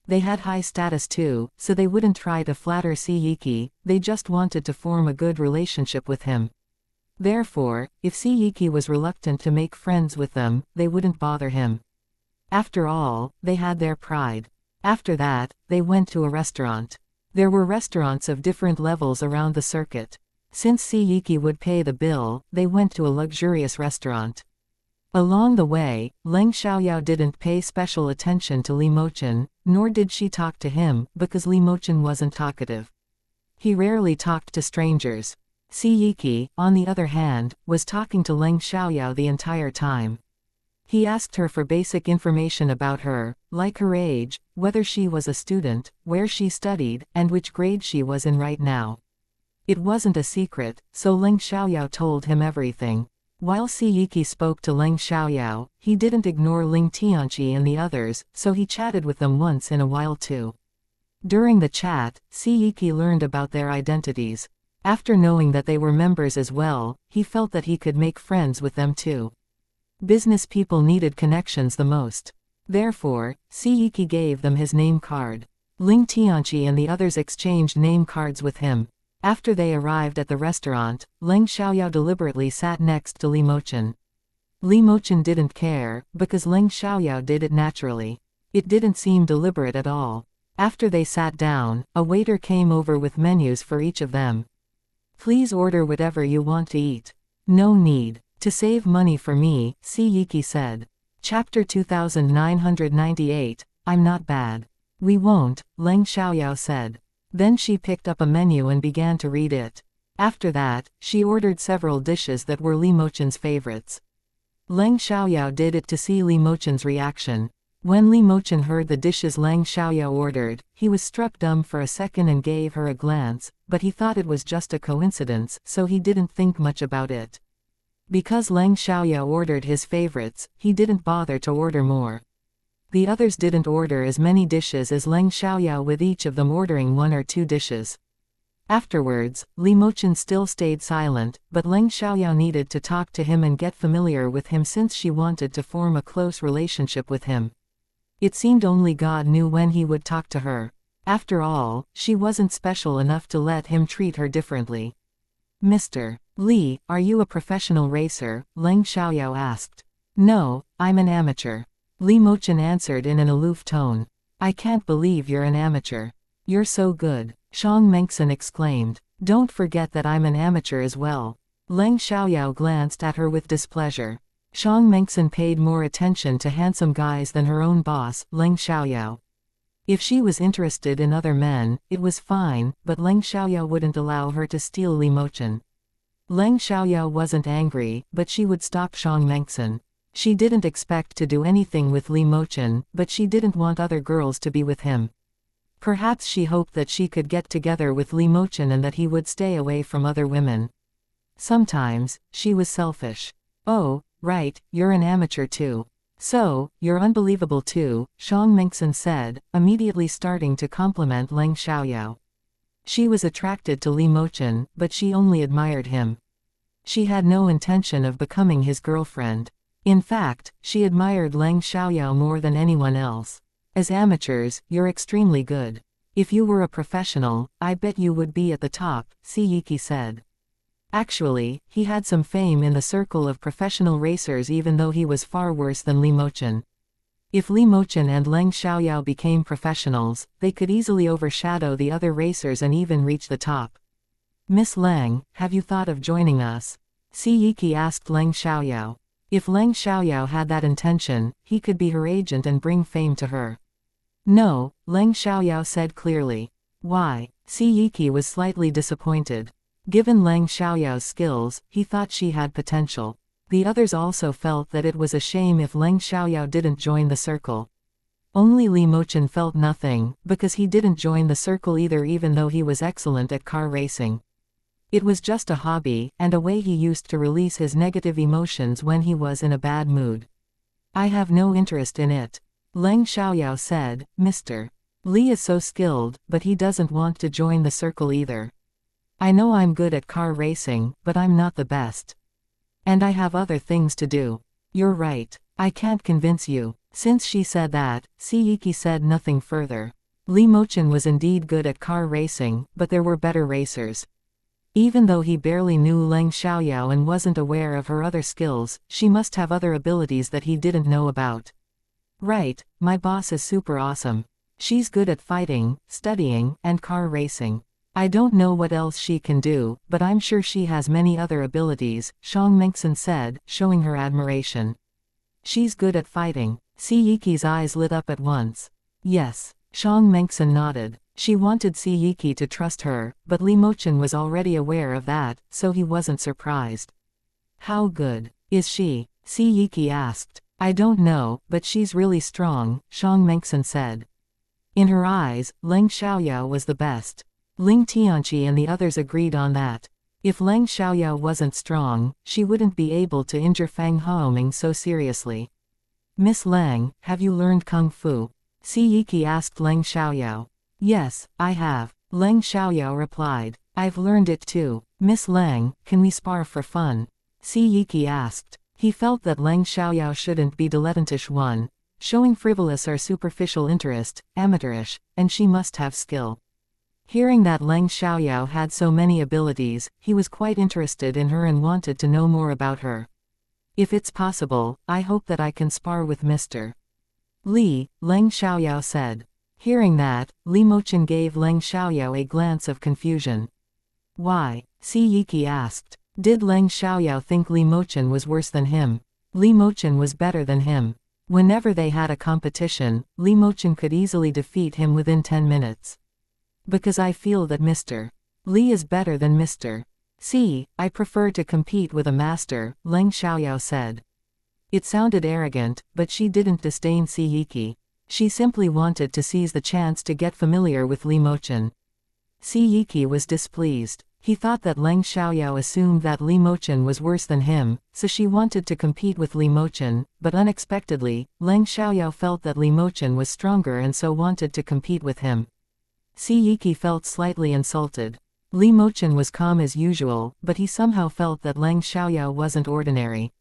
A: They had high status too, so they wouldn't try to flatter Xianxia, they just wanted to form a good relationship with him. Therefore, if Xianxia was reluctant to make friends with them, they wouldn't bother him. After all, they had their pride. After that, they went to a restaurant. There were restaurants of different levels around the circuit. Since Xianxia would pay the bill, they went to a luxurious restaurant. Along the way, Leng Xiaoyao didn't pay special attention to Li Mochen, nor did she talk to him, because Li Mochen wasn't talkative. He rarely talked to strangers. Xianxia, on the other hand, was talking to Leng Xiaoyao the entire time. He asked her for basic information about her, like her age, whether she was a student, where she studied, and which grade she was in right now. It wasn't a secret, so Leng Xiaoyao told him everything. While Xianxia spoke to Leng Xiaoyao, he didn't ignore Ling Tianqi and the others, so he chatted with them once in a while too. During the chat, Xianxia learned about their identities. After knowing that they were members as well, he felt that he could make friends with them too. Business people needed connections the most. Therefore, Xianxia gave them his name card. Ling Tianqi and the others exchanged name cards with him. After they arrived at the restaurant, Leng Xiaoyao deliberately sat next to Li Mochen. Li Mochen didn't care, because Leng Xiaoyao did it naturally. It didn't seem deliberate at all. After they sat down, a waiter came over with menus for each of them. Please order whatever you want to eat. No need. To save money for me, Xianxia said. Chapter 2998, I'm not bad. We won't, Leng Xiaoyao said. Then she picked up a menu and began to read it. After that, she ordered several dishes that were Li Mochen's favorites. Leng Xiaoyao did it to see Li Mochen's reaction. When Li Mochen heard the dishes Leng Xiaoyao ordered, he was struck dumb for a second and gave her a glance, but he thought it was just a coincidence, so he didn't think much about it. Because Leng Xiaoyao ordered his favorites, he didn't bother to order more. The others didn't order as many dishes as Leng Xiaoyao, with each of them ordering 1 or 2 dishes. Afterwards, Li Mochen still stayed silent, but Leng Xiaoyao needed to talk to him and get familiar with him since she wanted to form a close relationship with him. It seemed only God knew when he would talk to her. After all, she wasn't special enough to let him treat her differently. Mr. Li, are you a professional racer? Leng Xiaoyao asked. No, I'm an amateur. Li Mochen answered in an aloof tone. I can't believe you're an amateur. You're so good. Xianxia exclaimed. Don't forget that I'm an amateur as well. Leng Xiaoyao glanced at her with displeasure. Xianxia paid more attention to handsome guys than her own boss, Leng Xiaoyao. If she was interested in other men, it was fine, but Leng Xiaoyao wouldn't allow her to steal Li Mochen. Leng Xiaoyao wasn't angry, but she would stop Xianxia. She didn't expect to do anything with Li Mochen, but she didn't want other girls to be with him. Perhaps she hoped that she could get together with Li Mochen and that he would stay away from other women. Sometimes, she was selfish. Oh, right, you're an amateur too. So, you're unbelievable too, Xianxia said, immediately starting to compliment Leng Xiaoyao. She was attracted to Li Mochen, but she only admired him. She had no intention of becoming his girlfriend. In fact, she admired Leng Xiaoyao more than anyone else. As amateurs, you're extremely good. If you were a professional, I bet you would be at the top, Xianxia said. Actually, he had some fame in the circle of professional racers even though he was far worse than Li Mochen. If Li Mochen and Leng Xiaoyao became professionals, they could easily overshadow the other racers and even reach the top. Miss Leng, have you thought of joining us? Xianxia asked Leng Xiaoyao. If Leng Xiaoyao had that intention, he could be her agent and bring fame to her. No, Leng Xiaoyao said clearly. Why? Xianxia was slightly disappointed. Given Lang Xiaoyao's skills, he thought she had potential. The others also felt that it was a shame if Lang Xiaoyao didn't join the circle. Only Li Mochen felt nothing, because he didn't join the circle either, even though he was excellent at car racing. It was just a hobby, and a way he used to release his negative emotions when he was in a bad mood. I have no interest in it. Lang Xiaoyao said, Mr. Li is so skilled, but he doesn't want to join the circle either. I know I'm good at car racing, but I'm not the best. And I have other things to do. You're right. I can't convince you. Since she said that, Xianxia said nothing further. Li Mochen was indeed good at car racing, but there were better racers. Even though he barely knew Lang Xiaoyao and wasn't aware of her other skills, she must have other abilities that he didn't know about. Right, my boss is super awesome. She's good at fighting, studying, and car racing. I don't know what else she can do, but I'm sure she has many other abilities, Shang Mengxin said, showing her admiration. She's good at fighting. Xianxia's eyes lit up at once. Yes. Shang Mengxin nodded. She wanted Xianxia to trust her, but Li Mochen was already aware of that, so he wasn't surprised. How good is she? Xianxia asked. I don't know, but she's really strong, Shang Mengxin said. In her eyes, Lang Xiaoyao was the best. Ling Tianqi and the others agreed on that. If Lang Xiaoyao wasn't strong, she wouldn't be able to injure Fang Haoming so seriously. Miss Lang, have you learned Kung Fu? Xianxia asked Lang Xiaoyao. Yes, I have. Lang Xiaoyao replied. I've learned it too. Miss Lang, can we spar for fun? Xianxia asked. He felt that Lang Xiaoyao shouldn't be dilettantish one, showing frivolous or superficial interest, amateurish, and she must have skill. Hearing that Lang Xiaoyao had so many abilities, he was quite interested in her and wanted to know more about her. If it's possible, I hope that I can spar with Mr. Li, Lang Xiaoyao said. Hearing that, Li Mochen gave Lang Xiaoyao a glance of confusion. Why? Xianxia asked. Did Lang Xiaoyao think Li Mochen was worse than him? Li Mochen was better than him. Whenever they had a competition, Li Mochen could easily defeat him within 10 minutes. Because I feel that Mr. Li is better than Mr. C. I prefer to compete with a master, Lang Xiaoyao said. It sounded arrogant, but she didn't disdain Xianxia. She simply wanted to seize the chance to get familiar with Li Mochen. Xianxia was displeased. He thought that Lang Xiaoyao assumed that Li Mochen was worse than him, so she wanted to compete with Li Mochen, but unexpectedly, Lang Xiaoyao felt that Li Mochen was stronger and so wanted to compete with him. Xianxia felt slightly insulted. Li Mochen was calm as usual, but he somehow felt that Lang Xiaoyao wasn't ordinary.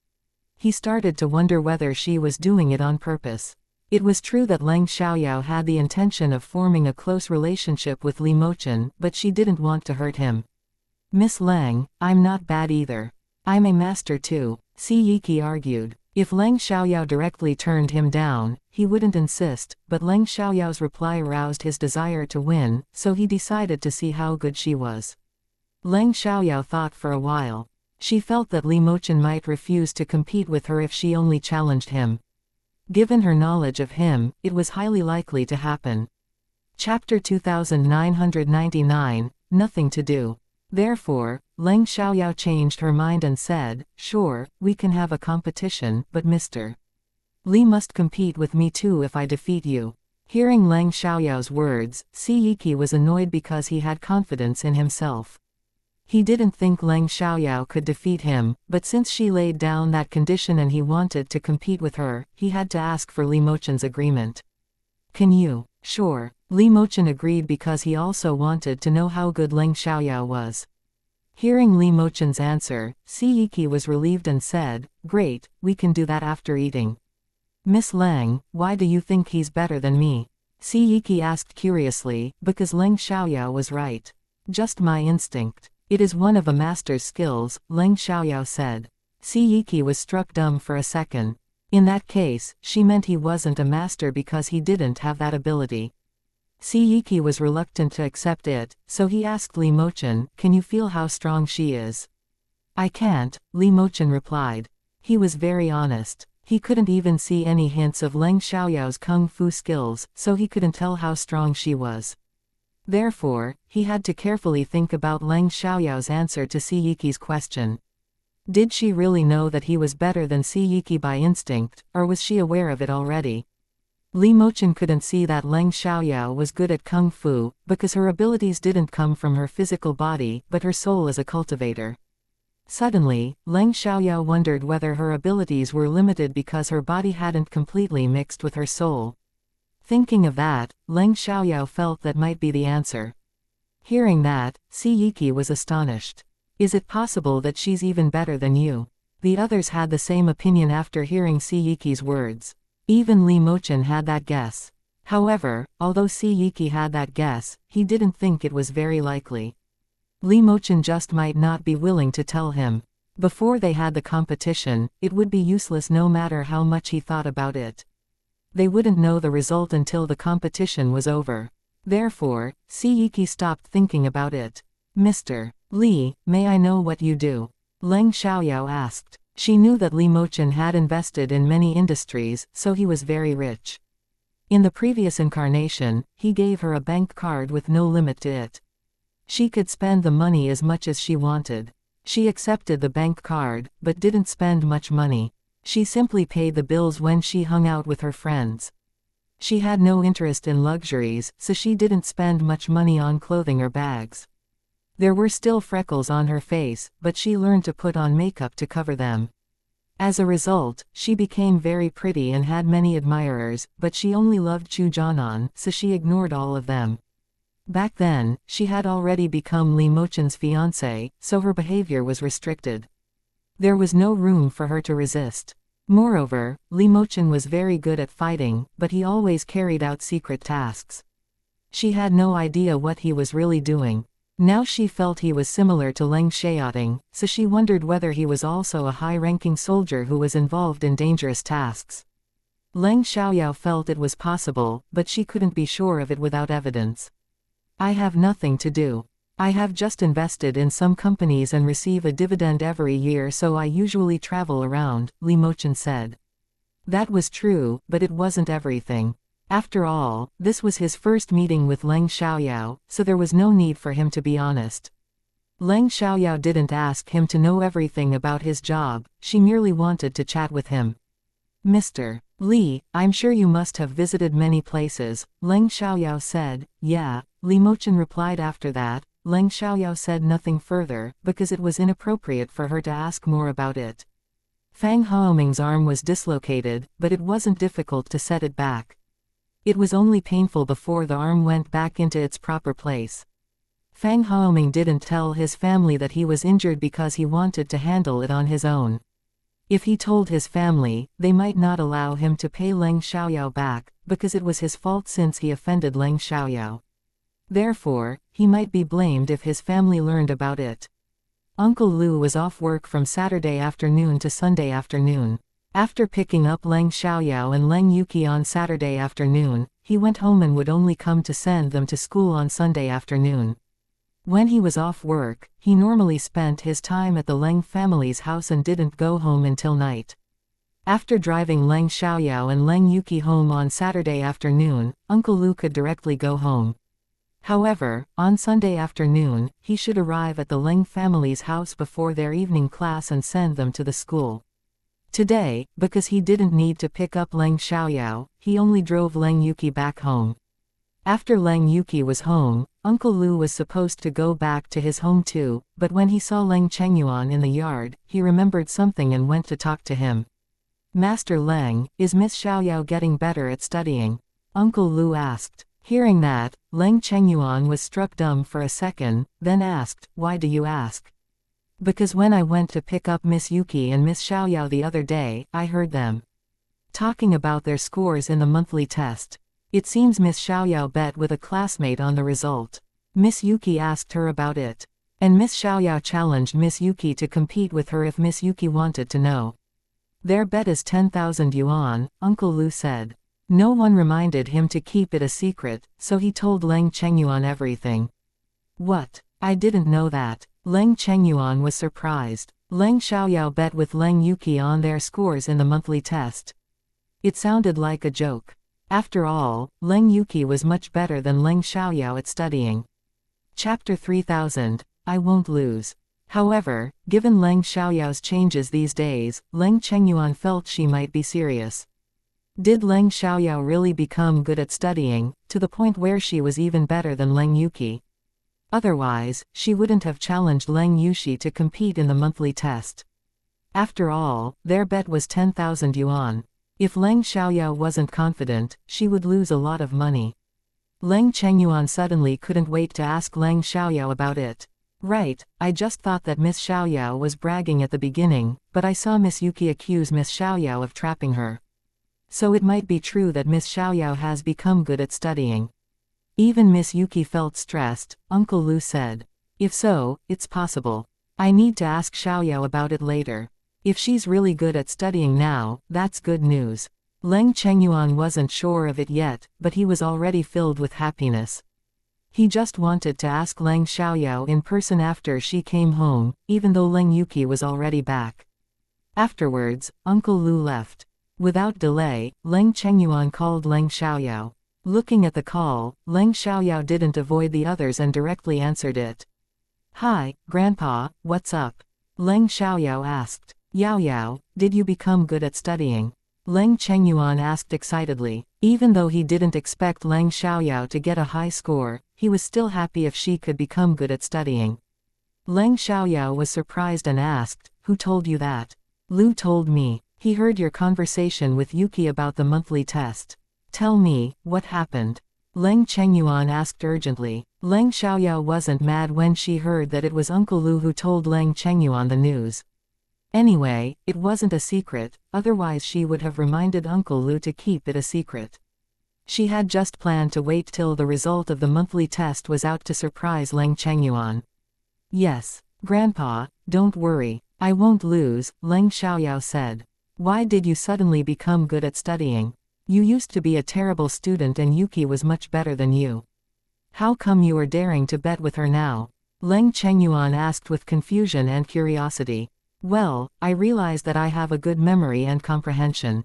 A: He started to wonder whether she was doing it on purpose. It was true that Lang Xiaoyao had the intention of forming a close relationship with Li Mochen, but she didn't want to hurt him. Miss Lang, I'm not bad either. I'm a master too, Xianxia argued. If Lang Xiaoyao directly turned him down, he wouldn't insist, but Lang Xiaoyao's reply aroused his desire to win, so he decided to see how good she was. Lang Xiaoyao thought for a while. She felt that Li Mochen might refuse to compete with her if she only challenged him. Given her knowledge of him, it was highly likely to happen. Chapter 2999, Nothing to Do. Therefore, Lang Xiaoyao changed her mind and said, sure, we can have a competition, but Mr. Li must compete with me too if I defeat you. Hearing Lang Xiaoyao's words, Xianxia was annoyed because he had confidence in himself. He didn't think Lang Xiaoyao could defeat him, but since she laid down that condition and he wanted to compete with her, he had to ask for Li Mochen's agreement. Can you? Sure. Li Mochen agreed because he also wanted to know how good Lang Xiaoyao was. Hearing Li Mochen's answer, Xianxia was relieved and said, great, we can do that after eating. Miss Lang, why do you think he's better than me? Xianxia asked curiously, because Lang Xiaoyao was right. Just my instinct. It is one of a master's skills, Lang Xiaoyao said. Xianxia was struck dumb for a second. In that case, she meant he wasn't a master because he didn't have that ability. Xianxia was reluctant to accept it, so he asked Li Mochen, can you feel how strong she is? I can't, Li Mochen replied. He was very honest. He couldn't even see any hints of Lang Xiaoyao's kung fu skills, so he couldn't tell how strong she was. Therefore, he had to carefully think about Leng Xiaoyao's answer to Si Yiqi's question. Did she really know that he was better than Si Yiqi by instinct, or was she aware of it already? Li Mochen couldn't see that Leng Xiaoyao was good at kung fu, because her abilities didn't come from her physical body but her soul as a cultivator. Suddenly, Leng Xiaoyao wondered whether her abilities were limited because her body hadn't completely mixed with her soul. Thinking of that, Leng Xiaoyao felt that might be the answer. Hearing that, Si Yiqi was astonished. Is it possible that she's even better than you? The others had the same opinion after hearing Si Yiqi's words. Even Li Mochen had that guess. However, although Si Yiqi had that guess, he didn't think it was very likely. Li Mochen just might not be willing to tell him. Before they had the competition, it would be useless no matter how much he thought about it. They wouldn't know the result until the competition was over. Therefore, Si Yiqi stopped thinking about it. Mr. Li, may I know what you do? Leng Xiaoyao asked. She knew that Li Mochen had invested in many industries, so he was very rich. In the previous incarnation, he gave her a bank card with no limit to it. She could spend the money as much as she wanted. She accepted the bank card, but didn't spend much money. She simply paid the bills when she hung out with her friends. She had no interest in luxuries, so she didn't spend much money on clothing or bags. There were still freckles on her face, but she learned to put on makeup to cover them. As a result, she became very pretty and had many admirers, but she only loved Chu Jianan, so she ignored all of them. Back then, she had already become Li Mochen's fiancé, so her behavior was restricted. There was no room for her to resist. Moreover, Li Mochen was very good at fighting, but he always carried out secret tasks. She had no idea what he was really doing. Now she felt he was similar to Leng Xiaoting, so she wondered whether he was also a high-ranking soldier who was involved in dangerous tasks. Leng Xiaoyao felt it was possible, but she couldn't be sure of it without evidence. I have nothing to do. I have just invested in some companies and receive a dividend every year, so I usually travel around, Li Mochen said. That was true, but it wasn't everything. After all, this was his first meeting with Leng Xiaoyao, so there was no need for him to be honest. Leng Xiaoyao didn't ask him to know everything about his job, she merely wanted to chat with him. Mr. Li, I'm sure you must have visited many places, Leng Xiaoyao said. Yeah, Li Mochen replied. After that, Leng Xiaoyao said nothing further, because it was inappropriate for her to ask more about it. Fang Haoming's arm was dislocated, but it wasn't difficult to set it back. It was only painful before the arm went back into its proper place. Fang Haoming didn't tell his family that he was injured because he wanted to handle it on his own. If he told his family, they might not allow him to pay Leng Xiaoyao back, because it was his fault since he offended Leng Xiaoyao. Therefore, he might be blamed if his family learned about it. Uncle Lu was off work from Saturday afternoon to Sunday afternoon. After picking up Leng Xiaoyao and Leng Yuqi on Saturday afternoon, he went home and would only come to send them to school on Sunday afternoon. When he was off work, he normally spent his time at the Leng family's house and didn't go home until night. After driving Leng Xiaoyao and Leng Yuqi home on Saturday afternoon, Uncle Lu could directly go home. However, on Sunday afternoon, he should arrive at the Leng family's house before their evening class and send them to the school. Today, because he didn't need to pick up Leng Xiaoyao, he only drove Leng Yuqi back home. After Leng Yuqi was home, Uncle Lu was supposed to go back to his home too, but when he saw Leng Chengyuan in the yard, he remembered something and went to talk to him. Master Leng, is Miss Xiaoyao getting better at studying? Uncle Lu asked. Hearing that, Leng Chengyuan was struck dumb for a second, then asked, Why do you ask? Because when I went to pick up Miss Yuqi and Miss Xiaoyao the other day, I heard them talking about their scores in the monthly test. It seems Miss Xiaoyao bet with a classmate on the result. Miss Yuqi asked her about it. And Miss Xiaoyao challenged Miss Yuqi to compete with her if Miss Yuqi wanted to know. Their bet is 10,000 yuan, Uncle Lu said. No one reminded him to keep it a secret, so he told Leng Chengyuan everything. What? I didn't know that. Leng Chengyuan was surprised. Leng Xiaoyao bet with Leng Yuqi on their scores in the monthly test. It sounded like a joke. After all, Leng Yuki was much better than Leng Xiaoyao at studying. Chapter 3000, I Won't Lose. However, given Leng Xiaoyao's changes these days, Leng Chengyuan felt she might be serious. Did Leng Xiaoyao really become good at studying, to the point where she was even better than Leng Yuki? Otherwise, she wouldn't have challenged Leng Yuxi to compete in the monthly test. After all, their bet was 10,000 yuan. If Leng Xiaoyao wasn't confident, she would lose a lot of money. Leng Chengyuan suddenly couldn't wait to ask Leng Xiaoyao about it. Right, I just thought that Miss Xiaoyao was bragging at the beginning, but I saw Miss Yuki accuse Miss Xiaoyao of trapping her. So it might be true that Miss Xiaoyao has become good at studying. Even Miss Yuki felt stressed, Uncle Lu said. If so, it's possible. I need to ask Xiaoyao about it later. If she's really good at studying now, that's good news. Leng Chengyuan wasn't sure of it yet, but he was already filled with happiness. He just wanted to ask Leng Xiaoyao in person after she came home, even though Leng Yuki was already back. Afterwards, Uncle Lu left. Without delay, Leng Chengyuan called Leng Xiaoyao. Looking at the call, Leng Xiaoyao didn't avoid the others and directly answered it. Hi, Grandpa, what's up? Leng Xiaoyao asked. Yao Yao, did you become good at studying? Leng Chengyuan asked excitedly. Even though he didn't expect Leng Xiaoyao to get a high score, he was still happy if she could become good at studying. Leng Xiaoyao was surprised and asked, who told you that? Lu told me. He heard your conversation with Yuki about the monthly test. Tell me, what happened? Leng Chengyuan asked urgently. Leng Xiaoyao wasn't mad when she heard that it was Uncle Lu who told Leng Chengyuan the news. Anyway, it wasn't a secret, otherwise she would have reminded Uncle Lu to keep it a secret. She had just planned to wait till the result of the monthly test was out to surprise Leng Chengyuan. Yes, Grandpa, don't worry, I won't lose, Leng Xiaoyao said. Why did you suddenly become good at studying? You used to be a terrible student and Yuki was much better than you. How come you are daring to bet with her now? Leng Chengyuan asked with confusion and curiosity. Well, I realize that I have a good memory and comprehension.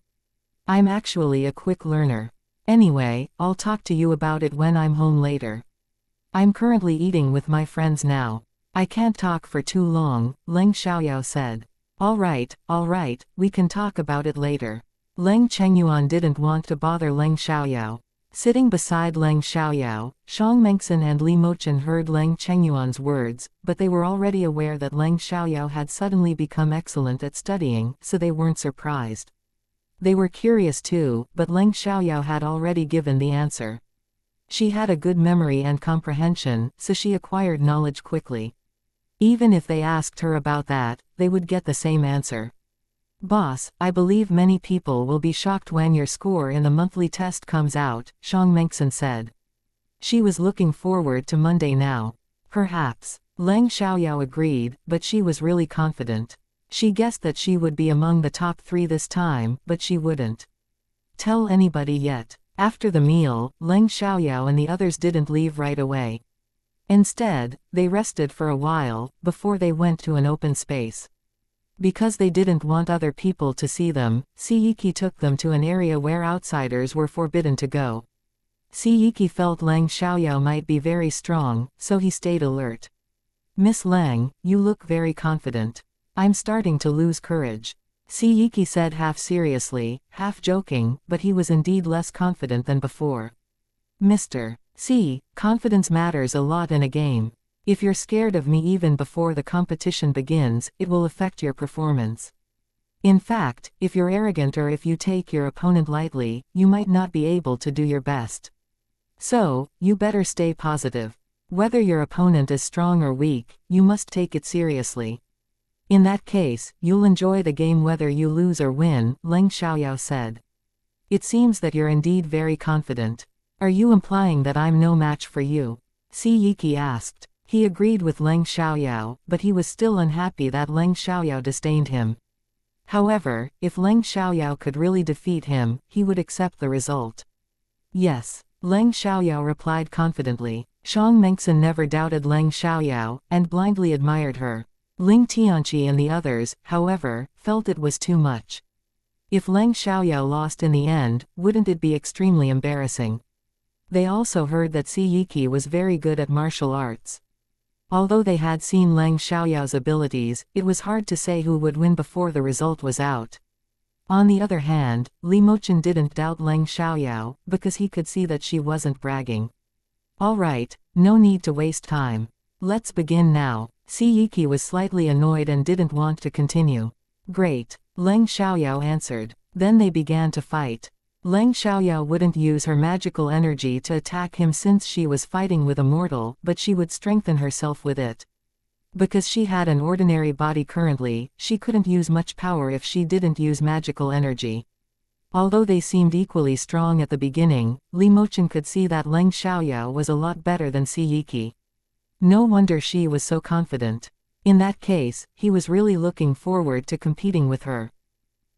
A: I'm actually a quick learner. Anyway, I'll talk to you about it when I'm home later. I'm currently eating with my friends now. I can't talk for too long, Leng Xiaoyao said. All right, we can talk about it later. Leng Chengyuan didn't want to bother Leng Xiaoyao. Sitting beside Leng Xiaoyao, Shang Mengxin and Li Mochen heard Leng Chengyuan's words, but they were already aware that Leng Xiaoyao had suddenly become excellent at studying, so they weren't surprised. They were curious too, but Leng Xiaoyao had already given the answer. She had a good memory and comprehension, so she acquired knowledge quickly. Even if they asked her about that, they would get the same answer. Boss, I believe many people will be shocked when your score in the monthly test comes out, Shang Mengxin said. She was looking forward to Monday now. Perhaps. Leng Xiaoyao agreed, but she was really confident. She guessed that she would be among the top 3 this time, but she wouldn't tell anybody yet. After the meal, Leng Xiaoyao and the others didn't leave right away. Instead, they rested for a while, before they went to an open space. Because they didn't want other people to see them, Siyiki took them to an area where outsiders were forbidden to go. Siyiki felt Leng Xiaoyao might be very strong, so he stayed alert. Miss Leng, you look very confident. I'm starting to lose courage. Siyiki said half seriously, half joking, but he was indeed less confident than before. Mr. C, confidence matters a lot in a game. If you're scared of me even before the competition begins, it will affect your performance. In fact, if you're arrogant or if you take your opponent lightly, you might not be able to do your best. So, you better stay positive. Whether your opponent is strong or weak, you must take it seriously. In that case, you'll enjoy the game whether you lose or win, Leng Xiaoyao said. It seems that you're indeed very confident. Are you implying that I'm no match for you? Siyiki asked. He agreed with Leng Xiaoyao, but he was still unhappy that Leng Xiaoyao disdained him. However, if Leng Xiaoyao could really defeat him, he would accept the result. Yes, Leng Xiaoyao replied confidently. Shang Mengxin never doubted Leng Xiaoyao, and blindly admired her. Ling Tianqi and the others, however, felt it was too much. If Leng Xiaoyao lost in the end, wouldn't it be extremely embarrassing? They also heard that Si Yiki was very good at martial arts. Although they had seen Leng Xiaoyao's abilities, it was hard to say who would win before the result was out. On the other hand, Li Mochen didn't doubt Leng Xiaoyao, because he could see that she wasn't bragging. Alright, no need to waste time. Let's begin now. Si Yiki was slightly annoyed and didn't want to continue. Great, Leng Xiaoyao answered. Then they began to fight. Leng Xiaoyao wouldn't use her magical energy to attack him since she was fighting with a mortal, but she would strengthen herself with it. Because she had an ordinary body currently, she couldn't use much power if she didn't use magical energy. Although they seemed equally strong at the beginning, Li Mochen could see that Leng Xiaoyao was a lot better than Si Yiki. No wonder she was so confident. In that case, he was really looking forward to competing with her.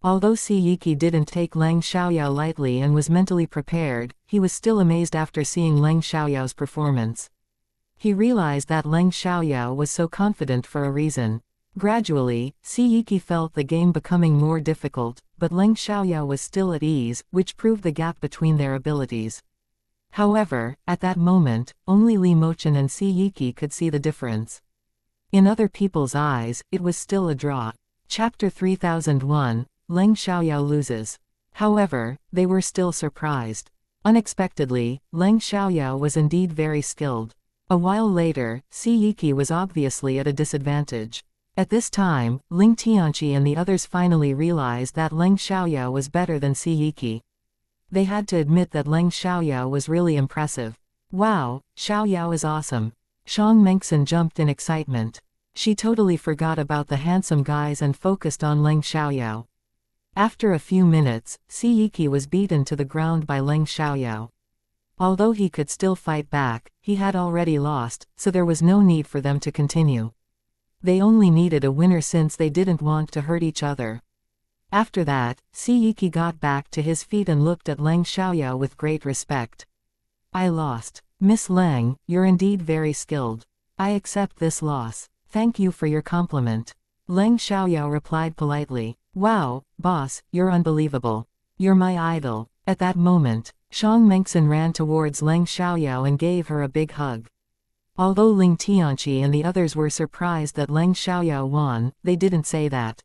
A: Although Si Yiki didn't take Leng Xiaoyao lightly and was mentally prepared, he was still amazed after seeing Leng Xiaoyao's performance. He realized that Leng Xiaoyao was so confident for a reason. Gradually, Si Yiki felt the game becoming more difficult, but Leng Xiaoyao was still at ease, which proved the gap between their abilities. However, at that moment, only Li Mochen and Si Yiki could see the difference. In other people's eyes, it was still a draw. Chapter 3001, Leng Xiaoyao loses. However, they were still surprised. Unexpectedly, Leng Xiaoyao was indeed very skilled. A while later, Si Yiki was obviously at a disadvantage. At this time, Ling Tianqi and the others finally realized that Leng Xiaoyao was better than Si Yiki. They had to admit that Leng Xiaoyao was really impressive. Wow, Xiaoyao is awesome. Xiang Mengxin jumped in excitement. She totally forgot about the handsome guys and focused on Leng Xiaoyao. After a few minutes, Si Yiki was beaten to the ground by Leng Xiaoyao. Although he could still fight back, he had already lost, so there was no need for them to continue. They only needed a winner since they didn't want to hurt each other. After that, Si Yiki got back to his feet and looked at Leng Xiaoyao with great respect. I lost. Miss Leng, you're indeed very skilled. I accept this loss. Thank you for your compliment. Leng Xiaoyao replied politely. Wow, boss, you're unbelievable. You're my idol. At that moment, Xiang Mengxin ran towards Leng Xiaoyao and gave her a big hug. Although Ling Tianqi and the others were surprised that Leng Xiaoyao won, they didn't say that.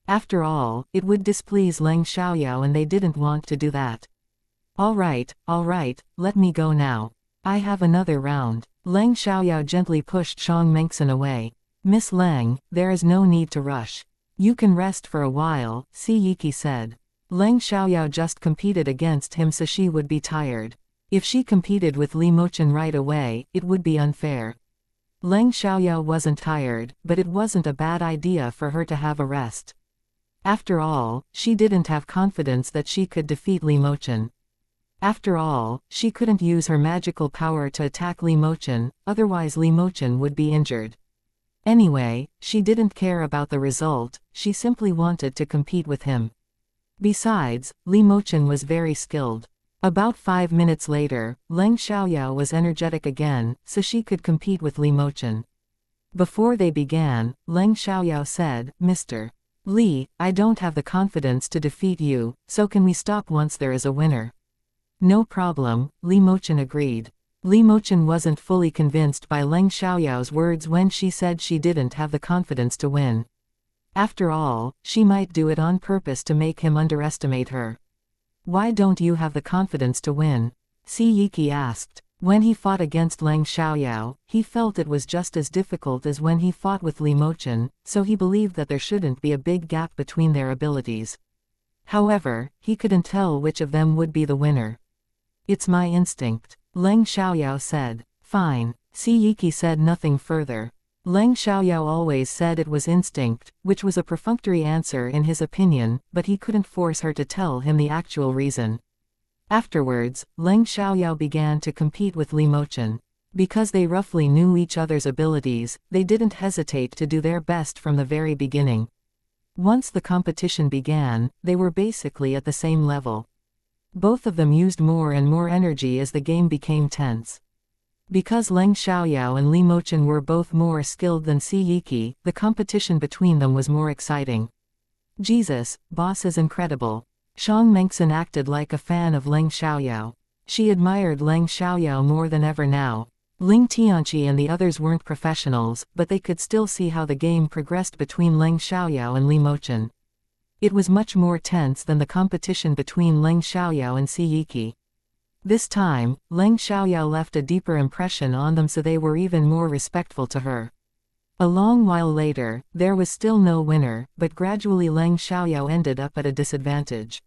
A: After all, it would displease Leng Xiaoyao and they didn't want to do that. Alright, let me go now. I have another round. Leng Xiaoyao gently pushed Xiang Mengxin away. Miss Leng, there is no need to rush. You can rest for a while, Si Yiki said. Leng Xiaoyao just competed against him so she would be tired. If she competed with Li Mochen right away, it would be unfair. Leng Xiaoyao wasn't tired, but it wasn't a bad idea for her to have a rest. After all, she didn't have confidence that she could defeat Li Mochen. After all, she couldn't use her magical power to attack Li Mochen, otherwise Li Mochen would be injured. Anyway, she didn't care about the result, she simply wanted to compete with him. Besides, Li Mochen was very skilled. About 5 minutes later, Leng Xiaoyao was energetic again, so she could compete with Li Mochen. Before they began, Leng Xiaoyao said, Mr. Li, I don't have the confidence to defeat you, so can we stop once there is a winner? No problem, Li Mochen agreed. Li Mochen wasn't fully convinced by Leng Xiaoyao's words when she said she didn't have the confidence to win. After all, she might do it on purpose to make him underestimate her. Why don't you have the confidence to win? Si Yiki asked. When he fought against Leng Xiaoyao, he felt it was just as difficult as when he fought with Li Mochen, so he believed that there shouldn't be a big gap between their abilities. However, he couldn't tell which of them would be the winner. It's my instinct, Leng Xiaoyao said. Fine. Si Yiki said nothing further. Leng Xiaoyao always said it was instinct, which was a perfunctory answer in his opinion, but he couldn't force her to tell him the actual reason. Afterwards, Leng Xiaoyao began to compete with Li Mochen. Because they roughly knew each other's abilities, they didn't hesitate to do their best from the very beginning. Once the competition began, they were basically at the same level. Both of them used more and more energy as the game became tense. Because Leng Xiaoyao and Li Mochen were both more skilled than Si Yiki, the competition between them was more exciting. Jesus, boss is incredible. Xiang Mengxin acted like a fan of Leng Xiaoyao. She admired Leng Xiaoyao more than ever now. Ling Tianqi and the others weren't professionals, but they could still see how the game progressed between Leng Xiaoyao and Li Mochen. It was much more tense than the competition between Leng Xiaoyao and Si Yiqi. This time, Leng Xiaoyao left a deeper impression on them, so they were even more respectful to her. A long while later, there was still no winner, but gradually Leng Xiaoyao ended up at a disadvantage.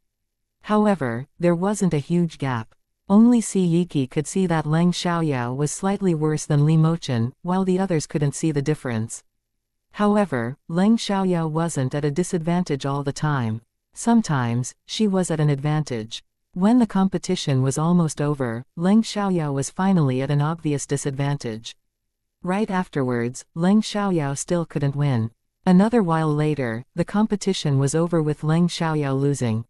A: However, there wasn't a huge gap. Only Si Yiqi could see that Leng Xiaoyao was slightly worse than Li Mochen, while the others couldn't see the difference. However, Leng Xiaoyao wasn't at a disadvantage all the time. Sometimes, she was at an advantage. When the competition was almost over, Leng Xiaoyao was finally at an obvious disadvantage. Right afterwards, Leng Xiaoyao still couldn't win. Another while later, the competition was over with Leng Xiaoyao losing.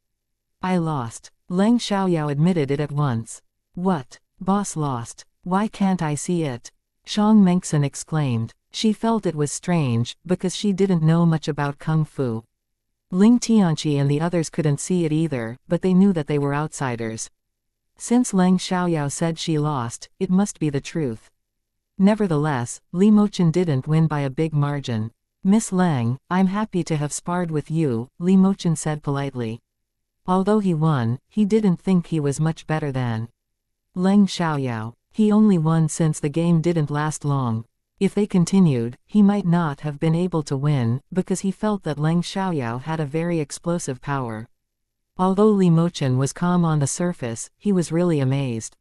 A: I lost. Leng Xiaoyao admitted it at once. What? Boss lost. Why can't I see it? Xiang Mengxin exclaimed. She felt it was strange, because she didn't know much about Kung Fu. Ling Tianqi and the others couldn't see it either, but they knew that they were outsiders. Since Leng Xiaoyao said she lost, it must be the truth. Nevertheless, Li Mochen didn't win by a big margin. Miss Leng, I'm happy to have sparred with you, Li Mochen said politely. Although he won, he didn't think he was much better than Leng Xiaoyao. He only won since the game didn't last long. If they continued, he might not have been able to win, because he felt that Leng Xiaoyao had a very explosive power. Although Li Mochen was calm on the surface, he was really amazed.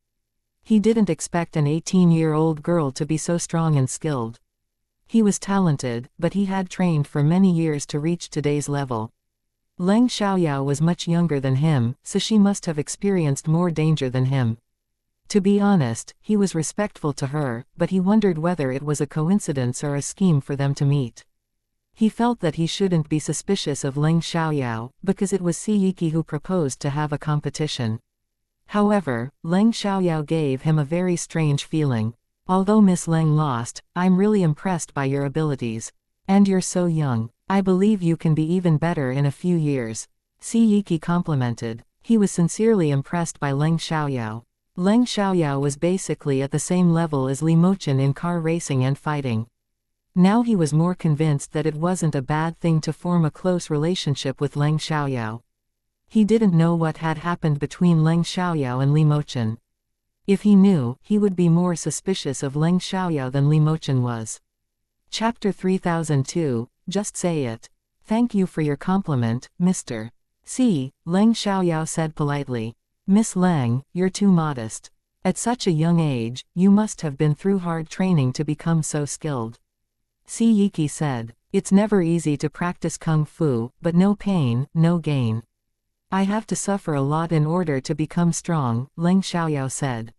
A: He didn't expect an 18-year-old girl to be so strong and skilled. He was talented, but he had trained for many years to reach today's level. Leng Xiaoyao was much younger than him, so she must have experienced more danger than him. To be honest, he was respectful to her, but he wondered whether it was a coincidence or a scheme for them to meet. He felt that he shouldn't be suspicious of Leng Xiaoyao, because it was Si Yiqi who proposed to have a competition. However, Leng Xiaoyao gave him a very strange feeling. Although Miss Leng lost, I'm really impressed by your abilities. And you're so young. I believe you can be even better in a few years. Si Yiqi complimented. He was sincerely impressed by Leng Xiaoyao. Leng Xiaoyao was basically at the same level as Li Mochen in car racing and fighting. Now he was more convinced that it wasn't a bad thing to form a close relationship with Leng Xiaoyao. He didn't know what had happened between Leng Xiaoyao and Li Mochen. If he knew, he would be more suspicious of Leng Xiaoyao than Li Mochen was. Chapter 3002, Just Say It. Thank you for your compliment, Mr. C. Leng Xiaoyao said politely. Miss Leng, you're too modest. At such a young age, you must have been through hard training to become so skilled. Si Yiqi said. It's never easy to practice Kung Fu, but no pain, no gain. I have to suffer a lot in order to become strong, Leng Xiaoyao said.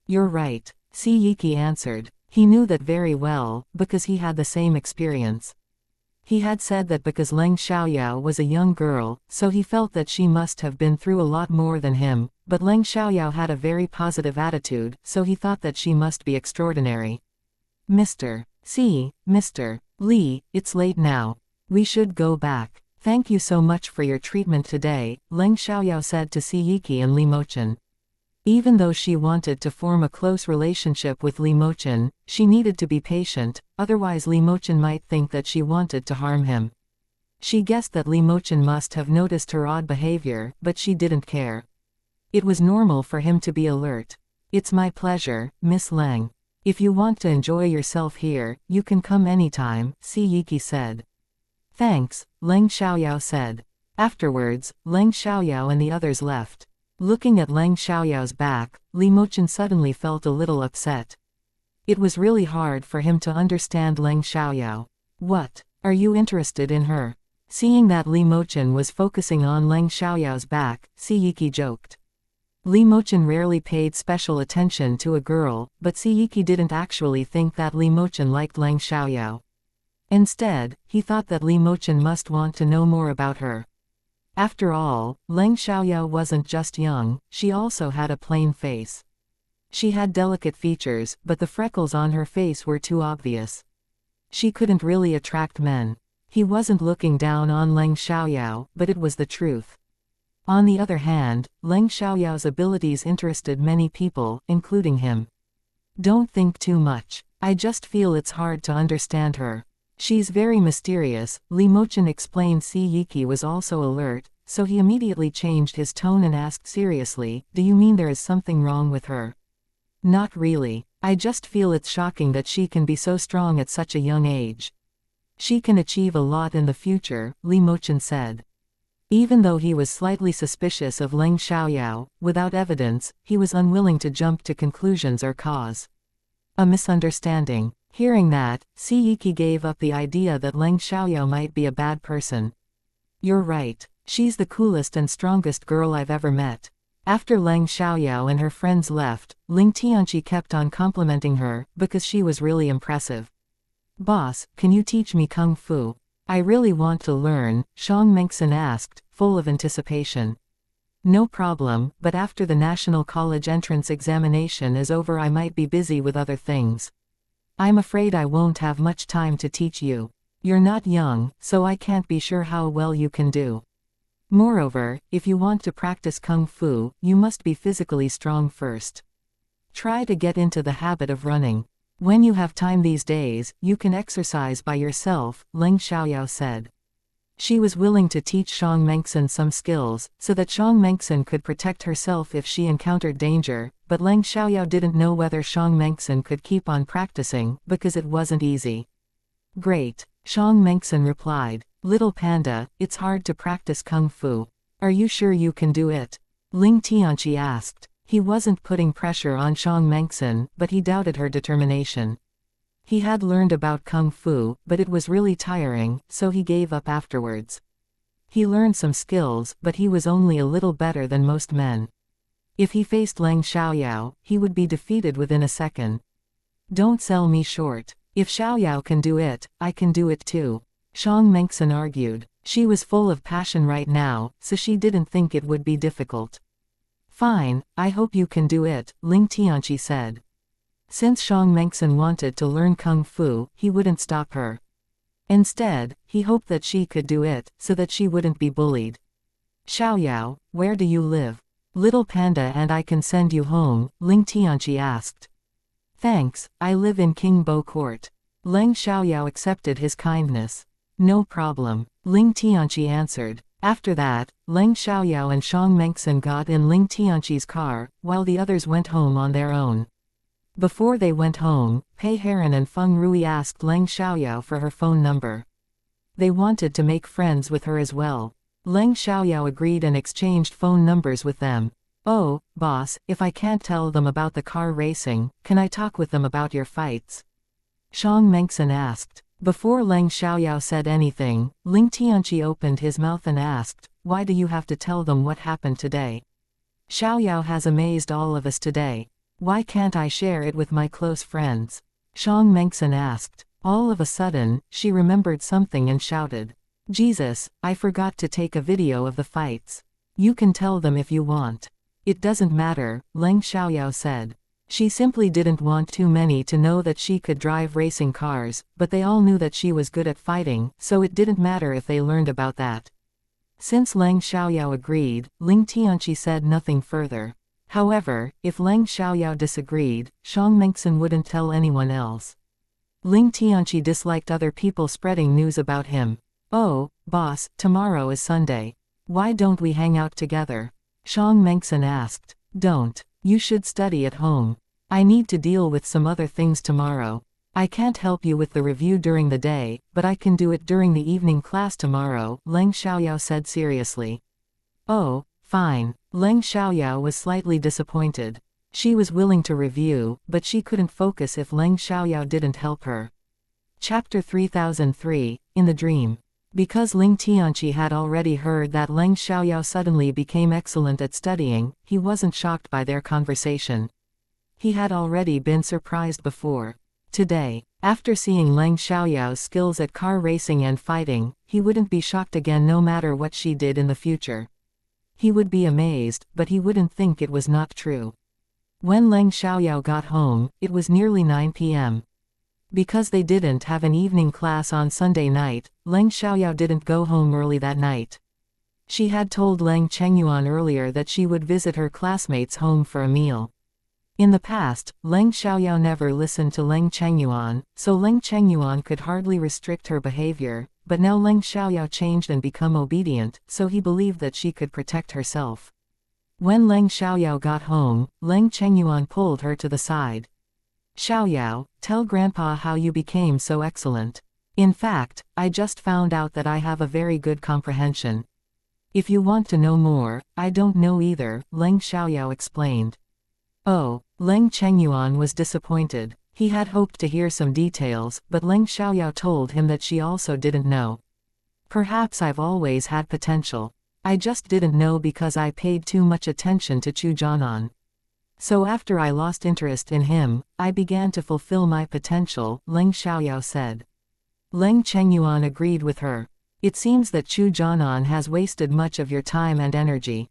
A: You're right, Si Yiqi answered. He knew that very well, because he had the same experience. He had said that because Leng Xiaoyao was a young girl, so he felt that she must have been through a lot more than him, but Leng Xiaoyao had a very positive attitude, so he thought that she must be extraordinary. Mr. Li, it's late now. We should go back. Thank you so much for your treatment today, Leng Xiaoyao said to Si Yiqi and Li Mochen. Even though she wanted to form a close relationship with Li Mochen, she needed to be patient, otherwise Li Mochen might think that she wanted to harm him. She guessed that Li Mochen must have noticed her odd behavior, but she didn't care. It was normal for him to be alert. It's my pleasure, Miss Leng. If you want to enjoy yourself here, you can come anytime, Si Yiqi said. Thanks, Leng Xiaoyao said. Afterwards, Leng Xiaoyao and the others left. Looking at Leng Xiaoyao's back, Li Mochen suddenly felt a little upset. It was really hard for him to understand Leng Xiaoyao. What? Are you interested in her? Seeing that Li Mochen was focusing on Leng Xiaoyao's back, Si Yiqi joked. Li Mochen rarely paid special attention to a girl, but Si Yiqi didn't actually think that Li Mochen liked Leng Xiaoyao. Instead, he thought that Li Mochen must want to know more about her. After all, Leng Xiaoyao wasn't just young, she also had a plain face. She had delicate features, but the freckles on her face were too obvious. She couldn't really attract men. He wasn't looking down on Leng Xiaoyao, but it was the truth. On the other hand, Leng Xiaoyao's abilities interested many people, including him. Don't think too much. I just feel it's hard to understand her. She's very mysterious. Li Mochen explained. Si Yiki was also alert, so he immediately changed his tone and asked seriously, "Do you mean there is something wrong with her?" "Not really. I just feel it's shocking that she can be so strong at such a young age. She can achieve a lot in the future," Li Mochen said. Even though he was slightly suspicious of Leng Xiaoyao, without evidence, he was unwilling to jump to conclusions or cause a misunderstanding. Hearing that, Si Yiki gave up the idea that Leng Xiaoyao might be a bad person. "You're right. She's the coolest and strongest girl I've ever met." After Leng Xiaoyao and her friends left, Ling Tianqi kept on complimenting her, because she was really impressive. "Boss, can you teach me Kung Fu? I really want to learn," Shang Mengxin asked, full of anticipation. "No problem, but after the National College entrance examination is over I might be busy with other things. I'm afraid I won't have much time to teach you. You're not young, so I can't be sure how well you can do. Moreover, if you want to practice Kung Fu, you must be physically strong first. Try to get into the habit of running. When you have time these days, you can exercise by yourself," Leng Xiaoyao said. She was willing to teach Shang Mengxin some skills, so that Shang Mengxin could protect herself if she encountered danger, but Leng Xiaoyao didn't know whether Shang Mengxin could keep on practicing, because it wasn't easy. "Great," Shang Mengxin replied. "Little panda, it's hard to practice Kung Fu. Are you sure you can do it?" Ling Tianqi asked. He wasn't putting pressure on Shang Mengxin, but he doubted her determination. He had learned about Kung Fu, but it was really tiring, so he gave up afterwards. He learned some skills, but he was only a little better than most men. If he faced Leng Xiaoyao, he would be defeated within a second. "Don't sell me short. If Xiaoyao can do it, I can do it too," Shang Mengxin argued. She was full of passion right now, so she didn't think it would be difficult. "Fine, I hope you can do it," Ling Tianqi said. Since Shang Mengxin wanted to learn Kung Fu, he wouldn't stop her. Instead, he hoped that she could do it, so that she wouldn't be bullied. "Xiaoyao, where do you live? Little panda and I can send you home," Ling Tianqi asked. "Thanks, I live in King Bo Court." Leng Xiaoyao accepted his kindness. "No problem," Ling Tianqi answered. After that, Leng Xiaoyao and Shang Mengxin got in Ling Tianqi's car, while the others went home on their own. Before they went home, Pei Heron and Feng Rui asked Leng Xiaoyao for her phone number. They wanted to make friends with her as well. Leng Xiaoyao agreed and exchanged phone numbers with them. "Oh, boss, if I can't tell them about the car racing, can I talk with them about your fights?" Shang Mengxin asked. Before Leng Xiaoyao said anything, Ling Tianqi opened his mouth and asked, "Why do you have to tell them what happened today? Xiaoyao has amazed all of us today. Why can't I share it with my close friends?" Shang Mengxin asked. All of a sudden, she remembered something and shouted, "Jesus, I forgot to take a video of the fights. You can tell them if you want." "It doesn't matter," Leng Xiaoyao said. She simply didn't want too many to know that she could drive racing cars, but they all knew that she was good at fighting, so it didn't matter if they learned about that. Since Leng Xiaoyao agreed, Ling Tianqi said nothing further. However, if Leng Xiaoyao disagreed, Shang Mengxin wouldn't tell anyone else. Ling Tianqi disliked other people spreading news about him. "Oh, boss, tomorrow is Sunday. Why don't we hang out together?" Shang Mengxin asked. "Don't. You should study at home. I need to deal with some other things tomorrow. I can't help you with the review during the day, but I can do it during the evening class tomorrow," Leng Xiaoyao said seriously. "Oh, fine." Leng Xiaoyao was slightly disappointed. She was willing to review, but she couldn't focus if Leng Xiaoyao didn't help her. Chapter 3003, In the Dream. Because Ling Tianqi had already heard that Leng Xiaoyao suddenly became excellent at studying, he wasn't shocked by their conversation. He had already been surprised before. Today, after seeing Leng Xiaoyao's skills at car racing and fighting, he wouldn't be shocked again no matter what she did in the future. He would be amazed, but he wouldn't think it was not true. When Leng Xiaoyao got home, it was nearly 9 p.m. Because they didn't have an evening class on Sunday night, Leng Xiaoyao didn't go home early that night. She had told Leng Chengyuan earlier that she would visit her classmates home for a meal. In the past, Leng Xiaoyao never listened to Leng Chengyuan, so Leng Chengyuan could hardly restrict her behavior, but now Leng Xiaoyao changed and become obedient, so he believed that she could protect herself. When Leng Xiaoyao got home, Leng Chengyuan pulled her to the side. Xiaoyao, tell Grandpa how you became so excellent. In fact, I just found out that I have a very good comprehension. If you want to know more, I don't know either, Leng Xiaoyao explained. Oh, Leng Chengyuan was disappointed. He had hoped to hear some details, but Leng Xiaoyao told him that she also didn't know. Perhaps I've always had potential. I just didn't know because I paid too much attention to Chu Jianan. So after I lost interest in him, I began to fulfill my potential, Leng Xiaoyao said. Leng Chengyuan agreed with her. It seems that Chu Jianan has wasted much of your time and energy.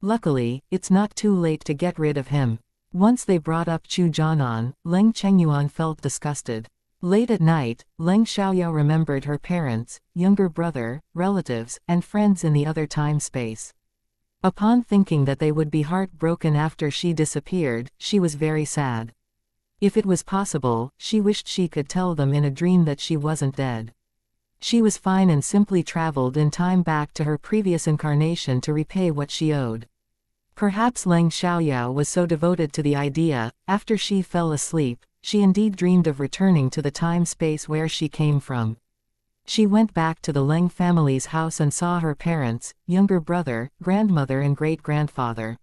A: Luckily, it's not too late to get rid of him. Once they brought up Chu Jianan, Leng Chengyuan felt disgusted. Late at night, Leng Xiaoyao remembered her parents, younger brother, relatives, and friends in the other time-space. Upon thinking that they would be heartbroken after she disappeared, she was very sad. If it was possible, she wished she could tell them in a dream that she wasn't dead. She was fine and simply traveled in time back to her previous incarnation to repay what she owed. Perhaps Leng Xiaoyao was so devoted to the idea, after she fell asleep, she indeed dreamed of returning to the time-space where she came from. She went back to the Leng family's house and saw her parents, younger brother, grandmother and great-grandfather.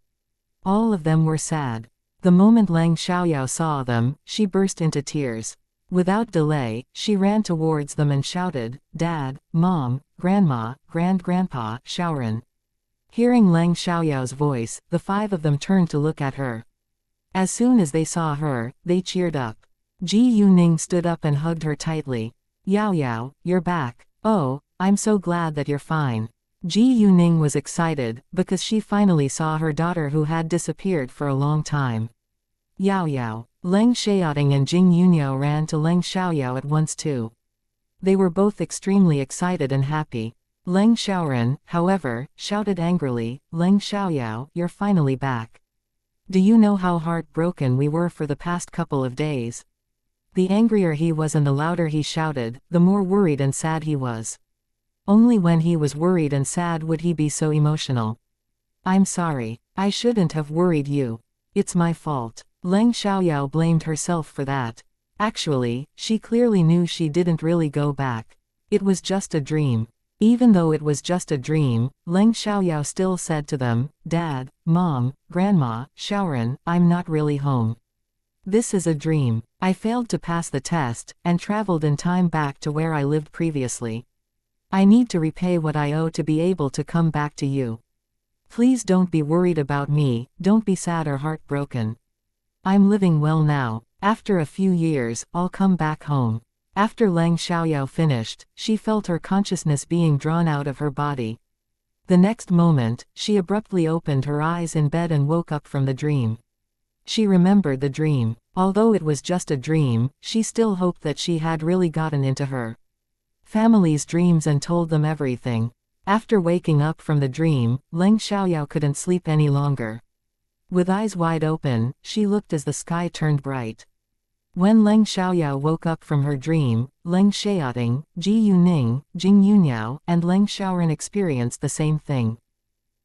A: All of them were sad. The moment Leng Xiaoyao saw them, she burst into tears. Without delay, she ran towards them and shouted, "Dad, Mom, Grandma, Grand-Grandpa, Shaoran." Hearing Leng Xiaoyao's voice, the five of them turned to look at her. As soon as they saw her, they cheered up. Ji Yuning stood up and hugged her tightly. "Yao Yao, you're back. Oh, I'm so glad that you're fine." Ji Yuning was excited, because she finally saw her daughter who had disappeared for a long time. Yao Yao. Leng Xiaoting and Jing Yunyao ran to Leng Xiaoyao at once too. They were both extremely excited and happy. Leng Xiaoran, however, shouted angrily, "Leng Xiaoyao, you're finally back. Do you know how heartbroken we were for the past couple of days?" The angrier he was and the louder he shouted, the more worried and sad he was. Only when he was worried and sad would he be so emotional. "I'm sorry. I shouldn't have worried you. It's my fault." Leng Xiaoyao blamed herself for that. Actually, she clearly knew she didn't really go back. It was just a dream. Even though it was just a dream, Leng Xiaoyao still said to them, "Dad, Mom, Grandma, Shaoran, I'm not really home. This is a dream. I failed to pass the test, and traveled in time back to where I lived previously. I need to repay what I owe to be able to come back to you. Please don't be worried about me, don't be sad or heartbroken. I'm living well now. After a few years, I'll come back home." After Leng Xiaoyao finished, she felt her consciousness being drawn out of her body. The next moment, she abruptly opened her eyes in bed and woke up from the dream. She remembered the dream. Although it was just a dream, she still hoped that she had really gotten into her family's dreams and told them everything. After waking up from the dream, Leng Xiaoyao couldn't sleep any longer. With eyes wide open, she looked as the sky turned bright. When Leng Xiaoyao woke up from her dream, Leng Xiaoting, Ji Yuning, Jing Yunyao, and Leng Shaoran experienced the same thing.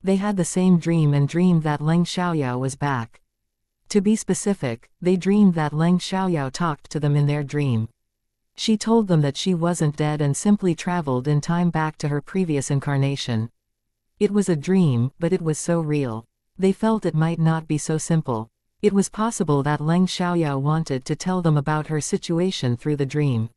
A: They had the same dream and dreamed that Leng Xiaoyao was back. To be specific, they dreamed that Leng Xiaoyao talked to them in their dream. She told them that she wasn't dead and simply traveled in time back to her previous incarnation. It was a dream, but it was so real. They felt it might not be so simple. It was possible that Leng Xiaoyao wanted to tell them about her situation through the dream.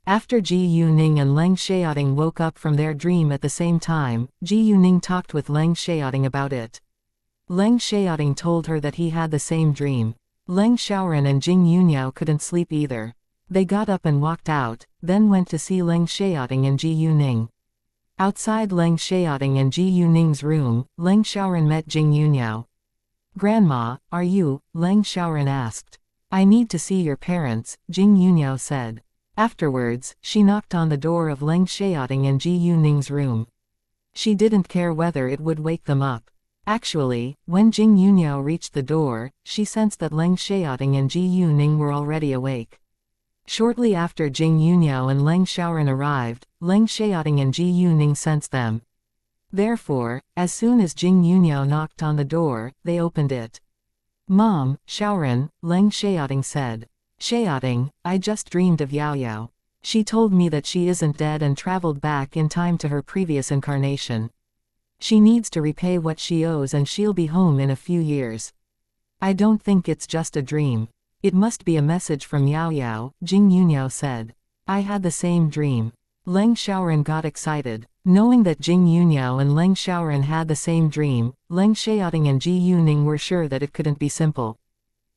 A: After Ji Yuning and Leng Xiaoting woke up from their dream at the same time, Ji Yuning talked with Leng Xiaoting about it. Leng Xiaoting told her that he had the same dream. Leng Shaoran and Jing Yunyao couldn't sleep either. They got up and walked out, then went to see Leng Xiaoting and Ji Yuning. Outside Leng Xiaoting and Ji Yuning's room, Leng Shaoran met Jing Yunyao. "Grandma, are you?" Leng Shaoran asked. I need to see your parents, Jing Yuniao said. Afterwards, she knocked on the door of Leng Xiaoting and Ji Yuning's room. She didn't care whether it would wake them up. Actually, when Jing Yuniao reached the door, she sensed that Leng Xiaoting and Ji Yuning were already awake. Shortly after Jing Yuniao and Leng Xiaoran arrived, Leng Xiaoting and Ji Yuning sensed them. Therefore, as soon as Jing Yuniao knocked on the door, they opened it. Mom, Xiaoran, Leng Xiaoting said. Xiaoting, I just dreamed of Yao Yao. She told me that she isn't dead and traveled back in time to her previous incarnation. She needs to repay what she owes and she'll be home in a few years. I don't think it's just a dream. It must be a message from Yao Yao, Jing Yuniao said. I had the same dream. Leng Xiaoran got excited. Knowing that Jing Yuniao and Leng Xiaoran had the same dream, Leng Xiaoting and Ji Yuning were sure that it couldn't be simple.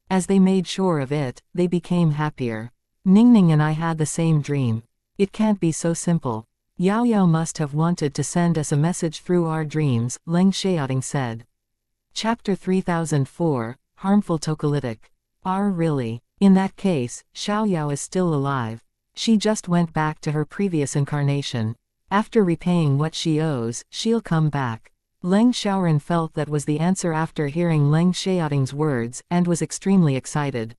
A: As they made sure of it, they became happier. Ningning and I had the same dream. It can't be so simple. Yao Yao must have wanted to send us a message through our dreams, Leng Xiaoting said. Chapter 3004, Harmful Tocolytic. Really? In that case, Xiao Yao is still alive. She just went back to her previous incarnation. After repaying what she owes, she'll come back. Leng Xiaoran felt that was the answer after hearing Leng Xiaoting's words, and was extremely excited.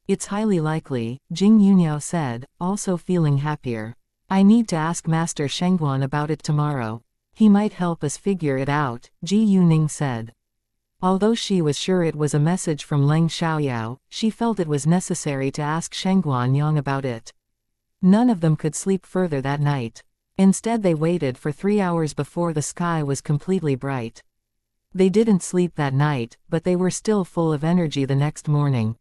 A: It's highly likely, Jing Yuniao said, also feeling happier. I need to ask Master Shengguan about it tomorrow. He might help us figure it out, Ji Yuning said. Although she was sure it was a message from Leng Xiaoyao, she felt it was necessary to ask Shengguan Yang about it. None of them could sleep further that night. Instead they waited for 3 hours before the sky was completely bright. They didn't sleep that night, but they were still full of energy the next morning.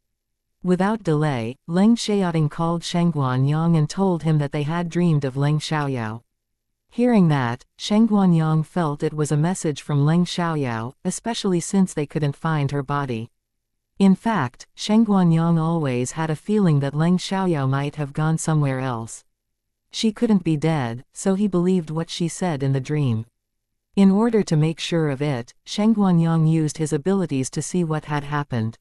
A: Without delay, Leng Xiaoting called Shengguan Yang and told him that they had dreamed of Leng Xiaoyao. Hearing that, Shengguan Yang felt it was a message from Leng Xiaoyao, especially since they couldn't find her body. In fact, Shengguan Yang always had a feeling that Leng Xiaoyao might have gone somewhere else. She couldn't be dead, so he believed what she said in the dream. In order to make sure of it, Shengguan Yang used his abilities to see what had happened.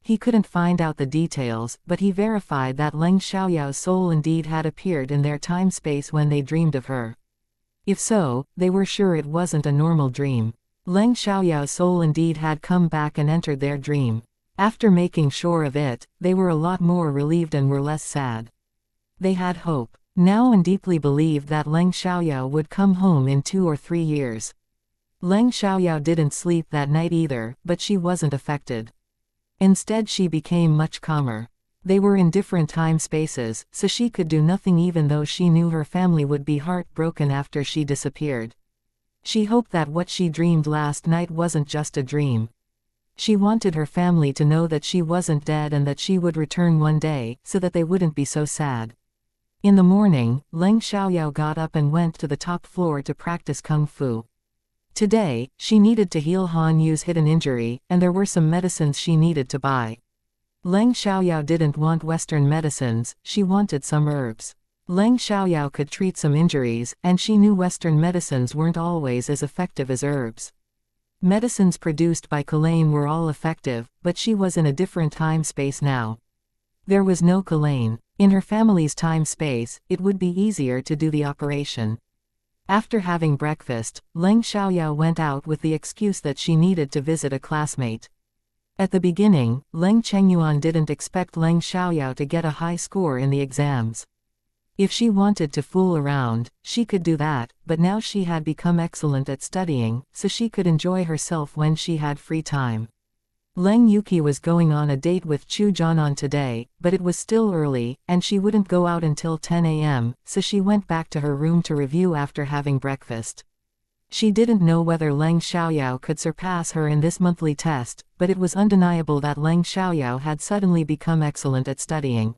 A: He couldn't find out the details, but he verified that Leng Xiaoyao's soul indeed had appeared in their time-space when they dreamed of her. If so, they were sure it wasn't a normal dream. Leng Xiaoyao's soul indeed had come back and entered their dream. After making sure of it, they were a lot more relieved and were less sad. They had hope. Now and deeply believed that Leng Xiaoyao would come home in 2 or 3 years. Leng Xiaoyao didn't sleep that night either, but she wasn't affected. Instead she became much calmer. They were in different time spaces, so she could do nothing even though she knew her family would be heartbroken after she disappeared. She hoped that what she dreamed last night wasn't just a dream. She wanted her family to know that she wasn't dead and that she would return one day, so that they wouldn't be so sad. In the morning, Leng Xiaoyao got up and went to the top floor to practice kung fu. Today, she needed to heal Han Yu's hidden injury, and there were some medicines she needed to buy. Leng Xiaoyao didn't want Western medicines, she wanted some herbs. Leng Xiaoyao could treat some injuries, and she knew Western medicines weren't always as effective as herbs. Medicines produced by Kulain were all effective, but she was in a different time-space now. There was no Kulain. In her family's time-space, it would be easier to do the operation. After having breakfast, Leng Xiaoyao went out with the excuse that she needed to visit a classmate. At the beginning, Leng Chengyuan didn't expect Leng Xiaoyao to get a high score in the exams. If she wanted to fool around, she could do that, but now she had become excellent at studying, so she could enjoy herself when she had free time. Leng Yuki was going on a date with Chu Jianan today, but it was still early, and she wouldn't go out until 10 a.m., so she went back to her room to review after having breakfast. She didn't know whether Leng Xiaoyao could surpass her in this monthly test, but it was undeniable that Leng Xiaoyao had suddenly become excellent at studying.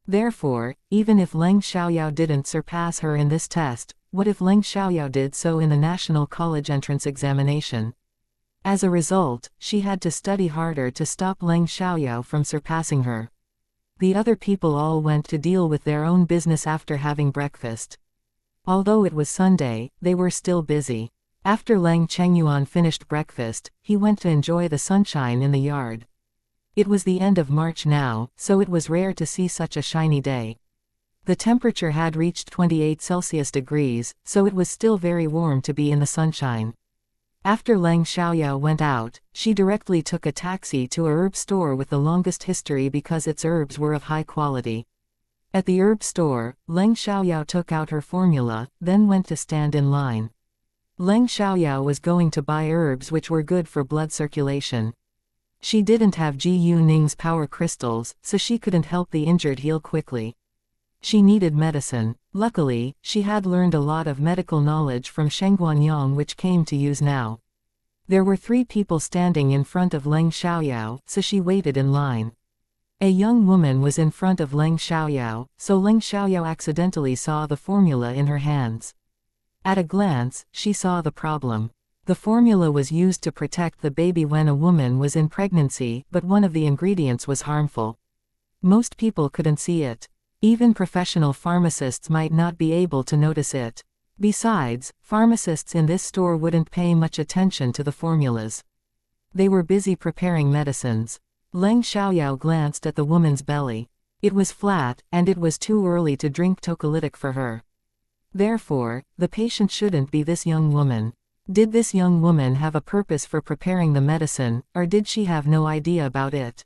A: Therefore, even if Leng Xiaoyao didn't surpass her in this test, what if Leng Xiaoyao did so in the National College entrance examination? As a result, she had to study harder to stop Leng Xiaoyao from surpassing her. The other people all went to deal with their own business after having breakfast. Although it was Sunday, they were still busy. After Leng Chengyuan finished breakfast, he went to enjoy the sunshine in the yard. It was the end of March now, so it was rare to see such a shiny day. The temperature had reached 28 Celsius degrees, so it was still very warm to be in the sunshine. After Leng Xiaoyao went out, she directly took a taxi to a herb store with the longest history because its herbs were of high quality. At the herb store, Leng Xiaoyao took out her formula, then went to stand in line. Leng Xiaoyao was going to buy herbs which were good for blood circulation. She didn't have Ji Yuning's power crystals, so she couldn't help the injured heal quickly. She needed medicine. Luckily, she had learned a lot of medical knowledge from Shengguanyang which came to use now. There were 3 people standing in front of Leng Xiaoyao, so she waited in line. A young woman was in front of Leng Xiaoyao, so Leng Xiaoyao accidentally saw the formula in her hands. At a glance, she saw the problem. The formula was used to protect the baby when a woman was in pregnancy, but one of the ingredients was harmful. Most people couldn't see it. Even professional pharmacists might not be able to notice it. Besides, pharmacists in this store wouldn't pay much attention to the formulas. They were busy preparing medicines. Leng Xiaoyao glanced at the woman's belly. It was flat, and it was too early to drink tocolytic for her. Therefore, the patient shouldn't be this young woman. Did this young woman have a purpose for preparing the medicine, or did she have no idea about it?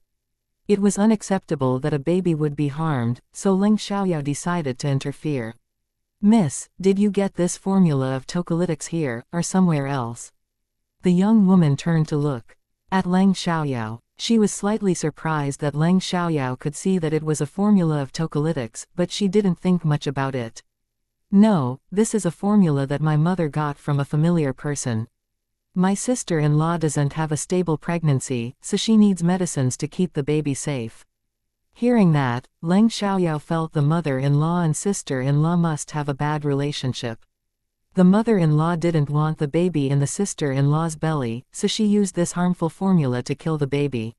A: It was unacceptable that a baby would be harmed, so Leng Xiaoyao decided to interfere. "Miss, did you get this formula of tocolytics here, or somewhere else?" The young woman turned to look at Leng Xiaoyao. She was slightly surprised that Leng Xiaoyao could see that it was a formula of tocolytics, but she didn't think much about it. "No, this is a formula that my mother got from a familiar person. My sister-in-law doesn't have a stable pregnancy, so she needs medicines to keep the baby safe." Hearing that, Leng Xiaoyao felt the mother-in-law and sister-in-law must have a bad relationship. The mother-in-law didn't want the baby in the sister-in-law's belly, so she used this harmful formula to kill the baby.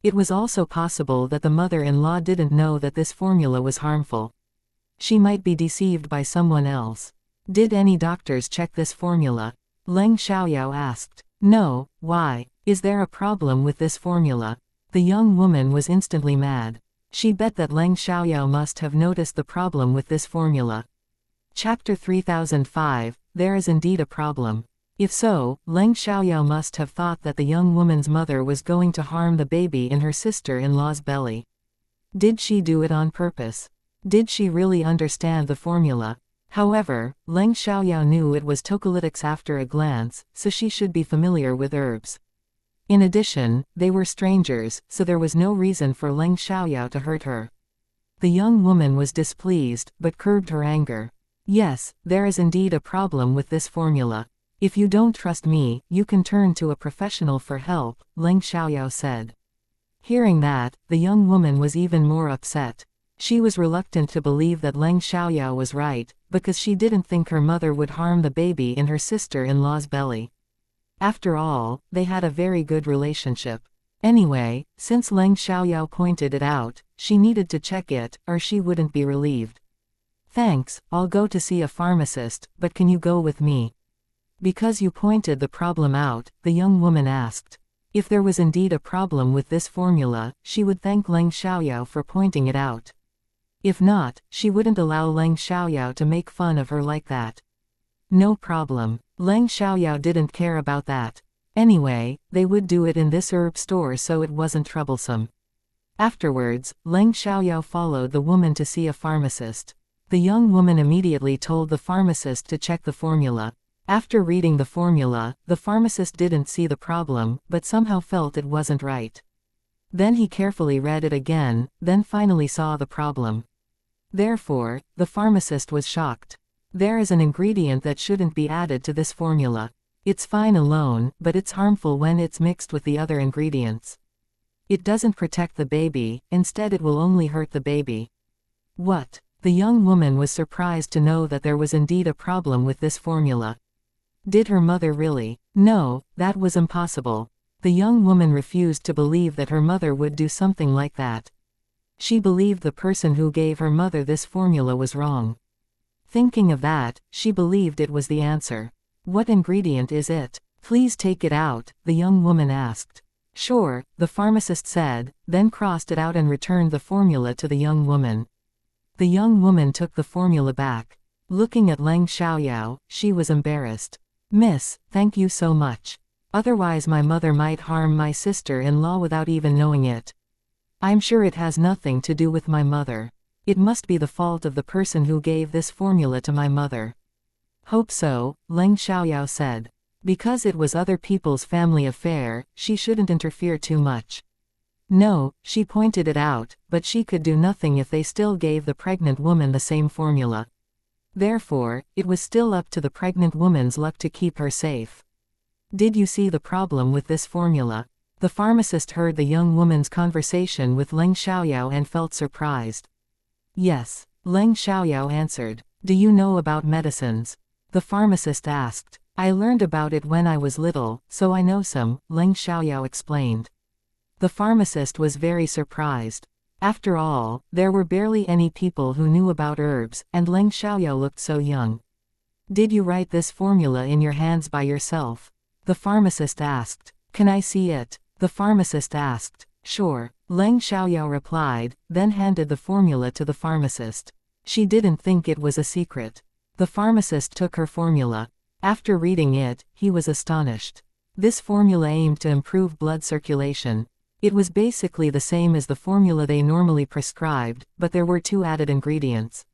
A: It was also possible that the mother-in-law didn't know that this formula was harmful. She might be deceived by someone else. "Did any doctors check this formula?" Leng Xiaoyao asked. "No, why? Is there a problem with this formula?" The young woman was instantly mad. She bet that Leng Xiaoyao must have noticed the problem with this formula. Chapter 3005, There is indeed a problem. If so, Leng Xiaoyao must have thought that the young woman's mother was going to harm the baby in her sister-in-law's belly. Did she do it on purpose? Did she really understand the formula? However, Leng Xiaoyao knew it was tocolytics after a glance, so she should be familiar with herbs. In addition, they were strangers, so there was no reason for Leng Xiaoyao to hurt her. The young woman was displeased, but curbed her anger. "Yes, there is indeed a problem with this formula. If you don't trust me, you can turn to a professional for help," Leng Xiaoyao said. Hearing that, the young woman was even more upset. She was reluctant to believe that Leng Xiaoyao was right, because she didn't think her mother would harm the baby in her sister-in-law's belly. After all, they had a very good relationship. Anyway, since Leng Xiaoyao pointed it out, she needed to check it, or she wouldn't be relieved. "Thanks, I'll go to see a pharmacist, but can you go with me?" Because you pointed the problem out, the young woman asked. If there was indeed a problem with this formula, she would thank Leng Xiaoyao for pointing it out. If not, she wouldn't allow Leng Xiaoyao to make fun of her like that. No problem. Leng Xiaoyao didn't care about that. Anyway, they would do it in this herb store, so it wasn't troublesome. Afterwards, Leng Xiaoyao followed the woman to see a pharmacist. The young woman immediately told the pharmacist to check the formula. After reading the formula, the pharmacist didn't see the problem, but somehow felt it wasn't right. Then he carefully read it again, then finally saw the problem. Therefore, the pharmacist was shocked. There is an ingredient that shouldn't be added to this formula. It's fine alone, but it's harmful when it's mixed with the other ingredients. It doesn't protect the baby, instead it will only hurt the baby. What? The young woman was surprised to know that there was indeed a problem with this formula. Did her mother really? No, that was impossible. The young woman refused to believe that her mother would do something like that. She believed the person who gave her mother this formula was wrong. Thinking of that, she believed it was the answer. "What ingredient is it? Please take it out," the young woman asked. Sure, the pharmacist said, then crossed it out and returned the formula to the young woman. The young woman took the formula back. Looking at Leng Xiaoyao, she was embarrassed. Miss, thank you so much. Otherwise my mother might harm my sister-in-law without even knowing it. I'm sure it has nothing to do with my mother. It must be the fault of the person who gave this formula to my mother. Hope so, Leng Xiaoyao said. Because it was other people's family affair, she shouldn't interfere too much. No, she pointed it out, but she could do nothing if they still gave the pregnant woman the same formula. Therefore, it was still up to the pregnant woman's luck to keep her safe. Did you see the problem with this formula? The pharmacist heard the young woman's conversation with Leng Xiaoyao and felt surprised. Yes, Leng Xiaoyao answered. Do you know about medicines? The pharmacist asked. I learned about it when I was little, so I know some, Leng Xiaoyao explained. The pharmacist was very surprised. After all, there were barely any people who knew about herbs, and Leng Xiaoyao looked so young. Did you write this formula in your hands by yourself? The pharmacist asked. Can I see it? The pharmacist asked. Sure, Leng Xiaoyao replied, then handed the formula to the pharmacist. She didn't think it was a secret. The pharmacist took her formula. After reading it, he was astonished. This formula aimed to improve blood circulation. It was basically the same as the formula they normally prescribed, but there were 2 added ingredients.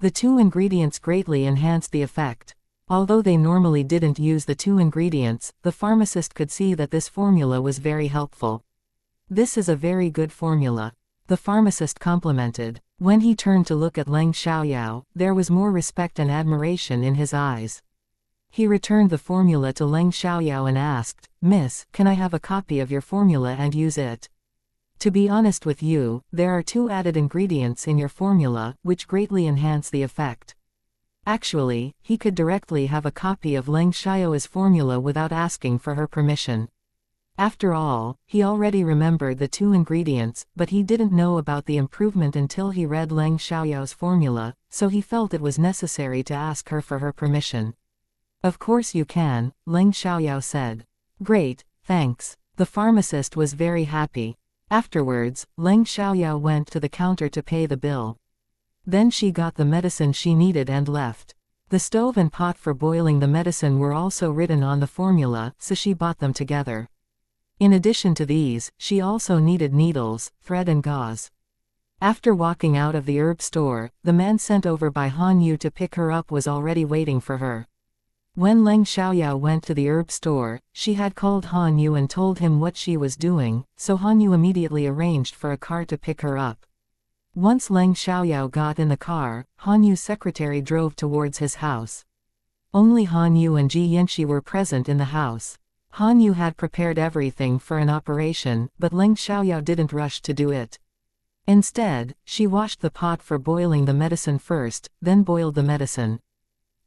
A: The 2 ingredients greatly enhanced the effect. Although they normally didn't use the 2 ingredients, the pharmacist could see that this formula was very helpful. This is a very good formula. The pharmacist complimented. When he turned to look at Leng Xiaoyao, there was more respect and admiration in his eyes. He returned the formula to Leng Xiaoyao and asked, Miss, can I have a copy of your formula and use it? To be honest with you, there are 2 added ingredients in your formula, which greatly enhance the effect. Actually, he could directly have a copy of Leng Xiaoyao's formula without asking for her permission. After all, he already remembered the 2 ingredients, but he didn't know about the improvement until he read Leng Xiaoyao's formula, so he felt it was necessary to ask her for her permission. Of course you can, Leng Xiaoyao said. Great, thanks. The pharmacist was very happy. Afterwards, Leng Xiaoyao went to the counter to pay the bill. Then she got the medicine she needed and left. The stove and pot for boiling the medicine were also written on the formula, so she bought them together. In addition to these, she also needed needles, thread and gauze. After walking out of the herb store, the man sent over by Han Yu to pick her up was already waiting for her. When Leng Xiaoyao went to the herb store, she had called Han Yu and told him what she was doing, so Han Yu immediately arranged for a car to pick her up. Once Leng Xiaoyao got in the car, Han Yu's secretary drove towards his house. Only Han Yu and xianxia were present in the house. Han Yu had prepared everything for an operation, but Leng Xiaoyao didn't rush to do it. Instead, she washed the pot for boiling the medicine first, then boiled the medicine.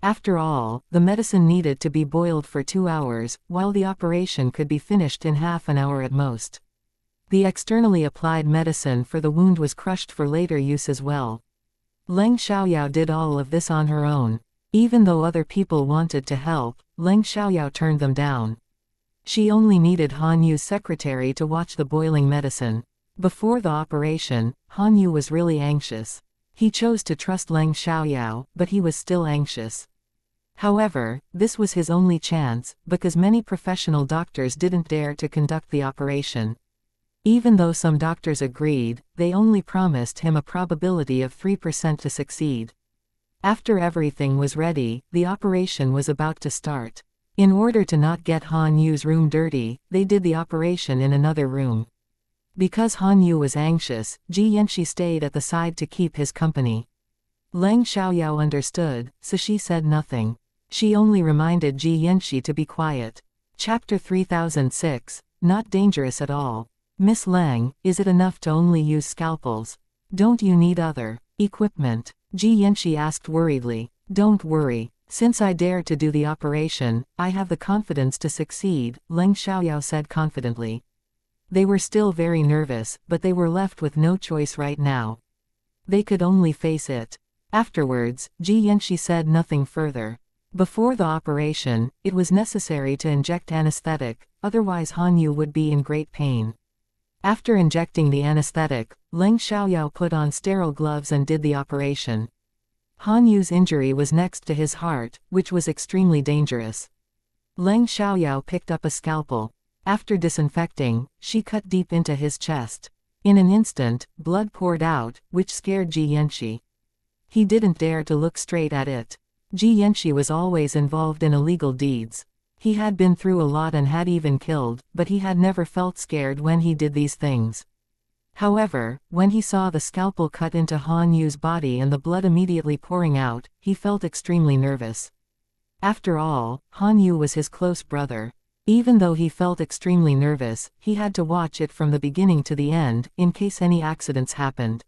A: After all, the medicine needed to be boiled for 2 hours, while the operation could be finished in half an hour at most. The externally applied medicine for the wound was crushed for later use as well. Leng Xiaoyao did all of this on her own. Even though other people wanted to help, Leng Xiaoyao turned them down. She only needed Han Yu's secretary to watch the boiling medicine. Before the operation, Han Yu was really anxious. He chose to trust Leng Xiaoyao, but he was still anxious. However, this was his only chance, because many professional doctors didn't dare to conduct the operation. Even though some doctors agreed, they only promised him a probability of 3% to succeed. After everything was ready, the operation was about to start. In order to not get Han Yu's room dirty, they did the operation in another room. Because Han Yu was anxious, xianxia stayed at the side to keep his company. Leng Xiaoyao understood, so she said nothing. She only reminded xianxia to be quiet. Chapter 3006, Not dangerous at all. Miss Leng, is it enough to only use scalpels? Don't you need other equipment? Xianxia asked worriedly. Don't worry. Since I dare to do the operation, I have the confidence to succeed, Leng Xiaoyao said confidently. They were still very nervous, but they were left with no choice right now. They could only face it. Afterwards, xianxia said nothing further. Before the operation, it was necessary to inject anesthetic, otherwise Han Yu would be in great pain. After injecting the anesthetic, Leng Xiaoyao put on sterile gloves and did the operation. Han Yu's injury was next to his heart, which was extremely dangerous. Leng Xiaoyao picked up a scalpel. After disinfecting, she cut deep into his chest. In an instant, blood poured out, which scared Xianxia. He didn't dare to look straight at it. Xianxia was always involved in illegal deeds. He had been through a lot and had even killed, but he had never felt scared when he did these things. However, when he saw the scalpel cut into Han Yu's body and the blood immediately pouring out, he felt extremely nervous. After all, Han Yu was his close brother. Even though he felt extremely nervous, he had to watch it from the beginning to the end, in case any accidents happened.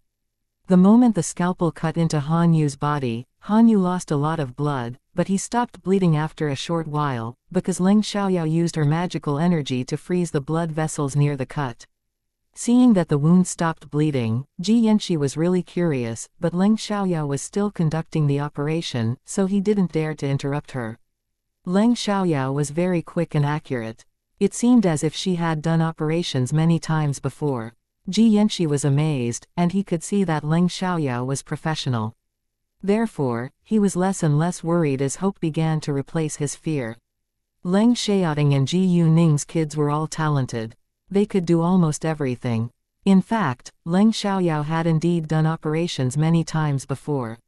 A: The moment the scalpel cut into Han Yu's body, Han Yu lost a lot of blood, but he stopped bleeding after a short while, because Leng Xiaoyao used her magical energy to freeze the blood vessels near the cut. Seeing that the wound stopped bleeding, Xianxia was really curious, but Leng Xiaoyao was still conducting the operation, so he didn't dare to interrupt her. Leng Xiaoyao was very quick and accurate. It seemed as if she had done operations many times before. Xianxia was amazed, and he could see that Leng Xiaoyao was professional. Therefore, he was less and less worried as hope began to replace his fear. Leng Xiaoting and Ji Yuning's kids were all talented. They could do almost everything. In fact, Leng Xiaoyao had indeed done operations many times before.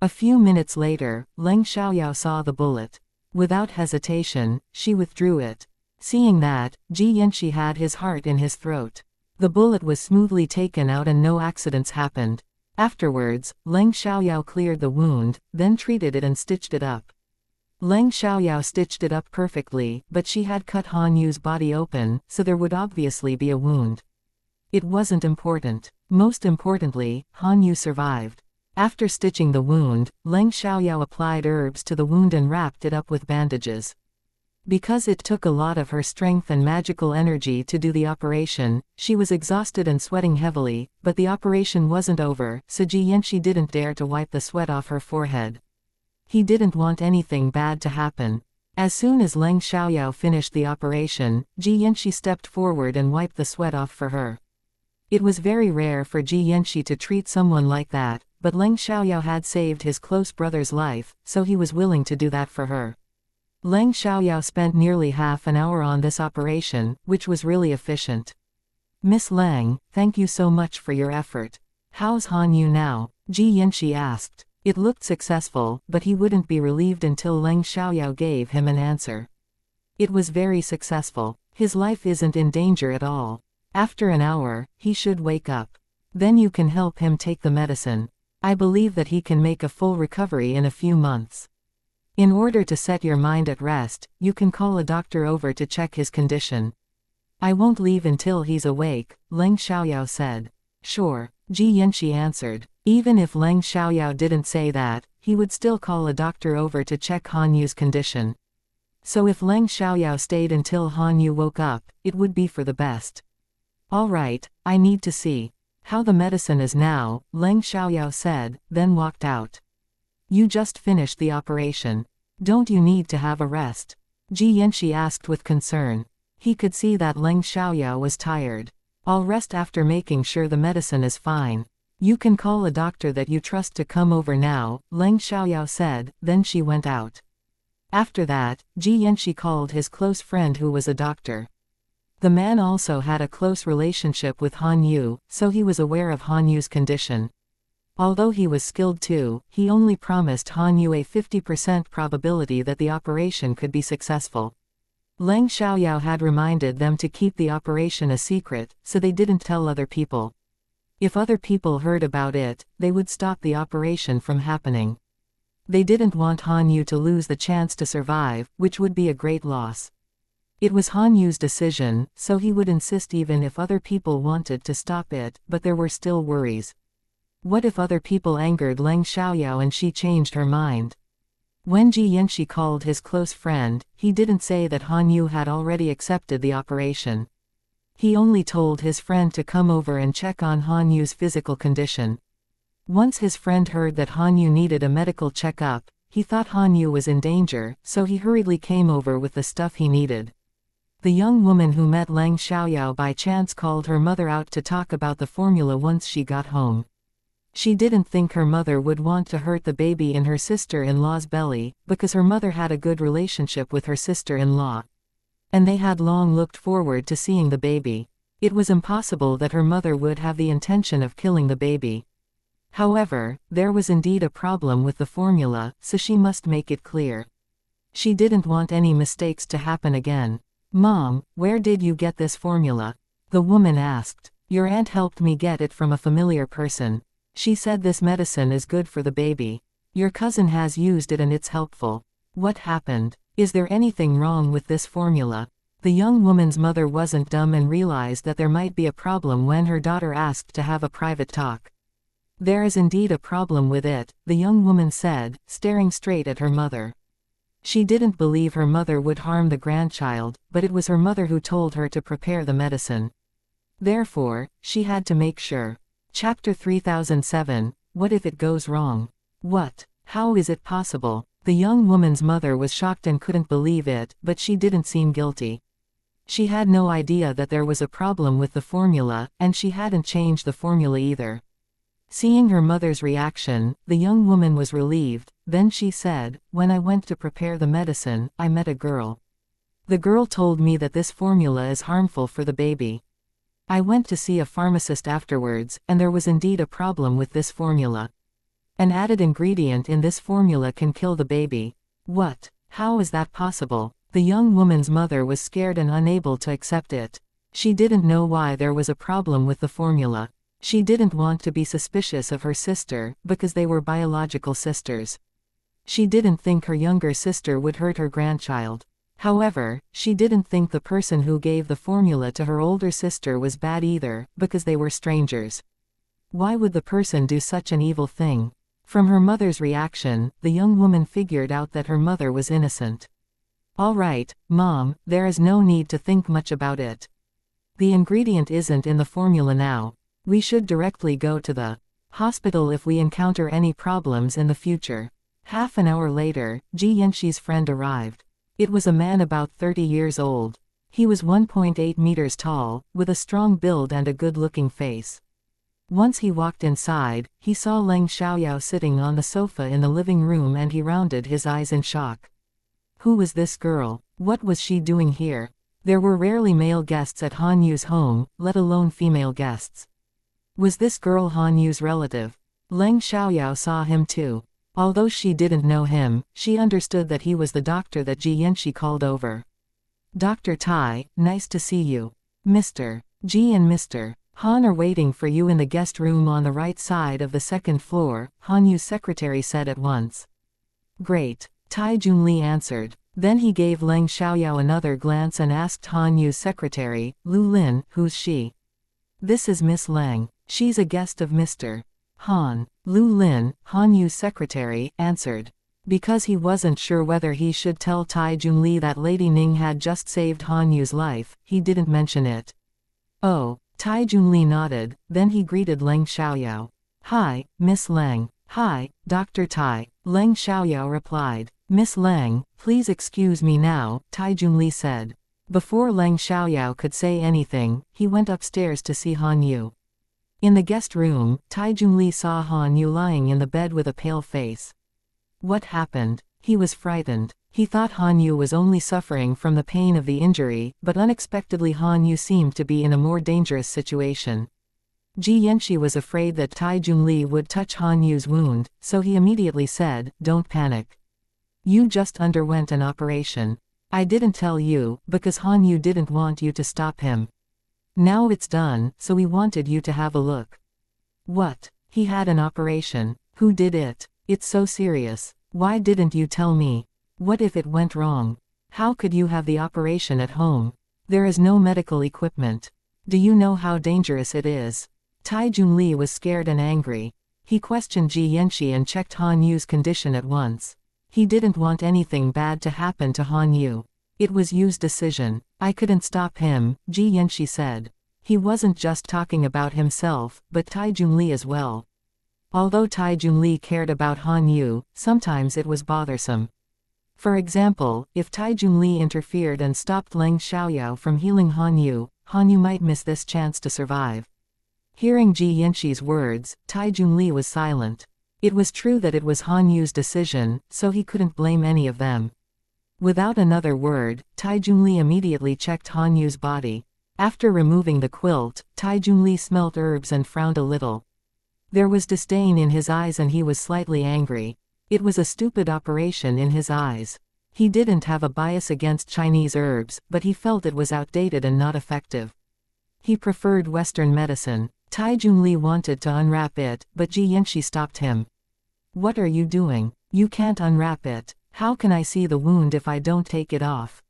A: A few minutes later, Leng Xiaoyao saw the bullet. Without hesitation, she withdrew it. Seeing that, Xianxia had his heart in his throat. The bullet was smoothly taken out and no accidents happened. Afterwards, Leng Xiaoyao cleared the wound, then treated it and stitched it up. Leng Xiaoyao stitched it up perfectly, but she had cut Han Yu's body open, so there would obviously be a wound. It wasn't important. Most importantly, Han Yu survived. After stitching the wound, Leng Xiaoyao applied herbs to the wound and wrapped it up with bandages. Because it took a lot of her strength and magical energy to do the operation, she was exhausted and sweating heavily, but the operation wasn't over, so Xianxia didn't dare to wipe the sweat off her forehead. He didn't want anything bad to happen. As soon as Leng Xiaoyao finished the operation, Xianxia stepped forward and wiped the sweat off for her. It was very rare for Xianxia to treat someone like that, but Leng Xiaoyao had saved his close brother's life, so he was willing to do that for her. Leng Xiaoyao spent nearly half an hour on this operation, which was really efficient. "Miss Leng, thank you so much for your effort. How's Han Yu now?" Xianxia asked. It looked successful, but he wouldn't be relieved until Leng Xiaoyao gave him an answer. It was very successful. His life isn't in danger at all. After an hour, he should wake up. Then you can help him take the medicine. I believe that he can make a full recovery in a few months. In order to set your mind at rest, you can call a doctor over to check his condition. I won't leave until he's awake, Leng Xiaoyao said. Sure, Xianxia answered. Even if Leng Xiaoyao didn't say that, he would still call a doctor over to check Han Yu's condition. So if Leng Xiaoyao stayed until Han Yu woke up, it would be for the best. All right, I need to see how the medicine is now, Leng Xiaoyao said, then walked out. You just finished the operation. Don't you need to have a rest? Xianxia asked with concern. He could see that Leng Xiaoyao was tired. I'll rest after making sure the medicine is fine. You can call a doctor that you trust to come over now, Leng Xiaoyao said, then she went out. After that, Xianxia called his close friend who was a doctor. The man also had a close relationship with Han Yu, so he was aware of Han Yu's condition. Although he was skilled too, he only promised Han Yu a 50% probability that the operation could be successful. Leng Xiaoyao had reminded them to keep the operation a secret, so they didn't tell other people. If other people heard about it, they would stop the operation from happening. They didn't want Han Yu to lose the chance to survive, which would be a great loss. It was Han Yu's decision, so he would insist even if other people wanted to stop it, but there were still worries. What if other people angered Leng Xiaoyao and she changed her mind? When Xianxia called his close friend, he didn't say that Han Yu had already accepted the operation. He only told his friend to come over and check on Han Yu's physical condition. Once his friend heard that Han Yu needed a medical checkup, he thought Han Yu was in danger, so he hurriedly came over with the stuff he needed. The young woman who met Lang Xiaoyao by chance called her mother out to talk about the formula once she got home. She didn't think her mother would want to hurt the baby in her sister-in-law's belly, because her mother had a good relationship with her sister-in-law. And they had long looked forward to seeing the baby. It was impossible that her mother would have the intention of killing the baby. However, there was indeed a problem with the formula, so she must make it clear. She didn't want any mistakes to happen again. "Mom, where did you get this formula?" the woman asked. "Your aunt helped me get it from a familiar person. She said this medicine is good for the baby. Your cousin has used it and it's helpful. What happened? Is there anything wrong with this formula?" The young woman's mother wasn't dumb and realized that there might be a problem when her daughter asked to have a private talk. "There is indeed a problem with it," the young woman said, staring straight at her mother. She didn't believe her mother would harm the grandchild, but it was her mother who told her to prepare the medicine. Therefore, she had to make sure. Chapter 3007, What if it goes wrong? What? How is it possible? The young woman's mother was shocked and couldn't believe it, but she didn't seem guilty. She had no idea that there was a problem with the formula, and she hadn't changed the formula either. Seeing her mother's reaction, the young woman was relieved. Then she said, "When I went to prepare the medicine, I met a girl. The girl told me that this formula is harmful for the baby. I went to see a pharmacist afterwards, and there was indeed a problem with this formula. An added ingredient in this formula can kill the baby." "What? How is that possible?" The young woman's mother was scared and unable to accept it. She didn't know why there was a problem with the formula. She didn't want to be suspicious of her sister, because they were biological sisters. She didn't think her younger sister would hurt her grandchild. However, she didn't think the person who gave the formula to her older sister was bad either, because they were strangers. Why would the person do such an evil thing? From her mother's reaction, the young woman figured out that her mother was innocent. "All right, Mom, there is no need to think much about it. The ingredient isn't in the formula now. We should directly go to the hospital if we encounter any problems in the future." Half an hour later, Xianxi's friend arrived. It was a man about 30 years old. He was 1.8 meters tall, with a strong build and a good-looking face. Once he walked inside, he saw Lang Xiaoyao sitting on the sofa in the living room and he rounded his eyes in shock. Who was this girl? What was she doing here? There were rarely male guests at Han Yu's home, let alone female guests. Was this girl Han Yu's relative? Lang Xiaoyao saw him too. Although she didn't know him, she understood that he was the doctor that Xianxia called over. "Dr. Tai, nice to see you. Mr. Ji and Mr. Han are waiting for you in the guest room on the right side of the second floor," Han Yu's secretary said at once. "Great," Tai Junli answered. Then he gave Lang Xiaoyao another glance and asked Han Yu's secretary, "Lu Lin, who's she?" "This is Miss Lang. She's a guest of Mr. Han." Lu Lin, Han Yu's secretary, answered. Because he wasn't sure whether he should tell Tai Junli that Lady Ning had just saved Han Yu's life, he didn't mention it. "Oh." Tai Junli nodded, then he greeted Lang Xiaoyao. "Hi, Miss Lang." "Hi, Dr. Tai," Lang Xiaoyao replied. "Miss Lang, please excuse me now," Tai Junli said. Before Lang Xiaoyao could say anything, he went upstairs to see Han Yu. In the guest room, Tai Junli saw Han Yu lying in the bed with a pale face. What happened? He was frightened. He thought Han Yu was only suffering from the pain of the injury, but unexpectedly Han Yu seemed to be in a more dangerous situation. Xianxia was afraid that Tai Junli would touch Han Yu's wound, so he immediately said, "Don't panic. You just underwent an operation. I didn't tell you, because Han Yu didn't want you to stop him. Now it's done, so we wanted you to have a look." "What? He had an operation? Who did it? It's so serious. Why didn't you tell me? What if it went wrong? How could you have the operation at home? There is no medical equipment. Do you know how dangerous it is?" Tai Junli was scared and angry. He questioned Xianxia and checked Han Yu's condition at once. He didn't want anything bad to happen to Han Yu. It was Yu's decision. "I couldn't stop him," Xianxia said. He wasn't just talking about himself, but Tai Junli as well. Although Tai Junli cared about Han Yu, sometimes it was bothersome. For example, if Tai Junli interfered and stopped Leng Xiaoyao from healing Han Yu might miss this chance to survive. Hearing Ji Yanxi's words, Tai Junli was silent. It was true that it was Han Yu's decision, so he couldn't blame any of them. Without another word, Tai Junli immediately checked Han Yu's body. After removing the quilt, Tai Junli smelt herbs and frowned a little. There was disdain in his eyes and he was slightly angry. It was a stupid operation in his eyes. He didn't have a bias against Chinese herbs, but he felt it was outdated and not effective. He preferred Western medicine. Tai Junli wanted to unwrap it, but Ji Yanxi stopped him. "What are you doing? You can't unwrap it. How can I see the wound if I don't take it off?"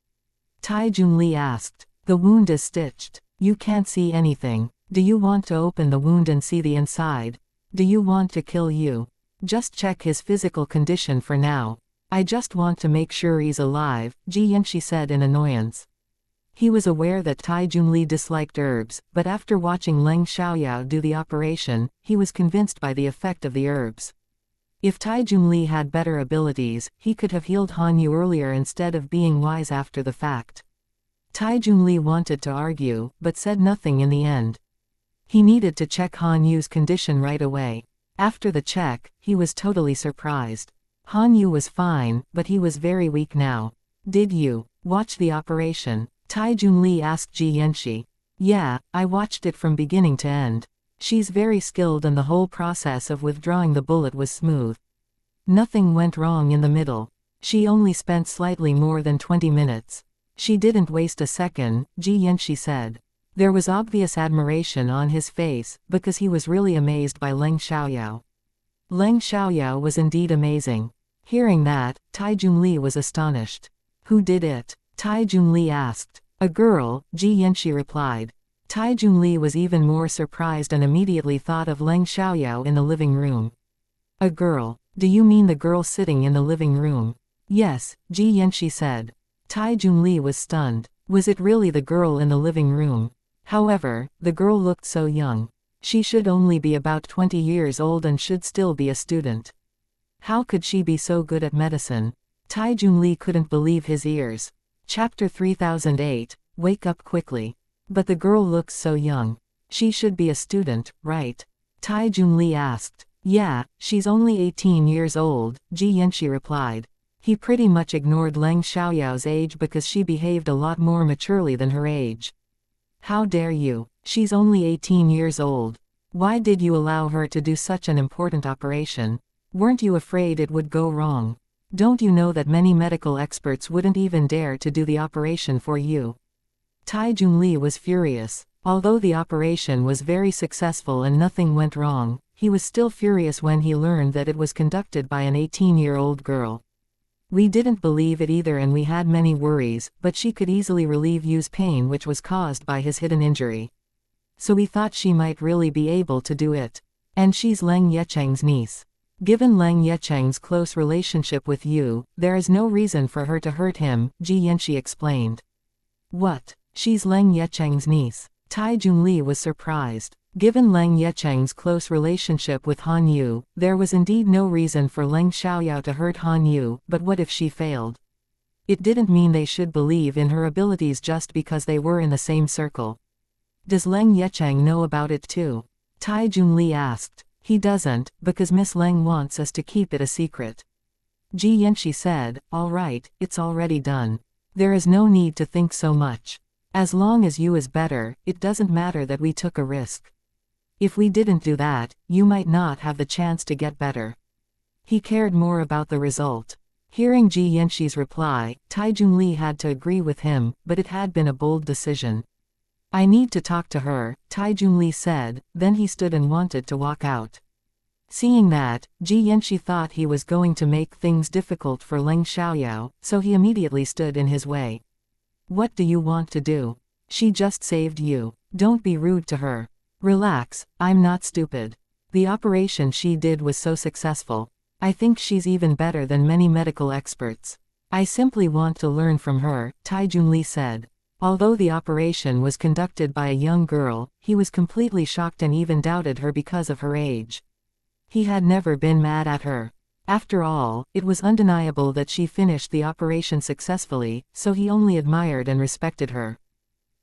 A: Tai Junli asked. "The wound is stitched. You can't see anything. Do you want to open the wound and see the inside? Do you want to kill you? Just check his physical condition for now. I just want to make sure he's alive," Ji Yanxi said in annoyance. He was aware that Tai Junli disliked herbs, but after watching Leng Xiaoyao do the operation, he was convinced by the effect of the herbs. If Tai Junli had better abilities, he could have healed Han Yu earlier instead of being wise after the fact. Tai Junli wanted to argue, but said nothing in the end. He needed to check Han Yu's condition right away. After the check, he was totally surprised. Han Yu was fine, but he was very weak now. "Did you watch the operation?" Tai Junli asked Ji Yanxi. "Yeah, I watched it from beginning to end. She's very skilled and the whole process of withdrawing the bullet was smooth. Nothing went wrong in the middle. She only spent slightly more than 20 minutes. She didn't waste a second," Ji Yanxi said. There was obvious admiration on his face, because he was really amazed by Leng Xiaoyao. Leng Xiaoyao was indeed amazing. Hearing that, Tai Junli was astonished. "Who did it?" Tai Junli asked. "A girl," Ji Yanxi replied. Tai Junli was even more surprised and immediately thought of Leng Xiaoyao in the living room. "A girl? Do you mean the girl sitting in the living room?" "Yes," Ji Yanxi said. Tai Junli was stunned. Was it really the girl in the living room? However, the girl looked so young. She should only be about 20 years old and should still be a student. How could she be so good at medicine? Tai Junli couldn't believe his ears. Chapter 3008, Wake Up Quickly. But the girl looks so young. She should be a student, right? Tai Junli asked. "Yeah, she's only 18 years old, Ji Yanxi replied. He pretty much ignored Leng Xiaoyao's age because she behaved a lot more maturely than her age. "How dare you? She's only 18 years old. Why did you allow her to do such an important operation? Weren't you afraid it would go wrong? Don't you know that many medical experts wouldn't even dare to do the operation for you?" Tai Junli was furious. Although the operation was very successful and nothing went wrong, he was still furious when he learned that it was conducted by an 18-year-old girl. "We didn't believe it either and we had many worries, but she could easily relieve Yu's pain which was caused by his hidden injury. So we thought she might really be able to do it. And she's Leng Yecheng's niece. Given Leng Yecheng's close relationship with Yu, there is no reason for her to hurt him," Ji Yanxi explained. "What? She's Leng Yecheng's niece?" Tai Junli was surprised. Given Leng Yecheng's close relationship with Han Yu, there was indeed no reason for Leng Xiaoyao to hurt Han Yu, but what if she failed? It didn't mean they should believe in her abilities just because they were in the same circle. "Does Leng Yecheng know about it too?" Tai Junli asked. "He doesn't, because Miss Leng wants us to keep it a secret." Ji Yanxi said, "All right, it's already done. There is no need to think so much. As long as Yu is better, it doesn't matter that we took a risk. If we didn't do that, you might not have the chance to get better." He cared more about the result. Hearing Ji Yanxi's reply, Tai Junli had to agree with him, but it had been a bold decision. "I need to talk to her," Tai Junli said, then he stood and wanted to walk out. Seeing that, Ji Yanxi thought he was going to make things difficult for Leng Xiaoyao, so he immediately stood in his way. "What do you want to do? She just saved you. Don't be rude to her. Relax, I'm not stupid. The operation she did was so successful. I think she's even better than many medical experts. I simply want to learn from her," Tai Junli said. Although the operation was conducted by a young girl, he was completely shocked and even doubted her because of her age. He had never been mad at her. After all, it was undeniable that she finished the operation successfully, so he only admired and respected her.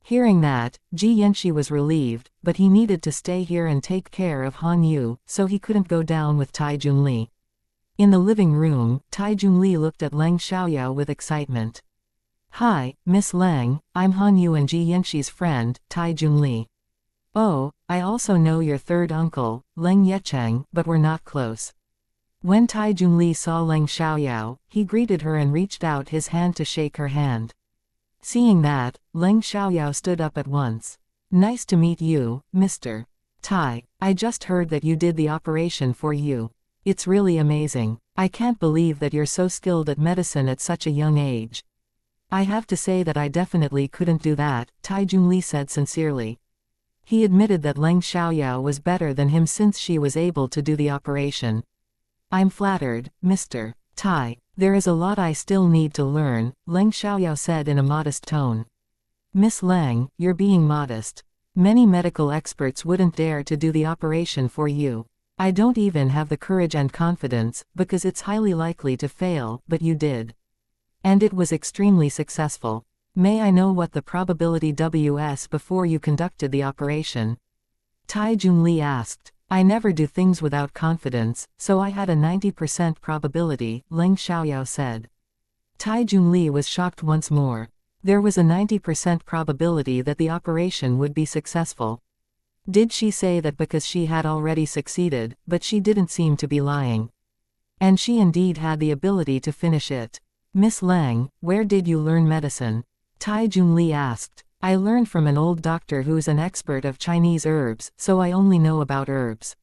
A: Hearing that, Xianxia was relieved, but he needed to stay here and take care of Han Yu, so he couldn't go down with Tai Junli. In the living room, Tai Junli looked at Leng Xiaoyao with excitement. "Hi, Miss Leng, I'm Han Yu and Xianxia's friend, Tai Junli. Oh, I also know your third uncle, Leng Yecheng, but we're not close." When Tai Junli saw Leng Xiaoyao, he greeted her and reached out his hand to shake her hand. Seeing that, Leng Xiaoyao stood up at once. "Nice to meet you, Mr. Tai. I just heard that you did the operation for you. It's really amazing. I can't believe that you're so skilled at medicine at such a young age." "I have to say that I definitely couldn't do that," Tai Junli said sincerely. He admitted that Leng Xiaoyao was better than him since she was able to do the operation. "I'm flattered, Mr. Tai. There is a lot I still need to learn," Leng Xiaoyao said in a modest tone. "Miss Leng, you're being modest. Many medical experts wouldn't dare to do the operation for you. I don't even have the courage and confidence, because it's highly likely to fail, but you did. And it was extremely successful. May I know what the probability was before you conducted the operation?" Tai Junli asked. "I never do things without confidence, so I had a 90% probability," Leng Xiaoyao said. Tai Junli was shocked once more. There was a 90% probability that the operation would be successful. Did she say that because she had already succeeded, but she didn't seem to be lying? And she indeed had the ability to finish it. "Miss Leng, where did you learn medicine?" Tai Junli asked. "I learned from an old doctor who's an expert of Chinese herbs, so I only know about herbs.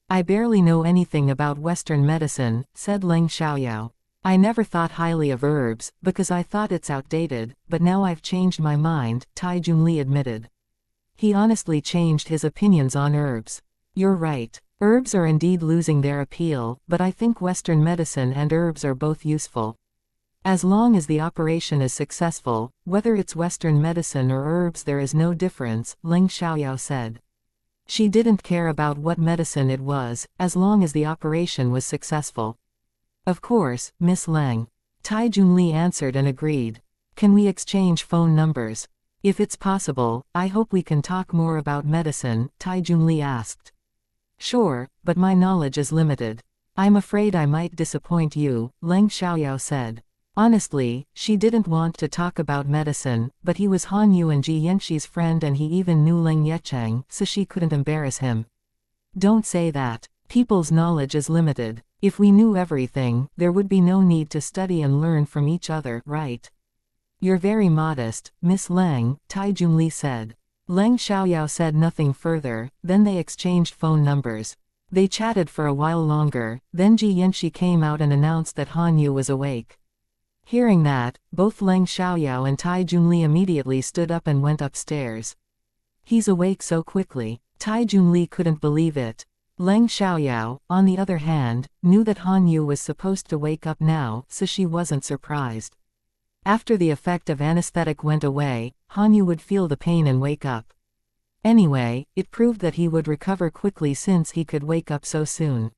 A: I barely know anything about Western medicine," said Leng Xiaoyao. "I never thought highly of herbs, because I thought it's outdated, but now I've changed my mind," Tai Junli admitted. He honestly changed his opinions on herbs. "You're right. Herbs are indeed losing their appeal, but I think Western medicine and herbs are both useful. As long as the operation is successful, whether it's Western medicine or herbs, there is no difference," Leng Xiaoyao said. She didn't care about what medicine it was, as long as the operation was successful. "Of course, Miss Leng." Tai Junli answered and agreed. "Can we exchange phone numbers? If it's possible, I hope we can talk more about medicine," Tai Junli asked. "Sure, but my knowledge is limited. I'm afraid I might disappoint you," Leng Xiaoyao said. Honestly, she didn't want to talk about medicine, but he was Han Yu and Xianxia's friend and he even knew Leng Yecheng, so she couldn't embarrass him. "Don't say that. People's knowledge is limited. If we knew everything, there would be no need to study and learn from each other, right?" "You're very modest, Miss Leng," Tai Junli said. Leng Xiaoyao said nothing further, then they exchanged phone numbers. They chatted for a while longer, then Xianxia came out and announced that Han Yu was awake. Hearing that, both Leng Xiaoyao and Tai Junli immediately stood up and went upstairs. "He's awake so quickly." Tai Junli couldn't believe it. Leng Xiaoyao, on the other hand, knew that Han Yu was supposed to wake up now, so she wasn't surprised. After the effect of anesthetic went away, Han Yu would feel the pain and wake up. Anyway, it proved that he would recover quickly since he could wake up so soon.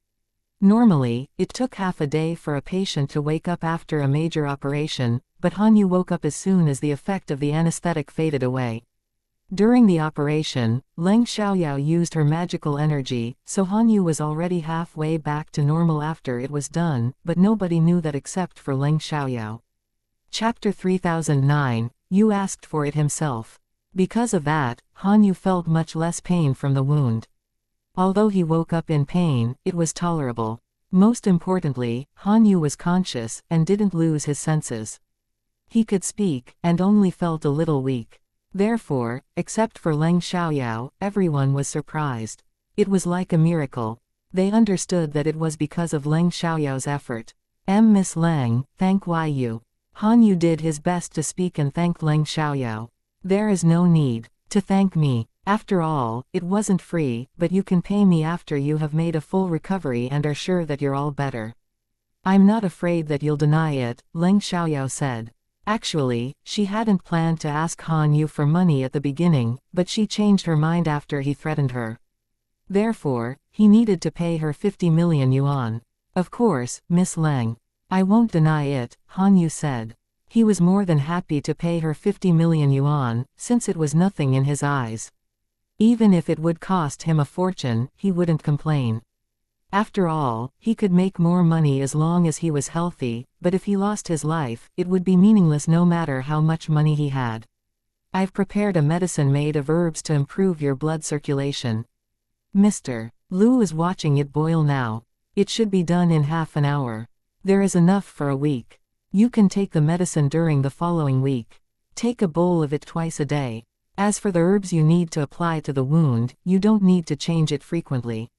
A: Normally, it took half a day for a patient to wake up after a major operation, but Han Yu woke up as soon as the effect of the anesthetic faded away. During the operation, Leng Xiaoyao used her magical energy, so Han Yu was already halfway back to normal after it was done, but nobody knew that except for Leng Xiaoyao. Chapter 3009, Yu asked for it himself. Because of that, Han Yu felt much less pain from the wound. Although he woke up in pain, it was tolerable. Most importantly, Han Yu was conscious, and didn't lose his senses. He could speak, and only felt a little weak. Therefore, except for Leng Xiaoyao, everyone was surprised. It was like a miracle. They understood that it was because of Leng Xiaoyao's effort. Miss Leng, thank you. Han Yu did his best to speak and thank Leng Xiaoyao. "There is no need to thank me. After all, it wasn't free, but you can pay me after you have made a full recovery and are sure that you're all better." "I'm not afraid that you'll deny it," Leng Xiaoyao said. Actually, she hadn't planned to ask Han Yu for money at the beginning, but she changed her mind after he threatened her. Therefore, he needed to pay her 50 million yuan. Of course, Miss Leng. I won't deny it, Han Yu said. He was more than happy to pay her 50 million yuan, since it was nothing in his eyes. Even if it would cost him a fortune, he wouldn't complain. After all, he could make more money as long as he was healthy, but if he lost his life, it would be meaningless no matter how much money he had. I've prepared a medicine made of herbs to improve your blood circulation. Mr. Liu is watching it boil now. It should be done in half an hour. There is enough for a week. You can take the medicine during the following week. Take a bowl of it twice a day. As for the herbs you need to apply to the wound, you don't need to change it frequently.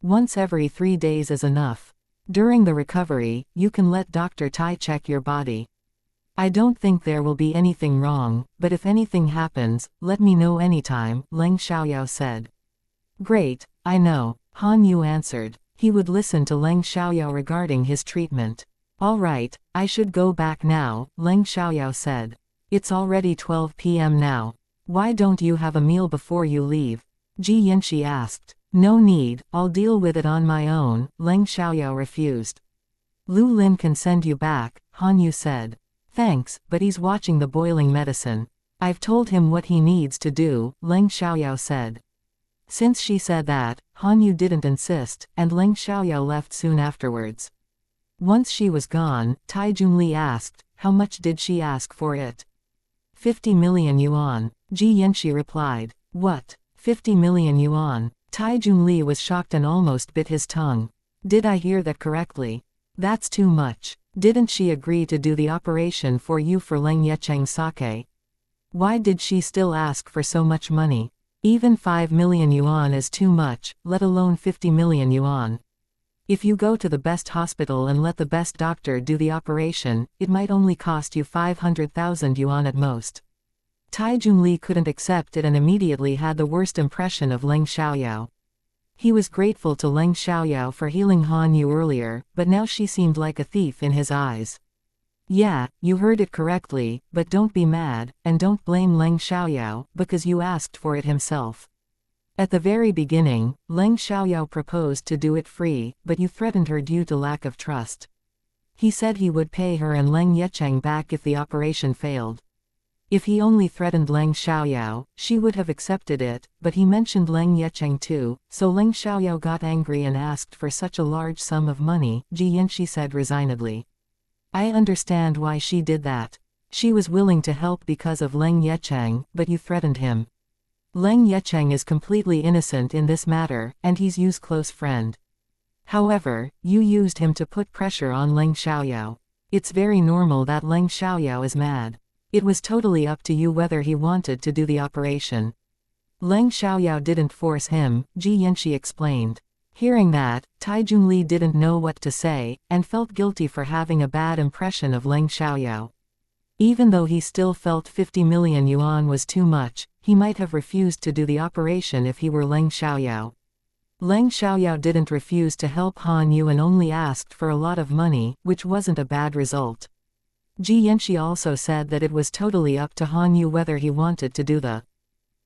A: Once every 3 days is enough. During the recovery, you can let Dr. Tai check your body. I don't think there will be anything wrong, but if anything happens, let me know anytime, Leng Xiaoyao said. Great, I know, Han Yu answered. He would listen to Leng Xiaoyao regarding his treatment. All right, I should go back now, Leng Xiaoyao said. It's already 12 p.m. now. Why don't you have a meal before you leave? Xianxia asked. No need, I'll deal with it on my own, Leng Xiaoyao refused. Lu Lin can send you back, Han Yu said. Thanks, but he's watching the boiling medicine. I've told him what he needs to do, Leng Xiaoyao said. Since she said that, Han Yu didn't insist, and Leng Xiaoyao left soon afterwards. Once she was gone, Tai Junli asked, how much did she ask for it? 50 million yuan, Xianxia replied. What? 50 million yuan? Tai Junli was shocked and almost bit his tongue. Did I hear that correctly? That's too much. Didn't she agree to do the operation for you for Leng Yecheng sake? Why did she still ask for so much money? Even 5 million yuan is too much, let alone 50 million yuan. If you go to the best hospital and let the best doctor do the operation, it might only cost you 500,000 yuan at most. Tai Junli couldn't accept it and immediately had the worst impression of Leng Xiaoyao. He was grateful to Leng Xiaoyao for healing Han Yu earlier, but now she seemed like a thief in his eyes. Yeah, you heard it correctly, but don't be mad, and don't blame Leng Xiaoyao, because you asked for it himself. At the very beginning, Leng Xiaoyao proposed to do it free, but you threatened her due to lack of trust. He said he would pay her and Leng Yecheng back if the operation failed. If he only threatened Leng Xiaoyao, she would have accepted it, but he mentioned Leng Yecheng too, so Leng Xiaoyao got angry and asked for such a large sum of money, Xianxia said resignedly. I understand why she did that. She was willing to help because of Leng Yecheng, but you threatened him. Leng Yecheng is completely innocent in this matter, and he's Yu's close friend. However, you used him to put pressure on Leng Xiaoyao. It's very normal that Leng Xiaoyao is mad. It was totally up to you whether he wanted to do the operation. Leng Xiaoyao didn't force him, Xianxia explained. Hearing that, Tai Junli didn't know what to say, and felt guilty for having a bad impression of Leng Xiaoyao. Even though he still felt 50 million yuan was too much, he might have refused to do the operation if he were Leng Xiaoyao. Leng Xiaoyao didn't refuse to help Han Yu and only asked for a lot of money, which wasn't a bad result. Xianxia also said that it was totally up to Han Yu whether he wanted to do the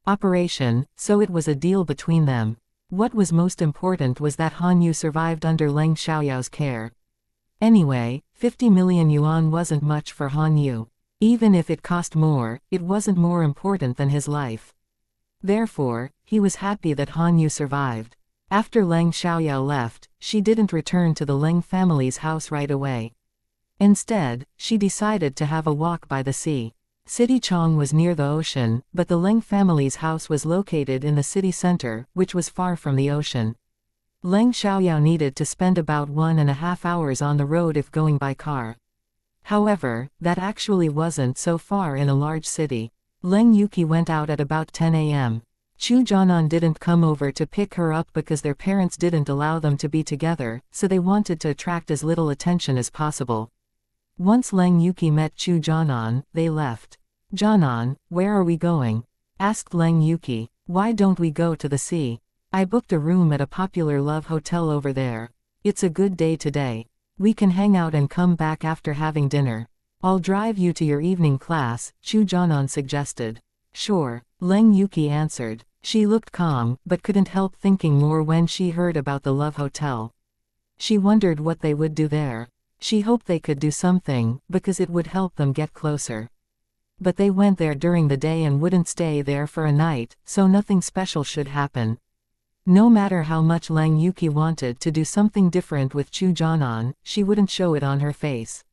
A: operation, so it was a deal between them. What was most important was that Han Yu survived under Leng Xiaoyao's care. Anyway, 50 million yuan wasn't much for Han Yu. Even if it cost more, it wasn't more important than his life. Therefore, he was happy that Han Yu survived. After Leng Xiaoyao left, she didn't return to the Leng family's house right away. Instead, she decided to have a walk by the sea. City Chong was near the ocean, but the Leng family's house was located in the city center, which was far from the ocean. Leng Xiaoyao needed to spend about 1.5 hours on the road if going by car. However, that actually wasn't so far in a large city. Leng Yuki went out at about 10 a.m. Chu Jianan didn't come over to pick her up because their parents didn't allow them to be together, so they wanted to attract as little attention as possible. Once Leng Yuki met Chu Jianan, they left. Jianan, where are we going? Asked Leng Yuki. Why don't we go to the sea? I booked a room at a popular love hotel over there. It's a good day today. We can hang out and come back after having dinner. I'll drive you to your evening class, Chu Jianan suggested. Sure, Leng Yuki answered. She looked calm, but couldn't help thinking more when she heard about the Love Hotel. She wondered what they would do there. She hoped they could do something, because it would help them get closer. But they went there during the day and wouldn't stay there for a night, so nothing special should happen. No matter how much Lang Yuki wanted to do something different with Chu Jianan, she wouldn't show it on her face.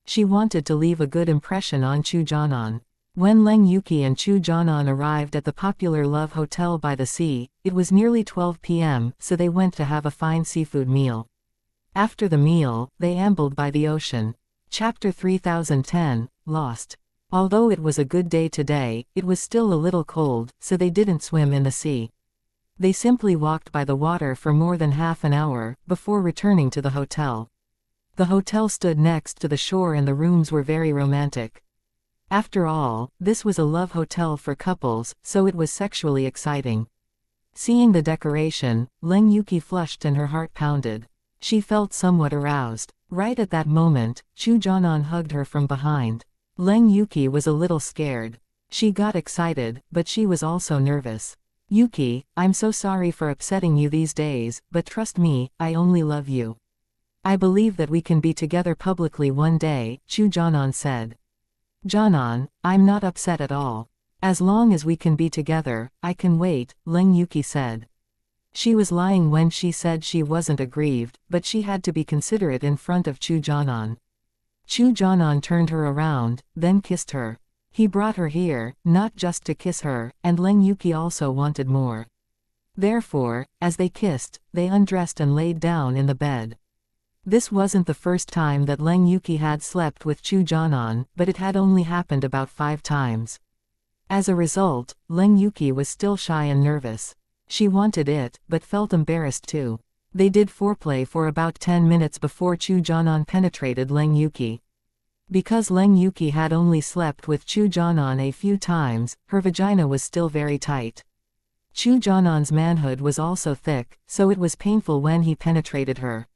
A: She wanted to leave a good impression on Chu Jianan. When Lang Yuki and Chu Jianan arrived at the popular Love Hotel by the sea, it was nearly 12 p.m., so they went to have a fine seafood meal. After the meal, they ambled by the ocean. Chapter 3010, Lost. Although it was a good day today, it was still a little cold, so they didn't swim in the sea. They simply walked by the water for more than half an hour, before returning to the hotel. The hotel stood next to the shore and the rooms were very romantic. After all, this was a love hotel for couples, so it was sexually exciting. Seeing the decoration, Lang Yuki flushed and her heart pounded. She felt somewhat aroused. Right at that moment, Chu Jianan hugged her from behind. Lang Yuki was a little scared. She got excited, but she was also nervous. "Yuki, I'm so sorry for upsetting you these days, but trust me, I only love you. I believe that we can be together publicly one day," Chu Jianan said. "Jianan, I'm not upset at all. As long as we can be together, I can wait," Lang Yuki said. She was lying when she said she wasn't aggrieved, but she had to be considerate in front of Chu Jianan. Chu Jianan turned her around, then kissed her. He brought her here, not just to kiss her, and Lang Yuki also wanted more. Therefore, as they kissed, they undressed and laid down in the bed. This wasn't the first time that Lang Yuki had slept with Chu Jianan, but it had only happened about 5 times. As a result, Lang Yuki was still shy and nervous. She wanted it, but felt embarrassed too. They did foreplay for about 10 minutes before Chu Jianan penetrated Lang Yuki. Because Lang Yuki had only slept with Chu Jianan a few times, her vagina was still very tight. Chu Jianan's manhood was also thick, so it was painful when he penetrated her.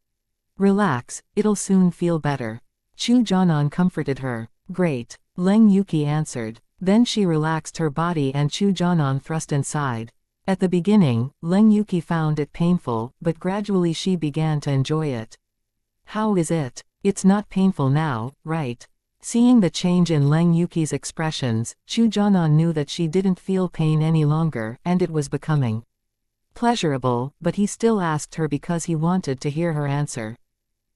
A: "Relax, it'll soon feel better." Chu Jianan comforted her. "Great," Lang Yuki answered. Then she relaxed her body and Chu Jianan thrust inside. At the beginning, Lang Yuki found it painful, but gradually she began to enjoy it. "How is it? It's not painful now, right?" Seeing the change in Lang Yuki's expressions, Chu Jianan knew that she didn't feel pain any longer, and it was becoming pleasurable, but he still asked her because he wanted to hear her answer.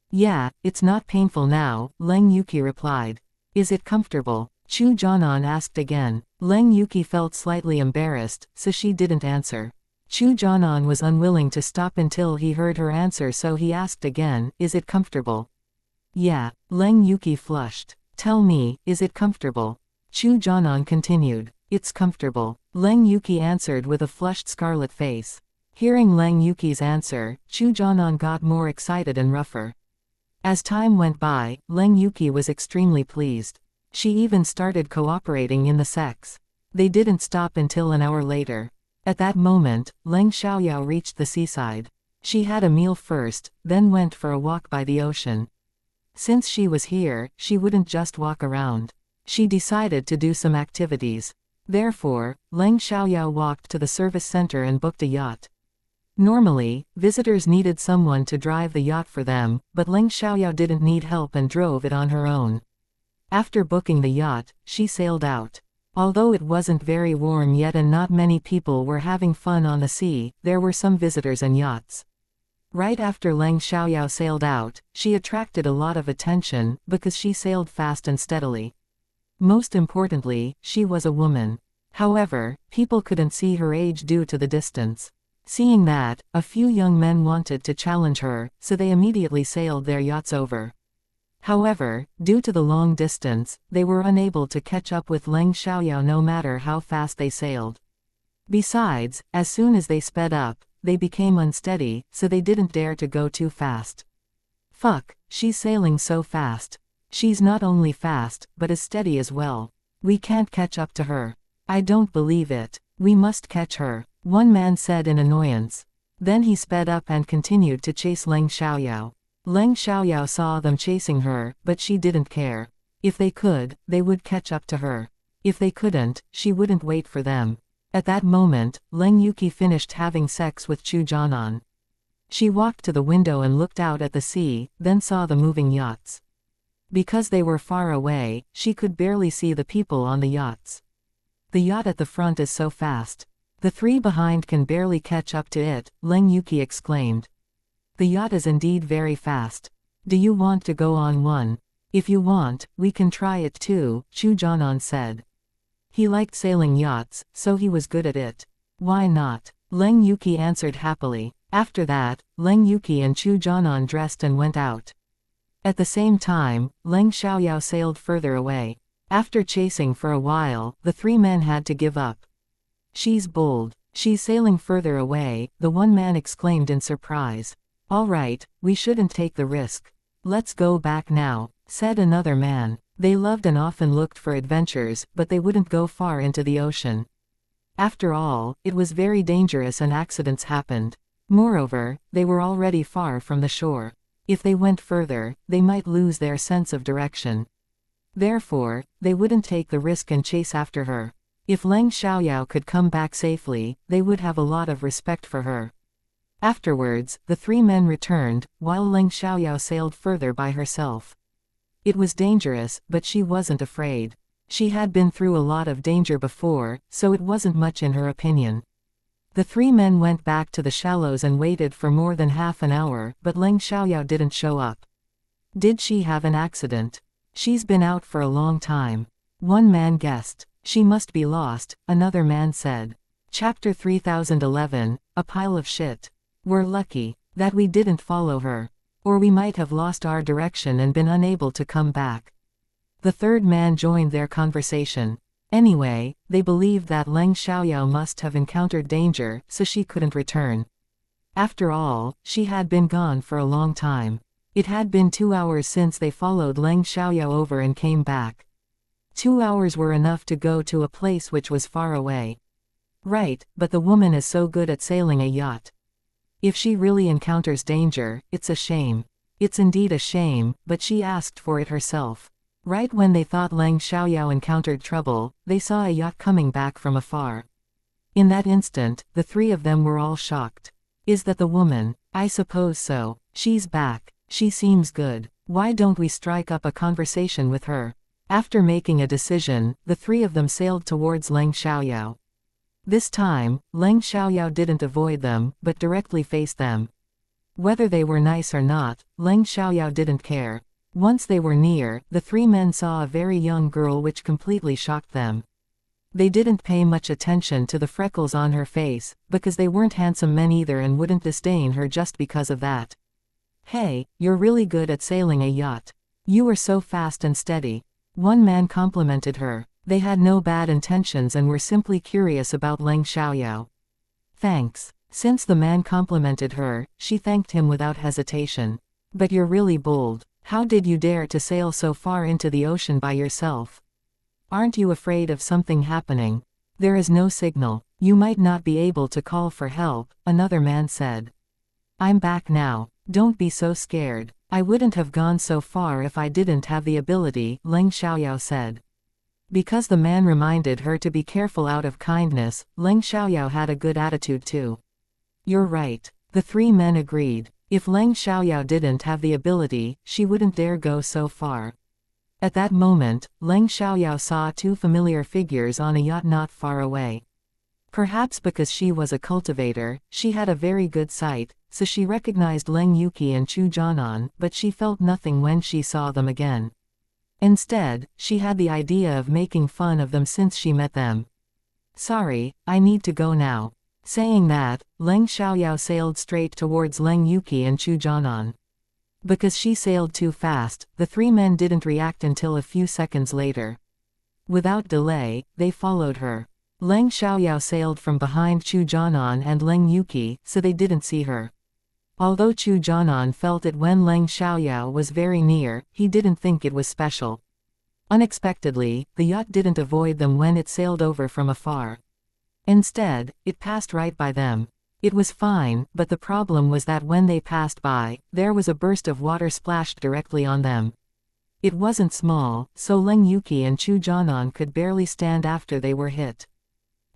A: "Yeah, it's not painful now," Lang Yuki replied. "Is it comfortable?" Chu Jianan asked again. Lang Yuki felt slightly embarrassed, so she didn't answer. Chu Jianan was unwilling to stop until he heard her answer, so he asked again, "Is it comfortable?" "Yeah." Lang Yuki flushed. "Tell me, is it comfortable?" Chu Jianan continued. "It's comfortable," Lang Yuki answered with a flushed scarlet face. Hearing Lang Yuki's answer, Chu Jianan got more excited and rougher. As time went by, Lang Yuki was extremely pleased. She even started cooperating in the sex. They didn't stop until an hour later. At that moment, Lang Xiaoyao reached the seaside. She had a meal first, then went for a walk by the ocean. Since she was here, she wouldn't just walk around. She decided to do some activities. Therefore, Lang Xiaoyao walked to the service center and booked a yacht. Normally, visitors needed someone to drive the yacht for them, but Lang Xiaoyao didn't need help and drove it on her own. After booking the yacht, she sailed out. Although it wasn't very warm yet and not many people were having fun on the sea, there were some visitors and yachts. Right after Lang Xiaoyao sailed out, she attracted a lot of attention, because she sailed fast and steadily. Most importantly, she was a woman. However, people couldn't see her age due to the distance. Seeing that, a few young men wanted to challenge her, so they immediately sailed their yachts over. However, due to the long distance, they were unable to catch up with Lang Xiaoyao no matter how fast they sailed. Besides, as soon as they sped up, they became unsteady, so they didn't dare to go too fast. "Fuck, she's sailing so fast. She's not only fast, but is steady as well. We can't catch up to her. I don't believe it. We must catch her," one man said in annoyance. Then he sped up and continued to chase Lang Xiaoyao. Lang Xiaoyao saw them chasing her, but she didn't care. If they could, they would catch up to her. If they couldn't, she wouldn't wait for them. At that moment, Leng Yuki finished having sex with Chu Jianan. She walked to the window and looked out at the sea, then saw the moving yachts. Because they were far away, she could barely see the people on the yachts. The yacht at the front is so fast. The three behind can barely catch up to it, Leng Yuki exclaimed. The yacht is indeed very fast. Do you want to go on one? If you want, we can try it too, Chu Jianan said. He liked sailing yachts, so he was good at it. Why not? Leng Yuki answered happily. After that, Leng Yuki and Chu Jianan dressed and went out. At the same time, Leng Xiaoyao sailed further away. After chasing for a while, the three men had to give up. She's bold. She's sailing further away, the one man exclaimed in surprise. All right, we shouldn't take the risk. Let's go back now, said another man. They loved and often looked for adventures, but they wouldn't go far into the ocean. After all, it was very dangerous and accidents happened. Moreover, they were already far from the shore. If they went further, they might lose their sense of direction. Therefore, they wouldn't take the risk and chase after her. If Leng Xiaoyao could come back safely, they would have a lot of respect for her. Afterwards, the three men returned, while Leng Xiaoyao sailed further by herself. It was dangerous, but she wasn't afraid. She had been through a lot of danger before, so it wasn't much in her opinion. The three men went back to the shallows and waited for more than half an hour, but Leng Xiaoyao didn't show up. Did she have an accident? She's been out for a long time. One man guessed. She must be lost, another man said. Chapter 3011, A Pile of Shit. We're lucky that we didn't follow her. Or we might have lost our direction and been unable to come back. The third man joined their conversation. Anyway, they believed that Leng Xiaoyao must have encountered danger, so she couldn't return. After all, she had been gone for a long time. It had been 2 hours since they followed Leng Xiaoyao over and came back. 2 hours were enough to go to a place which was far away. Right, but the woman is so good at sailing a yacht. If she really encounters danger, it's a shame. It's indeed a shame, but she asked for it herself. Right when they thought Leng Xiaoyao encountered trouble, they saw a yacht coming back from afar. In that instant, the three of them were all shocked. Is that the woman? I suppose so. She's back. She seems good. Why don't we strike up a conversation with her? After making a decision, the three of them sailed towards Leng Xiaoyao. This time, Leng Xiaoyao didn't avoid them, but directly faced them. Whether they were nice or not, Leng Xiaoyao didn't care. Once they were near, the three men saw a very young girl which completely shocked them. They didn't pay much attention to the freckles on her face, because they weren't handsome men either and wouldn't disdain her just because of that. Hey, you're really good at sailing a yacht. You are so fast and steady. One man complimented her. They had no bad intentions and were simply curious about Leng Xiaoyao. Thanks. Since the man complimented her, she thanked him without hesitation. But you're really bold. How did you dare to sail so far into the ocean by yourself? Aren't you afraid of something happening? There is no signal. You might not be able to call for help, another man said. I'm back now. Don't be so scared. I wouldn't have gone so far if I didn't have the ability, Leng Xiaoyao said. Because the man reminded her to be careful out of kindness, Leng Xiaoyao had a good attitude too. You're right. The three men agreed. If Leng Xiaoyao didn't have the ability, she wouldn't dare go so far. At that moment, Leng Xiaoyao saw two familiar figures on a yacht not far away. Perhaps because she was a cultivator, she had a very good sight, so she recognized Leng Yuki and Chu Jianan, but she felt nothing when she saw them again. Instead, she had the idea of making fun of them since she met them. Sorry, I need to go now. Saying that, Leng Xiaoyao sailed straight towards Leng Yuki and Chu Jianan. Because she sailed too fast, the three men didn't react until a few seconds later. Without delay, they followed her. Leng Xiaoyao sailed from behind Chu Jianan and Leng Yuki, so they didn't see her. Although Chu Jianan felt it when Leng Xiaoyao was very near, he didn't think it was special. Unexpectedly, the yacht didn't avoid them when it sailed over from afar. Instead, it passed right by them. It was fine, but the problem was that when they passed by, there was a burst of water splashed directly on them. It wasn't small, so Leng Yuki and Chu Jianan could barely stand after they were hit.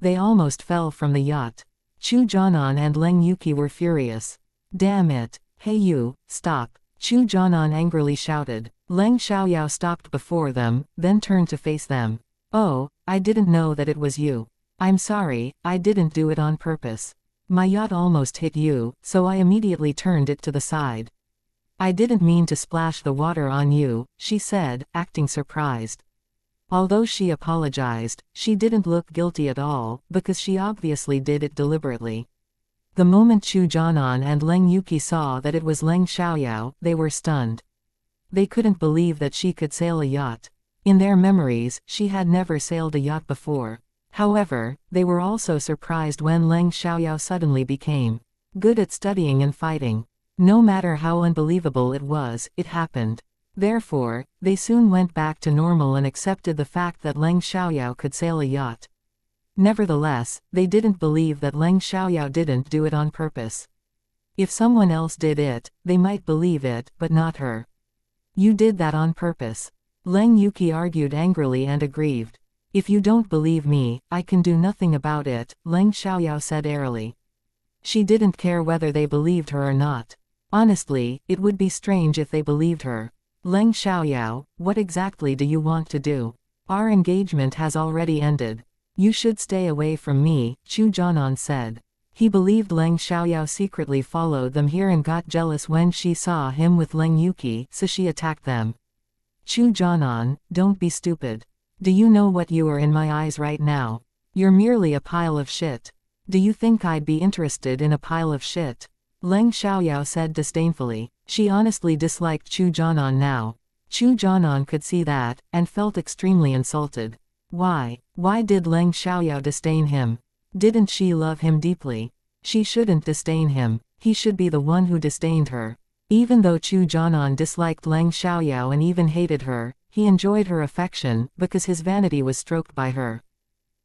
A: They almost fell from the yacht. Chu Jianan and Leng Yuki were furious. Damn it. Hey you, stop. Chu Jianan angrily shouted. Leng Xiaoyao stopped before them, then turned to face them. Oh, I didn't know that it was you. I'm sorry, I didn't do it on purpose. My yacht almost hit you, so I immediately turned it to the side. I didn't mean to splash the water on you, she said, acting surprised. Although she apologized, she didn't look guilty at all, because she obviously did it deliberately. The moment Chu Jianan and Leng Yuki saw that it was Leng Xiaoyao, they were stunned. They couldn't believe that she could sail a yacht. In their memories, she had never sailed a yacht before. However, they were also surprised when Leng Xiaoyao suddenly became good at studying and fighting. No matter how unbelievable it was, it happened. Therefore, they soon went back to normal and accepted the fact that Leng Xiaoyao could sail a yacht. Nevertheless, they didn't believe that Leng Xiaoyao didn't do it on purpose. If someone else did it, they might believe it, but not her. You did that on purpose. Leng Yuki argued angrily and aggrieved. If you don't believe me, I can do nothing about it, Leng Xiaoyao said airily. She didn't care whether they believed her or not. Honestly, it would be strange if they believed her. Leng Xiaoyao, what exactly do you want to do? Our engagement has already ended. You should stay away from me, Chu Jianan said. He believed Leng Xiaoyao secretly followed them here and got jealous when she saw him with Leng Yuki, so she attacked them. Chu Jianan, don't be stupid. Do you know what you are in my eyes right now? You're merely a pile of shit. Do you think I'd be interested in a pile of shit? Leng Xiaoyao said disdainfully. She honestly disliked Chu Jianan now. Chu Jianan could see that, and felt extremely insulted. Why? Why did Leng Xiaoyao disdain him? Didn't she love him deeply? She shouldn't disdain him. He should be the one who disdained her. Even though Chu Jianan disliked Leng Xiaoyao and even hated her, he enjoyed her affection, because his vanity was stroked by her.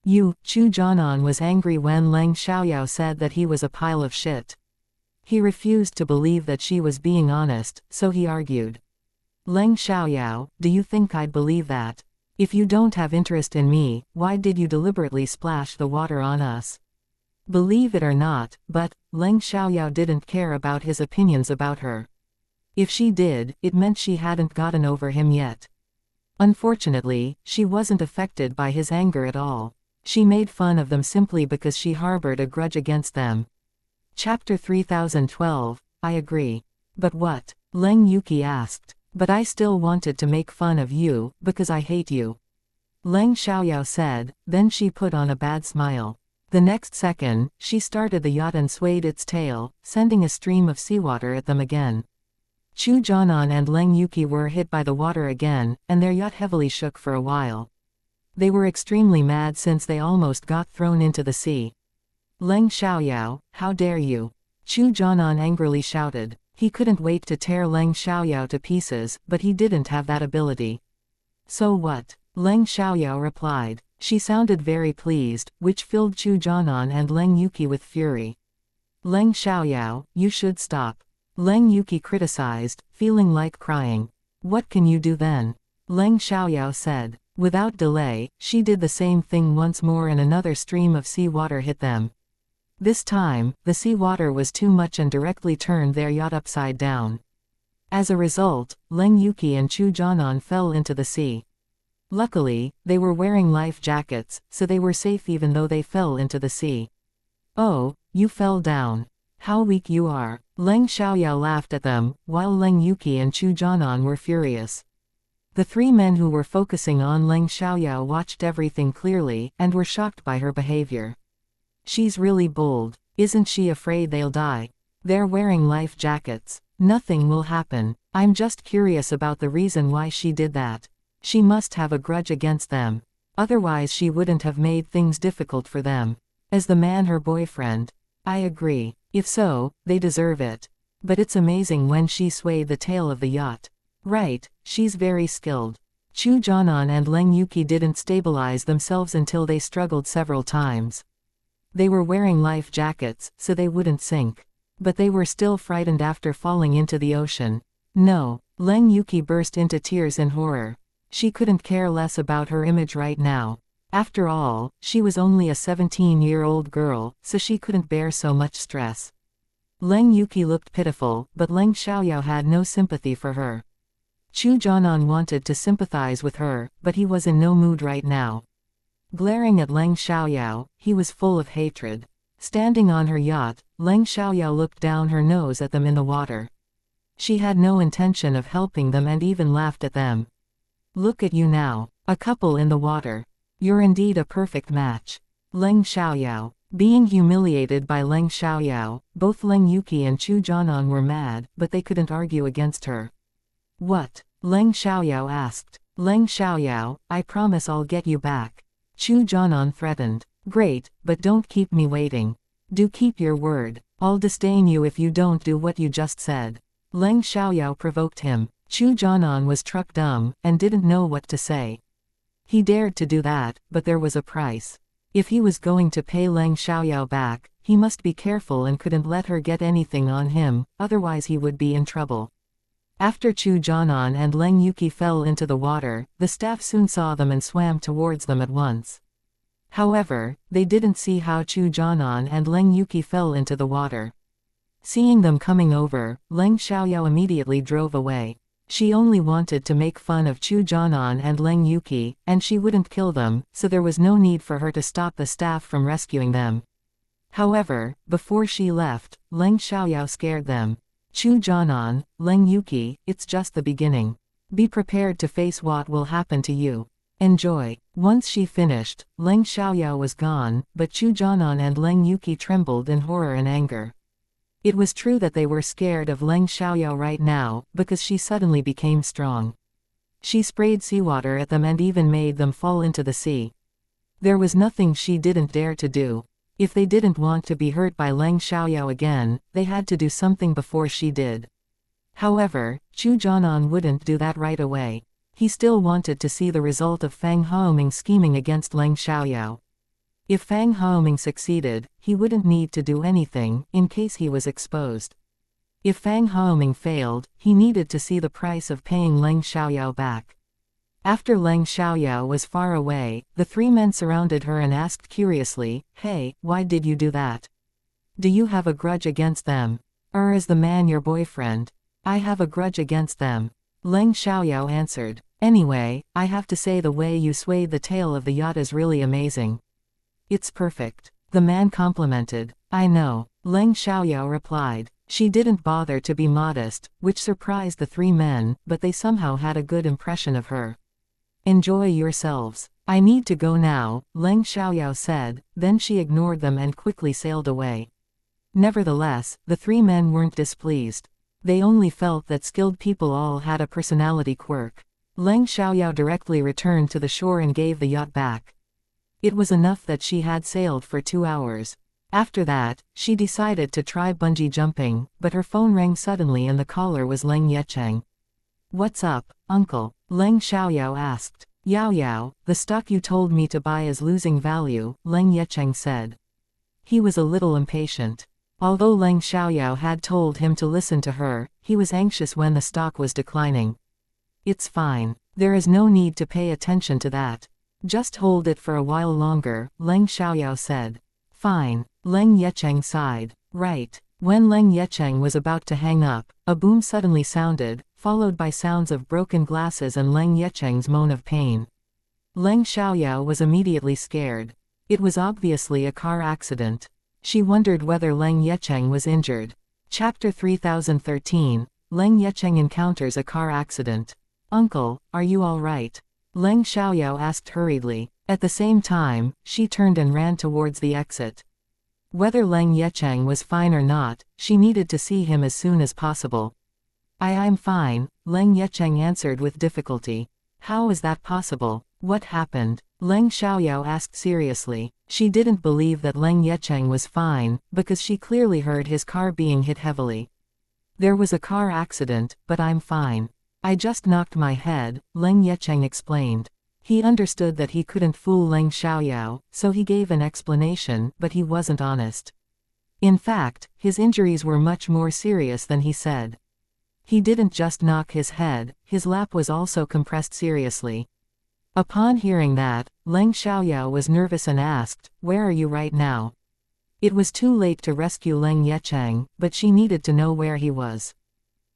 A: Chu Jianan was angry when Leng Xiaoyao said that he was a pile of shit. He refused to believe that she was being honest, so he argued. Leng Xiaoyao, do you think I'd believe that? If you don't have interest in me, why did you deliberately splash the water on us? Believe it or not, but Leng Xiaoyao didn't care about his opinions about her. If she did, it meant she hadn't gotten over him yet. Unfortunately, she wasn't affected by his anger at all. She made fun of them simply because she harbored a grudge against them. Chapter 3012, I agree. But what? Leng Yuki asked. But I still wanted to make fun of you, because I hate you. Leng Xiaoyao said, then she put on a bad smile. The next second, she started the yacht and swayed its tail, sending a stream of seawater at them again. Chu Jianan and Leng Yuki were hit by the water again, and their yacht heavily shook for a while. They were extremely mad since they almost got thrown into the sea. Leng Xiaoyao, how dare you? Chu Jianan angrily shouted. He couldn't wait to tear Leng Xiaoyao to pieces, but he didn't have that ability. So what? Leng Xiaoyao replied. She sounded very pleased, which filled Chu Jianan and Leng Yuki with fury. Leng Xiaoyao, you should stop. Leng Yuki criticized, feeling like crying. What can you do then? Leng Xiaoyao said. Without delay, she did the same thing once more and another stream of sea water hit them. This time, the sea water was too much and directly turned their yacht upside down. As a result, Leng Yuki and Chu Jianan fell into the sea. Luckily, they were wearing life jackets, so they were safe even though they fell into the sea. Oh, you fell down. How weak you are. Leng Xiaoyao laughed at them, while Leng Yuki and Chu Jianan were furious. The three men who were focusing on Leng Xiaoyao watched everything clearly, and were shocked by her behavior. She's really bold. Isn't she afraid they'll die? They're wearing life jackets. Nothing will happen. I'm just curious about the reason why she did that. She must have a grudge against them. Otherwise she wouldn't have made things difficult for them. As the man her boyfriend. I agree. If so, they deserve it. But it's amazing when she swayed the tail of the yacht. Right, she's very skilled. Chu Jianan and Leng Yuki didn't stabilize themselves until they struggled several times. They were wearing life jackets, so they wouldn't sink. But they were still frightened after falling into the ocean. No. Leng Yuki burst into tears in horror. She couldn't care less about her image right now. After all, she was only a 17-year-old girl, so she couldn't bear so much stress. Leng Yuki looked pitiful, but Leng Xiaoyao had no sympathy for her. Chu Jianan wanted to sympathize with her, but he was in no mood right now. Glaring at Leng Xiaoyao, he was full of hatred. Standing on her yacht, Leng Xiaoyao looked down her nose at them in the water. She had no intention of helping them and even laughed at them. Look at you now, a couple in the water. You're indeed a perfect match. Leng Xiaoyao. Being humiliated by Leng Xiaoyao, both Leng Yuki and Chu Jianan were mad, but they couldn't argue against her. What? Leng Xiaoyao asked. Leng Xiaoyao, I promise I'll get you back. Chu Jianan threatened. Great, but don't keep me waiting. Do keep your word. I'll disdain you if you don't do what you just said. Leng Xiaoyao provoked him. Chu Jianan was struck dumb, and didn't know what to say. He dared to do that, but there was a price. If he was going to pay Leng Xiaoyao back, he must be careful and couldn't let her get anything on him, otherwise he would be in trouble. After Chu Jianan and Leng Yuki fell into the water, the staff soon saw them and swam towards them at once. However, they didn't see how Chu Jianan and Leng Yuki fell into the water. Seeing them coming over, Leng Xiaoyao immediately drove away. She only wanted to make fun of Chu Jianan and Leng Yuki, and she wouldn't kill them, so there was no need for her to stop the staff from rescuing them. However, before she left, Leng Xiaoyao scared them. Chu Jianan, Leng Yuki, it's just the beginning. Be prepared to face what will happen to you. Enjoy. Once she finished, Leng Xiaoyao was gone, but Chu Jianan and Leng Yuki trembled in horror and anger. It was true that they were scared of Leng Xiaoyao right now, because she suddenly became strong. She sprayed seawater at them and even made them fall into the sea. There was nothing she didn't dare to do. If they didn't want to be hurt by Leng Xiaoyao again, they had to do something before she did. However, Chu Jianan wouldn't do that right away. He still wanted to see the result of Fang Haoming scheming against Leng Xiaoyao. If Fang Haoming succeeded, he wouldn't need to do anything, in case he was exposed. If Fang Haoming failed, he needed to see the price of paying Leng Xiaoyao back. After Leng Xiaoyao was far away, the three men surrounded her and asked curiously, Hey, why did you do that? Do you have a grudge against them? Or is the man your boyfriend? I have a grudge against them. Leng Xiaoyao answered. Anyway, I have to say the way you swayed the tail of the yacht is really amazing. It's perfect. The man complimented. I know. Leng Xiaoyao replied. She didn't bother to be modest, which surprised the three men, but they somehow had a good impression of her. Enjoy yourselves. I need to go now, Leng Xiaoyao said, then she ignored them and quickly sailed away. Nevertheless, the three men weren't displeased. They only felt that skilled people all had a personality quirk. Leng Xiaoyao directly returned to the shore and gave the yacht back. It was enough that she had sailed for 2 hours. After that, she decided to try bungee jumping, but her phone rang suddenly and the caller was Leng Yecheng. What's up, uncle? Leng Xiaoyao asked. Yao Yao, the stock you told me to buy is losing value, Leng Yecheng said. He was a little impatient. Although Leng Xiaoyao had told him to listen to her, he was anxious when the stock was declining. It's fine. There is no need to pay attention to that. Just hold it for a while longer, Leng Xiaoyao said. Fine. Leng Yecheng sighed. Right. When Leng Yecheng was about to hang up, a boom suddenly sounded, followed by sounds of broken glasses and Leng Yecheng's moan of pain. Leng Xiaoyao was immediately scared. It was obviously a car accident. She wondered whether Leng Yecheng was injured. Chapter 3013, Leng Yecheng encounters a car accident. Uncle, are you all right? Leng Xiaoyao asked hurriedly. At the same time, she turned and ran towards the exit. Whether Leng Yecheng was fine or not, she needed to see him as soon as possible. I'm fine, Leng Yecheng answered with difficulty. How is that possible? What happened? Leng Xiaoyao asked seriously. She didn't believe that Leng Yecheng was fine, because she clearly heard his car being hit heavily. There was a car accident, but I'm fine. I just knocked my head, Leng Yecheng explained. He understood that he couldn't fool Leng Xiaoyao, so he gave an explanation, but he wasn't honest. In fact, his injuries were much more serious than he said. He didn't just knock his head, his lap was also compressed seriously. Upon hearing that, Leng Xiaoyao was nervous and asked, "Where are you right now?" It was too late to rescue Leng Yecheng, but she needed to know where he was.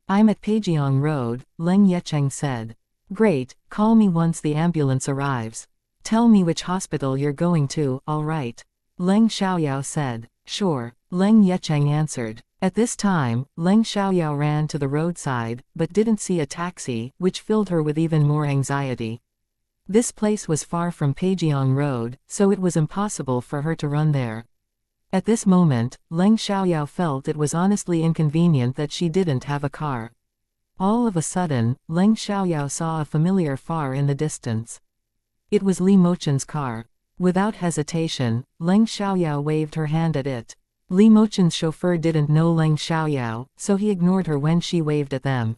A: "I'm at Peijiang Road," Leng Yecheng said. "Great, call me once the ambulance arrives. Tell me which hospital you're going to." "All right," Leng Xiaoyao said. "Sure," Leng Yecheng answered. At this time, Leng Xiaoyao ran to the roadside, but didn't see a taxi, which filled her with even more anxiety. This place was far from Peijiang Road, so it was impossible for her to run there. At this moment, Leng Xiaoyao felt it was honestly inconvenient that she didn't have a car. All of a sudden, Leng Xiaoyao saw a familiar far in the distance. It was Li Mochen's car. Without hesitation, Leng Xiaoyao waved her hand at it. Li Mochen's chauffeur didn't know Leng Xiaoyao, so he ignored her when she waved at them.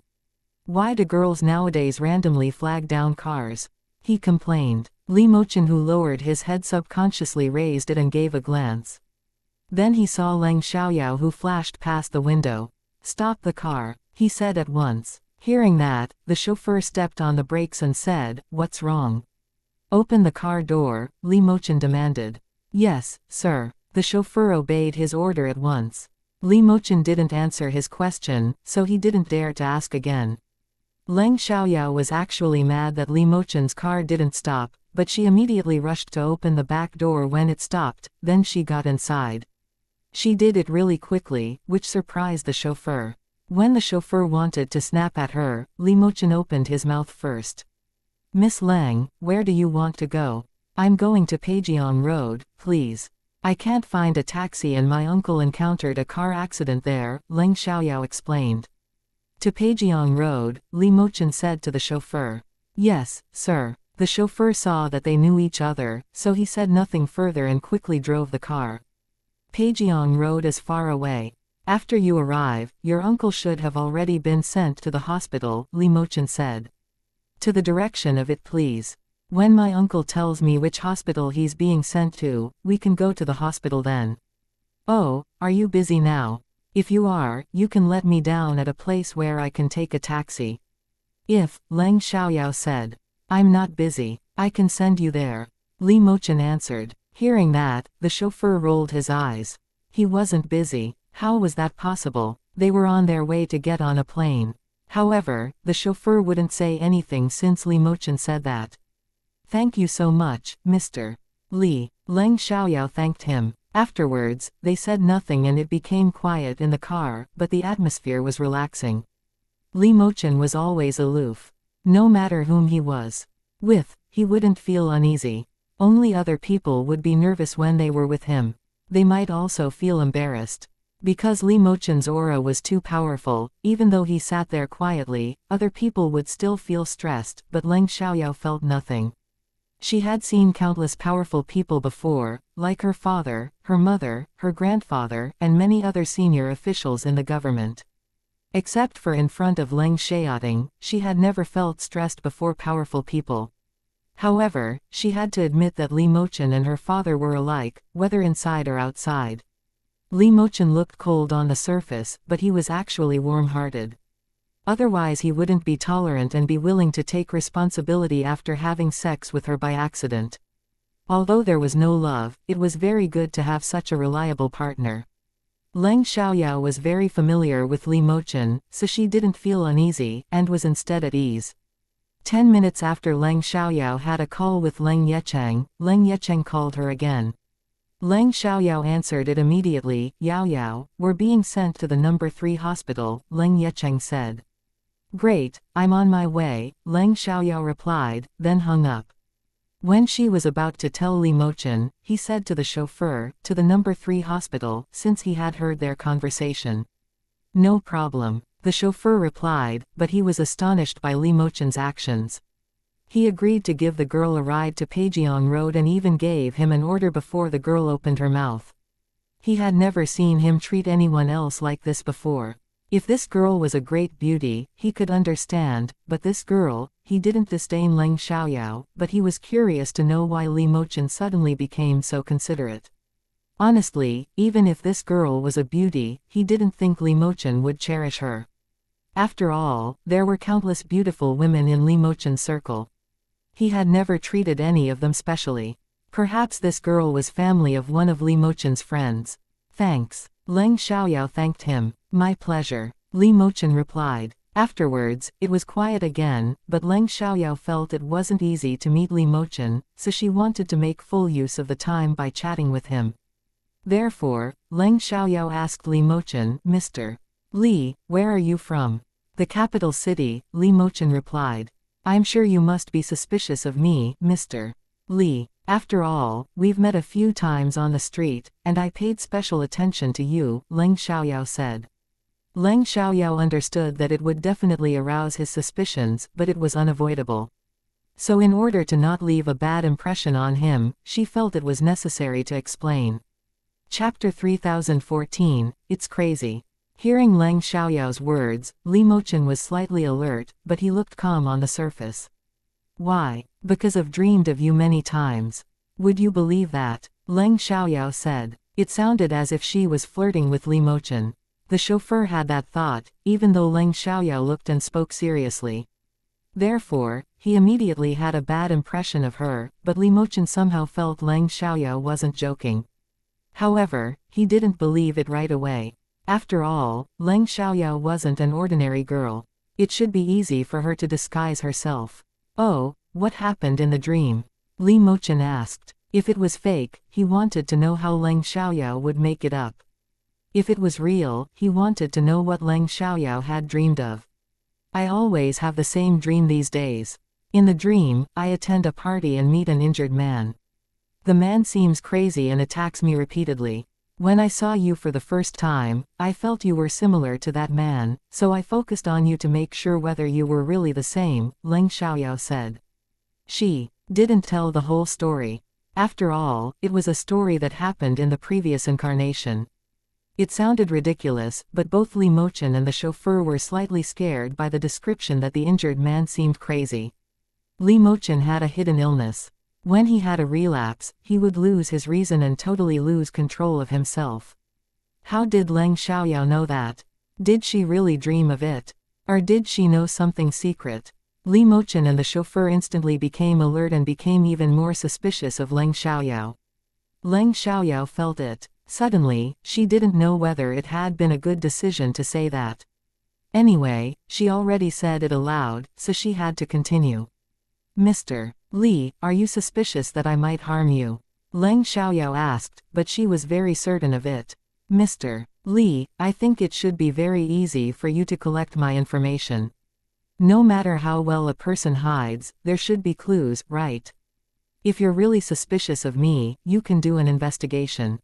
A: "Why do girls nowadays randomly flag down cars?" he complained. Li Mochen, who lowered his head subconsciously, raised it and gave a glance. Then he saw Leng Xiaoyao, who flashed past the window. "Stop the car," he said at once. Hearing that, the chauffeur stepped on the brakes and said, "What's wrong?" "Open the car door," Li Mochen demanded. "Yes, sir." The chauffeur obeyed his order at once. Li Mochen didn't answer his question, so he didn't dare to ask again. Leng Xiaoyao was actually mad that Li Mochen's car didn't stop, but she immediately rushed to open the back door when it stopped, then she got inside. She did it really quickly, which surprised the chauffeur. When the chauffeur wanted to snap at her, Li Mochen opened his mouth first. "Miss Leng, where do you want to go?" "I'm going to Peijiang Road, please. I can't find a taxi and my uncle encountered a car accident there," Leng Xiaoyao explained. "To Peijiang Road," Li Mochen said to the chauffeur. "Yes, sir." The chauffeur saw that they knew each other, so he said nothing further and quickly drove the car. "Peijiang Road is far away. After you arrive, your uncle should have already been sent to the hospital," Li Mochen said. "To the direction of it, please. When my uncle tells me which hospital he's being sent to, we can go to the hospital then." "Oh, are you busy now? If you are, you can let me down at a place where I can take a taxi." "If," Leng Xiaoyao said. "I'm not busy. I can send you there," Li Mochen answered. Hearing that, the chauffeur rolled his eyes. He wasn't busy. How was that possible? They were on their way to get on a plane. However, the chauffeur wouldn't say anything since Li Mochen said that. "Thank you so much, Mr. Li." Leng Xiaoyao thanked him. Afterwards, they said nothing and it became quiet in the car, but the atmosphere was relaxing. Li Mochen was always aloof. No matter whom he was with, he wouldn't feel uneasy. Only other people would be nervous when they were with him. They might also feel embarrassed. Because Li Mochen's aura was too powerful, even though he sat there quietly, other people would still feel stressed, but Leng Xiaoyao felt nothing. She had seen countless powerful people before, like her father, her mother, her grandfather, and many other senior officials in the government. Except for in front of Leng Xiaoting, she had never felt stressed before powerful people. However, she had to admit that Li Mochen and her father were alike, whether inside or outside. Li Mochen looked cold on the surface, but he was actually warm-hearted. Otherwise he wouldn't be tolerant and be willing to take responsibility after having sex with her by accident. Although there was no love, it was very good to have such a reliable partner. Leng Xiaoyao was very familiar with Li Mochen, so she didn't feel uneasy, and was instead at ease. 10 minutes after Leng Xiaoyao had a call with Leng Yecheng called her again. Leng Xiaoyao answered it immediately. "Yao, we're being sent to the number 3 hospital," Leng Yecheng said. "Great, I'm on my way," Leng Xiaoyao replied, then hung up. When she was about to tell Li Mochen, he said to the chauffeur, "To the number 3 hospital," since he had heard their conversation. "No problem," the chauffeur replied, but he was astonished by Li Mochen's actions. He agreed to give the girl a ride to Peijiang Road and even gave him an order before the girl opened her mouth. He had never seen him treat anyone else like this before. If this girl was a great beauty, he could understand, but this girl, he didn't disdain Leng Xiaoyao, but he was curious to know why Li Mochen suddenly became so considerate. Honestly, even if this girl was a beauty, he didn't think Li Mochen would cherish her. After all, there were countless beautiful women in Li Mochen's circle. He had never treated any of them specially. Perhaps this girl was family of one of Li Mochen's friends. Thanks. Leng Xiaoyao thanked him. My pleasure. Li Mochen replied. Afterwards, it was quiet again, but Leng Xiaoyao felt it wasn't easy to meet Li Mochen, so she wanted to make full use of the time by chatting with him. Therefore, Leng Xiaoyao asked Li Mochen, Mr. Li, where are you from? The capital city, Li Mochen replied. I'm sure you must be suspicious of me, Mr. Li. After all, we've met a few times on the street, and I paid special attention to you, Leng Xiaoyao said. Leng Xiaoyao understood that it would definitely arouse his suspicions, but it was unavoidable. So in order to not leave a bad impression on him, she felt it was necessary to explain. Chapter 3014, It's Crazy. Hearing Leng Xiaoyao's words, Li Mochen was slightly alert, but he looked calm on the surface. Why? Because I've dreamed of you many times. Would you believe that? Leng Xiaoyao said. It sounded as if she was flirting with Li Mochen. The chauffeur had that thought, even though Leng Xiaoyao looked and spoke seriously. Therefore, he immediately had a bad impression of her, but Li Mochen somehow felt Leng Xiaoyao wasn't joking. However, he didn't believe it right away. After all, Leng Xiaoyao wasn't an ordinary girl. It should be easy for her to disguise herself. Oh, what happened in the dream? Li Mochen asked. If it was fake, he wanted to know how Leng Xiaoyao would make it up. If it was real, he wanted to know what Leng Xiaoyao had dreamed of. I always have the same dream these days. In the dream, I attend a party and meet an injured man. The man seems crazy and attacks me repeatedly. When I saw you for the first time, I felt you were similar to that man, so I focused on you to make sure whether you were really the same, Leng Xiaoyao said. She didn't tell the whole story. After all, it was a story that happened in the previous incarnation. It sounded ridiculous, but both Li Mochen and the chauffeur were slightly scared by the description that the injured man seemed crazy. Li Mochen had a hidden illness. When he had a relapse, he would lose his reason and totally lose control of himself. How did Leng Xiaoyao know that? Did she really dream of it? Or did she know something secret? Li Mochen and the chauffeur instantly became alert and became even more suspicious of Leng Xiaoyao. Leng Xiaoyao felt it. Suddenly, she didn't know whether it had been a good decision to say that. Anyway, she already said it aloud, so she had to continue. Mr. Li, are you suspicious that I might harm you? Leng Xiaoyao asked, but she was very certain of it. Mr. Li, I think it should be very easy for you to collect my information. No matter how well a person hides, there should be clues, right? If you're really suspicious of me, you can do an investigation.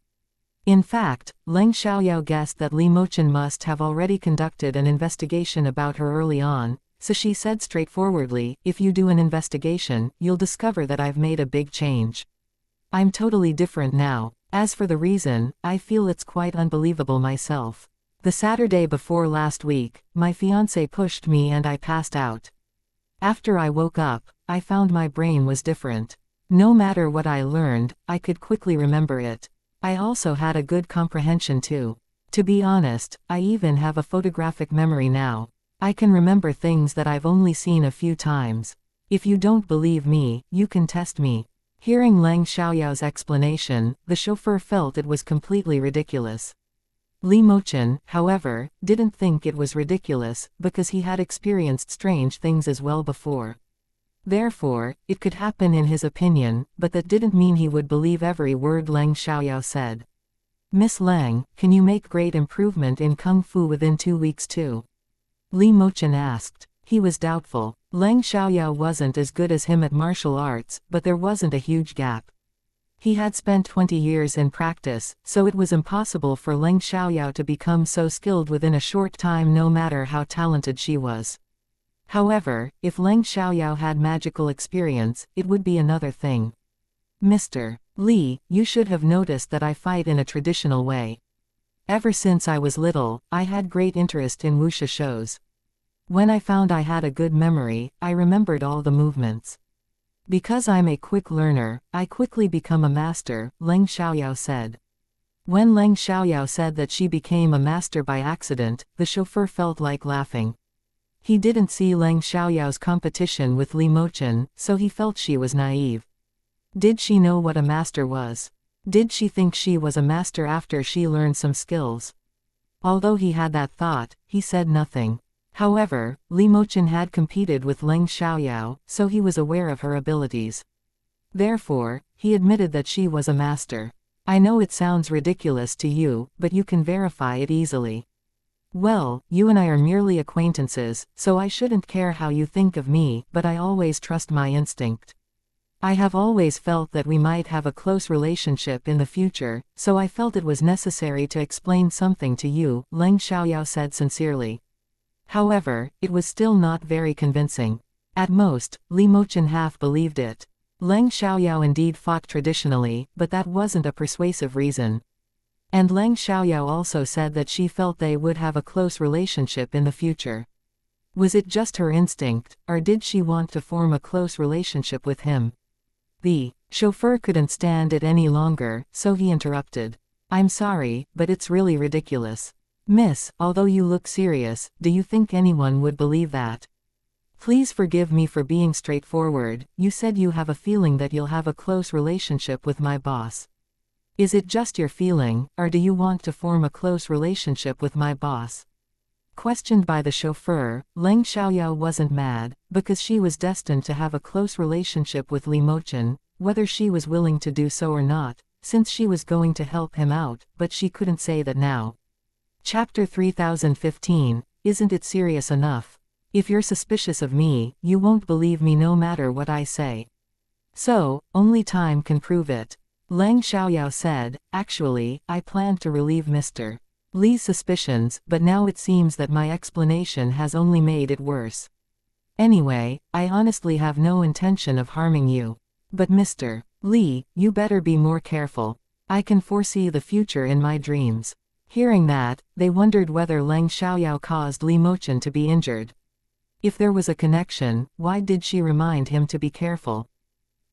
A: In fact, Leng Xiaoyao guessed that Li Mochen must have already conducted an investigation about her early on, so she said straightforwardly, if you do an investigation, you'll discover that I've made a big change. I'm totally different now. As for the reason, I feel it's quite unbelievable myself. The Saturday before last week, my fiancé pushed me and I passed out. After I woke up, I found my brain was different. No matter what I learned, I could quickly remember it. I also had a good comprehension too. To be honest, I even have a photographic memory now. I can remember things that I've only seen a few times. If you don't believe me, you can test me. Hearing Leng Xiaoyao's explanation, the chauffeur felt it was completely ridiculous. Li Mochen, however, didn't think it was ridiculous, because he had experienced strange things as well before. Therefore, it could happen in his opinion, but that didn't mean he would believe every word Leng Xiaoyao said. Miss Leng, can you make great improvement in Kung Fu within 2 weeks too? Li Mochen asked. He was doubtful. Leng Xiaoyao wasn't as good as him at martial arts, but there wasn't a huge gap. He had spent 20 years in practice, so it was impossible for Leng Xiaoyao to become so skilled within a short time no matter how talented she was. However, if Leng Xiaoyao had magical experience, it would be another thing. Mr. Li, you should have noticed that I fight in a traditional way. Ever since I was little, I had great interest in wuxia shows. When I found I had a good memory, I remembered all the movements. Because I'm a quick learner, I quickly become a master, Leng Xiaoyao said. When Leng Xiaoyao said that she became a master by accident, the chauffeur felt like laughing. He didn't see Leng Xiaoyao's competition with Li Mochen, so he felt she was naive. Did she know what a master was? Did she think she was a master after she learned some skills? Although he had that thought, he said nothing. However, Li Mochen had competed with Leng Xiaoyao, so he was aware of her abilities. Therefore, he admitted that she was a master. I know it sounds ridiculous to you, but you can verify it easily. Well, you and I are merely acquaintances, so I shouldn't care how you think of me, but I always trust my instinct. I have always felt that we might have a close relationship in the future, so I felt it was necessary to explain something to you, Leng Xiaoyao said sincerely. However, it was still not very convincing. At most, Li Mochen half believed it. Leng Xiaoyao indeed fought traditionally, but that wasn't a persuasive reason. And Leng Xiaoyao also said that she felt they would have a close relationship in the future. Was it just her instinct, or did she want to form a close relationship with him? The chauffeur couldn't stand it any longer, so he interrupted. I'm sorry, but it's really ridiculous. Miss, although you look serious, do you think anyone would believe that? Please forgive me for being straightforward. You said you have a feeling that you'll have a close relationship with my boss. Is it just your feeling, or do you want to form a close relationship with my boss? Questioned by the chauffeur, Leng Xiaoyao wasn't mad, because she was destined to have a close relationship with Li Mochen, whether she was willing to do so or not, since she was going to help him out, but she couldn't say that now. Chapter 3015, Isn't it serious enough? If you're suspicious of me, you won't believe me no matter what I say. So, only time can prove it. Leng Xiaoyao said, actually, I planned to relieve Mr. Li's suspicions, but now it seems that my explanation has only made it worse. Anyway, I honestly have no intention of harming you. But Mr. Li, you better be more careful. I can foresee the future in my dreams. Hearing that, they wondered whether Leng Xiaoyao caused Li Mochen to be injured. If there was a connection, why did she remind him to be careful?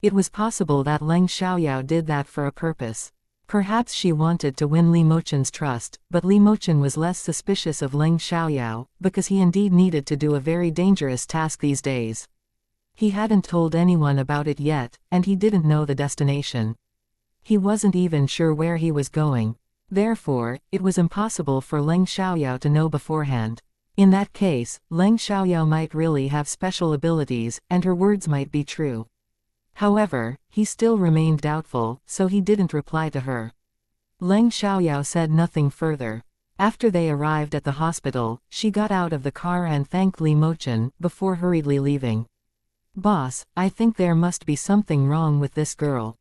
A: It was possible that Leng Xiaoyao did that for a purpose. Perhaps she wanted to win Li Mochen's trust, but Li Mochen was less suspicious of Leng Xiaoyao, because he indeed needed to do a very dangerous task these days. He hadn't told anyone about it yet, and he didn't know the destination. He wasn't even sure where he was going. Therefore, it was impossible for Leng Xiaoyao to know beforehand. In that case, Leng Xiaoyao might really have special abilities, and her words might be true. However, he still remained doubtful, so he didn't reply to her. Leng Xiaoyao said nothing further. After they arrived at the hospital, she got out of the car and thanked Li Mochen, before hurriedly leaving. Boss, I think there must be something wrong with this girl.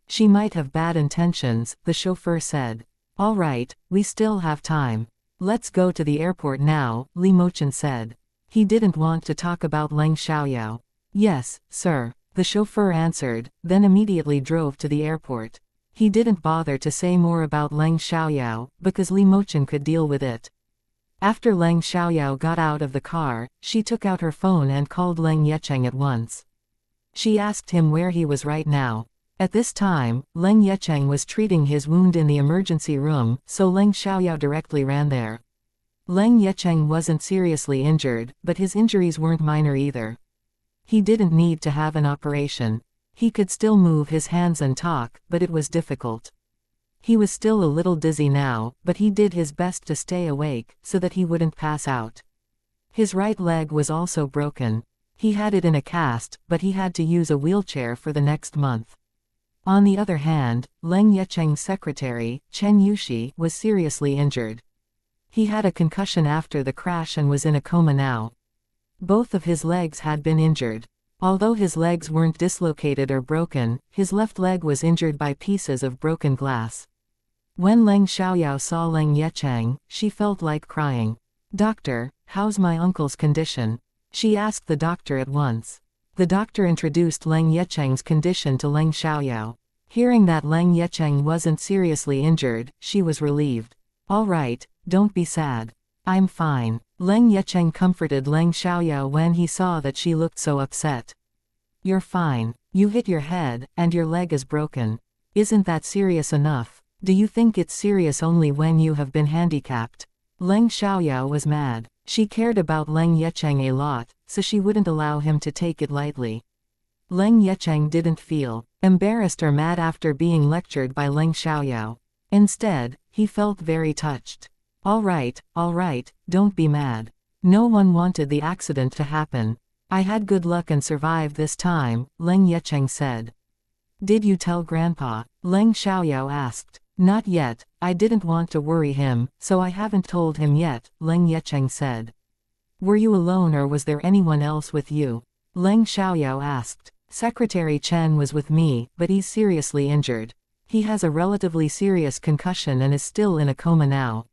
A: She might have bad intentions, the chauffeur said. All right, we still have time. Let's go to the airport now, Li Mochen said. He didn't want to talk about Leng Xiaoyao. Yes, sir. The chauffeur answered, then immediately drove to the airport. He didn't bother to say more about Leng Xiaoyao, because Li Mochen could deal with it. After Leng Xiaoyao got out of the car, she took out her phone and called Leng Yecheng at once. She asked him where he was right now. At this time, Leng Yecheng was treating his wound in the emergency room, so Leng Xiaoyao directly ran there. Leng Yecheng wasn't seriously injured, but his injuries weren't minor either. He didn't need to have an operation. He could still move his hands and talk, but it was difficult. He was still a little dizzy now, but he did his best to stay awake, so that he wouldn't pass out. His right leg was also broken. He had it in a cast, but he had to use a wheelchair for the next month. On the other hand, Leng Yecheng's secretary, Chen Yushi, was seriously injured. He had a concussion after the crash and was in a coma now. Both of his legs had been injured. Although his legs weren't dislocated or broken, his left leg was injured by pieces of broken glass. When Leng Xiaoyao saw Leng Yecheng, she felt like crying. Doctor, how's my uncle's condition? She asked the doctor at once. The doctor introduced Leng Yecheng's condition to Leng Xiaoyao. Hearing that Leng Yecheng wasn't seriously injured, she was relieved. All right, don't be sad. I'm fine. Leng Yecheng comforted Leng Xiaoyao when he saw that she looked so upset. You're fine. You hit your head, and your leg is broken. Isn't that serious enough? Do you think it's serious only when you have been handicapped? Leng Xiaoyao was mad. She cared about Leng Yecheng a lot, so she wouldn't allow him to take it lightly. Leng Yecheng didn't feel embarrassed or mad after being lectured by Leng Xiaoyao. Instead, he felt very touched. All right, don't be mad. No one wanted the accident to happen. I had good luck and survived this time, Leng Yecheng said. Did you tell Grandpa? Leng Xiaoyao asked. Not yet, I didn't want to worry him, so I haven't told him yet, Leng Yecheng said. Were you alone or was there anyone else with you? Leng Xiaoyao asked. Secretary Chen was with me, but he's seriously injured. He has a relatively serious concussion and is still in a coma now.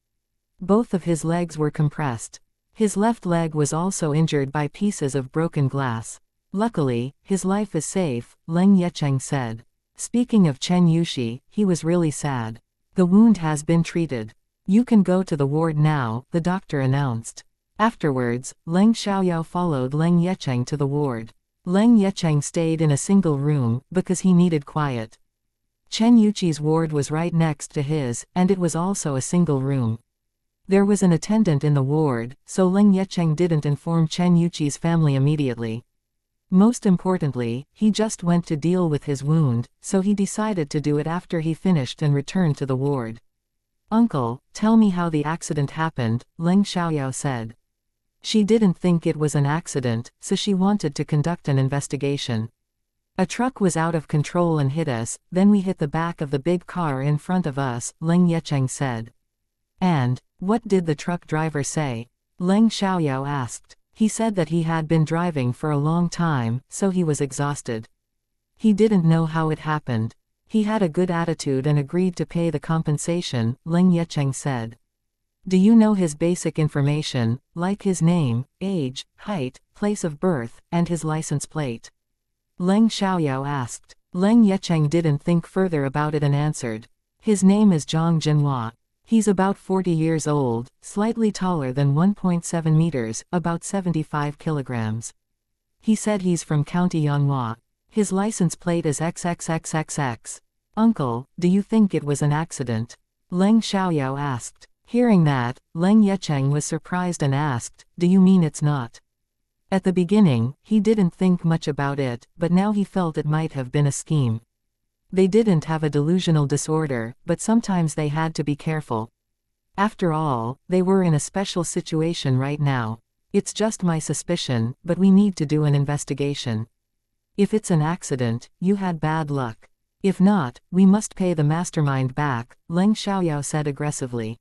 A: Both of his legs were compressed. His left leg was also injured by pieces of broken glass. Luckily, his life is safe, Leng Yecheng said. Speaking of Chen Yushi, he was really sad. The wound has been treated. You can go to the ward now, the doctor announced. Afterwards, Leng Xiaoyao followed Leng Yecheng to the ward. Leng Yecheng stayed in a single room, because he needed quiet. Chen Yuchi's ward was right next to his, and it was also a single room. There was an attendant in the ward, so Leng Yecheng didn't inform Chen Yuchi's family immediately. Most importantly, he just went to deal with his wound, so he decided to do it after he finished and returned to the ward. Uncle, tell me how the accident happened, Leng Xiaoyao said. She didn't think it was an accident, so she wanted to conduct an investigation. A truck was out of control and hit us, then we hit the back of the big car in front of us, Leng Yecheng said. And, what did the truck driver say? Leng Xiaoyao asked. He said that he had been driving for a long time, so he was exhausted. He didn't know how it happened. He had a good attitude and agreed to pay the compensation, Leng Yecheng said. Do you know his basic information, like his name, age, height, place of birth, and his license plate? Leng Xiaoyao asked. Leng Yecheng didn't think further about it and answered. His name is Zhang Jinhua. He's about 40 years old, slightly taller than 1.7 meters, about 75 kilograms. He said he's from County Yanhua. His license plate is XXXXX. Uncle, do you think it was an accident? Leng Xiaoyao asked. Hearing that, Leng Yecheng was surprised and asked, do you mean it's not? At the beginning, he didn't think much about it, but now he felt it might have been a scheme. They didn't have a delusional disorder, but sometimes they had to be careful. After all, they were in a special situation right now. It's just my suspicion, but we need to do an investigation. If it's an accident, you had bad luck. If not, we must pay the mastermind back, Leng Xiaoyao said aggressively.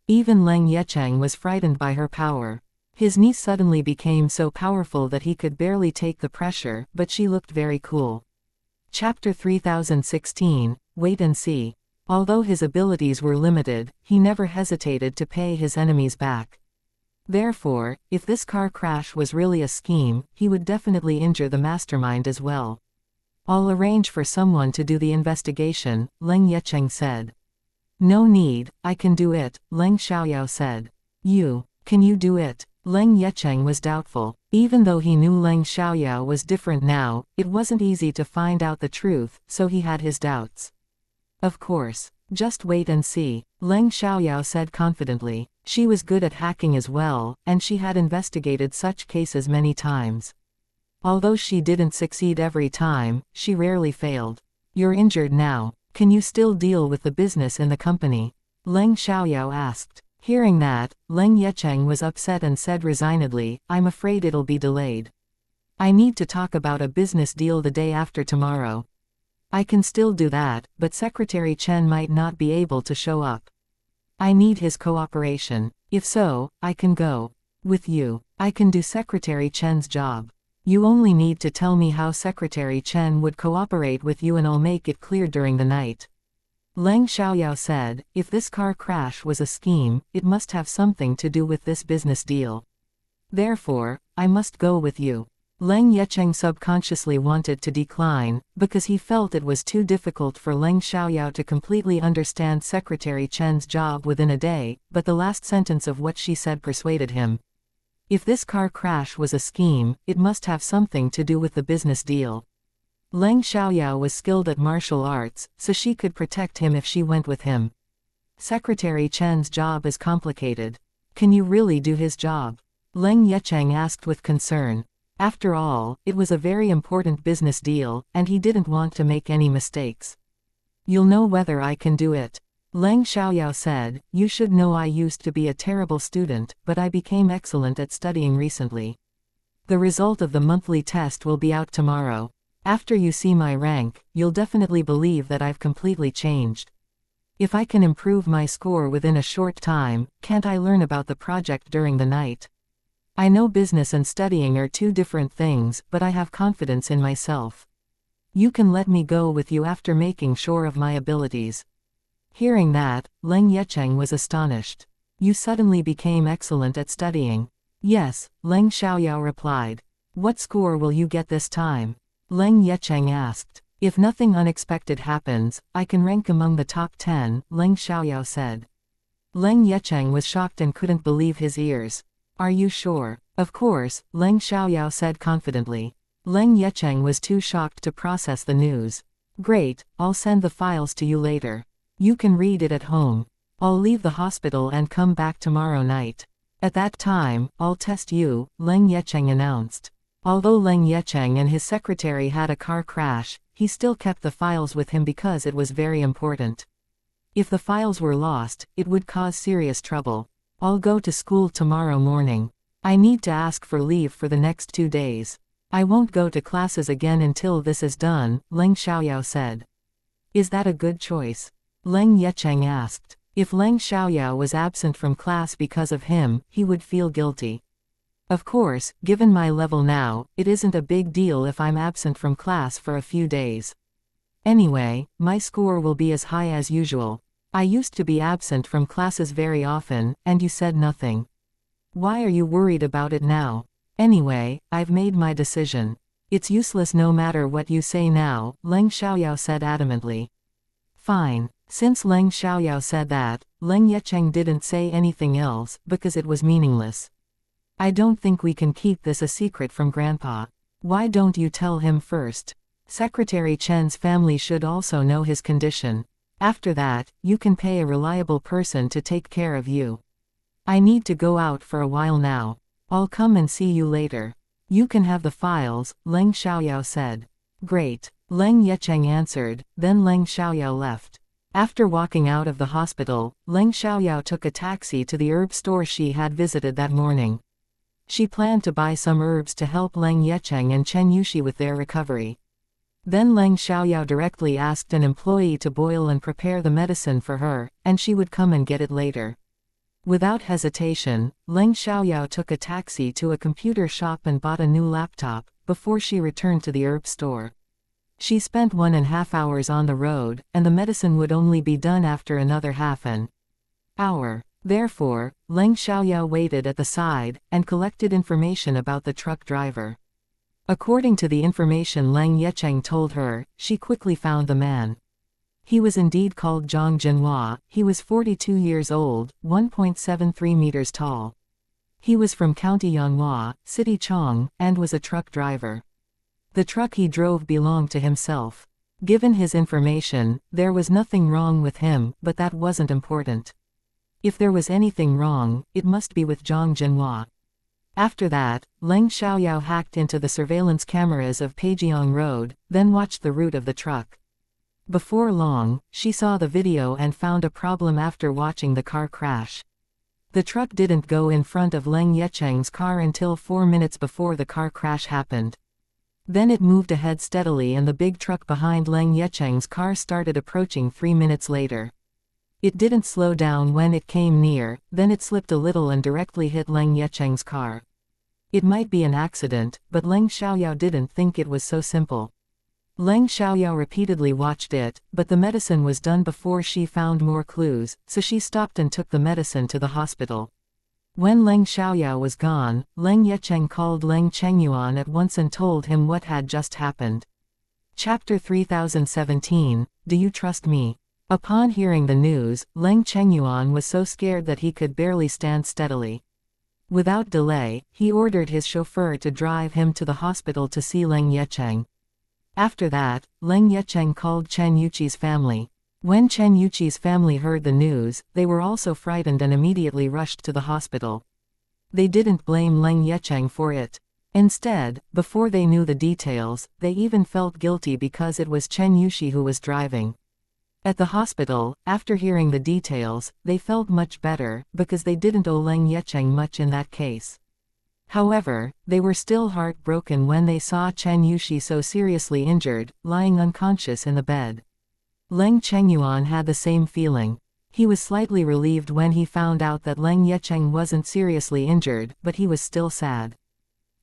A: Even Leng Yecheng was frightened by her power. His niece suddenly became so powerful that he could barely take the pressure, but she looked very cool. Chapter 3016, Wait and See. Although his abilities were limited, he never hesitated to pay his enemies back. Therefore, if this car crash was really a scheme, he would definitely injure the mastermind as well. I'll arrange for someone to do the investigation, Leng Yecheng said. No need, I can do it, Leng Xiaoyao said. Can you do it? Leng Yecheng was doubtful. Even though he knew Leng Xiaoyao was different now, it wasn't easy to find out the truth, so he had his doubts. Of course. Just wait and see, Leng Xiaoyao said confidently. She was good at hacking as well, and she had investigated such cases many times. Although she didn't succeed every time, she rarely failed. You're injured now. Can you still deal with the business in the company? Leng Xiaoyao asked. Hearing that, Leng Yecheng was upset and said resignedly, I'm afraid it'll be delayed. I need to talk about a business deal the day after tomorrow. I can still do that, but Secretary Chen might not be able to show up. I need his cooperation. If so, I can go. With you. I can do Secretary Chen's job. You only need to tell me how Secretary Chen would cooperate with you and I'll make it clear during the night. Leng Xiaoyao said, if this car crash was a scheme, it must have something to do with this business deal. Therefore, I must go with you. Leng Yecheng subconsciously wanted to decline, because he felt it was too difficult for Leng Xiaoyao to completely understand Secretary Chen's job within a day, but the last sentence of what she said persuaded him. If this car crash was a scheme, it must have something to do with the business deal. Leng Xiaoyao was skilled at martial arts, so she could protect him if she went with him. Secretary Chen's job is complicated. Can you really do his job? Leng Yecheng asked with concern. After all, it was a very important business deal, and he didn't want to make any mistakes. You'll know whether I can do it. Leng Xiaoyao said, you should know I used to be a terrible student, but I became excellent at studying recently. The result of the monthly test will be out tomorrow. After you see my rank, you'll definitely believe that I've completely changed. If I can improve my score within a short time, can't I learn about the project during the night? I know business and studying are two different things, but I have confidence in myself. You can let me go with you after making sure of my abilities. Hearing that, Leng Yecheng was astonished. You suddenly became excellent at studying. Yes, Leng Xiaoyao replied. What score will you get this time? Leng Yecheng asked. If nothing unexpected happens, I can rank among the top 10, Leng Xiaoyao said. Leng Yecheng was shocked and couldn't believe his ears. Are you sure? Of course, Leng Xiaoyao said confidently. Leng Yecheng was too shocked to process the news. Great, I'll send the files to you later. You can read it at home. I'll leave the hospital and come back tomorrow night. At that time, I'll test you, Leng Yecheng announced. Although Leng Yecheng and his secretary had a car crash, he still kept the files with him because it was very important. If the files were lost, it would cause serious trouble. I'll go to school tomorrow morning. I need to ask for leave for the next 2 days. I won't go to classes again until this is done, Leng Xiaoyao said. Is that a good choice? Leng Yecheng asked. If Leng Xiaoyao was absent from class because of him, he would feel guilty. Of course, given my level now, it isn't a big deal if I'm absent from class for a few days. Anyway, my score will be as high as usual. I used to be absent from classes very often, and you said nothing. Why are you worried about it now? Anyway, I've made my decision. It's useless no matter what you say now, Leng Xiaoyao said adamantly. Fine. Since Leng Xiaoyao said that, Leng Yecheng didn't say anything else, because it was meaningless. I don't think we can keep this a secret from Grandpa. Why don't you tell him first? Secretary Chen's family should also know his condition. After that, you can pay a reliable person to take care of you. I need to go out for a while now. I'll come and see you later. You can have the files, Leng Xiaoyao said. Great. Leng Yecheng answered, then Leng Xiaoyao left. After walking out of the hospital, Leng Xiaoyao took a taxi to the herb store she had visited that morning. She planned to buy some herbs to help Leng Yecheng and Chen Yushi with their recovery. Then Leng Xiaoyao directly asked an employee to boil and prepare the medicine for her, and she would come and get it later. Without hesitation, Leng Xiaoyao took a taxi to a computer shop and bought a new laptop, before she returned to the herb store. She spent 1.5 hours on the road, and the medicine would only be done after another half an hour. Therefore, Leng Xiaoyao waited at the side, and collected information about the truck driver. According to the information Leng Yecheng told her, she quickly found the man. He was indeed called Zhang Jinhua. He was 42 years old, 1.73 meters tall. He was from County Yanhua, City Chong, and was a truck driver. The truck he drove belonged to himself. Given his information, there was nothing wrong with him, but that wasn't important. If there was anything wrong, it must be with Zhang Jinhua. After that, Leng Xiaoyao hacked into the surveillance cameras of Peijiang Road, then watched the route of the truck. Before long, she saw the video and found a problem after watching the car crash. The truck didn't go in front of Leng Yecheng's car until 4 minutes before the car crash happened. Then it moved ahead steadily and the big truck behind Leng Yecheng's car started approaching 3 minutes later. It didn't slow down when it came near, then it slipped a little and directly hit Leng Yecheng's car. It might be an accident, but Leng Xiaoyao didn't think it was so simple. Leng Xiaoyao repeatedly watched it, but the medicine was done before she found more clues, so she stopped and took the medicine to the hospital. When Leng Xiaoyao was gone, Leng Yecheng called Leng Chengyuan at once and told him what had just happened. Chapter 3017, Do You Trust Me? Upon hearing the news, Leng Chengyuan was so scared that he could barely stand steadily. Without delay, he ordered his chauffeur to drive him to the hospital to see Leng Yecheng. After that, Leng Yecheng called Chen Yuqi's family. When Chen Yuqi's family heard the news, they were also frightened and immediately rushed to the hospital. They didn't blame Leng Yecheng for it. Instead, before they knew the details, they even felt guilty because it was Chen Yuqi who was driving. At the hospital, after hearing the details, they felt much better, because they didn't owe Leng Yecheng much in that case. However, they were still heartbroken when they saw Chen Yuqi so seriously injured, lying unconscious in the bed. Leng Chengyuan had the same feeling. He was slightly relieved when he found out that Leng Yecheng wasn't seriously injured, but he was still sad.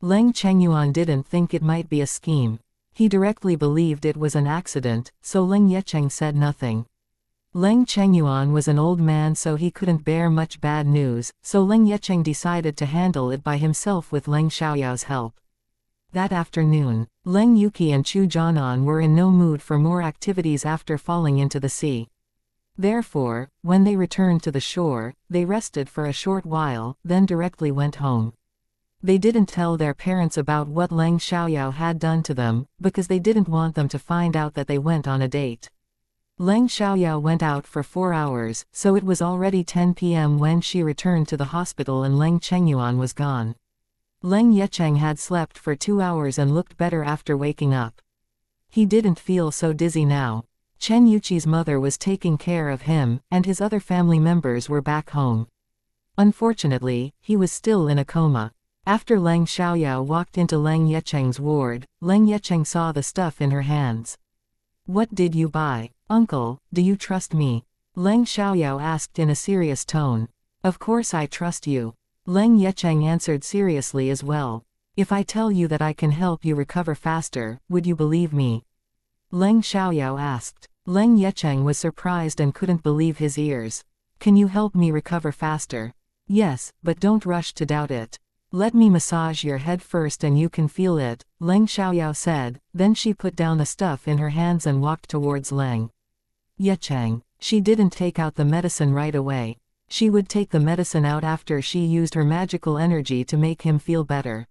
A: Leng Chengyuan didn't think it might be a scheme. He directly believed it was an accident, so Leng Yecheng said nothing. Leng Chengyuan was an old man, so he couldn't bear much bad news, so Leng Yecheng decided to handle it by himself with Leng Xiaoyao's help. That afternoon, Leng Yuqi and Chu Jianan were in no mood for more activities after falling into the sea. Therefore, when they returned to the shore, they rested for a short while, then directly went home. They didn't tell their parents about what Leng Xiaoyao had done to them, because they didn't want them to find out that they went on a date. Leng Xiaoyao went out for 4 hours, so it was already 10 p.m. when she returned to the hospital and Leng Chengyuan was gone. Leng Yecheng had slept for 2 hours and looked better after waking up. He didn't feel so dizzy now. Chen Yuqi's mother was taking care of him, and his other family members were back home. Unfortunately, he was still in a coma. After Leng Xiaoyao walked into Leng Yecheng's ward, Leng Yecheng saw the stuff in her hands. "What did you buy? Uncle, do you trust me?" Leng Xiaoyao asked in a serious tone. "Of course I trust you." Leng Yecheng answered seriously as well. "If I tell you that I can help you recover faster, would you believe me?" Leng Xiaoyao asked. Leng Yecheng was surprised and couldn't believe his ears. "Can you help me recover faster?" "Yes, but don't rush to doubt it. Let me massage your head first and you can feel it," Leng Xiaoyao said, then she put down the stuff in her hands and walked towards Leng Yecheng. She didn't take out the medicine right away. She would take the medicine out after she used her magical energy to make him feel better.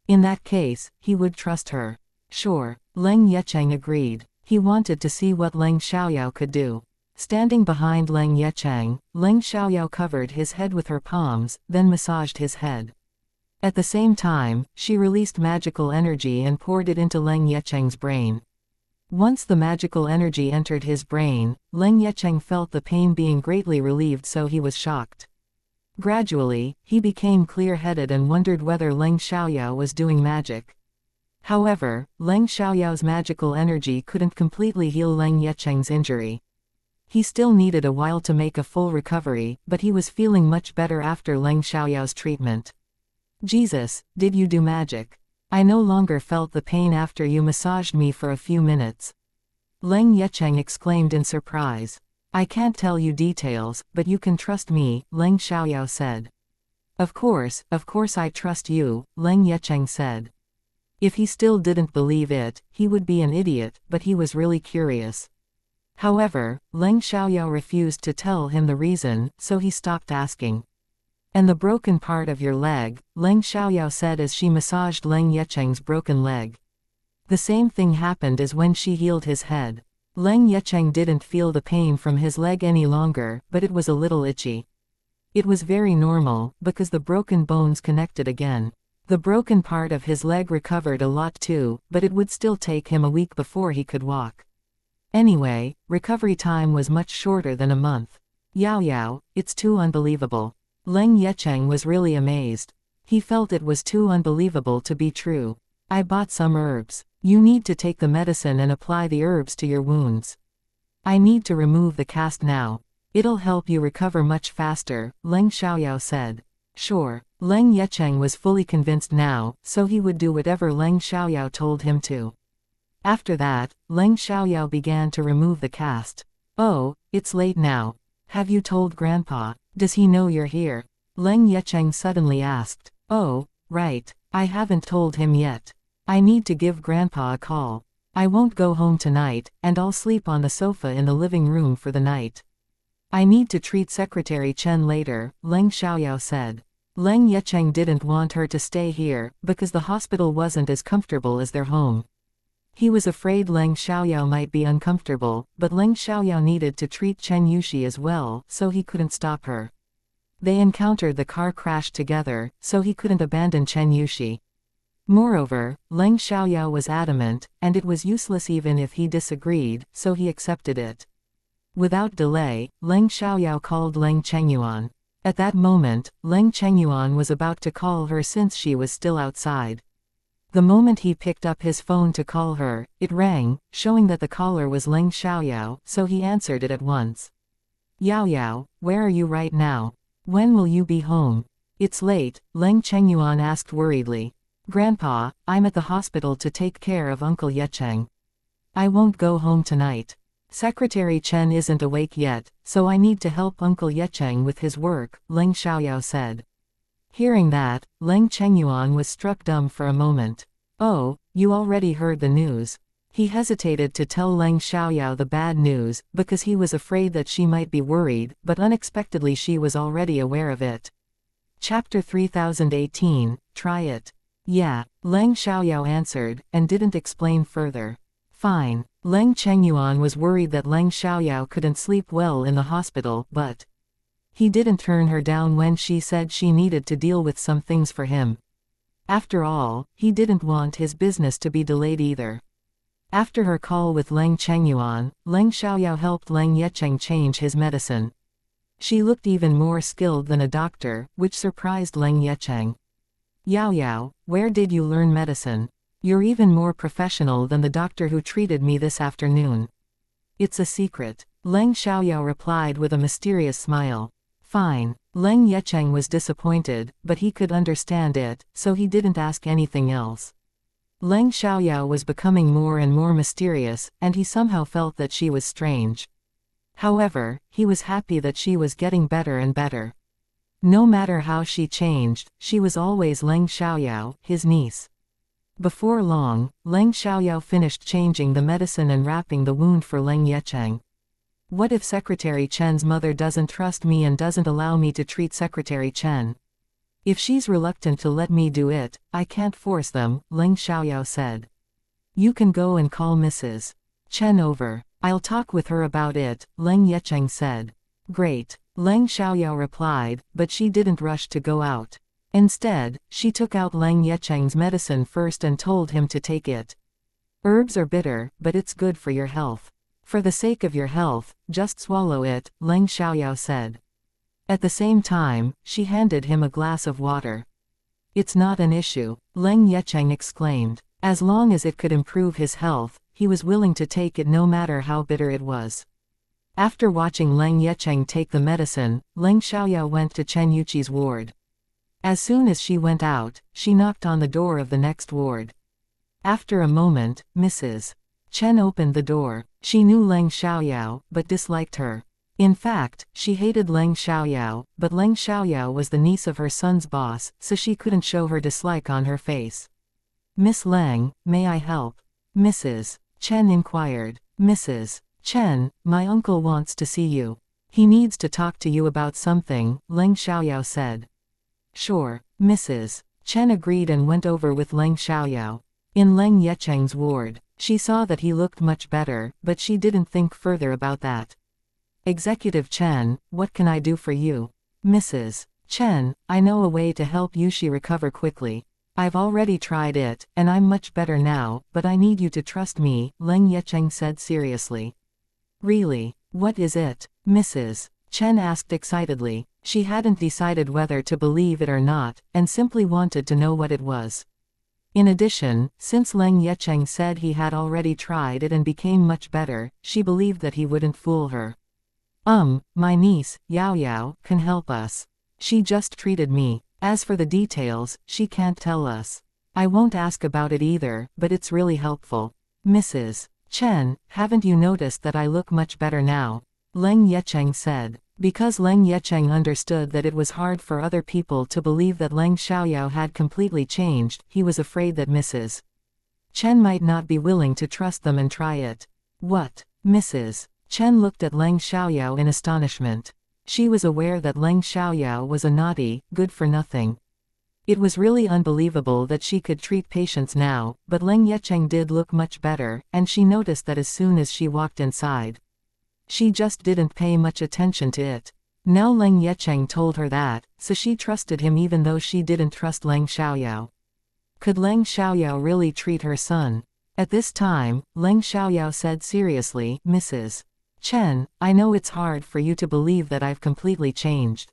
A: In that case, he would trust her. Sure, Leng Yecheng agreed. He wanted to see what Leng Xiaoyao could do. Standing behind Leng Yecheng, Leng Xiaoyao covered his head with her palms, then massaged his head. At the same time, she released magical energy and poured it into Leng Yecheng's brain. Once the magical energy entered his brain, Leng Yecheng felt the pain being greatly relieved, so he was shocked. Gradually, he became clear-headed and wondered whether Leng Xiaoyao was doing magic. However, Leng Xiaoyao's magical energy couldn't completely heal Leng Yecheng's injury. He still needed a while to make a full recovery, but he was feeling much better after Leng Xiaoyao's treatment. "Jesus, did you do magic? I no longer felt the pain after you massaged me for a few minutes." Leng Yecheng exclaimed in surprise. "I can't tell you details, but you can trust me," Leng Xiaoyao said. Of course I trust you," Leng Yecheng said. If he still didn't believe it, he would be an idiot, but he was really curious. However, Leng Xiaoyao refused to tell him the reason, so he stopped asking. "And the broken part of your leg," Leng Xiaoyao said as she massaged Leng Yecheng's broken leg. The same thing happened as when she healed his head. Leng Yecheng didn't feel the pain from his leg any longer, but it was a little itchy. It was very normal, because the broken bones connected again. The broken part of his leg recovered a lot too, but it would still take him a week before he could walk. Anyway, recovery time was much shorter than a month. Yao, it's too unbelievable." Leng Yecheng was really amazed. He felt it was too unbelievable to be true. "I bought some herbs. You need to take the medicine and apply the herbs to your wounds. I need to remove the cast now. It'll help you recover much faster," Leng Xiaoyao said. Sure. Leng Yecheng was fully convinced now, so he would do whatever Leng Xiaoyao told him to. After that, Leng Xiaoyao began to remove the cast. "Oh, it's late now. Have you told Grandpa? Does he know you're here?" Leng Yecheng suddenly asked. "Oh, right. I haven't told him yet. I need to give Grandpa a call. I won't go home tonight, and I'll sleep on the sofa in the living room for the night. I need to treat Secretary Chen later," Leng Xiaoyao said. Leng Yecheng didn't want her to stay here, because the hospital wasn't as comfortable as their home. He was afraid Leng Xiaoyao might be uncomfortable, but Leng Xiaoyao needed to treat Chen Yuxi as well, so he couldn't stop her. They encountered the car crash together, so he couldn't abandon Chen Yuxi. Moreover, Leng Xiaoyao was adamant, and it was useless even if he disagreed, so he accepted it. Without delay, Leng Xiaoyao called Leng Chengyuan. At that moment, Leng Chengyuan was about to call her since she was still outside. The moment he picked up his phone to call her, it rang, showing that the caller was Leng Xiaoyao, so he answered it at once. Yao Yao, where are you right now? When will you be home? It's late, Leng Chengyuan asked worriedly. Grandpa, I'm at the hospital to take care of Uncle Yecheng. I won't go home tonight. Secretary Chen isn't awake yet, so I need to help Uncle Yecheng with his work, Leng Xiaoyao said. Hearing that, Leng Chengyuan was struck dumb for a moment. Oh, you already heard the news. He hesitated to tell Leng Xiaoyao the bad news, because he was afraid that she might be worried, but unexpectedly she was already aware of it. Chapter 3018, Try It. Yeah, Leng Xiaoyao answered, and didn't explain further. Fine. Leng Chengyuan was worried that Leng Xiaoyao couldn't sleep well in the hospital, but he didn't turn her down when she said she needed to deal with some things for him. After all, he didn't want his business to be delayed either. After her call with Leng Chengyuan, Leng Xiaoyao helped Leng Yecheng change his medicine. She looked even more skilled than a doctor, which surprised Leng Yecheng. Yao Yao, where did you learn medicine? You're even more professional than the doctor who treated me this afternoon. It's a secret, Leng Xiaoyao replied with a mysterious smile. Fine. Leng Yecheng was disappointed, but he could understand it, so he didn't ask anything else. Leng Xiaoyao was becoming more and more mysterious, and he somehow felt that she was strange. However, he was happy that she was getting better and better. No matter how she changed, she was always Leng Xiaoyao, his niece. Before long, Leng Xiaoyao finished changing the medicine and wrapping the wound for Leng Yecheng. What if Secretary Chen's mother doesn't trust me and doesn't allow me to treat Secretary Chen? If she's reluctant to let me do it, I can't force them, Leng Xiaoyao said. You can go and call Mrs. Chen over. I'll talk with her about it, Leng Yecheng said. Great, Leng Xiaoyao replied, but she didn't rush to go out. Instead, she took out Leng Yecheng's medicine first and told him to take it. Herbs are bitter, but it's good for your health. For the sake of your health, just swallow it, Leng Xiaoyao said. At the same time, she handed him a glass of water. It's not an issue, Leng Yecheng exclaimed. As long as it could improve his health, he was willing to take it no matter how bitter it was. After watching Leng Yecheng take the medicine, Leng Xiaoyao went to Chen Yuqi's ward. As soon as she went out, she knocked on the door of the next ward. After a moment, Mrs. Chen opened the door. She knew Leng Xiaoyao, but disliked her. In fact, she hated Leng Xiaoyao, but Leng Xiaoyao was the niece of her son's boss, so she couldn't show her dislike on her face. Miss Leng, may I help? Mrs. Chen inquired. Mrs. Chen, my uncle wants to see you. He needs to talk to you about something, Leng Xiaoyao said. Sure, Mrs. Chen agreed and went over with Leng Xiaoyao. In Leng Yecheng's ward, she saw that he looked much better, but she didn't think further about that. Executive Chen, what can I do for you? Mrs. Chen, I know a way to help Yushi recover quickly. I've already tried it, and I'm much better now, but I need you to trust me, Leng Yecheng said seriously. Really? What is it? Mrs. Chen asked excitedly. She hadn't decided whether to believe it or not, and simply wanted to know what it was. In addition, since Leng Yecheng said he had already tried it and became much better, she believed that he wouldn't fool her. My niece, Yao Yao, can help us. She just treated me. As for the details, she can't tell us. I won't ask about it either, but it's really helpful. Mrs. Chen, haven't you noticed that I look much better now? Leng Yecheng said. Because Leng Yecheng understood that it was hard for other people to believe that Leng Xiaoyao had completely changed, he was afraid that Mrs. Chen might not be willing to trust them and try it. What? Mrs. Chen looked at Leng Xiaoyao in astonishment. She was aware that Leng Xiaoyao was a naughty, good-for-nothing. It was really unbelievable that she could treat patients now, but Leng Yecheng did look much better, and she noticed that as soon as she walked inside. She just didn't pay much attention to it. Now Leng Yecheng told her that, so she trusted him even though she didn't trust Leng Xiaoyao. Could Leng Xiaoyao really treat her son? At this time, Leng Xiaoyao said seriously, Mrs. Chen, I know it's hard for you to believe that I've completely changed.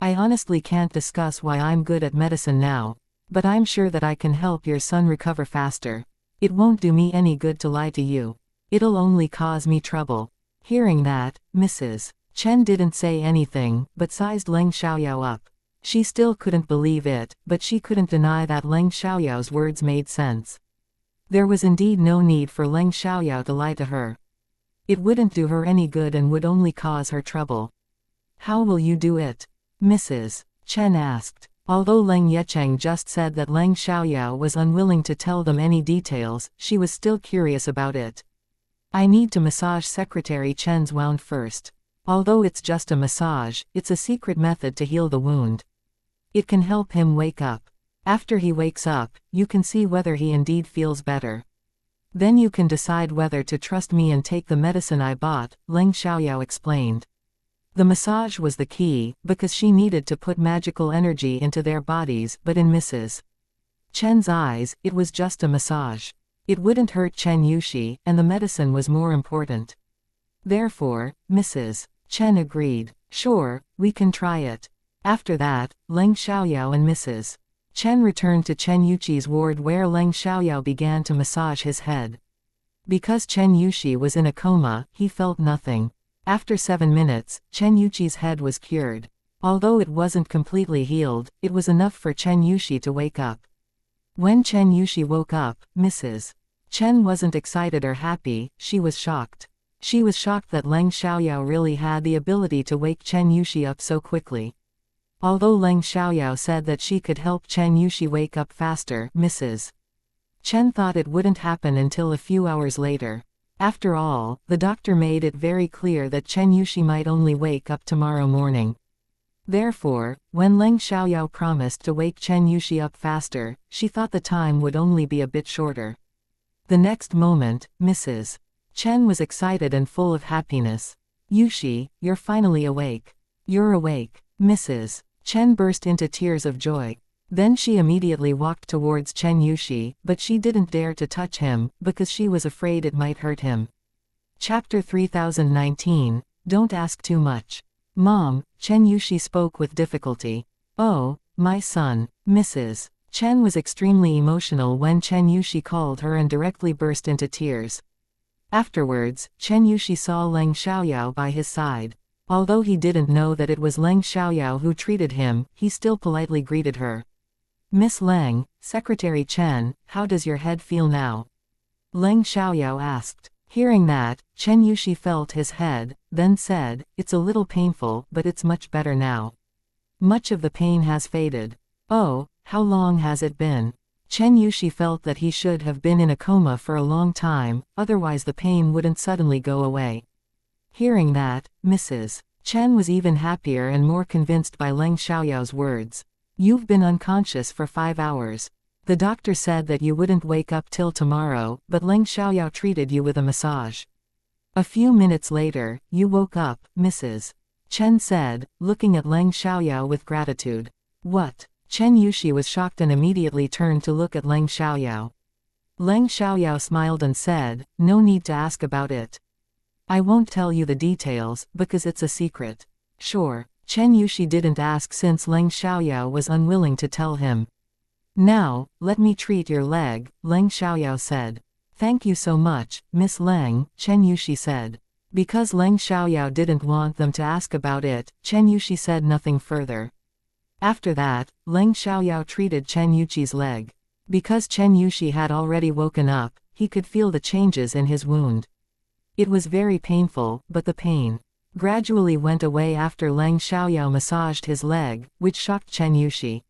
A: I honestly can't discuss why I'm good at medicine now, but I'm sure that I can help your son recover faster. It won't do me any good to lie to you. It'll only cause me trouble. Hearing that, Mrs. Chen didn't say anything, but sized Leng Xiaoyao up. She still couldn't believe it, but she couldn't deny that Leng Xiaoyao's words made sense. There was indeed no need for Leng Xiaoyao to lie to her. It wouldn't do her any good and would only cause her trouble. How will you do it? Mrs. Chen asked. Although Leng Yecheng just said that Leng Xiaoyao was unwilling to tell them any details, she was still curious about it. I need to massage Secretary Chen's wound first. Although it's just a massage, it's a secret method to heal the wound. It can help him wake up. After he wakes up, you can see whether he indeed feels better. Then you can decide whether to trust me and take the medicine I bought, Leng Xiaoyao explained. The massage was the key, because she needed to put magical energy into their bodies, but in Mrs. Chen's eyes, it was just a massage. It wouldn't hurt Chen Yushi, and the medicine was more important. Therefore, Mrs. Chen agreed. Sure, we can try it. After that, Leng Xiaoyao and Mrs. Chen returned to Chen Yuqi's ward where Leng Xiaoyao began to massage his head. Because Chen Yushi was in a coma, he felt nothing. After 7 minutes, Chen Yuqi's head was cured. Although it wasn't completely healed, it was enough for Chen Yushi to wake up. When Chen Yushi woke up, Mrs. Chen wasn't excited or happy, she was shocked. She was shocked that Leng Xiaoyao really had the ability to wake Chen Yushi up so quickly. Although Leng Xiaoyao said that she could help Chen Yushi wake up faster, Mrs. Chen thought it wouldn't happen until a few hours later. After all, the doctor made it very clear that Chen Yushi might only wake up tomorrow morning. Therefore, when Leng Xiaoyao promised to wake Chen Yushi up faster, she thought the time would only be a bit shorter. The next moment, Mrs. Chen was excited and full of happiness. Yushi, you're finally awake. You're awake. Mrs. Chen burst into tears of joy. Then she immediately walked towards Chen Yushi, but she didn't dare to touch him, because she was afraid it might hurt him. Chapter 3019, Don't Ask Too Much. Mom, Chen Yushi spoke with difficulty. Oh, my son. Mrs. Chen was extremely emotional when Chen Yushi called her and directly burst into tears. Afterwards, Chen Yushi saw Leng Xiaoyao by his side. Although he didn't know that it was Leng Xiaoyao who treated him, he still politely greeted her. Miss Leng, Secretary Chen, how does your head feel now? Leng Xiaoyao asked. Hearing that, Chen Yushi felt his head, then said, It's a little painful, but it's much better now. Much of the pain has faded. Oh, how long has it been? Chen Yushi felt that he should have been in a coma for a long time, otherwise the pain wouldn't suddenly go away. Hearing that, Mrs. Chen was even happier and more convinced by Leng Xiaoyao's words. You've been unconscious for 5 hours. The doctor said that you wouldn't wake up till tomorrow, but Leng Xiaoyao treated you with a massage. A few minutes later, you woke up, Mrs. Chen said, looking at Leng Xiaoyao with gratitude. What? Chen Yushi was shocked and immediately turned to look at Leng Xiaoyao. Leng Xiaoyao smiled and said, No need to ask about it. I won't tell you the details, because it's a secret. Sure. Chen Yushi didn't ask since Leng Xiaoyao was unwilling to tell him. Now, let me treat your leg, Leng Xiaoyao said. Thank you so much, Miss Leng, Chen Yushi said. Because Leng Xiaoyao didn't want them to ask about it, Chen Yushi said nothing further. After that, Leng Xiaoyao treated Chen Yushi's leg. Because Chen Yushi had already woken up, he could feel the changes in his wound. It was very painful, but the pain gradually went away after Leng Xiaoyao massaged his leg, which shocked Chen Yushi.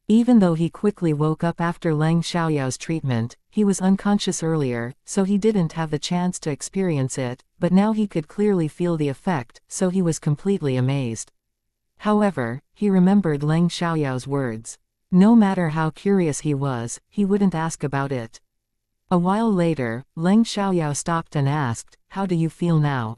A: Even though he quickly woke up after Leng Xiaoyao's treatment, he was unconscious earlier, so he didn't have the chance to experience it, but now he could clearly feel the effect, so he was completely amazed. However, he remembered Leng Xiaoyao's words. No matter how curious he was, he wouldn't ask about it. A while later, Leng Xiaoyao stopped and asked, "How do you feel now?"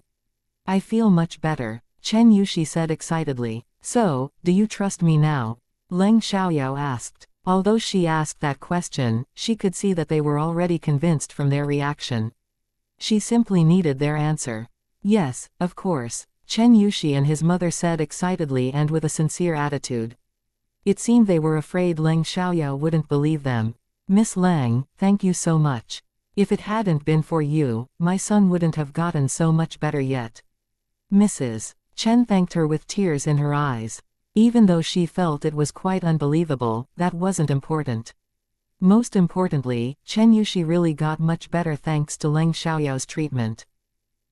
A: "I feel much better," Chen Yushi said excitedly. "So, do you trust me now?" Leng Xiaoyao asked. Although she asked that question, she could see that they were already convinced from their reaction. She simply needed their answer. "Yes, of course," Chen Yushi and his mother said excitedly and with a sincere attitude. It seemed they were afraid Leng Xiaoyao wouldn't believe them. "Miss Leng, thank you so much. If it hadn't been for you, my son wouldn't have gotten so much better yet." Mrs. Chen thanked her with tears in her eyes. Even though she felt it was quite unbelievable, that wasn't important. Most importantly, Chen Yushi really got much better thanks to Leng Xiaoyao's treatment.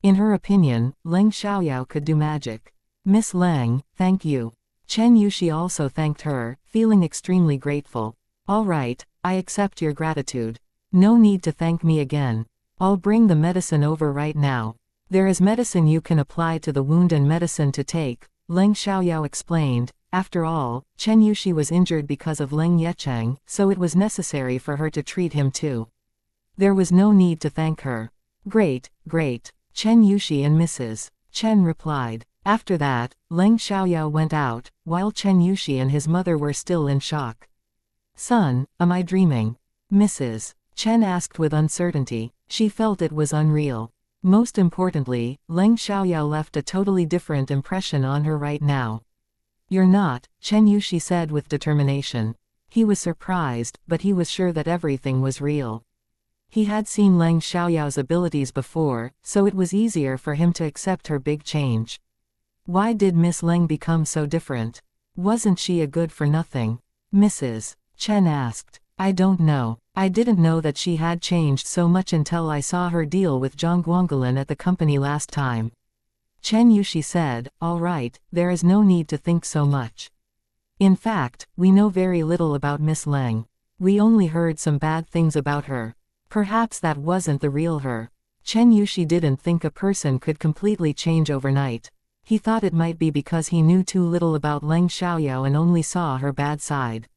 A: In her opinion, Leng Xiaoyao could do magic. "Miss Leng, thank you." Chen Yushi also thanked her, feeling extremely grateful. "All right, I accept your gratitude. No need to thank me again. I'll bring the medicine over right now. There is medicine you can apply to the wound and medicine to take," Leng Xiaoyao explained. After all, Chen Yushi was injured because of Leng Yecheng, so it was necessary for her to treat him too. There was no need to thank her. "Great, great," Chen Yushi and Mrs. Chen replied. After that, Leng Xiaoyao went out, while Chen Yushi and his mother were still in shock. "Son, am I dreaming?" Mrs. Chen asked with uncertainty. She felt it was unreal. Most importantly, Leng Xiaoyao left a totally different impression on her right now. "You're not," Chen Yushi said with determination. He was surprised, but he was sure that everything was real. He had seen Leng Xiaoyao's abilities before, so it was easier for him to accept her big change. Why did Miss Leng become so different? Wasn't she a good-for-nothing? Mrs. Chen asked. "I don't know. I didn't know that she had changed so much until I saw her deal with Zhang Guanggelin at the company last time." Chen Yushi said, "All right, there is no need to think so much. In fact, we know very little about Miss Leng. We only heard some bad things about her. Perhaps that wasn't the real her." Chen Yushi didn't think a person could completely change overnight. He thought it might be because he knew too little about Leng Xiaoyao and only saw her bad side.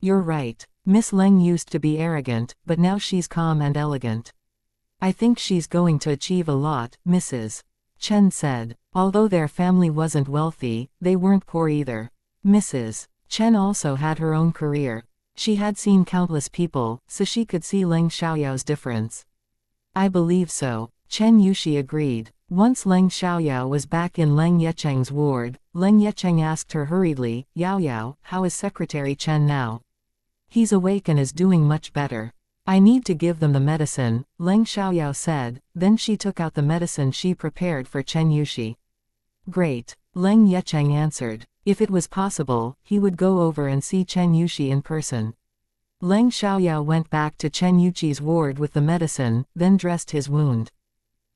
A: "You're right. Miss Leng used to be arrogant, but now she's calm and elegant. I think she's going to achieve a lot," Mrs. Chen said. Although their family wasn't wealthy, they weren't poor either. Mrs. Chen also had her own career. She had seen countless people, so she could see Leng Xiaoyao's difference. "I believe so," Chen Yushi agreed. Once Leng Xiaoyao was back in Leng Yecheng's ward, Leng Yecheng asked her hurriedly, "Yao Yao, how is Secretary Chen now?" "He's awake and is doing much better. I need to give them the medicine," Leng Xiaoyao said, then she took out the medicine she prepared for Chen Yushi. "Great," Leng Yecheng answered. If it was possible, he would go over and see Chen Yushi in person. Leng Xiaoyao went back to Chen Yushi's ward with the medicine, then dressed his wound.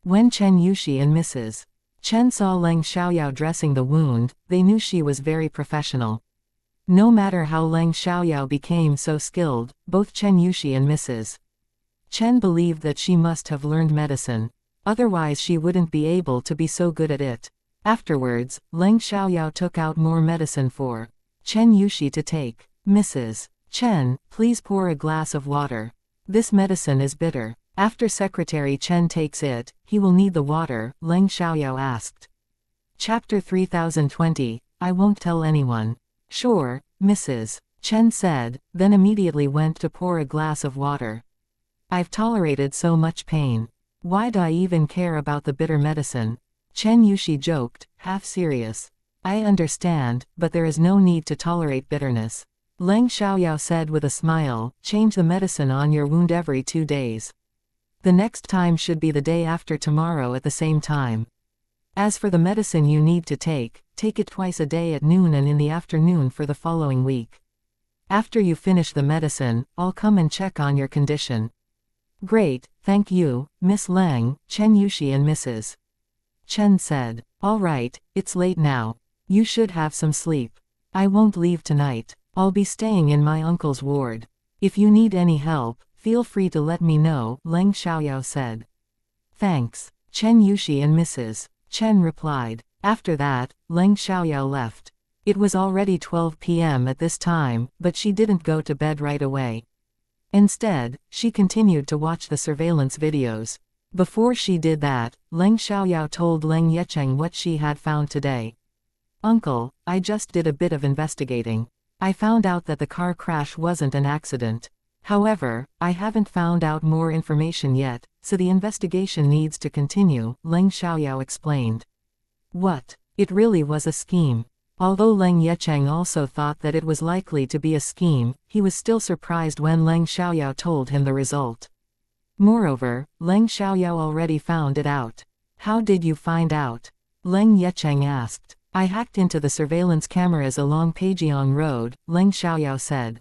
A: When Chen Yushi and Mrs. Chen saw Leng Xiaoyao dressing the wound, they knew she was very professional. No matter how Leng Xiaoyao became so skilled, both Chen Yushi and Mrs. Chen believed that she must have learned medicine. Otherwise she wouldn't be able to be so good at it. Afterwards, Leng Xiaoyao took out more medicine for Chen Yushi to take. "Mrs. Chen, please pour a glass of water. This medicine is bitter. After Secretary Chen takes it, he will need the water," Leng Xiaoyao asked. Chapter 3020, I won't tell anyone. "Sure," Mrs. Chen said, then immediately went to pour a glass of water. "I've tolerated so much pain. Why'd I even care about the bitter medicine?" Chen Yushi joked, half serious. "I understand, but there is no need to tolerate bitterness." Leng Xiaoyao said with a smile, "Change the medicine on your wound every 2 days. The next time should be the day after tomorrow at the same time. As for the medicine you need to take it twice a day at noon and in the afternoon for the following week. After you finish the medicine, I'll come and check on your condition." "Great, thank you, Miss Leng," Chen Yushi and Mrs. Chen said. "All right, it's late now. You should have some sleep. I won't leave tonight. I'll be staying in my uncle's ward. If you need any help, feel free to let me know," Leng Xiaoyao said. "Thanks," Chen Yushi and Mrs. Chen replied. After that, Leng Xiaoyao left. It was already 12 p.m. at this time, but she didn't go to bed right away. Instead, she continued to watch the surveillance videos. Before she did that, Leng Xiaoyao told Leng Yecheng what she had found today. "Uncle, I just did a bit of investigating. I found out that the car crash wasn't an accident. However, I haven't found out more information yet, so the investigation needs to continue," Leng Xiaoyao explained. What? It really was a scheme. Although Leng Yecheng also thought that it was likely to be a scheme, he was still surprised when Leng Xiaoyao told him the result. Moreover, Leng Xiaoyao already found it out. "How did you find out?" Leng Yecheng asked. "I hacked into the surveillance cameras along Peijiang Road," Leng Xiaoyao said.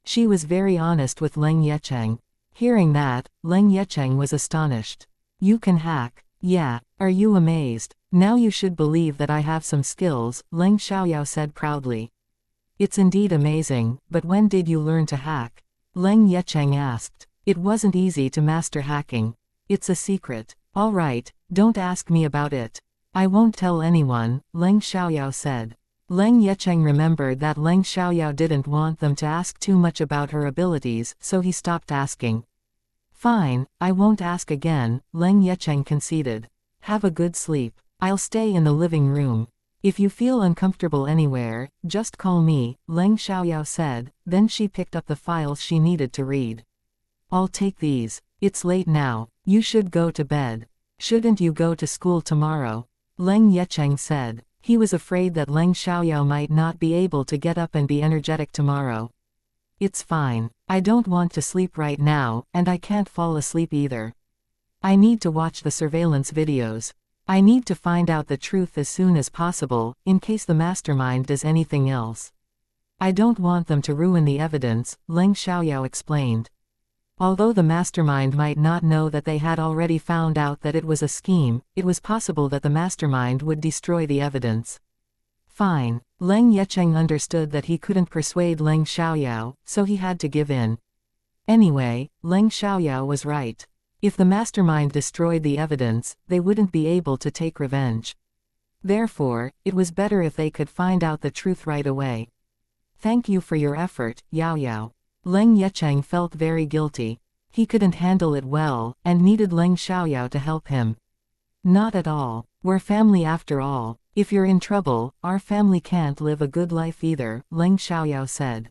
A: She was very honest with Leng Yecheng. Hearing that, Leng Yecheng was astonished. "You can hack? Yeah. Are you amazed? Now you should believe that I have some skills," Leng Xiaoyao said proudly. "It's indeed amazing, but when did you learn to hack?" Leng Yecheng asked. "It wasn't easy to master hacking. It's a secret." "All right, don't ask me about it. I won't tell anyone," Leng Xiaoyao said. Leng Yecheng remembered that Leng Xiaoyao didn't want them to ask too much about her abilities, so he stopped asking. "Fine, I won't ask again," Leng Yecheng conceded. "Have a good sleep. I'll stay in the living room. If you feel uncomfortable anywhere, just call me," Leng Xiaoyao said, then she picked up the files she needed to read. "I'll take these. It's late now. You should go to bed. Shouldn't you go to school tomorrow?" Leng Yecheng said. He was afraid that Leng Xiaoyao might not be able to get up and be energetic tomorrow. "It's fine. I don't want to sleep right now, and I can't fall asleep either. I need to watch the surveillance videos. I need to find out the truth as soon as possible, in case the mastermind does anything else. I don't want them to ruin the evidence," Leng Xiaoyao explained. Although the mastermind might not know that they had already found out that it was a scheme, it was possible that the mastermind would destroy the evidence. Fine. Leng Yecheng understood that he couldn't persuade Leng Xiaoyao, so he had to give in. Anyway, Leng Xiaoyao was right. If the mastermind destroyed the evidence, they wouldn't be able to take revenge. Therefore, it was better if they could find out the truth right away. "Thank you for your effort, Yao Yao." Leng Yecheng felt very guilty. He couldn't handle it well, and needed Leng Xiaoyao to help him. "Not at all. We're family after all. If you're in trouble, our family can't live a good life either," Leng Xiaoyao said.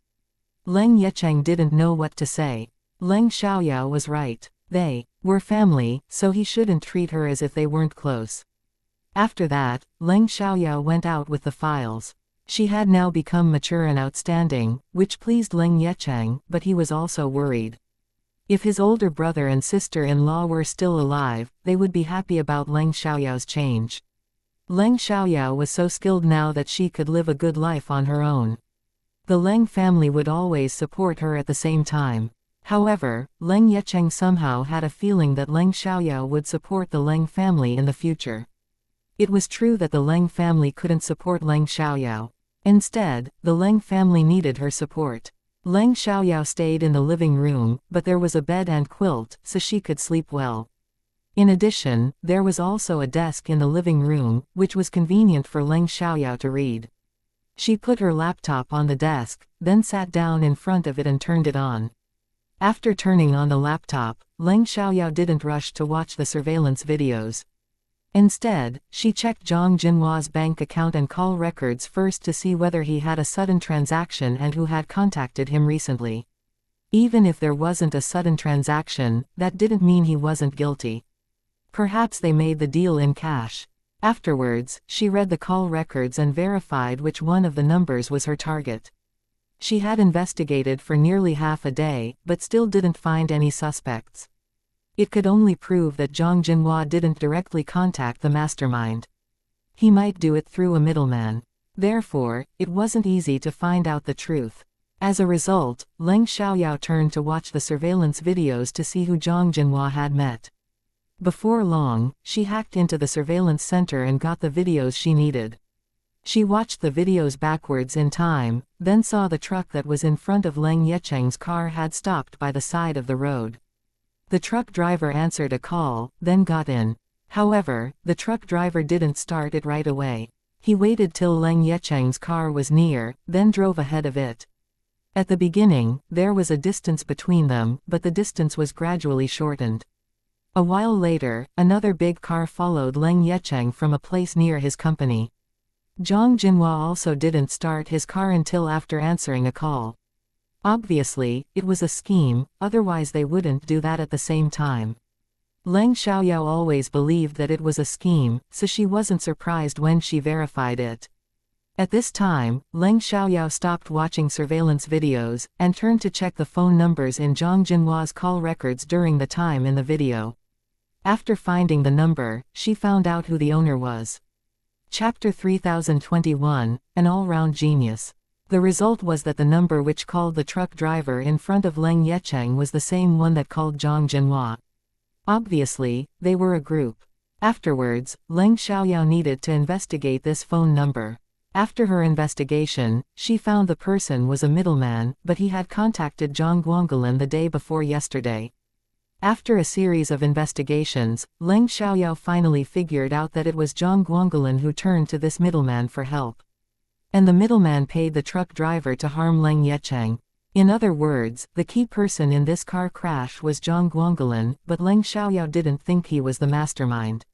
A: Leng Yecheng didn't know what to say. Leng Xiaoyao was right. They were family, so he shouldn't treat her as if they weren't close. After that, Leng Xiaoyao went out with the files. She had now become mature and outstanding, which pleased Leng Yecheng, but he was also worried. If his older brother and sister-in-law were still alive, they would be happy about Leng Xiaoyao's change. Leng Xiaoyao was so skilled now that she could live a good life on her own. The Leng family would always support her at the same time. However, Leng Yecheng somehow had a feeling that Leng Xiaoyao would support the Leng family in the future. It was true that the Leng family couldn't support Leng Xiaoyao. Instead, the Leng family needed her support. Leng Xiaoyao stayed in the living room, but there was a bed and quilt, so she could sleep well. In addition, there was also a desk in the living room, which was convenient for Leng Xiaoyao to read. She put her laptop on the desk, then sat down in front of it and turned it on. After turning on the laptop, Leng Xiaoyao didn't rush to watch the surveillance videos. Instead, she checked Zhang Jinhua's bank account and call records first to see whether he had a sudden transaction and who had contacted him recently. Even if there wasn't a sudden transaction, that didn't mean he wasn't guilty. Perhaps they made the deal in cash. Afterwards, she read the call records and verified which one of the numbers was her target. She had investigated for nearly half a day, but still didn't find any suspects. It could only prove that Zhang Jinhua didn't directly contact the mastermind. He might do it through a middleman. Therefore, it wasn't easy to find out the truth. As a result, Leng Xiaoyao turned to watch the surveillance videos to see who Zhang Jinhua had met. Before long, she hacked into the surveillance center and got the videos she needed. She watched the videos backwards in time, then saw the truck that was in front of Leng Yecheng's car had stopped by the side of the road. The truck driver answered a call, then got in. However, the truck driver didn't start it right away. He waited till Leng Yecheng's car was near, then drove ahead of it. At the beginning, there was a distance between them, but the distance was gradually shortened. A while later, another big car followed Leng Yecheng from a place near his company. Zhang Jinhua also didn't start his car until after answering a call. Obviously, it was a scheme, otherwise they wouldn't do that at the same time. Leng Xiaoyao always believed that it was a scheme, so she wasn't surprised when she verified it. At this time, Leng Xiaoyao stopped watching surveillance videos, and turned to check the phone numbers in Zhang Jinhua's call records during the time in the video. After finding the number, she found out who the owner was. Chapter 3021, An All-Round Genius. The result was that the number which called the truck driver in front of Leng Yecheng was the same one that called Zhang Jinhua. Obviously, they were a group. Afterwards, Leng Xiaoyao needed to investigate this phone number. After her investigation, she found the person was a middleman, but he had contacted Zhang Guangulin the day before yesterday. After a series of investigations, Leng Xiaoyao finally figured out that it was Zhang Guangulin who turned to this middleman for help. And the middleman paid the truck driver to harm Leng Yecheng. In other words, the key person in this car crash was Zhang Guangulin, but Leng Xiaoyao didn't think he was the mastermind.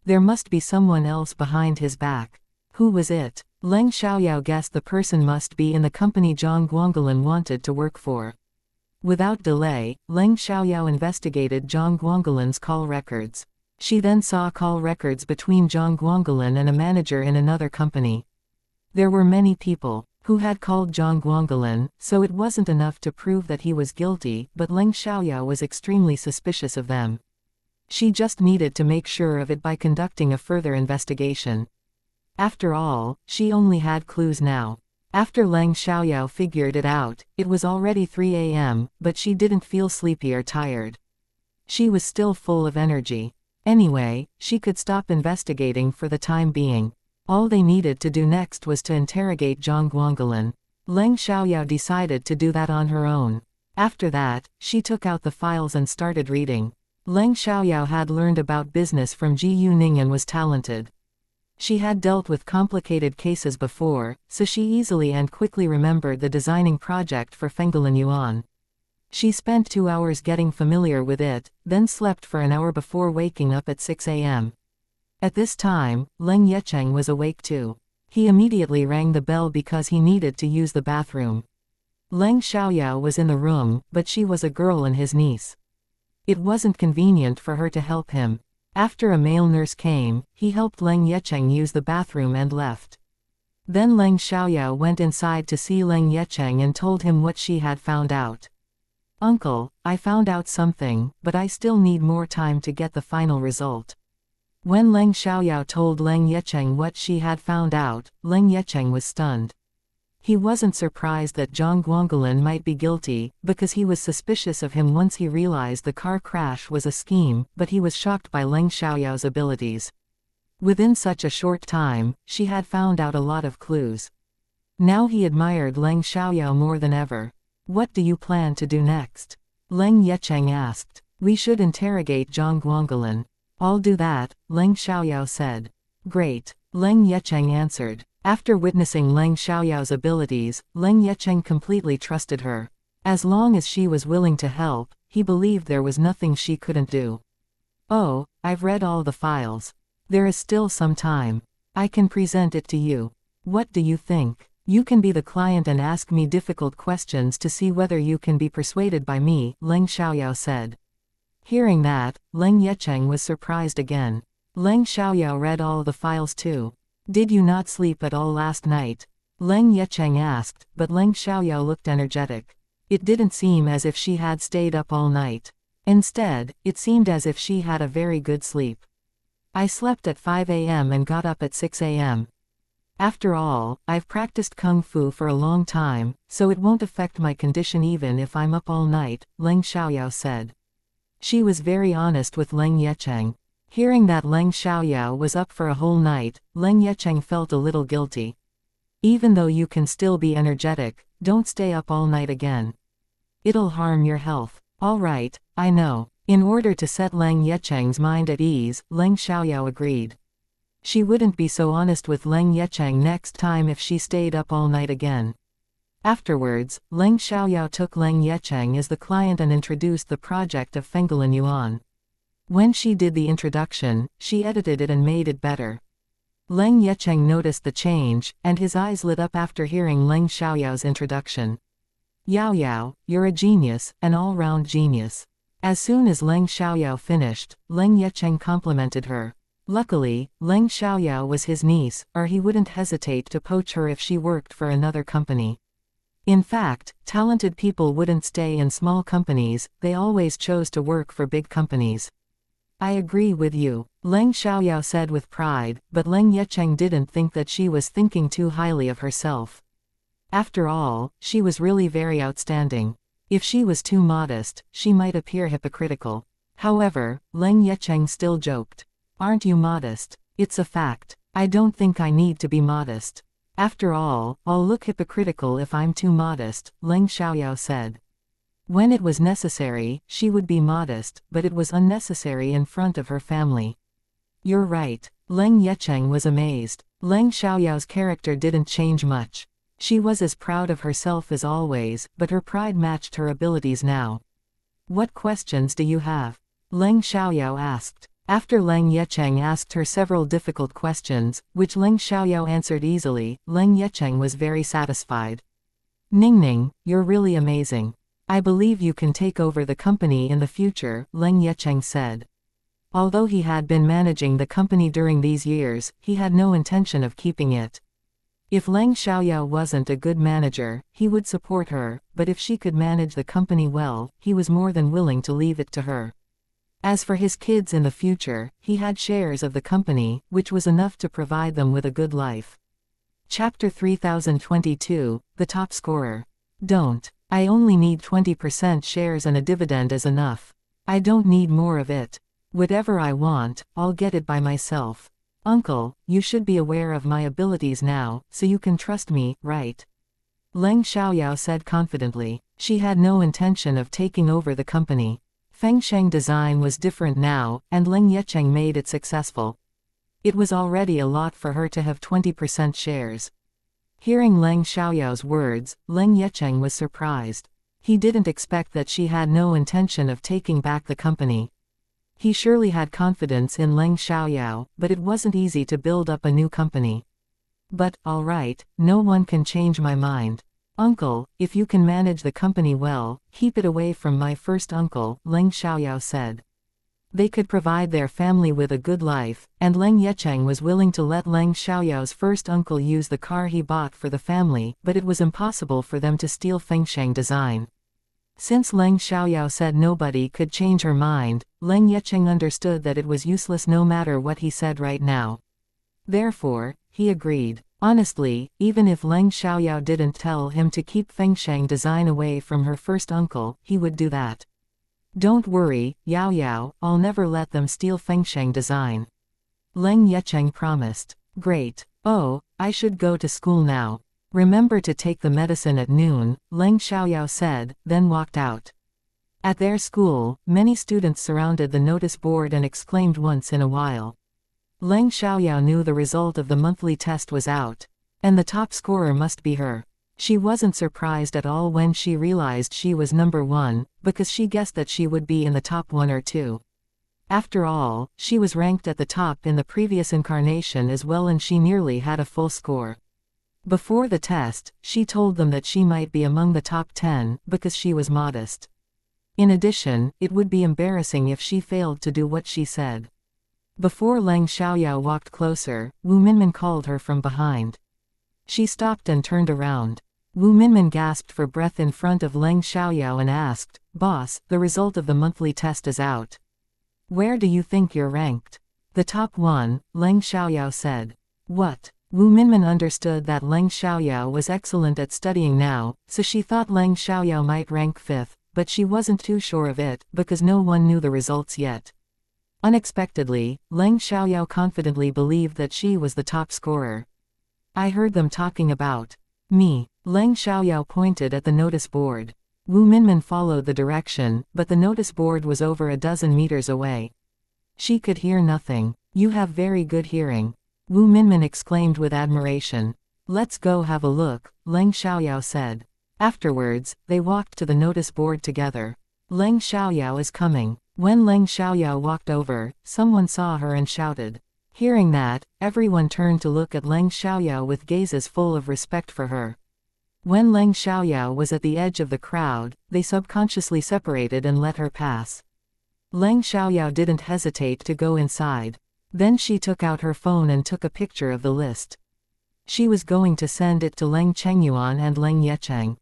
A: There must be someone else behind his back. Who was it? Leng Xiaoyao guessed the person must be in the company Zhang Guangulin wanted to work for. Without delay, Leng Xiaoyao investigated Zhang Guangulin's call records. She then saw call records between Zhang Guangulin and a manager in another company. There were many people who had called Zhang Guangulin, so it wasn't enough to prove that he was guilty, but Leng Xiaoyao was extremely suspicious of them. She just needed to make sure of it by conducting a further investigation. After all, she only had clues now. After Leng Xiaoyao figured it out, it was already 3 a.m., but she didn't feel sleepy or tired. She was still full of energy. Anyway, she could stop investigating for the time being. All they needed to do next was to interrogate Zhang Guangulin. Leng Xiaoyao decided to do that on her own. After that, she took out the files and started reading. Leng Xiaoyao had learned about business from Ji Yuning and was talented. She had dealt with complicated cases before, so she easily and quickly remembered the designing project for Fenggelin Yuan. She spent 2 hours getting familiar with it, then slept for an hour before waking up at 6 a.m. At this time, Leng Yecheng was awake too. He immediately rang the bell because he needed to use the bathroom. Leng Xiaoyao was in the room, but she was a girl and his niece. It wasn't convenient for her to help him. After a male nurse came, he helped Leng Yecheng use the bathroom and left. Then Leng Xiaoyao went inside to see Leng Yecheng and told him what she had found out. "Uncle, I found out something, but I still need more time to get the final result." When Leng Xiaoyao told Leng Yecheng what she had found out, Leng Yecheng was stunned. He wasn't surprised that Zhang Guangulin might be guilty, because he was suspicious of him once he realized the car crash was a scheme, but he was shocked by Leng Xiaoyao's abilities. Within such a short time, she had found out a lot of clues. Now he admired Leng Xiaoyao more than ever. "What do you plan to do next?" Leng Yecheng asked. "We should interrogate Zhang Guangulin." "I'll do that," Leng Xiaoyao said. "Great," Leng Yecheng answered. After witnessing Leng Xiaoyao's abilities, Leng Yecheng completely trusted her. As long as she was willing to help, he believed there was nothing she couldn't do. "Oh, I've read all the files. There is still some time. I can present it to you. What do you think? You can be the client and ask me difficult questions to see whether you can be persuaded by me," Leng Xiaoyao said. Hearing that, Leng Yecheng was surprised again. Leng Xiaoyao read all the files too. "Did you not sleep at all last night?" Leng Yecheng asked, but Leng Xiaoyao looked energetic. It didn't seem as if she had stayed up all night. Instead, it seemed as if she had a very good sleep. "I slept at 5 a.m. and got up at 6 a.m. After all, I've practiced kung fu for a long time, so it won't affect my condition even if I'm up all night," Leng Xiaoyao said. She was very honest with Leng Yecheng. Hearing that Leng Xiaoyao was up for a whole night, Leng Yecheng felt a little guilty. "Even though you can still be energetic, don't stay up all night again. It'll harm your health." "All right, I know." In order to set Leng Yecheng's mind at ease, Leng Xiaoyao agreed. She wouldn't be so honest with Leng Yecheng next time if she stayed up all night again. Afterwards, Leng Xiaoyao took Leng Yecheng as the client and introduced the project of Fenggulan Yuan. When she did the introduction, she edited it and made it better. Leng Yecheng noticed the change, and his eyes lit up after hearing Leng Xiaoyao's introduction. Yao Yao, you're a genius, an all-round genius. As soon as Leng Xiaoyao finished, Leng Yecheng complimented her. Luckily, Leng Xiaoyao was his niece, or he wouldn't hesitate to poach her if she worked for another company. In fact, talented people wouldn't stay in small companies, they always chose to work for big companies. I agree with you, Leng Xiaoyao said with pride, but Leng Yecheng didn't think that she was thinking too highly of herself. After all, she was really very outstanding. If she was too modest, she might appear hypocritical. However, Leng Yecheng still joked. Aren't you modest? It's a fact. I don't think I need to be modest. After all, I'll look hypocritical if I'm too modest, Leng Xiaoyao said. When it was necessary, she would be modest, but it was unnecessary in front of her family. You're right. Leng Yecheng was amazed. Leng Xiaoyao's character didn't change much. She was as proud of herself as always, but her pride matched her abilities now. What questions do you have? Leng Xiaoyao asked. After Leng Yecheng asked her several difficult questions, which Leng Xiaoyao answered easily, Leng Yecheng was very satisfied. Ningning, you're really amazing. I believe you can take over the company in the future, Leng Yecheng said. Although he had been managing the company during these years, he had no intention of keeping it. If Leng Xiaoyao wasn't a good manager, he would support her, but if she could manage the company well, he was more than willing to leave it to her. As for his kids in the future, he had shares of the company, which was enough to provide them with a good life. Chapter 3022, The Top Scorer. Don't. I only need 20% shares and a dividend is enough. I don't need more of it. Whatever I want, I'll get it by myself. Uncle, you should be aware of my abilities now, so you can trust me, right? Leng Xiaoyao said confidently. She had no intention of taking over the company. Fengsheng design was different now, and Leng Yecheng made it successful. It was already a lot for her to have 20% shares. Hearing Leng Xiaoyao's words, Leng Yecheng was surprised. He didn't expect that she had no intention of taking back the company. He surely had confidence in Leng Xiaoyao, but it wasn't easy to build up a new company. But, all right, no one can change my mind. Uncle, if you can manage the company well, keep it away from my first uncle, Leng Xiaoyao said. They could provide their family with a good life, and Leng Yecheng was willing to let Leng Xiaoyao's first uncle use the car he bought for the family, but it was impossible for them to steal Fengsheng design. Since Leng Xiaoyao said nobody could change her mind, Leng Yecheng understood that it was useless no matter what he said right now. Therefore, he agreed. Honestly, even if Leng Xiaoyao didn't tell him to keep Fengsheng design away from her first uncle, he would do that. Don't worry, Yao Yao, I'll never let them steal Fengsheng design. Leng Yecheng promised. Great. Oh, I should go to school now. Remember to take the medicine at noon, Leng Xiaoyao said, then walked out. At their school, many students surrounded the notice board and exclaimed once in a while. Leng Xiaoyao knew the result of the monthly test was out. And the top scorer must be her. She wasn't surprised at all when she realized she was number 1, because she guessed that she would be in the top 1 or 2. After all, she was ranked at the top in the previous incarnation as well and she nearly had a full score. Before the test, she told them that she might be among the top 10, because she was modest. In addition, it would be embarrassing if she failed to do what she said. Before Leng Xiaoyao walked closer, Wu Minmin called her from behind. She stopped and turned around. Wu Minmin gasped for breath in front of Leng Xiaoyao and asked, "Boss, the result of the monthly test is out. Where do you think you're ranked?" "The top 1, Leng Xiaoyao said. "What?" Wu Minmin understood that Leng Xiaoyao was excellent at studying now, so she thought Leng Xiaoyao might rank 5th, but she wasn't too sure of it, because no one knew the results yet. Unexpectedly, Leng Xiaoyao confidently believed that she was the top scorer. "I heard them talking about me." Leng Xiaoyao pointed at the notice board. Wu Minmin followed the direction, but the notice board was over a dozen meters away. She could hear nothing. "You have very good hearing." Wu Minmin exclaimed with admiration. Let's go have a look, Leng Xiaoyao said. Afterwards, they walked to the notice board together. Leng Xiaoyao is coming. When Leng Xiaoyao walked over, someone saw her and shouted. Hearing that, everyone turned to look at Leng Xiaoyao with gazes full of respect for her. When Leng Xiaoyao was at the edge of the crowd, they subconsciously separated and let her pass. Leng Xiaoyao didn't hesitate to go inside. Then she took out her phone and took a picture of the list. She was going to send it to Leng Chengyuan and Leng Yecheng.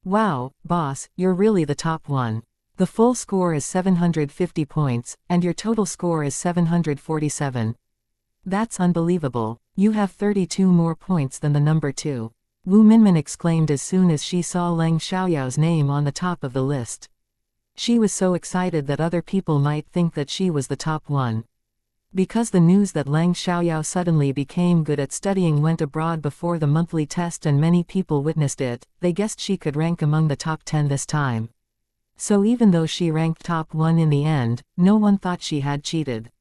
A: Wow, boss, you're really the top one. The full score is 750 points, and your total score is 747. That's unbelievable. You have 32 more points than the number 2. Wu Minmin exclaimed as soon as she saw Leng Xiaoyao's name on the top of the list. She was so excited that other people might think that she was the top one. Because the news that Leng Xiaoyao suddenly became good at studying went abroad before the monthly test and many people witnessed it, they guessed she could rank among the top 10 this time. So even though she ranked top 1 in the end, no one thought she had cheated.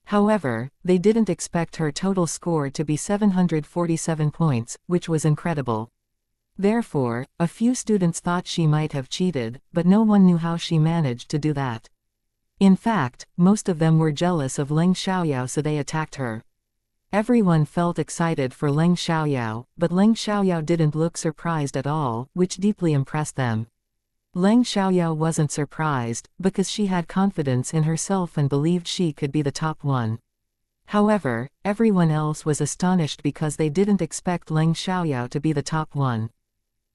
A: However, they didn't expect her total score to be 747 points, which was incredible. Therefore, a few students thought she might have cheated, but no one knew how she managed to do that. In fact, most of them were jealous of Leng Xiaoyao, so they attacked her. Everyone felt excited for Leng Xiaoyao, but Leng Xiaoyao didn't look surprised at all, which deeply impressed them. Leng Xiaoyao wasn't surprised, because she had confidence in herself and believed she could be the top one. However, everyone else was astonished because they didn't expect Leng Xiaoyao to be the top one.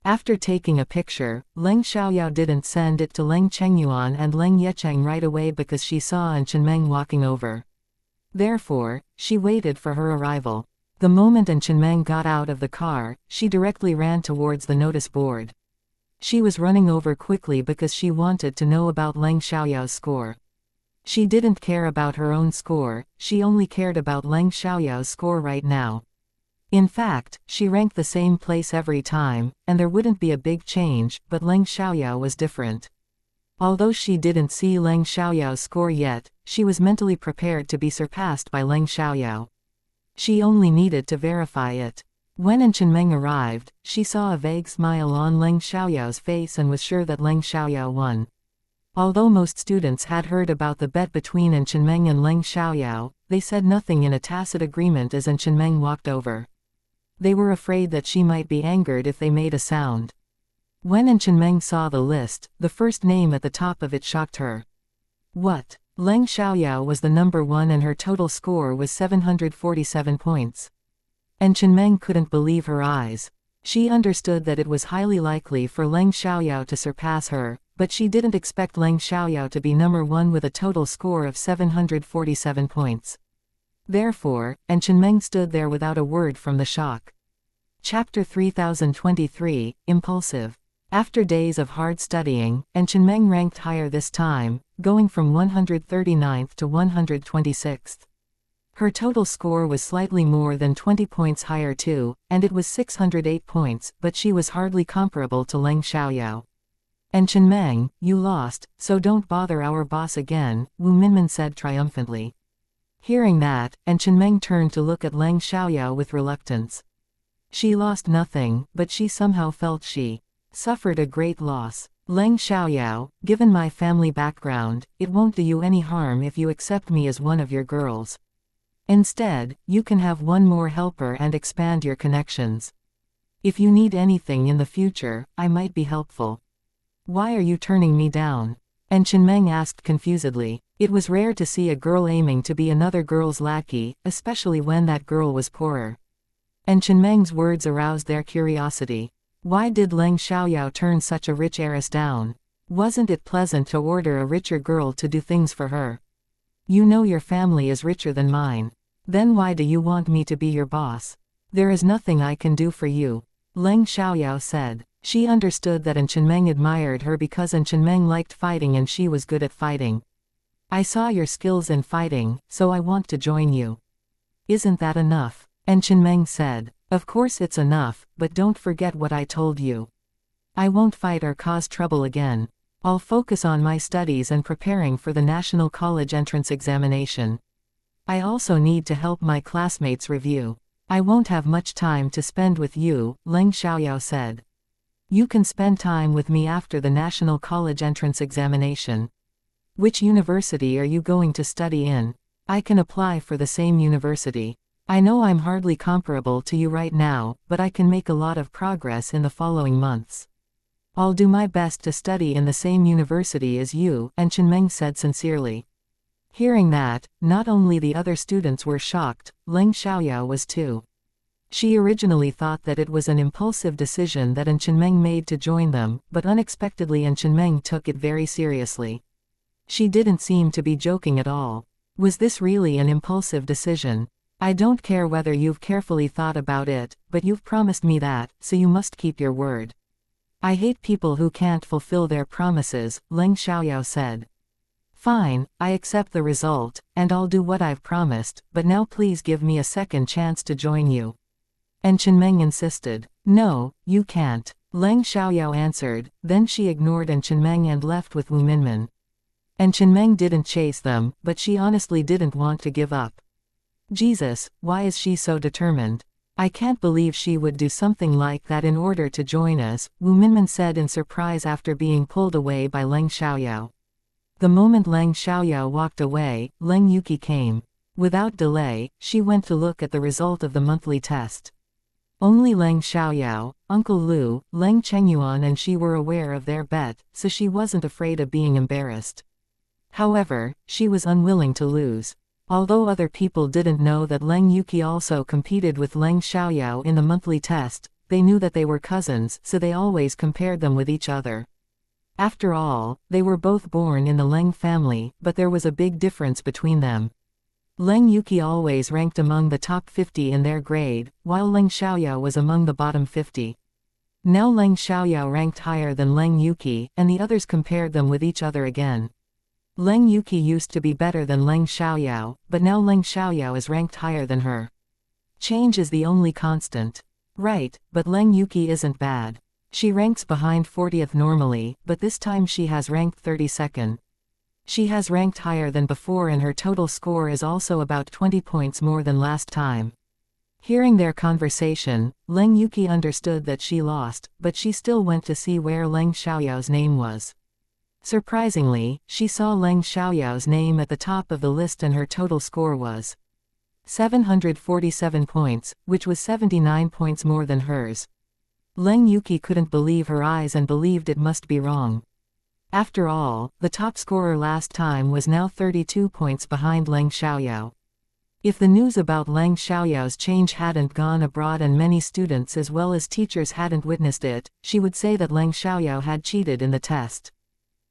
A: After taking a picture, Leng Xiaoyao didn't send it to Leng Chengyuan and Leng Yecheng right away because she saw An Chenmeng walking over. Therefore, she waited for her arrival. The moment An Chenmeng got out of the car, she directly ran towards the notice board. She was running over quickly because she wanted to know about Leng Xiaoyao's score. She didn't care about her own score, she only cared about Leng Xiaoyao's score right now. In fact, she ranked the same place every time, and there wouldn't be a big change, but Leng Xiaoyao was different. Although she didn't see Leng Xiaoyao's score yet, she was mentally prepared to be surpassed by Leng Xiaoyao. She only needed to verify it. When An Chenmeng arrived, she saw a vague smile on Leng Xiaoyao's face and was sure that Leng Xiaoyao won. Although most students had heard about the bet between An Chenmeng and Leng Xiaoyao, they said nothing in a tacit agreement as An Chenmeng walked over. They were afraid that she might be angered if they made a sound. When An Chenmeng saw the list, the first name at the top of it shocked her. What? Leng Xiaoyao was the number 1 and her total score was 747 points. An Chenmeng couldn't believe her eyes. She understood that it was highly likely for Leng Xiaoyao to surpass her, but she didn't expect Leng Xiaoyao to be number 1 with a total score of 747 points. Therefore, An Chenmeng stood there without a word from the shock. Chapter 3023, Impulsive. After days of hard studying, An Chenmeng ranked higher this time, going from 139th to 126th. Her total score was slightly more than 20 points higher too, and it was 608 points, but she was hardly comparable to Leng Xiaoyao. An Chenmeng, you lost, so don't bother our boss again, Wu Minmin said triumphantly. Hearing that, An Chenmeng turned to look at Leng Xiaoyao with reluctance. She lost nothing, but she somehow felt she suffered a great loss. Leng Xiaoyao, given my family background, it won't do you any harm if you accept me as one of your girls. Instead, you can have one more helper and expand your connections. If you need anything in the future, I might be helpful. Why are you turning me down? An Chenmeng asked confusedly. It was rare to see a girl aiming to be another girl's lackey, especially when that girl was poorer. An Chenmeng's words aroused their curiosity. Why did Leng Xiaoyao turn such a rich heiress down? Wasn't it pleasant to order a richer girl to do things for her? You know your family is richer than mine. Then why do you want me to be your boss? There is nothing I can do for you, Leng Xiaoyao said. She understood that An Chenmeng admired her because An Chenmeng liked fighting and she was good at fighting. I saw your skills in fighting, so I want to join you. Isn't that enough? An Chenmeng said. Of course it's enough, but don't forget what I told you. I won't fight or cause trouble again. I'll focus on my studies and preparing for the National College entrance examination. I also need to help my classmates review. I won't have much time to spend with you, Leng Xiaoyao said. You can spend time with me after the National College entrance examination. Which university are you going to study in? I can apply for the same university. I know I'm hardly comparable to you right now, but I can make a lot of progress in the following months. I'll do my best to study in the same university as you, and Chenmeng said sincerely. Hearing that, not only the other students were shocked, Leng Xiaoyao was too. She originally thought that it was an impulsive decision that Chenmeng made to join them, but unexpectedly Chenmeng took it very seriously. She didn't seem to be joking at all. Was this really an impulsive decision? I don't care whether you've carefully thought about it, but you've promised me that, so you must keep your word. I hate people who can't fulfill their promises, Leng Xiaoyao said. Fine, I accept the result, and I'll do what I've promised, but now please give me a second chance to join you. And Chenmeng insisted. No, you can't. Leng Xiaoyao answered, then she ignored Chenmeng and left with Wu Minmin. And Chenmeng didn't chase them, but she honestly didn't want to give up. Jesus, why is she so determined? I can't believe she would do something like that in order to join us, Wu Minmin said in surprise after being pulled away by Leng Xiaoyao. The moment Leng Xiaoyao walked away, Leng Yuki came. Without delay, she went to look at the result of the monthly test. Only Leng Xiaoyao, Uncle Lu, Leng Chengyuan and she were aware of their bet, so she wasn't afraid of being embarrassed. However, she was unwilling to lose. Although other people didn't know that Leng Yuki also competed with Leng Xiaoyao in the monthly test, they knew that they were cousins, so they always compared them with each other. After all, they were both born in the Leng family, but there was a big difference between them. Leng Yuki always ranked among the top 50 in their grade, while Leng Xiaoyao was among the bottom 50. Now Leng Xiaoyao ranked higher than Leng Yuki, and the others compared them with each other again. Leng Yuki used to be better than Leng Xiaoyao, but now Leng Xiaoyao is ranked higher than her. Change is the only constant. Right, but Leng Yuki isn't bad. She ranks behind 40th normally, but this time she has ranked 32nd. She has ranked higher than before and her total score is also about 20 points more than last time. Hearing their conversation, Leng Yuki understood that she lost, but she still went to see where Leng Xiaoyao's name was. Surprisingly, she saw Leng Xiaoyao's name at the top of the list and her total score was 747 points, which was 79 points more than hers. Leng Yuki couldn't believe her eyes and believed it must be wrong. After all, the top scorer last time was now 32 points behind Leng Xiaoyao. If the news about Leng Xiaoyao's change hadn't gone abroad and many students as well as teachers hadn't witnessed it, she would say that Leng Xiaoyao had cheated in the test.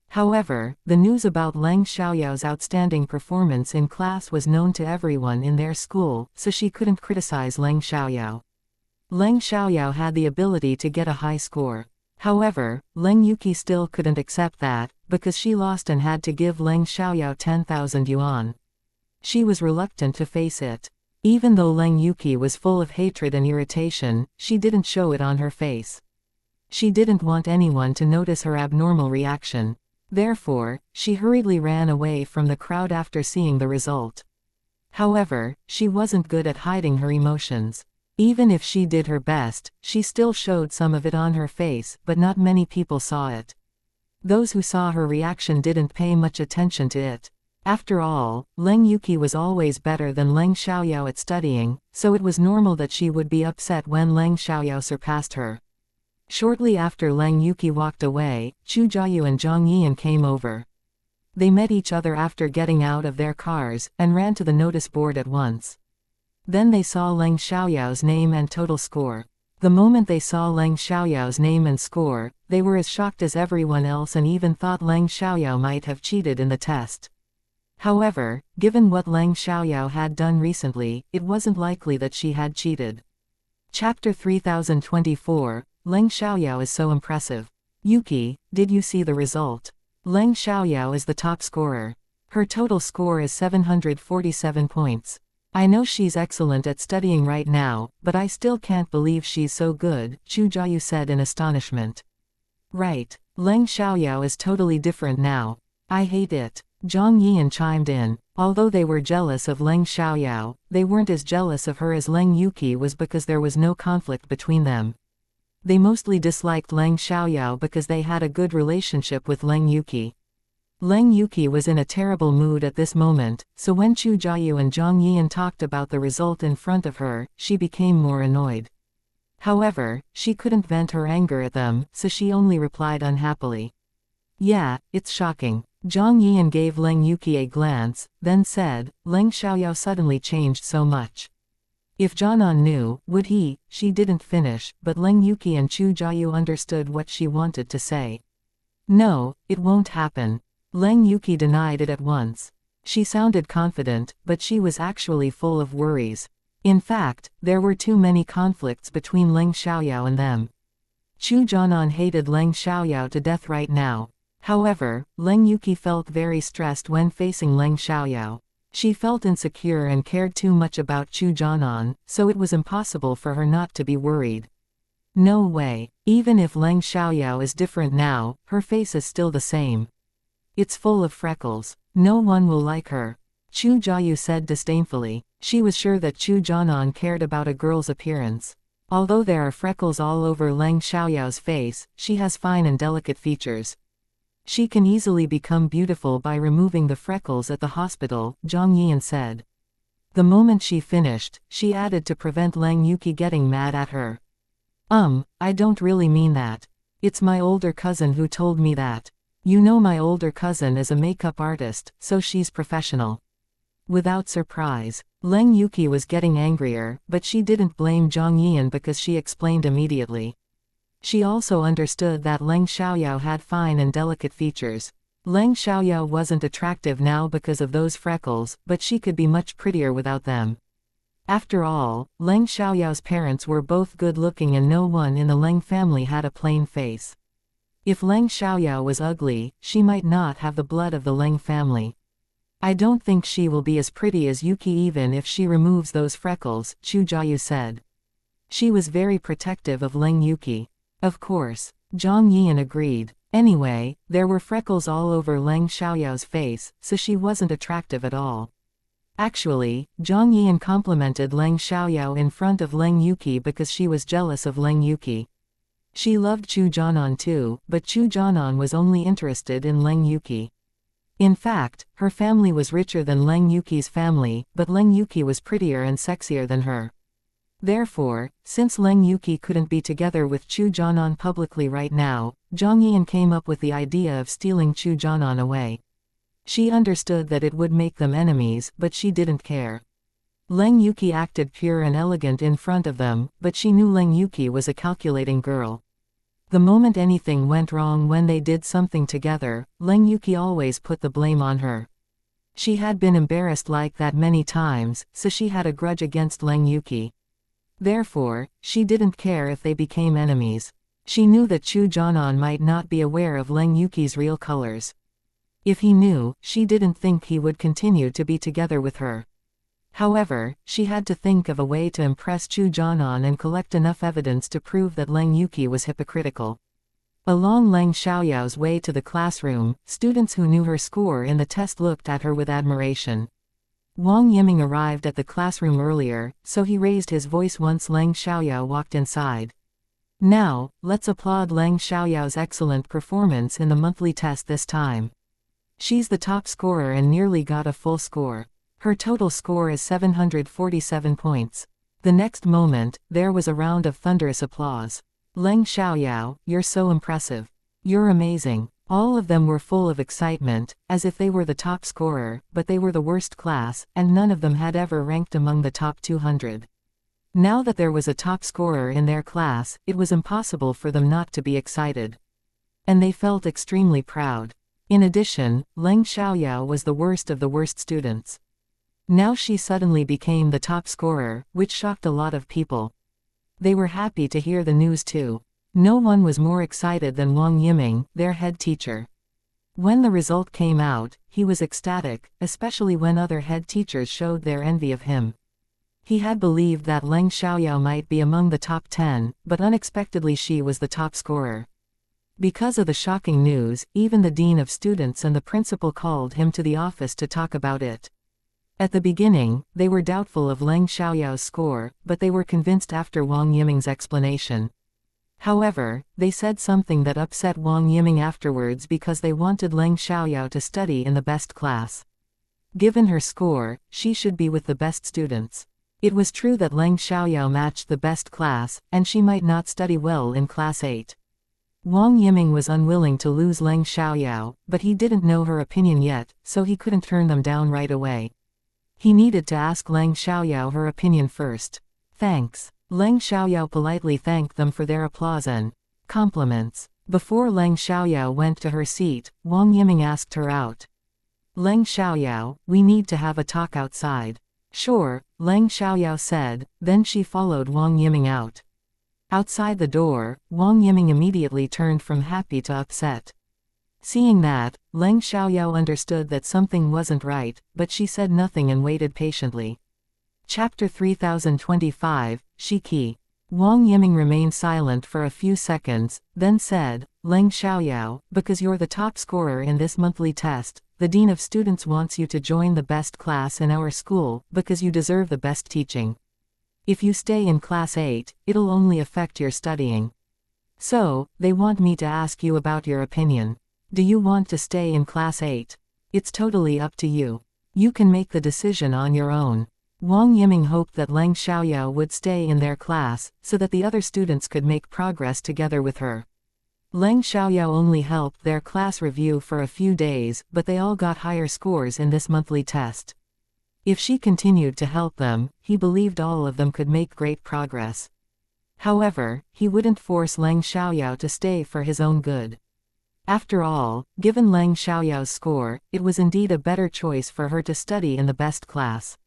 A: However, the news about Leng Xiaoyao's outstanding performance in class was known to everyone in their school, so she couldn't criticize Leng Xiaoyao. Leng Xiaoyao had the ability to get a high score. However, Leng Yuki still couldn't accept that, because she lost and had to give Leng Xiaoyao 10,000 yuan. She was reluctant to face it. Even though Leng Yuki was full of hatred and irritation, she didn't show it on her face. She didn't want anyone to notice her abnormal reaction. Therefore, she hurriedly ran away from the crowd after seeing the result. However, she wasn't good at hiding her emotions. Even if she did her best, she still showed some of it on her face, but not many people saw it. Those who saw her reaction didn't pay much attention to it. After all, Leng Yuki was always better than Leng Xiaoyao at studying, so it was normal that she would be upset when Leng Xiaoyao surpassed her. Shortly after Leng Yuki walked away, Chu Jiayu and Zhang Yian came over. They met each other after getting out of their cars, and ran to the notice board at once. Then they saw Leng Xiaoyao's name and total score. The moment they saw Leng Xiaoyao's name and score, they were as shocked as everyone else and even thought Leng Xiaoyao might have cheated in the test. However, given what Leng Xiaoyao had done recently, it wasn't likely that she had cheated. Chapter 3024, Leng Xiaoyao is so impressive. Yuki, did you see the result? Leng Xiaoyao is the top scorer. Her total score is 747 points. I know she's excellent at studying right now, but I still can't believe she's so good, Chu Jiayu said in astonishment. Right. Leng Xiaoyao is totally different now. I hate it. Zhang Yian chimed in. Although they were jealous of Leng Xiaoyao, they weren't as jealous of her as Leng Yuqi was because there was no conflict between them. They mostly disliked Leng Xiaoyao because they had a good relationship with Leng Yuqi. Leng Yuqi was in a terrible mood at this moment, so when Chu Jiayu and Zhang Yian talked about the result in front of her, she became more annoyed. However, she couldn't vent her anger at them, so she only replied unhappily. Yeah, it's shocking. Zhang Yian gave Leng Yuqi a glance, then said, Leng Xiaoyao suddenly changed so much. If Jianan knew, would he? She didn't finish, but Leng Yuqi and Chu Jiayu understood what she wanted to say. No, it won't happen. Leng Yuqi denied it at once. She sounded confident, but she was actually full of worries. In fact, there were too many conflicts between Leng Xiaoyao and them. Chu Jianan hated Leng Xiaoyao to death right now. However, Leng Yuqi felt very stressed when facing Leng Xiaoyao. She felt insecure and cared too much about Chu Jianan, so it was impossible for her not to be worried. No way. Even if Leng Xiaoyao is different now, her face is still the same. It's full of freckles. No one will like her. Chu Jiayu said disdainfully. She was sure that Chu Jianan cared about a girl's appearance. Although there are freckles all over Leng Xiaoyao's face, she has fine and delicate features. She can easily become beautiful by removing the freckles at the hospital, Zhang Yian said. The moment she finished, she added to prevent Leng Yuqi getting mad at her. I don't really mean that. It's my older cousin who told me that. You know my older cousin is a makeup artist, so she's professional. Without surprise, Leng Yuqi was getting angrier, but she didn't blame Zhang Yian because she explained immediately. She also understood that Leng Xiaoyao had fine and delicate features. Leng Xiaoyao wasn't attractive now because of those freckles, but she could be much prettier without them. After all, Leng Xiaoyao's parents were both good-looking and no one in the Leng family had a plain face. If Leng Xiaoyao was ugly, she might not have the blood of the Leng family. I don't think she will be as pretty as Yuqi even if she removes those freckles, Chu Jiayu said. She was very protective of Leng Yuqi. Of course. Zhang Yian agreed. Anyway, there were freckles all over Leng Xiaoyao's face, so she wasn't attractive at all. Actually, Zhang Yian complimented Leng Xiaoyao in front of Leng Yuqi because she was jealous of Leng Yuqi. She loved Chu Jianan too, but Chu Jianan was only interested in Leng Yuqi. In fact, her family was richer than Leng Yuqi's family, but Leng Yuqi was prettier and sexier than her. Therefore, since Leng Yuqi couldn't be together with Chu Jianan publicly right now, Zhang Yian came up with the idea of stealing Chu Jianan away. She understood that it would make them enemies, but she didn't care. Leng Yuqi acted pure and elegant in front of them, but she knew Leng Yuqi was a calculating girl. The moment anything went wrong when they did something together, Leng Yuqi always put the blame on her. She had been embarrassed like that many times, so she had a grudge against Leng Yuqi. Therefore, she didn't care if they became enemies. She knew that Chu Jianan might not be aware of Leng Yuqi's real colors. If he knew, she didn't think he would continue to be together with her. However, she had to think of a way to impress Chu Jianan and collect enough evidence to prove that Leng Yuqi was hypocritical. Along Leng Xiaoyao's way to the classroom, students who knew her score in the test looked at her with admiration. Wang Yiming arrived at the classroom earlier, so he raised his voice once Leng Xiaoyao walked inside. Now, let's applaud Leng Xiaoyao's excellent performance in the monthly test this time. She's the top scorer and nearly got a full score. Her total score is 747 points. The next moment, there was a round of thunderous applause. Leng Xiaoyao, you're so impressive. You're amazing. All of them were full of excitement, as if they were the top scorer, but they were the worst class, and none of them had ever ranked among the top 200. Now that there was a top scorer in their class, it was impossible for them not to be excited. And they felt extremely proud. In addition, Leng Xiaoyao was the worst of the worst students. Now she suddenly became the top scorer, which shocked a lot of people. They were happy to hear the news too. No one was more excited than Wang Yiming, their head teacher. When the result came out, he was ecstatic, especially when other head teachers showed their envy of him. He had believed that Leng Xiaoyao might be among the top 10, but unexpectedly she was the top scorer. Because of the shocking news, even the dean of students and the principal called him to the office to talk about it. At the beginning, they were doubtful of Leng Xiaoyao's score, but they were convinced after Wang Yiming's explanation. However, they said something that upset Wang Yiming afterwards because they wanted Leng Xiaoyao to study in the best class. Given her score, she should be with the best students. It was true that Leng Xiaoyao matched the best class, and she might not study well in class 8. Wang Yiming was unwilling to lose Leng Xiaoyao, but he didn't know her opinion yet, so he couldn't turn them down right away. He needed to ask Leng Xiaoyao her opinion first. Thanks. Leng Xiaoyao politely thanked them for their applause and compliments. Before Leng Xiaoyao went to her seat, Wang Yiming asked her out. Leng Xiaoyao, we need to have a talk outside. Sure, Leng Xiaoyao said, then she followed Wang Yiming out. Outside the door, Wang Yiming immediately turned from happy to upset. Seeing that, Leng Xiaoyao understood that something wasn't right, but she said nothing and waited patiently. Chapter 3025, Shiki. Wang Yiming remained silent for a few seconds, then said, Leng Xiaoyao, because you're the top scorer in this monthly test, the dean of students wants you to join the best class in our school, because you deserve the best teaching. If you stay in class 8, it'll only affect your studying. So, they want me to ask you about your opinion. Do you want to stay in class 8? It's totally up to you. You can make the decision on your own. Wang Yiming hoped that Leng Xiaoyao would stay in their class, so that the other students could make progress together with her. Leng Xiaoyao only helped their class review for a few days, but they all got higher scores in this monthly test. If she continued to help them, he believed all of them could make great progress. However, he wouldn't force Leng Xiaoyao to stay for his own good. After all, given Leng Xiaoyao's score, it was indeed a better choice for her to study in the best class.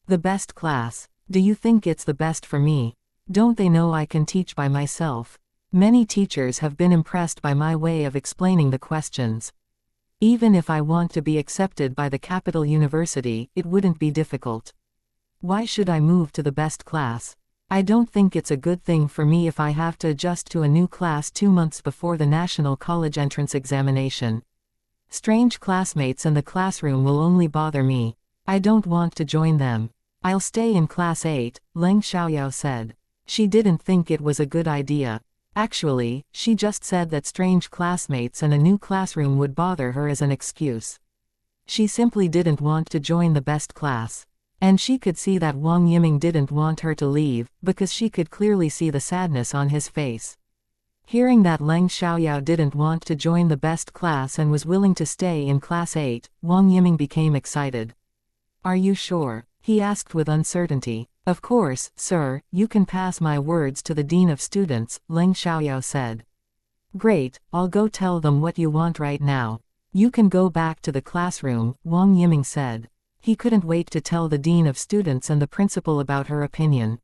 A: The best class. Do you think it's the best for me? Don't they know I can teach by myself? Many teachers have been impressed by my way of explaining the questions. Even if I want to be accepted by the capital university, it wouldn't be difficult. Why should I move to the best class? I don't think it's a good thing for me if I have to adjust to a new class 2 months before the national college entrance examination. Strange classmates in the classroom will only bother me. I don't want to join them. I'll stay in class 8, Leng Xiaoyao said. She didn't think it was a good idea. Actually, she just said that strange classmates and a new classroom would bother her as an excuse. She simply didn't want to join the best class. And she could see that Wang Yiming didn't want her to leave, because she could clearly see the sadness on his face. Hearing that Leng Xiaoyao didn't want to join the best class and was willing to stay in class 8, Wang Yiming became excited. Are you sure? He asked with uncertainty. Of course, sir, you can pass my words to the dean of students, Leng Xiaoyao said. Great, I'll go tell them what you want right now. You can go back to the classroom, Wang Yiming said. He couldn't wait to tell the dean of students and the principal about her opinion.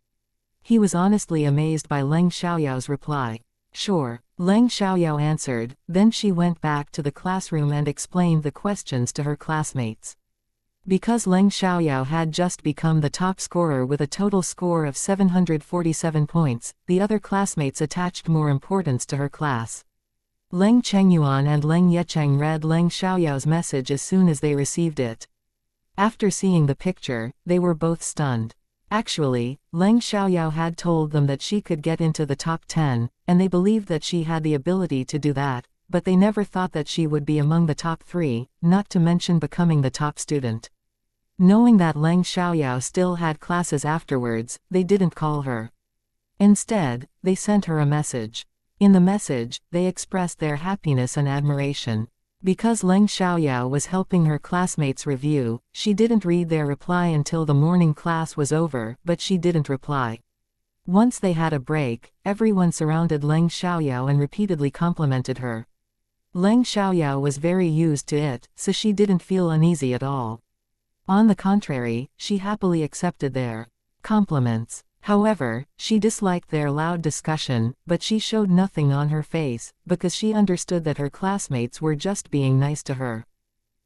A: He was honestly amazed by Leng Xiaoyao's reply. Sure, Leng Xiaoyao answered, then she went back to the classroom and explained the questions to her classmates. Because Leng Xiaoyao had just become the top scorer with a total score of 747 points, the other classmates attached more importance to her class. Leng Chengyuan and Leng Yecheng read Leng Xiaoyao's message as soon as they received it. After seeing the picture, they were both stunned. Actually, Leng Xiaoyao had told them that she could get into the top 10, and they believed that she had the ability to do that, but they never thought that she would be among the top 3, not to mention becoming the top student. Knowing that Leng Xiaoyao still had classes afterwards, they didn't call her. Instead, they sent her a message. In the message, they expressed their happiness and admiration. Because Leng Xiaoyao was helping her classmates review, she didn't read their reply until the morning class was over, but she didn't reply. Once they had a break, everyone surrounded Leng Xiaoyao and repeatedly complimented her. Leng Xiaoyao was very used to it, so she didn't feel uneasy at all. On the contrary, she happily accepted their compliments. However, she disliked their loud discussion, but she showed nothing on her face, because she understood that her classmates were just being nice to her.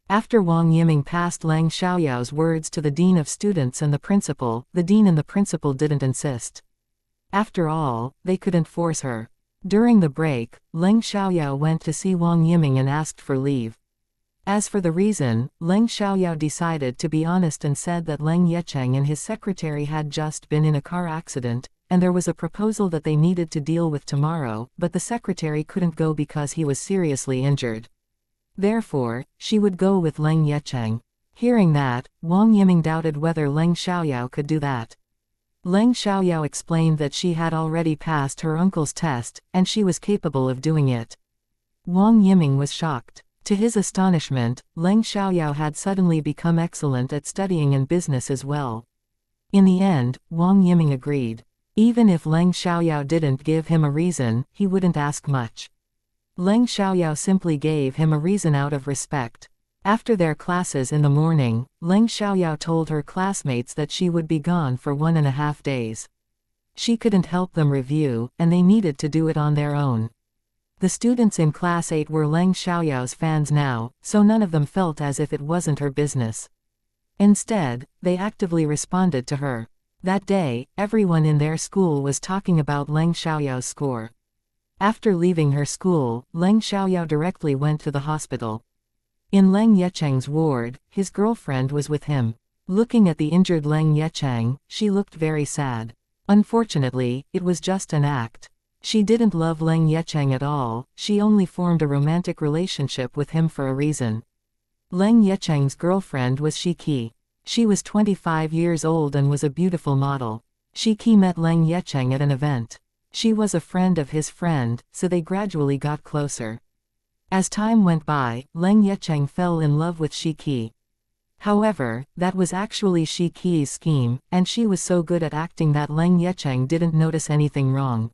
A: After Wang Yiming passed Leng Xiaoyao's words to the dean of students and the principal, the dean and the principal didn't insist. After all, they couldn't force her. During the break, Leng Xiaoyao went to see Wang Yiming and asked for leave. As for the reason, Leng Xiaoyao decided to be honest and said that Leng Yecheng and his secretary had just been in a car accident, and there was a proposal that they needed to deal with tomorrow, but the secretary couldn't go because he was seriously injured. Therefore, she would go with Leng Yecheng. Hearing that, Wang Yiming doubted whether Leng Xiaoyao could do that. Leng Xiaoyao explained that she had already passed her uncle's test, and she was capable of doing it. Wang Yiming was shocked. To his astonishment, Leng Xiaoyao had suddenly become excellent at studying and business as well. In the end, Wang Yiming agreed. Even if Leng Xiaoyao didn't give him a reason, he wouldn't ask much. Leng Xiaoyao simply gave him a reason out of respect. After their classes in the morning, Leng Xiaoyao told her classmates that she would be gone for 1.5 days. She couldn't help them review, and they needed to do it on their own. The students in Class 8 were Leng Xiaoyao's fans now, so none of them felt as if it wasn't her business. Instead, they actively responded to her. That day, everyone in their school was talking about Leng Xiaoyao's score. After leaving her school, Leng Xiaoyao directly went to the hospital. In Leng Yecheng's ward, his girlfriend was with him. Looking at the injured Leng Yecheng, she looked very sad. Unfortunately, it was just an act. She didn't love Leng Yecheng at all, she only formed a romantic relationship with him for a reason. Leng Yecheng's girlfriend was Shi Qi. She was 25 years old and was a beautiful model. Shi Qi met Leng Yecheng at an event. She was a friend of his friend, so they gradually got closer. As time went by, Leng Yecheng fell in love with Shi Qi. However, that was actually Shi Qi's scheme, and she was so good at acting that Leng Yecheng didn't notice anything wrong.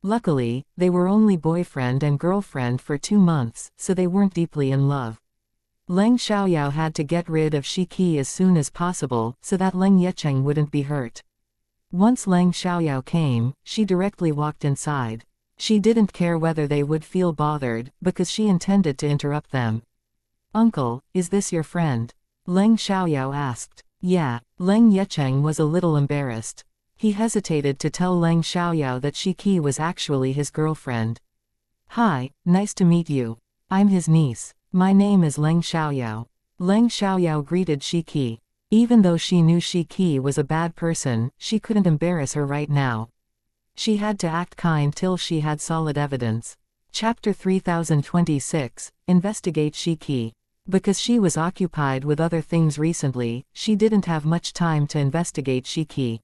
A: Luckily, they were only boyfriend and girlfriend for 2 months, so they weren't deeply in love. Leng Xiaoyao had to get rid of Shi Qi as soon as possible, so that Leng Yecheng wouldn't be hurt. Once Leng Xiaoyao came, she directly walked inside. She didn't care whether they would feel bothered, because she intended to interrupt them. "Uncle, is this your friend?" Leng Xiaoyao asked. "Yeah." Leng Yecheng was a little embarrassed. He hesitated to tell Leng Xiaoyao that Shi Qi was actually his girlfriend. "Hi, nice to meet you. I'm his niece. My name is Leng Xiaoyao." Leng Xiaoyao greeted Shi Qi. Even though she knew Shi Qi was a bad person, she couldn't embarrass her right now. She had to act kind till she had solid evidence. Chapter 3026, Investigate Shi Qi. Because she was occupied with other things recently, she didn't have much time to investigate Shi Qi.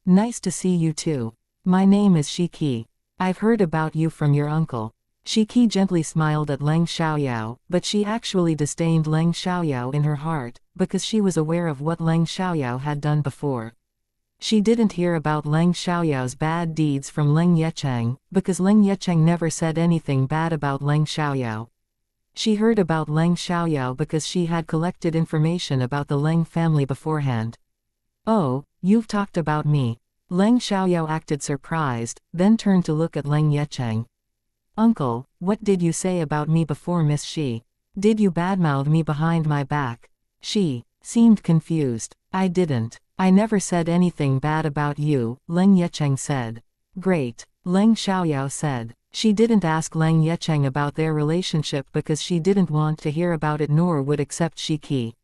A: "Nice to see you too. My name is Shi Qi. I've heard about you from your uncle." Shi Qi gently smiled at Leng Xiaoyao, but she actually disdained Leng Xiaoyao in her heart, because she was aware of what Leng Xiaoyao had done before. She didn't hear about Leng Xiaoyao's bad deeds from Leng Yecheng, because Leng Yecheng never said anything bad about Leng Xiaoyao. She heard about Leng Xiaoyao because she had collected information about the Leng family beforehand. "Oh, you've talked about me." Leng Xiaoyao acted surprised, then turned to look at Leng Yecheng. "Uncle, what did you say about me before Miss Shi? Did you badmouth me behind my back?" She seemed confused. "I didn't. I never said anything bad about you," Leng Yecheng said. "Great," Leng Xiaoyao said. She didn't ask Leng Yecheng about their relationship because she didn't want to hear about it nor would accept Shi Qi.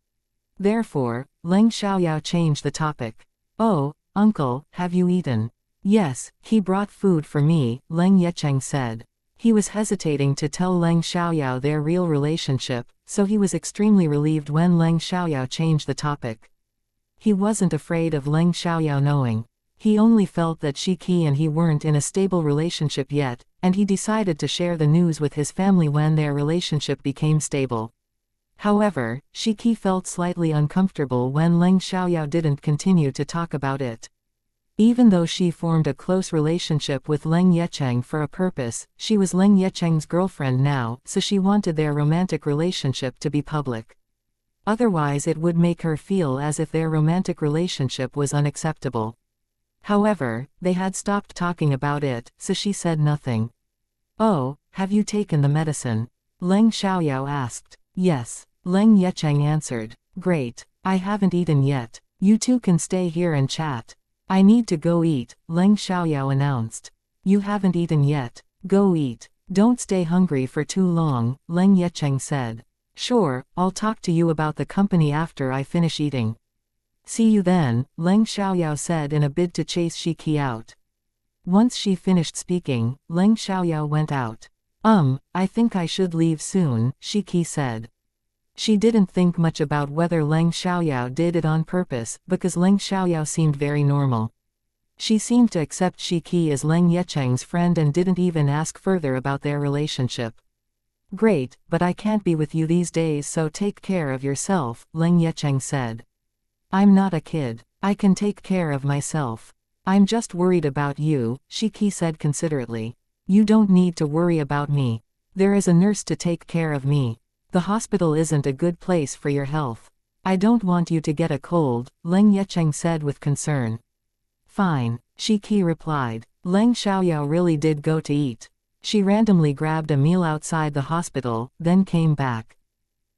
A: Therefore, Leng Xiaoyao changed the topic. "Oh, uncle, have you eaten?" "Yes, he brought food for me," Leng Yecheng said. He was hesitating to tell Leng Xiaoyao their real relationship, so he was extremely relieved when Leng Xiaoyao changed the topic. He wasn't afraid of Leng Xiaoyao knowing. He only felt that Shi Qi and he weren't in a stable relationship yet, and he decided to share the news with his family when their relationship became stable. However, Shi Qi felt slightly uncomfortable when Leng Xiaoyao didn't continue to talk about it. Even though she formed a close relationship with Leng Yecheng for a purpose, she was Leng Yecheng's girlfriend now, so she wanted their romantic relationship to be public. Otherwise it would make her feel as if their romantic relationship was unacceptable. However, they had stopped talking about it, so she said nothing. "Oh, have you taken the medicine?" Leng Xiaoyao asked. "Yes," Leng Yecheng answered. "Great. I haven't eaten yet. You two can stay here and chat." "I need to go eat," Leng Xiaoyao announced. "You haven't eaten yet?" Go eat. Don't stay hungry for too long, Leng Yecheng said. Sure, I'll talk to you about the company after I finish eating. See you then, Leng Xiaoyao said in a bid to chase Shiki out. Once she finished speaking, Leng Xiaoyao went out. I think I should leave soon, Shiki said. She didn't think much about whether Leng Xiaoyao did it on purpose, because Leng Xiaoyao seemed very normal. She seemed to accept Shiki as Leng Yecheng's friend and didn't even ask further about their relationship. Great, but I can't be with you these days, so take care of yourself, Leng Yecheng said. I'm not a kid. I can take care of myself. I'm just worried about you, Shiki said considerately. You don't need to worry about me. There is a nurse to take care of me. The hospital isn't a good place for your health. I don't want you to get a cold, Leng Yecheng said with concern. Fine, Shiki replied. Leng Xiaoyao really did go to eat. She randomly grabbed a meal outside the hospital, then came back.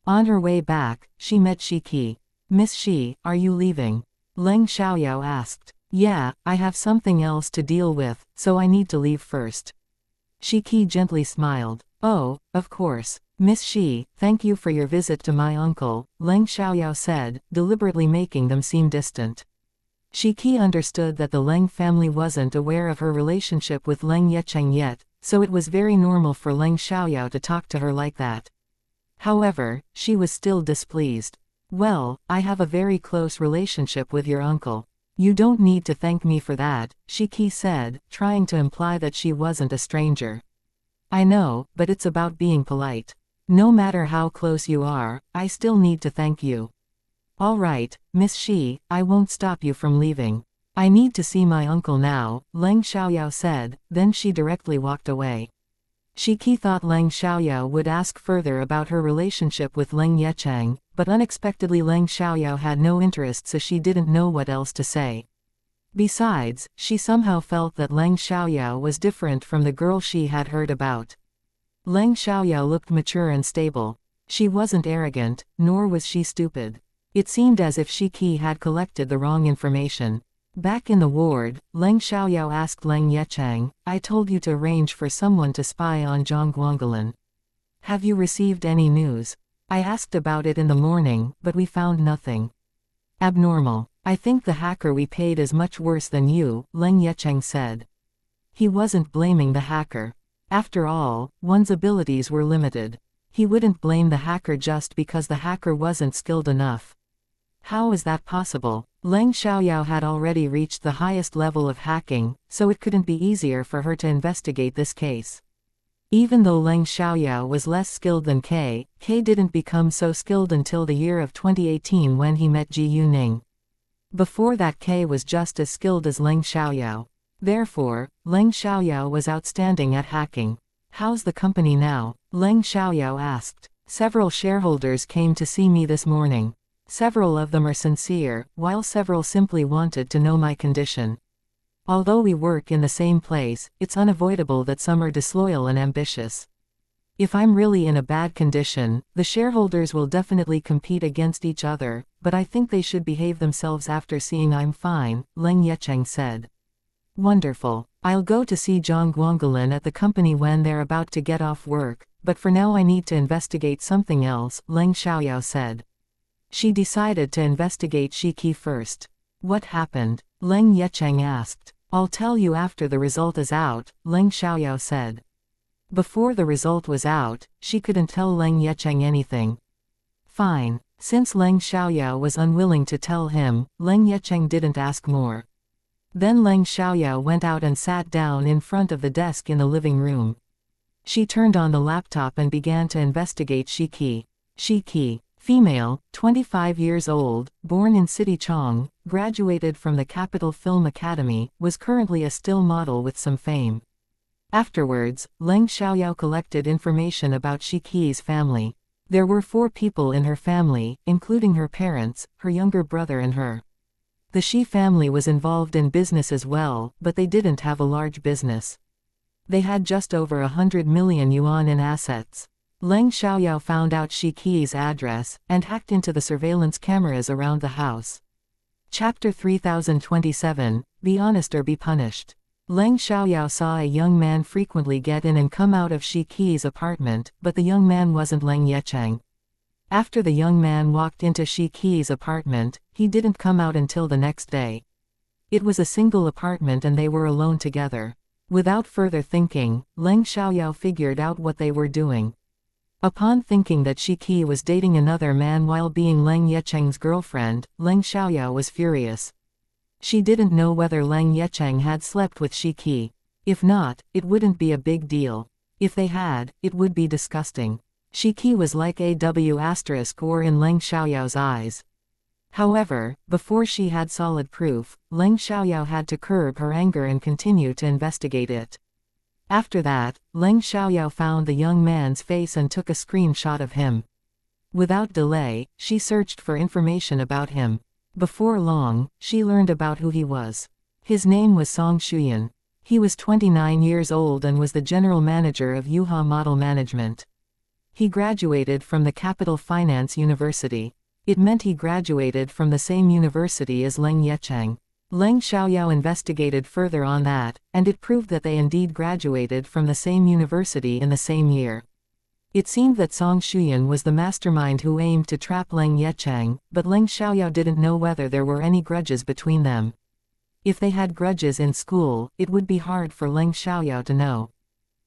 A: On her way back, she met Shiki. Miss Shi, are you leaving? Leng Xiaoyao asked. Yeah, I have something else to deal with, so I need to leave first. Shiki gently smiled. Oh, of course. Miss Shi, thank you for your visit to my uncle, Leng Xiaoyao said, deliberately making them seem distant. Shiki understood that the Leng family wasn't aware of her relationship with Leng Yecheng yet, so it was very normal for Leng Xiaoyao to talk to her like that. However, she was still displeased. Well, I have a very close relationship with your uncle. You don't need to thank me for that, Shiki said, trying to imply that she wasn't a stranger. I know, but it's about being polite. No matter how close you are, I still need to thank you. All right, Miss Shi, I won't stop you from leaving. I need to see my uncle now, Leng Xiaoyao said, then she directly walked away. Shiki thought Leng Xiaoyao would ask further about her relationship with Leng Yecheng, but unexpectedly Leng Xiaoyao had no interest, so she didn't know what else to say. Besides, she somehow felt that Leng Xiaoyao was different from the girl she had heard about. Leng Xiaoyao looked mature and stable. She wasn't arrogant, nor was she stupid. It seemed as if Shiki had collected the wrong information. Back in the ward, Leng Xiaoyao asked Leng Yecheng, I told you to arrange for someone to spy on Zhang Guanggulan. Have you received any news? I asked about it in the morning, but we found nothing. Abnormal. I think the hacker we paid is much worse than you, Leng Yecheng said. He wasn't blaming the hacker. After all, one's abilities were limited. He wouldn't blame the hacker just because the hacker wasn't skilled enough. How is that possible? Leng Xiaoyao had already reached the highest level of hacking, so it couldn't be easier for her to investigate this case. Even though Leng Xiaoyao was less skilled than K didn't become so skilled until the year of 2018 when he met Ji Yuning. Before that, K was just as skilled as Leng Xiaoyao. Therefore, Leng Xiaoyao was outstanding at hacking. How's the company now? Leng Xiaoyao asked. Several shareholders came to see me this morning. Several of them are sincere, while several simply wanted to know my condition. Although we work in the same place, it's unavoidable that some are disloyal and ambitious. If I'm really in a bad condition, the shareholders will definitely compete against each other, but I think they should behave themselves after seeing I'm fine, Leng Yecheng said. Wonderful. I'll go to see Zhang Guanggulan at the company when they're about to get off work, but for now I need to investigate something else, Leng Xiaoyao said. She decided to investigate Shiki first. What happened? Leng Yecheng asked. I'll tell you after the result is out, Leng Xiaoyao said. Before the result was out, she couldn't tell Leng Yecheng anything. Fine. Since Leng Xiaoyao was unwilling to tell him, Leng Yecheng didn't ask more. Then Leng Xiaoyao went out and sat down in front of the desk in the living room. She turned on the laptop and began to investigate Shiki. Shiki. Female, 25 years old, born in City Chong, graduated from the Capital Film Academy, was currently a still model with some fame. Afterwards, Leng Xiaoyao collected information about Shiki's family. There were 4 people in her family, including her parents, her younger brother and her. The Shi family was involved in business as well, but they didn't have a large business. They had just over 100 million yuan in assets. Leng Xiaoyao found out Shiki's address, and hacked into the surveillance cameras around the house. Chapter 3027, Be Honest or Be Punished. Leng Xiaoyao saw a young man frequently get in and come out of Shi Qi's apartment, but the young man wasn't Leng Yecheng. After the young man walked into Shi Qi's apartment, he didn't come out until the next day. It was a single apartment and they were alone together. Without further thinking, Leng Xiaoyao figured out what they were doing. Upon thinking that Shi Qi was dating another man while being Leng Yecheng's girlfriend, Leng Xiaoyao was furious. She didn't know whether Leng Yecheng had slept with Shi Qi. If not, it wouldn't be a big deal. If they had, it would be disgusting. Shi Qi was like a w** in Leng Xiaoyao's eyes. However, before she had solid proof, Leng Xiaoyao had to curb her anger and continue to investigate it. After that, Leng Xiaoyao found the young man's face and took a screenshot of him. Without delay, she searched for information about him. Before long, she learned about who he was. His name was Song Shuyan. He was 29 years old and was the general manager of Yuha Model Management. He graduated from the Capital Finance University. It meant he graduated from the same university as Leng Yecheng. Leng Xiaoyao investigated further on that, and it proved that they indeed graduated from the same university in the same year. It seemed that Song Shuyan was the mastermind who aimed to trap Leng Yecheng, but Leng Xiaoyao didn't know whether there were any grudges between them. If they had grudges in school, it would be hard for Leng Xiaoyao to know.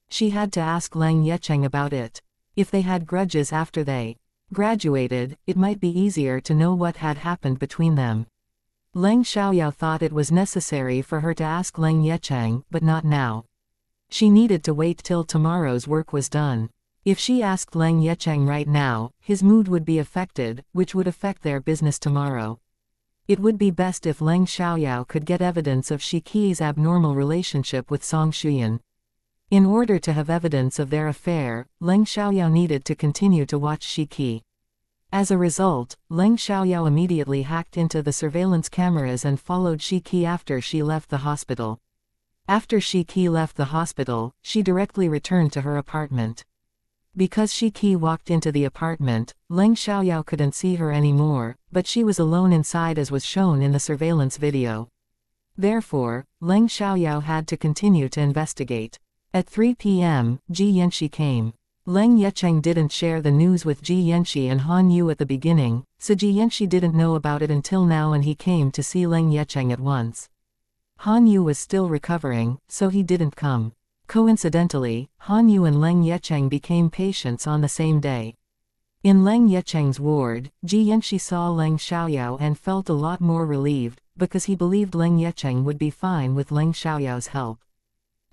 A: She had to ask Leng Yecheng about it. If they had grudges after they graduated, it might be easier to know what had happened between them. Leng Xiaoyao thought it was necessary for her to ask Leng Yecheng, but not now. She needed to wait till tomorrow's work was done. If she asked Leng Yecheng right now, his mood would be affected, which would affect their business tomorrow. It would be best if Leng Xiaoyao could get evidence of Shi Qi's abnormal relationship with Song Shuyan. In order to have evidence of their affair, Leng Xiaoyao needed to continue to watch Shi Qi. As a result, Leng Xiaoyao immediately hacked into the surveillance cameras and followed Shi Qi after she left the hospital. After Shi Qi left the hospital, she directly returned to her apartment. Because Shi Qi walked into the apartment, Leng Xiaoyao couldn't see her anymore, but she was alone inside as was shown in the surveillance video. Therefore, Leng Xiaoyao had to continue to investigate. At 3 p.m., Ji Yanxi came. Leng Yecheng didn't share the news with Ji Yanxi and Han Yu at the beginning, so Ji Yanxi didn't know about it until now, and he came to see Leng Yecheng at once. Han Yu was still recovering, so he didn't come. Coincidentally, Han Yu and Leng Yecheng became patients on the same day. In Leng Yecheng's ward, Ji Yanxi saw Leng Xiaoyao and felt a lot more relieved, because he believed Leng Yecheng would be fine with Leng Xiaoyao's help.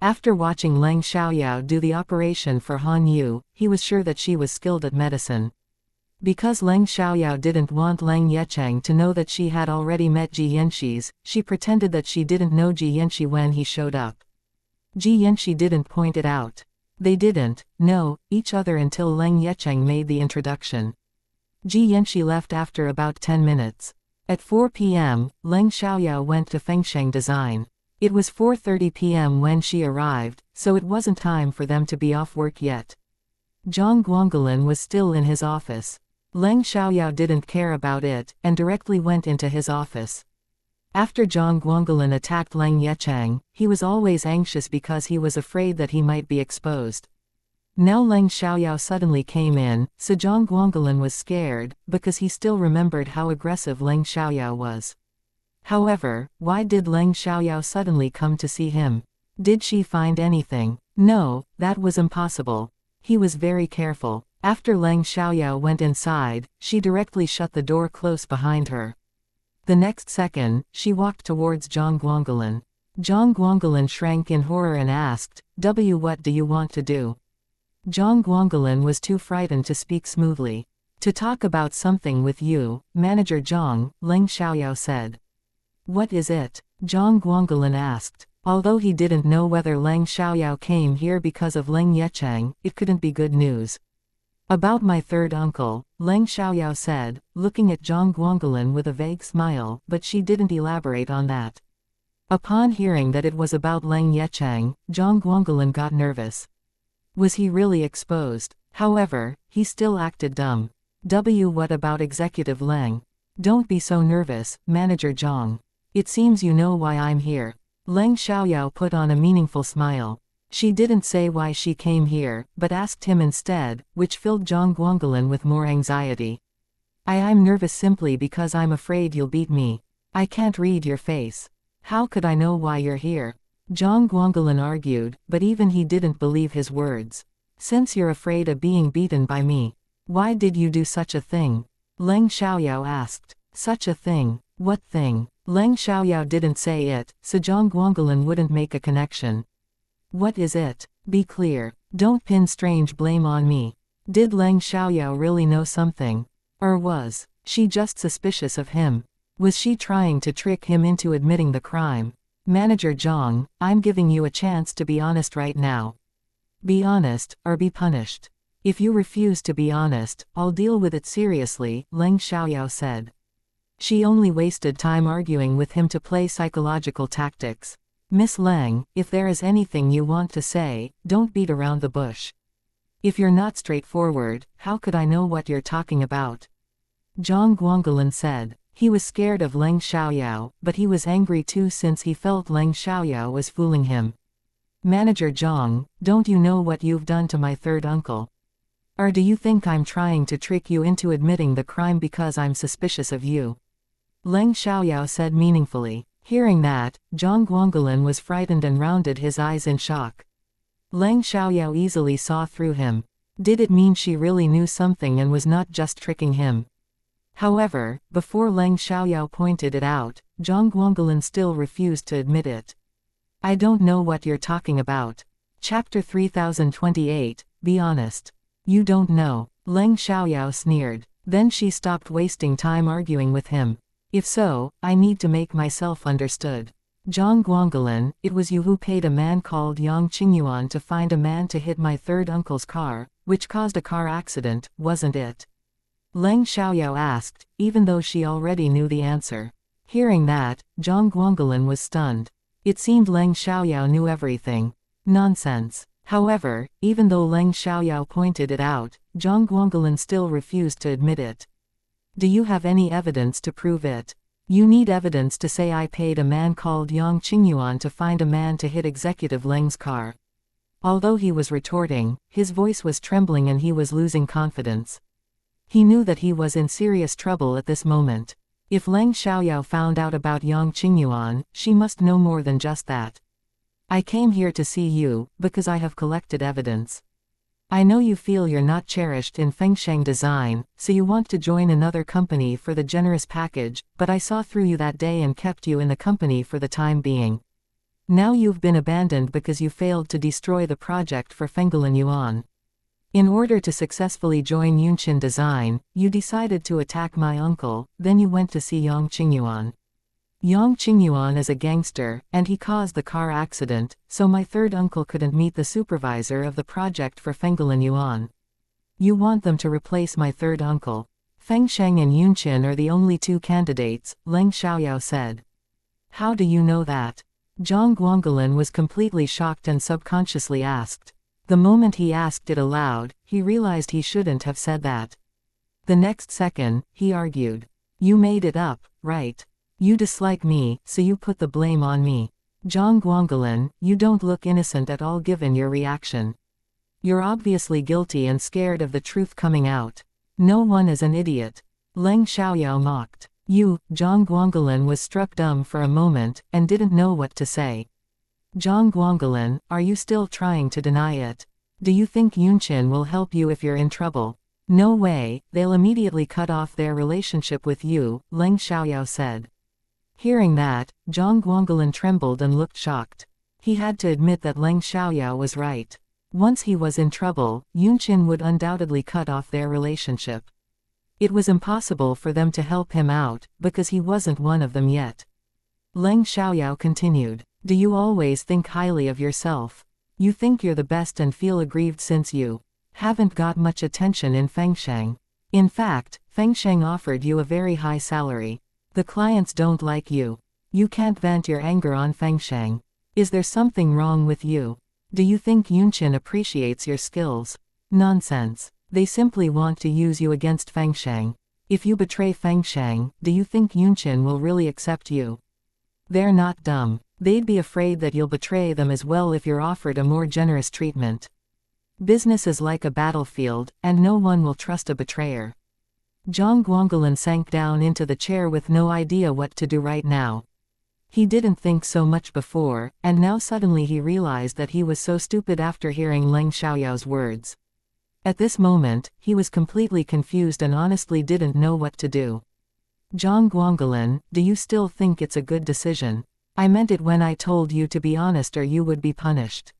A: After watching Leng Xiaoyao do the operation for Han Yu, he was sure that she was skilled at medicine. Because Leng Xiaoyao didn't want Leng Yecheng to know that she had already met Ji Yanxi's, she pretended that she didn't know Ji Yanxi when he showed up. Ji Yanxi didn't point it out. They didn't know each other until Leng Yecheng made the introduction. Ji Yanxi left after about 10 minutes. At 4 p.m., Leng Xiaoyao went to Fengsheng Design. It was 4:30 p.m. when she arrived, so it wasn't time for them to be off work yet. Zhang Guangulin was still in his office. Leng Xiaoyao didn't care about it, and directly went into his office. After Zhang Guangulin attacked Leng Yecheng, he was always anxious because he was afraid that he might be exposed. Now Leng Xiaoyao suddenly came in, so Zhang Guangulin was scared, because he still remembered how aggressive Leng Xiaoyao was. However, why did Leng Xiaoyao suddenly come to see him? Did she find anything? No, that was impossible. He was very careful. After Leng Xiaoyao went inside, she directly shut the door close behind her. The next second, she walked towards Zhang Guangulin. Zhang Guangulin shrank in horror and asked, What do you want to do? Zhang Guangulin was too frightened to speak smoothly. To talk about something with you, Manager Zhang, Leng Xiaoyao said. What is it? Zhang Guangulin asked. Although he didn't know whether Leng Xiaoyao came here because of Leng Yecheng, it couldn't be good news. About my third uncle, Leng Xiaoyao said, looking at Zhang Guangulin with a vague smile, but she didn't elaborate on that. Upon hearing that it was about Leng Yecheng, Zhang Guangulin got nervous. Was he really exposed? However, he still acted dumb. What about Executive Leng? Don't be so nervous, Manager Zhang. It seems you know why I'm here. Leng Xiaoyao put on a meaningful smile. She didn't say why she came here, but asked him instead, which filled Zhang Guangelin with more anxiety. I'm nervous simply because I'm afraid you'll beat me. I can't read your face. How could I know why you're here? Zhang Guangelin argued, but even he didn't believe his words. Since you're afraid of being beaten by me, why did you do such a thing? Leng Xiaoyao asked. Such a thing? What thing? Leng Xiaoyao didn't say it, so Zhang Guangelin wouldn't make a connection. What is it? Be clear. Don't pin strange blame on me. Did Leng Xiaoyao really know something? Or was she just suspicious of him? Was she trying to trick him into admitting the crime? Manager Zhang, I'm giving you a chance to be honest right now. Be honest, or be punished. If you refuse to be honest, I'll deal with it seriously, Leng Xiaoyao said. She only wasted time arguing with him to play psychological tactics. Miss Leng, if there is anything you want to say, don't beat around the bush. If you're not straightforward, how could I know what you're talking about? Zhang Guangelin said. He was scared of Leng Xiaoyao, but he was angry too since he felt Leng Xiaoyao was fooling him. Manager Zhang, don't you know what you've done to my third uncle? Or do you think I'm trying to trick you into admitting the crime because I'm suspicious of you? Leng Xiaoyao said meaningfully. Hearing that, Zhang Guangelin was frightened and rounded his eyes in shock. Leng Xiaoyao easily saw through him. Did it mean she really knew something and was not just tricking him? However, before Leng Xiaoyao pointed it out, Zhang Guangelin still refused to admit it. I don't know what you're talking about. Chapter 3028, Be honest. You don't know. Leng Xiaoyao sneered. Then she stopped wasting time arguing with him. If so, I need to make myself understood. Zhang Guangelin, it was you who paid a man called Yang Qingyuan to find a man to hit my third uncle's car, which caused a car accident, wasn't it? Leng Xiaoyao asked, even though she already knew the answer. Hearing that, Zhang Guangelin was stunned. It seemed Leng Xiaoyao knew everything. Nonsense. However, even though Leng Xiaoyao pointed it out, Zhang Guangelin still refused to admit it. Do you have any evidence to prove it? You need evidence to say I paid a man called Yang Qingyuan to find a man to hit Executive Leng's car. Although he was retorting, his voice was trembling and he was losing confidence. He knew that he was in serious trouble at this moment. If Leng Xiaoyao found out about Yang Qingyuan, she must know more than just that. I came here to see you, because I have collected evidence. I know you feel you're not cherished in Fengsheng design, so you want to join another company for the generous package, but I saw through you that day and kept you in the company for the time being. Now you've been abandoned because you failed to destroy the project for Fenggelin Yuan. In order to successfully join Yunqin Design, you decided to attack my uncle, then you went to see Yang Qingyuan. Yang Qingyuan is a gangster, and he caused the car accident, so my third uncle couldn't meet the supervisor of the project for Fenggelin Yuan. You want them to replace my third uncle. Fengsheng and Yunqin are the only two candidates, Leng Xiaoyao said. How do you know that? Zhang Guangelin was completely shocked and subconsciously asked. The moment he asked it aloud, he realized he shouldn't have said that. The next second, he argued. You made it up, right? You dislike me, so you put the blame on me. Zhang Guangelin, you don't look innocent at all given your reaction. You're obviously guilty and scared of the truth coming out. No one is an idiot. Leng Xiaoyao mocked. Zhang Guangelin was struck dumb for a moment, and didn't know what to say. Zhang Guangelin, are you still trying to deny it? Do you think Yunqin will help you if you're in trouble? No way, they'll immediately cut off their relationship with you, Leng Xiaoyao said. Hearing that, Zhang Guangelin trembled and looked shocked. He had to admit that Leng Xiaoyao was right. Once he was in trouble, Yunqin would undoubtedly cut off their relationship. It was impossible for them to help him out, because he wasn't one of them yet. Leng Xiaoyao continued. Do you always think highly of yourself? You think you're the best and feel aggrieved since you haven't got much attention in Fengsheng. In fact, Fengsheng offered you a very high salary. The clients don't like you. You can't vent your anger on Fengsheng. Is there something wrong with you? Do you think Yunqin appreciates your skills? Nonsense. They simply want to use you against Fengsheng. If you betray Fengsheng, do you think Yunqin will really accept you? They're not dumb. They'd be afraid that you'll betray them as well if you're offered a more generous treatment. Business is like a battlefield, and no one will trust a betrayer. Zhang Guangulin sank down into the chair with no idea what to do right now. He didn't think so much before, and now suddenly he realized that he was so stupid after hearing Leng Xiaoyao's words. At this moment, he was completely confused and honestly didn't know what to do. Zhang Guangulin, do you still think it's a good decision? I meant it when I told you to be honest or you would be punished.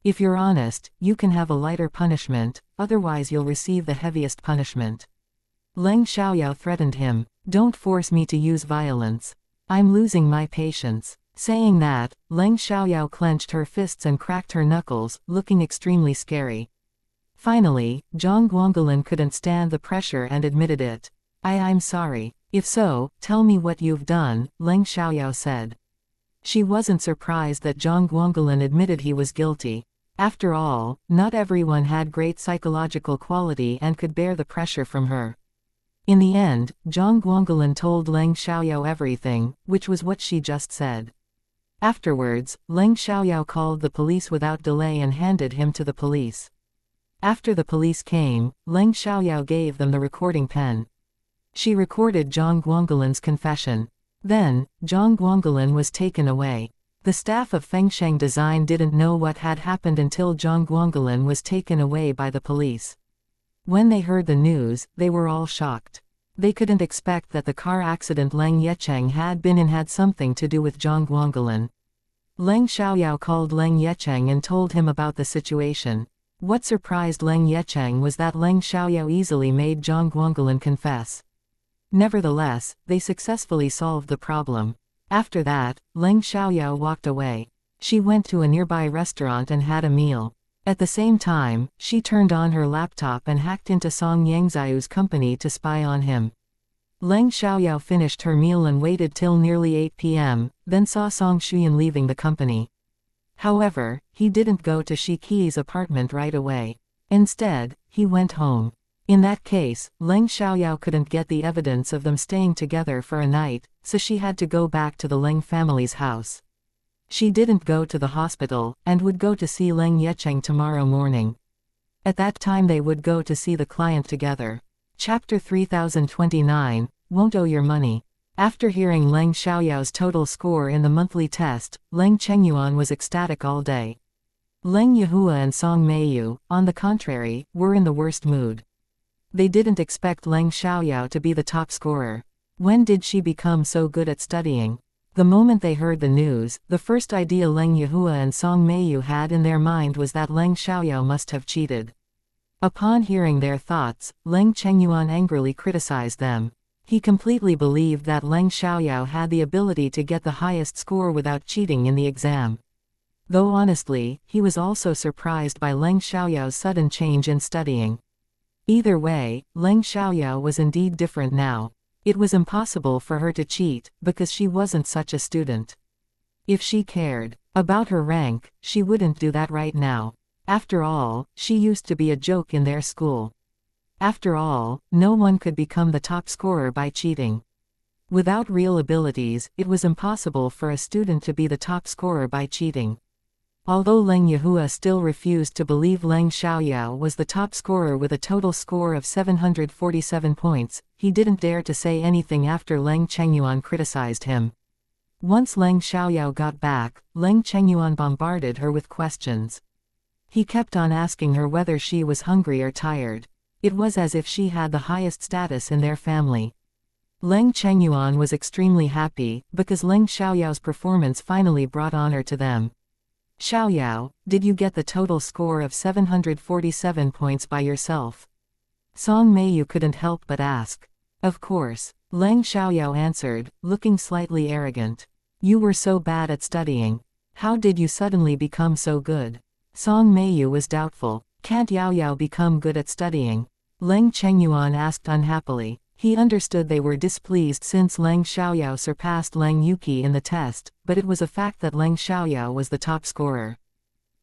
A: If you're honest, you can have a lighter punishment, otherwise you'll receive the heaviest punishment. Leng Xiaoyao threatened him. Don't force me to use violence. I'm losing my patience. Saying that, Leng Xiaoyao clenched her fists and cracked her knuckles, looking extremely scary. Finally, Zhang Guangulin couldn't stand the pressure and admitted it. I'm sorry. If so, tell me what you've done, Leng Xiaoyao said. She wasn't surprised that Zhang Guangulin admitted he was guilty. After all, not everyone had great psychological quality and could bear the pressure from her. In the end, Zhang Guangulin told Leng Xiaoyao everything, which was what she just said. Afterwards, Leng Xiaoyao called the police without delay and handed him to the police. After the police came, Leng Xiaoyao gave them the recording pen. She recorded Zhang Guangulin's confession. Then, Zhang Guangulin was taken away. The staff of Fengsheng Design didn't know what had happened until Zhang Guangulin was taken away by the police. When they heard the news, they were all shocked. They couldn't expect that the car accident Leng Yecheng had been in had something to do with Zhang Guangulin. Leng Xiaoyao called Leng Yecheng and told him about the situation. What surprised Leng Yecheng was that Leng Xiaoyao easily made Zhang Guangulin confess. Nevertheless, they successfully solved the problem. After that, Leng Xiaoyao walked away. She went to a nearby restaurant and had a meal. At the same time, she turned on her laptop and hacked into Song Yangzaiu's company to spy on him. Leng Xiaoyao finished her meal and waited till nearly 8 p.m., then saw Song Shuyan leaving the company. However, he didn't go to Shi Qi's apartment right away. Instead, he went home. In that case, Leng Xiaoyao couldn't get the evidence of them staying together for a night, so she had to go back to the Leng family's house. She didn't go to the hospital, and would go to see Leng Yecheng tomorrow morning. At that time they would go to see the client together. Chapter 3029, Won't Owe Your Money. After hearing Leng Xiaoyao's total score in the monthly test, Leng Chengyuan was ecstatic all day. Leng Yehua and Song Meiyu, on the contrary, were in the worst mood. They didn't expect Leng Xiaoyao to be the top scorer. When did she become so good at studying? The moment they heard the news, the first idea Leng Yehua and Song Meiyu had in their mind was that Leng Xiaoyao must have cheated. Upon hearing their thoughts, Leng Chengyuan angrily criticized them. He completely believed that Leng Xiaoyao had the ability to get the highest score without cheating in the exam. Though honestly, he was also surprised by Leng Xiaoyao's sudden change in studying. Either way, Leng Xiaoyao was indeed different now. It was impossible for her to cheat, because she wasn't such a student. If she cared about her rank, she wouldn't do that right now. After all, she used to be a joke in their school. After all, no one could become the top scorer by cheating. Without real abilities, it was impossible for a student to be the top scorer by cheating. Although Leng Yehua still refused to believe Leng Xiaoyao was the top scorer with a total score of 747 points, he didn't dare to say anything after Leng Chengyuan criticized him. Once Leng Xiaoyao got back, Leng Chengyuan bombarded her with questions. He kept on asking her whether she was hungry or tired. It was as if she had the highest status in their family. Leng Chengyuan was extremely happy, because Leng Xiaoyao's performance finally brought honor to them. Xiaoyao, did you get the total score of 747 points by yourself? Song Meiyu couldn't help but ask. Of course. Leng Xiaoyao answered, looking slightly arrogant. You were so bad at studying. How did you suddenly become so good? Song Meiyu was doubtful. Can't Yaoyao become good at studying? Leng Chengyuan asked unhappily. He understood they were displeased since Leng Xiaoyao surpassed Leng Yuqi in the test, but it was a fact that Leng Xiaoyao was the top scorer.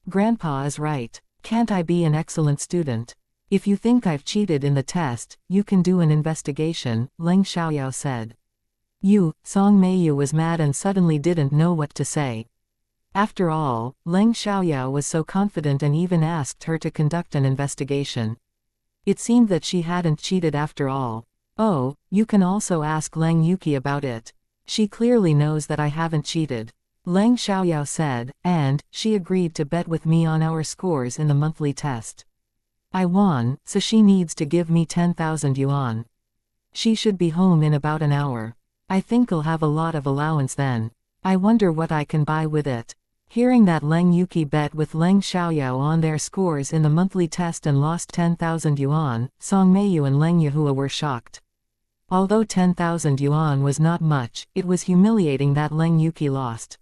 A: Grandpa is right. Can't I be an excellent student? If you think I've cheated in the test, you can do an investigation, Leng Xiaoyao said. Song Meiyu was mad and suddenly didn't know what to say. After all, Leng Xiaoyao was so confident and even asked her to conduct an investigation. It seemed that she hadn't cheated after all. Oh, you can also ask Leng Yuki about it. She clearly knows that I haven't cheated. Leng Xiaoyao said, and she agreed to bet with me on our scores in the monthly test. I won, so she needs to give me 10,000 yuan. She should be home in about an hour. I think I'll have a lot of allowance then. I wonder what I can buy with it. Hearing that Leng Yuki bet with Leng Xiaoyao on their scores in the monthly test and lost 10,000 yuan, Song Meiyu and Leng Yihua were shocked. Although 10,000 yuan was not much, it was humiliating that Leng Yuki lost.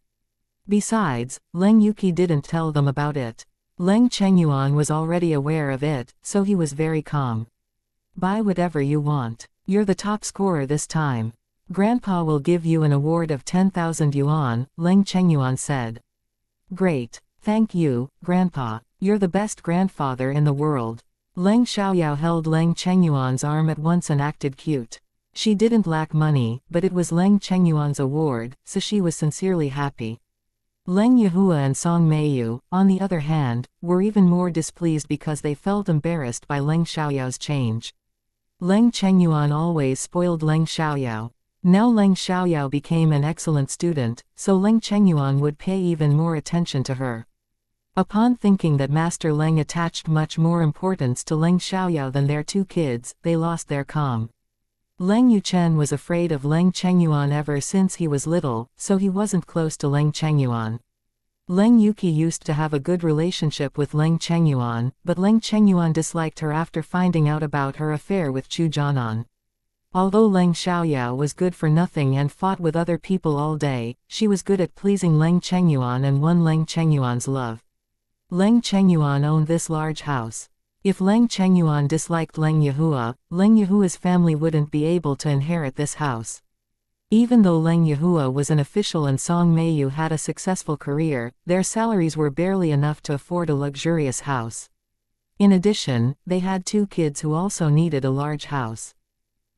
A: Besides, Leng Yuki didn't tell them about it. Leng Chengyuan was already aware of it, so he was very calm. Buy whatever you want. You're the top scorer this time. Grandpa will give you an award of 10,000 yuan, Leng Chengyuan said. Great. Thank you, Grandpa. You're the best grandfather in the world. Leng Xiaoyao held Leng Chengyuan's arm at once and acted cute. She didn't lack money, but it was Leng Chengyuan's award, so she was sincerely happy. Leng Yihua and Song Meiyu, on the other hand, were even more displeased because they felt embarrassed by Leng Xiaoyao's change. Leng Chengyuan always spoiled Leng Xiaoyao. Now Leng Xiaoyao became an excellent student, so Leng Chengyuan would pay even more attention to her. Upon thinking that Master Leng attached much more importance to Leng Xiaoyao than their two kids, they lost their calm. Leng Yuchen was afraid of Leng Chengyuan ever since he was little, so he wasn't close to Leng Chengyuan. Leng Yuki used to have a good relationship with Leng Chengyuan, but Leng Chengyuan disliked her after finding out about her affair with Chu Jianan. Although Leng Xiaoyao was good for nothing and fought with other people all day, she was good at pleasing Leng Chengyuan and won Leng Chengyuan's love. Leng Chengyuan owned this large house. If Leng Chengyuan disliked Leng Yihua's family wouldn't be able to inherit this house. Even though Leng Yihua was an official and Song Meiyu had a successful career, their salaries were barely enough to afford a luxurious house. In addition, they had two kids who also needed a large house.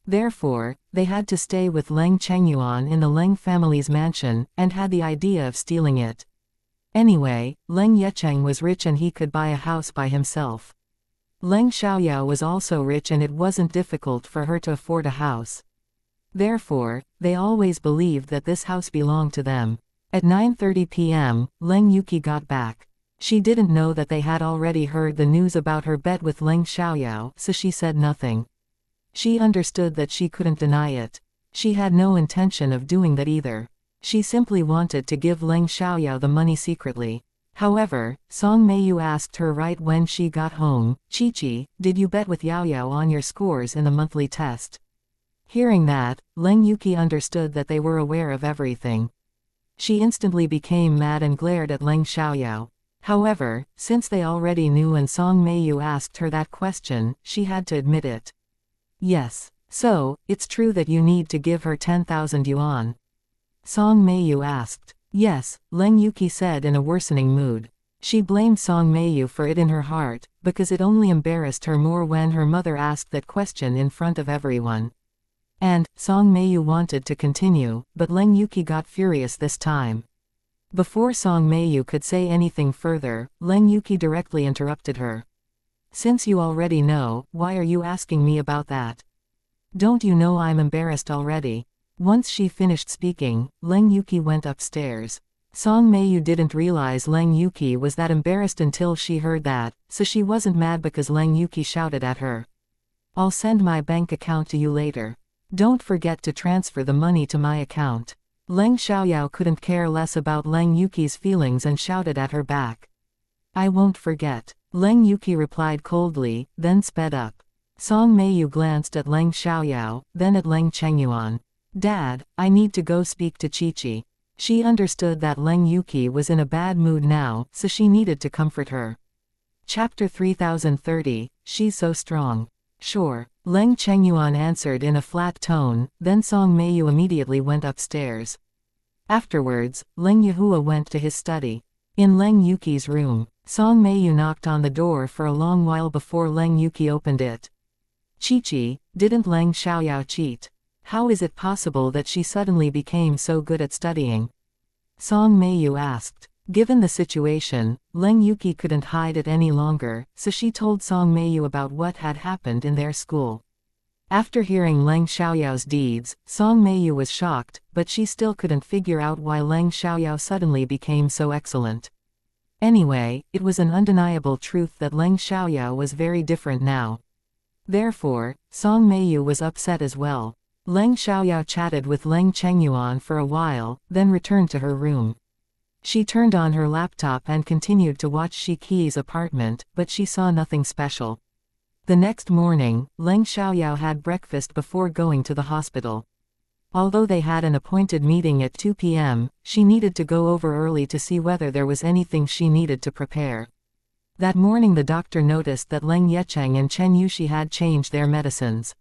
A: Therefore, they had to stay with Leng Chengyuan in the Leng family's mansion, and had the idea of stealing it. Anyway, Leng Yecheng was rich and he could buy a house by himself. Leng Xiaoyao was also rich and it wasn't difficult for her to afford a house. Therefore, they always believed that this house belonged to them. At 9:30 p.m., Leng Yuki got back. She didn't know that they had already heard the news about her bet with Leng Xiaoyao, so she said nothing. She understood that she couldn't deny it. She had no intention of doing that either. She simply wanted to give Leng Xiaoyao the money secretly. However, Song Meiyu asked her right when she got home, "Chi-Chi, did you bet with Yao Yao on your scores in the monthly test?" Hearing that, Leng Yuki understood that they were aware of everything. She instantly became mad and glared at Leng Xiaoyao. However, since they already knew and Song Meiyu asked her that question, she had to admit it. Yes. So, it's true that you need to give her 10,000 yuan? Song Meiyu asked. Yes, Leng Yuki said in a worsening mood. She blamed Song Meiyu for it in her heart, because it only embarrassed her more when her mother asked that question in front of everyone. And, Song Meiyu wanted to continue, but Leng Yuki got furious this time. Before Song Meiyu could say anything further, Leng Yuki directly interrupted her. Since you already know, why are you asking me about that? Don't you know I'm embarrassed already? Once she finished speaking, Leng Yuki went upstairs. Song Meiyu didn't realize Leng Yuki was that embarrassed until she heard that, so she wasn't mad because Leng Yuki shouted at her. I'll send my bank account to you later. Don't forget to transfer the money to my account. Leng Xiaoyao couldn't care less about Leng Yuki's feelings and shouted at her back. I won't forget. Leng Yuki replied coldly, then sped up. Song Meiyu glanced at Leng Xiaoyao, then at Leng Chengyuan. Dad, I need to go speak to Chi-Chi. She understood that Leng Yuki was in a bad mood now, so she needed to comfort her. Chapter 3030, She's So Strong. Sure. Leng Chengyuan answered in a flat tone, then Song Meiyu immediately went upstairs. Afterwards, Leng Yihua went to his study. In Leng Yuki's room, Song Meiyu knocked on the door for a long while before Leng Yuki opened it. Chi-Chi, didn't Leng Xiaoyao cheat? How is it possible that she suddenly became so good at studying? Song Meiyu asked. Given the situation, Leng Yuki couldn't hide it any longer, so she told Song Meiyu about what had happened in their school. After hearing Leng Xiaoyao's deeds, Song Meiyu was shocked, but she still couldn't figure out why Leng Xiaoyao suddenly became so excellent. Anyway, it was an undeniable truth that Leng Xiaoyao was very different now. Therefore, Song Meiyu was upset as well. Leng Xiaoyao chatted with Leng Chengyuan for a while, then returned to her room. She turned on her laptop and continued to watch Shiqi's apartment, but she saw nothing special. The next morning, Leng Xiaoyao had breakfast before going to the hospital. Although they had an appointed meeting at 2 p.m., she needed to go over early to see whether there was anything she needed to prepare. That morning the doctor noticed that Leng Yecheng and Chen Yuxi had changed their medicines.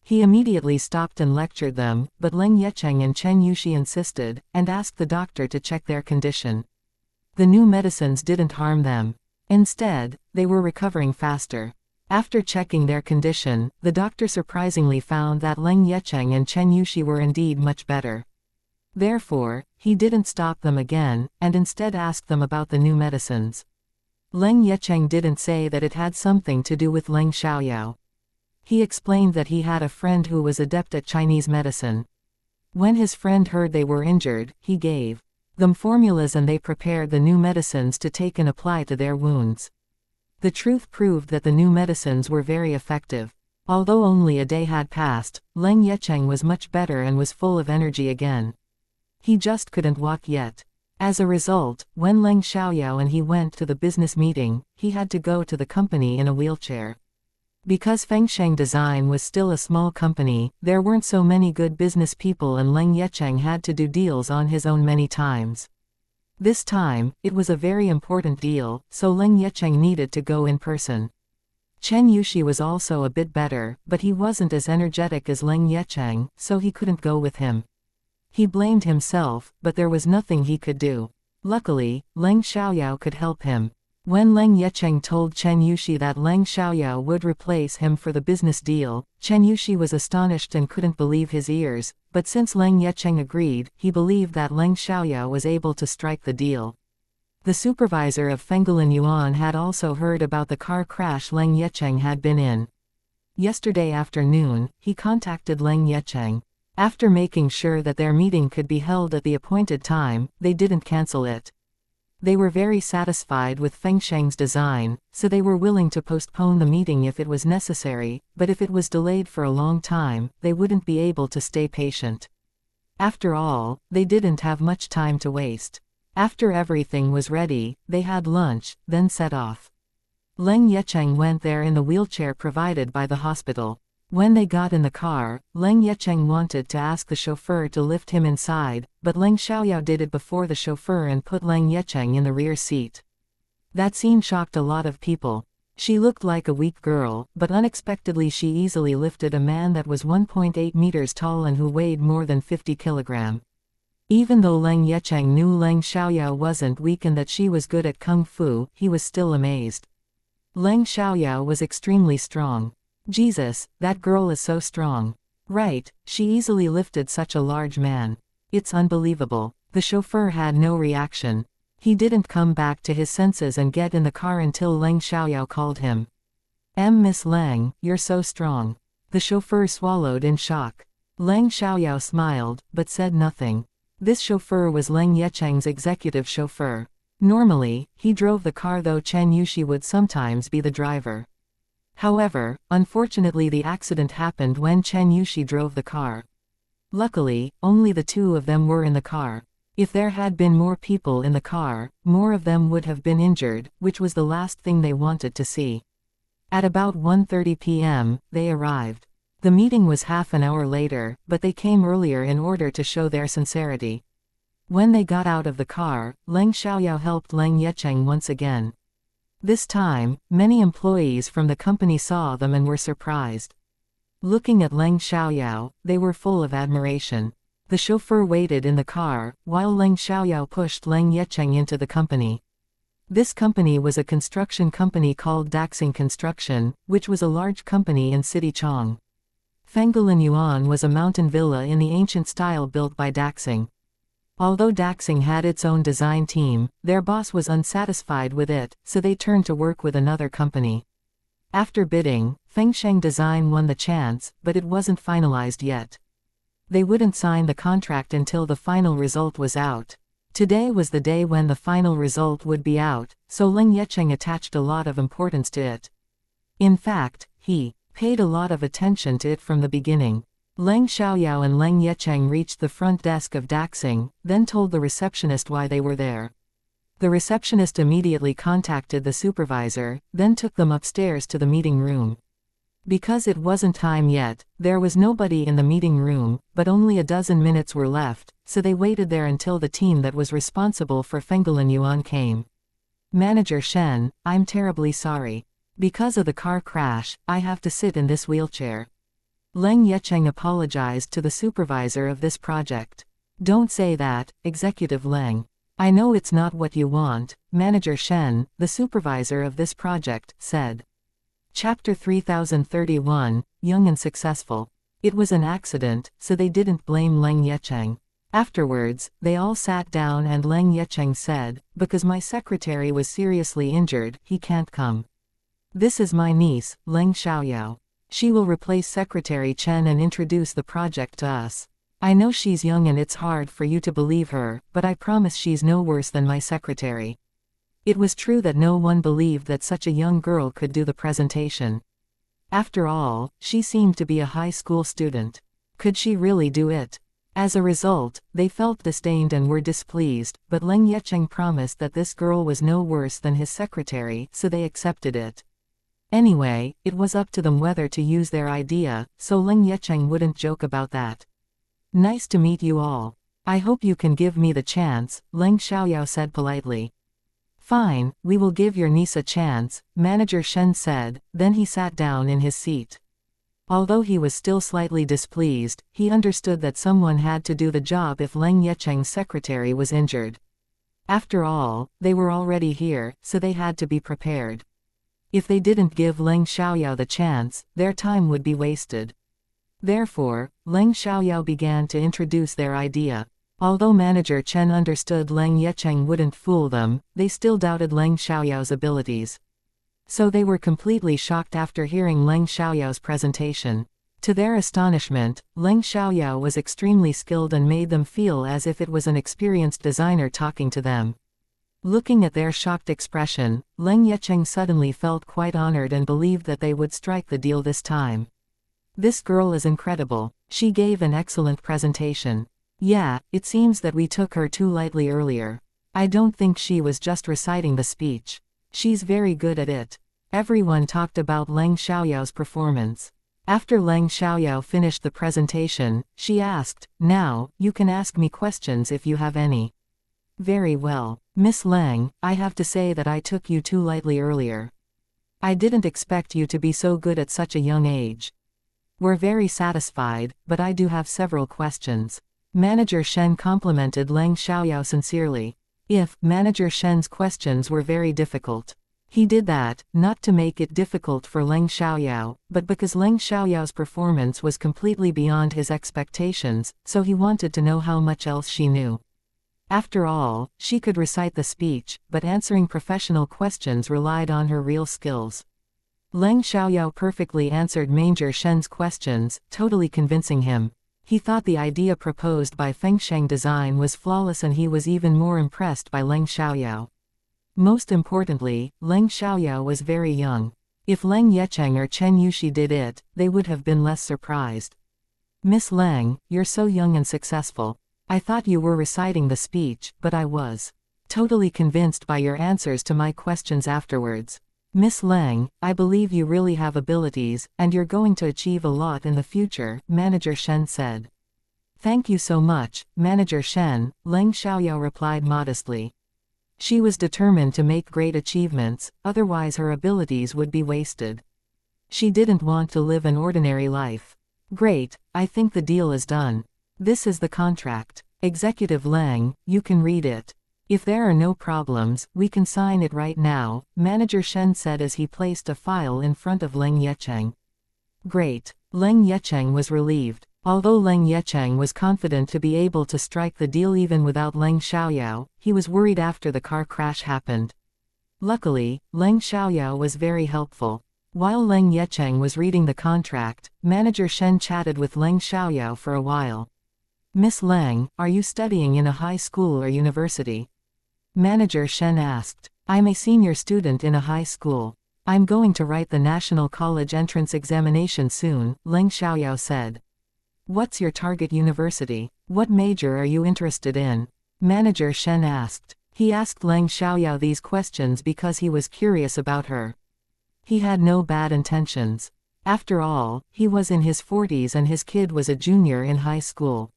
A: He immediately stopped and lectured them, but Leng Yecheng and Chen Yuxi insisted, and asked the doctor to check their condition. The new medicines didn't harm them. Instead, they were recovering faster. After checking their condition, the doctor surprisingly found that Leng Yecheng and Chen Yuxi were indeed much better. Therefore, he didn't stop them again, and instead asked them about the new medicines. Leng Yecheng didn't say that it had something to do with Leng Xiaoyao. He explained that he had a friend who was adept at Chinese medicine. When his friend heard they were injured, he gave them formulas and they prepared the new medicines to take and apply to their wounds. The truth proved that the new medicines were very effective. Although only a day had passed, Leng Yecheng was much better and was full of energy again. He just couldn't walk yet. As a result, when Leng Xiaoyao and he went to the business meeting, he had to go to the company in a wheelchair. Because Fengsheng Design was still a small company, there weren't so many good business people and Leng Yecheng had to do deals on his own many times. This time, it was a very important deal, so Leng Yecheng needed to go in person. Chen Yuxi was also a bit better, but he wasn't as energetic as Leng Yecheng, so he couldn't go with him. He blamed himself, but there was nothing he could do. Luckily, Leng Xiaoyao could help him. When Leng Yecheng told Chen Yuxi that Leng Xiaoyao would replace him for the business deal, Chen Yuxi was astonished and couldn't believe his ears, but since Leng Yecheng agreed, he believed that Leng Xiaoyao was able to strike the deal. The supervisor of Fengulin Yuan had also heard about the car crash Leng Yecheng had been in. Yesterday afternoon, he contacted Leng Yecheng. After making sure that their meeting could be held at the appointed time, they didn't cancel it. They were very satisfied with Fengsheng's design, so they were willing to postpone the meeting if it was necessary, but if it was delayed for a long time, they wouldn't be able to stay patient. After all, they didn't have much time to waste. After everything was ready, they had lunch, then set off. Leng Yecheng went there in the wheelchair provided by the hospital. When they got in the car, Leng Yecheng wanted to ask the chauffeur to lift him inside, but Leng Xiaoyao did it before the chauffeur and put Leng Yecheng in the rear seat. That scene shocked a lot of people. She looked like a weak girl, but unexpectedly she easily lifted a man that was 1.8 meters tall and who weighed more than 50 kilograms. Even though Leng Yecheng knew Leng Xiaoyao wasn't weak and that she was good at kung fu, he was still amazed. Leng Xiaoyao was extremely strong. Jesus, that girl is so strong. Right, she easily lifted such a large man. It's unbelievable. The chauffeur had no reaction. He didn't come back to his senses and get in the car until Leng Xiaoyao called him. Miss Leng, you're so strong. The chauffeur swallowed in shock. Leng Xiaoyao smiled, but said nothing. This chauffeur was Leng Yecheng's executive chauffeur. Normally, he drove the car though Chen Yuxi would sometimes be the driver. However, unfortunately the accident happened when Chen Yuxi drove the car. Luckily, only the two of them were in the car. If there had been more people in the car, more of them would have been injured, which was the last thing they wanted to see. At about 1:30 p.m., they arrived. The meeting was half an hour later, but they came earlier in order to show their sincerity. When they got out of the car, Leng Xiaoyao helped Leng Yecheng once again. This time, many employees from the company saw them and were surprised. Looking at Leng Xiaoyao, they were full of admiration. The chauffeur waited in the car, while Leng Xiaoyao pushed Leng Yecheng into the company. This company was a construction company called Daxing Construction, which was a large company in City Chong. Fenggelin Yuan was a mountain villa in the ancient style built by Daxing. Although Daxing had its own design team, their boss was unsatisfied with it, so they turned to work with another company. After bidding, Fengsheng Design won the chance, but it wasn't finalized yet. They wouldn't sign the contract until the final result was out. Today was the day when the final result would be out, so Leng Yecheng attached a lot of importance to it. In fact, he paid a lot of attention to it from the beginning. Leng Xiaoyao and Leng Yecheng reached the front desk of Daxing, then told the receptionist why they were there. The receptionist immediately contacted the supervisor, then took them upstairs to the meeting room. Because it wasn't time yet, there was nobody in the meeting room, but only a dozen minutes were left, so they waited there until the team that was responsible for Fenggelin Yuan came. Manager Shen, I'm terribly sorry. Because of the car crash, I have to sit in this wheelchair. Leng Yecheng apologized to the supervisor of this project. Don't say that, Executive Leng. I know it's not what you want, Manager Shen, the supervisor of this project, said. Chapter 3031, Young and Successful. It was an accident, so they didn't blame Leng Yecheng. Afterwards, they all sat down and Leng Yecheng said, because my secretary was seriously injured, he can't come. This is my niece, Leng Xiaoyao. She will replace Secretary Chen and introduce the project to us. I know she's young and it's hard for you to believe her, but I promise she's no worse than my secretary. It was true that no one believed that such a young girl could do the presentation. After all, she seemed to be a high school student. Could she really do it? As a result, they felt disdained and were displeased, but Leng Yecheng promised that this girl was no worse than his secretary, so they accepted it. Anyway, it was up to them whether to use their idea, so Leng Yecheng wouldn't joke about that. Nice to meet you all. I hope you can give me the chance, Leng Xiaoyao said politely. Fine, we will give your niece a chance, Manager Shen said, then he sat down in his seat. Although he was still slightly displeased, he understood that someone had to do the job if Leng Yecheng's secretary was injured. After all, they were already here, so they had to be prepared. If they didn't give Leng Xiaoyao the chance, their time would be wasted. Therefore, Leng Xiaoyao began to introduce their idea. Although Manager Chen understood Leng Yecheng wouldn't fool them, they still doubted Leng Xiaoyao's abilities. So they were completely shocked after hearing Leng Xiaoyao's presentation. To their astonishment, Leng Xiaoyao was extremely skilled and made them feel as if it was an experienced designer talking to them. Looking at their shocked expression, Leng Yecheng suddenly felt quite honored and believed that they would strike the deal this time. This girl is incredible. She gave an excellent presentation. Yeah, it seems that we took her too lightly earlier. I don't think she was just reciting the speech. She's very good at it. Everyone talked about Leng Xiaoyao's performance. After Leng Xiaoyao finished the presentation, she asked, "Now, you can ask me questions if you have any." Very well. Miss Leng, I have to say that I took you too lightly earlier. I didn't expect you to be so good at such a young age. We're very satisfied, but I do have several questions. Manager Shen complimented Leng Xiaoyao sincerely. If Manager Shen's questions were very difficult. He did that, not to make it difficult for Leng Xiaoyao, but because Leng Xiaoyao's performance was completely beyond his expectations, so he wanted to know how much else she knew. After all, she could recite the speech, but answering professional questions relied on her real skills. Leng Xiaoyao perfectly answered Manager Shen's questions, totally convincing him. He thought the idea proposed by Fengsheng Design was flawless and he was even more impressed by Leng Xiaoyao. Most importantly, Leng Xiaoyao was very young. If Leng Yecheng or Chen Yushi did it, they would have been less surprised. Miss Leng, you're so young and successful. I thought you were reciting the speech, but I was totally convinced by your answers to my questions afterwards. Miss Leng, I believe you really have abilities, and you're going to achieve a lot in the future, Manager Shen said. Thank you so much, Manager Shen, Leng Xiaoyao replied modestly. She was determined to make great achievements, otherwise her abilities would be wasted. She didn't want to live an ordinary life. Great, I think the deal is done. This is the contract. Executive Leng, you can read it. If there are no problems, we can sign it right now, Manager Shen said as he placed a file in front of Leng Yecheng. Great. Leng Yecheng was relieved. Although Leng Yecheng was confident to be able to strike the deal even without Leng Xiaoyao, he was worried after the car crash happened. Luckily, Leng Xiaoyao was very helpful. While Leng Yecheng was reading the contract, Manager Shen chatted with Leng Xiaoyao for a while. "Miss Leng, are you studying in a high school or university?" Manager Shen asked. "I'm a senior student in a high school. I'm going to write the National College Entrance Examination soon," Leng Xiaoyao said. "What's your target university? What major are you interested in?" Manager Shen asked. He asked Leng Xiaoyao these questions because he was curious about her. He had no bad intentions. After all, he was in his 40s and his kid was a junior in high school.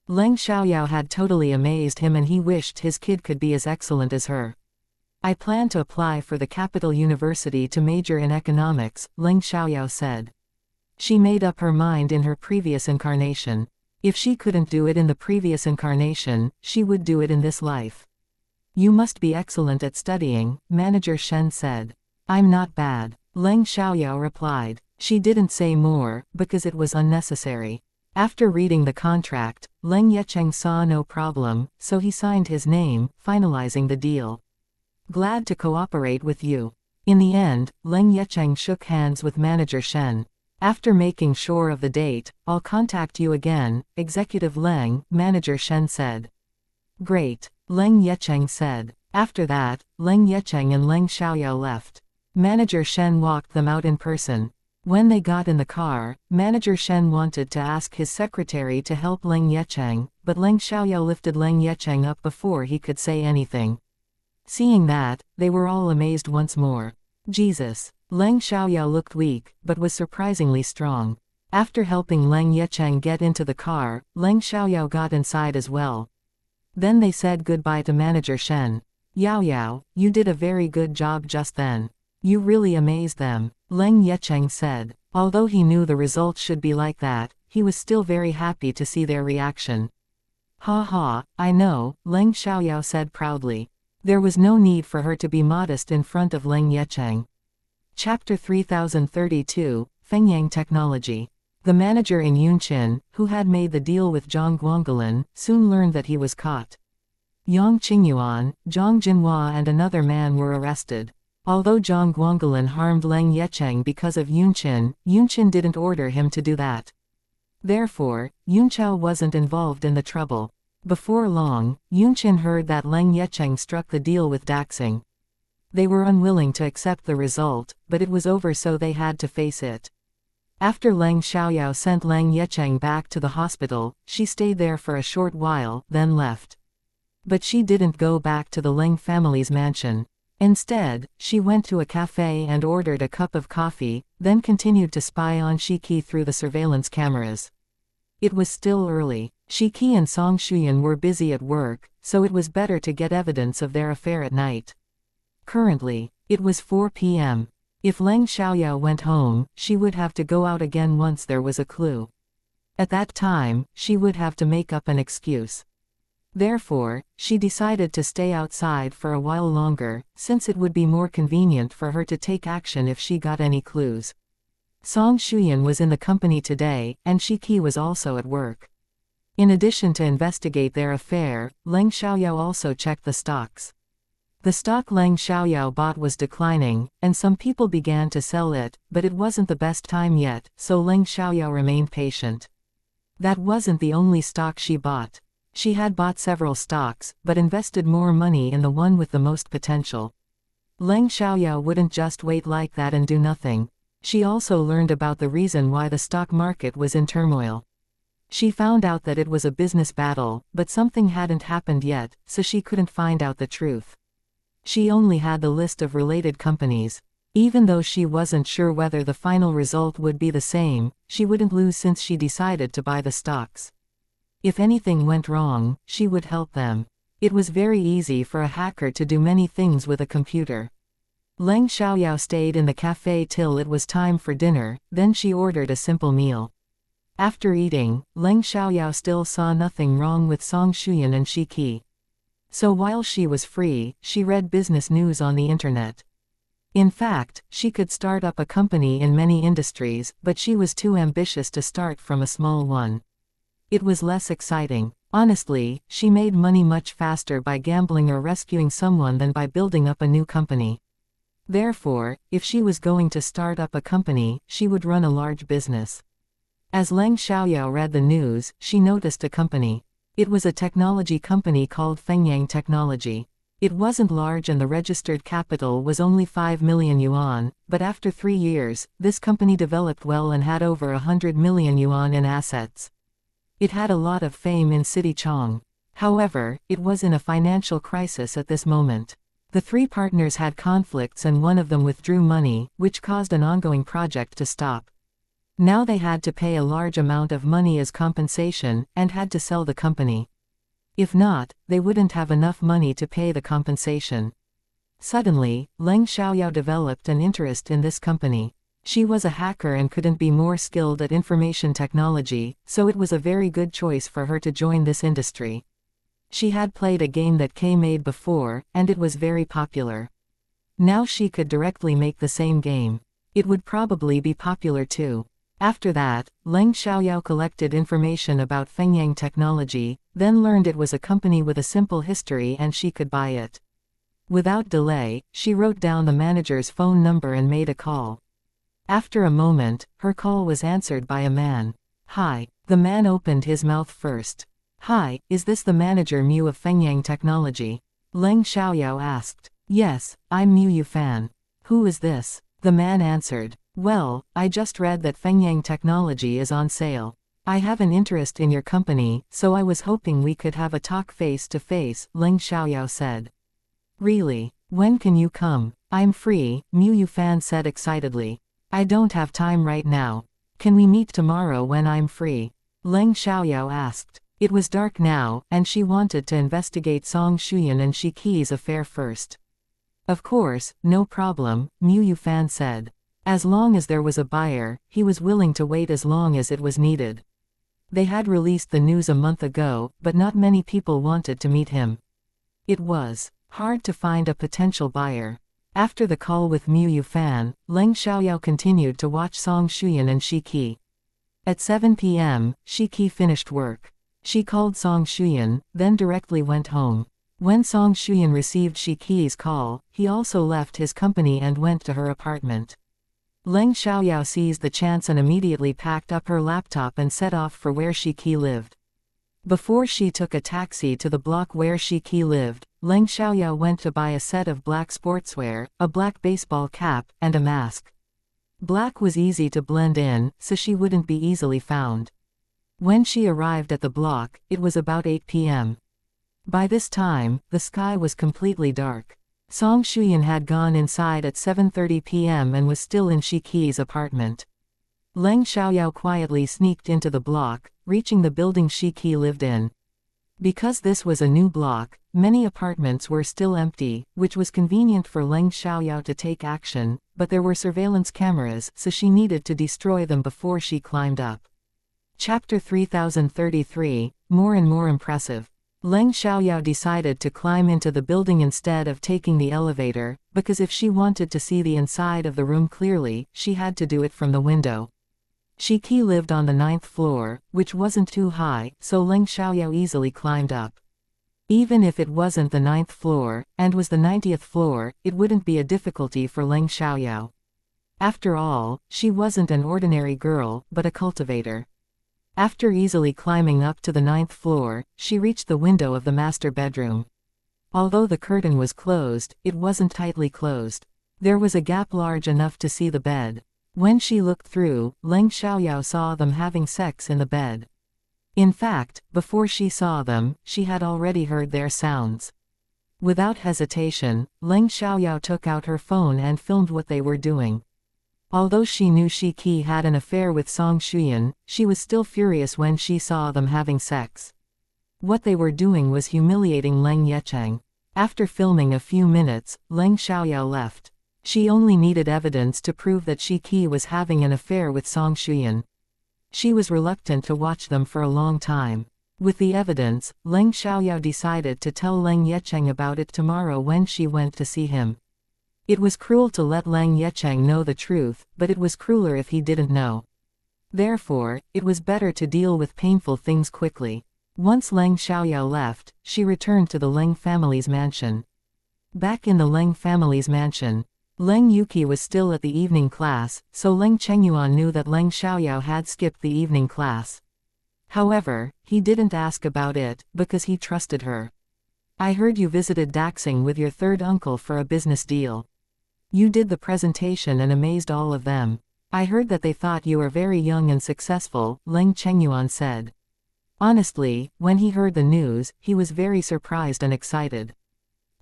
A: Leng Xiaoyao had totally amazed him and he wished his kid could be as excellent as her. "I plan to apply for the capital university to major in economics," Leng Xiaoyao said. She made up her mind in her previous incarnation. If she couldn't do it in the previous incarnation, she would do it in this life. "You must be excellent at studying," Manager Shen said. "I'm not bad," Leng Xiaoyao replied. She didn't say more, because it was unnecessary. After reading the contract, Leng Yecheng saw no problem, so he signed his name, finalizing the deal. "Glad to cooperate with you." In the end, Leng Yecheng shook hands with Manager Shen. After making sure of the date, "I'll contact you again, Executive Leng," Manager Shen said. "Great," Leng Yecheng said. After that, Leng Yecheng and Leng Xiaoyao left. Manager Shen walked them out in person. When they got in the car, Manager Shen wanted to ask his secretary to help Leng Yecheng, but Leng Xiaoyao lifted Leng Yecheng up before he could say anything. Seeing that, they were all amazed once more. Jesus. Leng Xiaoyao looked weak, but was surprisingly strong. After helping Leng Yecheng get into the car, Leng Xiaoyao got inside as well. Then they said goodbye to Manager Shen. "Yao Yao, you did a very good job just then. You really amazed them," Leng Yecheng said. Although he knew the results should be like that, he was still very happy to see their reaction. "Ha ha, I know," Leng Xiaoyao said proudly. There was no need for her to be modest in front of Leng Yecheng. Chapter 3032, Fengyang Technology. The manager in Yunqin, who had made the deal with Zhang Guanggulan, soon learned that he was caught. Yang Qingyuan, Zhang Jinhua and another man were arrested. Although Zhang Guanggulan harmed Leng Yecheng because of Yunqin, Yunqin didn't order him to do that. Therefore, Yunqiao wasn't involved in the trouble. Before long, Yunqin heard that Leng Yecheng struck the deal with Daxing. They were unwilling to accept the result, but it was over so they had to face it. After Leng Xiaoyao sent Leng Yecheng back to the hospital, she stayed there for a short while, then left. But she didn't go back to the Leng family's mansion. Instead, she went to a cafe and ordered a cup of coffee, then continued to spy on Shiki through the surveillance cameras. It was still early. Shiki and Song Shuyan were busy at work, so it was better to get evidence of their affair at night. Currently, it was 4 p.m. If Leng Xiaoyao went home, she would have to go out again once there was a clue. At that time, she would have to make up an excuse. Therefore, she decided to stay outside for a while longer, since it would be more convenient for her to take action if she got any clues. Song Shuyan was in the company today, and Shiki was also at work. In addition to investigate their affair, Leng Xiaoyao also checked the stocks. The stock Leng Xiaoyao bought was declining, and some people began to sell it, but it wasn't the best time yet, so Leng Xiaoyao remained patient. That wasn't the only stock she bought. She had bought several stocks, but invested more money in the one with the most potential. Leng Xiaoyao wouldn't just wait like that and do nothing. She also learned about the reason why the stock market was in turmoil. She found out that it was a business battle, but something hadn't happened yet, so she couldn't find out the truth. She only had the list of related companies. Even though she wasn't sure whether the final result would be the same, she wouldn't lose since she decided to buy the stocks. If anything went wrong, she would help them. It was very easy for a hacker to do many things with a computer. Leng Xiaoyao stayed in the cafe till it was time for dinner, then she ordered a simple meal. After eating, Leng Xiaoyao still saw nothing wrong with Song Shuyan and Shiki. So while she was free, she read business news on the internet. In fact, she could start up a company in many industries, but she was too ambitious to start from a small one. It was less exciting. Honestly, she made money much faster by gambling or rescuing someone than by building up a new company. Therefore, if she was going to start up a company, she would run a large business. As Leng Xiaoyao read the news, she noticed a company. It was a technology company called Fengyang Technology. It wasn't large and the registered capital was only 5 million yuan, but after 3 years, this company developed well and had over 100 million yuan in assets. It had a lot of fame in City Chong. However, it was in a financial crisis at this moment. The 3 partners had conflicts and one of them withdrew money, which caused an ongoing project to stop. Now they had to pay a large amount of money as compensation, and had to sell the company. If not, they wouldn't have enough money to pay the compensation. Suddenly, Leng Xiaoyao developed an interest in this company. She was a hacker and couldn't be more skilled at information technology, so it was a very good choice for her to join this industry. She had played a game that K made before, and it was very popular. Now she could directly make the same game. It would probably be popular too. After that, Leng Xiaoyao collected information about Fengyang Technology, then learned it was a company with a simple history and she could buy it. Without delay, she wrote down the manager's phone number and made a call. After a moment, her call was answered by a man. "Hi." The man opened his mouth first. "Hi, is this the manager Mu of Fengyang Technology?" Leng Xiaoyao asked. "Yes, I'm Mu Yufan. Who is this?" The man answered. "Well, I just read that Fengyang Technology is on sale. I have an interest in your company, so I was hoping we could have a talk face to face," Leng Xiaoyao said. "Really? When can you come?" "I'm free," Mu Yufan said excitedly. "I don't have time right now. Can we meet tomorrow when I'm free?" Leng Xiaoyao asked. It was dark now, and she wanted to investigate Song Shuyan and Shi Qi's affair first. "Of course, no problem," Mu Yufan said. As long as there was a buyer, he was willing to wait as long as it was needed. They had released the news a month ago, but not many people wanted to meet him. It was hard to find a potential buyer. After the call with Mu Yufan, Leng Xiaoyao continued to watch Song Shuyan and Shi Qi. At 7 p.m., Shi Qi finished work. She called Song Shuyan, then directly went home. When Song Shuyan received Shi Qi's call, he also left his company and went to her apartment. Leng Xiaoyao seized the chance and immediately packed up her laptop and set off for where Shi Qi lived. Before she took a taxi to the block where Shi Qi lived, Leng Xiaoyao went to buy a set of black sportswear, a black baseball cap, and a mask. Black was easy to blend in, so she wouldn't be easily found. When she arrived at the block, it was about 8 p.m. By this time, the sky was completely dark. Song Shuyan had gone inside at 7:30 p.m. and was still in Shi Qi's apartment. Leng Xiaoyao quietly sneaked into the block, reaching the building Shi Qi lived in. Because this was a new block, many apartments were still empty, which was convenient for Leng Xiaoyao to take action, but there were surveillance cameras, so she needed to destroy them before she climbed up. Chapter 3033, More and More Impressive. Leng Xiaoyao decided to climb into the building instead of taking the elevator, because if she wanted to see the inside of the room clearly, she had to do it from the window. Shi Qi lived on the 9th floor, which wasn't too high, so Leng Xiaoyao easily climbed up. Even if it wasn't the 9th floor, and was the 90th floor, it wouldn't be a difficulty for Leng Xiaoyao. After all, she wasn't an ordinary girl, but a cultivator. After easily climbing up to the 9th floor, she reached the window of the master bedroom. Although the curtain was closed, it wasn't tightly closed. There was a gap large enough to see the bed. When she looked through, Leng Xiaoyao saw them having sex in the bed. In fact, before she saw them, she had already heard their sounds. Without hesitation, Leng Xiaoyao took out her phone and filmed what they were doing. Although she knew Shi Qi had an affair with Song Shuyan, she was still furious when she saw them having sex. What they were doing was humiliating Leng Yecheng. After filming a few minutes, Leng Xiaoyao left. She only needed evidence to prove that Shi Qi was having an affair with Song Shuyan. She was reluctant to watch them for a long time. With the evidence, Leng Xiaoyao decided to tell Leng Yecheng about it tomorrow when she went to see him. It was cruel to let Lang Yecheng know the truth, but it was crueler if he didn't know. Therefore, it was better to deal with painful things quickly. Once Lang Xiaoyao left, she returned to the Leng family's mansion. Back in the Leng family's mansion, Leng Yuqi was still at the evening class, so Leng Chengyuan knew that Lang Xiaoyao had skipped the evening class. However, he didn't ask about it, because he trusted her. I heard you visited Daxing with your third uncle for a business deal. You did the presentation and amazed all of them. I heard that they thought you were very young and successful, Leng Chengyuan said. Honestly, when he heard the news, he was very surprised and excited.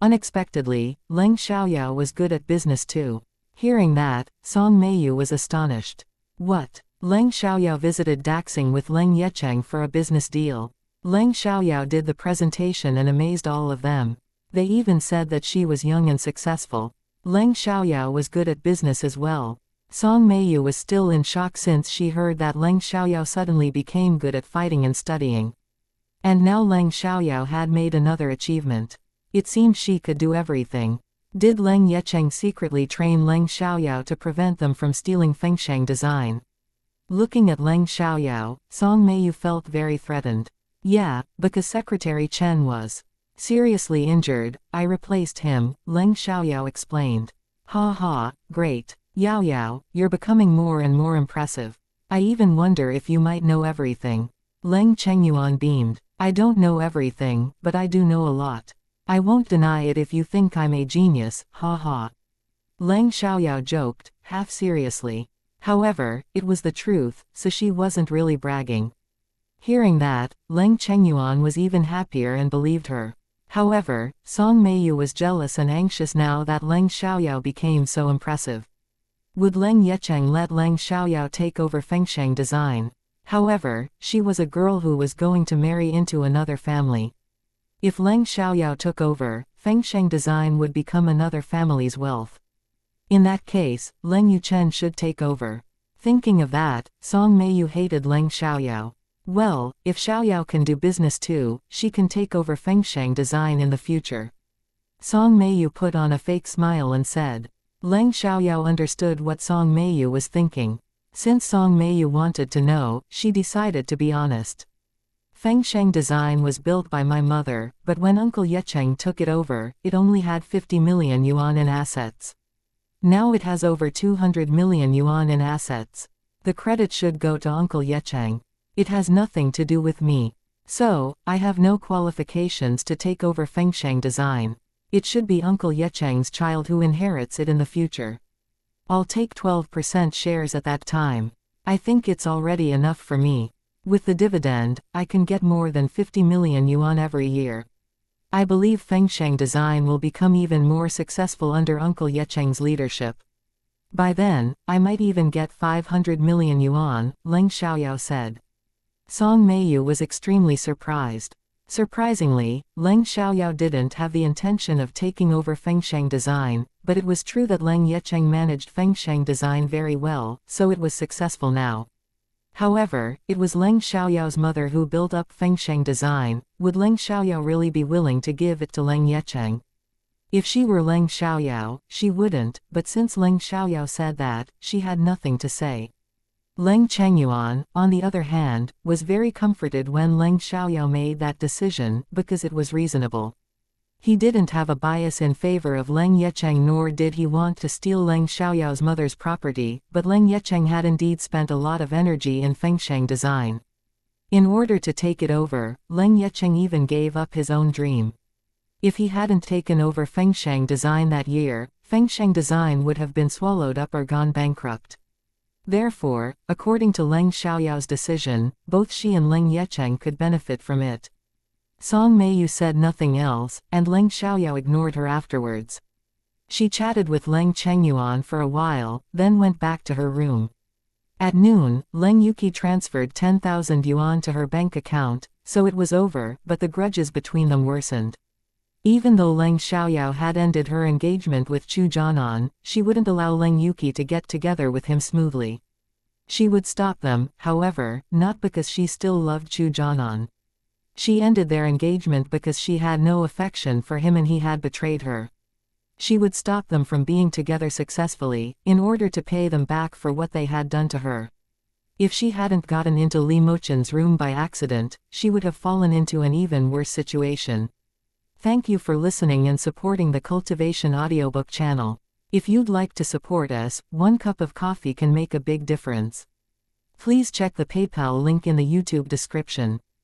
A: Unexpectedly, Leng Xiaoyao was good at business too. Hearing that, Song Meiyu was astonished. What? Leng Xiaoyao visited Daxing with Leng Yecheng for a business deal. Leng Xiaoyao did the presentation and amazed all of them. They even said that she was young and successful. Leng Xiaoyao was good at business as well. Song Meiyu was still in shock since she heard that Leng Xiaoyao suddenly became good at fighting and studying. And now Leng Xiaoyao had made another achievement. It seemed she could do everything. Did Leng Yecheng secretly train Leng Xiaoyao to prevent them from stealing Fengsheng design? Looking at Leng Xiaoyao, Song Meiyu felt very threatened. Yeah, because Secretary Chen was seriously injured, I replaced him, Leng Xiaoyao explained. Ha ha, great. Yao Yao, you're becoming more and more impressive. I even wonder if you might know everything. Leng Chengyuan beamed. I don't know everything, but I do know a lot. I won't deny it if you think I'm a genius, ha ha. Leng Xiaoyao joked, half seriously. However, it was the truth, so she wasn't really bragging. Hearing that, Leng Chengyuan was even happier and believed her. However, Song Meiyu was jealous and anxious now that Leng Xiaoyao became so impressive. Would Leng Yecheng let Leng Xiaoyao take over Fengsheng design? However, she was a girl who was going to marry into another family. If Leng Xiaoyao took over, Fengsheng design would become another family's wealth. In that case, Leng Yuchen should take over. Thinking of that, Song Meiyu hated Leng Xiaoyao. Well, if Xiaoyao can do business too, she can take over Fengsheng design in the future. Song Meiyu put on a fake smile and said. Leng Xiaoyao understood what Song Meiyu was thinking. Since Song Meiyu wanted to know, she decided to be honest. Fengsheng design was built by my mother, but when Uncle Yecheng took it over, it only had 50 million yuan in assets. Now it has over 200 million yuan in assets. The credit should go to Uncle Yecheng. It has nothing to do with me. So, I have no qualifications to take over Fengsheng design. It should be Uncle Yecheng's child who inherits it in the future. I'll take 12% shares at that time. I think it's already enough for me. With the dividend, I can get more than 50 million yuan every year. I believe Fengsheng design will become even more successful under Uncle Yecheng's leadership. By then, I might even get 500 million yuan, Leng Xiaoyao said. Song Meiyu was extremely surprised. Surprisingly, Leng Xiaoyao didn't have the intention of taking over Fengsheng design, but it was true that Leng Yecheng managed Fengsheng design very well, so it was successful now. However, it was Leng Xiaoyao's mother who built up Fengsheng design. Would Leng Xiaoyao really be willing to give it to Leng Yecheng? If she were Leng Xiaoyao, she wouldn't, but since Leng Xiaoyao said that, she had nothing to say. Leng Chengyuan, on the other hand, was very comforted when Leng Xiaoyao made that decision, because it was reasonable. He didn't have a bias in favor of Leng Yecheng, nor did he want to steal Leng Xiaoyao's mother's property, but Leng Yecheng had indeed spent a lot of energy in Fengsheng design. In order to take it over, Leng Yecheng even gave up his own dream. If he hadn't taken over Fengsheng design that year, Fengsheng design would have been swallowed up or gone bankrupt. Therefore, according to Leng Xiaoyao's decision, both she and Leng Yecheng could benefit from it. Song Meiyu said nothing else, and Leng Xiaoyao ignored her afterwards. She chatted with Leng Chengyuan for a while, then went back to her room. At noon, Leng Yuqi transferred 10,000 yuan to her bank account, so it was over, but the grudges between them worsened. Even though Leng Xiaoyao had ended her engagement with Chu Jianan, she wouldn't allow Leng Yuqi to get together with him smoothly. She would stop them, however, not because she still loved Chu Jianan. She ended their engagement because she had no affection for him and he had betrayed her. She would stop them from being together successfully, in order to pay them back for what they had done to her. If she hadn't gotten into Li Mochen's room by accident, she would have fallen into an even worse situation. Thank you for listening and supporting the Cultivation audiobook channel. If you'd like to support us, 1 cup of coffee can make a big difference. Please check the PayPal link in the YouTube description.